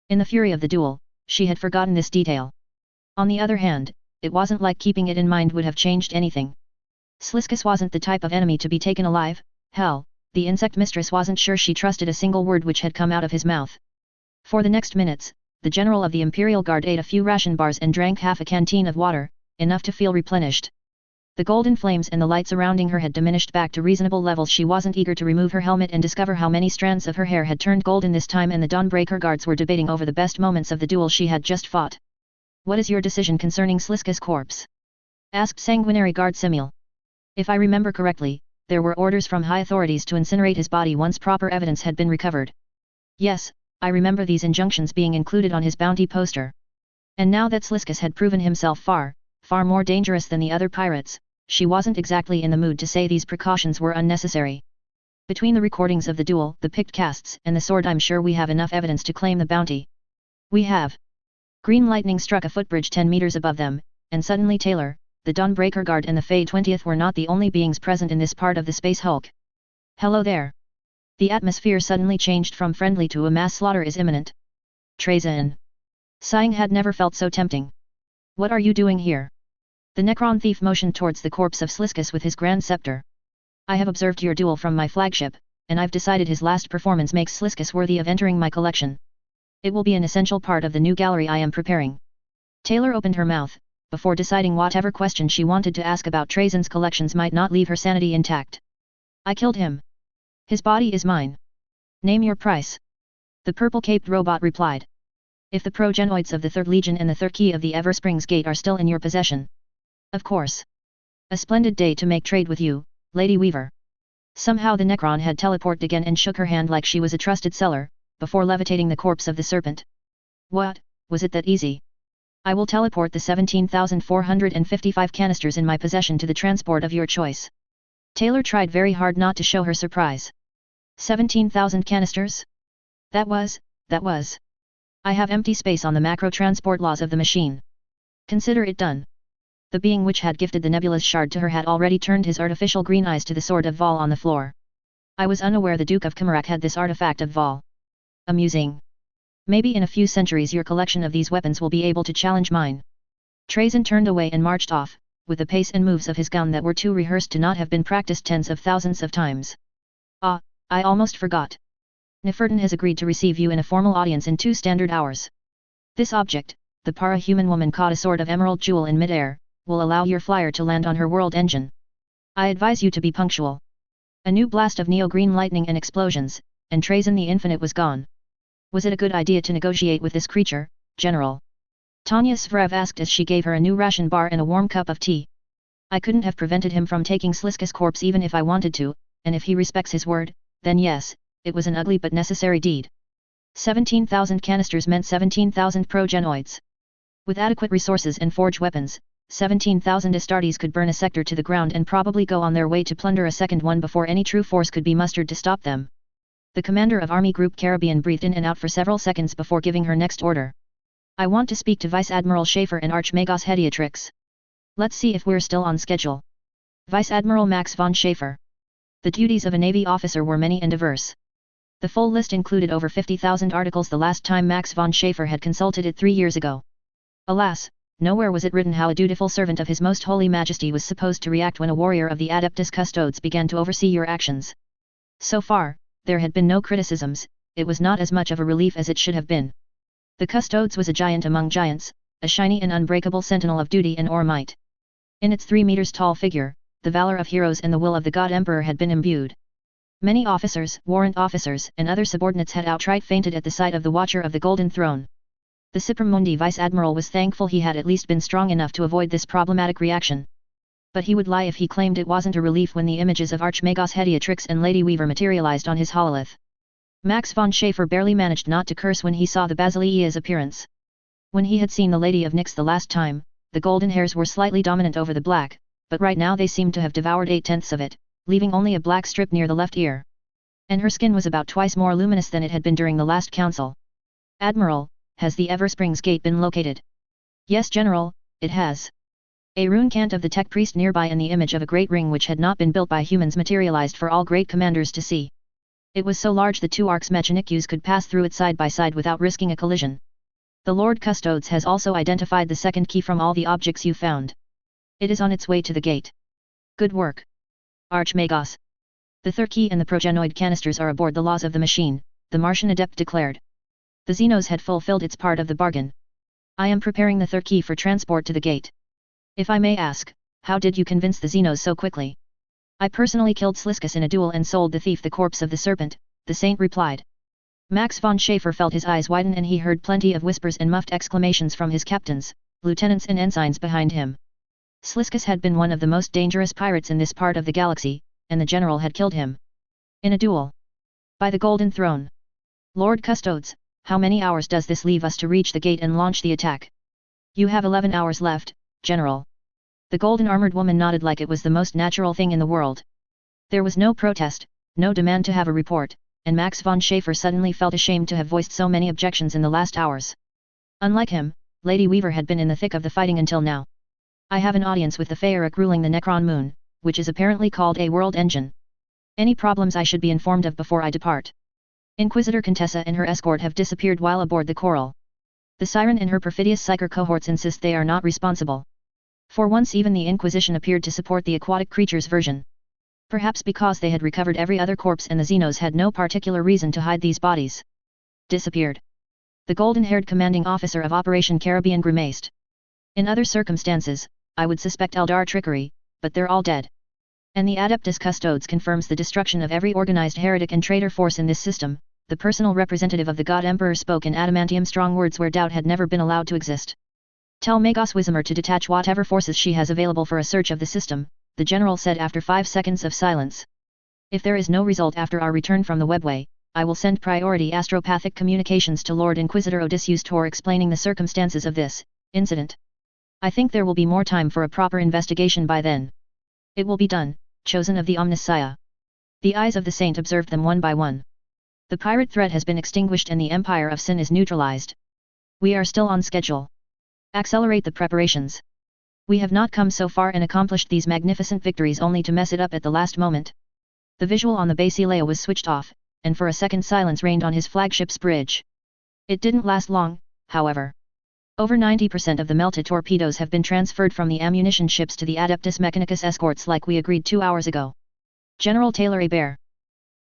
In the fury of the duel, she had forgotten this detail. On the other hand, it wasn't like keeping it in mind would have changed anything. Sliskus wasn't the type of enemy to be taken alive. Hell, the insect mistress wasn't sure she trusted a single word which had come out of his mouth. For the next minutes, the general of the Imperial Guard ate a few ration bars and drank half a canteen of water, enough to feel replenished. The golden flames and the light surrounding her had diminished back to reasonable levels. She wasn't eager to remove her helmet and discover how many strands of her hair had turned golden this time, and the Dawnbreaker guards were debating over the best moments of the duel she had just fought. What is your decision concerning Sliskus' corpse? Asked Sanguinary Guard Simil. If I remember correctly, there were orders from high authorities to incinerate his body once proper evidence had been recovered. Yes, I remember these injunctions being included on his bounty poster. And now that Sliskus had proven himself far more dangerous than the other pirates, she wasn't exactly in the mood to say these precautions were unnecessary. Between the recordings of the duel, the picked casts, and the sword, I'm sure we have enough evidence to claim the bounty. We have. Green lightning struck a footbridge 10 meters above them, and suddenly Taylor, the Dawnbreaker Guard and the Fae 20th were not the only beings present in this part of the Space Hulk. Hello there. The atmosphere suddenly changed from friendly to a mass slaughter is imminent. Treason. Sighing had never felt so tempting. What are you doing here? The Necron thief motioned towards the corpse of Sliskus with his grand scepter. I have observed your duel from my flagship, and I've decided his last performance makes Sliskus worthy of entering my collection. It will be an essential part of the new gallery I am preparing. Taylor opened her mouth, before deciding whatever question she wanted to ask about Treason's collections might not leave her sanity intact. I killed him. His body is mine. Name your price. The purple-caped robot replied. If the progenoids of the 3rd Legion and the 3rd key of the Eversprings Gate are still in your possession. Of course. A splendid day to make trade with you, Lady Weaver. Somehow the Necron had teleported again and shook her hand like she was a trusted seller, before levitating the corpse of the serpent. What, was it that easy? I will teleport the 17,455 canisters in my possession to the transport of your choice. Taylor tried very hard not to show her surprise. 17,000 canisters? That was. I have empty space on the macro transport laws of the machine. Consider it done. The being which had gifted the nebulous shard to her had already turned his artificial green eyes to the sword of Vol on the floor. I was unaware the Duke of Kimarak had this artifact of Vol. Amusing. Maybe in a few centuries your collection of these weapons will be able to challenge mine. Treason turned away and marched off, with the pace and moves of his gun that were too rehearsed to not have been practiced tens of thousands of times. Ah, I almost forgot. Neferton has agreed to receive you in a formal audience in 2 standard hours. This object, the para-human woman caught a sword of emerald jewel in midair, will allow your flyer to land on her world engine. I advise you to be punctual. A new blast of neo-green lightning and explosions, and Treason the Infinite was gone. Was it a good idea to negotiate with this creature, General? Tanya Svrev asked as she gave her a new ration bar and a warm cup of tea. I couldn't have prevented him from taking Sliskus' corpse even if I wanted to, and if he respects his word, then yes, it was an ugly but necessary deed. 17,000 canisters meant 17,000 progenoids. With adequate resources and forge weapons, 17,000 Astartes could burn a sector to the ground and probably go on their way to plunder a second one before any true force could be mustered to stop them. The commander of Army Group Caribbean breathed in and out for several seconds before giving her next order. I want to speak to Vice Admiral Schaefer and Archmagos Hediatrix. Let's see if we're still on schedule. Vice Admiral Max von Schaefer. The duties of a Navy officer were many and diverse. The full list included over 50,000 articles the last time Max von Schaefer had consulted it 3 years ago. Alas, nowhere was it written how a dutiful servant of His Most Holy Majesty was supposed to react when a warrior of the Adeptus Custodes began to oversee your actions. So far, there had been no criticisms, it was not as much of a relief as it should have been. The Custodes was a giant among giants, a shiny and unbreakable sentinel of duty and or might. In its 3 meters tall figure, the valor of heroes and the will of the God Emperor had been imbued. Many officers, warrant officers, and other subordinates had outright fainted at the sight of the Watcher of the Golden Throne. The Supreme Mundi Vice Admiral was thankful he had at least been strong enough to avoid this problematic reaction. But he would lie if he claimed it wasn't a relief when the images of Archmagos Hediatrix and Lady Weaver materialized on his hololith. Max von Schaefer barely managed not to curse when he saw the Basiliea's appearance. When he had seen the Lady of Nyx the last time, the golden hairs were slightly dominant over the black, but right now they seemed to have devoured 8/10 of it, leaving only a black strip near the left ear. And her skin was about twice more luminous than it had been during the last council. Admiral, has the Eversprings Gate been located? Yes, General, it has. A rune cant of the tech priest nearby and the image of a great ring which had not been built by humans materialized for all great commanders to see. It was so large the two arcs Mechanicues could pass through it side by side without risking a collision. The Lord Custodes has also identified the second key from all the objects you found. It is on its way to the gate. Good work, Archmagos. The third key and the progenoid canisters are aboard the laws of the machine, the Martian adept declared. The Xenos had fulfilled its part of the bargain. I am preparing the third key for transport to the gate. If I may ask, how did you convince the Xenos so quickly? I personally killed Sliskus in a duel and sold the thief the corpse of the serpent, the saint replied. Max von Schaefer felt his eyes widen and he heard plenty of whispers and muffed exclamations from his captains, lieutenants and ensigns behind him. Sliskus had been one of the most dangerous pirates in this part of the galaxy, and the general had killed him. In a duel. By the Golden Throne. Lord Custodes, how many hours does this leave us to reach the gate and launch the attack? You have 11 hours left, General. The golden armored woman nodded like it was the most natural thing in the world. There was no protest, no demand to have a report, and Max von Schaefer suddenly felt ashamed to have voiced so many objections in the last hours. Unlike him, Lady Weaver had been in the thick of the fighting until now. I have an audience with the Feeric ruling the Necron Moon, which is apparently called a world engine. Any problems I should be informed of before I depart. Inquisitor Contessa and her escort have disappeared while aboard the Coral. The Siren and her perfidious psyker cohorts insist they are not responsible. For once even the Inquisition appeared to support the aquatic creature's version. Perhaps because they had recovered every other corpse and the Xenos had no particular reason to hide these bodies. Disappeared. The golden-haired commanding officer of Operation Caribbean grimaced. In other circumstances, I would suspect Eldar trickery, but they're all dead. And the Adeptus Custodes confirms the destruction of every organized heretic and traitor force in this system. The personal representative of the God Emperor spoke in adamantium strong words where doubt had never been allowed to exist. Tell Magos Wismer to detach whatever forces she has available for a search of the system, the general said after 5 seconds of silence. If there is no result after our return from the webway, I will send priority astropathic communications to Lord Inquisitor Odysseus Tor explaining the circumstances of this incident. I think there will be more time for a proper investigation by then. It will be done, chosen of the Omnissiah. The eyes of the saint observed them one by one. The pirate threat has been extinguished and the Empire of Sin is neutralized. We are still on schedule. Accelerate the preparations. We have not come so far and accomplished these magnificent victories only to mess it up at the last moment. The visual on the Basilea was switched off, and for a second silence reigned on his flagship's bridge. It didn't last long, however. Over 90% of the melted torpedoes have been transferred from the ammunition ships to the Adeptus Mechanicus escorts like we agreed 2 hours ago. General Taylor Hebert.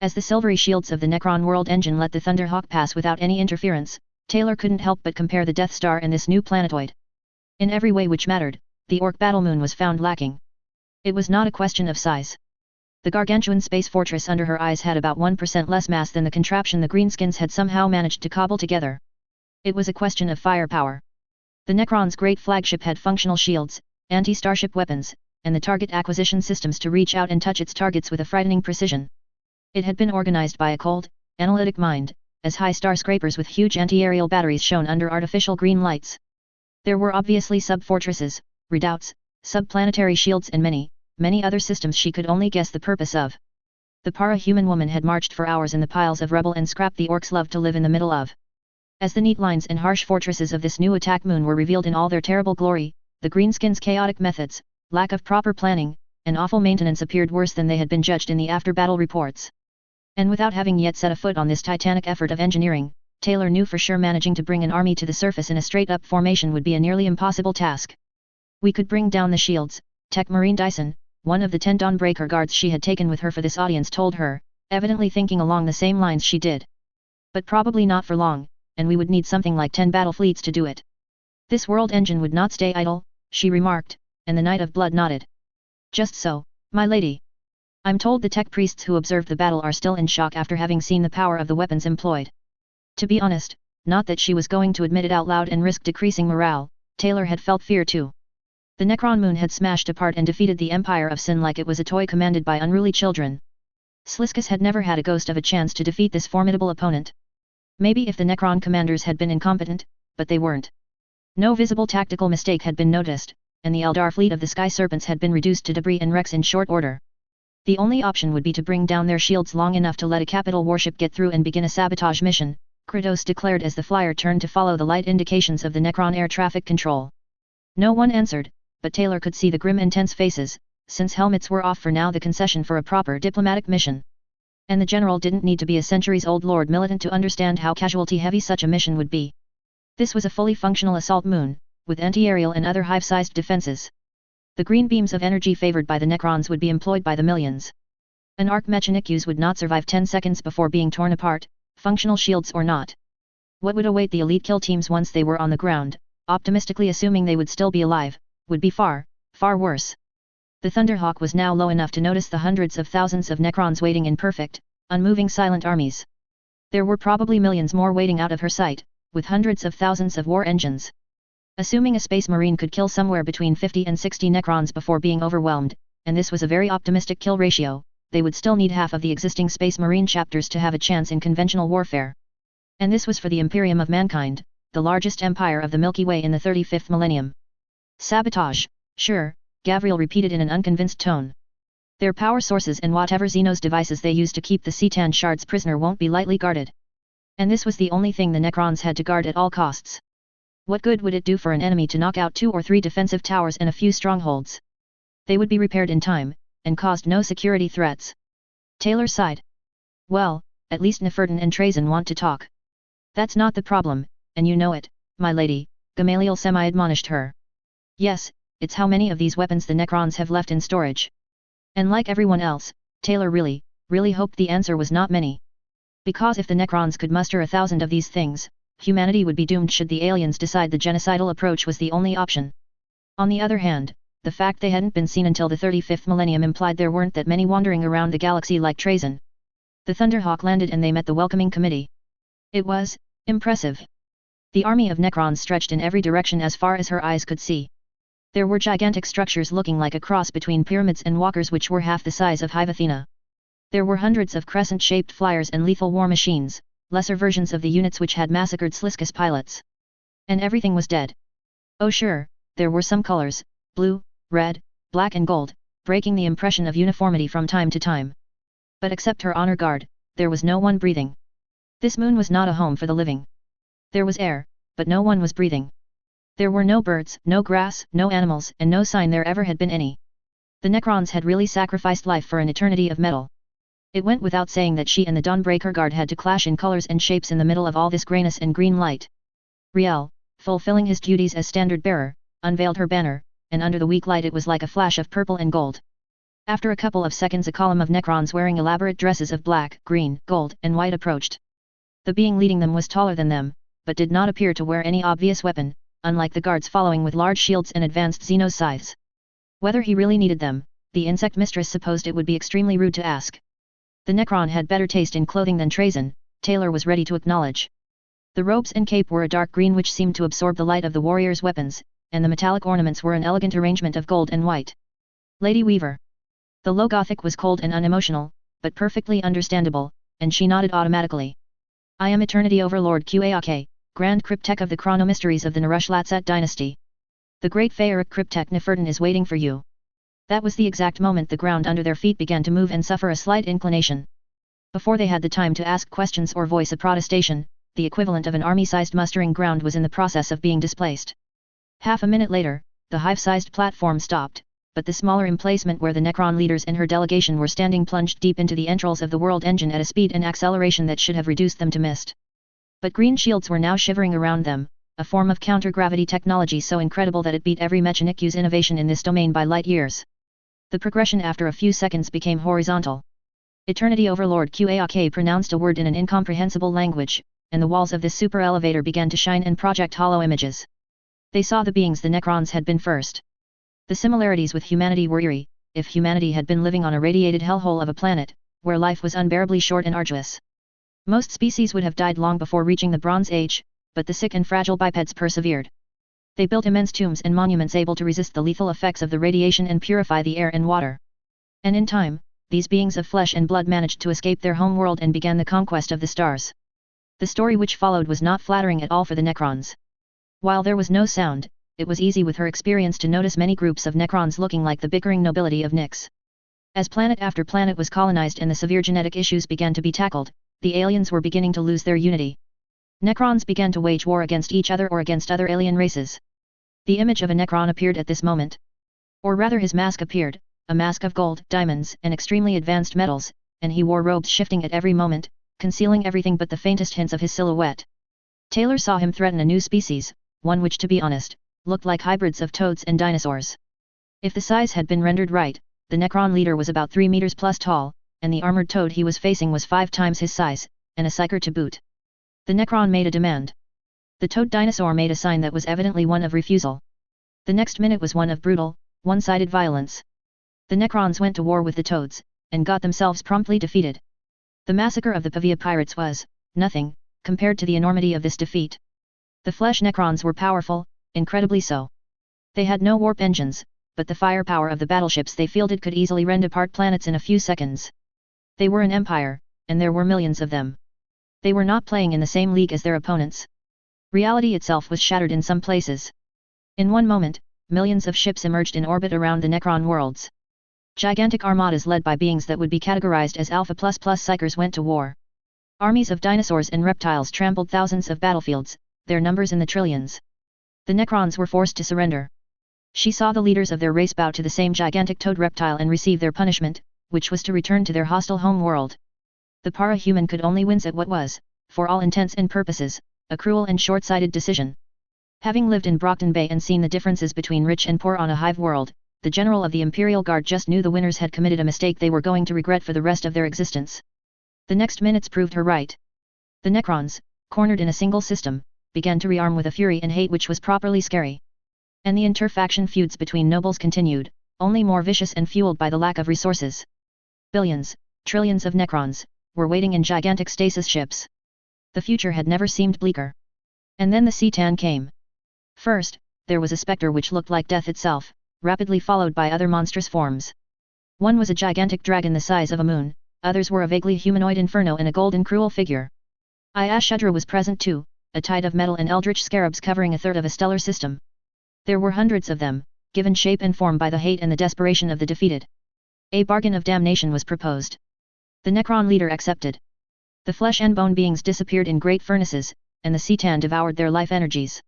As the silvery shields of the Necron world engine let the Thunderhawk pass without any interference, Taylor couldn't help but compare the Death Star and this new planetoid. In every way which mattered, the Orc battle moon was found lacking. It was not a question of size. The gargantuan space fortress under her eyes had about 1% less mass than the contraption the Greenskins had somehow managed to cobble together. It was a question of firepower. The Necron's great flagship had functional shields, anti-starship weapons, and the target acquisition systems to reach out and touch its targets with a frightening precision. It had been organized by a cold, analytic mind, as high star scrapers with huge anti-aerial batteries shone under artificial green lights. There were obviously sub-fortresses, redoubts, sub-planetary shields and many, many other systems she could only guess the purpose of. The para-human woman had marched for hours in the piles of rubble and scrap the orcs loved to live in the middle of. As the neat lines and harsh fortresses of this new attack moon were revealed in all their terrible glory, the Greenskins' chaotic methods, lack of proper planning, and awful maintenance appeared worse than they had been judged in the after-battle reports. And without having yet set a foot on this titanic effort of engineering, Taylor knew for sure managing to bring an army to the surface in a straight-up formation would be a nearly impossible task. We could bring down the shields, Tech Marine Dyson, one of the 10 Dawnbreaker guards she had taken with her for this audience told her, evidently thinking along the same lines she did. But probably not for long, and we would need something like 10 battle fleets to do it. This world engine would not stay idle, she remarked, and the Knight of Blood nodded. Just so, my lady. I'm told the tech priests who observed the battle are still in shock after having seen the power of the weapons employed. To be honest, not that she was going to admit it out loud and risk decreasing morale, Taylor had felt fear too. The Necron moon had smashed apart and defeated the Empire of Sin like it was a toy commanded by unruly children. Sliskus had never had a ghost of a chance to defeat this formidable opponent. Maybe if the Necron commanders had been incompetent, but they weren't. No visible tactical mistake had been noticed, and the Eldar fleet of the Sky Serpents had been reduced to debris and wrecks in short order. The only option would be to bring down their shields long enough to let a capital warship get through and begin a sabotage mission, Kratos declared as the flyer turned to follow the light indications of the Necron air traffic control. No one answered, but Taylor could see the grim and tense faces, since helmets were off for now, the concession for a proper diplomatic mission. And the general didn't need to be a centuries-old Lord Militant to understand how casualty-heavy such a mission would be. This was a fully functional assault moon, with anti-aerial and other hive-sized defenses. The green beams of energy favored by the Necrons would be employed by the millions. An arc Mechanikus would not survive 10 seconds before being torn apart, functional shields or not. What would await the elite kill teams once they were on the ground, optimistically assuming they would still be alive, would be far, far worse. The Thunderhawk was now low enough to notice the hundreds of thousands of Necrons waiting in perfect, unmoving silent armies. There were probably millions more waiting out of her sight, with hundreds of thousands of war engines. Assuming a Space Marine could kill somewhere between 50 and 60 Necrons before being overwhelmed, and this was a very optimistic kill ratio, they would still need half of the existing Space Marine chapters to have a chance in conventional warfare. And this was for the Imperium of Mankind, the largest empire of the Milky Way in the 35th millennium. Sabotage, sure, Gavriel repeated in an unconvinced tone. Their power sources and whatever Xenos devices they use to keep the Cetan shards prisoner won't be lightly guarded. And this was the only thing the Necrons had to guard at all costs. What good would it do for an enemy to knock out 2 or 3 defensive towers and a few strongholds? They would be repaired in time, and caused no security threats. Taylor sighed. Well, at least Nefertun and Trazyn want to talk. That's not the problem, and you know it, my lady, Gamaliel semi-admonished her. Yes, it's how many of these weapons the Necrons have left in storage. And like everyone else, Taylor really hoped the answer was not many. Because if the Necrons could muster 1,000 of these things, humanity would be doomed should the aliens decide the genocidal approach was the only option. On the other hand, the fact they hadn't been seen until the 35th millennium implied there weren't that many wandering around the galaxy like Trazyn. The Thunderhawk landed and they met the welcoming committee. It was impressive. The army of Necrons stretched in every direction as far as her eyes could see. There were gigantic structures looking like a cross between pyramids and walkers which were half the size of Hive Athena. There were hundreds of crescent-shaped flyers and lethal war machines, lesser versions of the units which had massacred Sliskus pilots. And everything was dead. Oh sure, there were some colors, blue, red, black and gold, breaking the impression of uniformity from time to time. But except her honor guard, there was no one breathing. This moon was not a home for the living. There was air, but no one was breathing. There were no birds, no grass, no animals, and no sign there ever had been any. The Necrons had really sacrificed life for an eternity of metal. It went without saying that she and the Dawnbreaker Guard had to clash in colors and shapes in the middle of all this grayness and green light. Riel, fulfilling his duties as standard bearer, unveiled her banner, and under the weak light it was like a flash of purple and gold. After a couple of seconds a column of Necrons wearing elaborate dresses of black, green, gold, and white approached. The being leading them was taller than them, but did not appear to wear any obvious weapon, unlike the guards following with large shields and advanced Xenos scythes. Whether he really needed them, the insect mistress supposed it would be extremely rude to ask. The Necron had better taste in clothing than Trazyn, Taylor was ready to acknowledge. The robes and cape were a dark green which seemed to absorb the light of the warrior's weapons, and the metallic ornaments were an elegant arrangement of gold and white. Lady Weaver. The low Gothic was cold and unemotional, but perfectly understandable, and she nodded automatically. I am Eternity Overlord Qaak, Grand Cryptek of the Chronomysteries of the Narush-Latsat dynasty. The great Pharaoh Cryptek Nefertun is waiting for you. That was the exact moment the ground under their feet began to move and suffer a slight inclination. Before they had the time to ask questions or voice a protestation, the equivalent of an army-sized mustering ground was in the process of being displaced. Half a minute later, the hive-sized platform stopped, but the smaller emplacement where the Necron leaders and her delegation were standing plunged deep into the entrails of the world engine at a speed and acceleration that should have reduced them to mist. But green shields were now shivering around them, a form of counter-gravity technology so incredible that it beat every Mechaniku's innovation in this domain by light years. The progression after a few seconds became horizontal. Eternity Overlord Qaak pronounced a word in an incomprehensible language, and the walls of this super elevator began to shine and project hollow images. They saw the beings the Necrons had been first. The similarities with humanity were eerie, if humanity had been living on a radiated hellhole of a planet, where life was unbearably short and arduous. Most species would have died long before reaching the Bronze Age, but the sick and fragile bipeds persevered. They built immense tombs and monuments able to resist the lethal effects of the radiation and purify the air and water. And in time, these beings of flesh and blood managed to escape their home world and began the conquest of the stars. The story which followed was not flattering at all for the Necrons. While there was no sound, it was easy with her experience to notice many groups of Necrons looking like the bickering nobility of Nyx. As planet after planet was colonized and the severe genetic issues began to be tackled, the aliens were beginning to lose their unity. Necrons began to wage war against each other or against other alien races. The image of a Necron appeared at this moment. Or rather his mask appeared, a mask of gold, diamonds, and extremely advanced metals, and he wore robes shifting at every moment, concealing everything but the faintest hints of his silhouette. Taylor saw him threaten a new species, one which to be honest, looked like hybrids of toads and dinosaurs. If the size had been rendered right, the Necron leader was about 3 meters plus tall, and the armored toad he was facing was 5 times his size, and a psyker to boot. The Necron made a demand. The toad dinosaur made a sign that was evidently one of refusal. The next minute was one of brutal, one-sided violence. The Necrons went to war with the toads, and got themselves promptly defeated. The massacre of the Pavia pirates was nothing compared to the enormity of this defeat. The flesh Necrons were powerful, incredibly so. They had no warp engines, but the firepower of the battleships they fielded could easily rend apart planets in a few seconds. They were an empire, and there were millions of them. They were not playing in the same league as their opponents. Reality itself was shattered in some places. In one moment, millions of ships emerged in orbit around the Necron worlds. Gigantic armadas led by beings that would be categorized as Alpha++ psychers went to war. Armies of dinosaurs and reptiles trampled thousands of battlefields, their numbers in the trillions. The Necrons were forced to surrender. She saw the leaders of their race bow to the same gigantic toad reptile and receive their punishment, which was to return to their hostile home world. The para-human could only wince at what was, for all intents and purposes, a cruel and short-sighted decision. Having lived in Brockton Bay and seen the differences between rich and poor on a hive world, the general of the Imperial Guard just knew the winners had committed a mistake they were going to regret for the rest of their existence. The next minutes proved her right. The Necrons, cornered in a single system, began to rearm with a fury and hate which was properly scary. And the inter-faction feuds between nobles continued, only more vicious and fueled by the lack of resources. Billions, trillions of Necrons, were waiting in gigantic stasis ships. The future had never seemed bleaker. And then the C'tan came. First, there was a spectre which looked like death itself, rapidly followed by other monstrous forms. One was a gigantic dragon the size of a moon, others were a vaguely humanoid inferno and a golden cruel figure. Ayashudra was present too, a tide of metal and eldritch scarabs covering a third of a stellar system. There were hundreds of them, given shape and form by the hate and the desperation of the defeated. A bargain of damnation was proposed. The Necron leader accepted. The flesh and bone beings disappeared in great furnaces, and the C'tan devoured their life energies.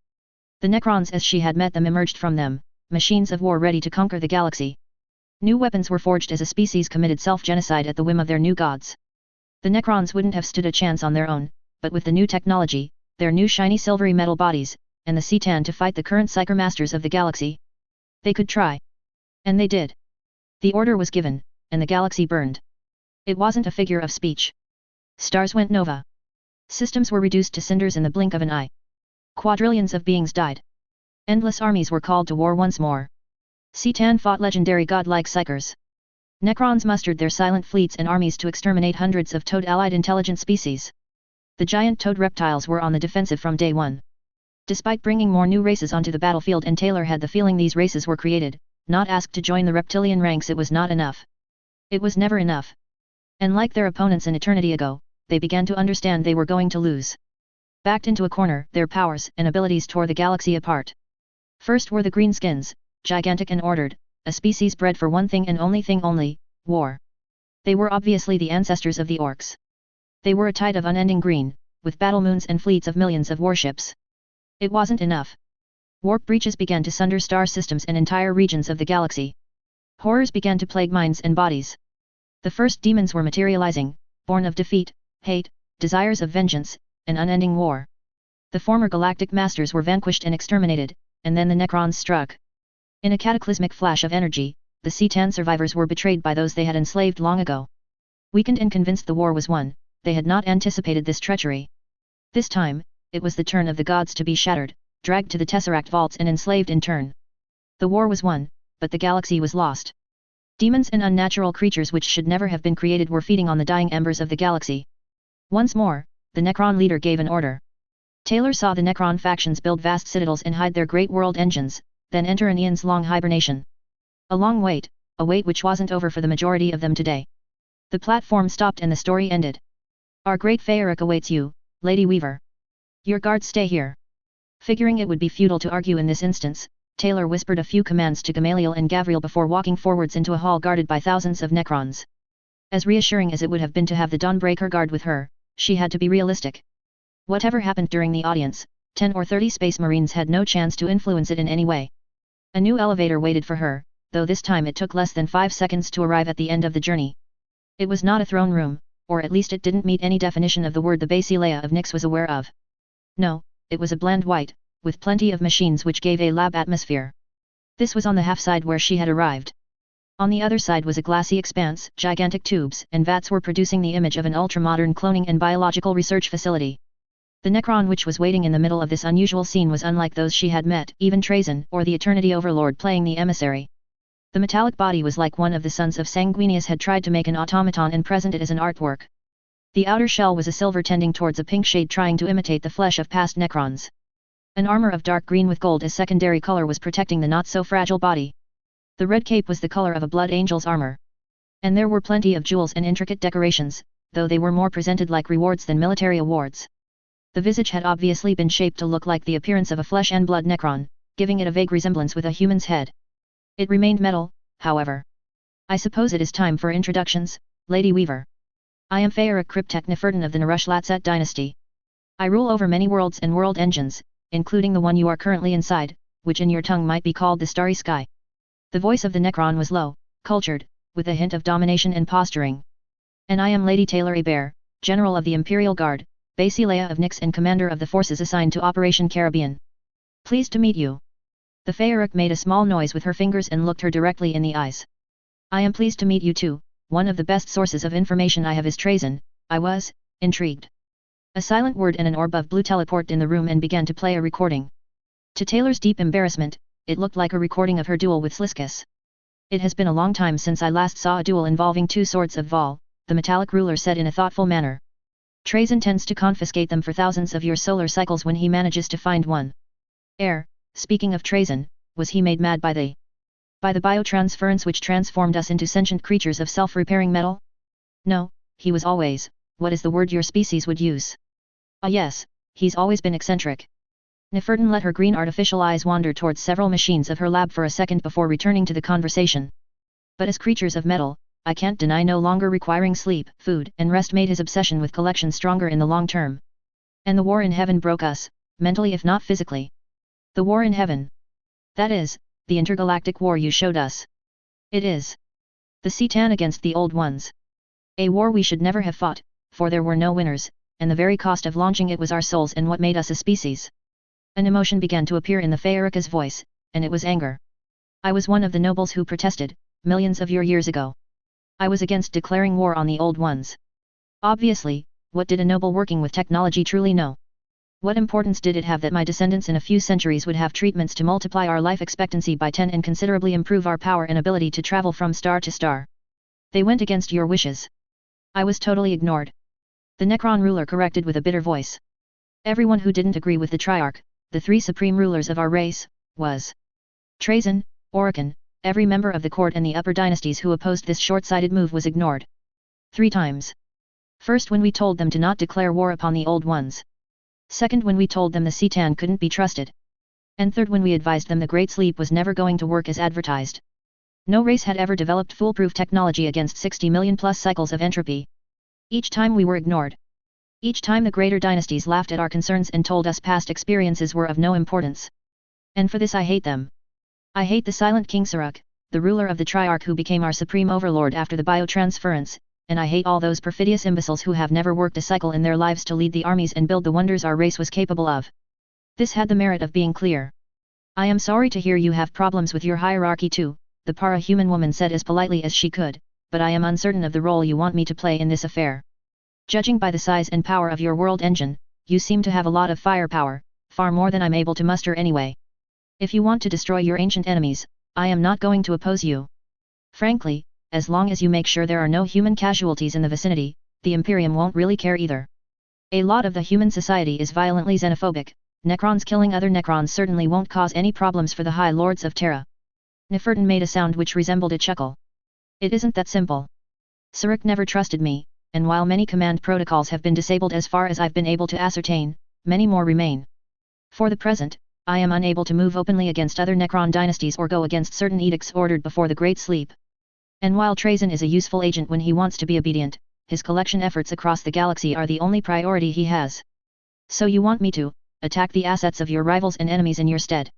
The Necrons as she had met them emerged from them, machines of war ready to conquer the galaxy. New weapons were forged as a species committed self-genocide at the whim of their new gods. The Necrons wouldn't have stood a chance on their own, but with the new technology, their new shiny silvery metal bodies, and the C'tan to fight the current Psyker Masters of the galaxy. They could try. And they did. The order was given, and the galaxy burned. It wasn't a figure of speech. Stars went nova. Systems were reduced to cinders in the blink of an eye. Quadrillions of beings died. Endless armies were called to war once more. C'tan fought legendary godlike Psykers. Necrons mustered their silent fleets and armies to exterminate hundreds of toad-allied intelligent species. The giant toad reptiles were on the defensive from day one. Despite bringing more new races onto the battlefield, and Taylor had the feeling these races were created, not asked to join the reptilian ranks, it was not enough. It was never enough. And like their opponents an eternity ago, they began to understand they were going to lose. Backed into a corner, their powers and abilities tore the galaxy apart. First were the greenskins, gigantic and ordered, a species bred for one thing and only thing only, war. They were obviously the ancestors of the orcs. They were a tide of unending green, with battle moons and fleets of millions of warships. It wasn't enough. Warp breaches began to sunder star systems and entire regions of the galaxy. Horrors began to plague minds and bodies. The first demons were materializing, born of defeat, hate, desires of vengeance, and unending war. The former galactic masters were vanquished and exterminated, and then the Necrons struck. In a cataclysmic flash of energy, the C'tan survivors were betrayed by those they had enslaved long ago. Weakened and convinced the war was won, they had not anticipated this treachery. This time, it was the turn of the gods to be shattered, dragged to the Tesseract vaults and enslaved in turn. The war was won, but the galaxy was lost. Demons and unnatural creatures which should never have been created were feeding on the dying embers of the galaxy. Once more, the Necron leader gave an order. Taylor saw the Necron factions build vast citadels and hide their great world engines, then enter an eon's long hibernation. A long wait, a wait which wasn't over for the majority of them today. The platform stopped and the story ended. Our great Feeric awaits you, Lady Weaver. Your guards stay here. Figuring it would be futile to argue in this instance, Taylor whispered a few commands to Gamaliel and Gavriel before walking forwards into a hall guarded by thousands of Necrons. As reassuring as it would have been to have the Dawnbreaker guard with her, she had to be realistic. Whatever happened during the audience, 10 or 30 Space Marines had no chance to influence it in any way. A new elevator waited for her, though this time it took less than 5 seconds to arrive at the end of the journey. It was not a throne room, or at least it didn't meet any definition of the word the Basileia of Nyx was aware of. No, it was a bland white, with plenty of machines which gave a lab atmosphere. This was on the half side where she had arrived. On the other side was a glassy expanse, gigantic tubes and vats were producing the image of an ultra-modern cloning and biological research facility. The Necron which was waiting in the middle of this unusual scene was unlike those she had met, even Trazyn or the Eternity Overlord playing the emissary. The metallic body was like one of the sons of Sanguinius had tried to make an automaton and present it as an artwork. The outer shell was a silver tending towards a pink shade trying to imitate the flesh of past Necrons. An armor of dark green with gold as secondary color was protecting the not-so-fragile body. The red cape was the color of a blood angel's armor. And there were plenty of jewels and intricate decorations, though they were more presented like rewards than military awards. The visage had obviously been shaped to look like the appearance of a flesh and blood Necron, giving it a vague resemblance with a human's head. It remained metal, however. I suppose it is time for introductions, Lady Weaver. I am Feeric Cryptek Nefertin of the Narush-Latsat dynasty. I rule over many worlds and world engines, including the one you are currently inside, which in your tongue might be called the Starry Sky. The voice of the Necron was low, cultured, with a hint of domination and posturing. And I am Lady Taylor Hebert, General of the Imperial Guard, Basileia of Nyx and Commander of the forces assigned to Operation Caribbean. Pleased to meet you. The Feeric made a small noise with her fingers and looked her directly in the eyes. I am pleased to meet you too. One of the best sources of information I have is Trazyn. I was intrigued. A silent word and an orb of blue teleported in the room and began to play a recording. To Taylor's deep embarrassment, it looked like a recording of her duel with Sliskus. It has been a long time since I last saw a duel involving two swords of Vol, the metallic ruler said in a thoughtful manner. Trazyn tends to confiscate them for thousands of your solar cycles when he manages to find one. Speaking of Trazyn, was he made mad by the biotransference which transformed us into sentient creatures of self-repairing metal? No, he was always, what is the word your species would use? Ah yes, he's always been eccentric. Nefertin let her green artificial eyes wander towards several machines of her lab for a second before returning to the conversation. But as creatures of metal, I can't deny no longer requiring sleep, food and rest made his obsession with collection stronger in the long term. And the war in heaven broke us, mentally if not physically. The war in heaven. That is, the intergalactic war you showed us. It is. The C'tan against the Old Ones. A war we should never have fought, for there were no winners, and the very cost of launching it was our souls and what made us a species. An emotion began to appear in the Feerica's voice, and it was anger. I was one of the nobles who protested, millions of your years ago. I was against declaring war on the Old Ones. Obviously, what did a noble working with technology truly know? What importance did it have that my descendants in a few centuries would have treatments to multiply our life expectancy by 10 and considerably improve our power and ability to travel from star to star? They went against your wishes. I was totally ignored. The Necron ruler corrected with a bitter voice. Everyone who didn't agree with the Triarch, the three supreme rulers of our race, was Trazyn, Orokin, every member of the court and the upper dynasties who opposed this short-sighted move was ignored. 3 times. First when we told them to not declare war upon the Old Ones. Second when we told them the C'tan couldn't be trusted. And third when we advised them the Great Sleep was never going to work as advertised. No race had ever developed foolproof technology against 60 million plus cycles of entropy. Each time we were ignored. Each time the greater dynasties laughed at our concerns and told us past experiences were of no importance. And for this I hate them. I hate the silent King Saruk, the ruler of the Triarch who became our supreme overlord after the biotransference, and I hate all those perfidious imbeciles who have never worked a cycle in their lives to lead the armies and build the wonders our race was capable of. This had the merit of being clear. I am sorry to hear you have problems with your hierarchy too, the para-human woman said as politely as she could, but I am uncertain of the role you want me to play in this affair. Judging by the size and power of your world engine, you seem to have a lot of firepower, far more than I'm able to muster anyway. If you want to destroy your ancient enemies, I am not going to oppose you. Frankly, as long as you make sure there are no human casualties in the vicinity, the Imperium won't really care either. A lot of the human society is violently xenophobic. Necrons killing other Necrons certainly won't cause any problems for the High Lords of Terra. Nefertin made a sound which resembled a chuckle. It isn't that simple. Saruk never trusted me, and while many command protocols have been disabled as far as I've been able to ascertain, many more remain. For the present, I am unable to move openly against other Necron dynasties or go against certain edicts ordered before the Great Sleep. And while Trazyn is a useful agent when he wants to be obedient, his collection efforts across the galaxy are the only priority he has. So you want me to attack the assets of your rivals and enemies in your stead?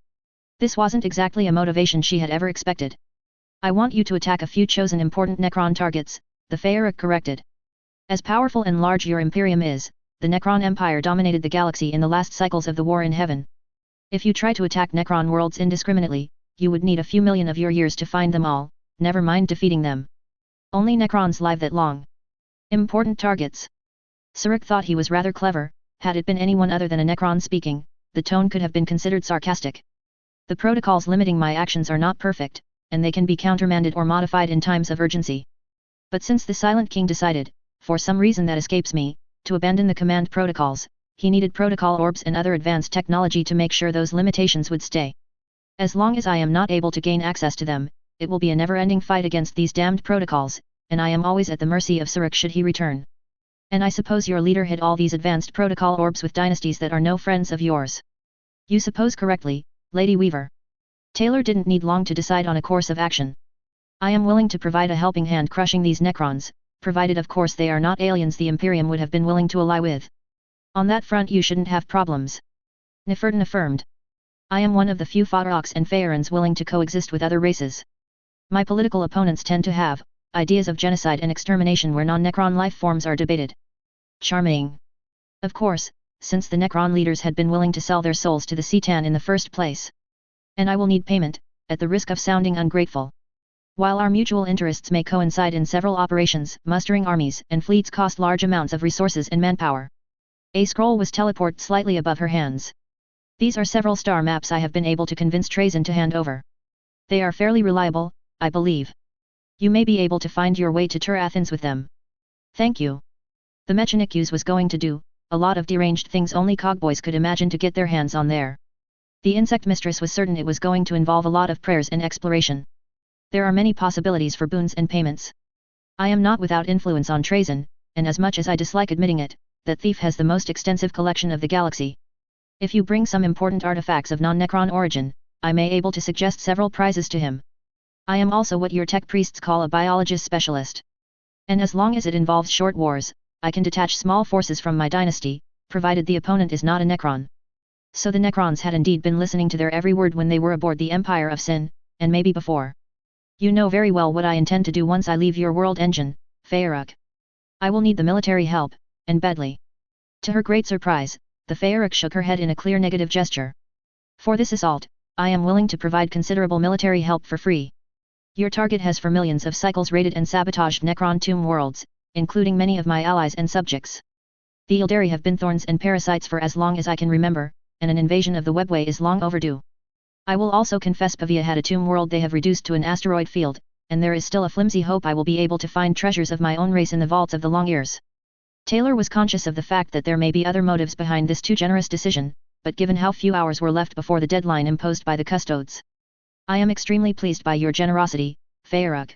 This wasn't exactly a motivation she had ever expected. I want you to attack a few chosen important Necron targets, the Feeric corrected. As powerful and large your Imperium is, the Necron Empire dominated the galaxy in the last cycles of the War in Heaven. If you try to attack Necron worlds indiscriminately, you would need a few million of your years to find them all, never mind defeating them. Only Necrons live that long. Important targets. Saruk thought he was rather clever. Had it been anyone other than a Necron speaking, the tone could have been considered sarcastic. The protocols limiting my actions are not perfect, and they can be countermanded or modified in times of urgency. But since the Silent King decided, for some reason that escapes me, to abandon the command protocols, he needed protocol orbs and other advanced technology to make sure those limitations would stay. As long as I am not able to gain access to them, it will be a never-ending fight against these damned protocols, and I am always at the mercy of Saruk should he return. And I suppose your leader hid all these advanced protocol orbs with dynasties that are no friends of yours. You suppose correctly, Lady Weaver. Taylor didn't need long to decide on a course of action. I am willing to provide a helping hand crushing these Necrons, provided of course they are not aliens the Imperium would have been willing to ally with. On that front you shouldn't have problems. Neferton affirmed. I am one of the few Ferox and Feyrans willing to coexist with other races. My political opponents tend to have ideas of genocide and extermination where non-Necron life forms are debated. Charming. Of course, since the Necron leaders had been willing to sell their souls to the C'tan in the first place. And I will need payment, at the risk of sounding ungrateful. While our mutual interests may coincide in several operations, mustering armies and fleets cost large amounts of resources and manpower. A scroll was teleported slightly above her hands. These are several star maps I have been able to convince Trazyn to hand over. They are fairly reliable, I believe. You may be able to find your way to Tur Athens with them. Thank you. The Mechanikus was going to do a lot of deranged things only cogboys could imagine to get their hands on there. The insect mistress was certain it was going to involve a lot of prayers and exploration. There are many possibilities for boons and payments. I am not without influence on Trazyn, and as much as I dislike admitting it, that thief has the most extensive collection of the galaxy. If you bring some important artifacts of non-Necron origin, I may able to suggest several prizes to him. I am also what your tech priests call a biologist specialist. And as long as it involves short wars, I can detach small forces from my dynasty, provided the opponent is not a Necron. So the Necrons had indeed been listening to their every word when they were aboard the Empire of Sin, and maybe before. You know very well what I intend to do once I leave your world engine, Feeric. I will need the military help, and badly. To her great surprise, the Feeric shook her head in a clear negative gesture. For this assault, I am willing to provide considerable military help for free. Your target has for millions of cycles raided and sabotaged Necron tomb worlds, including many of my allies and subjects. The Ildari have been thorns and parasites for as long as I can remember, and an invasion of the Webway is long overdue. I will also confess Pavia had a tomb world they have reduced to an asteroid field, and there is still a flimsy hope I will be able to find treasures of my own race in the vaults of the Long Ears. Taylor was conscious of the fact that there may be other motives behind this too generous decision, but given how few hours were left before the deadline imposed by the custodes. I am extremely pleased by your generosity, Feeric.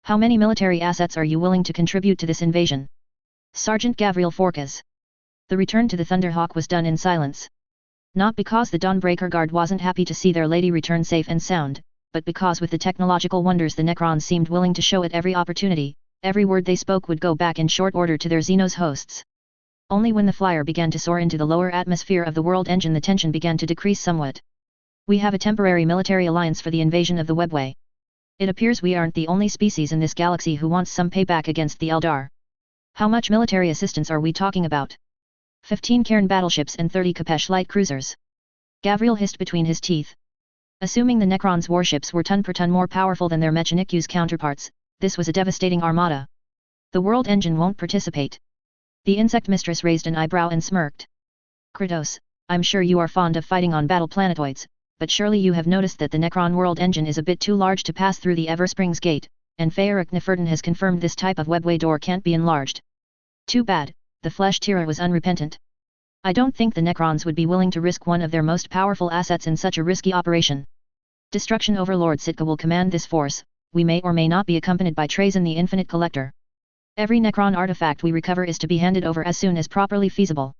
How many military assets are you willing to contribute to this invasion? Sergeant Gavriel Forkas. The return to the Thunderhawk was done in silence. Not because the Dawnbreaker Guard wasn't happy to see their lady return safe and sound, but because with the technological wonders the Necrons seemed willing to show at every opportunity, every word they spoke would go back in short order to their Xenos hosts. Only when the flyer began to soar into the lower atmosphere of the world engine the tension began to decrease somewhat. We have a temporary military alliance for the invasion of the Webway. It appears we aren't the only species in this galaxy who wants some payback against the Eldar. How much military assistance are we talking about? 15 Cairn battleships and 30 Kapesh light cruisers. Gavriel hissed between his teeth. Assuming the Necrons' warships were ton per ton more powerful than their Mechanikus counterparts, this was a devastating armada. The world engine won't participate. The insect mistress raised an eyebrow and smirked. Kratos, I'm sure you are fond of fighting on battle planetoids, but surely you have noticed that the Necron world engine is a bit too large to pass through the Eversprings gate, and Feeric Neferton has confirmed this type of webway door can't be enlarged. Too bad, the Flesh Tira was unrepentant. I don't think the Necrons would be willing to risk one of their most powerful assets in such a risky operation. Destruction Overlord Sitka will command this force, we may or may not be accompanied by Trazyn the Infinite Collector. Every Necron artifact we recover is to be handed over as soon as properly feasible.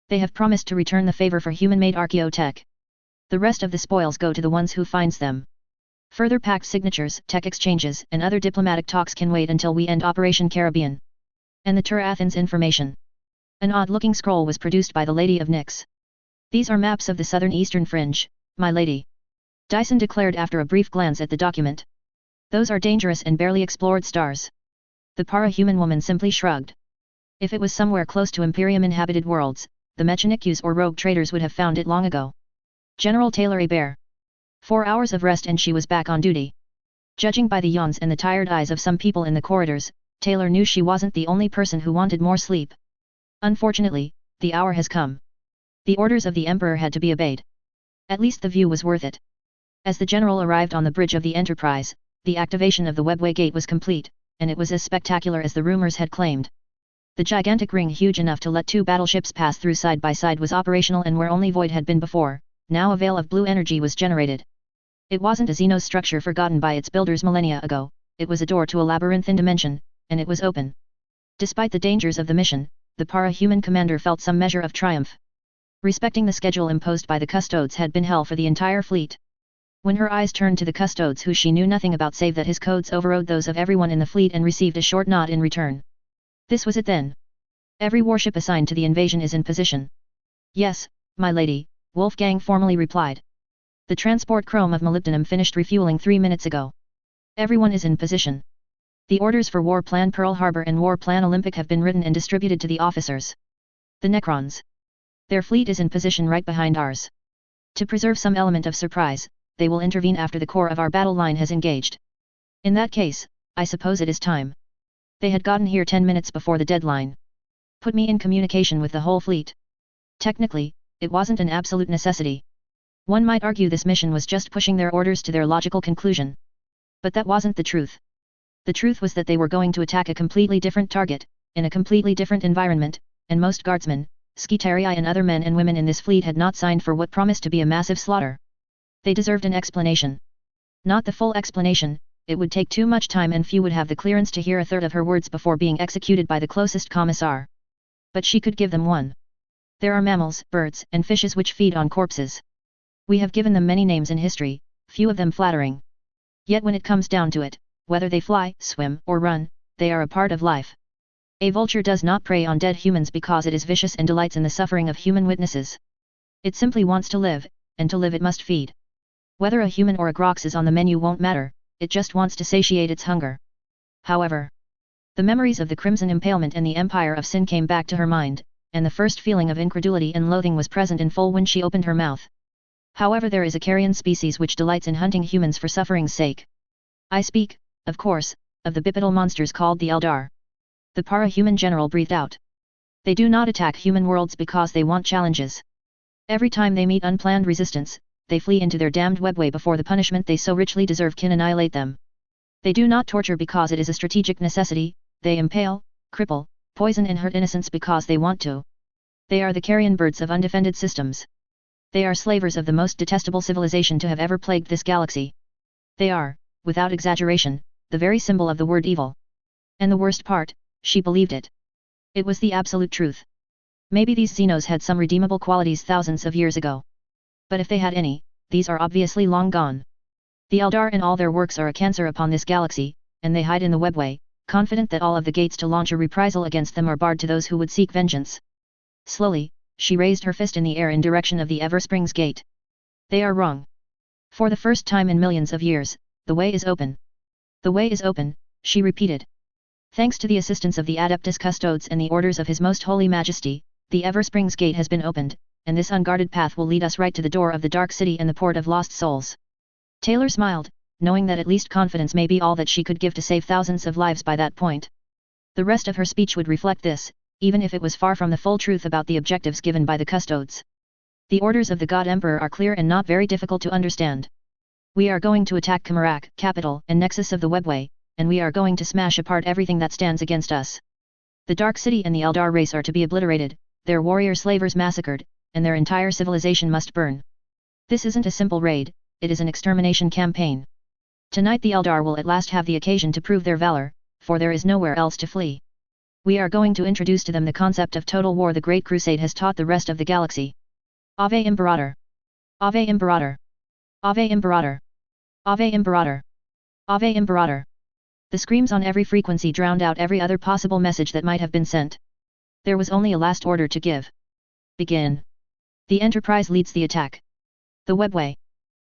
They have promised to return the favor for human-made archaeotech. The rest of the spoils go to the ones who finds them. Further pact signatures, tech exchanges, and other diplomatic talks can wait until we end Operation Caribbean. And the Tour Athens information. An odd-looking scroll was produced by the Lady of Nyx. These are maps of the southern eastern fringe, my lady. Dyson declared after a brief glance at the document. Those are dangerous and barely explored stars. The para-human woman simply shrugged. If it was somewhere close to Imperium-inhabited worlds, the Mechanics or rogue traders would have found it long ago. General Taylor Hebert. 4 hours of rest and she was back on duty. Judging by the yawns and the tired eyes of some people in the corridors, Taylor knew she wasn't the only person who wanted more sleep. Unfortunately, the hour has come. The orders of the Emperor had to be obeyed. At least the view was worth it. As the general arrived on the bridge of the Enterprise, the activation of the webway gate was complete, and it was as spectacular as the rumors had claimed. The gigantic ring huge enough to let 2 battleships pass through side by side was operational, and where only void had been before, now a veil of blue energy was generated. It wasn't a Xenos structure forgotten by its builders millennia ago, it was a door to a labyrinthine dimension, and it was open. Despite the dangers of the mission, the para-human commander felt some measure of triumph. Respecting the schedule imposed by the custodes had been hell for the entire fleet. When her eyes turned to the custodes who she knew nothing about save that his codes overrode those of everyone in the fleet and received a short nod in return. This was it then. Every warship assigned to the invasion is in position. Yes, my lady, Wolfgang formally replied. The transport chrome of molybdenum finished refueling 3 minutes ago. Everyone is in position. The orders for War Plan Pearl Harbor and War Plan Olympic have been written and distributed to the officers. The Necrons. Their fleet is in position right behind ours. To preserve some element of surprise, they will intervene after the core of our battle line has engaged. In that case, I suppose it is time. They had gotten here 10 minutes before the deadline. Put me in communication with the whole fleet. Technically, it wasn't an absolute necessity. One might argue this mission was just pushing their orders to their logical conclusion. But that wasn't the truth. The truth was that they were going to attack a completely different target, in a completely different environment, and most guardsmen, Skitarii and other men and women in this fleet had not signed for what promised to be a massive slaughter. They deserved an explanation. Not the full explanation, it would take too much time and few would have the clearance to hear a third of her words before being executed by the closest commissar. But she could give them one. There are mammals, birds, and fishes which feed on corpses. We have given them many names in history, few of them flattering. Yet when it comes down to it, whether they fly, swim, or run, they are a part of life. A vulture does not prey on dead humans because it is vicious and delights in the suffering of human witnesses. It simply wants to live, and to live it must feed. Whether a human or a grox is on the menu won't matter, it just wants to satiate its hunger. However, the memories of the Crimson Impalement and the Empire of Sin came back to her mind, and the first feeling of incredulity and loathing was present in full when she opened her mouth. However, there is a carrion species which delights in hunting humans for suffering's sake. I speak, of course, of the bipedal monsters called the Eldar. The para-human general breathed out. They do not attack human worlds because they want challenges. Every time they meet unplanned resistance, they flee into their damned webway before the punishment they so richly deserve can annihilate them. They do not torture because it is a strategic necessity, they impale, cripple, poison and hurt innocents because they want to. They are the carrion birds of undefended systems. They are slavers of the most detestable civilization to have ever plagued this galaxy. They are, without exaggeration, the very symbol of the word evil. And the worst part, she believed it. It was the absolute truth. Maybe these Xenos had some redeemable qualities thousands of years ago. But if they had any, these are obviously long gone. The Eldar and all their works are a cancer upon this galaxy, and they hide in the webway, confident that all of the gates to launch a reprisal against them are barred to those who would seek vengeance. Slowly, she raised her fist in the air in direction of the Eversprings gate. They are wrong. For the first time in millions of years, the way is open. The way is open, she repeated. Thanks to the assistance of the Adeptus Custodes and the orders of His Most Holy Majesty, the Eversprings gate has been opened, and this unguarded path will lead us right to the door of the Dark City and the Port of Lost Souls. Taylor smiled, knowing that at least confidence may be all that she could give to save thousands of lives by that point. The rest of her speech would reflect this, even if it was far from the full truth about the objectives given by the Custodes. The orders of the God Emperor are clear and not very difficult to understand. We are going to attack Kamarak, capital and nexus of the webway, and we are going to smash apart everything that stands against us. The Dark City and the Eldar race are to be obliterated, their warrior slavers massacred, and their entire civilization must burn. This isn't a simple raid, it is an extermination campaign. Tonight the Eldar will at last have the occasion to prove their valor, for there is nowhere else to flee. We are going to introduce to them the concept of total war the Great Crusade has taught the rest of the galaxy. Ave Imperator! Ave Imperator! Ave Imperator! Ave Imperator! Ave Imperator! The screams on every frequency drowned out every other possible message that might have been sent. There was only a last order to give. Begin. The Enterprise leads the attack. The Webway.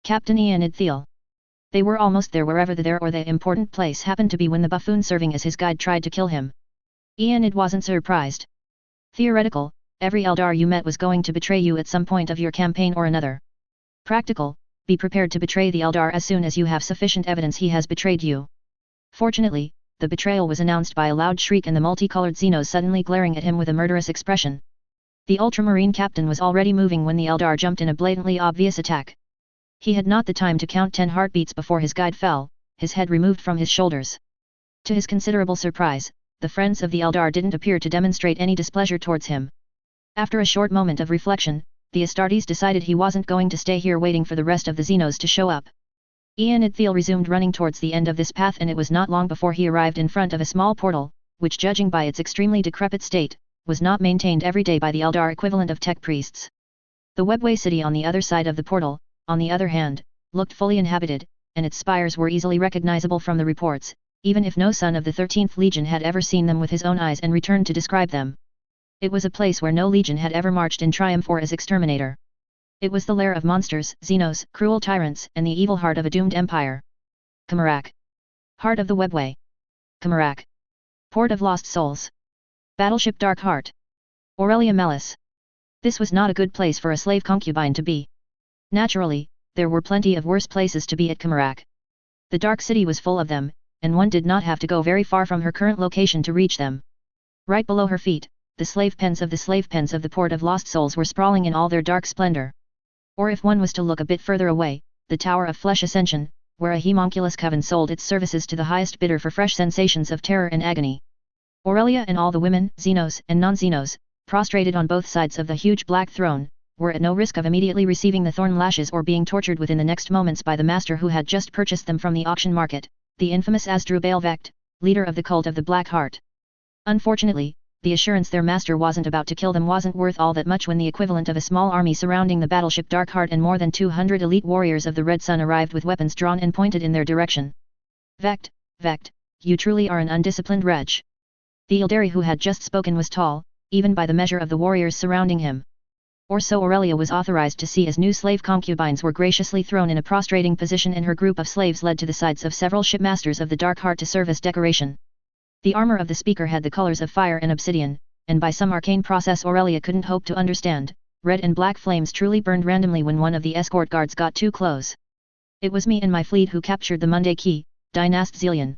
Captain Enid Thiel. They were almost there wherever the important place happened to be when the buffoon serving as his guide tried to kill him. Enid wasn't surprised. Theoretical, every Eldar you met was going to betray you at some point of your campaign or another. Practical, be prepared to betray the Eldar as soon as you have sufficient evidence he has betrayed you. Fortunately, the betrayal was announced by a loud shriek and the multicolored Xenos suddenly glaring at him with a murderous expression. The Ultramarine captain was already moving when the Eldar jumped in a blatantly obvious attack. He had not the time to count 10 heartbeats before his guide fell, his head removed from his shoulders. To his considerable surprise, the friends of the Eldar didn't appear to demonstrate any displeasure towards him. After a short moment of reflection, the Astartes decided he wasn't going to stay here waiting for the rest of the Xenos to show up. Enid Thiel resumed running towards the end of this path, and it was not long before he arrived in front of a small portal, which, judging by its extremely decrepit state, was not maintained every day by the Eldar equivalent of tech priests. The Webway city on the other side of the portal, on the other hand, looked fully inhabited, and its spires were easily recognizable from the reports, even if no son of the 13th Legion had ever seen them with his own eyes and returned to describe them. It was a place where no legion had ever marched in triumph or as exterminator. It was the lair of monsters, Xenos, cruel tyrants, and the evil heart of a doomed empire. Kamarak. Heart of the Webway. Kamarak. Port of Lost Souls. Battleship Dark Heart. Aurelia Melis. This was not a good place for a slave concubine to be. Naturally, there were plenty of worse places to be at Kamarak. The Dark City was full of them, and one did not have to go very far from her current location to reach them. Right below her feet, the slave pens of the Port of Lost Souls were sprawling in all their dark splendor. Or if one was to look a bit further away, the Tower of Flesh Ascension, where a homunculus coven sold its services to the highest bidder for fresh sensations of terror and agony. Aurelia and all the women, Xenos and non-Xenos, prostrated on both sides of the huge black throne, were at no risk of immediately receiving the thorn lashes or being tortured within the next moments by the master who had just purchased them from the auction market, the infamous Asdrubal Vect, leader of the cult of the Black Heart. Unfortunately, the assurance their master wasn't about to kill them wasn't worth all that much when the equivalent of a small army surrounding the battleship Darkheart and more than 200 elite warriors of the Red Sun arrived with weapons drawn and pointed in their direction. Vect, you truly are an undisciplined wretch. The Ildari who had just spoken was tall, even by the measure of the warriors surrounding him. Or so Aurelia was authorized to see, as new slave concubines were graciously thrown in a prostrating position and her group of slaves led to the sides of several shipmasters of the Darkheart to serve as decoration. The armor of the speaker had the colors of fire and obsidian, and by some arcane process Aurelia couldn't hope to understand, red and black flames truly burned randomly when one of the escort guards got too close. It was me and my fleet who captured the Monday Key, Dynast Zillion.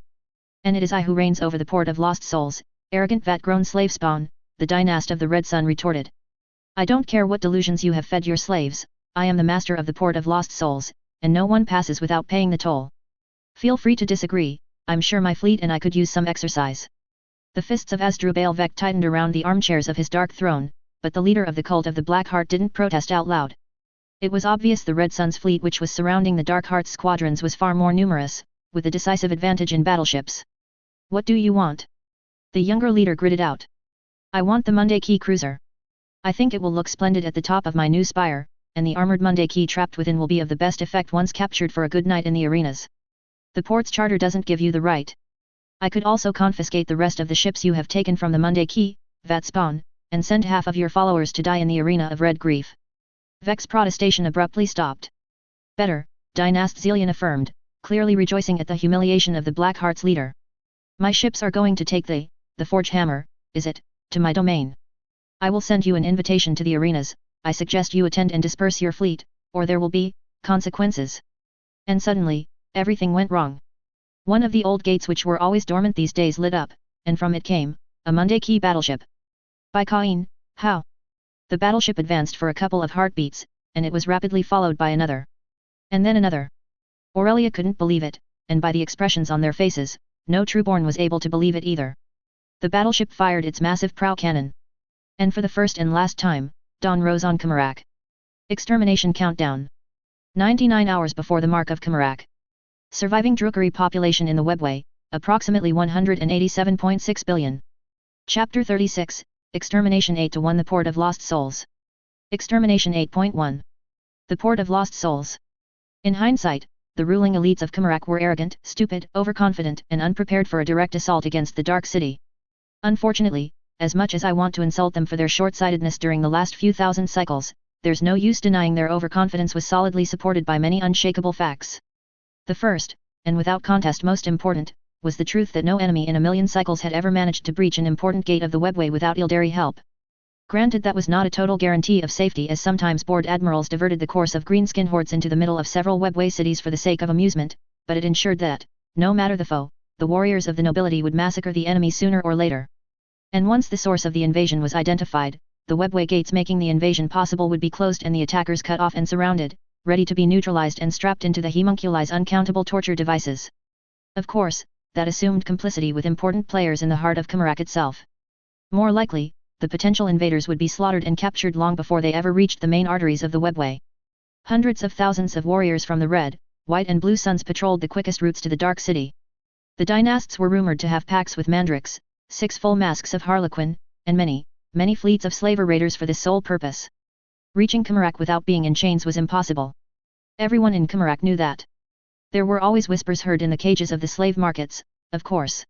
And it is I who reigns over the Port of Lost Souls, arrogant vat-grown slave spawn, the Dynast of the Red Sun retorted. I don't care what delusions you have fed your slaves, I am the master of the Port of Lost Souls, and no one passes without paying the toll. Feel free to disagree, I'm sure my fleet and I could use some exercise. The fists of Asdrubal Vect tightened around the armchairs of his dark throne, but the leader of the cult of the Black Heart didn't protest out loud. It was obvious the Red Sun's fleet which was surrounding the Dark Heart's squadrons was far more numerous, with a decisive advantage in battleships. What do you want? The younger leader gritted out. I want the Monday Key cruiser. I think it will look splendid at the top of my new spire, and the armored Monday Key trapped within will be of the best effect once captured for a good night in the arenas. The port's charter doesn't give you the right. I could also confiscate the rest of the ships you have taken from the Monday Key, Vatspawn, and send half of your followers to die in the arena of red grief. Vec's protestation abruptly stopped. Better, Dynast Zillion affirmed, clearly rejoicing at the humiliation of the Black Heart's leader. My ships are going to take the Forge Hammer, is it, to my domain. I will send you an invitation to the arenas, I suggest you attend and disperse your fleet, or there will be consequences. And suddenly, everything went wrong. One of the old gates which were always dormant these days lit up, and from it came a Monday Key battleship. By Cain, how? The battleship advanced for a couple of heartbeats, and it was rapidly followed by another. And then another. Aurelia couldn't believe it, and by the expressions on their faces, no trueborn was able to believe it either. The battleship fired its massive prow cannon. And for the first and last time, dawn rose on Kamarak. Extermination countdown. 99 hours before the mark of Kamarak. Surviving Drukhari population in the Webway, approximately 187.6 billion. Chapter 36, Extermination 8-1 The Port of Lost Souls. Extermination 8.1. The Port of Lost Souls. In hindsight, the ruling elites of Kymarak were arrogant, stupid, overconfident, and unprepared for a direct assault against the Dark City. Unfortunately, as much as I want to insult them for their short-sightedness during the last few thousand cycles, there's no use denying their overconfidence was solidly supported by many unshakable facts. The first, and without contest most important, was the truth that no enemy in a million cycles had ever managed to breach an important gate of the webway without Ildari help. Granted, that was not a total guarantee of safety, as sometimes bored admirals diverted the course of greenskin hordes into the middle of several webway cities for the sake of amusement, but it ensured that, no matter the foe, the warriors of the nobility would massacre the enemy sooner or later. And once the source of the invasion was identified, the webway gates making the invasion possible would be closed and the attackers cut off and surrounded, ready to be neutralized and strapped into the homunculi's uncountable torture devices. Of course, that assumed complicity with important players in the heart of Kymarak itself. More likely, the potential invaders would be slaughtered and captured long before they ever reached the main arteries of the webway. Hundreds of thousands of warriors from the Red, White and Blue Suns patrolled the quickest routes to the Dark City. The dynasts were rumored to have packs with mandrakes, 6 full masks of Harlequin, and many fleets of slaver raiders for this sole purpose. Reaching Kymarak without being in chains was impossible. Everyone in Kymarak knew that. There were always whispers heard in the cages of the slave markets, of course.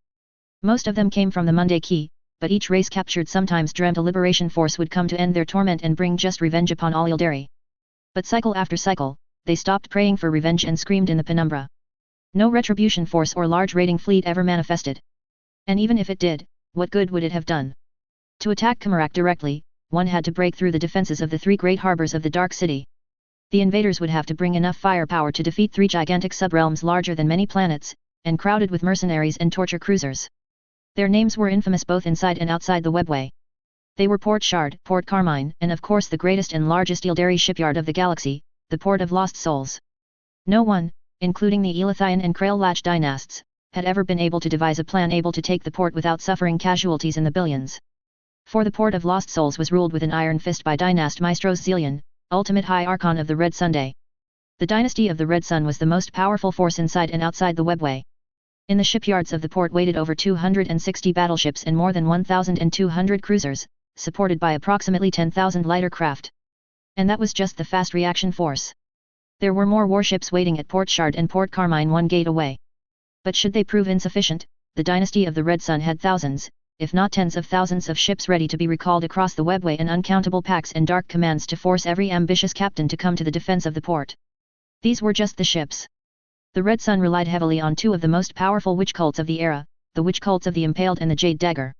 Most of them came from the Monday Key, but each race captured sometimes dreamt a liberation force would come to end their torment and bring just revenge upon all Ildari. But cycle after cycle, they stopped praying for revenge and screamed in the penumbra. No retribution force or large raiding fleet ever manifested. And even if it did, what good would it have done? To attack Kymarak directly, one had to break through the defenses of the 3 great harbors of the Dark City. The invaders would have to bring enough firepower to defeat 3 gigantic subrealms larger than many planets, and crowded with mercenaries and torture cruisers. Their names were infamous both inside and outside the webway. They were Port Shard, Port Carmine, and of course the greatest and largest Ildari shipyard of the galaxy, the Port of Lost Souls. No one, including the Elithian and Krail-Lach dynasts, had ever been able to devise a plan able to take the port without suffering casualties in the billions. For the Port of Lost Souls was ruled with an iron fist by Dynast Maestros Zelion, ultimate High Archon of the Red Sunday. The dynasty of the Red Sun was the most powerful force inside and outside the webway. In the shipyards of the port waited over 260 battleships and more than 1,200 cruisers, supported by approximately 10,000 lighter craft. And that was just the fast reaction force. There were more warships waiting at Port Shard and Port Carmine one gate away. But should they prove insufficient, the dynasty of the Red Sun had thousands, if not tens of thousands of ships ready to be recalled across the webway and uncountable packs and dark commands to force every ambitious captain to come to the defense of the port. These were just the ships. The Red Sun relied heavily on 2 of the most powerful witch cults of the era, the witch cults of the Impaled and the Jade Dagger.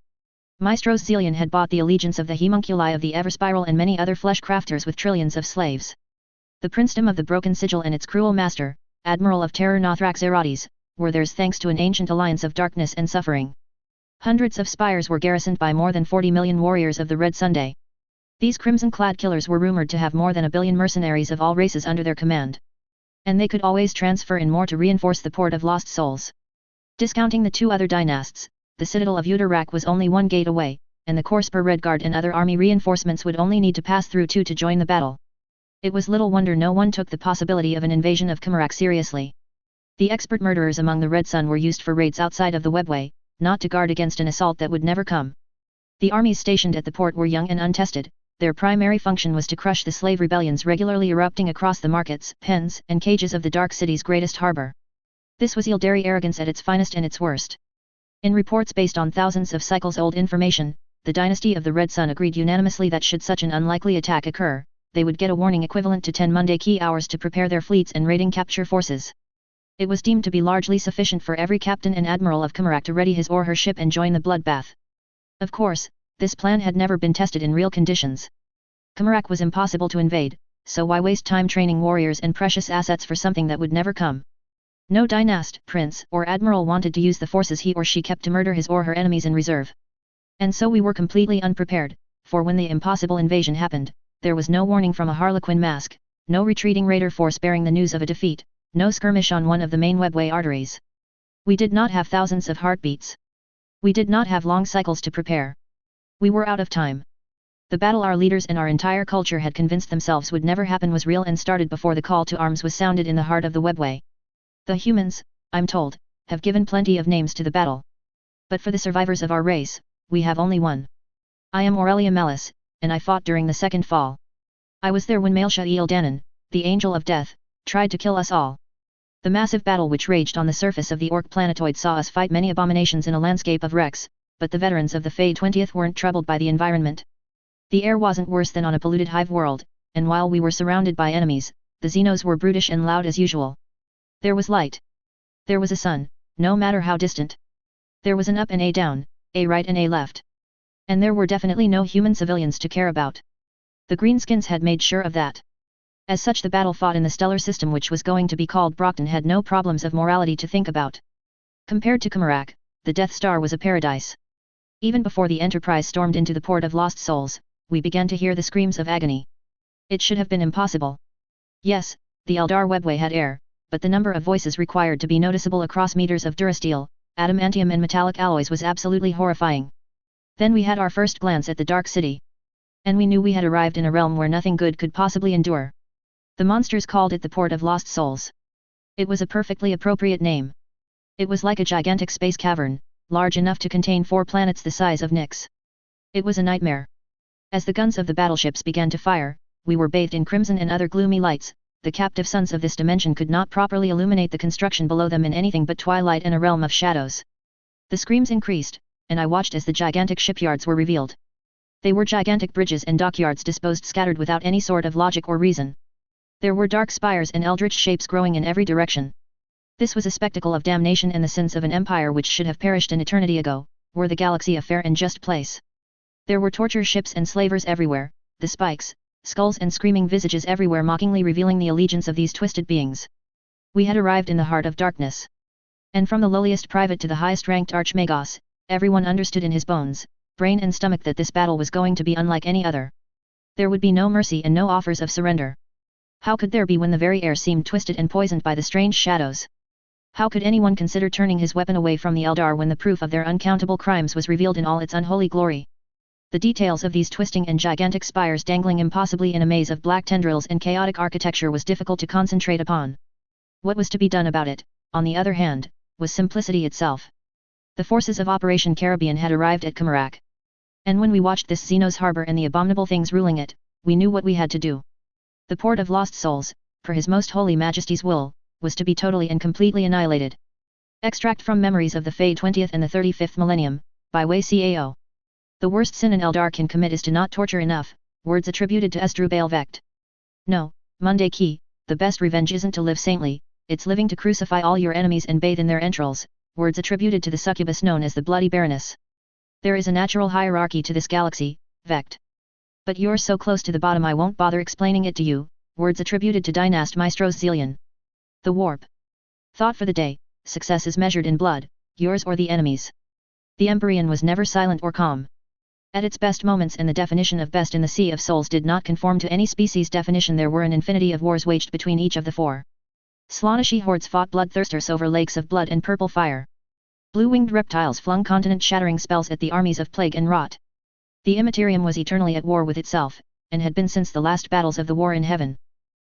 Maestros Zelion had bought the allegiance of the homunculi of the Everspiral and many other flesh crafters with trillions of slaves. The princedom of the Broken Sigil and its cruel master, Admiral of Terror Nothrax Zeratis, were theirs thanks to an ancient alliance of darkness and suffering. Hundreds of spires were garrisoned by more than 40 million warriors of the Red Sunday. These crimson-clad killers were rumored to have more than 1 billion mercenaries of all races under their command. And they could always transfer in more to reinforce the Port of Lost Souls. Discounting the 2 other dynasts, the citadel of Udarak was only 1 gate away, and the Corspur Red Guard and other army reinforcements would only need to pass through 2 to join the battle. It was little wonder no one took the possibility of an invasion of Kymarak seriously. The expert murderers among the Red Sun were used for raids outside of the webway, not to guard against an assault that would never come. The armies stationed at the port were young and untested. Their primary function was to crush the slave rebellions regularly erupting across the markets, pens, and cages of the Dark City's greatest harbor. This was Ildari arrogance at its finest and its worst. In reports based on thousands of cycles old information, the dynasty of the Red Sun agreed unanimously that should such an unlikely attack occur, they would get a warning equivalent to 10 Monday Key hours to prepare their fleets and raiding capture forces. It was deemed to be largely sufficient for every captain and admiral of Kymarak to ready his or her ship and join the bloodbath. Of course, this plan had never been tested in real conditions. Kymarak was impossible to invade, so why waste time training warriors and precious assets for something that would never come? No dynast, prince, or admiral wanted to use the forces he or she kept to murder his or her enemies in reserve. And so we were completely unprepared, for when the impossible invasion happened, there was no warning from a Harlequin mask, no retreating raider force bearing the news of a defeat, no skirmish on one of the main webway arteries. We did not have thousands of heartbeats. We did not have long cycles to prepare. We were out of time. The battle our leaders and our entire culture had convinced themselves would never happen was real and started before the call to arms was sounded in the heart of the webway. The humans, I'm told, have given plenty of names to the battle. But for the survivors of our race, we have only one. I am Aurelia Melis, and I fought during the second fall. I was there when Maelsha Eildanen, the Angel of Death, tried to kill us all. The massive battle which raged on the surface of the Orc planetoid saw us fight many abominations in a landscape of wrecks, but the veterans of the Fey 20th weren't troubled by the environment. The air wasn't worse than on a polluted hive world, and while we were surrounded by enemies, the Xenos were brutish and loud as usual. There was light. There was a sun, no matter how distant. There was an up and a down, a right and a left. And there were definitely no human civilians to care about. The Greenskins had made sure of that. As such, the battle fought in the stellar system which was going to be called Brockton had no problems of morality to think about. Compared to Kamarak, the Death Star was a paradise. Even before the Enterprise stormed into the port of Lost Souls, we began to hear the screams of agony. It should have been impossible. Yes, the Eldar webway had air, but the number of voices required to be noticeable across meters of durasteel, adamantium and metallic alloys was absolutely horrifying. Then we had our first glance at the Dark City. And we knew we had arrived in a realm where nothing good could possibly endure. The monsters called it the Port of Lost Souls. It was a perfectly appropriate name. It was like a gigantic space cavern, large enough to contain 4 planets the size of Nyx. It was a nightmare. As the guns of the battleships began to fire, we were bathed in crimson and other gloomy lights. The captive suns of this dimension could not properly illuminate the construction below them in anything but twilight and a realm of shadows. The screams increased, and I watched as the gigantic shipyards were revealed. They were gigantic bridges and dockyards disposed scattered without any sort of logic or reason. There were dark spires and eldritch shapes growing in every direction. This was a spectacle of damnation and the sins of an empire which should have perished an eternity ago, were the galaxy a fair and just place. There were torture ships and slavers everywhere, the spikes, skulls and screaming visages everywhere mockingly revealing the allegiance of these twisted beings. We had arrived in the heart of darkness. And from the lowliest private to the highest-ranked archmagos, everyone understood in his bones, brain and stomach that this battle was going to be unlike any other. There would be no mercy and no offers of surrender. How could there be when the very air seemed twisted and poisoned by the strange shadows? How could anyone consider turning his weapon away from the Eldar when the proof of their uncountable crimes was revealed in all its unholy glory? The details of these twisting and gigantic spires dangling impossibly in a maze of black tendrils and chaotic architecture was difficult to concentrate upon. What was to be done about it, on the other hand, was simplicity itself. The forces of Operation Caribbean had arrived at Kamarak. And when we watched this Xenos harbor and the abominable things ruling it, we knew what we had to do. The Port of Lost Souls, per His Most Holy Majesty's will, was to be totally and completely annihilated. Extract from Memories of the Fey 20th and the 35th Millennium, by Wei Cao. The worst sin an Eldar can commit is to not torture enough, words attributed to Esdrubal Vecht. No, Monday Key, the best revenge isn't to live saintly, it's living to crucify all your enemies and bathe in their entrails, words attributed to the succubus known as the Bloody Baroness. There is a natural hierarchy to this galaxy, Vecht. But you're so close to the bottom I won't bother explaining it to you, words attributed to Dynast Maestros Zillion. The warp. Thought for the day, success is measured in blood, yours or the enemy's. The Empyrean was never silent or calm. At its best moments, and the definition of best in the Sea of Souls did not conform to any species definition, there were an infinity of wars waged between each of the 4. Slaaneshi hordes fought bloodthirsters over lakes of blood and purple fire. Blue-winged reptiles flung continent-shattering spells at the armies of plague and rot. The Immaterium was eternally at war with itself, and had been since the last battles of the war in heaven.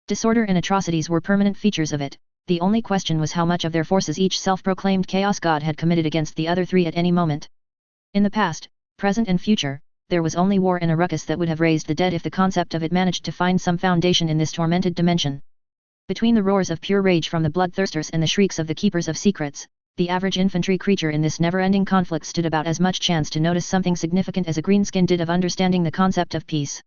Disorder and atrocities were permanent features of it. The only question was how much of their forces each self-proclaimed Chaos God had committed against the other 3 at any moment. In the past, present and future, there was only war and a ruckus that would have raised the dead if the concept of it managed to find some foundation in this tormented dimension. Between the roars of pure rage from the bloodthirsters and the shrieks of the keepers of secrets, the average infantry creature in this never-ending conflict stood about as much chance to notice something significant as a greenskin did of understanding the concept of peace.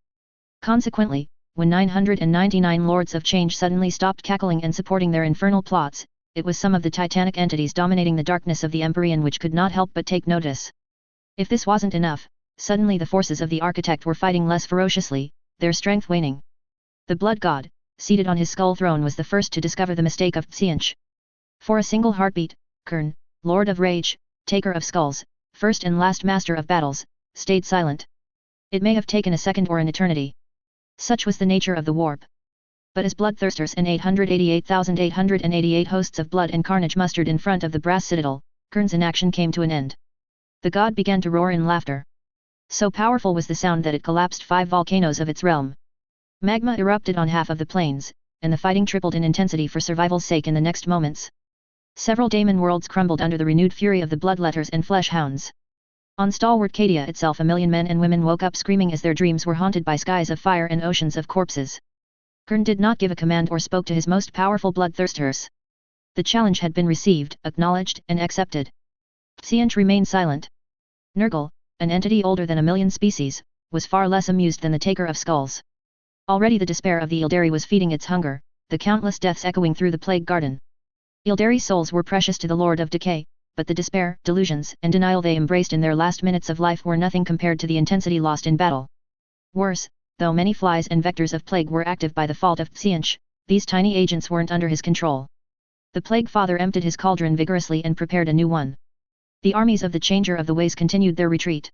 Consequently, when 999 Lords of Change suddenly stopped cackling and supporting their infernal plots, it was some of the titanic entities dominating the darkness of the Empyrean which could not help but take notice. If this wasn't enough, suddenly the forces of the Architect were fighting less ferociously, their strength waning. The Blood God, seated on his skull throne, was the first to discover the mistake of Tsianch. For a single heartbeat, Kern, Lord of Rage, Taker of Skulls, first and last Master of Battles, stayed silent. It may have taken a second or an eternity. Such was the nature of the warp. But as bloodthirsters and 888,888 hosts of blood and carnage mustered in front of the brass citadel, Kern's inaction came to an end. The god began to roar in laughter. So powerful was the sound that it collapsed 5 volcanoes of its realm. Magma erupted on half of the plains, and the fighting tripled in intensity for survival's sake in the next moments. Several daemon worlds crumbled under the renewed fury of the bloodletters and flesh hounds. On stalwart Cadia itself, a million men and women woke up screaming as their dreams were haunted by skies of fire and oceans of corpses. Kern did not give a command or spoke to his most powerful bloodthirsters. The challenge had been received, acknowledged, and accepted. Tzeentch remained silent. Nurgle, an entity older than a million species, was far less amused than the taker of skulls. Already the despair of the Ildari was feeding its hunger, the countless deaths echoing through the plague garden. Ildari's souls were precious to the Lord of Decay, but the despair, delusions, and denial they embraced in their last minutes of life were nothing compared to the intensity lost in battle. Worse, though many flies and vectors of plague were active by the fault of Tzeentch, these tiny agents weren't under his control. The Plague Father emptied his cauldron vigorously and prepared a new one. The armies of the Changer of the Ways continued their retreat.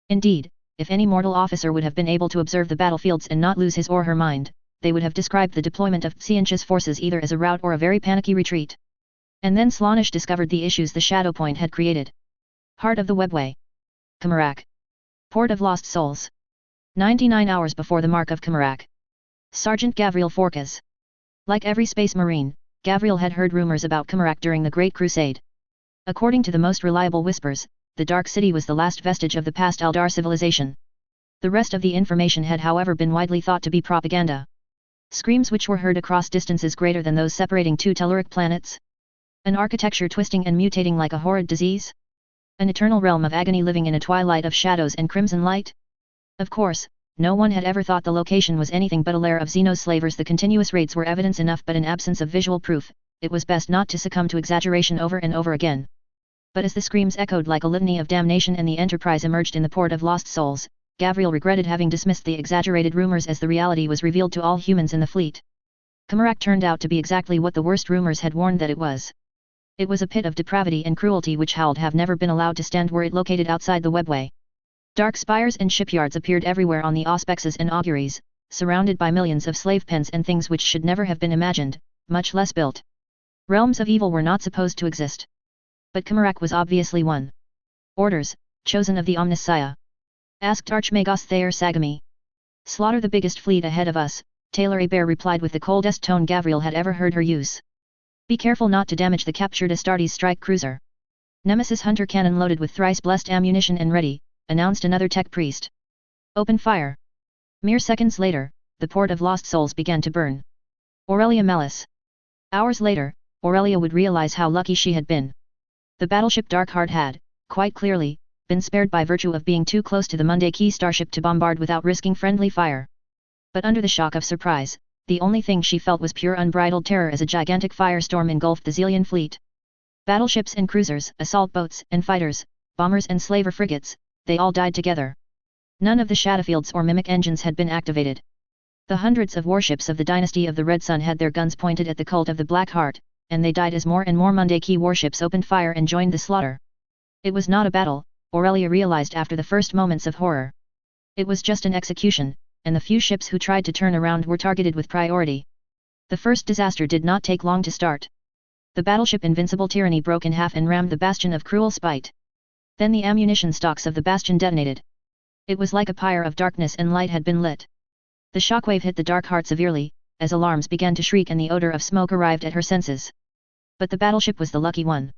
Indeed, if any mortal officer would have been able to observe the battlefields and not lose his or her mind, they would have described the deployment of Tzeentch's forces either as a rout or a very panicky retreat. And then Slaanesh discovered the issues the Shadow Point had created. Heart of the Webway. Kamarak. Port of Lost Souls. 99 hours before the mark of Kamarak. Sergeant Gavriel Forkas. Like every space marine, Gavriel had heard rumors about Kamarak during the Great Crusade. According to the most reliable whispers, the Dark City was the last vestige of the past Eldar civilization. The rest of the information had however been widely thought to be propaganda. Screams which were heard across distances greater than those separating two Telluric planets. An architecture twisting and mutating like a horrid disease? An eternal realm of agony living in a twilight of shadows and crimson light? Of course, no one had ever thought the location was anything but a lair of Xenoslavers. The continuous raids were evidence enough, but in absence of visual proof, it was best not to succumb to exaggeration over and over again. But as the screams echoed like a litany of damnation and the Enterprise emerged in the Port of Lost Souls, Gavriel regretted having dismissed the exaggerated rumors as the reality was revealed to all humans in the fleet. Kamarak turned out to be exactly what the worst rumors had warned that it was. It was a pit of depravity and cruelty which howled have never been allowed to stand were it located outside the webway. Dark spires and shipyards appeared everywhere on the auspexes and auguries, surrounded by millions of slave pens and things which should never have been imagined, much less built. Realms of evil were not supposed to exist. But Kamarak was obviously one. Orders, chosen of the Omnissiah. Asked Archmagos Thayer Sagami. Slaughter the biggest fleet ahead of us, Taylor Bear replied with the coldest tone Gavriel had ever heard her use. Be careful not to damage the captured Astartes strike cruiser. Nemesis hunter cannon loaded with thrice blessed ammunition and ready, announced another tech priest. Open fire. Mere seconds later, the Port of Lost Souls began to burn. Aurelia Melis. Hours later, Aurelia would realize how lucky she had been. The battleship Darkheart had, quite clearly, been spared by virtue of being too close to the Monday Key starship to bombard without risking friendly fire. But under the shock of surprise, the only thing she felt was pure unbridled terror as a gigantic firestorm engulfed the Xelian fleet. Battleships and cruisers, assault boats and fighters, bombers and slaver frigates, they all died together. None of the Shadowfields or Mimic engines had been activated. The hundreds of warships of the dynasty of the Red Sun had their guns pointed at the cult of the Black Heart, and they died as more and more Monday Key warships opened fire and joined the slaughter. It was not a battle, Aurelia realized after the first moments of horror. It was just an execution, and the few ships who tried to turn around were targeted with priority. The first disaster did not take long to start. The battleship Invincible Tyranny broke in half and rammed the bastion of Cruel Spite. Then the ammunition stocks of the bastion detonated. It was like a pyre of darkness and light had been lit. The shockwave hit the Darkheart severely, as alarms began to shriek and the odor of smoke arrived at her senses. But the battleship was the lucky one.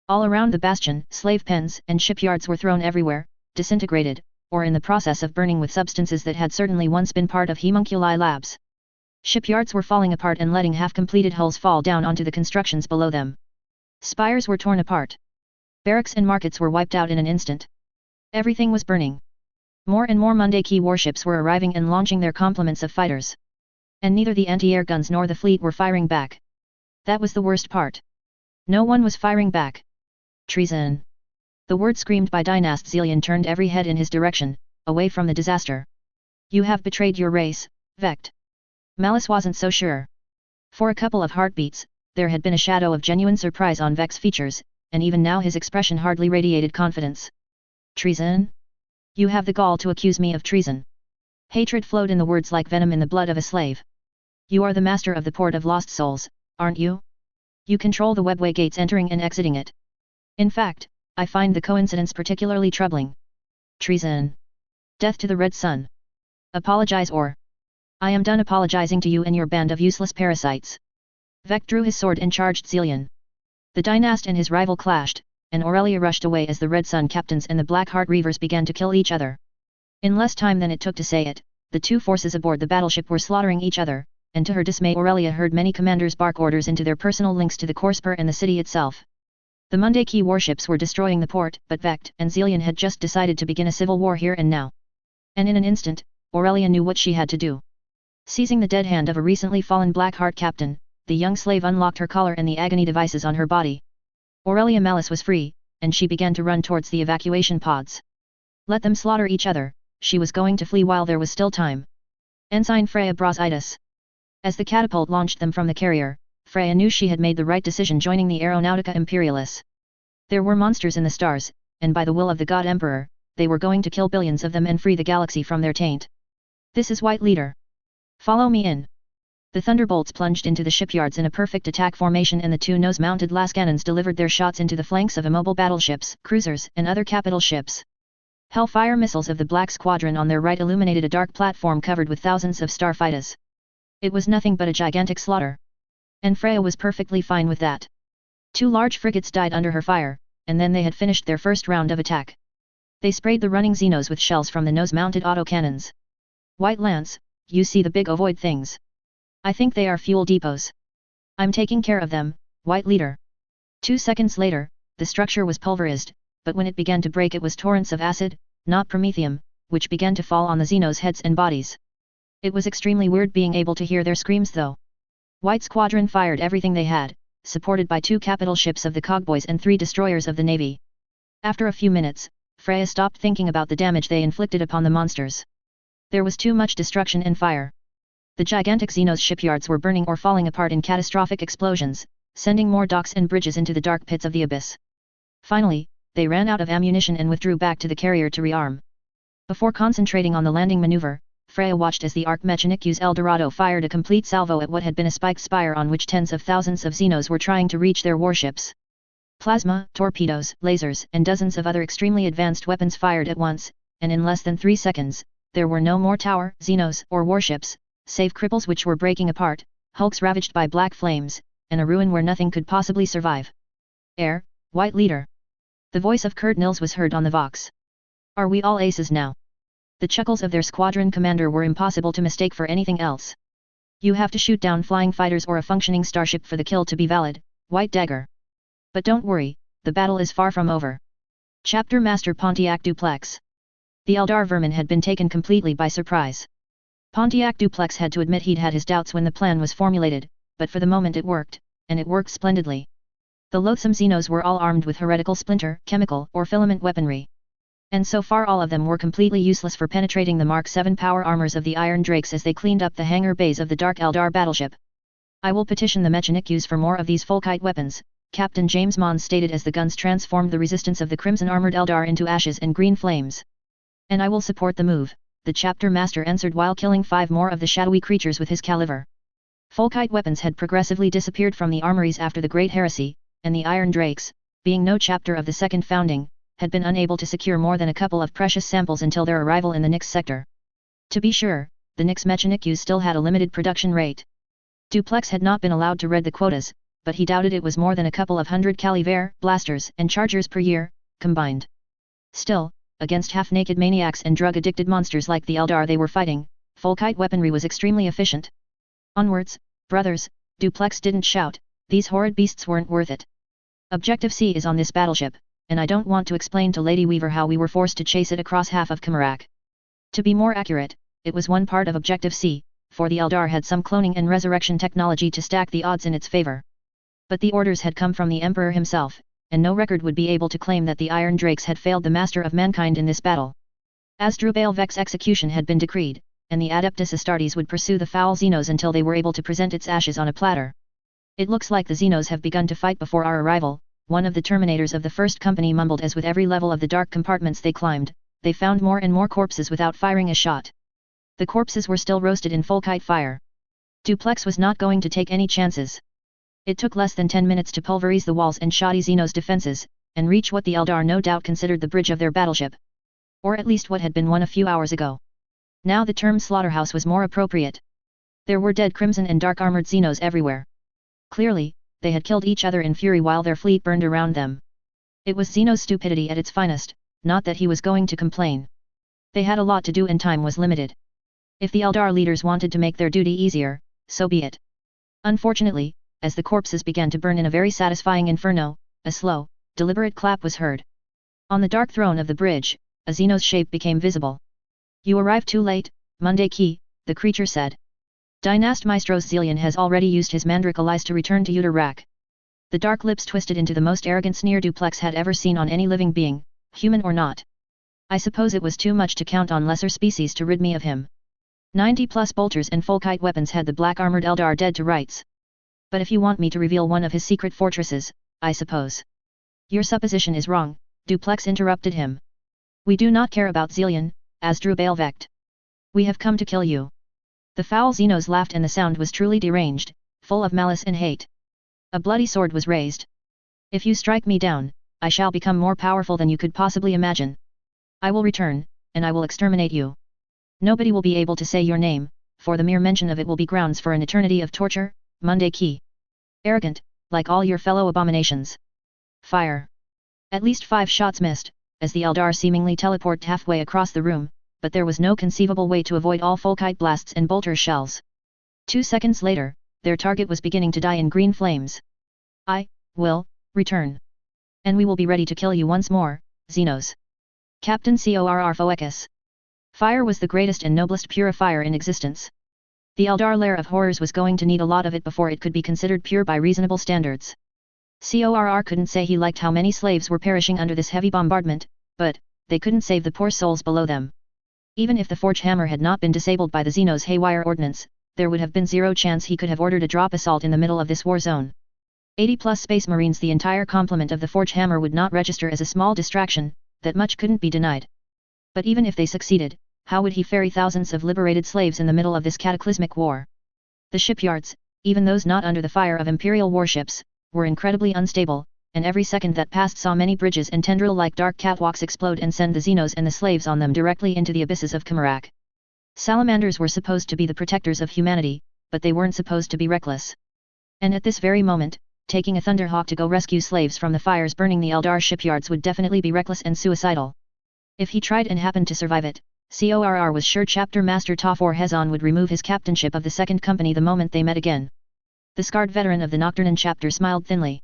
All around the bastion, slave pens and shipyards were thrown everywhere, disintegrated, or in the process of burning with substances that had certainly once been part of Homunculi labs. Shipyards were falling apart and letting half-completed hulls fall down onto the constructions below them. Spires were torn apart. Barracks and markets were wiped out in an instant. Everything was burning. More and more Monday Key warships were arriving and launching their complements of fighters. And neither the anti-air guns nor the fleet were firing back. That was the worst part. No one was firing back. Treason! The word screamed by Dynast Xelian turned every head in his direction, away from the disaster. You have betrayed your race, Vect. Malice wasn't so sure. For a couple of heartbeats, there had been a shadow of genuine surprise on Vec's features, and even now his expression hardly radiated confidence. Treason? You have the gall to accuse me of treason. Hatred flowed in the words like venom in the blood of a slave. You are the master of the Port of Lost Souls, aren't you? You control the webway gates entering and exiting it. In fact, I find the coincidence particularly troubling. Treason. Death to the Red Sun. Apologize or... I am done apologizing to you and your band of useless parasites. Vec drew his sword and charged Xelian. The Dynast and his rival clashed, and Aurelia rushed away as the Red Sun captains and the Black Heart Reavers began to kill each other. In less time than it took to say it, the two forces aboard the battleship were slaughtering each other, and to her dismay Aurelia heard many commanders bark orders into their personal links to the Corsair and the city itself. The Mundaki warships were destroying the port, but Vect and Zelian had just decided to begin a civil war here and now. And in an instant, Aurelia knew what she had to do. Seizing the dead hand of a recently fallen Black Heart captain, the young slave unlocked her collar and the agony devices on her body. Aurelia Malice was free, and she began to run towards the evacuation pods. Let them slaughter each other, she was going to flee while there was still time. Ensign Freya Brasidas. As the catapult launched them from the carrier, Freya knew she had made the right decision joining the Aeronautica Imperialis. There were monsters in the stars, and by the will of the God Emperor, they were going to kill billions of them and free the galaxy from their taint. This is White Leader. Follow me in. The thunderbolts plunged into the shipyards in a perfect attack formation and the two nose-mounted lascannons delivered their shots into the flanks of immobile battleships, cruisers, and other capital ships. Hellfire missiles of the Black Squadron on their right illuminated a dark platform covered with thousands of starfighters. It was nothing but a gigantic slaughter. And Freya was perfectly fine with that. 2 large frigates died under her fire, and then they had finished their first round of attack. They sprayed the running Xenos with shells from the nose-mounted autocannons. White Lance, you see the big ovoid things? I think they are fuel depots. I'm taking care of them, White Leader. 2 seconds later, the structure was pulverized, but when it began to break it was torrents of acid, not promethium, which began to fall on the Xenos' heads and bodies. It was extremely weird being able to hear their screams though. White Squadron fired everything they had, supported by 2 capital ships of the Cogboys and 3 destroyers of the Navy. After a few minutes, Freya stopped thinking about the damage they inflicted upon the monsters. There was too much destruction and fire. The gigantic Xenos shipyards were burning or falling apart in catastrophic explosions, sending more docks and bridges into the dark pits of the abyss. Finally, they ran out of ammunition and withdrew back to the carrier to rearm. Before concentrating on the landing maneuver, Freya watched as the Archmechanicus El Dorado fired a complete salvo at what had been a spiked spire on which tens of thousands of Xenos were trying to reach their warships. Plasma, torpedoes, lasers, and dozens of other extremely advanced weapons fired at once, and in less than 3 seconds, there were no more tower, Xenos, or warships, save cripples which were breaking apart, hulks ravaged by black flames, and a ruin where nothing could possibly survive. Air, White Leader. The voice of Kurt Nils was heard on the Vox. Are we all aces now? The chuckles of their squadron commander were impossible to mistake for anything else. You have to shoot down flying fighters or a functioning starship for the kill to be valid, White Dagger. But don't worry, the battle is far from over. Chapter Master Pontiac Duplex. The Eldar vermin had been taken completely by surprise. Pontiac Duplex had to admit he'd had his doubts when the plan was formulated, but for the moment it worked, and it worked splendidly. The loathsome Xenos were all armed with heretical splinter, chemical, or filament weaponry. And so far all of them were completely useless for penetrating the Mark 7 power armors of the Iron Drakes as they cleaned up the hangar bays of the Dark Eldar battleship. I will petition the Mechanics for more of these Folkite weapons, Captain James Mons stated as the guns transformed the resistance of the Crimson Armored Eldar into ashes and green flames. And I will support the move, the chapter master answered while killing 5 more of the shadowy creatures with his caliver. Folkite weapons had progressively disappeared from the armories after the Great Heresy, and the Iron Drakes, being no chapter of the Second Founding, had been unable to secure more than a couple of precious samples until their arrival in the Nyx sector. To be sure, the Nyx Mechanics still had a limited production rate. Duplex had not been allowed to read the quotas, but he doubted it was more than a couple of hundred caliver, blasters, and chargers per year, combined. Still, against half-naked maniacs and drug-addicted monsters like the Eldar they were fighting, Folkite weaponry was extremely efficient. Onwards, brothers, Duplex didn't shout, these horrid beasts weren't worth it. Objective C is on this battleship, and I don't want to explain to Lady Weaver how we were forced to chase it across half of Kamarak. To be more accurate, it was one part of Objective C, for the Eldar had some cloning and resurrection technology to stack the odds in its favor. But the orders had come from the Emperor himself, and no record would be able to claim that the Iron Drakes had failed the Master of Mankind in this battle. Asdrubal Vex's execution had been decreed, and the Adeptus Astartes would pursue the foul Xenos until they were able to present its ashes on a platter. It looks like the Xenos have begun to fight before our arrival, one of the Terminators of the First Company mumbled as with every level of the dark compartments they climbed, they found more and more corpses without firing a shot. The corpses were still roasted in Folkite fire. Duplex was not going to take any chances. It took less than 10 minutes to pulverize the walls and shoddy Xenos' defenses, and reach what the Eldar no doubt considered the bridge of their battleship. Or at least what had been one a few hours ago. Now the term slaughterhouse was more appropriate. There were dead crimson and dark armored Xenos everywhere. Clearly, they had killed each other in fury while their fleet burned around them. It was Zeno's stupidity at its finest, not that he was going to complain. They had a lot to do and time was limited. If the Eldar leaders wanted to make their duty easier, so be it. Unfortunately, as the corpses began to burn in a very satisfying inferno, a slow, deliberate clap was heard. On the dark throne of the bridge, a Xenos shape became visible. You arrived too late, Monday Key, the creature said. Dynast Maestros Zelian has already used his mandrical eyes to return to Uterak. The dark lips twisted into the most arrogant sneer Duplex had ever seen on any living being, human or not. I suppose it was too much to count on lesser species to rid me of him. 90+ bolters and Folkite weapons had the black-armored Eldar dead to rights. But if you want me to reveal one of his secret fortresses, I suppose. Your supposition is wrong, Duplex interrupted him. We do not care about Zelian, Asdru Baelvecht. We have come to kill you. The foul Xenos laughed and the sound was truly deranged, full of malice and hate. A bloody sword was raised. If you strike me down, I shall become more powerful than you could possibly imagine. I will return, and I will exterminate you. Nobody will be able to say your name, for the mere mention of it will be grounds for an eternity of torture, Monday Key. Arrogant, like all your fellow abominations. Fire. At least 5 shots missed, as the Eldar seemingly teleported halfway across the room, but there was no conceivable way to avoid all Folkite blasts and bolter shells. 2 seconds later, their target was beginning to die in green flames. I will return. And we will be ready to kill you once more, Xenos. Captain Corr Foekis. Fire was the greatest and noblest purifier in existence. The Eldar lair of horrors was going to need a lot of it before it could be considered pure by reasonable standards. Corr couldn't say he liked how many slaves were perishing under this heavy bombardment, but they couldn't save the poor souls below them. Even if the Forge Hammer had not been disabled by the Xenos' haywire ordnance, there would have been zero chance he could have ordered a drop assault in the middle of this war zone. 80+ Space Marines, the entire complement of the Forge Hammer, would not register as a small distraction, that much couldn't be denied. But even if they succeeded, how would he ferry thousands of liberated slaves in the middle of this cataclysmic war? The shipyards, even those not under the fire of Imperial warships, were incredibly unstable, and every second that passed saw many bridges and tendril-like dark catwalks explode and send the Xenos and the slaves on them directly into the abysses of Kymarak. Salamanders were supposed to be the protectors of humanity, but they weren't supposed to be reckless. And at this very moment, taking a Thunderhawk to go rescue slaves from the fires burning the Eldar shipyards would definitely be reckless and suicidal. If he tried and happened to survive it, Corr was sure Chapter Master Ta4 Hezon would remove his captainship of the Second Company the moment they met again. The scarred veteran of the Nocturnan chapter smiled thinly.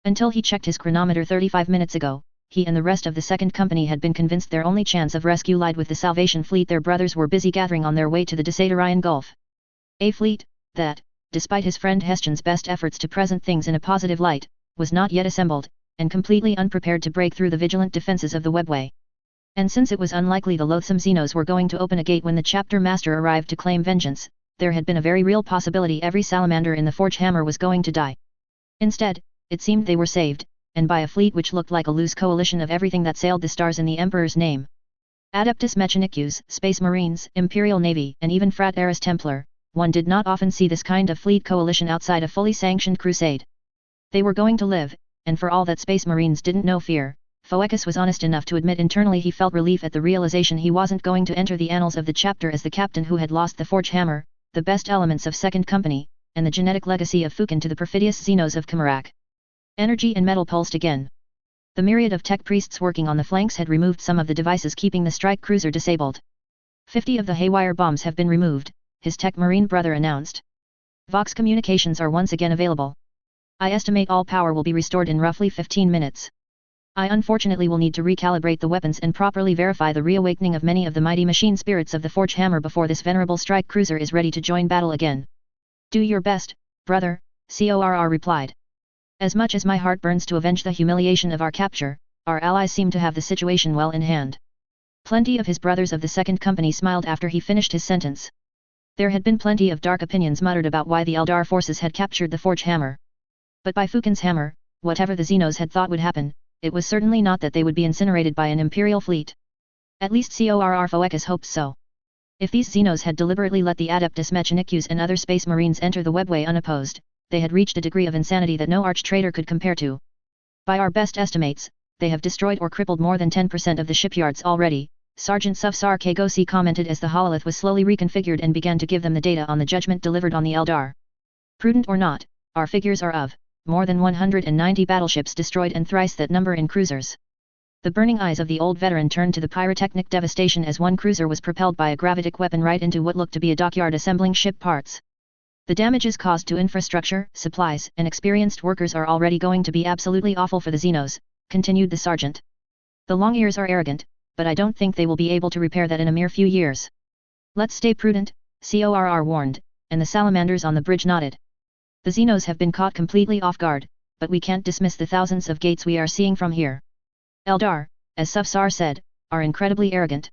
Until he checked his chronometer 35 minutes ago, he and the rest of the Second Company had been convinced their only chance of rescue lied with the Salvation Fleet their brothers were busy gathering on their way to the Desadarian Gulf. A fleet, that, despite his friend Hestion's best efforts to present things in a positive light, was not yet assembled, and completely unprepared to break through the vigilant defenses of the webway. And since it was unlikely the loathsome Xenos were going to open a gate when the chapter master arrived to claim vengeance, there had been a very real possibility every salamander in the Forge Hammer was going to die. Instead, it seemed they were saved, and by a fleet which looked like a loose coalition of everything that sailed the stars in the Emperor's name. Adeptus Mechanicus, Space Marines, Imperial Navy, and even Frateris Templar, one did not often see this kind of fleet coalition outside a fully sanctioned crusade. They were going to live, and for all that Space Marines didn't know fear, Foekis was honest enough to admit internally he felt relief at the realization he wasn't going to enter the annals of the chapter as the captain who had lost the Forge Hammer, the best elements of Second Company, and the genetic legacy of Fukin to the perfidious Xenos of Kymarak. Energy and metal pulsed again. The myriad of tech priests working on the flanks had removed some of the devices keeping the strike cruiser disabled. 50 of the haywire bombs have been removed, his tech marine brother announced. Vox communications are once again available. I estimate all power will be restored in roughly 15 minutes. I unfortunately will need to recalibrate the weapons and properly verify the reawakening of many of the mighty machine spirits of the Forge Hammer before this venerable strike cruiser is ready to join battle again. Do your best, brother, Corr replied. As much as my heart burns to avenge the humiliation of our capture, our allies seem to have the situation well in hand. Plenty of his brothers of the Second Company smiled after he finished his sentence. There had been plenty of dark opinions muttered about why the Eldar forces had captured the Forge Hammer. But by Fukin's hammer, whatever the Xenos had thought would happen, it was certainly not that they would be incinerated by an Imperial fleet. At least Corr Foekis hoped so. If these Xenos had deliberately let the Adeptus Mechanicus and other Space Marines enter the webway unopposed, they had reached a degree of insanity that no arch-traitor could compare to. By our best estimates, they have destroyed or crippled more than 10% of the shipyards already, Sergeant Sufsar Kagosi commented as the hololith was slowly reconfigured and began to give them the data on the judgment delivered on the Eldar. Prudent or not, our figures are of more than 190 battleships destroyed and thrice that number in cruisers. The burning eyes of the old veteran turned to the pyrotechnic devastation as one cruiser was propelled by a gravitic weapon right into what looked to be a dockyard assembling ship parts. The damages caused to infrastructure, supplies, and experienced workers are already going to be absolutely awful for the Xenos, continued the sergeant. The long ears are arrogant, but I don't think they will be able to repair that in a mere few years. Let's stay prudent, CORR warned, and the salamanders on the bridge nodded. The Xenos have been caught completely off guard, but we can't dismiss the thousands of gates we are seeing from here. Eldar, as Sufsar said, are incredibly arrogant.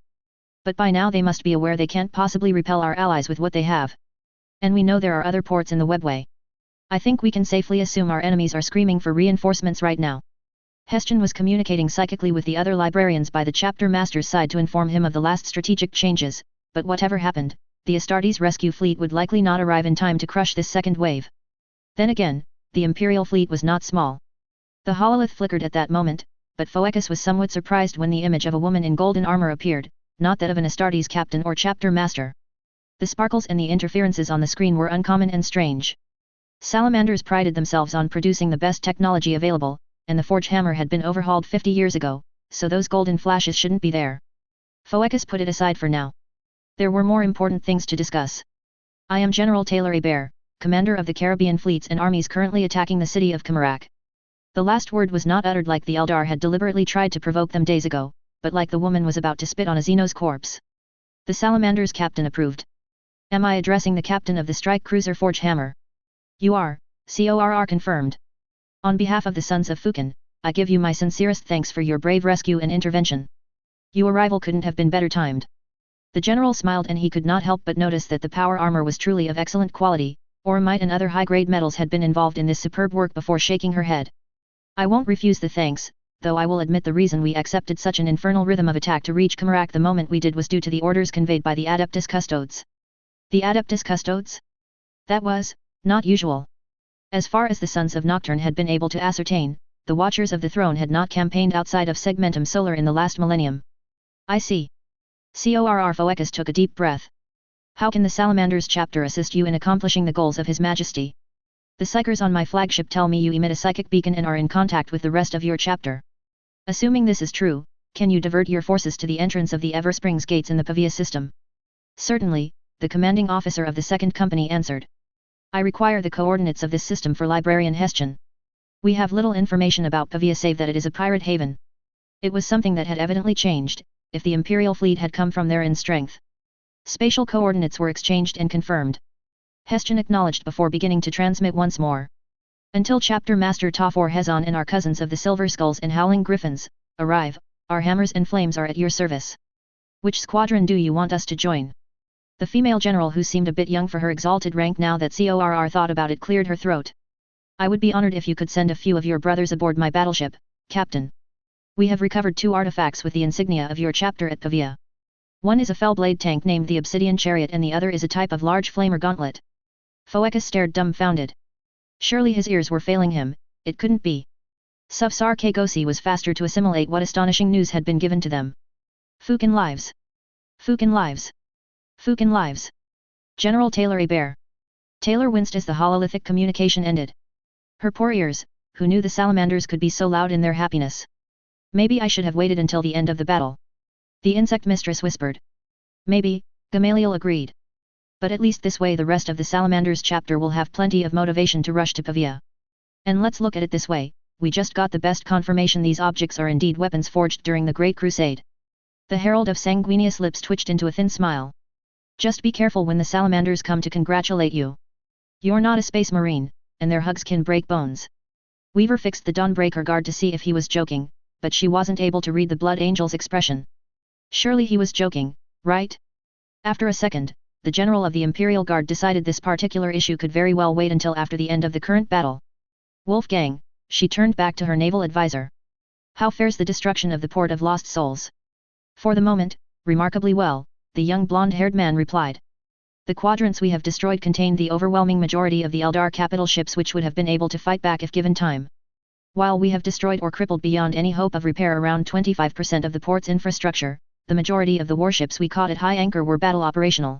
But by now they must be aware they can't possibly repel our allies with what they have. And we know there are other ports in the webway. I think we can safely assume our enemies are screaming for reinforcements right now. Hestian was communicating psychically with the other librarians by the chapter master's side to inform him of the last strategic changes, but whatever happened, the Astartes rescue fleet would likely not arrive in time to crush this second wave. Then again, the Imperial fleet was not small. The hololith flickered at that moment, but Phoecus was somewhat surprised when the image of a woman in golden armor appeared, not that of an Astartes captain or chapter master. The sparkles and the interferences on the screen were uncommon and strange. Salamanders prided themselves on producing the best technology available, and the Forge Hammer had been overhauled 50 years ago, so those golden flashes shouldn't be there. Phoecus put it aside for now. There were more important things to discuss. I am General Taylor Hebert, commander of the Caribbean fleets and armies currently attacking the city of Kamarak. The last word was not uttered like the Eldar had deliberately tried to provoke them days ago, but like the woman was about to spit on a Xenos corpse. The Salamander's captain approved. Am I addressing the captain of the strike cruiser Forge Hammer? You are, CORR confirmed. On behalf of the Sons of Fukin, I give you my sincerest thanks for your brave rescue and intervention. Your arrival couldn't have been better timed. The general smiled and he could not help but notice that the power armor was truly of excellent quality, ormite and other high-grade metals had been involved in this superb work before shaking her head. I won't refuse the thanks, though I will admit the reason we accepted such an infernal rhythm of attack to reach Kamarak the moment we did was due to the orders conveyed by the Adeptus Custodes. The Adeptus Custodes? That was, not usual. As far as the Sons of Nocturne had been able to ascertain, the Watchers of the Throne had not campaigned outside of Segmentum Solar in the last millennium. I see. CORR Phoecus took a deep breath. How can the Salamander's chapter assist you in accomplishing the goals of His Majesty? The psychers on my flagship tell me you emit a psychic beacon and are in contact with the rest of your chapter. Assuming this is true, can you divert your forces to the entrance of the Eversprings gates in the Pavia system? Certainly, the commanding officer of the second company answered. I require the coordinates of this system for Librarian Hestian. We have little information about Pavia save that it is a pirate haven. It was something that had evidently changed, if the Imperial fleet had come from there in strength. Spatial coordinates were exchanged and confirmed. Hestian acknowledged before beginning to transmit once more. Until Chapter Master Ta4 Hezon and our cousins of the Silver Skulls and Howling Griffins arrive, our hammers and flames are at your service. Which squadron do you want us to join? The female general, who seemed a bit young for her exalted rank now that CORR thought about it, cleared her throat. I would be honored if you could send a few of your brothers aboard my battleship, Captain. We have recovered 2 artifacts with the insignia of your chapter at Pavia. One is a Fellblade tank named the Obsidian Chariot and the other is a type of large flamer gauntlet. Phoecus stared dumbfounded. Surely his ears were failing him, it couldn't be. Sufsar Kagosi was faster to assimilate what astonishing news had been given to them. Fukin lives! Fukin lives! Fukin lives! General Taylor Hebert. Taylor winced as the hololithic communication ended. Her poor ears, who knew the salamanders could be so loud in their happiness. Maybe I should have waited until the end of the battle. The insect mistress whispered. Maybe, Gamaliel agreed. But at least this way the rest of the Salamander's chapter will have plenty of motivation to rush to Pavia. And let's look at it this way, we just got the best confirmation these objects are indeed weapons forged during the Great Crusade. The Herald of Sanguinius' lips twitched into a thin smile. Just be careful when the Salamanders come to congratulate you. You're not a space marine, and their hugs can break bones. Weaver fixed the Dawnbreaker guard to see if he was joking, but she wasn't able to read the Blood Angel's expression. Surely he was joking, right? After a second, the general of the Imperial Guard decided this particular issue could very well wait until after the end of the current battle. Wolfgang, she turned back to her naval advisor. How fares the destruction of the Port of Lost Souls? For the moment, remarkably well, the young blonde-haired man replied. The quadrants we have destroyed contained the overwhelming majority of the Eldar capital ships which would have been able to fight back if given time. While we have destroyed or crippled beyond any hope of repair around 25% of the port's infrastructure, the majority of the warships we caught at high anchor were battle operational.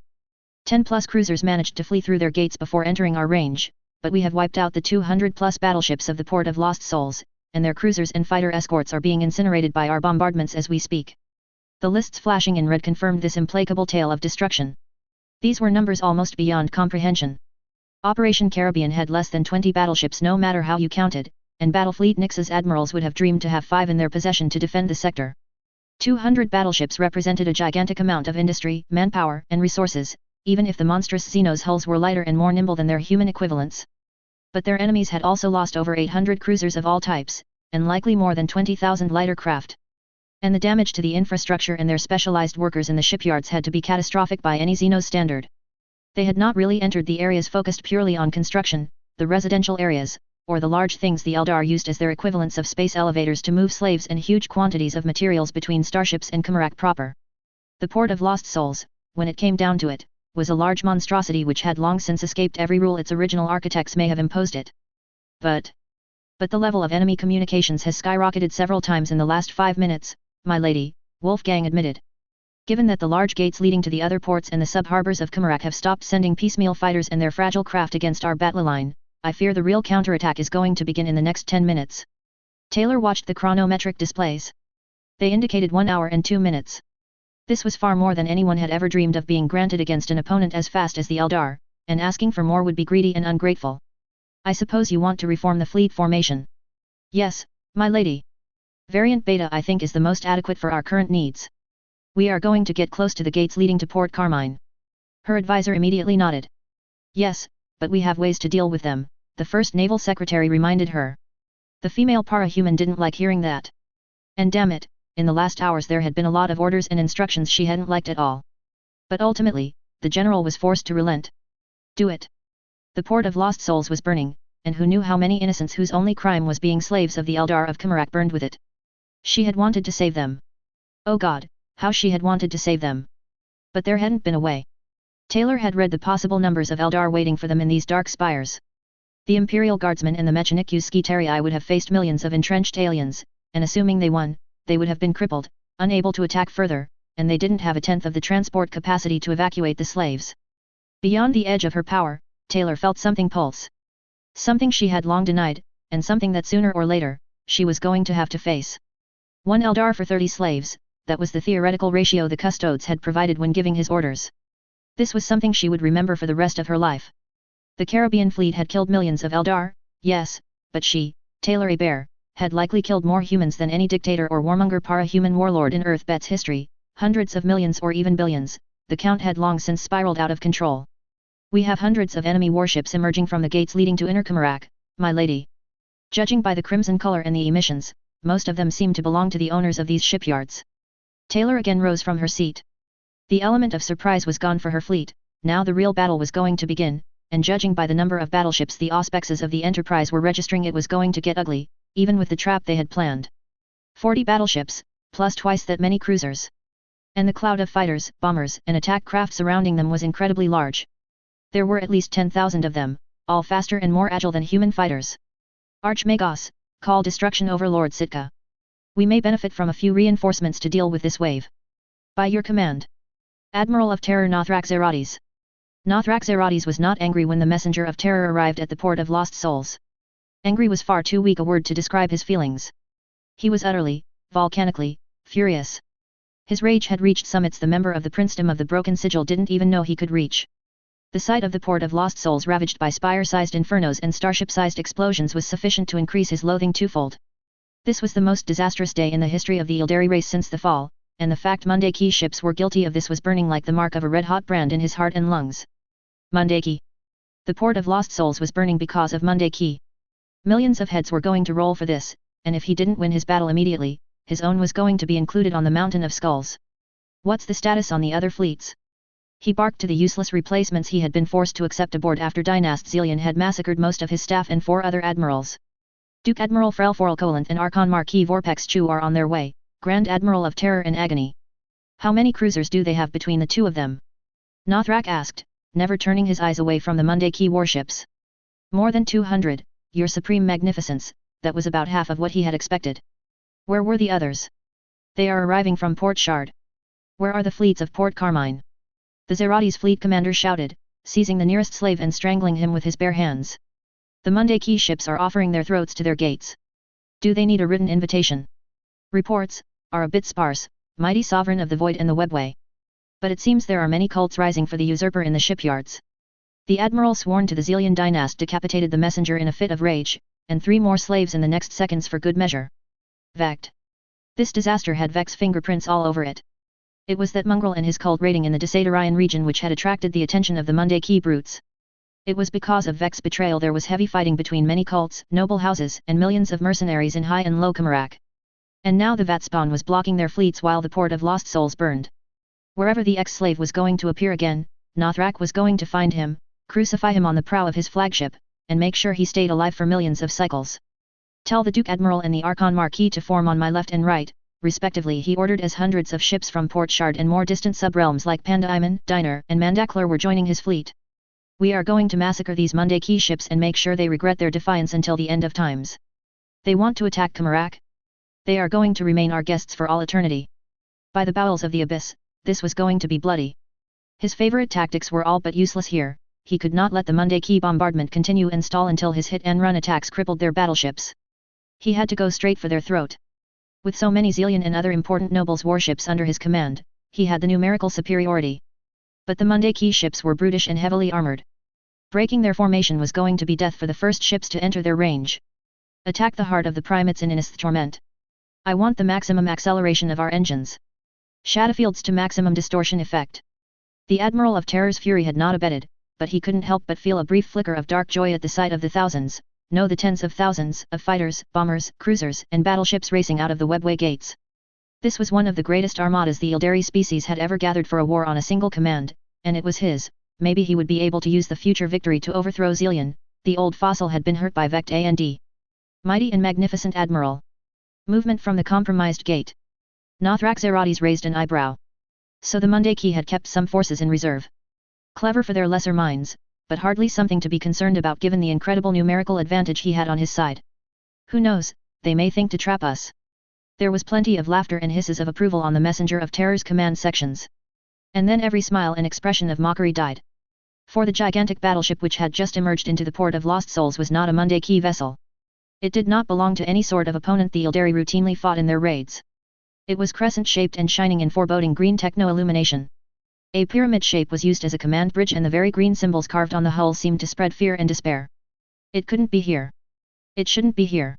10+ cruisers managed to flee through their gates before entering our range, but we have wiped out the 200-plus battleships of the Port of Lost Souls, and their cruisers and fighter escorts are being incinerated by our bombardments as we speak." The lists flashing in red confirmed this implacable tale of destruction. These were numbers almost beyond comprehension. Operation Caribbean had less than 20 battleships no matter how you counted, and Battlefleet Nix's admirals would have dreamed to have 5 in their possession to defend the sector. 200 battleships represented a gigantic amount of industry, manpower, and resources, even if the monstrous Xenos' hulls were lighter and more nimble than their human equivalents. But their enemies had also lost over 800 cruisers of all types, and likely more than 20,000 lighter craft. And the damage to the infrastructure and their specialized workers in the shipyards had to be catastrophic by any Xenos standard. They had not really entered the areas focused purely on construction, the residential areas, or the large things the Eldar used as their equivalents of space elevators to move slaves and huge quantities of materials between starships and Comorak proper. The Port of Lost Souls, when it came down to it, was a large monstrosity which had long since escaped every rule its original architects may have imposed it. But the level of enemy communications has skyrocketed several times in the last 5 minutes, my lady, Wolfgang admitted. Given that the large gates leading to the other ports and the sub-harbors of Comorak have stopped sending piecemeal fighters and their fragile craft against our battle line, I fear the real counterattack is going to begin in the next 10 minutes. Taylor watched the chronometric displays. They indicated 1 hour and 2 minutes. This was far more than anyone had ever dreamed of being granted against an opponent as fast as the Eldar, and asking for more would be greedy and ungrateful. I suppose you want to reform the fleet formation. Yes, my lady. Variant Beta I think is the most adequate for our current needs. We are going to get close to the gates leading to Port Carmine. Her advisor immediately nodded. Yes, but we have ways to deal with them, the first naval secretary reminded her. The female para-human didn't like hearing that. And damn it, in the last hours there had been a lot of orders and instructions she hadn't liked at all. But ultimately, the general was forced to relent. Do it. The Port of Lost Souls was burning, and who knew how many innocents whose only crime was being slaves of the Eldar of Comorak burned with it. She had wanted to save them. Oh God, how she had wanted to save them. But there hadn't been a way. Taylor had read the possible numbers of Eldar waiting for them in these dark spires. The Imperial Guardsmen and the Mechanikus Skitarii would have faced millions of entrenched aliens, and assuming they won, they would have been crippled, unable to attack further, and they didn't have a tenth of the transport capacity to evacuate the slaves. Beyond the edge of her power, Taylor felt something pulse. Something she had long denied, and something that sooner or later, she was going to have to face. 1 Eldar for 30 slaves, that was the theoretical ratio the custodes had provided when giving his orders. This was something she would remember for the rest of her life. The Caribbean fleet had killed millions of Eldar, yes, but she, Taylor Hebert, had likely killed more humans than any dictator or warmonger para-human warlord in Earth-Bet's history, hundreds of millions or even billions. The count had long since spiraled out of control. We have hundreds of enemy warships emerging from the gates leading to Inner Comorak, my lady. Judging by the crimson color and the emissions, most of them seem to belong to the owners of these shipyards. Taylor again rose from her seat. The element of surprise was gone for her fleet, now the real battle was going to begin, and judging by the number of battleships the auspexes of the Enterprise were registering it was going to get ugly, even with the trap they had planned. 40 battleships, plus twice that many cruisers. And the cloud of fighters, bombers, and attack craft surrounding them was incredibly large. There were at least 10,000 of them, all faster and more agile than human fighters. Archmagos, call Destruction Overlord Sitka. We may benefit from a few reinforcements to deal with this wave. By your command. Admiral of Terror Nothrak Zeratis. Nothrak Zeratis was not angry when the messenger of terror arrived at the Port of Lost Souls. Angry was far too weak a word to describe his feelings. He was utterly, volcanically, furious. His rage had reached summits the member of the princedom of the Broken Sigil didn't even know he could reach. The sight of the Port of Lost Souls ravaged by spire-sized infernos and starship-sized explosions was sufficient to increase his loathing twofold. This was the most disastrous day in the history of the Eldari race since the fall, and the fact Mundaki ships were guilty of this was burning like the mark of a red-hot brand in his heart and lungs. Mundaki. The Port of Lost Souls was burning because of Mundaki. Millions of heads were going to roll for this, and if he didn't win his battle immediately, his own was going to be included on the Mountain of Skulls. What's the status on the other fleets? He barked to the useless replacements he had been forced to accept aboard after Dynast Zelian had massacred most of his staff and 4 other admirals. Duke Admiral Frelforel Colant and Archon Marquis Vorpex Chu are on their way, Grand Admiral of Terror and Agony. How many cruisers do they have between the two of them? Nothrak asked, never turning his eyes away from the Mundaki warships. More than 200, Your Supreme Magnificence, that was about half of what he had expected. Where were the others? They are arriving from Port Shard. Where are the fleets of Port Carmine? The Zeratis fleet commander shouted, seizing the nearest slave and strangling him with his bare hands. The Monday Key ships are offering their throats to their gates. Do they need a written invitation? Reports are a bit sparse, mighty sovereign of the void and the webway. But it seems there are many cults rising for the usurper in the shipyards. The admiral sworn to the Zelian dynast decapitated the messenger in a fit of rage, and 3 more slaves in the next seconds for good measure. Vect. This disaster had Vec's fingerprints all over it. It was that mongrel and his cult raiding in the Desadarian region which had attracted the attention of the Monday Key brutes. It was because of Vec's betrayal there was heavy fighting between many cults, noble houses, and millions of mercenaries in High and Low Kamarak. And now the Vat spawn was blocking their fleets while the port of Lost Souls burned. Wherever the ex-slave was going to appear again, Nothrak was going to find him, crucify him on the prow of his flagship, and make sure he stayed alive for millions of cycles. Tell the Duke Admiral and the Archon Marquis to form on my left and right, respectively, he ordered as hundreds of ships from Port Shard and more distant sub-realms like Pandaiman, Diner, and Mandaklar were joining his fleet. We are going to massacre these Monday Key ships and make sure they regret their defiance until the end of times. They want to attack Kamarak? They are going to remain our guests for all eternity. By the bowels of the abyss, this was going to be bloody. His favorite tactics were all but useless here. He could not let the Monday Key bombardment continue and stall until his hit-and-run attacks crippled their battleships. He had to go straight for their throat. With so many Zelian and other important nobles' warships under his command, he had the numerical superiority. But the Monday Key ships were brutish and heavily armored. Breaking their formation was going to be death for the first ships to enter their range. Attack the heart of the primates in Innis's torment. I want the maximum acceleration of our engines. Shadowfields to maximum distortion effect. The Admiral of Terror's fury had not abated, but he couldn't help but feel a brief flicker of dark joy at the sight of the thousands, no the tens of thousands, of fighters, bombers, cruisers, and battleships racing out of the webway gates. This was one of the greatest armadas the Ildari species had ever gathered for a war on a single command, and it was his. Maybe he would be able to use the future victory to overthrow Zelian. The old fossil had been hurt by Vect and mighty and magnificent Admiral. Movement from the compromised gate. Nothrak Zeratis raised an eyebrow. So the Monday Key had kept some forces in reserve. Clever for their lesser minds, but hardly something to be concerned about given the incredible numerical advantage he had on his side. Who knows, they may think to trap us. There was plenty of laughter and hisses of approval on the Messenger of Terror's command sections. And then every smile and expression of mockery died. For the gigantic battleship which had just emerged into the port of Lost Souls was not a Monday Key vessel. It did not belong to any sort of opponent the Ildari routinely fought in their raids. It was crescent-shaped and shining in foreboding green techno-illumination. A pyramid shape was used as a command bridge and the very green symbols carved on the hull seemed to spread fear and despair. It couldn't be here. It shouldn't be here.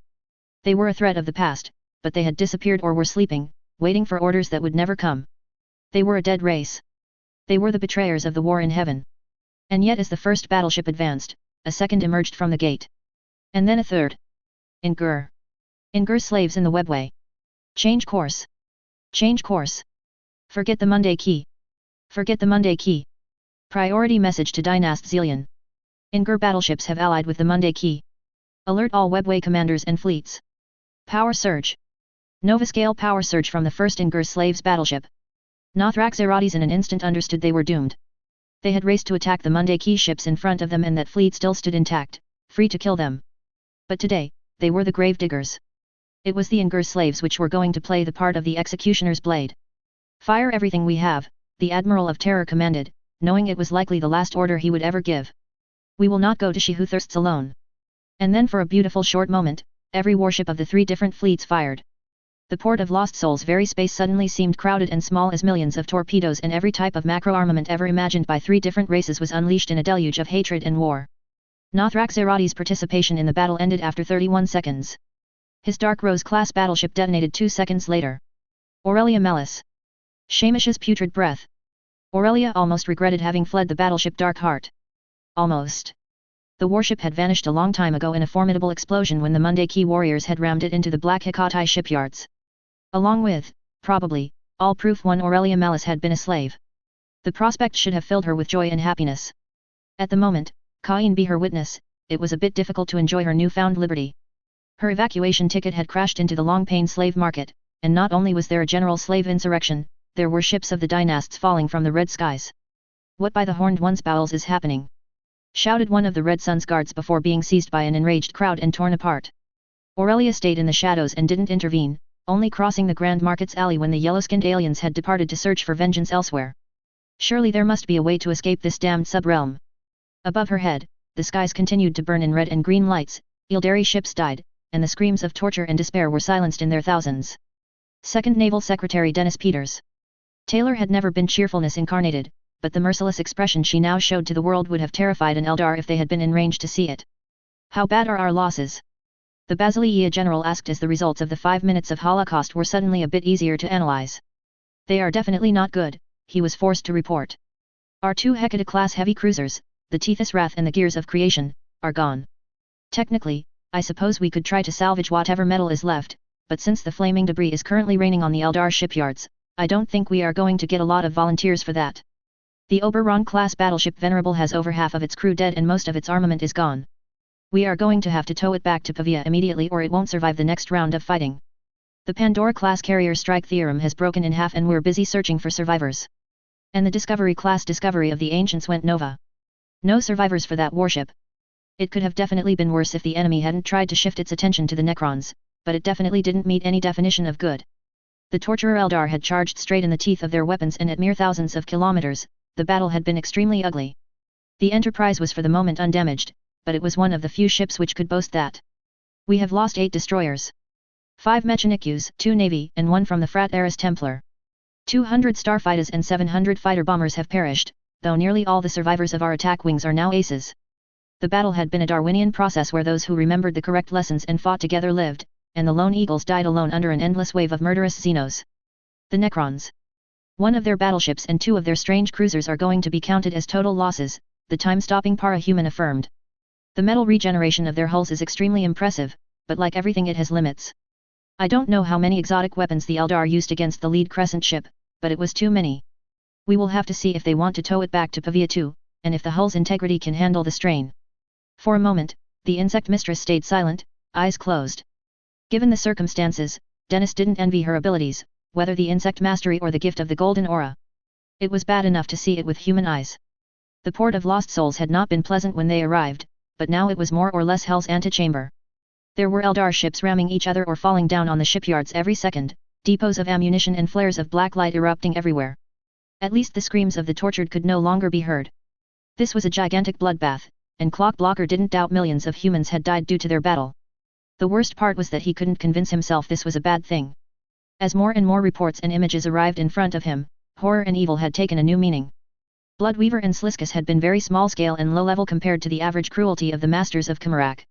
They were a threat of the past, but they had disappeared or were sleeping, waiting for orders that would never come. They were a dead race. They were the betrayers of the war in heaven. And yet as the first battleship advanced, a second emerged from the gate. And then a third. Ingur. Ingur slaves in the webway. Change course. Change course. Forget the Monday Key. Forget the Monday Key. Priority message to Dynast Zelian. Ingur battleships have allied with the Monday Key. Alert all webway commanders and fleets. Power surge. Novascale power surge from the first Ingur slaves battleship. Nothrak Zeratis in an instant understood they were doomed. They had raced to attack the Monday Key ships in front of them and that fleet still stood intact, free to kill them. But today, they were the grave diggers. It was the Ingur slaves which were going to play the part of the executioner's blade. Fire everything we have, the Admiral of Terror commanded, knowing it was likely the last order he would ever give. We will not go to She Who Thirsts alone. And then for a beautiful short moment, every warship of the 3 different fleets fired. The port of Lost Souls' very space suddenly seemed crowded and small as millions of torpedoes and every type of macro-armament ever imagined by 3 different races was unleashed in a deluge of hatred and war. Nothrak Zeratis' participation in the battle ended after 31 seconds. His Dark Rose-class battleship detonated 2 seconds later. Aurelia Melis. Shamish's putrid breath. Aurelia almost regretted having fled the battleship Dark Heart. Almost. The warship had vanished a long time ago in a formidable explosion when the Monday Key warriors had rammed it into the Black Hekatai shipyards. Along with, probably, all proof one Aurelia Melis had been a slave. The prospect should have filled her with joy and happiness. At the moment, Cain be her witness, it was a bit difficult to enjoy her newfound liberty. Her evacuation ticket had crashed into the long-paying slave market, and not only was there a general slave insurrection, there were ships of the dynasts falling from the red skies. What by the horned one's bowels is happening? Shouted one of the Red Sun's guards before being seized by an enraged crowd and torn apart. Aurelia stayed in the shadows and didn't intervene, only crossing the Grand Market's alley when the yellow-skinned aliens had departed to search for vengeance elsewhere. Surely there must be a way to escape this damned sub-realm. Above her head, the skies continued to burn in red and green lights, Eldari ships died, and the screams of torture and despair were silenced in their thousands. Second Naval Secretary Dennis Peters. Taylor had never been cheerfulness incarnated, but the merciless expression she now showed to the world would have terrified an Eldar if they had been in range to see it. How bad are our losses? The Basileia general asked as the results of the 5 minutes of Holocaust were suddenly a bit easier to analyze. They are definitely not good, he was forced to report. Our 2 Hecate-class heavy cruisers, the Tethys Wrath and the Gears of Creation, are gone. Technically, I suppose we could try to salvage whatever metal is left, but since the flaming debris is currently raining on the Eldar shipyards, I don't think we are going to get a lot of volunteers for that. The Oberon-class battleship Venerable has over half of its crew dead and most of its armament is gone. We are going to have to tow it back to Pavia immediately or it won't survive the next round of fighting. The Pandora-class carrier strike theorem has broken in half and we're busy searching for survivors. And the Discovery-class Discovery of the Ancients went nova. No survivors for that warship. It could have definitely been worse if the enemy hadn't tried to shift its attention to the Necrons, but it definitely didn't meet any definition of good. The torturer Eldar had charged straight in the teeth of their weapons and at mere thousands of kilometers, the battle had been extremely ugly. The Enterprise was for the moment undamaged, but it was one of the few ships which could boast that. We have lost 8 destroyers. 5 Mechanikus, 2 Navy and 1 from the Frat Eris Templar. 200 starfighters and 700 fighter bombers have perished, though nearly all the survivors of our attack wings are now aces. The battle had been a Darwinian process where those who remembered the correct lessons and fought together lived, and the lone eagles died alone under an endless wave of murderous Xenos. The Necrons. 1 of their battleships and 2 of their strange cruisers are going to be counted as total losses, the time-stopping para-human affirmed. The metal regeneration of their hulls is extremely impressive, but like everything it has limits. I don't know how many exotic weapons the Eldar used against the lead Crescent ship, but it was too many. We will have to see if they want to tow it back to Pavia too, and if the hull's integrity can handle the strain. For a moment, the insect mistress stayed silent, eyes closed. Given the circumstances, Dennis didn't envy her abilities, whether the insect mastery or the gift of the golden aura. It was bad enough to see it with human eyes. The port of Lost Souls had not been pleasant when they arrived, but now it was more or less hell's antechamber. There were Eldar ships ramming each other or falling down on the shipyards every second, depots of ammunition and flares of black light erupting everywhere. At least the screams of the tortured could no longer be heard. This was a gigantic bloodbath, and Clock Blocker didn't doubt millions of humans had died due to their battle. The worst part was that he couldn't convince himself this was a bad thing. As more and more reports and images arrived in front of him, horror and evil had taken a new meaning. Bloodweaver and Sliskus had been very small-scale and low-level compared to the average cruelty of the masters of Kamarak.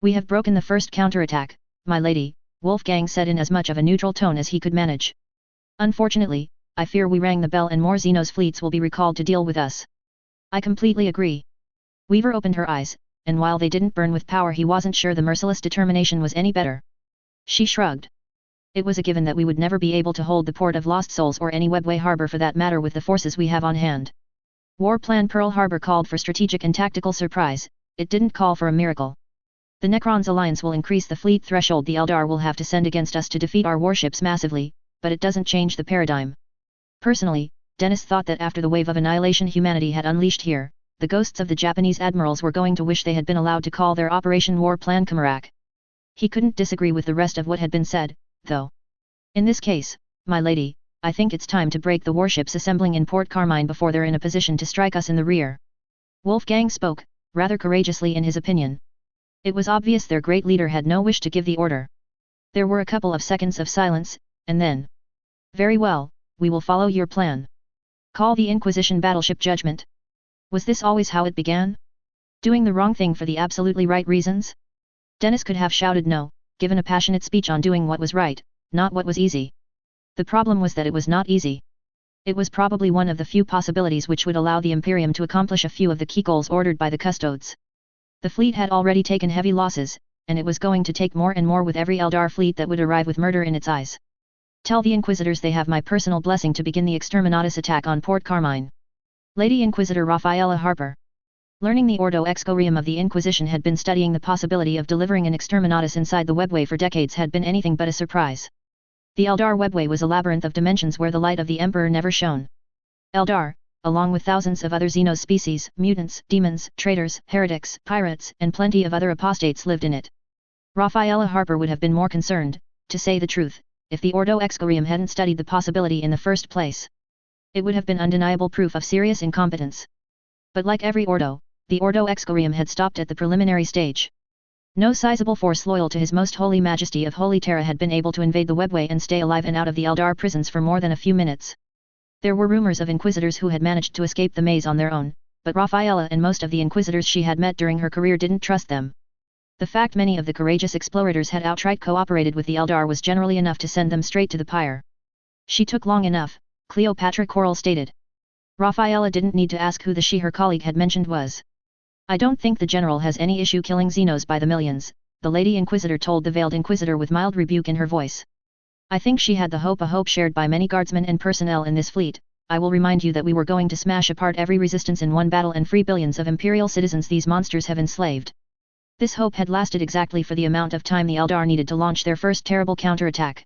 We have broken the first counterattack, my lady, Wolfgang said in as much of a neutral tone as he could manage. Unfortunately, I fear we rang the bell and more Xenos fleets will be recalled to deal with us. I completely agree. Weaver opened her eyes, and while they didn't burn with power he wasn't sure the merciless determination was any better. She shrugged. It was a given that we would never be able to hold the port of Lost Souls or any Webway harbor for that matter with the forces we have on hand. War Plan Pearl Harbor called for strategic and tactical surprise, it didn't call for a miracle. The Necrons alliance will increase the fleet threshold the Eldar will have to send against us to defeat our warships massively, but it doesn't change the paradigm. Personally, Dennis thought that after the wave of annihilation humanity had unleashed here, the ghosts of the Japanese admirals were going to wish they had been allowed to call their Operation War Plan Kamarak. He couldn't disagree with the rest of what had been said, though. In this case, my lady, I think it's time to break the warships assembling in Port Carmine before they're in a position to strike us in the rear. Wolfgang spoke, rather courageously in his opinion. It was obvious their great leader had no wish to give the order. There were a couple of seconds of silence, and then. Very well, we will follow your plan. Call the Inquisition battleship Judgment. Was this always how it began? Doing the wrong thing for the absolutely right reasons? Dennis could have shouted no, given a passionate speech on doing what was right, not what was easy. The problem was that it was not easy. It was probably one of the few possibilities which would allow the Imperium to accomplish a few of the key goals ordered by the Custodes. The fleet had already taken heavy losses, and it was going to take more and more with every Eldar fleet that would arrive with murder in its eyes. Tell the Inquisitors they have my personal blessing to begin the Exterminatus attack on Port Carmine. Lady Inquisitor Rafaela Harper. Learning the Ordo Excorium of the Inquisition had been studying the possibility of delivering an Exterminatus inside the Webway for decades had been anything but a surprise. The Eldar Webway was a labyrinth of dimensions where the light of the Emperor never shone. Eldar, along with thousands of other Xenos species, mutants, demons, traitors, heretics, pirates, and plenty of other apostates lived in it. Rafaela Harper would have been more concerned, to say the truth, if the Ordo Excorium hadn't studied the possibility in the first place. It would have been undeniable proof of serious incompetence. But like every Ordo, the Ordo Excorium had stopped at the preliminary stage. No sizable force loyal to His Most Holy Majesty of Holy Terra had been able to invade the webway and stay alive and out of the Eldar prisons for more than a few minutes. There were rumors of Inquisitors who had managed to escape the maze on their own, but Rafaela and most of the Inquisitors she had met during her career didn't trust them. The fact many of the courageous explorators had outright cooperated with the Eldar was generally enough to send them straight to the pyre. She took long enough, Cleopatra Coral stated. Rafaela didn't need to ask who the she her colleague had mentioned was. I don't think the general has any issue killing Xenos by the millions, the Lady Inquisitor told the Veiled Inquisitor with mild rebuke in her voice. I think she had a hope shared by many guardsmen and personnel in this fleet. I will remind you that we were going to smash apart every resistance in one battle and free billions of Imperial citizens these monsters have enslaved. This hope had lasted exactly for the amount of time the Eldar needed to launch their first terrible counterattack.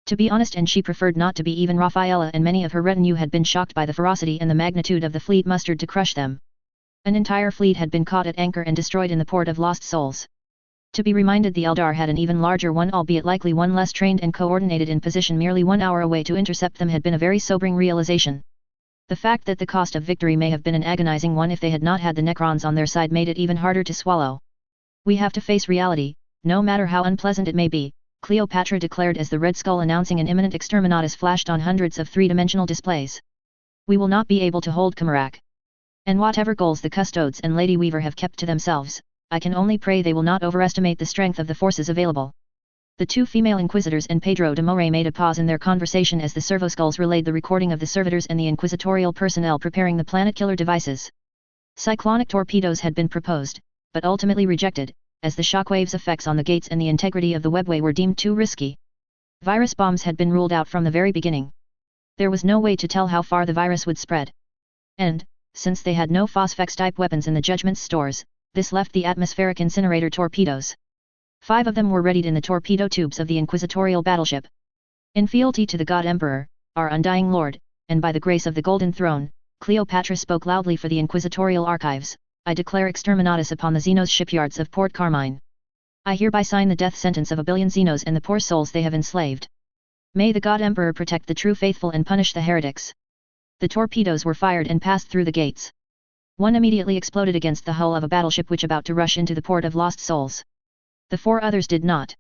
To be honest, and she preferred not to be, even Rafaela and many of her retinue had been shocked by the ferocity and the magnitude of the fleet mustered to crush them. An entire fleet had been caught at anchor and destroyed in the port of Lost Souls. To be reminded, the Eldar had an even larger one, albeit likely one less trained and coordinated, in position merely 1 hour away to intercept them had been a very sobering realization. The fact that the cost of victory may have been an agonizing one if they had not had the Necrons on their side made it even harder to swallow. We have to face reality, no matter how unpleasant it may be, Cleopatra declared as the red skull announcing an imminent exterminatus flashed on hundreds of three-dimensional displays. We will not be able to hold Kamarak. And whatever goals the Custodes and Lady Weaver have kept to themselves, I can only pray they will not overestimate the strength of the forces available. The two female Inquisitors and Pedro de Moray made a pause in their conversation as the servoskulls relayed the recording of the servitors and the inquisitorial personnel preparing the planet-killer devices. Cyclonic torpedoes had been proposed, but ultimately rejected, as the shockwave's effects on the gates and the integrity of the webway were deemed too risky. Virus bombs had been ruled out from the very beginning. There was no way to tell how far the virus would spread. And, since they had no Phosphex-type weapons in the Judgment's stores, this left the atmospheric incinerator torpedoes. 5 of them were readied in the torpedo tubes of the inquisitorial battleship. In fealty to the God Emperor, our undying Lord, and by the grace of the Golden Throne, Cleopatra spoke loudly for the inquisitorial archives, I declare exterminatus upon the Xenos shipyards of Port Carmine. I hereby sign the death sentence of 1 billion Xenos and the poor souls they have enslaved. May the God Emperor protect the true faithful and punish the heretics. The torpedoes were fired and passed through the gates. One immediately exploded against the hull of a battleship which about to rush into the port of Lost Souls. The 4 others did not.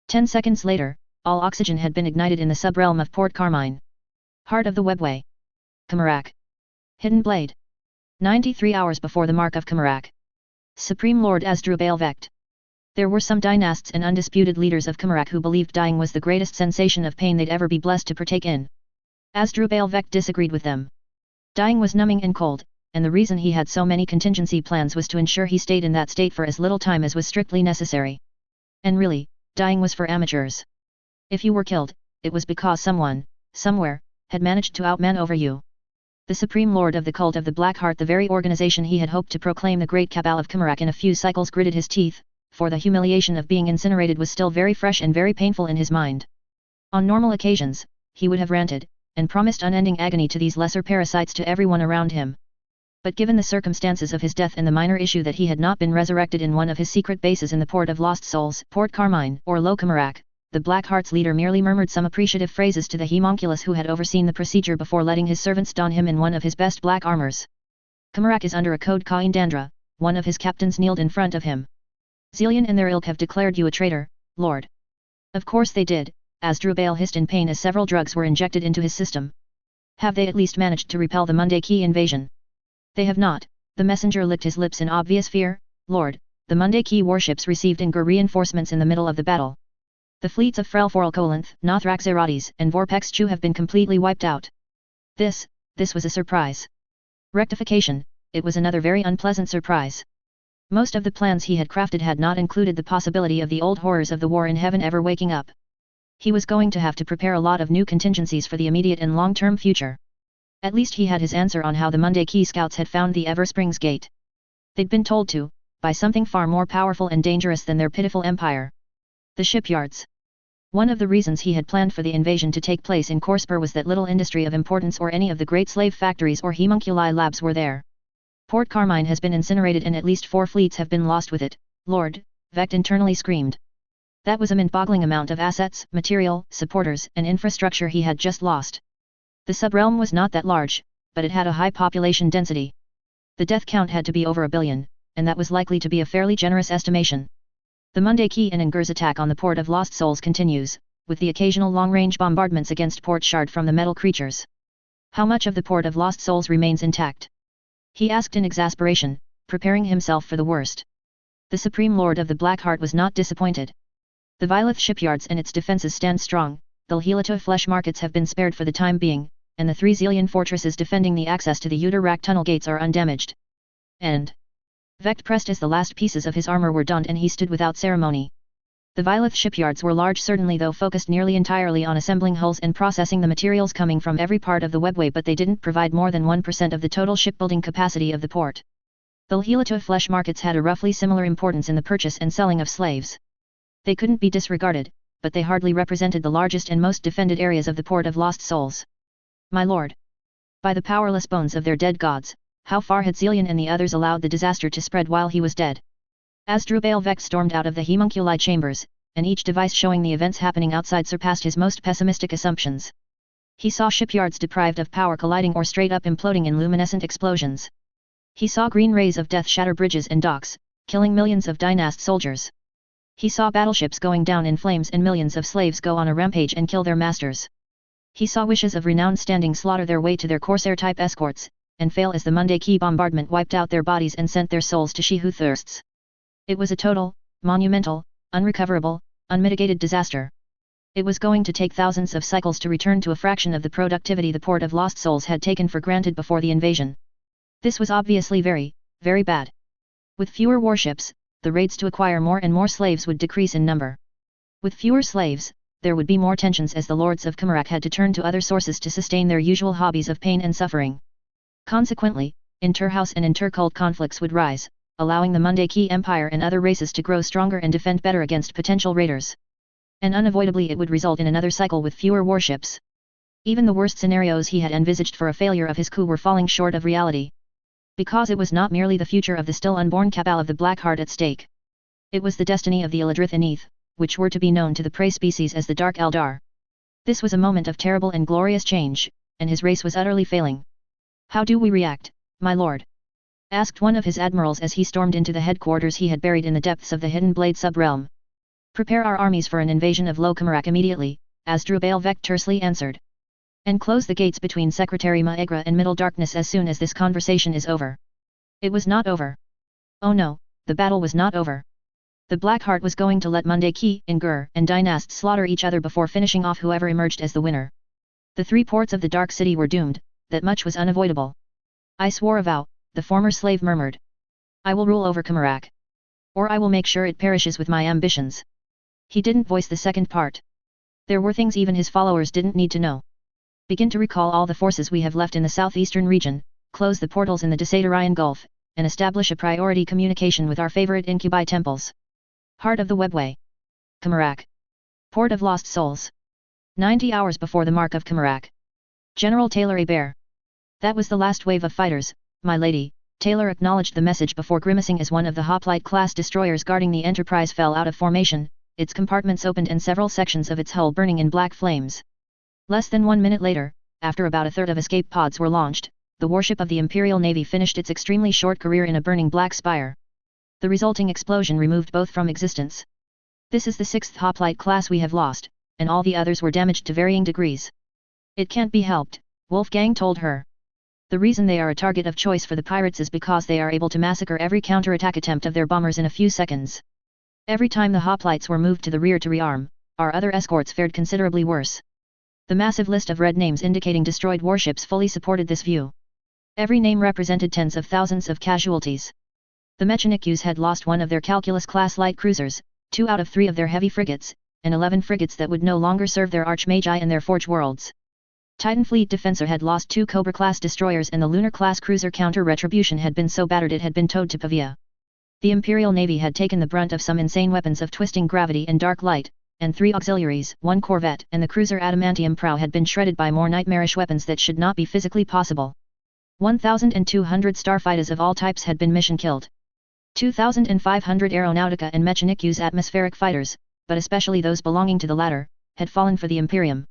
10 seconds later, all oxygen had been ignited in the sub-realm of Port Carmine. Heart of the webway. Kamarak. Hidden Blade. 93 hours before the mark of Kamarak. Supreme Lord Asdrubal Vecht. There were some dynasts and undisputed leaders of Kamarak who believed dying was the greatest sensation of pain they'd ever be blessed to partake in. Asdrubal Vecht disagreed with them. Dying was numbing and cold, and the reason he had so many contingency plans was to ensure he stayed in that state for as little time as was strictly necessary. And really, dying was for amateurs. If you were killed, it was because someone, somewhere, had managed to outman over you. The Supreme Lord of the Cult of the Black Heart, the very organization he had hoped to proclaim the Great Cabal of Kamarak in a few cycles, gritted his teeth, for the humiliation of being incinerated was still very fresh and very painful in his mind. On normal occasions, he would have ranted, and promised unending agony to these lesser parasites to everyone around him. But given the circumstances of his death and the minor issue that he had not been resurrected in one of his secret bases in the port of Lost Souls, Port Carmine, or Low Kamarak, the Black Heart's leader merely murmured some appreciative phrases to the homunculus who had overseen the procedure before letting his servants don him in one of his best black armors. Kamarak is under a code Kain Dandra, one of his captains kneeled in front of him. Zillion and their ilk have declared you a traitor, Lord. Of course they did, Asdrubal hissed in pain as several drugs were injected into his system. Have they at least managed to repel the Monday Key invasion? They have not, the messenger licked his lips in obvious fear. Lord, the Monday Key warships received Ingur reinforcements in the middle of the battle. The fleets of Frelforel Kolinth, Nothraxerates, and Vorpex Chu have been completely wiped out. This was a surprise. Rectification, it was another very unpleasant surprise. Most of the plans he had crafted had not included the possibility of the old horrors of the war in heaven ever waking up. He was going to have to prepare a lot of new contingencies for the immediate and long-term future. At least he had his answer on how the Monday Key scouts had found the Eversprings Gate. They'd been told to, by something far more powerful and dangerous than their pitiful empire. The shipyards. One of the reasons he had planned for the invasion to take place in Corspur was that little industry of importance or any of the great slave factories or homunculi labs were there. Port Carmine has been incinerated and at least 4 fleets have been lost with it, Lord, Vecht internally screamed. That was a mind-boggling amount of assets, material, supporters, and infrastructure he had just lost. The subrealm was not that large, but it had a high population density. The death count had to be over 1 billion, and that was likely to be a fairly generous estimation. The Monday Key and Ngur's attack on the Port of Lost Souls continues, with the occasional long-range bombardments against Port Shard from the metal creatures. How much of the Port of Lost Souls remains intact? He asked in exasperation, preparing himself for the worst. The Supreme Lord of the Blackheart was not disappointed. The Vilith shipyards and its defences stand strong, the Helito flesh markets have been spared for the time being, and the 3 Zillion fortresses defending the access to the Uterak tunnel gates are undamaged. And Vect pressed as the last pieces of his armor were donned and he stood without ceremony. The Vilith shipyards were large certainly though focused nearly entirely on assembling hulls and processing the materials coming from every part of the webway but they didn't provide more than 1% of the total shipbuilding capacity of the port. The Helito flesh markets had a roughly similar importance in the purchase and selling of slaves. They couldn't be disregarded, but they hardly represented the largest and most defended areas of the Port of Lost Souls. My lord! By the powerless bones of their dead gods, how far had Zillion and the others allowed the disaster to spread while he was dead? Asdrubal Vect stormed out of the homunculi chambers, and each device showing the events happening outside surpassed his most pessimistic assumptions. He saw shipyards deprived of power colliding or straight up imploding in luminescent explosions. He saw green rays of death shatter bridges and docks, killing millions of dynast soldiers. He saw battleships going down in flames and millions of slaves go on a rampage and kill their masters. He saw wishes of renown standing slaughter their way to their Corsair-type escorts, and fail as the Monday Key bombardment wiped out their bodies and sent their souls to she who thirsts. It was a total, monumental, unrecoverable, unmitigated disaster. It was going to take thousands of cycles to return to a fraction of the productivity the Port of Lost Souls had taken for granted before the invasion. This was obviously very, very bad. With fewer warships, the raids to acquire more and more slaves would decrease in number. With fewer slaves, there would be more tensions as the lords of Kamarak had to turn to other sources to sustain their usual hobbies of pain and suffering. Consequently, inter-house and inter-cult conflicts would rise, allowing the Monday Key Empire and other races to grow stronger and defend better against potential raiders. And unavoidably it would result in another cycle with fewer warships. Even the worst scenarios he had envisaged for a failure of his coup were falling short of reality. Because it was not merely the future of the still unborn cabal of the Blackheart at stake. It was the destiny of the Eladrith and Eth, which were to be known to the prey species as the Dark Eldar. This was a moment of terrible and glorious change, and his race was utterly failing. How do we react, my lord? Asked one of his admirals as he stormed into the headquarters he had buried in the depths of the Hidden Blade sub-realm. Prepare our armies for an invasion of Low Kamarak immediately, Asdrubal Vect tersely answered. And close the gates between Secretary Maegra and Middle Darkness as soon as this conversation is over. It was not over. Oh no, the battle was not over. The Blackheart was going to let Monday Key, Ngur, and Dynast slaughter each other before finishing off whoever emerged as the winner. The 3 ports of the Dark City were doomed, that much was unavoidable. I swore a vow, the former slave murmured. I will rule over Kamarak. Or I will make sure it perishes with my ambitions. He didn't voice the second part. There were things even his followers didn't need to know. Begin to recall all the forces we have left in the southeastern region, close the portals in the Desadarian Gulf, and establish a priority communication with our favorite incubi temples. Heart of the Webway. Kamarak. Port of Lost Souls. 90 hours before the mark of Kamarak. General Taylor Hebert. That was the last wave of fighters, my lady. Taylor acknowledged the message before grimacing as one of the Hoplite-class destroyers guarding the Enterprise fell out of formation, its compartments opened and several sections of its hull burning in black flames. Less than 1 minute later, after about a third of escape pods were launched, the warship of the Imperial Navy finished its extremely short career in a burning black spire. The resulting explosion removed both from existence. This is the 6th Hoplite class we have lost, and all the others were damaged to varying degrees. It can't be helped, Wolfgang told her. The reason they are a target of choice for the pirates is because they are able to massacre every counterattack attempt of their bombers in a few seconds. Every time the hoplites were moved to the rear to rearm, our other escorts fared considerably worse. The massive list of red names indicating destroyed warships fully supported this view. Every name represented tens of thousands of casualties. The Mechanikus had lost one of their Calculus-class light cruisers, 2 out of 3 of their heavy frigates, and 11 frigates that would no longer serve their Archmagi and their Forge Worlds. Titan Fleet Defensor had lost 2 Cobra-class destroyers and the Lunar-class cruiser Counter Retribution had been so battered it had been towed to Pavia. The Imperial Navy had taken the brunt of some insane weapons of twisting gravity and dark light, and 3 auxiliaries, 1 corvette and the cruiser Adamantium Prow had been shredded by more nightmarish weapons that should not be physically possible. 1,200 starfighters of all types had been mission killed. 2,500 Aeronautica and Mechanikus atmospheric fighters, but especially those belonging to the latter, had fallen for the Imperium.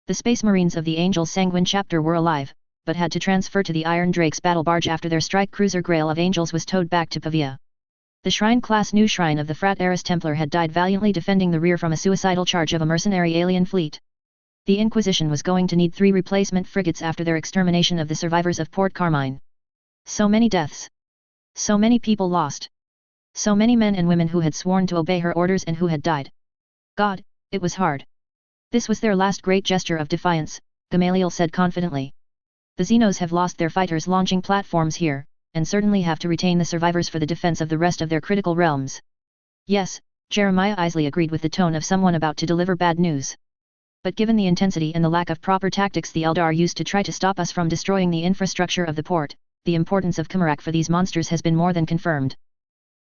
The Space Marines of the Angel Sanguine chapter were alive, but had to transfer to the Iron Drake's battle barge after their strike cruiser Grail of Angels was towed back to Pavia. The Shrine-class new shrine of the Frat Eris Templar had died valiantly defending the rear from a suicidal charge of a mercenary alien fleet. The Inquisition was going to need 3 replacement frigates after their extermination of the survivors of Port Carmine. So many deaths. So many people lost. So many men and women who had sworn to obey her orders and who had died. God, it was hard. This was their last great gesture of defiance, Gamaliel said confidently. The Xenos have lost their fighters launching platforms here, and certainly have to retain the survivors for the defense of the rest of their critical realms. Yes, Jeremiah Isley agreed with the tone of someone about to deliver bad news. But given the intensity and the lack of proper tactics the Eldar used to try to stop us from destroying the infrastructure of the port, the importance of Comorak for these monsters has been more than confirmed.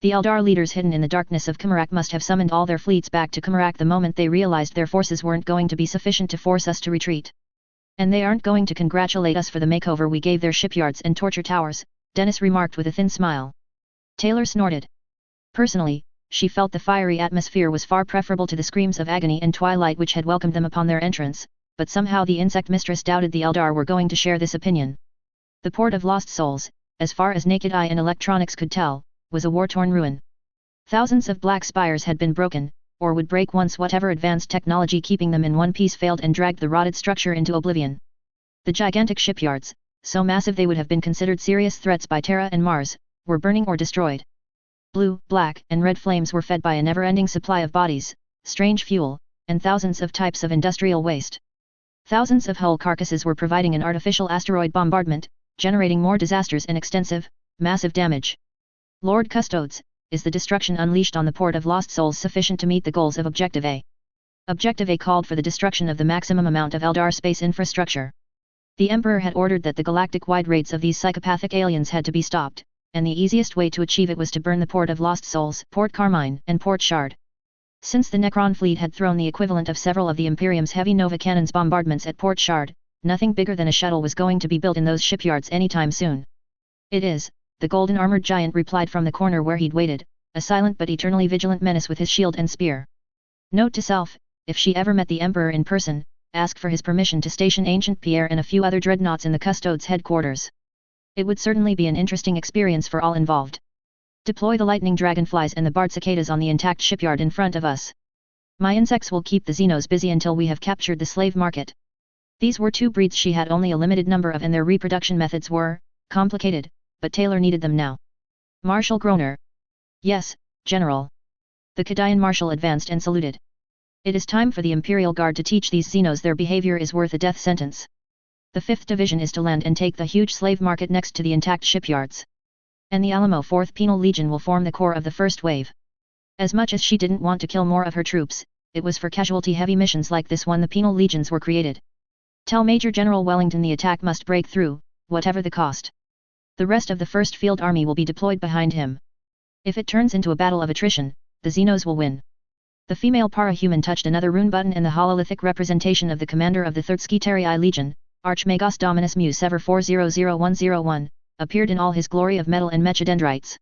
The Eldar leaders hidden in the darkness of Comorak must have summoned all their fleets back to Comorak the moment they realized their forces weren't going to be sufficient to force us to retreat. And they aren't going to congratulate us for the makeover we gave their shipyards and torture towers, Dennis remarked with a thin smile. Taylor snorted. Personally, she felt the fiery atmosphere was far preferable to the screams of agony and twilight which had welcomed them upon their entrance, but somehow the insect mistress doubted the Eldar were going to share this opinion. The port of Lost Souls, as far as naked eye and electronics could tell, was a war-torn ruin. Thousands of black spires had been broken, or would break once whatever advanced technology keeping them in one piece failed and dragged the rotted structure into oblivion. The gigantic shipyards, so massive they would have been considered serious threats by Terra and Mars, were burning or destroyed. Blue, black, and red flames were fed by a never-ending supply of bodies, strange fuel, and thousands of types of industrial waste. Thousands of hull carcasses were providing an artificial asteroid bombardment, generating more disasters and extensive, massive damage. Lord Custodes, is the destruction unleashed on the port of Lost Souls sufficient to meet the goals of Objective A? Objective A called for the destruction of the maximum amount of Eldar space infrastructure. The Emperor had ordered that the galactic-wide raids of these psychopathic aliens had to be stopped, and the easiest way to achieve it was to burn the port of Lost Souls, Port Carmine, and Port Shard. Since the Necron fleet had thrown the equivalent of several of the Imperium's heavy Nova cannons bombardments at Port Shard, nothing bigger than a shuttle was going to be built in those shipyards anytime soon. It is, the golden armored giant replied from the corner where he'd waited, a silent but eternally vigilant menace with his shield and spear. Note to self, if she ever met the Emperor in person, ask for his permission to station Ancient Pierre and a few other dreadnoughts in the Custodes headquarters. It would certainly be an interesting experience for all involved. Deploy the lightning dragonflies and the barred cicadas on the intact shipyard in front of us. My insects will keep the Xenos busy until we have captured the slave market. These were 2 breeds she had only a limited number of and their reproduction methods were complicated, but Taylor needed them now. Marshal Groner. Yes, General. The Kadayan Marshal advanced and saluted. It is time for the Imperial Guard to teach these Xenos their behavior is worth a death sentence. The 5th Division is to land and take the huge slave market next to the intact shipyards. And the Alamo 4th Penal Legion will form the core of the first wave. As much as she didn't want to kill more of her troops, it was for casualty-heavy missions like this one the Penal Legions were created. Tell Major General Wellington the attack must break through, whatever the cost. The rest of the 1st Field Army will be deployed behind him. If it turns into a battle of attrition, the Xenos will win. The female para-human touched another rune button and the hololithic representation of the commander of the 3rd Skitarii Legion, Archmagos Dominus Mu Sever 400101, appeared in all his glory of metal and mechadendrites.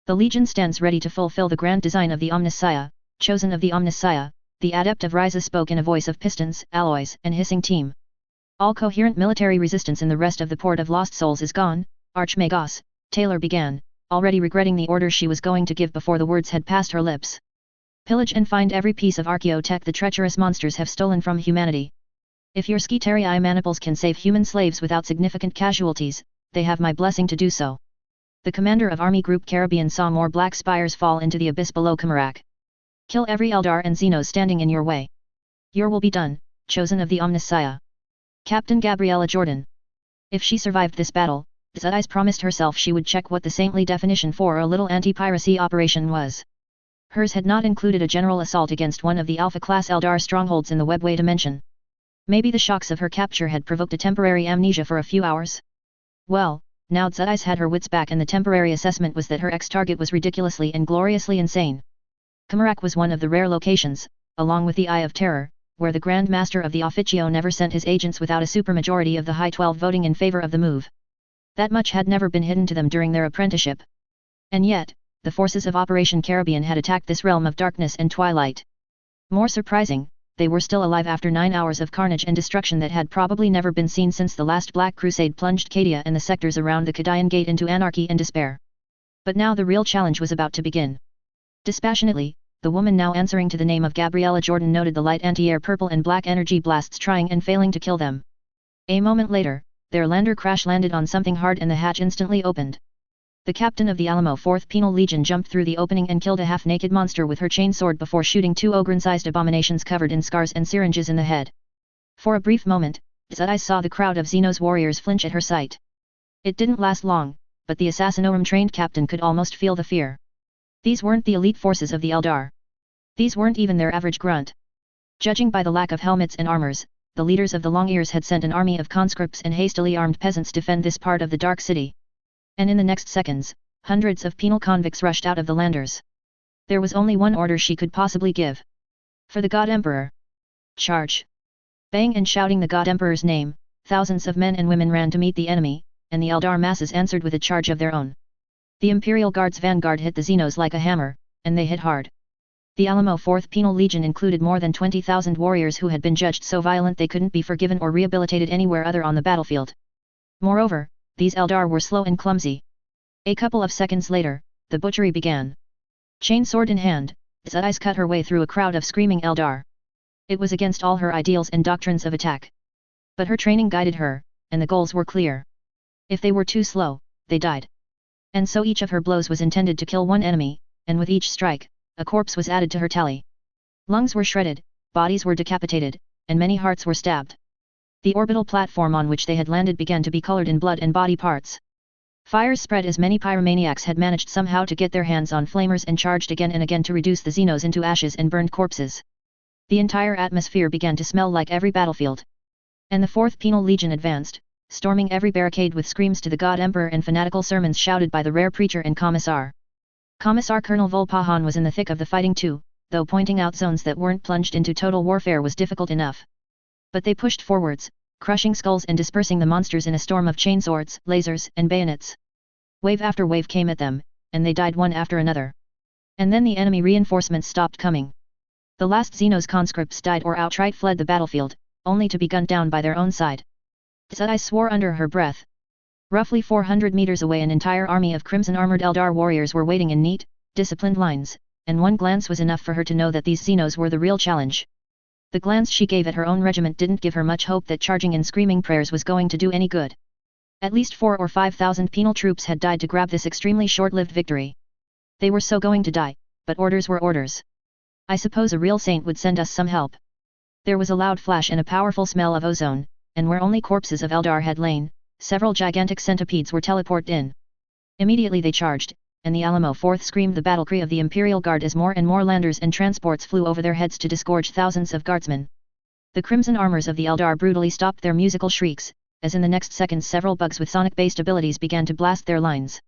The Legion stands ready to fulfill the grand design of the Omnissiah, chosen of the Omnissiah, the adept of Ryza spoke in a voice of pistons, alloys, and hissing team. All coherent military resistance in the rest of the port of Lost Souls is gone, Archmagos, Taylor began, already regretting the order she was going to give before the words had passed her lips. Pillage and find every piece of archaeotech the treacherous monsters have stolen from humanity. If your Skitarii maniples can save human slaves without significant casualties, they have my blessing to do so. The commander of Army Group Caribbean saw more black spires fall into the abyss below Comorak. Kill every Eldar and Xenos standing in your way. Your will be done, chosen of the Omnissiah. Captain Gabriella Jordan. If she survived this battle, Zedis promised herself she would check what the saintly definition for a little anti-piracy operation was. Hers had not included a general assault against one of the Alpha-class Eldar strongholds in the Webway dimension. Maybe the shocks of her capture had provoked a temporary amnesia for a few hours? Well, now Zedis had her wits back and the temporary assessment was that her ex-target was ridiculously and gloriously insane. Comorak was one of the rare locations, along with the Eye of Terror, where the Grand Master of the Officio never sent his agents without a supermajority of the High 12 voting in favor of the move. That much had never been hidden to them during their apprenticeship. And yet, the forces of Operation Caribbean had attacked this realm of darkness and twilight. More surprising, they were still alive after 9 hours of carnage and destruction that had probably never been seen since the last Black Crusade plunged Cadia and the sectors around the Cadian Gate into anarchy and despair. But now the real challenge was about to begin. Dispassionately, the woman now answering to the name of Gabriella Jordan noted the light anti-air purple and black energy blasts trying and failing to kill them. A moment later, their lander crash landed on something hard and the hatch instantly opened. The captain of the Alamo 4th Penal Legion jumped through the opening and killed a half-naked monster with her chainsword before shooting 2 ogre-sized abominations covered in scars and syringes in the head. For a brief moment, Zedai saw the crowd of Xenos warriors flinch at her sight. It didn't last long, but the Assassinorum-trained captain could almost feel the fear. These weren't the elite forces of the Eldar. These weren't even their average grunt. Judging by the lack of helmets and armors, the leaders of the Long Ears had sent an army of conscripts and hastily armed peasants to defend this part of the Dark City. And in the next seconds, hundreds of penal convicts rushed out of the landers. There was only one order she could possibly give. For the God Emperor. Charge! Bang and shouting the God Emperor's name, thousands of men and women ran to meet the enemy, and the Eldar masses answered with a charge of their own. The Imperial Guard's vanguard hit the Xenos like a hammer, and they hit hard. The Alamo 4th Penal Legion included more than 20,000 warriors who had been judged so violent they couldn't be forgiven or rehabilitated anywhere other on the battlefield. Moreover, these Eldar were slow and clumsy. A couple of seconds later, the butchery began. Chainsword in hand, Zedai cut her way through a crowd of screaming Eldar. It was against all her ideals and doctrines of attack. But her training guided her, and the goals were clear. If they were too slow, they died. And so each of her blows was intended to kill one enemy, and with each strike, a corpse was added to her tally. Lungs were shredded, bodies were decapitated, and many hearts were stabbed. The orbital platform on which they had landed began to be colored in blood and body parts. Fires spread as many pyromaniacs had managed somehow to get their hands on flamers and charged again and again to reduce the Xenos into ashes and burned corpses. The entire atmosphere began to smell like every battlefield. And the 4th Penal Legion advanced, storming every barricade with screams to the God Emperor and fanatical sermons shouted by the rare preacher and commissar. Commissar Colonel Volpahan was in the thick of the fighting too, though pointing out zones that weren't plunged into total warfare was difficult enough. But they pushed forwards, crushing skulls and dispersing the monsters in a storm of chainswords, lasers, and bayonets. Wave after wave came at them, and they died one after another. And then the enemy reinforcements stopped coming. The last Xenos conscripts died or outright fled the battlefield, only to be gunned down by their own side. Zedai swore under her breath. Roughly 400 meters away an entire army of crimson-armored Eldar warriors were waiting in neat, disciplined lines, and one glance was enough for her to know that these Xenos were the real challenge. The glance she gave at her own regiment didn't give her much hope that charging and screaming prayers was going to do any good. At least 4,000 or 5,000 penal troops had died to grab this extremely short-lived victory. They were so going to die, but orders were orders. I suppose a real saint would send us some help. There was a loud flash and a powerful smell of ozone, and where only corpses of Eldar had lain, several gigantic centipedes were teleported in. Immediately they charged, and the Alamo 4th screamed the battle cry of the Imperial Guard as more and more landers and transports flew over their heads to disgorge thousands of guardsmen. The crimson armors of the Eldar brutally stopped their musical shrieks, as in the next seconds several bugs with sonic-based abilities began to blast their lines.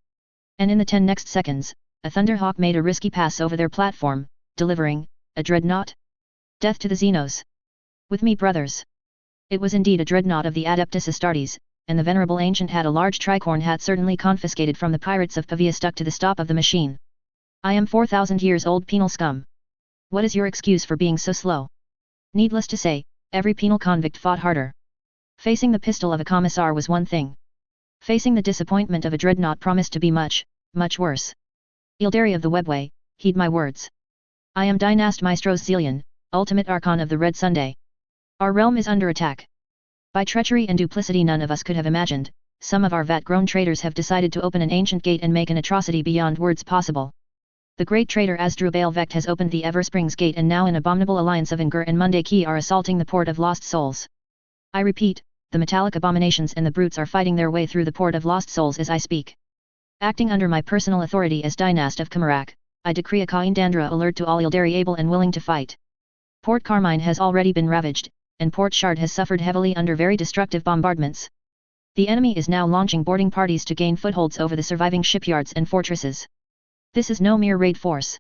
And in the 10 next seconds, a Thunderhawk made a risky pass over their platform, delivering a dreadnought. Death to the Xenos. With me, brothers. It was indeed a dreadnought of the Adeptus Astartes, and the venerable ancient had a large tricorn hat certainly confiscated from the pirates of Pavia stuck to the stop of the machine. I am 4,000 years old penal scum. What is your excuse for being so slow? Needless to say, every penal convict fought harder. Facing the pistol of a commissar was one thing. Facing the disappointment of a dreadnought promised to be much, much worse. Ildari of the Webway, heed my words. I am Dynast Maestros Zelian, ultimate archon of the Red Sunday. Our realm is under attack. By treachery and duplicity none of us could have imagined, some of our vat-grown traitors have decided to open an ancient gate and make an atrocity beyond words possible. The great traitor Asdrubal Vecht has opened the Eversprings Gate and now an abominable alliance of Ngur and Monday Key are assaulting the port of Lost Souls. I repeat, the metallic abominations and the brutes are fighting their way through the port of Lost Souls as I speak. Acting under my personal authority as Dynast of Kamarak, I decree a Kaindandra alert to all Ildari able and willing to fight. Port Carmine has already been ravaged, and Port Shard has suffered heavily under very destructive bombardments. The enemy is now launching boarding parties to gain footholds over the surviving shipyards and fortresses. This is no mere raid force.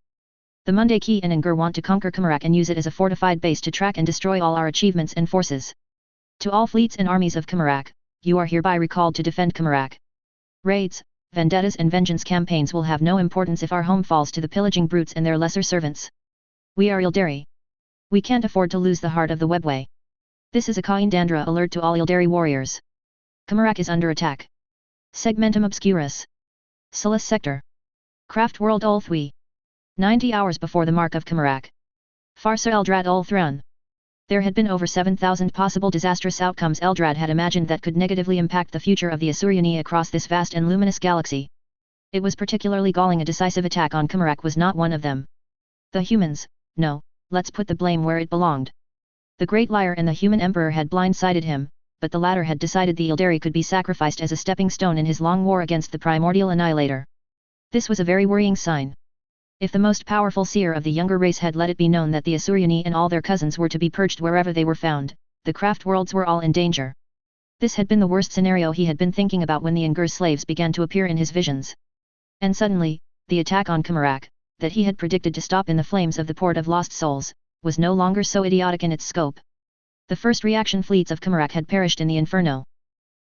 The Monday Key and Ngur want to conquer Kamarak and use it as a fortified base to track and destroy all our achievements and forces. To all fleets and armies of Kamarak, you are hereby recalled to defend Kamarak. Raids, vendettas and vengeance campaigns will have no importance if our home falls to the pillaging brutes and their lesser servants. We are Ildari. We can't afford to lose the heart of the webway. This is a Kaindandra alert to all Ildari warriors. Kamarak is under attack. Segmentum Obscurus. Solus Sector. Craft World Ulthwi. 90 hours before the mark of Kamarak. Farsa Eldrad Ulthran. There had been over 7,000 possible disastrous outcomes Eldrad had imagined that could negatively impact the future of the Asuryani across this vast and luminous galaxy. It was particularly galling a decisive attack on Kamarak was not one of them. The humans, no, let's put the blame where it belonged. The Great Liar and the human emperor had blindsided him, but the latter had decided the Ildari could be sacrificed as a stepping stone in his long war against the primordial annihilator. This was a very worrying sign. If the most powerful seer of the younger race had let it be known that the Asuryani and all their cousins were to be purged wherever they were found, the craft worlds were all in danger. This had been the worst scenario he had been thinking about when the Ungur slaves began to appear in his visions. And suddenly, the attack on Kamarak, that he had predicted to stop in the flames of the Port of Lost Souls, was no longer so idiotic in its scope. The first reaction fleets of Kamarak had perished in the inferno.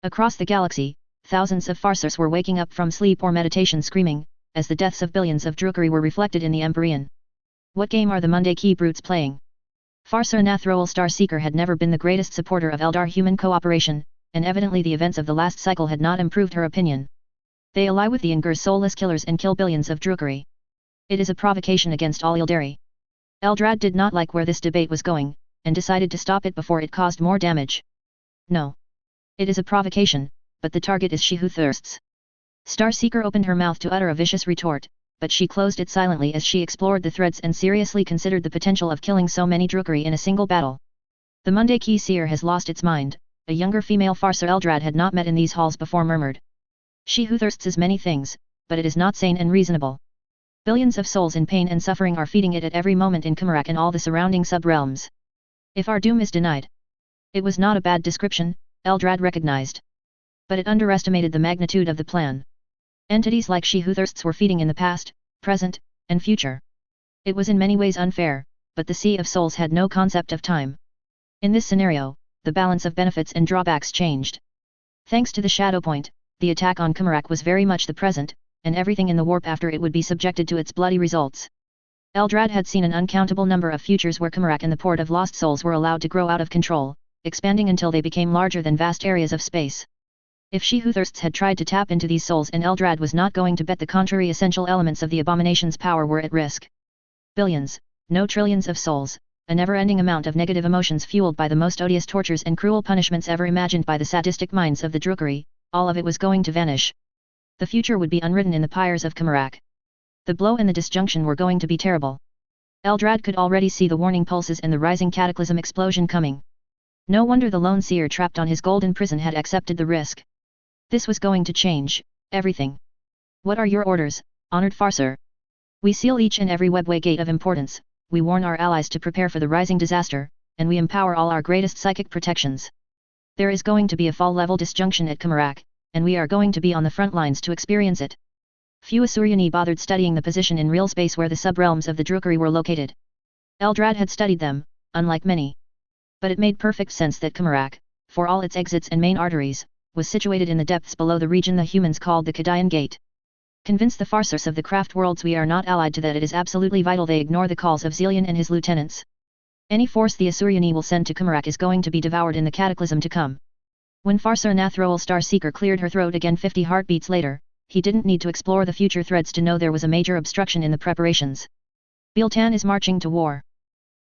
Across the galaxy, thousands of Farsars were waking up from sleep or meditation screaming, as the deaths of billions of Drukari were reflected in the Empyrean. What game are the Monday Key brutes playing? Farsar Nathrol Starseeker had never been the greatest supporter of Eldar human cooperation, and evidently the events of the last cycle had not improved her opinion. They ally with the Ungur soulless killers and kill billions of Drukari. It is a provocation against all Ildari. Eldrad did not like where this debate was going, and decided to stop it before it caused more damage. No. It is a provocation, but the target is she who thirsts. Starseeker opened her mouth to utter a vicious retort, but she closed it silently as she explored the threads and seriously considered the potential of killing so many Drukari in a single battle. The Monday Key Seer has lost its mind, a younger female Farsar Eldrad had not met in these halls before murmured. She who thirsts is many things, but it is not sane and reasonable. Billions of souls in pain and suffering are feeding it at every moment in Kamarak and all the surrounding sub-realms. If our doom is denied. It was not a bad description, Eldrad recognized. But it underestimated the magnitude of the plan. Entities like she who thirsts were feeding in the past, present, and future. It was in many ways unfair, but the Sea of Souls had no concept of time. In this scenario, the balance of benefits and drawbacks changed. Thanks to the Shadow Point, the attack on Kamarak was very much the present, and everything in the warp after it would be subjected to its bloody results. Eldrad had seen an uncountable number of futures where Kamarak and the Port of Lost Souls were allowed to grow out of control, expanding until they became larger than vast areas of space. If she who thirsts had tried to tap into these souls and Eldrad was not going to bet the contrary, essential elements of the abomination's power were at risk. Billions, no trillions of souls, a never-ending amount of negative emotions fueled by the most odious tortures and cruel punishments ever imagined by the sadistic minds of the Drukari, all of it was going to vanish. The future would be unwritten in the pyres of Kamarak. The blow and the disjunction were going to be terrible. Eldrad could already see the warning pulses and the rising cataclysm explosion coming. No wonder the lone seer trapped on his golden prison had accepted the risk. This was going to change everything. What are your orders, honored Farsar? We seal each and every webway gate of importance, we warn our allies to prepare for the rising disaster, and we empower all our greatest psychic protections. There is going to be a fall-level disjunction at Kamarak, and we are going to be on the front lines to experience it. Few Asuryani bothered studying the position in real space where the sub-realms of the Drukari were located. Eldrad had studied them, unlike many. But it made perfect sense that Kamarak, for all its exits and main arteries, was situated in the depths below the region the humans called the Kadayan Gate. Convince the Farsars of the craft worlds we are not allied to that it is absolutely vital they ignore the calls of Zillion and his lieutenants. Any force the Asuryani will send to Kamarak is going to be devoured in the cataclysm to come. When Farsar Nathrol Starseeker cleared her throat again 50 heartbeats later, he didn't need to explore the future threads to know there was a major obstruction in the preparations. Biltan is marching to war.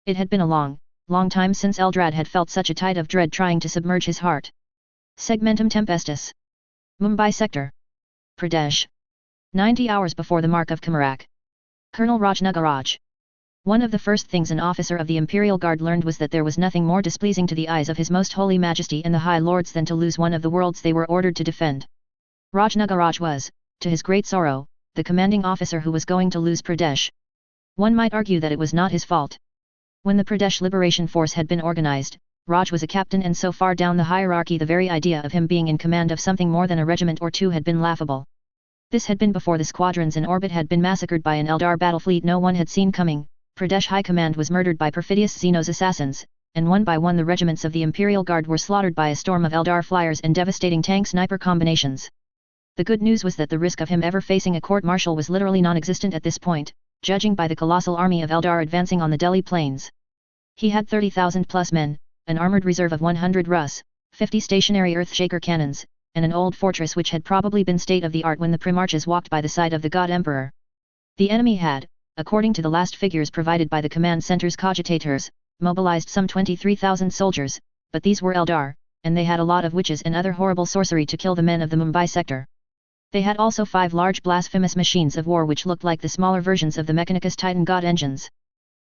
It had been a long time since Eldrad had felt such a tide of dread trying to submerge his heart. Segmentum Tempestus. Mumbai Sector. Pradesh. 90 hours before the mark of Kamarak. Colonel Rajnagaraj. One of the first things an officer of the Imperial Guard learned was that there was nothing more displeasing to the eyes of His Most Holy Majesty and the High Lords than to lose one of the worlds they were ordered to defend. Rajnagaraj was, to his great sorrow, the commanding officer who was going to lose Pradesh. One might argue that it was not his fault. When the Pradesh Liberation Force had been organized, Raj was a captain, and so far down the hierarchy the very idea of him being in command of something more than a regiment or two had been laughable. This had been before the squadrons in orbit had been massacred by an Eldar battle fleet no one had seen coming. Pradesh High Command was murdered by perfidious Xenos assassins, and one by one the regiments of the Imperial Guard were slaughtered by a storm of Eldar flyers and devastating tank-sniper combinations. The good news was that the risk of him ever facing a court-martial was literally non-existent at this point, judging by the colossal army of Eldar advancing on the Delhi plains. He had 30,000 plus men, an armored reserve of 100 Rus, 50 stationary Earthshaker cannons, and an old fortress which had probably been state-of-the-art when the Primarchs walked by the side of the God Emperor. The enemy had, according to the last figures provided by the command center's cogitators, mobilized some 23,000 soldiers, but these were Eldar, and they had a lot of witches and other horrible sorcery to kill the men of the Mumbai sector. They had also 5 large blasphemous machines of war which looked like the smaller versions of the Mechanicus Titan god engines.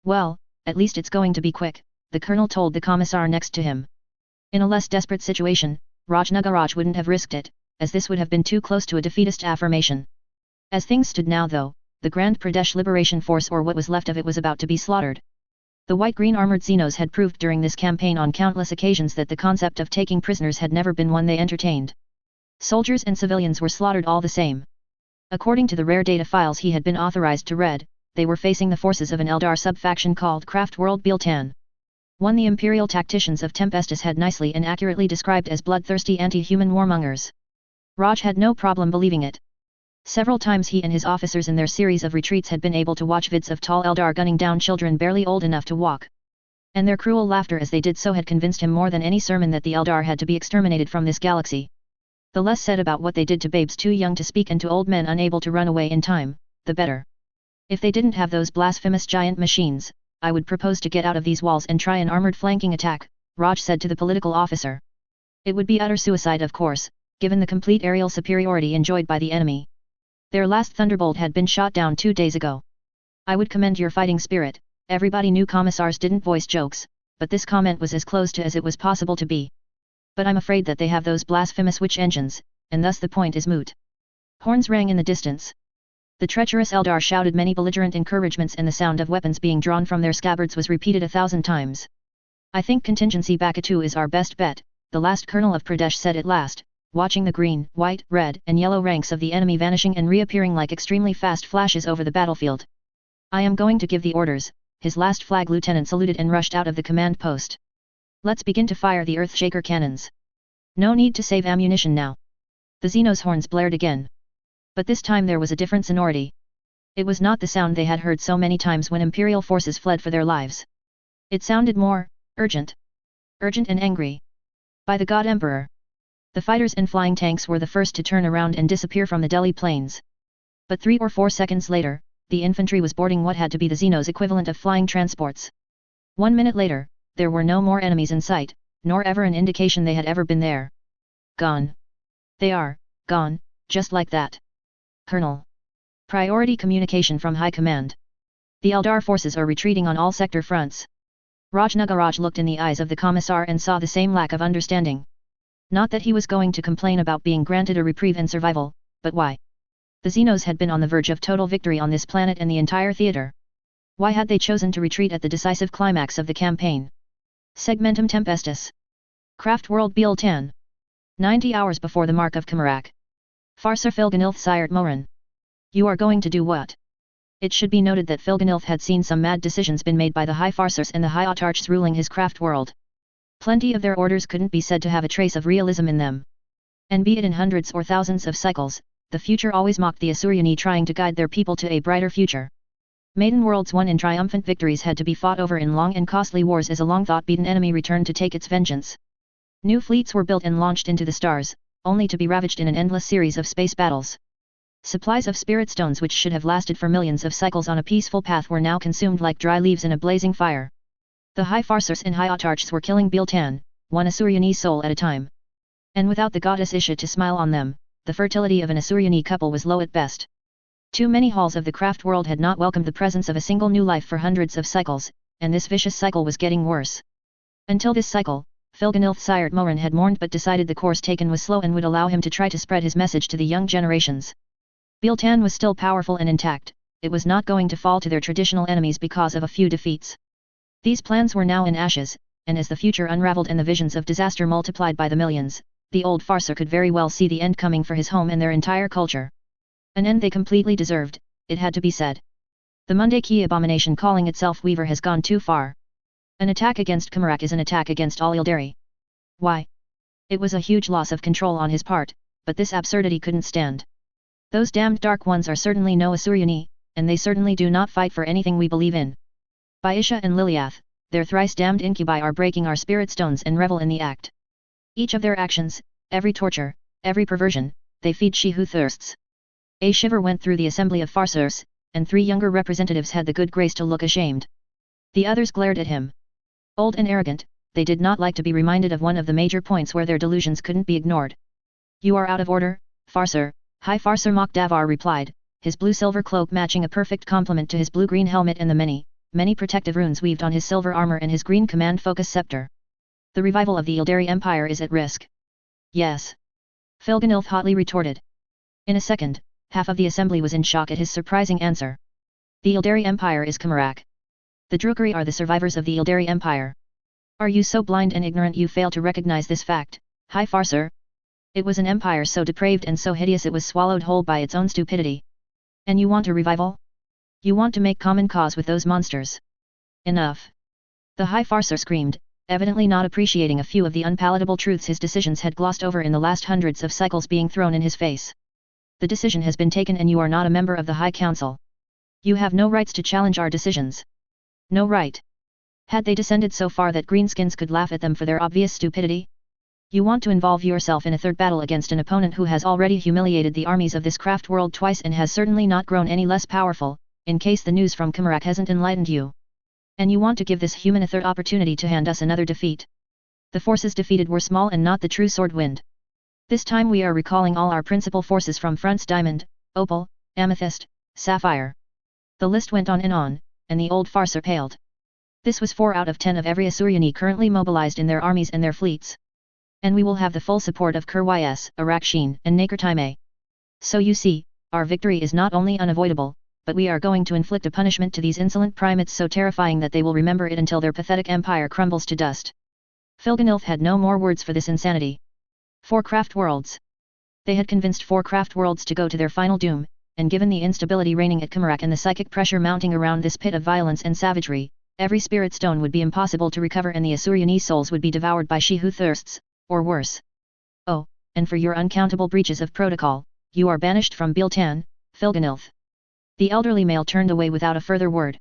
Well, at least it's going to be quick, the colonel told the commissar next to him. In a less desperate situation, Rajnagaraj wouldn't have risked it, as this would have been too close to a defeatist affirmation. As things stood now though, the Grand Pradesh Liberation Force or what was left of it was about to be slaughtered. The white-green armored Xenos had proved during this campaign on countless occasions that the concept of taking prisoners had never been one they entertained. Soldiers and civilians were slaughtered all the same. According to the rare data files he had been authorized to read, they were facing the forces of an Eldar sub-faction called Craftworld Biltan. One the imperial tacticians of Tempestus had nicely and accurately described as bloodthirsty anti-human warmongers. Raj had no problem believing it. Several times he and his officers in their series of retreats had been able to watch vids of tall Eldar gunning down children barely old enough to walk. And their cruel laughter as they did so had convinced him more than any sermon that the Eldar had to be exterminated from this galaxy. The less said about what they did to babes too young to speak and to old men unable to run away in time, the better. If they didn't have those blasphemous giant machines, I would propose to get out of these walls and try an armored flanking attack, Raj said to the political officer. It would be utter suicide of course, given the complete aerial superiority enjoyed by the enemy. Their last thunderbolt had been shot down 2 days ago. I would commend your fighting spirit. Everybody knew commissars didn't voice jokes, but this comment was as close to as it was possible to be. But I'm afraid that they have those blasphemous witch engines, and thus the point is moot. Horns rang in the distance. The treacherous Eldar shouted many belligerent encouragements and the sound of weapons being drawn from their scabbards was repeated 1,000 times. I think contingency Bakatu is our best bet, the last colonel of Pradesh said at last, watching the green, white, red and yellow ranks of the enemy vanishing and reappearing like extremely fast flashes over the battlefield. I am going to give the orders, his last flag lieutenant saluted and rushed out of the command post. Let's begin to fire the Earthshaker cannons. No need to save ammunition now. The Xenos horns blared again. But this time there was a different sonority. It was not the sound they had heard so many times when Imperial forces fled for their lives. It sounded more urgent. Urgent and angry. By the God Emperor. The fighters and flying tanks were the first to turn around and disappear from the Delhi plains. But 3 or 4 seconds later, the infantry was boarding what had to be the Xenos equivalent of flying transports. 1 minute later, there were no more enemies in sight, nor ever an indication they had ever been there. Gone. They are gone, just like that. Colonel. Priority communication from High Command. The Eldar forces are retreating on all sector fronts. Rajnagaraj looked in the eyes of the commissar and saw the same lack of understanding. Not that he was going to complain about being granted a reprieve and survival, but why? The Xenos had been on the verge of total victory on this planet and the entire theater. Why had they chosen to retreat at the decisive climax of the campaign? Segmentum Tempestus. Craftworld Biltan. 90 hours before the mark of Kamarak. Farser Filganilth Sirt Moran. You are going to do what? It should be noted that Filganilth had seen some mad decisions been made by the High Farsers and the High Autarchs ruling his craft world. Plenty of their orders couldn't be said to have a trace of realism in them. And be it in hundreds or thousands of cycles, the future always mocked the Asuryani trying to guide their people to a brighter future. Maiden worlds won in triumphant victories had to be fought over in long and costly wars as a long-thought beaten enemy returned to take its vengeance. New fleets were built and launched into the stars, only to be ravaged in an endless series of space battles. Supplies of spirit stones which should have lasted for millions of cycles on a peaceful path were now consumed like dry leaves in a blazing fire. The High Farsers and High Autarchs were killing Biltan, one Asuryani soul at a time. And without the goddess Isha to smile on them, the fertility of an Asuryani couple was low at best. Too many halls of the craft world had not welcomed the presence of a single new life for hundreds of cycles, and this vicious cycle was getting worse. Until this cycle, Filganilth Sirt Moran had mourned but decided the course taken was slow and would allow him to try to spread his message to the young generations. Biltan was still powerful and intact, it was not going to fall to their traditional enemies because of a few defeats. These plans were now in ashes, and as the future unraveled and the visions of disaster multiplied by the millions, the old Farser could very well see the end coming for his home and their entire culture. An end they completely deserved, it had to be said. The Mundaki abomination calling itself Weaver has gone too far. An attack against Kamarak is an attack against all Ildari. Why? It was a huge loss of control on his part, but this absurdity couldn't stand. Those damned Dark Ones are certainly no Asuryani, and they certainly do not fight for anything we believe in. By Isha and Liliath, their thrice damned incubi are breaking our spirit stones and revel in the act. Each of their actions, every torture, every perversion, they feed she who thirsts. A shiver went through the assembly of farceurs, and 3 younger representatives had the good grace to look ashamed. The others glared at him. Old and arrogant, they did not like to be reminded of one of the major points where their delusions couldn't be ignored. You are out of order, farceur, High Farceur Mokdavar replied, his blue-silver cloak matching a perfect complement to his blue-green helmet and the many protective runes weaved on his silver armor and his green command focus scepter. The revival of the Ildari Empire is at risk. Yes. Filganilf hotly retorted. In a second, half of the assembly was in shock at his surprising answer. The Ildari Empire is Kamarak. The Drukari are the survivors of the Ildari Empire. Are you so blind and ignorant you fail to recognize this fact, High Farceur? It was an empire so depraved and so hideous it was swallowed whole by its own stupidity. And you want a revival? You want to make common cause with those monsters? Enough! The High Farceur screamed, evidently not appreciating a few of the unpalatable truths his decisions had glossed over in the last hundreds of cycles being thrown in his face. The decision has been taken and you are not a member of the High Council. You have no rights to challenge our decisions. No right. Had they descended so far that greenskins could laugh at them for their obvious stupidity? You want to involve yourself in a third battle against an opponent who has already humiliated the armies of this craft world twice and has certainly not grown any less powerful, in case the news from Kamarak hasn't enlightened you. And you want to give this human a third opportunity to hand us another defeat. The forces defeated were small and not the true sword wind. This time we are recalling all our principal forces from fronts Diamond, Opal, Amethyst, Sapphire. The list went on, and the old farcer paled. This was 4 out of 10 of every Asuryani currently mobilized in their armies and their fleets. And we will have the full support of Kur-Ys, Arakshin, and Nakartime. So you see, our victory is not only unavoidable, but we are going to inflict a punishment to these insolent primates so terrifying that they will remember it until their pathetic empire crumbles to dust. Filganilf had no more words for this insanity. 4 craft worlds. They had convinced 4 craft worlds to go to their final doom, and given the instability reigning at Kamarak and the psychic pressure mounting around this pit of violence and savagery, every spirit stone would be impossible to recover and the Asuryani souls would be devoured by she who thirsts, or worse. Oh, and for your uncountable breaches of protocol, you are banished from Biltan, Filganilf. The elderly male turned away without a further word.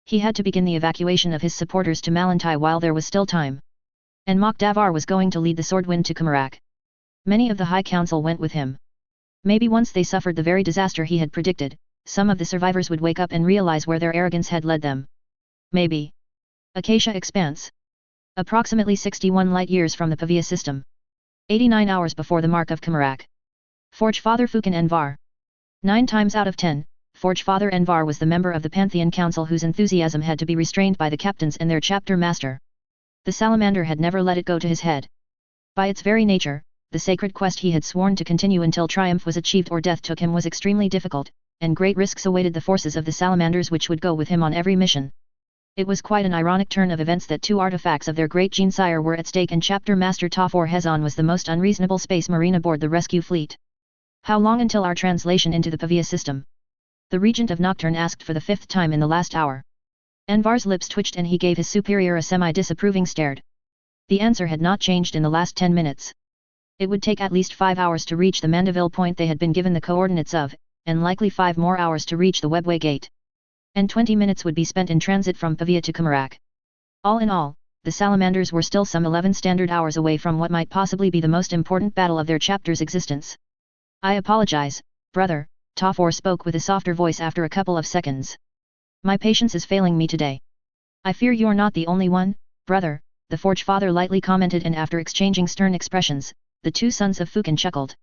He had to begin the evacuation of his supporters to Malantai while there was still time. And Mokdavar was going to lead the Swordwind to Kamarak. Many of the High Council went with him. Maybe once they suffered the very disaster he had predicted, some of the survivors would wake up and realize where their arrogance had led them. Maybe. Acacia Expanse. Approximately 61 light-years from the Pavia system. 89 hours before the mark of Kamarak. Forge Father Fukin Envar. 9 times out of 10, Forge Father Envar was the member of the Pantheon Council whose enthusiasm had to be restrained by the captains and their chapter master. The salamander had never let it go to his head. By its very nature, the sacred quest he had sworn to continue until triumph was achieved or death took him was extremely difficult, and great risks awaited the forces of the salamanders which would go with him on every mission. It was quite an ironic turn of events that 2 artifacts of their great Gene-sire were at stake and Chapter Master Tafor Hezon was the most unreasonable space marine aboard the rescue fleet. How long until our translation into the Pavia system? The Regent of Nocturne asked for the 5th time in the last hour. Envar's lips twitched and he gave his superior a semi-disapproving stare. The answer had not changed in the last 10 minutes. It would take at least 5 hours to reach the Mandeville point they had been given the coordinates of, and likely 5 more hours to reach the Webway Gate. And 20 minutes would be spent in transit from Pavia to Kamarak. All in all, the salamanders were still some 11 standard hours away from what might possibly be the most important battle of their chapter's existence. I apologize, brother, Tafor spoke with a softer voice after a couple of seconds. My patience is failing me today. I fear you're not the only one, brother, the Forge Father lightly commented, and after exchanging stern expressions, the 2 sons of Fukin chuckled.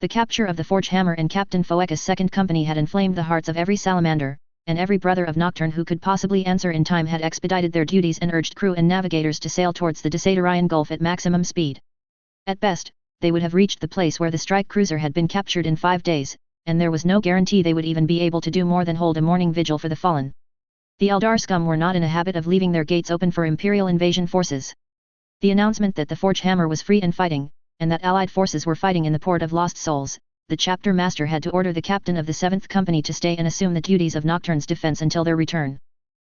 The capture of the Forge Hammer and Captain Foeka's second company had inflamed the hearts of every salamander, and every brother of Nocturne who could possibly answer in time had expedited their duties and urged crew and navigators to sail towards the Desadarian Gulf at maximum speed. At best, they would have reached the place where the strike cruiser had been captured in 5 days, and there was no guarantee they would even be able to do more than hold a morning vigil for the fallen. The Eldar scum were not in a habit of leaving their gates open for Imperial invasion forces. The announcement that the Forge Hammer was free and fighting, and that Allied forces were fighting in the Port of Lost Souls, the chapter master had to order the captain of the 7th Company to stay and assume the duties of Nocturne's defense until their return.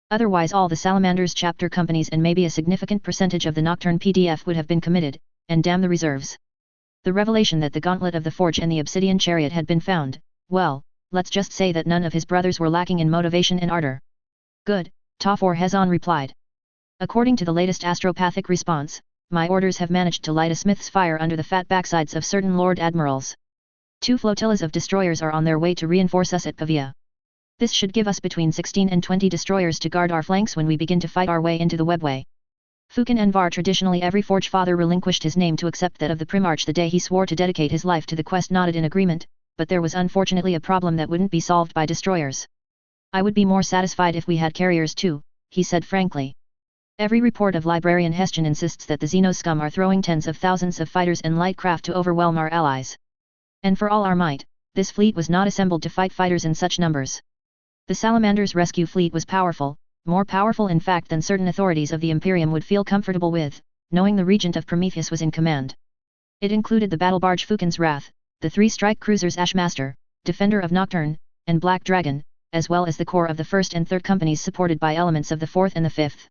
Otherwise all the Salamander's chapter companies and maybe a significant percentage of the Nocturne PDF would have been committed, and damn the reserves. The revelation that the Gauntlet of the Forge and the Obsidian Chariot had been found, well, let's just say that none of his brothers were lacking in motivation and ardor. Good, Tafor Hezon replied. According to the latest astropathic response, my orders have managed to light a smith's fire under the fat backsides of certain Lord Admirals. 2 flotillas of destroyers are on their way to reinforce us at Pavia. This should give us between 16 and 20 destroyers to guard our flanks when we begin to fight our way into the webway. Fukin Envar. Traditionally every Forge Father relinquished his name to accept that of the Primarch the day he swore to dedicate his life to the quest, nodded in agreement, but there was unfortunately a problem that wouldn't be solved by destroyers. I would be more satisfied if we had carriers too, he said frankly. Every report of Librarian Hestian insists that the Xeno scum are throwing tens of thousands of fighters and light craft to overwhelm our allies. And for all our might, this fleet was not assembled to fight fighters in such numbers. The Salamander's rescue fleet was powerful, more powerful in fact than certain authorities of the Imperium would feel comfortable with, knowing the Regent of Prometheus was in command. It included the battle barge Fukin's Wrath, the 3 strike cruisers Ashmaster, Defender of Nocturne, and Black Dragon, as well as the core of the 1st and 3rd companies supported by elements of the 4th and the 5th.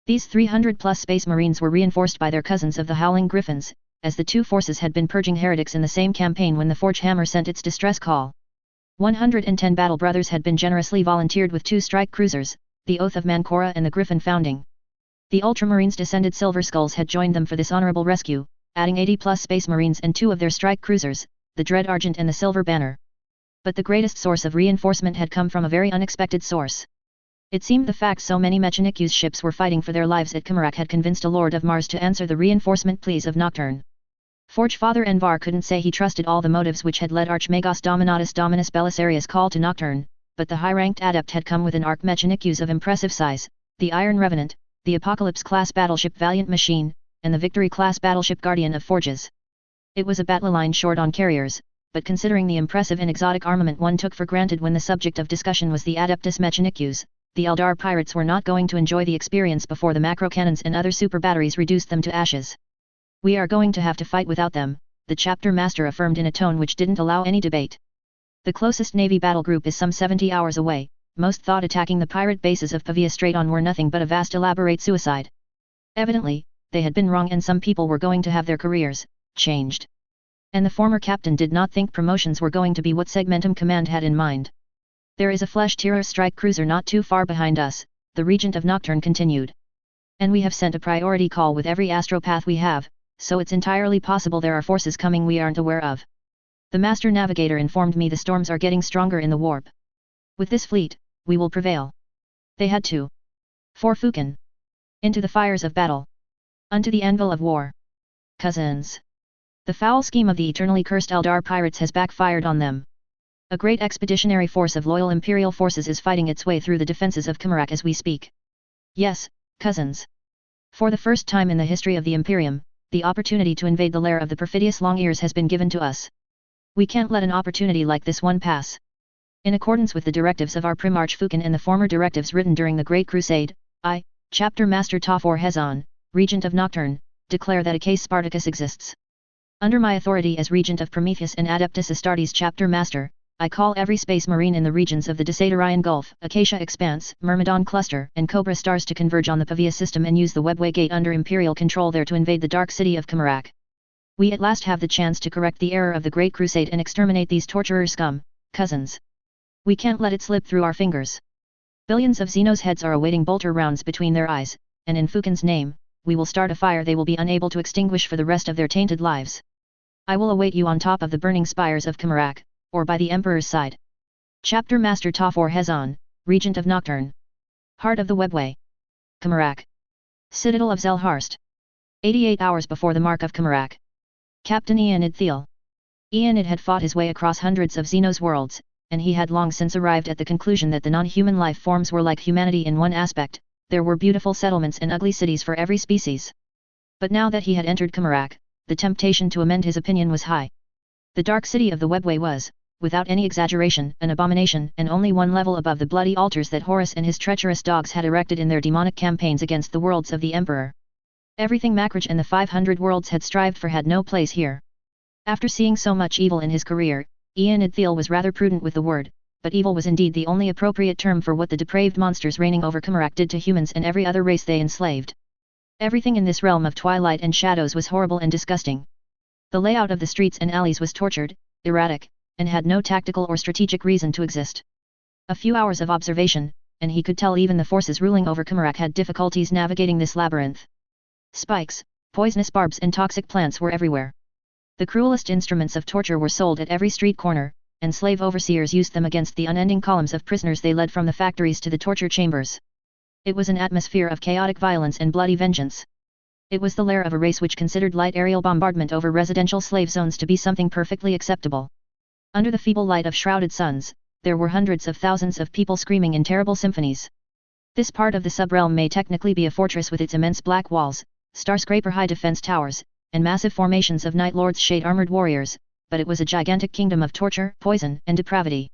These 300-plus Space Marines were reinforced by their cousins of the Howling Griffins, as the 2 forces had been purging heretics in the same campaign when the Forge Hammer sent its distress call. 110 Battle Brothers had been generously volunteered with 2 strike cruisers, the Oath of Mancora and the Griffin Founding. The Ultramarines descended Silver Skulls had joined them for this honorable rescue, adding 80-plus Space Marines and 2 of their strike cruisers, the Dread Argent and the Silver Banner. But the greatest source of reinforcement had come from a very unexpected source. It seemed the fact so many Mechanicu's ships were fighting for their lives at Kamarak had convinced a Lord of Mars to answer the reinforcement pleas of Nocturne. Forge Father Envar couldn't say he trusted all the motives which had led Archmagos Dominatus Dominus Belisarius' call to Nocturne, but the high-ranked adept had come with an Arch-Mechanicus of impressive size, the Iron Revenant, the Apocalypse-class battleship Valiant Machine, and the Victory-class battleship Guardian of Forges. It was a battle line short on carriers, but considering the impressive and exotic armament one took for granted when the subject of discussion was the Adeptus Mechanicus, the Eldar pirates were not going to enjoy the experience before the macro cannons and other super batteries reduced them to ashes. We are going to have to fight without them, the chapter master affirmed in a tone which didn't allow any debate. The closest Navy battle group is some 70 hours away. Most thought attacking the pirate bases of Pavia straight on were nothing but a vast elaborate suicide. Evidently, they had been wrong and some people were going to have their careers changed. And the former captain did not think promotions were going to be what Segmentum Command had in mind. There is a Flesh-Terror strike cruiser not too far behind us, the Regent of Nocturne continued. And we have sent a priority call with every astropath we have, so it's entirely possible there are forces coming we aren't aware of. The Master Navigator informed me the storms are getting stronger in the warp. With this fleet, we will prevail. They had to. For Fukin. Into the fires of battle. Unto the anvil of war. Cousins. The foul scheme of the eternally cursed Eldar pirates has backfired on them. A great expeditionary force of loyal Imperial forces is fighting its way through the defenses of Kamarak as we speak. Yes, cousins. For the first time in the history of the Imperium, the opportunity to invade the lair of the perfidious Long-Ears has been given to us. We can't let an opportunity like this one pass. In accordance with the directives of our Primarch Fukin and the former directives written during the Great Crusade, I, Chapter Master Ta4 Hezon, Regent of Nocturne, declare that a case Spartacus exists. Under my authority as Regent of Prometheus and Adeptus Astartes Chapter Master, I call every Space Marine in the regions of the Desadarian Gulf, Acacia Expanse, Myrmidon Cluster and Cobra Stars to converge on the Pavia system and use the Webway Gate under Imperial control there to invade the dark city of Kamarak. We at last have the chance to correct the error of the Great Crusade and exterminate these torturer scum, cousins. We can't let it slip through our fingers. Billions of Xenos heads are awaiting bolter rounds between their eyes, and in Fukin's name, we will start a fire they will be unable to extinguish for the rest of their tainted lives. I will await you on top of the burning spires of Kamarak, or by the Emperor's side. Chapter Master Ta4 Hezon, Regent of Nocturne. Heart of the Webway. Kamarak. Citadel of Zelharst. 88 hours before the mark of Kamarak. Captain Eonid Thiel. Eonid had fought his way across hundreds of Xenos worlds, and he had long since arrived at the conclusion that the non-human life forms were like humanity in one aspect, there were beautiful settlements and ugly cities for every species. But now that he had entered Kamarak, the temptation to amend his opinion was high. The dark city of the Webway was, without any exaggeration, an abomination and only one level above the bloody altars that Horus and his treacherous dogs had erected in their demonic campaigns against the worlds of the Emperor. Everything Makraj and the 500 worlds had strived for had no place here. After seeing so much evil in his career, Eonid Thiel was rather prudent with the word, but evil was indeed the only appropriate term for what the depraved monsters reigning over Kamarak did to humans and every other race they enslaved. Everything in this realm of twilight and shadows was horrible and disgusting. The layout of the streets and alleys was tortured, erratic, and had no tactical or strategic reason to exist. A few hours of observation, and he could tell even the forces ruling over Kamarak had difficulties navigating this labyrinth. Spikes, poisonous barbs and toxic plants were everywhere. The cruelest instruments of torture were sold at every street corner, and slave overseers used them against the unending columns of prisoners they led from the factories to the torture chambers. It was an atmosphere of chaotic violence and bloody vengeance. It was the lair of a race which considered light aerial bombardment over residential slave zones to be something perfectly acceptable. Under the feeble light of shrouded suns, there were hundreds of thousands of people screaming in terrible symphonies. This part of the subrealm may technically be a fortress with its immense black walls, skyscraper-high defense towers, and massive formations of Night Lords' shade-armored warriors, but it was a gigantic kingdom of torture, poison, and depravity.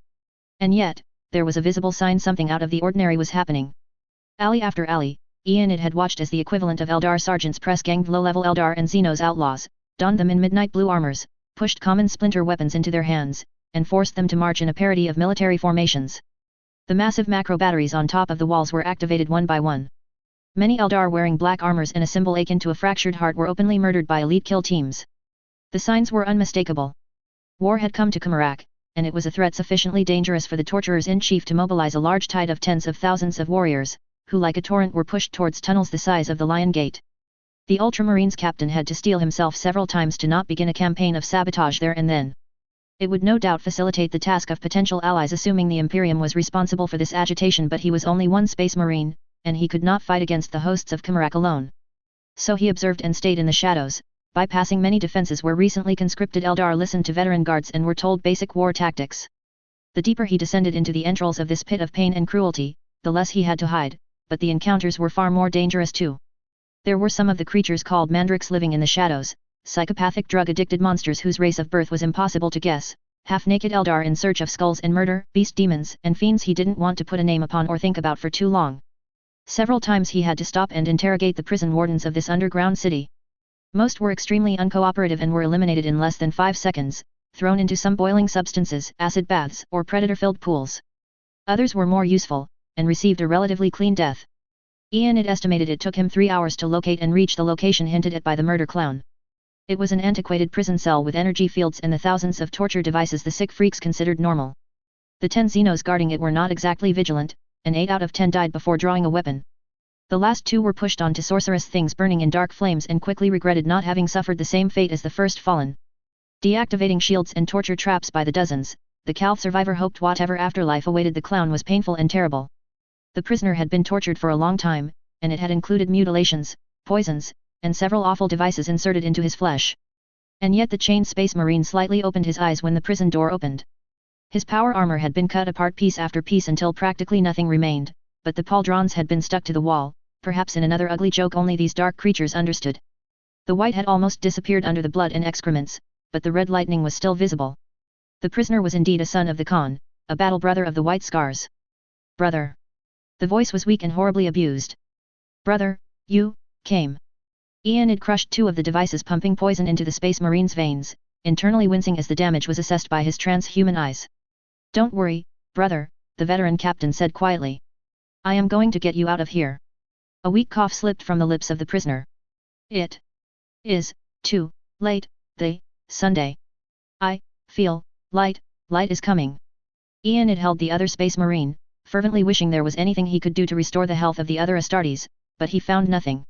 And yet, there was a visible sign something out of the ordinary was happening. Alley after alley, Enid had watched as the equivalent of Eldar sergeants press-ganged low-level Eldar and Xenos outlaws, donned them in midnight blue armors, pushed common splinter weapons into their hands, and forced them to march in a parody of military formations. The massive macro batteries on top of the walls were activated one by one. Many Eldar wearing black armors and a symbol akin to a fractured heart were openly murdered by elite kill teams. The signs were unmistakable. War had come to Kamarak, and it was a threat sufficiently dangerous for the torturers-in-chief to mobilize a large tide of tens of thousands of warriors, who like a torrent were pushed towards tunnels the size of the Lion Gate. The Ultramarines captain had to steel himself several times to not begin a campaign of sabotage there and then. It would no doubt facilitate the task of potential allies assuming the Imperium was responsible for this agitation, but he was only one Space Marine, and he could not fight against the hosts of Kamarak alone. So he observed and stayed in the shadows, bypassing many defenses where recently conscripted Eldar listened to veteran guards and were told basic war tactics. The deeper he descended into the entrails of this pit of pain and cruelty, the less he had to hide, but the encounters were far more dangerous too. There were some of the creatures called mandrakes living in the shadows, psychopathic drug-addicted monsters whose race of birth was impossible to guess, half-naked Eldar in search of skulls and murder, beast demons and fiends he didn't want to put a name upon or think about for too long. Several times he had to stop and interrogate the prison wardens of this underground city. Most were extremely uncooperative and were eliminated in less than 5 seconds, thrown into some boiling substances, acid baths, or predator-filled pools. Others were more useful, and received a relatively clean death. Enid estimated it took him 3 hours to locate and reach the location hinted at by the murder clown. It was an antiquated prison cell with energy fields and the thousands of torture devices the sick freaks considered normal. The 10 Xenos guarding it were not exactly vigilant, and 8 out of 10 died before drawing a weapon. The last 2 were pushed onto sorcerous things burning in dark flames and quickly regretted not having suffered the same fate as the first fallen. Deactivating shields and torture traps by the dozens, the Calth survivor hoped whatever afterlife awaited the clown was painful and terrible. The prisoner had been tortured for a long time, and it had included mutilations, poisons, and several awful devices inserted into his flesh. And yet the chained Space Marine slightly opened his eyes when the prison door opened. His power armor had been cut apart piece after piece until practically nothing remained, but the pauldrons had been stuck to the wall, perhaps in another ugly joke only these dark creatures understood. The white had almost disappeared under the blood and excrements, but the red lightning was still visible. The prisoner was indeed a son of the Khan, a battle brother of the White Scars. Brother. The voice was weak and horribly abused. Brother, you came. Enid crushed 2 of the devices pumping poison into the Space Marine's veins, internally wincing as the damage was assessed by his transhuman eyes. Don't worry, brother, the veteran captain said quietly. I am going to get you out of here. A weak cough slipped from the lips of the prisoner. It is too late, Sunday. I feel light is coming. Enid held the other Space Marine, fervently wishing there was anything he could do to restore the health of the other Astartes, but he found nothing.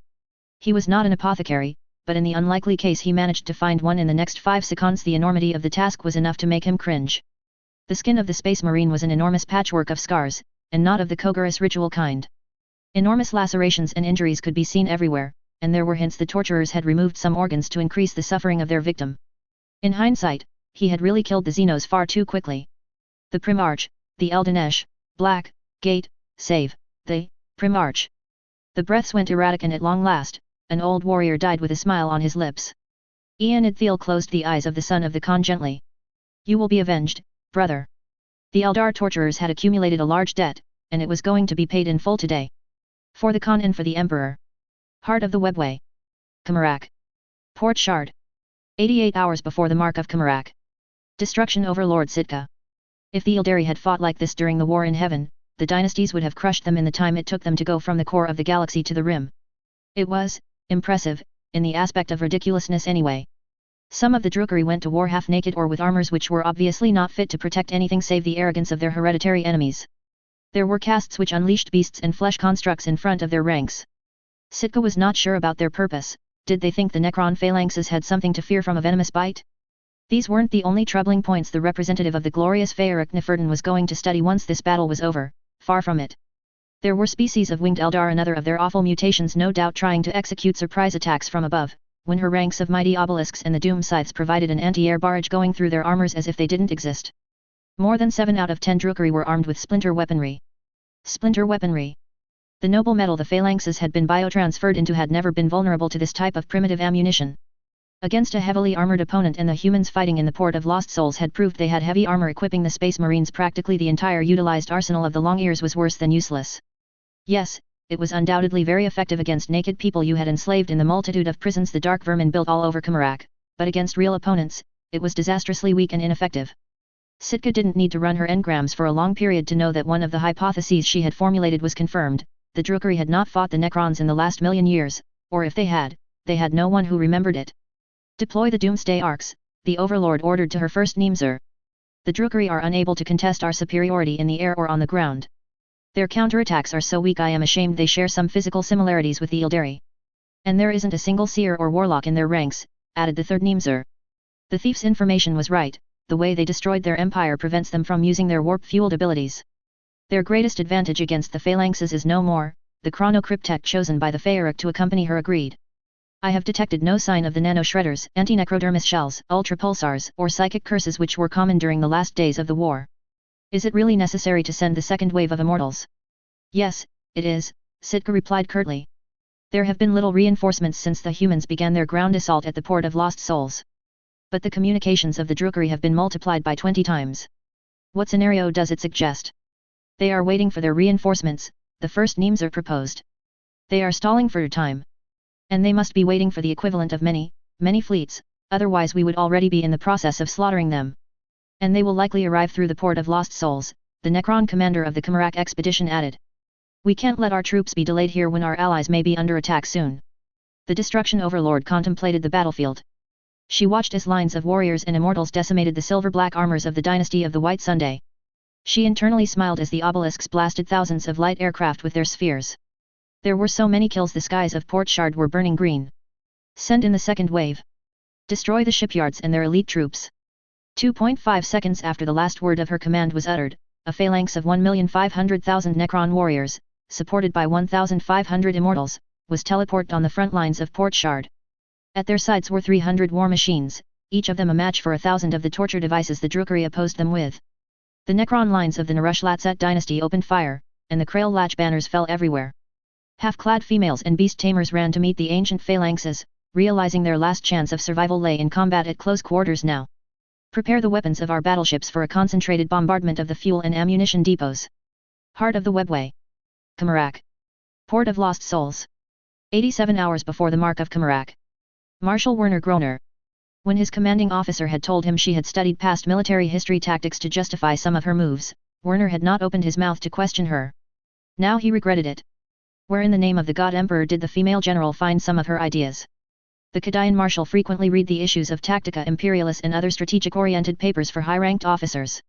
He was not an apothecary, but in the unlikely case he managed to find one in the next 5 seconds. The enormity of the task was enough to make him cringe. The skin of the Space Marine was an enormous patchwork of scars, and not of the Kogurus ritual kind. Enormous lacerations and injuries could be seen everywhere, and there were hints the torturers had removed some organs to increase the suffering of their victim. In hindsight, he had really killed the Xenos far too quickly. The Primarch, the Eldanesh, Black Gate, save the Primarch. The breaths went erratic, and at long last, an old warrior died with a smile on his lips. Enid Thiel closed the eyes of the son of the Khan gently. You will be avenged, brother. The Eldar torturers had accumulated a large debt, and it was going to be paid in full today. For the Khan and for the Emperor. Heart of the Webway. Kamarak. Port Shard. 88 hours before the mark of Kamarak. Destruction over Lord Sitka. If the Eldari had fought like this during the War in Heaven, the dynasties would have crushed them in the time it took them to go from the core of the galaxy to the rim. It was impressive, in the aspect of ridiculousness anyway. Some of the Drukhari went to war half-naked or with armors which were obviously not fit to protect anything save the arrogance of their hereditary enemies. There were casts which unleashed beasts and flesh constructs in front of their ranks. Sitka was not sure about their purpose. Did they think the Necron phalanxes had something to fear from a venomous bite? These weren't the only troubling points the representative of the glorious Feeric Nefertun was going to study once this battle was over, far from it. There were species of winged Eldar, another of their awful mutations, no doubt trying to execute surprise attacks from above, when her ranks of mighty obelisks and the doom scythes provided an anti-air barrage going through their armors as if they didn't exist. More than 7 out of 10 Drukhari were armed with splinter weaponry. Splinter weaponry. The noble metal the phalanxes had been biotransferred into had never been vulnerable to this type of primitive ammunition. Against a heavily armored opponent, and the humans fighting in the Port of Lost Souls had proved they had heavy armor equipping the Space Marines, practically the entire utilized arsenal of the Long Ears was worse than useless. Yes, it was undoubtedly very effective against naked people you had enslaved in the multitude of prisons the dark vermin built all over Kamarak, but against real opponents, it was disastrously weak and ineffective. Sitka didn't need to run her engrams for a long period to know that one of the hypotheses she had formulated was confirmed. The Drukhari had not fought the Necrons in the last million years, or if they had no one who remembered it. Deploy the Doomsday Arcs, the Overlord ordered to her first Nemzur. The Drukhari are unable to contest our superiority in the air or on the ground. Their counterattacks are so weak I am ashamed they share some physical similarities with the Ildari. And there isn't a single seer or warlock in their ranks, added the third Nemzur. The thief's information was right, the way they destroyed their empire prevents them from using their warp-fueled abilities. Their greatest advantage against the phalanxes is no more, the chronocryptek chosen by the Feeric to accompany her agreed. I have detected no sign of the nanoshredders, anti-necrodermis shells, ultra-pulsars, or psychic curses which were common during the last days of the war. Is it really necessary to send the second wave of immortals? Yes, it is, Sitka replied curtly. There have been little reinforcements since the humans began their ground assault at the Port of Lost Souls. But the communications of the Drukhari have been multiplied by 20 times. What scenario does it suggest? They are waiting for their reinforcements, the first Nemzur proposed. They are stalling for time. And they must be waiting for the equivalent of many fleets, otherwise we would already be in the process of slaughtering them. And they will likely arrive through the Port of Lost Souls, the Necron commander of the Kamarak expedition added. We can't let our troops be delayed here when our allies may be under attack soon. The Destruction Overlord contemplated the battlefield. She watched as lines of warriors and immortals decimated the silver-black armors of the dynasty of the White Sunday. She internally smiled as the obelisks blasted thousands of light aircraft with their spheres. There were so many kills the skies of Port Shard were burning green. Send in the second wave. Destroy the shipyards and their elite troops. 2.5 seconds after the last word of her command was uttered, a phalanx of 1,500,000 Necron warriors, supported by 1,500 immortals, was teleported on the front lines of Port Shard. At their sides were 300 war machines, each of them a match for 1,000 of the torture devices the Drukhari opposed them with. The Necron lines of the Narush-Latsat dynasty opened fire, and the Krail Lach banners fell everywhere. Half-clad females and beast tamers ran to meet the ancient phalanxes, realizing their last chance of survival lay in combat at close quarters now. Prepare the weapons of our battleships for a concentrated bombardment of the fuel and ammunition depots. Heart of the webway. Kamarak. Port of Lost Souls. 87 hours before the mark of Kamarak. Marshal Werner Groner. When his commanding officer had told him she had studied past military history tactics to justify some of her moves, Werner had not opened his mouth to question her. Now he regretted it. Where in the name of the God Emperor did the female general find some of her ideas? The Kadayan marshal frequently read the issues of Tactica Imperialis and other strategic-oriented papers for high-ranked officers.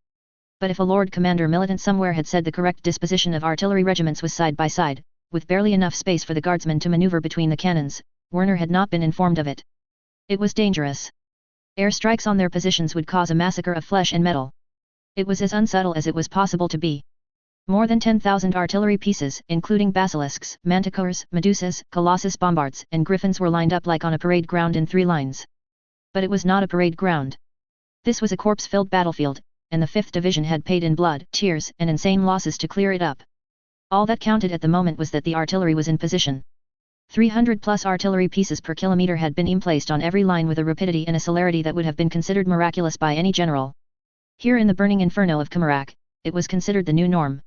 But if a Lord Commander militant somewhere had said the correct disposition of artillery regiments was side by side, with barely enough space for the guardsmen to maneuver between the cannons, Werner had not been informed of it. It was dangerous. Airstrikes on their positions would cause a massacre of flesh and metal. It was as unsubtle as it was possible to be. More than 10,000 artillery pieces, including basilisks, manticores, medusas, colossus bombards, and griffins were lined up like on a parade ground in 3 lines. But it was not a parade ground. This was a corpse-filled battlefield, and the 5th Division had paid in blood, tears, and insane losses to clear it up. All that counted at the moment was that the artillery was in position. 300-plus artillery pieces per kilometer had been emplaced on every line with a rapidity and a celerity that would have been considered miraculous by any general. Here in the burning inferno of Kamarak, it was considered the new norm.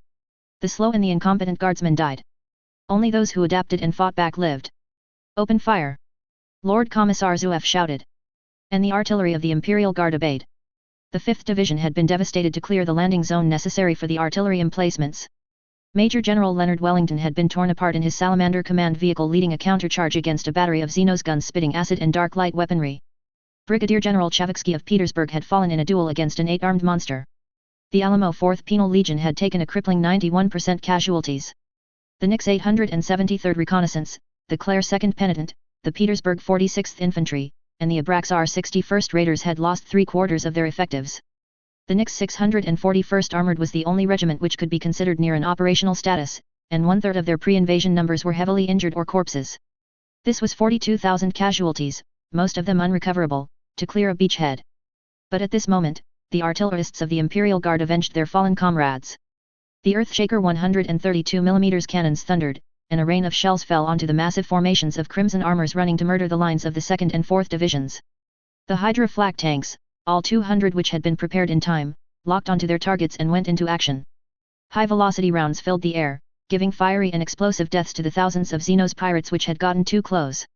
The slow and the incompetent guardsmen died. Only those who adapted and fought back lived. Open fire! Lord Commissar Zuev shouted. And the artillery of the Imperial Guard obeyed. The 5th Division had been devastated to clear the landing zone necessary for the artillery emplacements. Major General Leonard Wellington had been torn apart in his Salamander command vehicle leading a countercharge against a battery of Xenos guns spitting acid and dark light weaponry. Brigadier General Chavitsky of Petersburg had fallen in a duel against an 8-armed monster. The Alamo 4th Penal Legion had taken a crippling 91% casualties. The Nix 873rd Reconnaissance, the Clare 2nd Penitent, the Petersburg 46th Infantry, and the Abraxar 61st Raiders had lost 3/4 of their effectives. The Nix 641st Armored was the only regiment which could be considered near an operational status, and 1/3 of their pre-invasion numbers were heavily injured or corpses. This was 42,000 casualties, most of them unrecoverable, to clear a beachhead. But at this moment, the artillerists of the Imperial Guard avenged their fallen comrades. The Earthshaker 132mm cannons thundered, and a rain of shells fell onto the massive formations of Crimson armors running to murder the lines of the 2nd and 4th Divisions. The Hydra flak tanks, all 200 which had been prepared in time, locked onto their targets and went into action. High-velocity rounds filled the air, giving fiery and explosive deaths to the thousands of Xenos pirates which had gotten too close.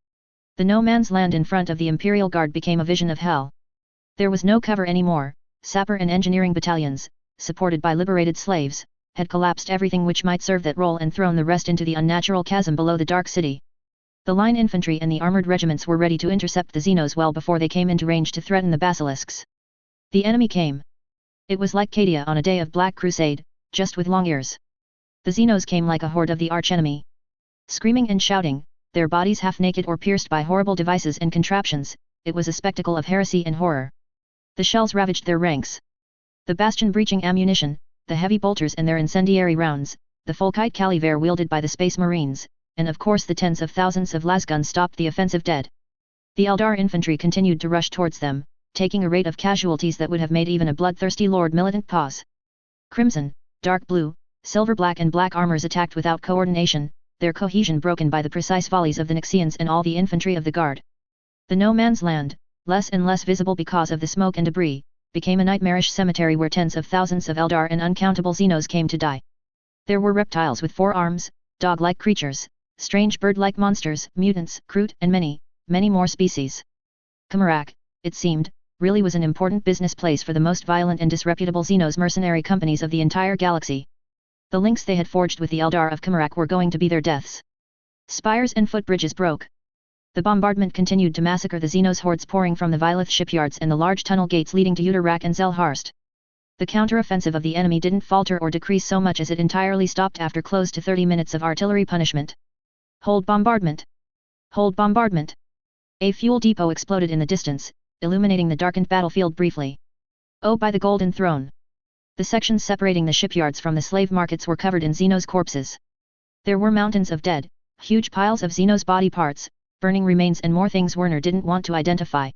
The no-man's land in front of the Imperial Guard became a vision of hell. There was no cover anymore. Sapper and engineering battalions, supported by liberated slaves, had collapsed everything which might serve that role and thrown the rest into the unnatural chasm below the dark city. The line infantry and the armored regiments were ready to intercept the Xenos well before they came into range to threaten the basilisks. The enemy came. It was like Cadia on a day of Black Crusade, just with long ears. The Xenos came like a horde of the archenemy. Screaming and shouting, their bodies half naked or pierced by horrible devices and contraptions, it was a spectacle of heresy and horror. The shells ravaged their ranks. The bastion-breaching ammunition, the heavy bolters and their incendiary rounds, the Folkite caliver wielded by the Space Marines, and of course the tens of thousands of lasguns stopped the offensive dead. The Eldar infantry continued to rush towards them, taking a rate of casualties that would have made even a bloodthirsty Lord Militant pause. Crimson, dark blue, silver black and black armors attacked without coordination, their cohesion broken by the precise volleys of the Nixians and all the infantry of the guard. The no-man's land, less and less visible because of the smoke and debris, became a nightmarish cemetery where tens of thousands of Eldar and uncountable Xenos came to die. There were reptiles with 4 arms, dog-like creatures, strange bird-like monsters, mutants, Kroot, and many, many more species. Commerack, it seemed, really was an important business place for the most violent and disreputable Xenos mercenary companies of the entire galaxy. The links they had forged with the Eldar of Commerack were going to be their deaths. Spires and footbridges broke. The bombardment continued to massacre the Xenos hordes pouring from the Vilith shipyards and the large tunnel gates leading to Uterrak and Zelharst. The counter-offensive of the enemy didn't falter or decrease so much as it entirely stopped after close to 30 minutes of artillery punishment. Hold bombardment! Hold bombardment! A fuel depot exploded in the distance, illuminating the darkened battlefield briefly. Oh, by the Golden Throne! The sections separating the shipyards from the slave markets were covered in Xenos corpses. There were mountains of dead, huge piles of Xenos body parts, burning remains and more things Werner didn't want to identify.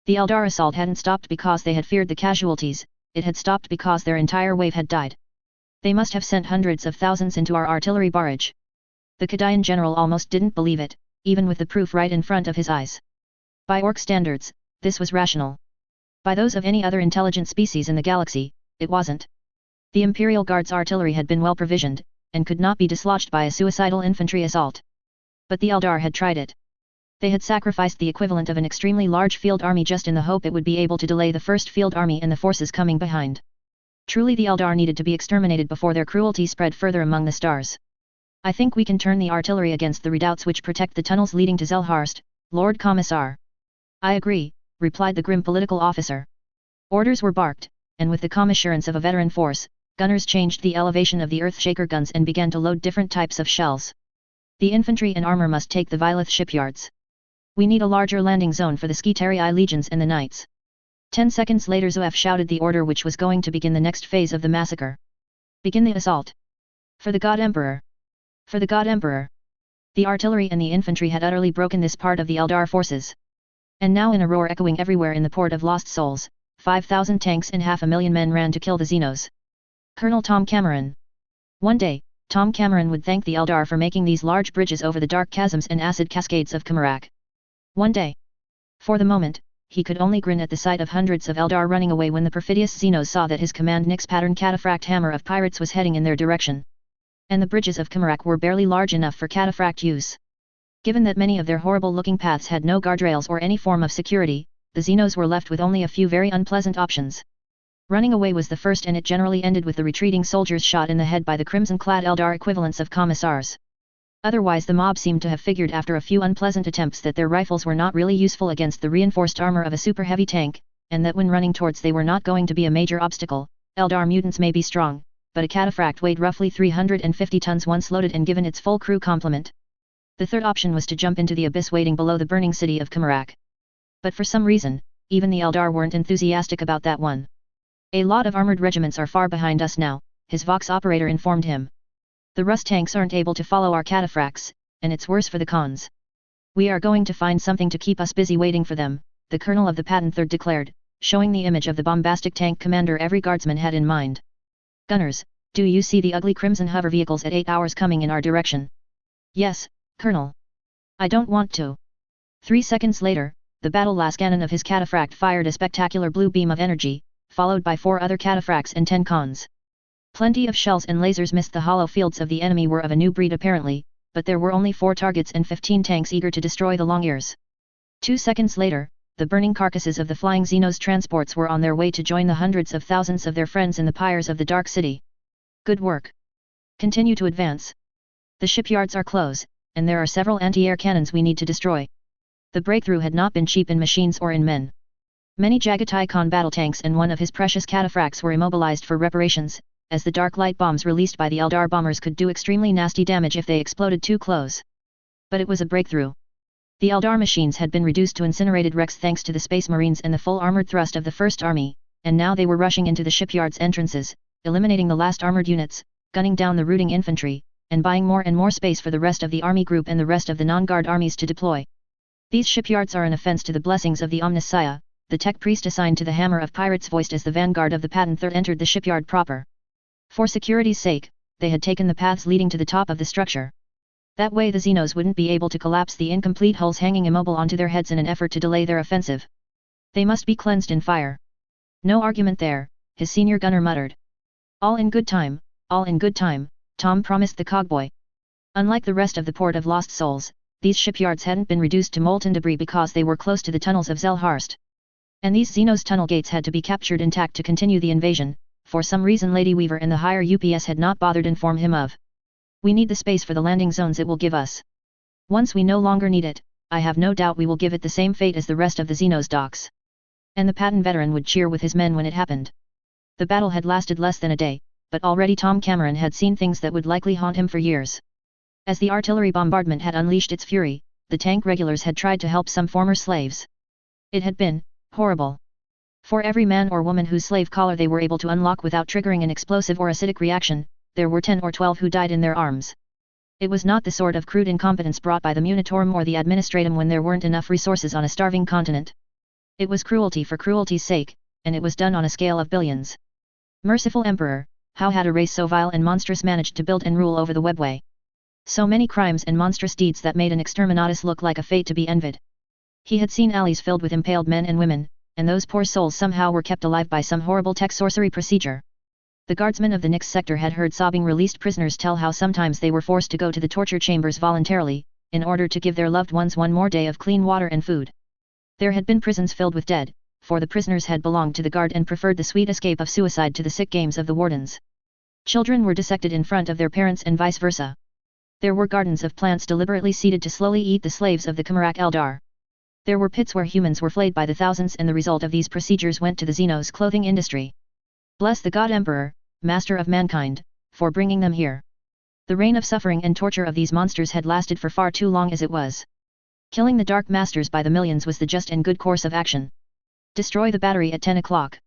The Eldar assault hadn't stopped because they had feared the casualties, it had stopped because their entire wave had died. They must have sent hundreds of thousands into our artillery barrage. The Kadian general almost didn't believe it, even with the proof right in front of his eyes. By Orc standards, this was rational. By those of any other intelligent species in the galaxy, it wasn't. The Imperial Guard's artillery had been well provisioned, and could not be dislodged by a suicidal infantry assault. But the Eldar had tried it. They had sacrificed the equivalent of an extremely large field army just in the hope it would be able to delay the first field army and the forces coming behind. Truly the Eldar needed to be exterminated before their cruelty spread further among the stars. I think we can turn the artillery against the redoubts which protect the tunnels leading to Zelharst, Lord Commissar. I agree, replied the grim political officer. Orders were barked, and with the calm assurance of a veteran force, gunners changed the elevation of the Earthshaker guns and began to load different types of shells. The infantry and armor must take the Vilith shipyards. We need a larger landing zone for the Skitarii legions and the knights. 10 seconds later Zoef shouted the order which was going to begin the next phase of the massacre. Begin the assault. For the God Emperor. For the God Emperor. The artillery and the infantry had utterly broken this part of the Eldar forces. And now in a roar echoing everywhere in the Port of Lost Souls, 5,000 tanks and 500,000 men ran to kill the Xenos. Colonel Tom Cameron. One day, Tom Cameron would thank the Eldar for making these large bridges over the dark chasms and acid cascades of Commerack. One day. For the moment, he could only grin at the sight of hundreds of Eldar running away when the perfidious Xenos saw that his command Nix pattern cataphract hammer of pirates was heading in their direction. And the bridges of Commerack were barely large enough for cataphract use. Given that many of their horrible-looking paths had no guardrails or any form of security, the Xenos were left with only a few very unpleasant options. Running away was the first and it generally ended with the retreating soldiers shot in the head by the crimson-clad Eldar equivalents of commissars. Otherwise the mob seemed to have figured after a few unpleasant attempts that their rifles were not really useful against the reinforced armor of a super-heavy tank, and that when running towards they were not going to be a major obstacle, Eldar mutants may be strong, but a cataphract weighed roughly 350 tons once loaded and given its full crew complement. The third option was to jump into the abyss waiting below the burning city of Kymarak. But for some reason, even the Eldar weren't enthusiastic about that one. A lot of armored regiments are far behind us now, his Vox operator informed him. The Rus tanks aren't able to follow our cataphracts, and it's worse for the cons. We are going to find something to keep us busy waiting for them, the colonel of the part4 declared, showing the image of the bombastic tank commander every guardsman had in mind. Gunners, do you see the ugly crimson hover vehicles at 8 hours coming in our direction? Yes, Colonel. I don't want to. 3 seconds later, the battle-las cannon of his cataphract fired a spectacular blue beam of energy, followed by 4 other cataphracts and 10 cons. Plenty of shells and lasers missed the hollow fields of the enemy were of a new breed apparently, but there were only 4 targets and 15 tanks eager to destroy the long ears. 2 seconds later, the burning carcasses of the flying Xenos transports were on their way to join the hundreds of thousands of their friends in the pyres of the Dark City. Good work. Continue to advance. The shipyards are close, and there are several anti-air cannons we need to destroy. The breakthrough had not been cheap in machines or in men. Many Jagatai Khan battle tanks and one of his precious cataphracts were immobilized for reparations, as the dark light bombs released by the Eldar bombers could do extremely nasty damage if they exploded too close. But it was a breakthrough. The Eldar machines had been reduced to incinerated wrecks thanks to the Space Marines and the full armored thrust of the First Army, and now they were rushing into the shipyard's entrances, eliminating the last armored units, gunning down the rooting infantry, and buying more and more space for the rest of the army group and the rest of the non-guard armies to deploy. These shipyards are an offense to the blessings of the Omnissiah, the tech priest assigned to the Hammer of Pirates voiced as the vanguard of the part4 entered the shipyard proper. For security's sake, they had taken the paths leading to the top of the structure. That way the Xenos wouldn't be able to collapse the incomplete hulls hanging immobile onto their heads in an effort to delay their offensive. They must be cleansed in fire. No argument there, his senior gunner muttered. All in good time, all in good time, Tom promised the cogboy. Unlike the rest of the Port of Lost Souls, these shipyards hadn't been reduced to molten debris because they were close to the tunnels of Zelharst. And these Xenos tunnel gates had to be captured intact to continue the invasion, for some reason Lady Weaver and the higher UPS had not bothered inform him of. We need the space for the landing zones it will give us. Once we no longer need it, I have no doubt we will give it the same fate as the rest of the Xenos docks. And the Patton veteran would cheer with his men when it happened. The battle had lasted less than a day, but already Tom Cameron had seen things that would likely haunt him for years. As the artillery bombardment had unleashed its fury, the tank regulars had tried to help some former slaves. It had been horrible. For every man or woman whose slave collar they were able to unlock without triggering an explosive or acidic reaction, there were 10 or 12 who died in their arms. It was not the sort of crude incompetence brought by the Munitorum or the Administratum when there weren't enough resources on a starving continent. It was cruelty for cruelty's sake, and it was done on a scale of billions. Merciful Emperor, how had a race so vile and monstrous managed to build and rule over the webway? So many crimes and monstrous deeds that made an exterminatus look like a fate to be envied. He had seen alleys filled with impaled men and women, and those poor souls somehow were kept alive by some horrible tech sorcery procedure. The guardsmen of the Nyx sector had heard sobbing released prisoners tell how sometimes they were forced to go to the torture chambers voluntarily, in order to give their loved ones one more day of clean water and food. There had been prisons filled with dead, for the prisoners had belonged to the guard and preferred the sweet escape of suicide to the sick games of the wardens. Children were dissected in front of their parents and vice versa. There were gardens of plants deliberately seeded to slowly eat the slaves of the Kymarak Eldar. There were pits where humans were flayed by the thousands, and the result of these procedures went to the Xenos clothing industry. Bless the God Emperor, Master of mankind, for bringing them here. The reign of suffering and torture of these monsters had lasted for far too long as it was. Killing the Dark Masters by the millions was the just and good course of action. Destroy the battery at 10 o'clock.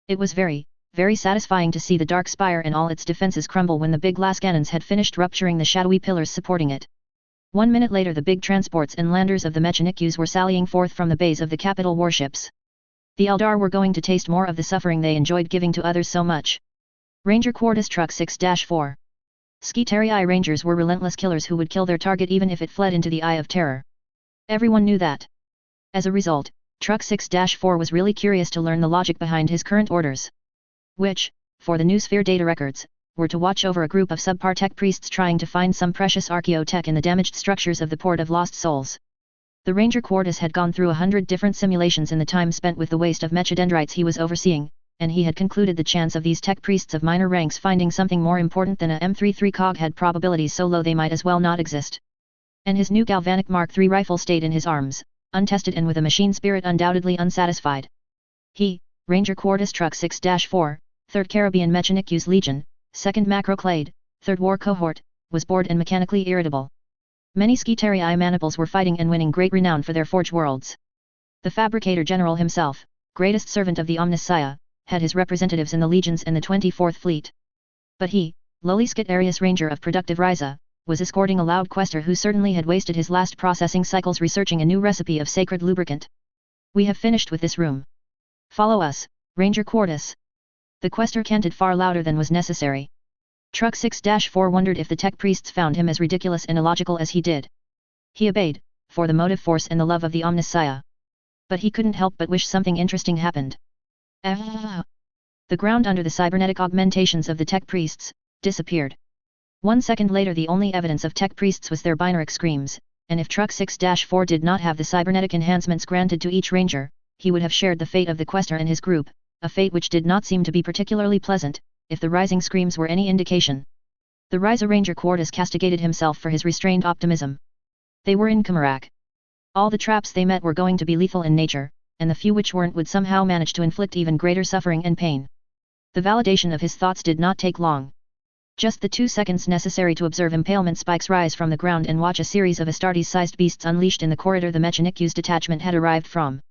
It was very, very satisfying to see the Dark Spire and all its defenses crumble when the big glass cannons had finished rupturing the shadowy pillars supporting it. 1 minute later the big transports and landers of the Mechanikus were sallying forth from the bays of the capital warships. The Eldar were going to taste more of the suffering they enjoyed giving to others so much. Ranger Quartus Truck 6-4. Skitarii Rangers were relentless killers who would kill their target even if it fled into the eye of terror. Everyone knew that. As a result, Truck 6-4 was really curious to learn the logic behind his current orders. Which, for the new Sphere data records, were to watch over a group of subpar tech priests trying to find some precious archaeotech in the damaged structures of the Port of Lost Souls. The Ranger Quartus had gone through 100 different simulations in the time spent with the waste of mechadendrites he was overseeing, and he had concluded the chance of these tech priests of minor ranks finding something more important than a M33 cog had probabilities so low they might as well not exist. And his new galvanic Mark III rifle stayed in his arms, untested and with a machine spirit undoubtedly unsatisfied. He, Ranger Quartus Truck 6-4, 3rd Caribbean Mechanic-Use Legion, 2nd Macroclade, 3rd War Cohort, was bored and mechanically irritable. Many Skitarii maniples were fighting and winning great renown for their forge worlds. The Fabricator General himself, greatest servant of the Omnissiah, had his representatives in the legions and the 24th Fleet. But he, lowly Skitarius Ranger of productive Ryza, was escorting a loud quester who certainly had wasted his last processing cycles researching a new recipe of sacred lubricant. We have finished with this room. Follow us, Ranger Quartus. The quester canted far louder than was necessary. Truck 6-4 wondered if the tech priests found him as ridiculous and illogical as he did. He obeyed, for the motive force and the love of the Omnissiah. But he couldn't help but wish something interesting happened. The ground under the cybernetic augmentations of the tech priests disappeared. 1 second later the only evidence of tech priests was their binaric screams, and if Truck 6-4 did not have the cybernetic enhancements granted to each ranger, he would have shared the fate of the quester and his group, a fate which did not seem to be particularly pleasant, if the rising screams were any indication. The Ryza Ranger Quartus castigated himself for his restrained optimism. They were in Kamarak. All the traps they met were going to be lethal in nature, and the few which weren't would somehow manage to inflict even greater suffering and pain. The validation of his thoughts did not take long. Just the 2 seconds necessary to observe impalement spikes rise from the ground and watch a series of Astartes-sized beasts unleashed in the corridor the Mechanic-Use detachment had arrived from.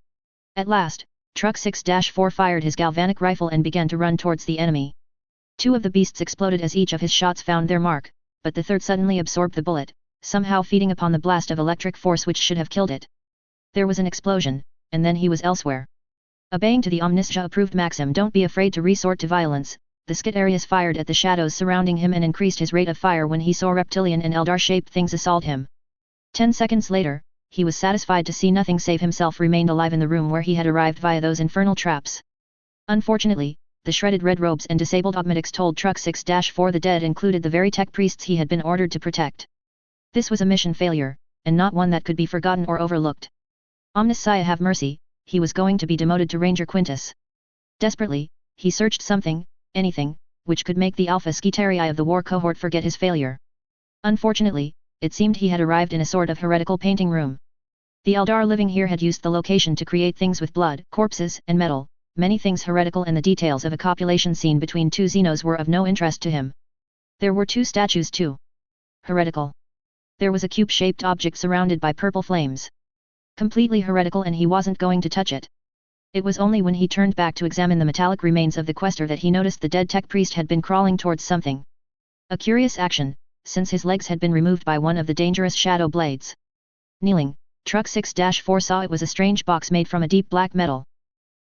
At last, Truck 6-4 fired his galvanic rifle and began to run towards the enemy. 2 of the beasts exploded as each of his shots found their mark, but the third suddenly absorbed the bullet, somehow feeding upon the blast of electric force which should have killed it. There was an explosion, and then he was elsewhere. Obeying to the Omnissiah-approved maxim "Don't be afraid to resort to violence," the Skitarius fired at the shadows surrounding him and increased his rate of fire when he saw reptilian and Eldar-shaped things assault him. 10 seconds later, he was satisfied to see nothing save himself remained alive in the room where he had arrived via those infernal traps. Unfortunately, the shredded red robes and disabled augmatics told Truck 6-4 the dead included the very tech priests he had been ordered to protect. This was a mission failure, and not one that could be forgotten or overlooked. Omnissiah have mercy, he was going to be demoted to Ranger Quintus. Desperately, he searched something, anything, which could make the Alpha Skitarii of the war cohort forget his failure. Unfortunately, it seemed he had arrived in a sort of heretical painting room. The Eldar living here had used the location to create things with blood, corpses, and metal, many things heretical, and the details of a copulation scene between 2 Xenos were of no interest to him. There were 2 statues too. Heretical. There was a cube-shaped object surrounded by purple flames. Completely heretical, and he wasn't going to touch it. It was only when he turned back to examine the metallic remains of the quester that he noticed the dead tech priest had been crawling towards something. A curious action, since his legs had been removed by one of the dangerous shadow blades. Kneeling, Truck 6-4 saw it was a strange box made from a deep black metal.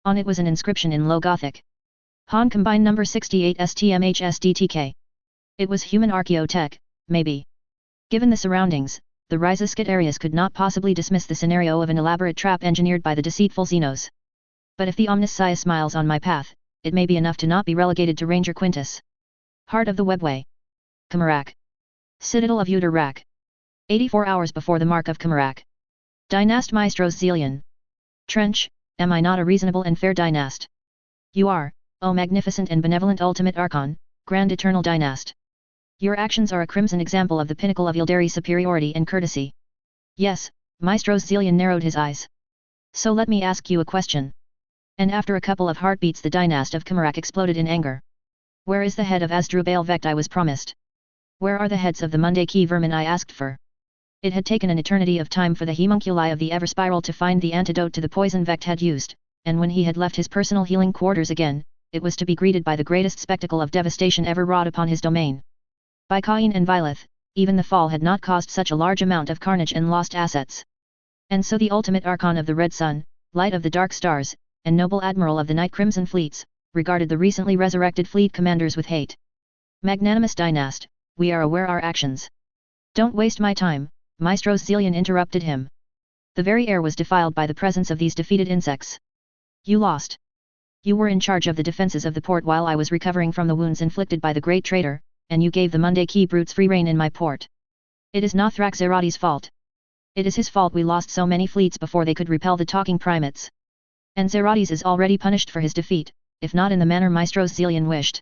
On it was an inscription in Low Gothic. Han Combine number 68 STMHSDTK. It was human archaeotech, maybe. Given the surroundings, the Ryza Skitarius could not possibly dismiss the scenario of an elaborate trap engineered by the deceitful Xenos. But if the Omnissiah smiles on my path, it may be enough to not be relegated to Ranger Quintus. Heart of the Webway. Kamarak. Citadel of Uter-Rak. 84 hours before the mark of Kamarak. Dynast Maestros Zelian. Trench, am I not a reasonable and fair dynast? You are, O magnificent and benevolent ultimate Archon, grand eternal dynast. Your actions are a crimson example of the pinnacle of Yildari superiority and courtesy. Yes, Maestros Zelian narrowed his eyes. So let me ask you a question. And after a couple of heartbeats the dynast of Kamarak exploded in anger. Where is the head of Asdrubal Vect I was promised? Where are the heads of the Mundaki vermin I asked for? It had taken an eternity of time for the homunculi of the Everspiral to find the antidote to the poison Vect had used, and when he had left his personal healing quarters again, it was to be greeted by the greatest spectacle of devastation ever wrought upon his domain. By Cain and Vilith, even the fall had not caused such a large amount of carnage and lost assets. And so the ultimate Archon of the Red Sun, Light of the Dark Stars, and noble Admiral of the Night Crimson Fleets, regarded the recently resurrected fleet commanders with hate. Magnanimous dynast, we are aware our actions. Don't waste my time, Maestros Zelian interrupted him. The very air was defiled by the presence of these defeated insects. You lost. You were in charge of the defenses of the port while I was recovering from the wounds inflicted by the great traitor, and you gave the Mundaki brutes free rein in my port. It is Nothrak Zerati's fault. It is his fault we lost so many fleets before they could repel the talking primates. And Zeratis is already punished for his defeat, if not in the manner Maestros Zelian wished.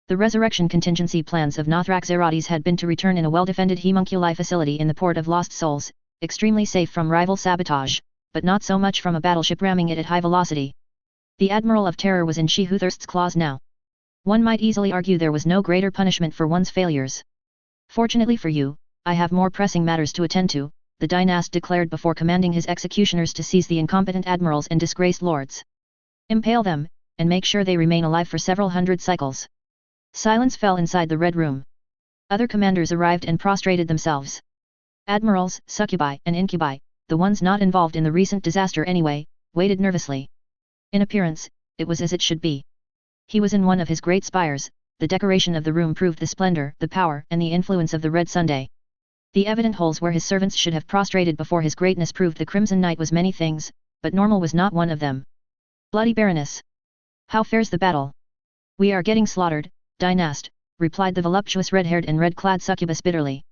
The resurrection contingency plans of Nothrak Zeratis had been to return in a well-defended homunculi facility in the port of Lost Souls, extremely safe from rival sabotage, but not so much from a battleship ramming it at high velocity. The Admiral of Terror was in She-Who-Thirst's claws now. One might easily argue there was no greater punishment for one's failures. Fortunately for you, I have more pressing matters to attend to, the dynast declared before commanding his executioners to seize the incompetent admirals and disgraced lords. Impale them, and make sure they remain alive for several hundred cycles. Silence fell inside the Red Room. Other commanders arrived and prostrated themselves. Admirals, succubi and incubi, the ones not involved in the recent disaster anyway, waited nervously. In appearance, it was as it should be. He was in one of his great spires. The decoration of the room proved the splendor, the power, and the influence of the Red Sunday. The evident holes where his servants should have prostrated before his greatness proved the Crimson Knight was many things, but normal was not one of them. Bloody Baroness! How fares the battle? We are getting slaughtered, dynast, replied the voluptuous red-haired and red-clad succubus bitterly.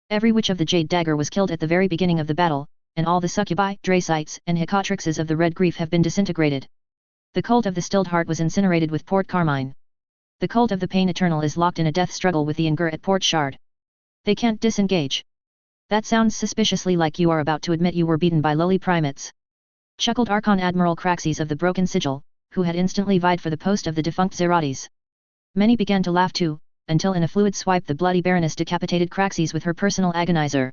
Every witch of the Jade Dagger was killed at the very beginning of the battle, and all the succubi, dracites, and hecatrixes of the Red Grief have been disintegrated. The cult of the Stilled Heart was incinerated with Port Carmine. The cult of the Pain Eternal is locked in a death struggle with the Ingur at Port Shard. They can't disengage. That sounds suspiciously like you are about to admit you were beaten by lowly primates. Chuckled Archon Admiral Craxes of the Broken Sigil, who had instantly vied for the post of the defunct Zeratis. Many began to laugh too, until in a fluid swipe the Bloody Baroness decapitated Craxes with her personal agonizer.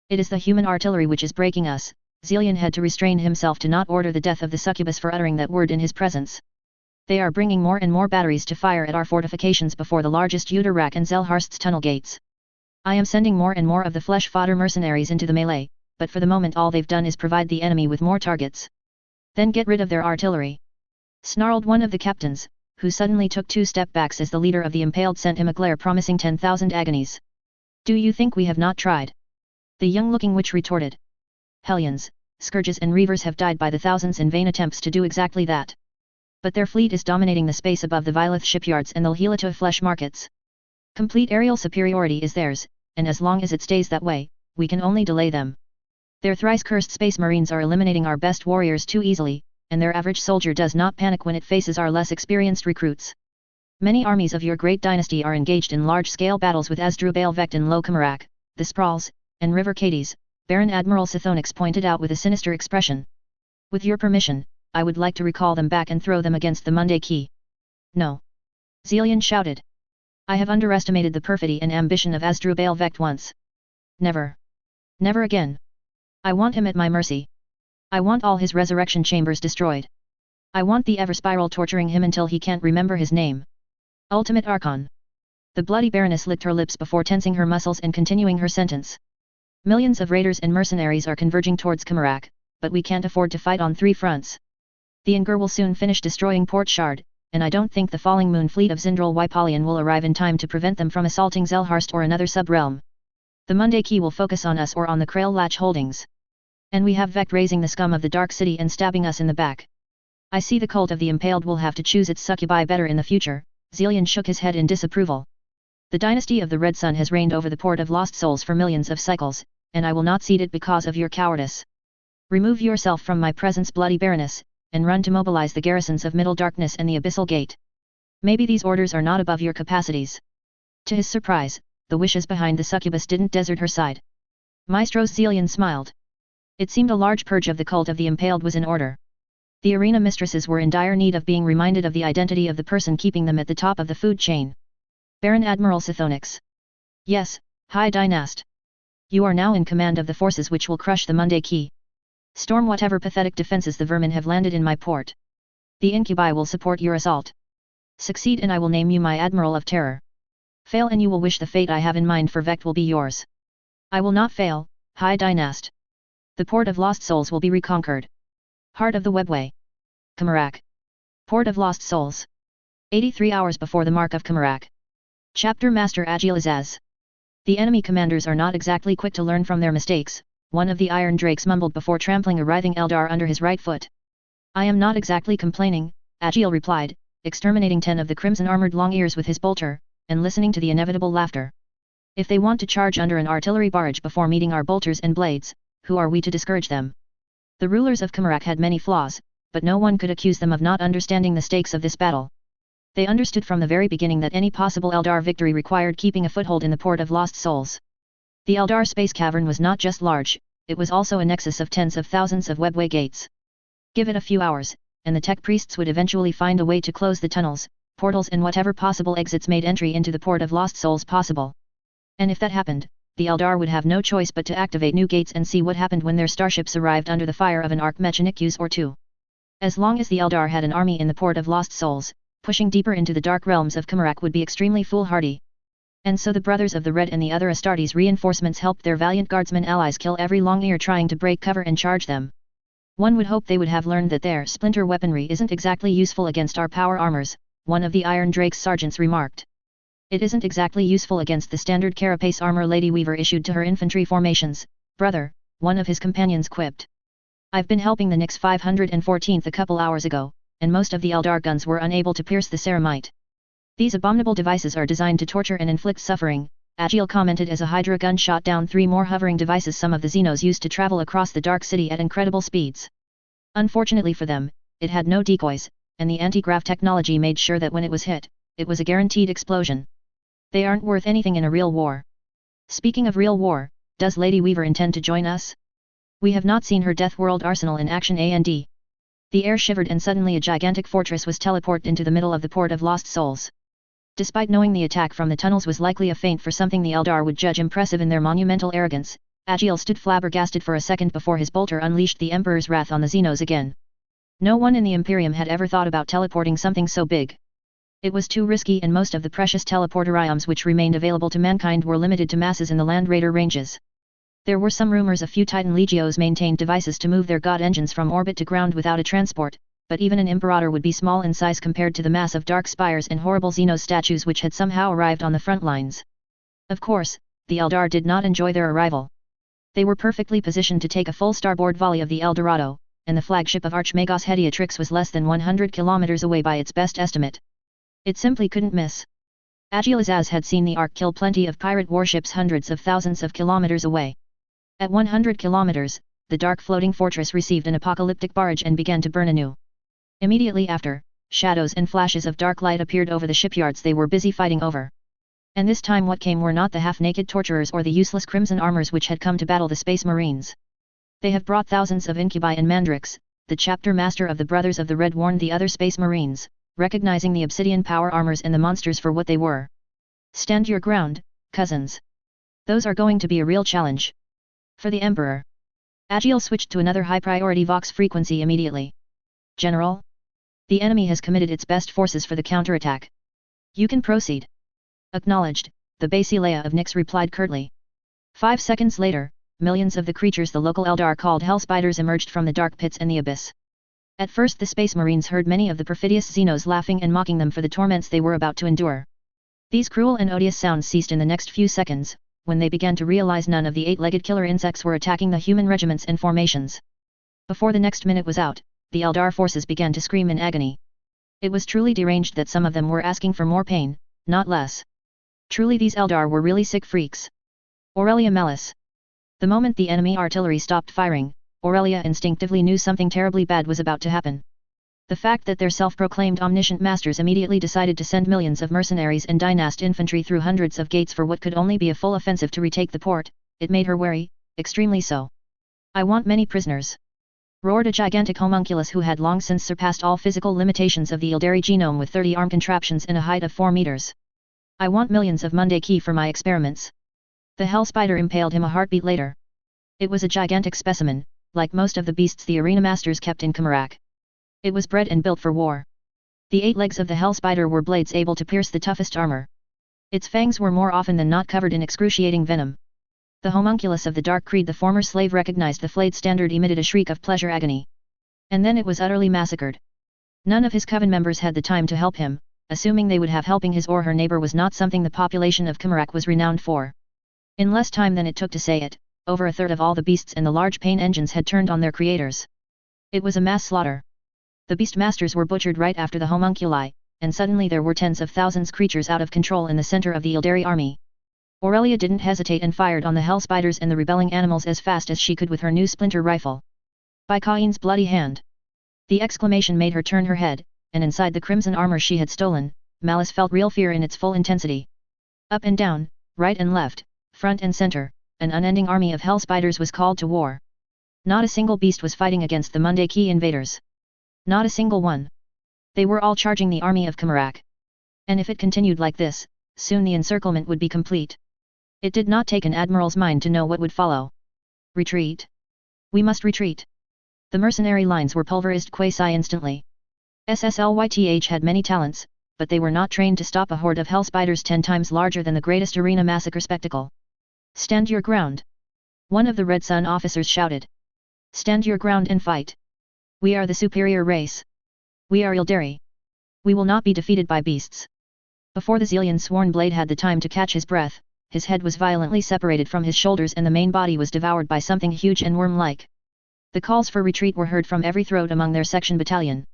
It is the human artillery which is breaking us. Zelian had to restrain himself to not order the death of the succubus for uttering that word in his presence. They are bringing more and more batteries to fire at our fortifications before the largest Uterrak and Zelharst's tunnel gates. I am sending more and more of the flesh fodder mercenaries into the melee, but for the moment all they've done is provide the enemy with more targets. Then get rid of their artillery. Snarled one of the captains, who suddenly took 2 step backs as the leader of the impaled sent him a glare promising 10,000 agonies. Do you think we have not tried? The young-looking witch retorted. Hellions, scourges and reavers have died by the thousands in vain attempts to do exactly that. But their fleet is dominating the space above the Vilith shipyards and the Lhilito flesh markets. Complete aerial superiority is theirs, and as long as it stays that way, we can only delay them. Their thrice-cursed space marines are eliminating our best warriors too easily, and their average soldier does not panic when it faces our less experienced recruits. Many armies of your great dynasty are engaged in large-scale battles with Asdrubal Vecht and Low Kamarak, the Sprawls, and River Cadiz, Baron Admiral Sithonix pointed out with a sinister expression. With your permission, I would like to recall them back and throw them against the Monday Key. No. Zelian shouted. I have underestimated the perfidy and ambition of Asdrubal Vecht once. Never. Never again. I want him at my mercy. I want all his resurrection chambers destroyed. I want the Everspiral torturing him until he can't remember his name. Ultimate Archon. The Bloody Baroness licked her lips before tensing her muscles and continuing her sentence. Millions of raiders and mercenaries are converging towards Kamarak, but we can't afford to fight on 3 fronts. The Ingur will soon finish destroying Port Shard, and I don't think the Falling Moon fleet of Zindral Wypolian will arrive in time to prevent them from assaulting Zelharst or another sub-realm. The Monday Key will focus on us or on the Krail Latch holdings. And we have Vecht raising the scum of the Dark City and stabbing us in the back. I see the cult of the Impaled will have to choose its succubi better in the future. Zelian shook his head in disapproval. The dynasty of the Red Sun has reigned over the Port of Lost Souls for millions of cycles, and I will not cede it because of your cowardice. Remove yourself from my presence, Bloody Baroness, and run to mobilize the garrisons of Middle Darkness and the Abyssal Gate. Maybe these orders are not above your capacities. To his surprise, the wishes behind the succubus didn't desert her side. Maestros Zelian smiled. It seemed a large purge of the cult of the Impaled was in order. The arena mistresses were in dire need of being reminded of the identity of the person keeping them at the top of the food chain. Baron Admiral Sithonix. Yes, High Dynast. You are now in command of the forces which will crush the Monday Key. Storm whatever pathetic defenses the vermin have landed in my port. The incubi will support your assault. Succeed and I will name you my Admiral of Terror. Fail and you will wish the fate I have in mind for Vecht will be yours. I will not fail, High Dynast. The Port of Lost Souls will be reconquered. Heart of the Webway. Kamarak. Port of Lost Souls. 83 hours before the mark of Kamarak. Chapter Master Agilizaz. The enemy commanders are not exactly quick to learn from their mistakes, one of the Iron Drakes mumbled before trampling a writhing Eldar under his right foot. I am not exactly complaining, Agil replied, exterminating 10 of the crimson-armored long-ears with his bolter, and listening to the inevitable laughter. If they want to charge under an artillery barrage before meeting our bolters and blades, who are we to discourage them? The rulers of Kamarak had many flaws, but no one could accuse them of not understanding the stakes of this battle. They understood from the very beginning that any possible Eldar victory required keeping a foothold in the Port of Lost Souls. The Eldar space cavern was not just large, it was also a nexus of tens of thousands of webway gates. Give it a few hours, and the tech priests would eventually find a way to close the tunnels, portals and whatever possible exits made entry into the port of lost souls possible. And if that happened, the Eldar would have no choice but to activate new gates and see what happened when their starships arrived under the fire of an Archmechanikus or two. As long as the Eldar had an army in the port of lost souls, pushing deeper into the dark realms of Kymarak would be extremely foolhardy. And so the Brothers of the Red and the other Astartes reinforcements helped their valiant guardsmen allies kill every long-ear trying to break cover and charge them. One would hope they would have learned that their splinter weaponry isn't exactly useful against our power armors, one of the Iron Drake's sergeants remarked. It isn't exactly useful against the standard carapace armor Lady Weaver issued to her infantry formations, brother, one of his companions quipped. I've been helping the Nyx 514th a couple hours ago, and most of the Eldar guns were unable to pierce the ceramite. These abominable devices are designed to torture and inflict suffering, Agile commented as a Hydra gun shot down 3 more hovering devices some of the Xenos used to travel across the Dark City at incredible speeds. Unfortunately for them, it had no decoys, and the anti-grav technology made sure that when it was hit, it was a guaranteed explosion. They aren't worth anything in a real war. Speaking of real war, does Lady Weaver intend to join us? We have not seen her Death World arsenal in action and The air shivered and suddenly a gigantic fortress was teleported into the middle of the port of lost souls. Despite knowing the attack from the tunnels was likely a feint for something the Eldar would judge impressive in their monumental arrogance, Agile stood flabbergasted for a second before his bolter unleashed the Emperor's wrath on the Xenos again. No one in the Imperium had ever thought about teleporting something so big. It was too risky and most of the precious teleporteriums which remained available to mankind were limited to masses in the Land Raider ranges. There were some rumors a few Titan Legios maintained devices to move their god engines from orbit to ground without a transport, but even an Imperator would be small in size compared to the mass of dark spires and horrible Xenos statues which had somehow arrived on the front lines. Of course, the Eldar did not enjoy their arrival. They were perfectly positioned to take a full starboard volley of the El Dorado, and the flagship of Archmagos Hediatrix was less than 100 kilometers away by its best estimate. It simply couldn't miss. Agile Azaz had seen the Ark kill plenty of pirate warships hundreds of thousands of kilometers away. At 100 kilometers, the dark floating fortress received an apocalyptic barrage and began to burn anew. Immediately after, shadows and flashes of dark light appeared over the shipyards they were busy fighting over. And this time what came were not the half-naked torturers or the useless crimson armors which had come to battle the Space Marines. They have brought thousands of incubi and mandrakes, the chapter master of the Brothers of the Red warned the other Space Marines, recognizing the obsidian power armors and the monsters for what they were. Stand your ground, cousins. Those are going to be a real challenge. For the Emperor. Agile switched to another high-priority Vox frequency immediately. General? The enemy has committed its best forces for the counterattack. You can proceed. Acknowledged, the Basileia of Nyx replied curtly. 5 seconds later, millions of the creatures the local Eldar called Hell Spiders emerged from the dark pits and the abyss. At first the Space Marines heard many of the perfidious Xenos laughing and mocking them for the torments they were about to endure. These cruel and odious sounds ceased in the next few seconds, when they began to realize none of the 8-legged killer insects were attacking the human regiments and formations. Before the next minute was out, the Eldar forces began to scream in agony. It was truly deranged that some of them were asking for more pain, not less. Truly these Eldar were really sick freaks. Aurelia Malice. The moment the enemy artillery stopped firing, Aurelia instinctively knew something terribly bad was about to happen. The fact that their self-proclaimed omniscient masters immediately decided to send millions of mercenaries and dynast infantry through hundreds of gates for what could only be a full offensive to retake the port, it made her wary, extremely so. I want many prisoners. Roared a gigantic homunculus who had long since surpassed all physical limitations of the Ildari genome with 30 arm contraptions and a height of 4 meters. I want millions of Monday Key for my experiments. The Hell Spider impaled him a heartbeat later. It was a gigantic specimen, like most of the beasts the arena masters kept in Kymarak. It was bred and built for war. The 8 legs of the Hell Spider were blades able to pierce the toughest armor. Its fangs were more often than not covered in excruciating venom. The homunculus of the Dark Creed, the former slave, recognized the flayed standard, emitted a shriek of pleasure agony. And then it was utterly massacred. None of his coven members had the time to help him, assuming they would have helping his or her neighbor was not something the population of Kymarak was renowned for. In less time than it took to say it, over a third of all the beasts and the large pain engines had turned on their creators. It was a mass slaughter. The beast masters were butchered right after the homunculi, and suddenly there were tens of thousands creatures out of control in the center of the Ildari army. Aurelia didn't hesitate and fired on the Hell Spiders and the rebelling animals as fast as she could with her new splinter rifle. By Cain's bloody hand! The exclamation made her turn her head, and inside the crimson armor she had stolen, Malice felt real fear in its full intensity. Up and down, right and left, front and center, an unending army of Hell Spiders was called to war. Not a single beast was fighting against the Monday Key invaders. Not a single one. They were all charging the army of Kymarak. And if it continued like this, soon the encirclement would be complete. It did not take an admiral's mind to know what would follow. Retreat. We must retreat. The mercenary lines were pulverized quasi-instantly. SSLYTH had many talents, but they were not trained to stop a horde of hell spiders 10 times larger than the greatest arena massacre spectacle. Stand your ground. One of the Red Sun officers shouted. Stand your ground and fight. We are the superior race. We are Ildari. We will not be defeated by beasts. Before the Zelian sworn blade had the time to catch his breath, his head was violently separated from his shoulders and the main body was devoured by something huge and worm-like. The calls for retreat were heard from every throat among their section battalion.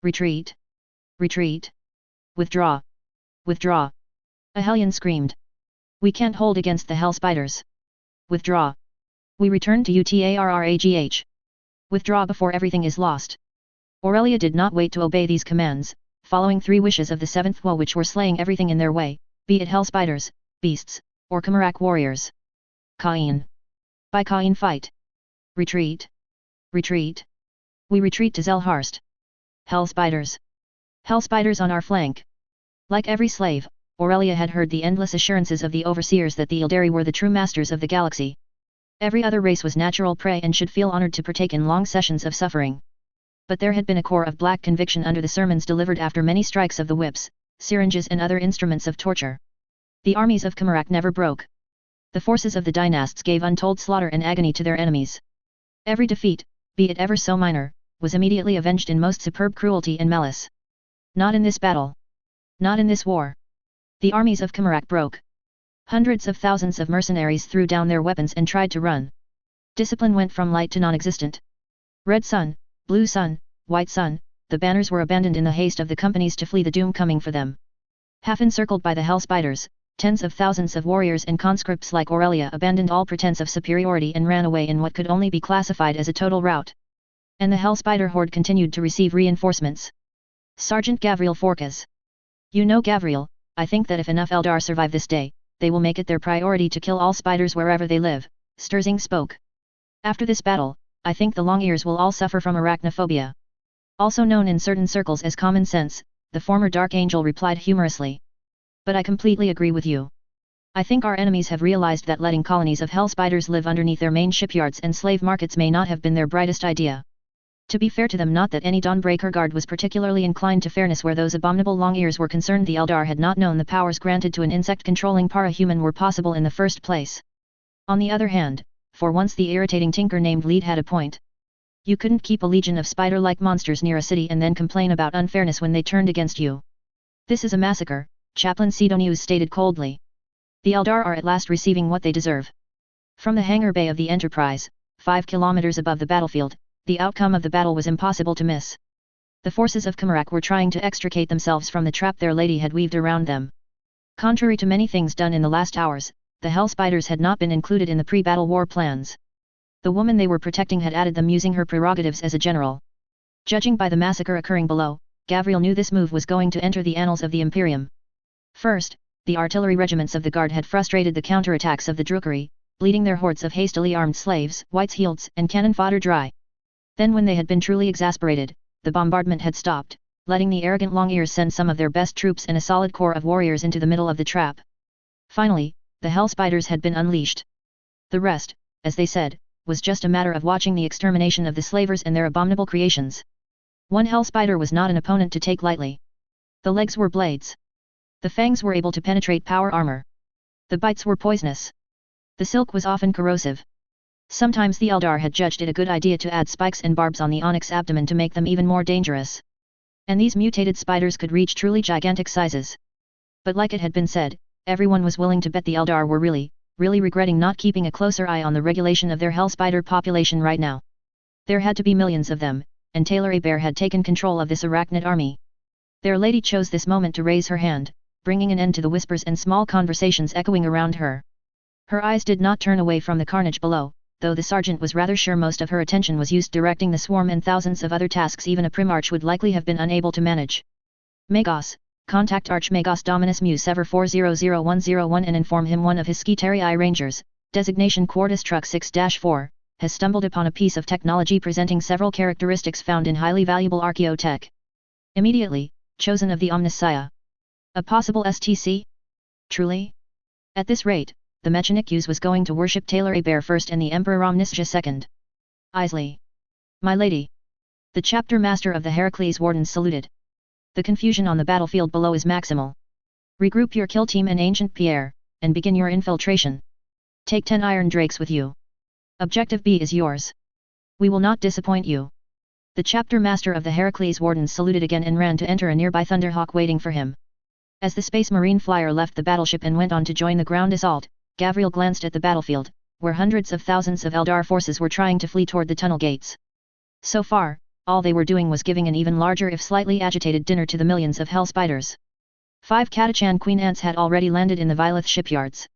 Retreat! Retreat! Withdraw! Withdraw! A hellion screamed. We can't hold against the hell spiders. Withdraw! We return to UTARRAGH. Withdraw before everything is lost. Aurelia did not wait to obey these commands, following 3 wishes of the 7th woe which were slaying everything in their way, be it hell spiders, beasts, or Kamarak warriors. Cain. By Cain fight. Retreat. Retreat. We retreat to Zelharst. Hell spiders. Hell spiders on our flank. Like every slave, Aurelia had heard the endless assurances of the overseers that the Ildari were the true masters of the galaxy. Every other race was natural prey and should feel honored to partake in long sessions of suffering. But there had been a core of black conviction under the sermons delivered after many strikes of the whips, syringes and other instruments of torture. The armies of Kamarak never broke. The forces of the dynasts gave untold slaughter and agony to their enemies. Every defeat, be it ever so minor, was immediately avenged in most superb cruelty and malice. Not in this battle. Not in this war. The armies of Kamarak broke. Hundreds of thousands of mercenaries threw down their weapons and tried to run. Discipline went from light to non-existent. Red sun, blue sun, white sun, the banners were abandoned in the haste of the companies to flee the doom coming for them. Half encircled by the hell spiders, tens of thousands of warriors and conscripts like Aurelia abandoned all pretense of superiority and ran away in what could only be classified as a total rout. And the hell spider horde continued to receive reinforcements. Sergeant Gavriel Forkas. You know Gavriel, I think that if enough Eldar survive this day, they will make it their priority to kill all spiders wherever they live, Sturzing spoke. After this battle, I think the long ears will all suffer from arachnophobia. Also known in certain circles as common sense, the former Dark Angel replied humorously. But I completely agree with you. I think our enemies have realized that letting colonies of hell spiders live underneath their main shipyards and slave markets may not have been their brightest idea. To be fair to them, not that any Dawnbreaker Guard was particularly inclined to fairness where those abominable long ears were concerned. The Eldar had not known the powers granted to an insect-controlling parahuman were possible in the first place. On the other hand, for once the irritating tinker named Lead had a point. You couldn't keep a legion of spider-like monsters near a city and then complain about unfairness when they turned against you. This is a massacre, Chaplain Sidonius stated coldly. The Eldar are at last receiving what they deserve. From the hangar bay of the Enterprise, 5 kilometers above the battlefield, the outcome of the battle was impossible to miss. The forces of Kamarak were trying to extricate themselves from the trap their lady had weaved around them. Contrary to many things done in the last hours, the hell spiders had not been included in the pre-battle war plans. The woman they were protecting had added them using her prerogatives as a general. Judging by the massacre occurring below, Gavriel knew this move was going to enter the annals of the Imperium. First, the artillery regiments of the Guard had frustrated the counterattacks of the Drukhari, bleeding their hordes of hastily armed slaves, whites heels, and cannon fodder dry. Then when they had been truly exasperated, the bombardment had stopped, letting the arrogant long ears send some of their best troops and a solid corps of warriors into the middle of the trap. Finally, the hell spiders had been unleashed. The rest, as they said, was just a matter of watching the extermination of the slavers and their abominable creations. One hell spider was not an opponent to take lightly. The legs were blades. The fangs were able to penetrate power armor. The bites were poisonous. The silk was often corrosive. Sometimes the Eldar had judged it a good idea to add spikes and barbs on the onyx abdomen to make them even more dangerous. And these mutated spiders could reach truly gigantic sizes. But like it had been said, everyone was willing to bet the Eldar were really regretting not keeping a closer eye on the regulation of their hell spider population right now. There had to be millions of them, and Taylor Bear had taken control of this arachnid army. Their lady chose this moment to raise her hand, bringing an end to the whispers and small conversations echoing around her. Her eyes did not turn away from the carnage below, though the sergeant was rather sure most of her attention was used directing the swarm and thousands of other tasks even a Primarch would likely have been unable to manage. Magos, contact Archmagos Dominus Mu Sever 400101 and inform him one of his Skitarii Rangers, designation Quartus Truck 6-4, has stumbled upon a piece of technology presenting several characteristics found in highly valuable archaeotech. Immediately, chosen of the Omnissiah. A possible STC? Truly? At this rate, the Mechanic was going to worship Taylor Bear first and the Emperor Ramnisja second. Isley. My lady. The chapter master of the Heracles Wardens saluted. The confusion on the battlefield below is maximal. Regroup your kill team and Ancient Pierre, and begin your infiltration. Take 10 Iron Drakes with you. Objective B is yours. We will not disappoint you. The chapter master of the Heracles Wardens saluted again and ran to enter a nearby Thunderhawk waiting for him. As the Space Marine flyer left the battleship and went on to join the ground assault, Gavriel glanced at the battlefield, where hundreds of thousands of Eldar forces were trying to flee toward the tunnel gates. So far, all they were doing was giving an even larger if slightly agitated dinner to the millions of Hell Spiders. 5 Catachan Queen Ants had already landed in the Vyleth shipyards.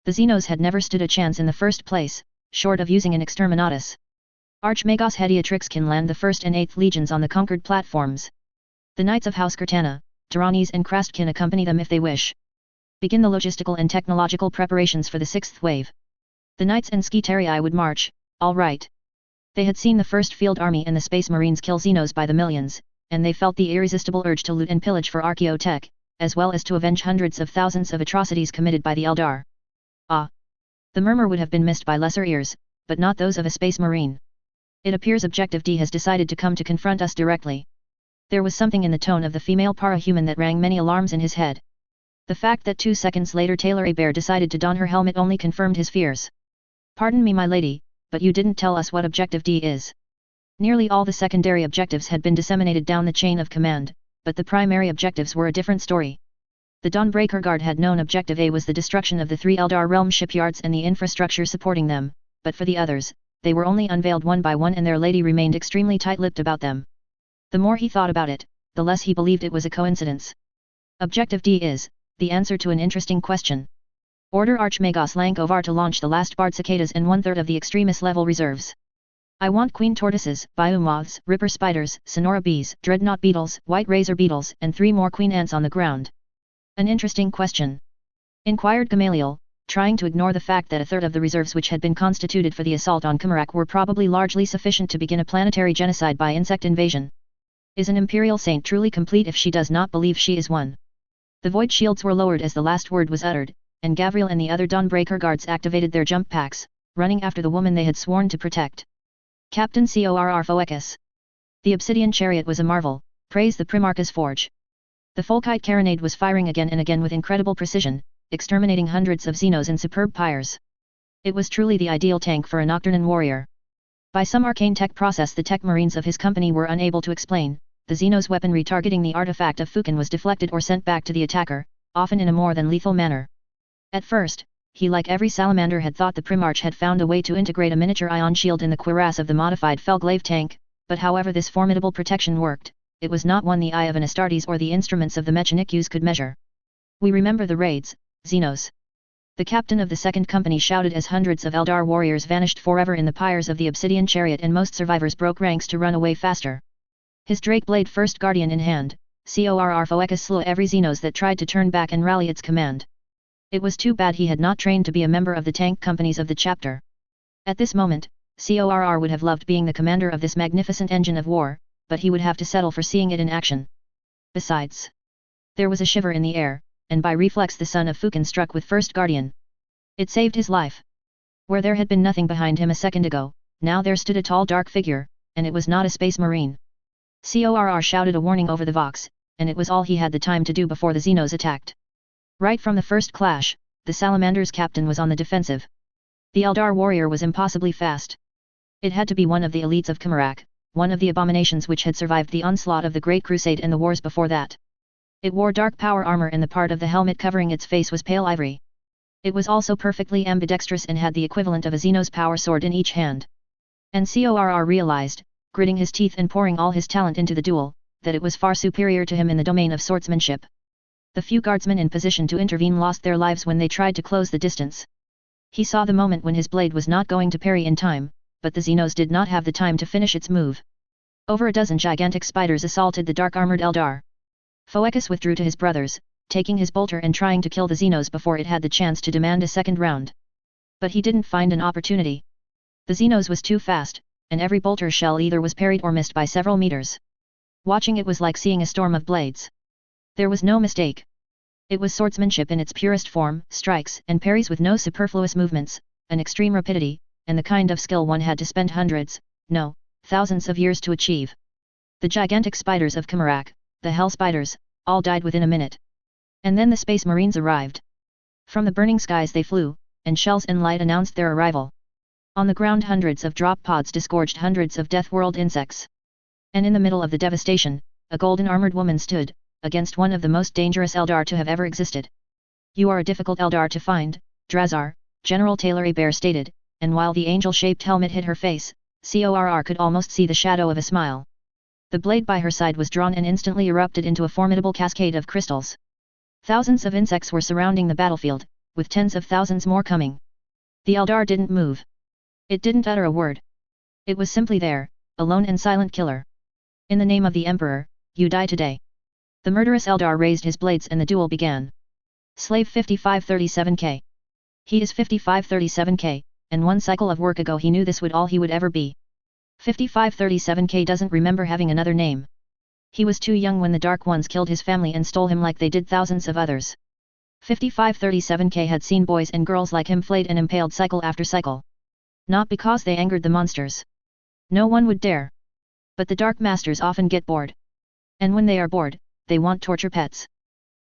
The Xenos had never stood a chance in the first place, short of using an Exterminatus. Archmagos Hediatrix can land the 1st and 8th legions on the conquered platforms. The Knights of House Cortana, Tyrannes and Krast can accompany them if they wish. Begin the logistical and technological preparations for the 6th wave. The Knights and Skitarii would march, all right. They had seen the 1st Field Army and the Space Marines kill Xenos by the millions, and they felt the irresistible urge to loot and pillage for archaeotech, as well as to avenge hundreds of thousands of atrocities committed by the Eldar. Ah! The murmur would have been missed by lesser ears, but not those of a Space Marine. It appears Objective D has decided to come to confront us directly. There was something in the tone of the female para-human that rang many alarms in his head. The fact that 2 seconds later Taylor Bear decided to don her helmet only confirmed his fears. Pardon me my lady, but you didn't tell us what Objective D is. Nearly all the secondary objectives had been disseminated down the chain of command, but the primary objectives were a different story. The Dawnbreaker Guard had known Objective A was the destruction of the 3 Eldar realm shipyards and the infrastructure supporting them, but for the others, they were only unveiled one by one and their lady remained extremely tight-lipped about them. The more he thought about it, the less he believed it was a coincidence. Objective D is the answer to an interesting question. Order Archmagos Lankovar to launch the last Bard Cicadas and 1/3 of the extremist level reserves. I want Queen Tortoises, Bayou Moths, Ripper Spiders, Sonora Bees, Dreadnought Beetles, White Razor Beetles, and 3 more Queen Ants on the ground. An interesting question. Inquired Gamaliel, trying to ignore the fact that 1/3 of the reserves which had been constituted for the assault on Kumarak were probably largely sufficient to begin a planetary genocide by insect invasion. Is an Imperial Saint truly complete if she does not believe she is one? The void shields were lowered as the last word was uttered, and Gavriel and the other Dawnbreaker guards activated their jump packs, running after the woman they had sworn to protect. Captain Corr Phoecus. The obsidian chariot was a marvel, praise the Primarch's forge. The Folkite carronade was firing again and again with incredible precision, exterminating hundreds of Xenos in superb pyres. It was truly the ideal tank for a Nocturnan warrior. By some arcane tech process the tech marines of his company were unable to explain, the Xenos' weaponry targeting the artifact of Fukin was deflected or sent back to the attacker, often in a more than lethal manner. At first, he like every salamander had thought the Primarch had found a way to integrate a miniature ion shield in the cuirass of the modified Felglaive tank, but however this formidable protection worked, it was not one the eye of an Astartes or the instruments of the Mechanics could measure. We remember the raids, Xenos. The captain of the second company shouted as hundreds of Eldar warriors vanished forever in the pyres of the obsidian chariot and most survivors broke ranks to run away faster. His Drake Blade first guardian in hand, Corr Phoecus slew every Xenos that tried to turn back and rally its command. It was too bad he had not trained to be a member of the tank companies of the chapter. At this moment, Corr would have loved being the commander of this magnificent engine of war, but he would have to settle for seeing it in action. Besides, there was a shiver in the air, and by reflex the son of Fukin struck with first guardian. It saved his life. Where there had been nothing behind him a second ago, now there stood a tall dark figure, and it was not a space marine. Corr shouted a warning over the Vox, and it was all he had the time to do before the Xenos attacked. Right from the first clash, the Salamander's captain was on the defensive. The Eldar warrior was impossibly fast. It had to be one of the elites of Kumarak, one of the abominations which had survived the onslaught of the Great Crusade and the wars before that. It wore dark power armor and the part of the helmet covering its face was pale ivory. It was also perfectly ambidextrous and had the equivalent of a Xenos power sword in each hand. And Corr realized, gritting his teeth and pouring all his talent into the duel, that it was far superior to him in the domain of swordsmanship. The few guardsmen in position to intervene lost their lives when they tried to close the distance. He saw the moment when his blade was not going to parry in time, but the Xenos did not have the time to finish its move. Over a dozen gigantic spiders assaulted the dark-armored Eldar. Phoecus withdrew to his brothers, taking his bolter and trying to kill the Xenos before it had the chance to demand a second round. But he didn't find an opportunity. The Xenos was too fast, and every bolter shell either was parried or missed by several meters. Watching it was like seeing a storm of blades. There was no mistake. It was swordsmanship in its purest form, strikes and parries with no superfluous movements, an extreme rapidity, and the kind of skill one had to spend hundreds, no, thousands of years to achieve. The gigantic spiders of Kamarak, the hell spiders, all died within a minute. And then the space marines arrived. From the burning skies they flew, and shells and light announced their arrival. On the ground hundreds of drop pods disgorged hundreds of death world insects. And in the middle of the devastation, a golden armored woman stood, against one of the most dangerous Eldar to have ever existed. You are a difficult Eldar to find, Drazar, General Taylor Hebert stated, and while the angel-shaped helmet hid her face, Corr could almost see the shadow of a smile. The blade by her side was drawn and instantly erupted into a formidable cascade of crystals. Thousands of insects were surrounding the battlefield, with tens of thousands more coming. The Eldar didn't move. It didn't utter a word. It was simply there, a lone and silent killer. In the name of the Emperor, you die today. The murderous Eldar raised his blades and the duel began. Slave 5537K. He is 5537K, and one cycle of work ago he knew this would all he would ever be. 5537K doesn't remember having another name. He was too young when the Dark Ones killed his family and stole him like they did thousands of others. 5537K had seen boys and girls like him flayed and impaled cycle after cycle. Not because they angered the monsters. No one would dare. But the Dark Masters often get bored. And when they are bored, they want torture pets.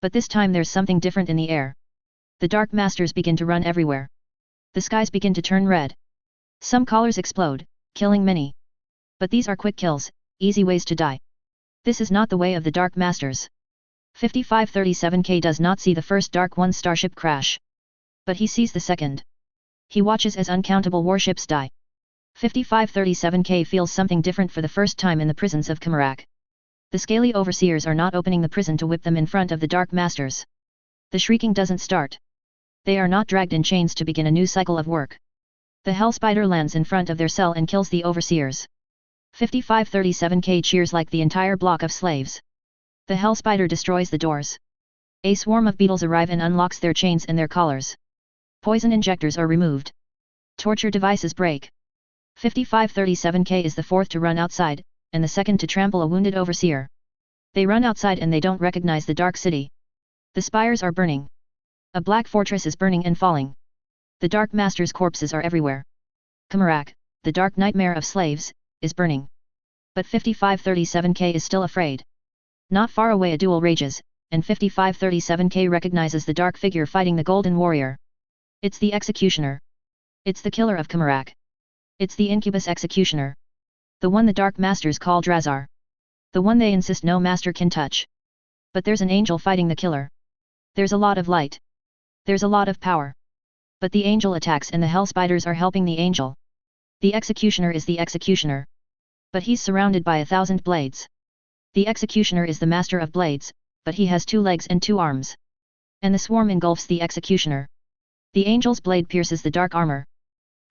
But this time there's something different in the air. The Dark Masters begin to run everywhere. The skies begin to turn red. Some collars explode, killing many. But these are quick kills, easy ways to die. This is not the way of the Dark Masters. 5537K does not see the first Dark One starship crash. But he sees the second. He watches as uncountable warships die. 5537K feels something different for the first time in the prisons of Kamarak. The scaly overseers are not opening the prison to whip them in front of the Dark Masters. The shrieking doesn't start. They are not dragged in chains to begin a new cycle of work. The Hell Spider lands in front of their cell and kills the overseers. 5537K cheers like the entire block of slaves. The Hell Spider destroys the doors. A swarm of beetles arrive and unlocks their chains and their collars. Poison injectors are removed. Torture devices break. 5537K is the fourth to run outside, and the second to trample a wounded overseer. They run outside and they don't recognize the Dark City. The spires are burning. A black fortress is burning and falling. The Dark Masters' corpses are everywhere. Kamarak, the dark nightmare of slaves, is burning. But 5537K is still afraid. Not far away a duel rages, and 5537K recognizes the dark figure fighting the Golden Warrior. It's the Executioner. It's the killer of Kamarak. It's the Incubus Executioner. The one the Dark Masters call Drazar. The one they insist no master can touch. But there's an angel fighting the killer. There's a lot of light. There's a lot of power. But the angel attacks and the Hell Spiders are helping the angel. The Executioner is the Executioner. But he's surrounded by 1,000 blades. The Executioner is the master of blades, but he has 2 legs and 2 arms. And the swarm engulfs the Executioner. The angel's blade pierces the dark armor.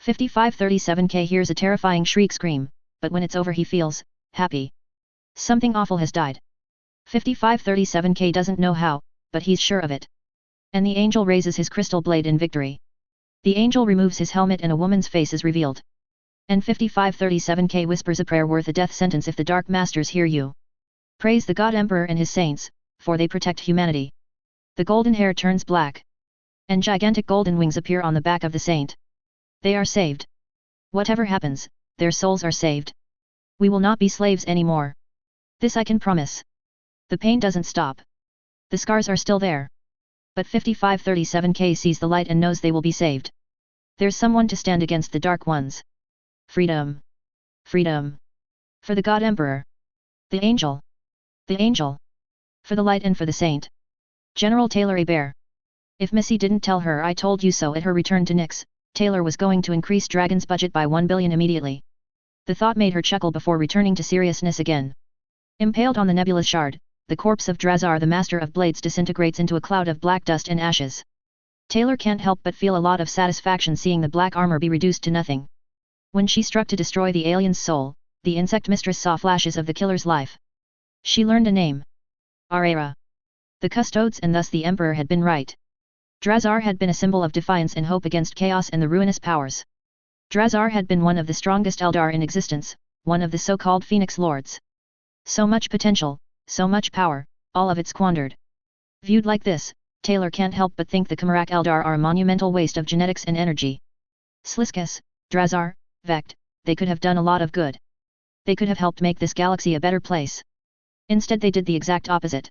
5537K hears a terrifying shriek scream, but when it's over he feels happy. Something awful has died. 5537K doesn't know how, but he's sure of it. And the angel raises his crystal blade in victory. The angel removes his helmet and a woman's face is revealed. And 5537K whispers a prayer worth a death sentence if the Dark Masters hear you. Praise the God Emperor and his saints, for they protect humanity. The golden hair turns black. And gigantic golden wings appear on the back of the saint. They are saved. Whatever happens, their souls are saved. We will not be slaves anymore. This I can promise. The pain doesn't stop. The scars are still there. But 5537K sees the light and knows they will be saved. There's someone to stand against the Dark Ones. Freedom. Freedom. For the God Emperor. The Angel. The Angel. For the light and for the saint. General Taylor Hebert. If Missy didn't tell her I told you so at her return to Nyx, Taylor was going to increase Dragon's budget by 1 billion immediately. The thought made her chuckle before returning to seriousness again. Impaled on the nebulous shard, the corpse of Drazar the Master of Blades disintegrates into a cloud of black dust and ashes. Taylor can't help but feel a lot of satisfaction seeing the black armor be reduced to nothing. When she struck to destroy the alien's soul, the insect mistress saw flashes of the killer's life. She learned a name. Arera. The custodes and thus the Emperor had been right. Drazar had been a symbol of defiance and hope against chaos and the ruinous powers. Drazar had been one of the strongest Eldar in existence, one of the so-called Phoenix Lords. So much potential, so much power, all of it squandered. Viewed like this, Taylor can't help but think the Kamarak Eldar are a monumental waste of genetics and energy. Sliskus, Drazar, Vect, they could have done a lot of good. They could have helped make this galaxy a better place. Instead they did the exact opposite.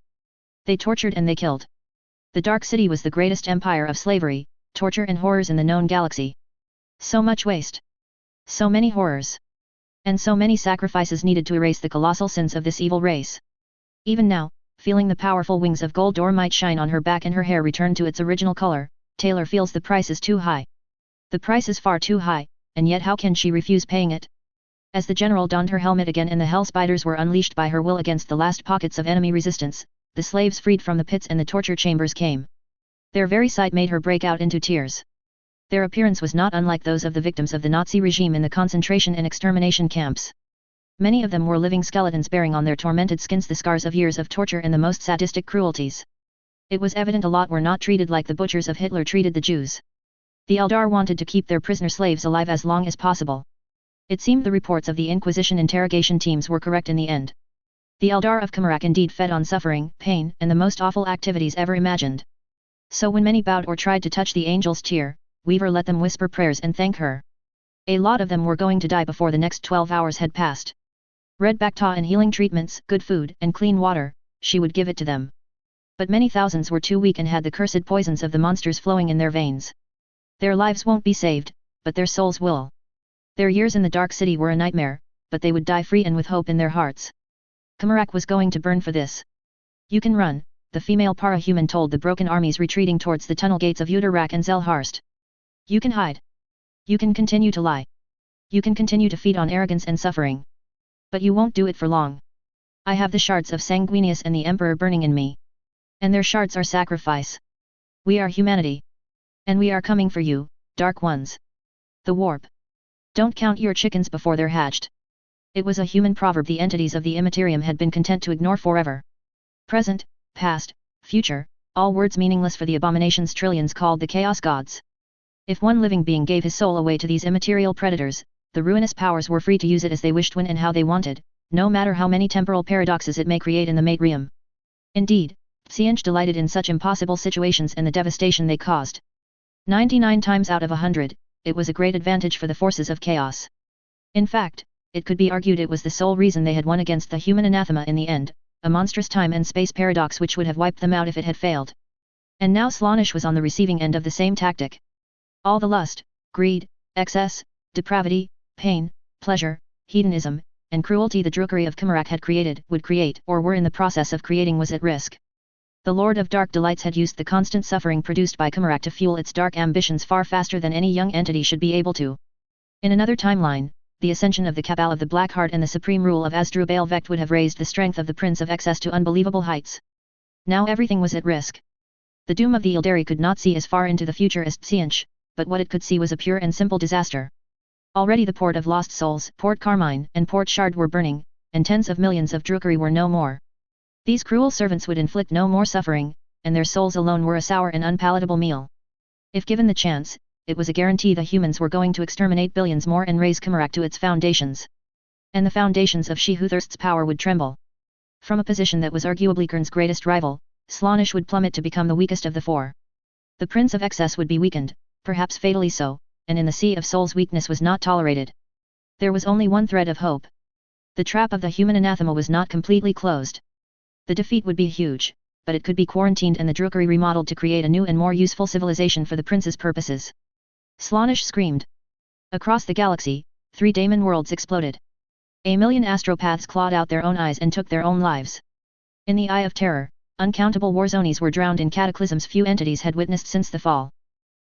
They tortured and they killed. The Dark City was the greatest empire of slavery, torture and horrors in the known galaxy. So much waste. So many horrors. And so many sacrifices needed to erase the colossal sins of this evil race. Even now, feeling the powerful wings of gold might shine on her back and her hair return to its original color, Taylor feels the price is too high. The price is far too high, and yet how can she refuse paying it? As the general donned her helmet again and the hell spiders were unleashed by her will against the last pockets of enemy resistance, the slaves freed from the pits and the torture chambers came. Their very sight made her break out into tears. Their appearance was not unlike those of the victims of the Nazi regime in the concentration and extermination camps. Many of them were living skeletons bearing on their tormented skins the scars of years of torture and the most sadistic cruelties. It was evident a lot were not treated like the butchers of Hitler treated the Jews. The Eldar wanted to keep their prisoner slaves alive as long as possible. It seemed the reports of the Inquisition interrogation teams were correct in the end. The Eldar of Kamarak indeed fed on suffering, pain, and the most awful activities ever imagined. So when many bowed or tried to touch the angel's tear, Weaver let them whisper prayers and thank her. A lot of them were going to die before the next 12 hours had passed. Red Bacta and healing treatments, good food, and clean water, she would give it to them. But many thousands were too weak and had the cursed poisons of the monsters flowing in their veins. Their lives won't be saved, but their souls will. Their years in the Dark City were a nightmare, but they would die free and with hope in their hearts. Kamarak was going to burn for this. You can run, the female para-human told the broken armies retreating towards the tunnel gates of Uterak and Zelharst. You can hide. You can continue to lie. You can continue to feed on arrogance and suffering. But you won't do it for long. I have the shards of Sanguinius and the Emperor burning in me. And their shards are sacrifice. We are humanity. And we are coming for you, Dark Ones. The warp. Don't count your chickens before they're hatched. It was a human proverb the entities of the Immaterium had been content to ignore forever. Present, past, future, all words meaningless for the abominations trillions called the Chaos Gods. If one living being gave his soul away to these immaterial predators, the ruinous powers were free to use it as they wished when and how they wanted, no matter how many temporal paradoxes it may create in the Matrium. Indeed, Xianj delighted in such impossible situations and the devastation they caused. 99 times out of 100, it was a great advantage for the forces of chaos. In fact, it could be argued it was the sole reason they had won against the human anathema in the end, a monstrous time and space paradox which would have wiped them out if it had failed. And now Slaanesh was on the receiving end of the same tactic. All the lust, greed, excess, depravity, pain, pleasure, hedonism, and cruelty the drookery of Kamarak had created, would create, or were in the process of creating was at risk. The Lord of Dark Delights had used the constant suffering produced by Kamarak to fuel its dark ambitions far faster than any young entity should be able to. In another timeline, the ascension of the Cabal of the Black Heart and the supreme rule of Asdrubal Vect would have raised the strength of the Prince of Excess to unbelievable heights. Now everything was at risk. The doom of the Ildari could not see as far into the future as Xianj, but what it could see was a pure and simple disaster. Already the port of Lost Souls, Port Carmine, and Port Shard were burning, and tens of millions of drookery were no more. These cruel servants would inflict no more suffering, and their souls alone were a sour and unpalatable meal. If given the chance, it was a guarantee the humans were going to exterminate billions more and raise Kamarak to its foundations. And the foundations of She Who Thirsts power would tremble. From a position that was arguably Kern's greatest rival, Slaanesh would plummet to become the weakest of the four. The Prince of Excess would be weakened, perhaps fatally so, and in the Sea of Souls weakness was not tolerated. There was only one thread of hope. The trap of the human anathema was not completely closed. The defeat would be huge, but it could be quarantined and the drookery remodeled to create a new and more useful civilization for the prince's purposes. Slaanesh screamed. Across the galaxy, 3 daemon worlds exploded. A million astropaths clawed out their own eyes and took their own lives. In the eye of terror, uncountable war zonies were drowned in cataclysms few entities had witnessed since the fall.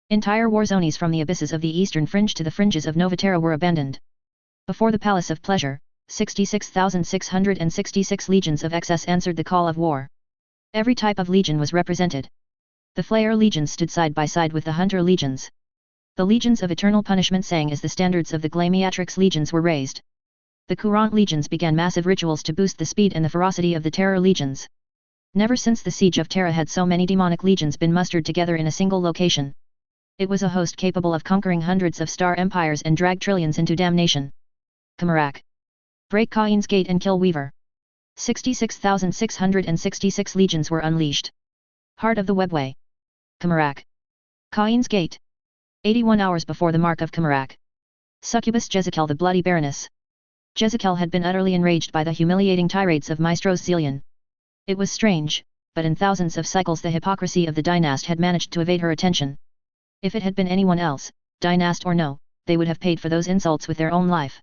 Entire war zonies from the abysses of the eastern fringe to the fringes of Novaterra were abandoned. Before the Palace of Pleasure, 66,666 legions of excess answered the call of war. Every type of legion was represented. The Flayer legions stood side by side with the Hunter legions. The legions of eternal punishment sang as the standards of the Glamiatrix legions were raised. The Courant legions began massive rituals to boost the speed and the ferocity of the Terror legions. Never since the Siege of Terra had so many demonic legions been mustered together in a single location. It was a host capable of conquering hundreds of star empires and drag trillions into damnation. Kamarak. Break Cain's Gate and kill Weaver. 66,666 legions were unleashed. Heart of the Webway. Kamarak. Cain's Gate. 81 hours before the mark of Kamarak. Succubus Jezebel, the Bloody Baroness. Jezebel had been utterly enraged by the humiliating tirades of Maestros Zillion. It was strange, but in thousands of cycles the hypocrisy of the dynast had managed to evade her attention. If it had been anyone else, dynast or no, they would have paid for those insults with their own life.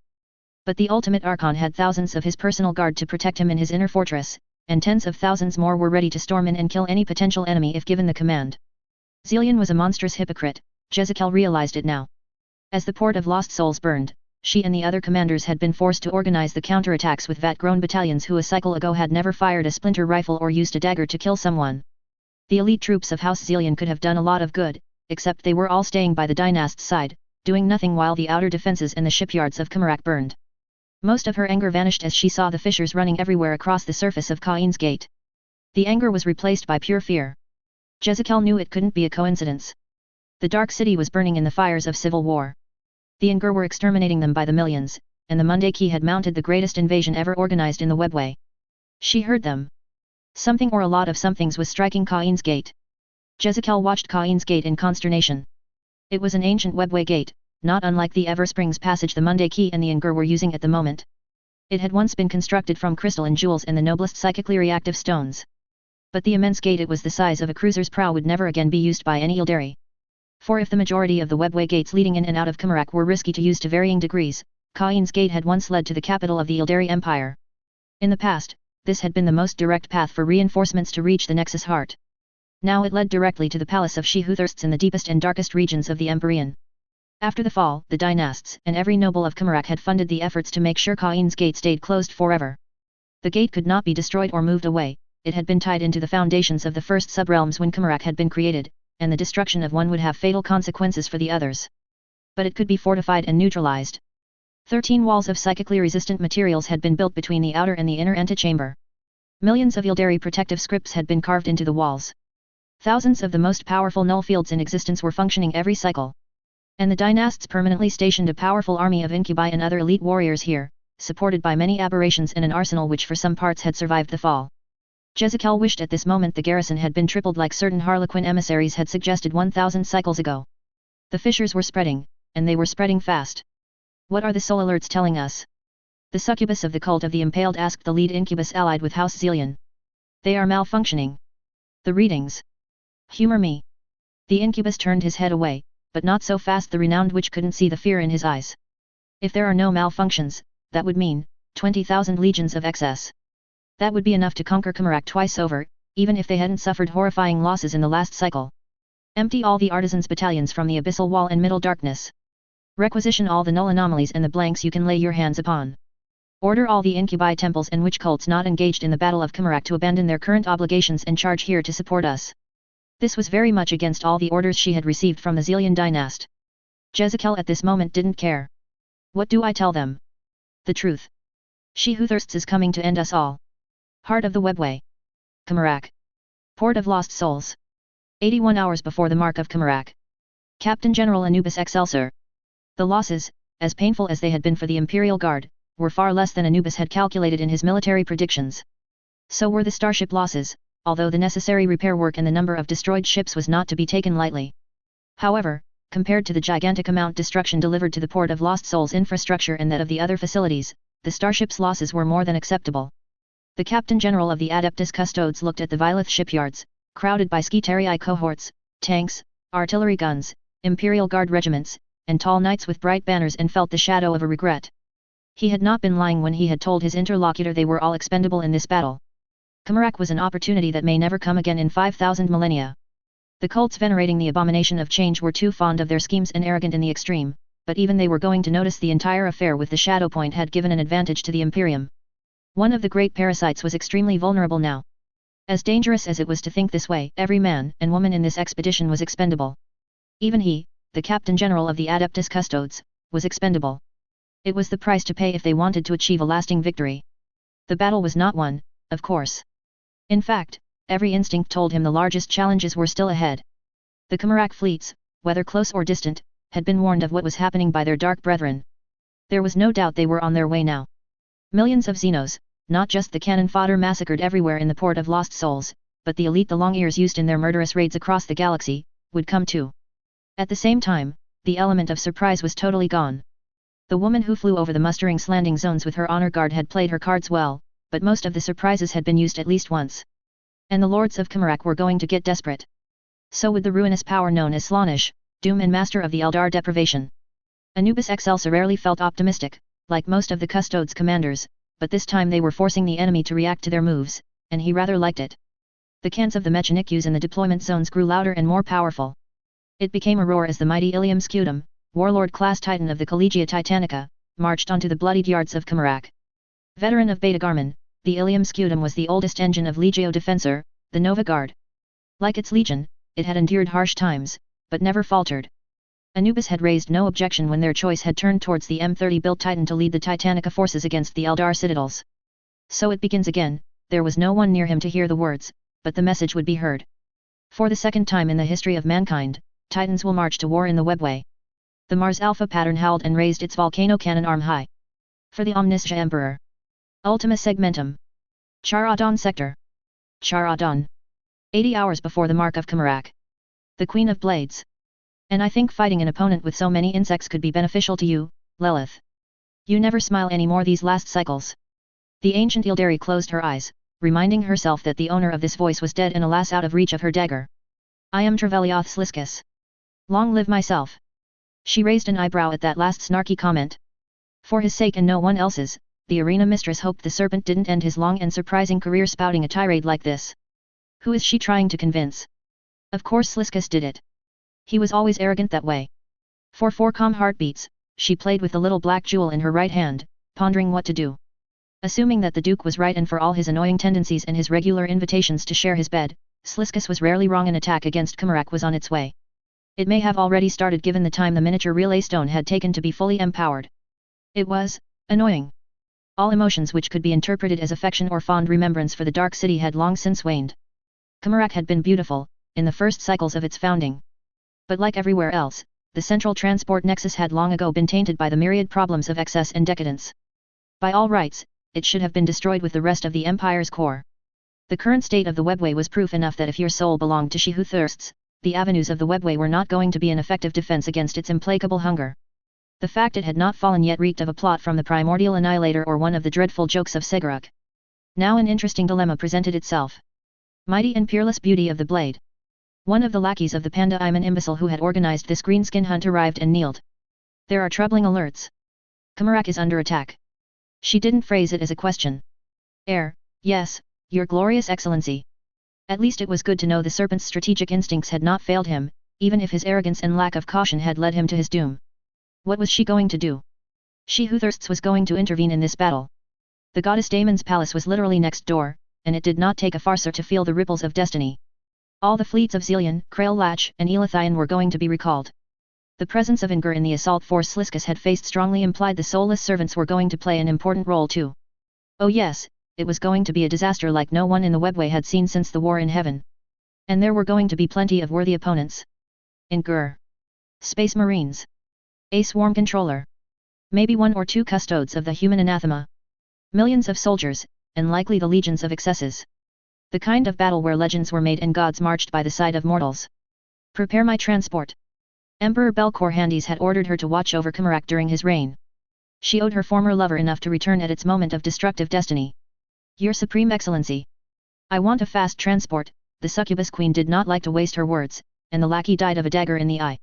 But the ultimate Archon had thousands of his personal guard to protect him in his inner fortress, and tens of thousands more were ready to storm in and kill any potential enemy if given the command. Zillion was a monstrous hypocrite. Jezebel realized it now. As the port of Lost Souls burned, she and the other commanders had been forced to organize the counterattacks with vat-grown battalions who a cycle ago had never fired a splinter rifle or used a dagger to kill someone. The elite troops of House Zillion could have done a lot of good, except they were all staying by the dynast's side, doing nothing while the outer defenses and the shipyards of Kamarak burned. Most of her anger vanished as she saw the fissures running everywhere across the surface of Cain's Gate. The anger was replaced by pure fear. Jezebel knew it couldn't be a coincidence. The Dark City was burning in the fires of civil war. The Ingur were exterminating them by the millions, and the Mundaki had mounted the greatest invasion ever organized in the webway. She heard them. Something or a lot of somethings was striking Cain's Gate. Jezebel watched Cain's Gate in consternation. It was an ancient webway gate, not unlike the Eversprings passage the Mundaki and the Ingur were using at the moment. It had once been constructed from crystal and jewels and the noblest psychically reactive stones. But the immense gate, it was the size of a cruiser's prow, would never again be used by any Ildari. For if the majority of the webway gates leading in and out of Kamarak were risky to use to varying degrees, Cain's Gate had once led to the capital of the Ildari Empire. In the past, this had been the most direct path for reinforcements to reach the Nexus Heart. Now it led directly to the palace of She Who Thirsts in the deepest and darkest regions of the Empyrean. After the fall, the dynasts and every noble of Kamarak had funded the efforts to make sure Cain's Gate stayed closed forever. The gate could not be destroyed or moved away. It had been tied into the foundations of the first subrealms when Kamarak had been created, and the destruction of one would have fatal consequences for the others. But it could be fortified and neutralized. 13 walls of psychically resistant materials had been built between the outer and the inner antechamber. Millions of Ildari protective scripts had been carved into the walls. Thousands of the most powerful null fields in existence were functioning every cycle. And the dynasts permanently stationed a powerful army of incubi and other elite warriors here, supported by many aberrations and an arsenal which for some parts had survived the fall. Jezebel wished at this moment the garrison had been tripled like certain Harlequin emissaries had suggested 1,000 cycles ago. The fissures were spreading, and they were spreading fast. What are the soul alerts telling us? The succubus of the cult of the impaled asked the lead incubus allied with House Zillion. They are malfunctioning. The readings. Humor me. The incubus turned his head away, but not so fast the renowned witch couldn't see the fear in his eyes. If there are no malfunctions, that would mean 20,000 legions of excess. That would be enough to conquer Kamarak twice over, even if they hadn't suffered horrifying losses in the last cycle. Empty all the artisans' battalions from the abyssal wall and middle darkness. Requisition all the null anomalies and the blanks you can lay your hands upon. Order all the incubi temples and witch cults not engaged in the Battle of Kamarak to abandon their current obligations and charge here to support us. This was very much against all the orders she had received from the Zillion dynast. Jezebel at this moment didn't care. What do I tell them? The truth. She Who Thirsts is coming to end us all. Heart of the Webway. Kamarak. Port of Lost Souls. 81 hours before the mark of Kamarak. Captain General Anubis Excelsior. The losses, as painful as they had been for the Imperial Guard, were far less than Anubis had calculated in his military predictions. So were the starship losses, although the necessary repair work and the number of destroyed ships was not to be taken lightly. However, compared to the gigantic amount destruction delivered to the Port of Lost Souls infrastructure and that of the other facilities, the starship's losses were more than acceptable. The Captain General of the Adeptus Custodes looked at the Vilith shipyards, crowded by Skitarii cohorts, tanks, artillery guns, Imperial Guard regiments, and tall knights with bright banners, and felt the shadow of a regret. He had not been lying when he had told his interlocutor they were all expendable in this battle. Kamarak was an opportunity that may never come again in 5,000 millennia. The cults venerating the abomination of change were too fond of their schemes and arrogant in the extreme, but even they were going to notice the entire affair with the Shadow Point had given an advantage to the Imperium. One of the great parasites was extremely vulnerable now. As dangerous as it was to think this way, every man and woman in this expedition was expendable. Even he, the Captain General of the Adeptus Custodes, was expendable. It was the price to pay if they wanted to achieve a lasting victory. The battle was not won, of course. In fact, every instinct told him the largest challenges were still ahead. The Kamarak fleets, whether close or distant, had been warned of what was happening by their dark brethren. There was no doubt they were on their way now. Millions of Xenos, not just the cannon fodder massacred everywhere in the Port of Lost Souls, but the elite the Long Ears used in their murderous raids across the galaxy, would come too. At the same time, the element of surprise was totally gone. The woman who flew over the mustering's landing zones with her honor guard had played her cards well, but most of the surprises had been used at least once. And the lords of Kamarak were going to get desperate. So would the ruinous power known as Slaanesh, Doom and Master of the Eldar Deprivation. Anubis Excelsa rarely felt optimistic, like most of the Custodes commanders, but this time they were forcing the enemy to react to their moves, and he rather liked it. The cans of the Mechanikus in the deployment zones grew louder and more powerful. It became a roar as the mighty Ilium Scutum, warlord-class titan of the Collegia Titanica, marched onto the bloodied yards of Kamarak. Veteran of Beta Garman, the Ilium Scutum was the oldest engine of Legio Defensor, the Nova Guard. Like its legion, it had endured harsh times, but never faltered. Anubis had raised no objection when their choice had turned towards the M30 built Titan to lead the Titanica forces against the Eldar citadels. So it begins again. There was no one near him to hear the words, but the message would be heard. For the second time in the history of mankind, Titans will march to war in the webway. The Mars Alpha pattern howled and raised its volcano cannon arm high. For the Omniscia Emperor. Ultima Segmentum. Char-Adon Sector. Char-Adon. 80 hours before the mark of Kamarak. The Queen of Blades. And I think fighting an opponent with so many insects could be beneficial to you, Lilith. You never smile anymore these last cycles. The ancient Ildari closed her eyes, reminding herself that the owner of this voice was dead and alas out of reach of her dagger. I am Trevelioth Sliscus. Long live myself. She raised an eyebrow at that last snarky comment. For his sake and no one else's, the arena mistress hoped the serpent didn't end his long and surprising career spouting a tirade like this. Who is she trying to convince? Of course Sliscus did it. He was always arrogant that way. For 4 calm heartbeats, she played with the little black jewel in her right hand, pondering what to do. Assuming that the Duke was right and for all his annoying tendencies and his regular invitations to share his bed, Sliscus was rarely wrong. An attack against Kamarak was on its way. It may have already started given the time the miniature relay stone had taken to be fully empowered. It was annoying. All emotions which could be interpreted as affection or fond remembrance for the Dark City had long since waned. Kamarak had been beautiful, in the first cycles of its founding. But like everywhere else, the central transport nexus had long ago been tainted by the myriad problems of excess and decadence. By all rights, it should have been destroyed with the rest of the Empire's core. The current state of the webway was proof enough that if your soul belonged to she who thirsts, the avenues of the webway were not going to be an effective defense against its implacable hunger. The fact it had not fallen yet reeked of a plot from the primordial annihilator or one of the dreadful jokes of Seguruk. Now an interesting dilemma presented itself. Mighty and peerless beauty of the blade. One of the lackeys of the Panda Iman imbecile who had organized this greenskin hunt arrived and kneeled. There are troubling alerts. Kamarak is under attack. She didn't phrase it as a question. Yes, your glorious excellency. At least it was good to know the serpent's strategic instincts had not failed him, even if his arrogance and lack of caution had led him to his doom. What was she going to do? She who thirsts was going to intervene in this battle. The goddess Damon's palace was literally next door, and it did not take a farser to feel the ripples of destiny. All the fleets of Zelion, Krail-Lach, and Elethion were going to be recalled. The presence of Ingur in the assault force Sliscus had faced strongly implied the soulless servants were going to play an important role too. Oh yes, it was going to be a disaster like no one in the webway had seen since the War in Heaven. And there were going to be plenty of worthy opponents. Ingur. Space Marines. A swarm controller. Maybe 1 or 2 custodes of the human anathema. Millions of soldiers, and likely the legions of excesses. The kind of battle where legends were made and gods marched by the side of mortals. Prepare my transport. Emperor Belcor Handes had ordered her to watch over Kamarak during his reign. She owed her former lover enough to return at its moment of destructive destiny. Your Supreme Excellency. I want a fast transport. The succubus queen did not like to waste her words, and the lackey died of a dagger in the eye.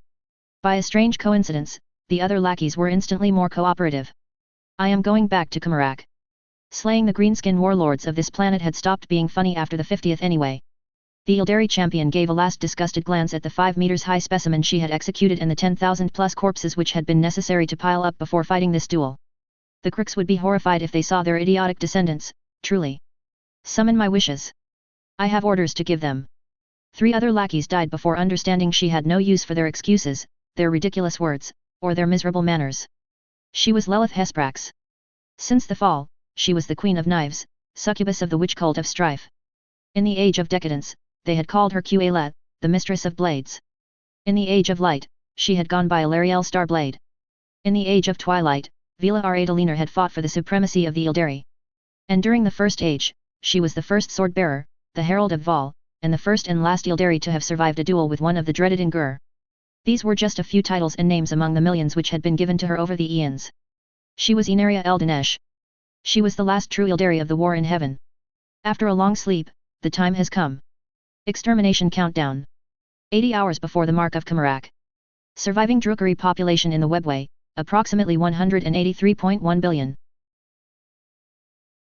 By a strange coincidence, the other lackeys were instantly more cooperative. I am going back to Kamarak. Slaying the greenskin warlords of this planet had stopped being funny after the 50th anyway. The Ildari champion gave a last disgusted glance at the 5 meters high specimen she had executed and the 10,000 plus corpses which had been necessary to pile up before fighting this duel. The crooks would be horrified if they saw their idiotic descendants, truly. Summon my wishes. I have orders to give them. 3 other lackeys died before understanding she had no use for their excuses, their ridiculous words, or their miserable manners. She was Lilith Hesprax. Since the fall, she was the Queen of Knives, succubus of the witch cult of strife. In the age of decadence, they had called her Qalet, the mistress of blades. In the age of light, she had gone by Alariel Starblade. In the age of twilight, Vila Aradaliner had fought for the supremacy of the Ildari. And during the first age, she was the first sword-bearer, the herald of Val, and the first and last Yildari to have survived a duel with one of the dreaded Ingur. These were just a few titles and names among the millions which had been given to her over the eons. She was Inaria Eldinesh. She was the last true Yildari of the war in heaven. After a long sleep, the time has come. Extermination countdown. 80 hours before the mark of Kamarak. Surviving Drukari population in the webway, approximately 183.1 billion.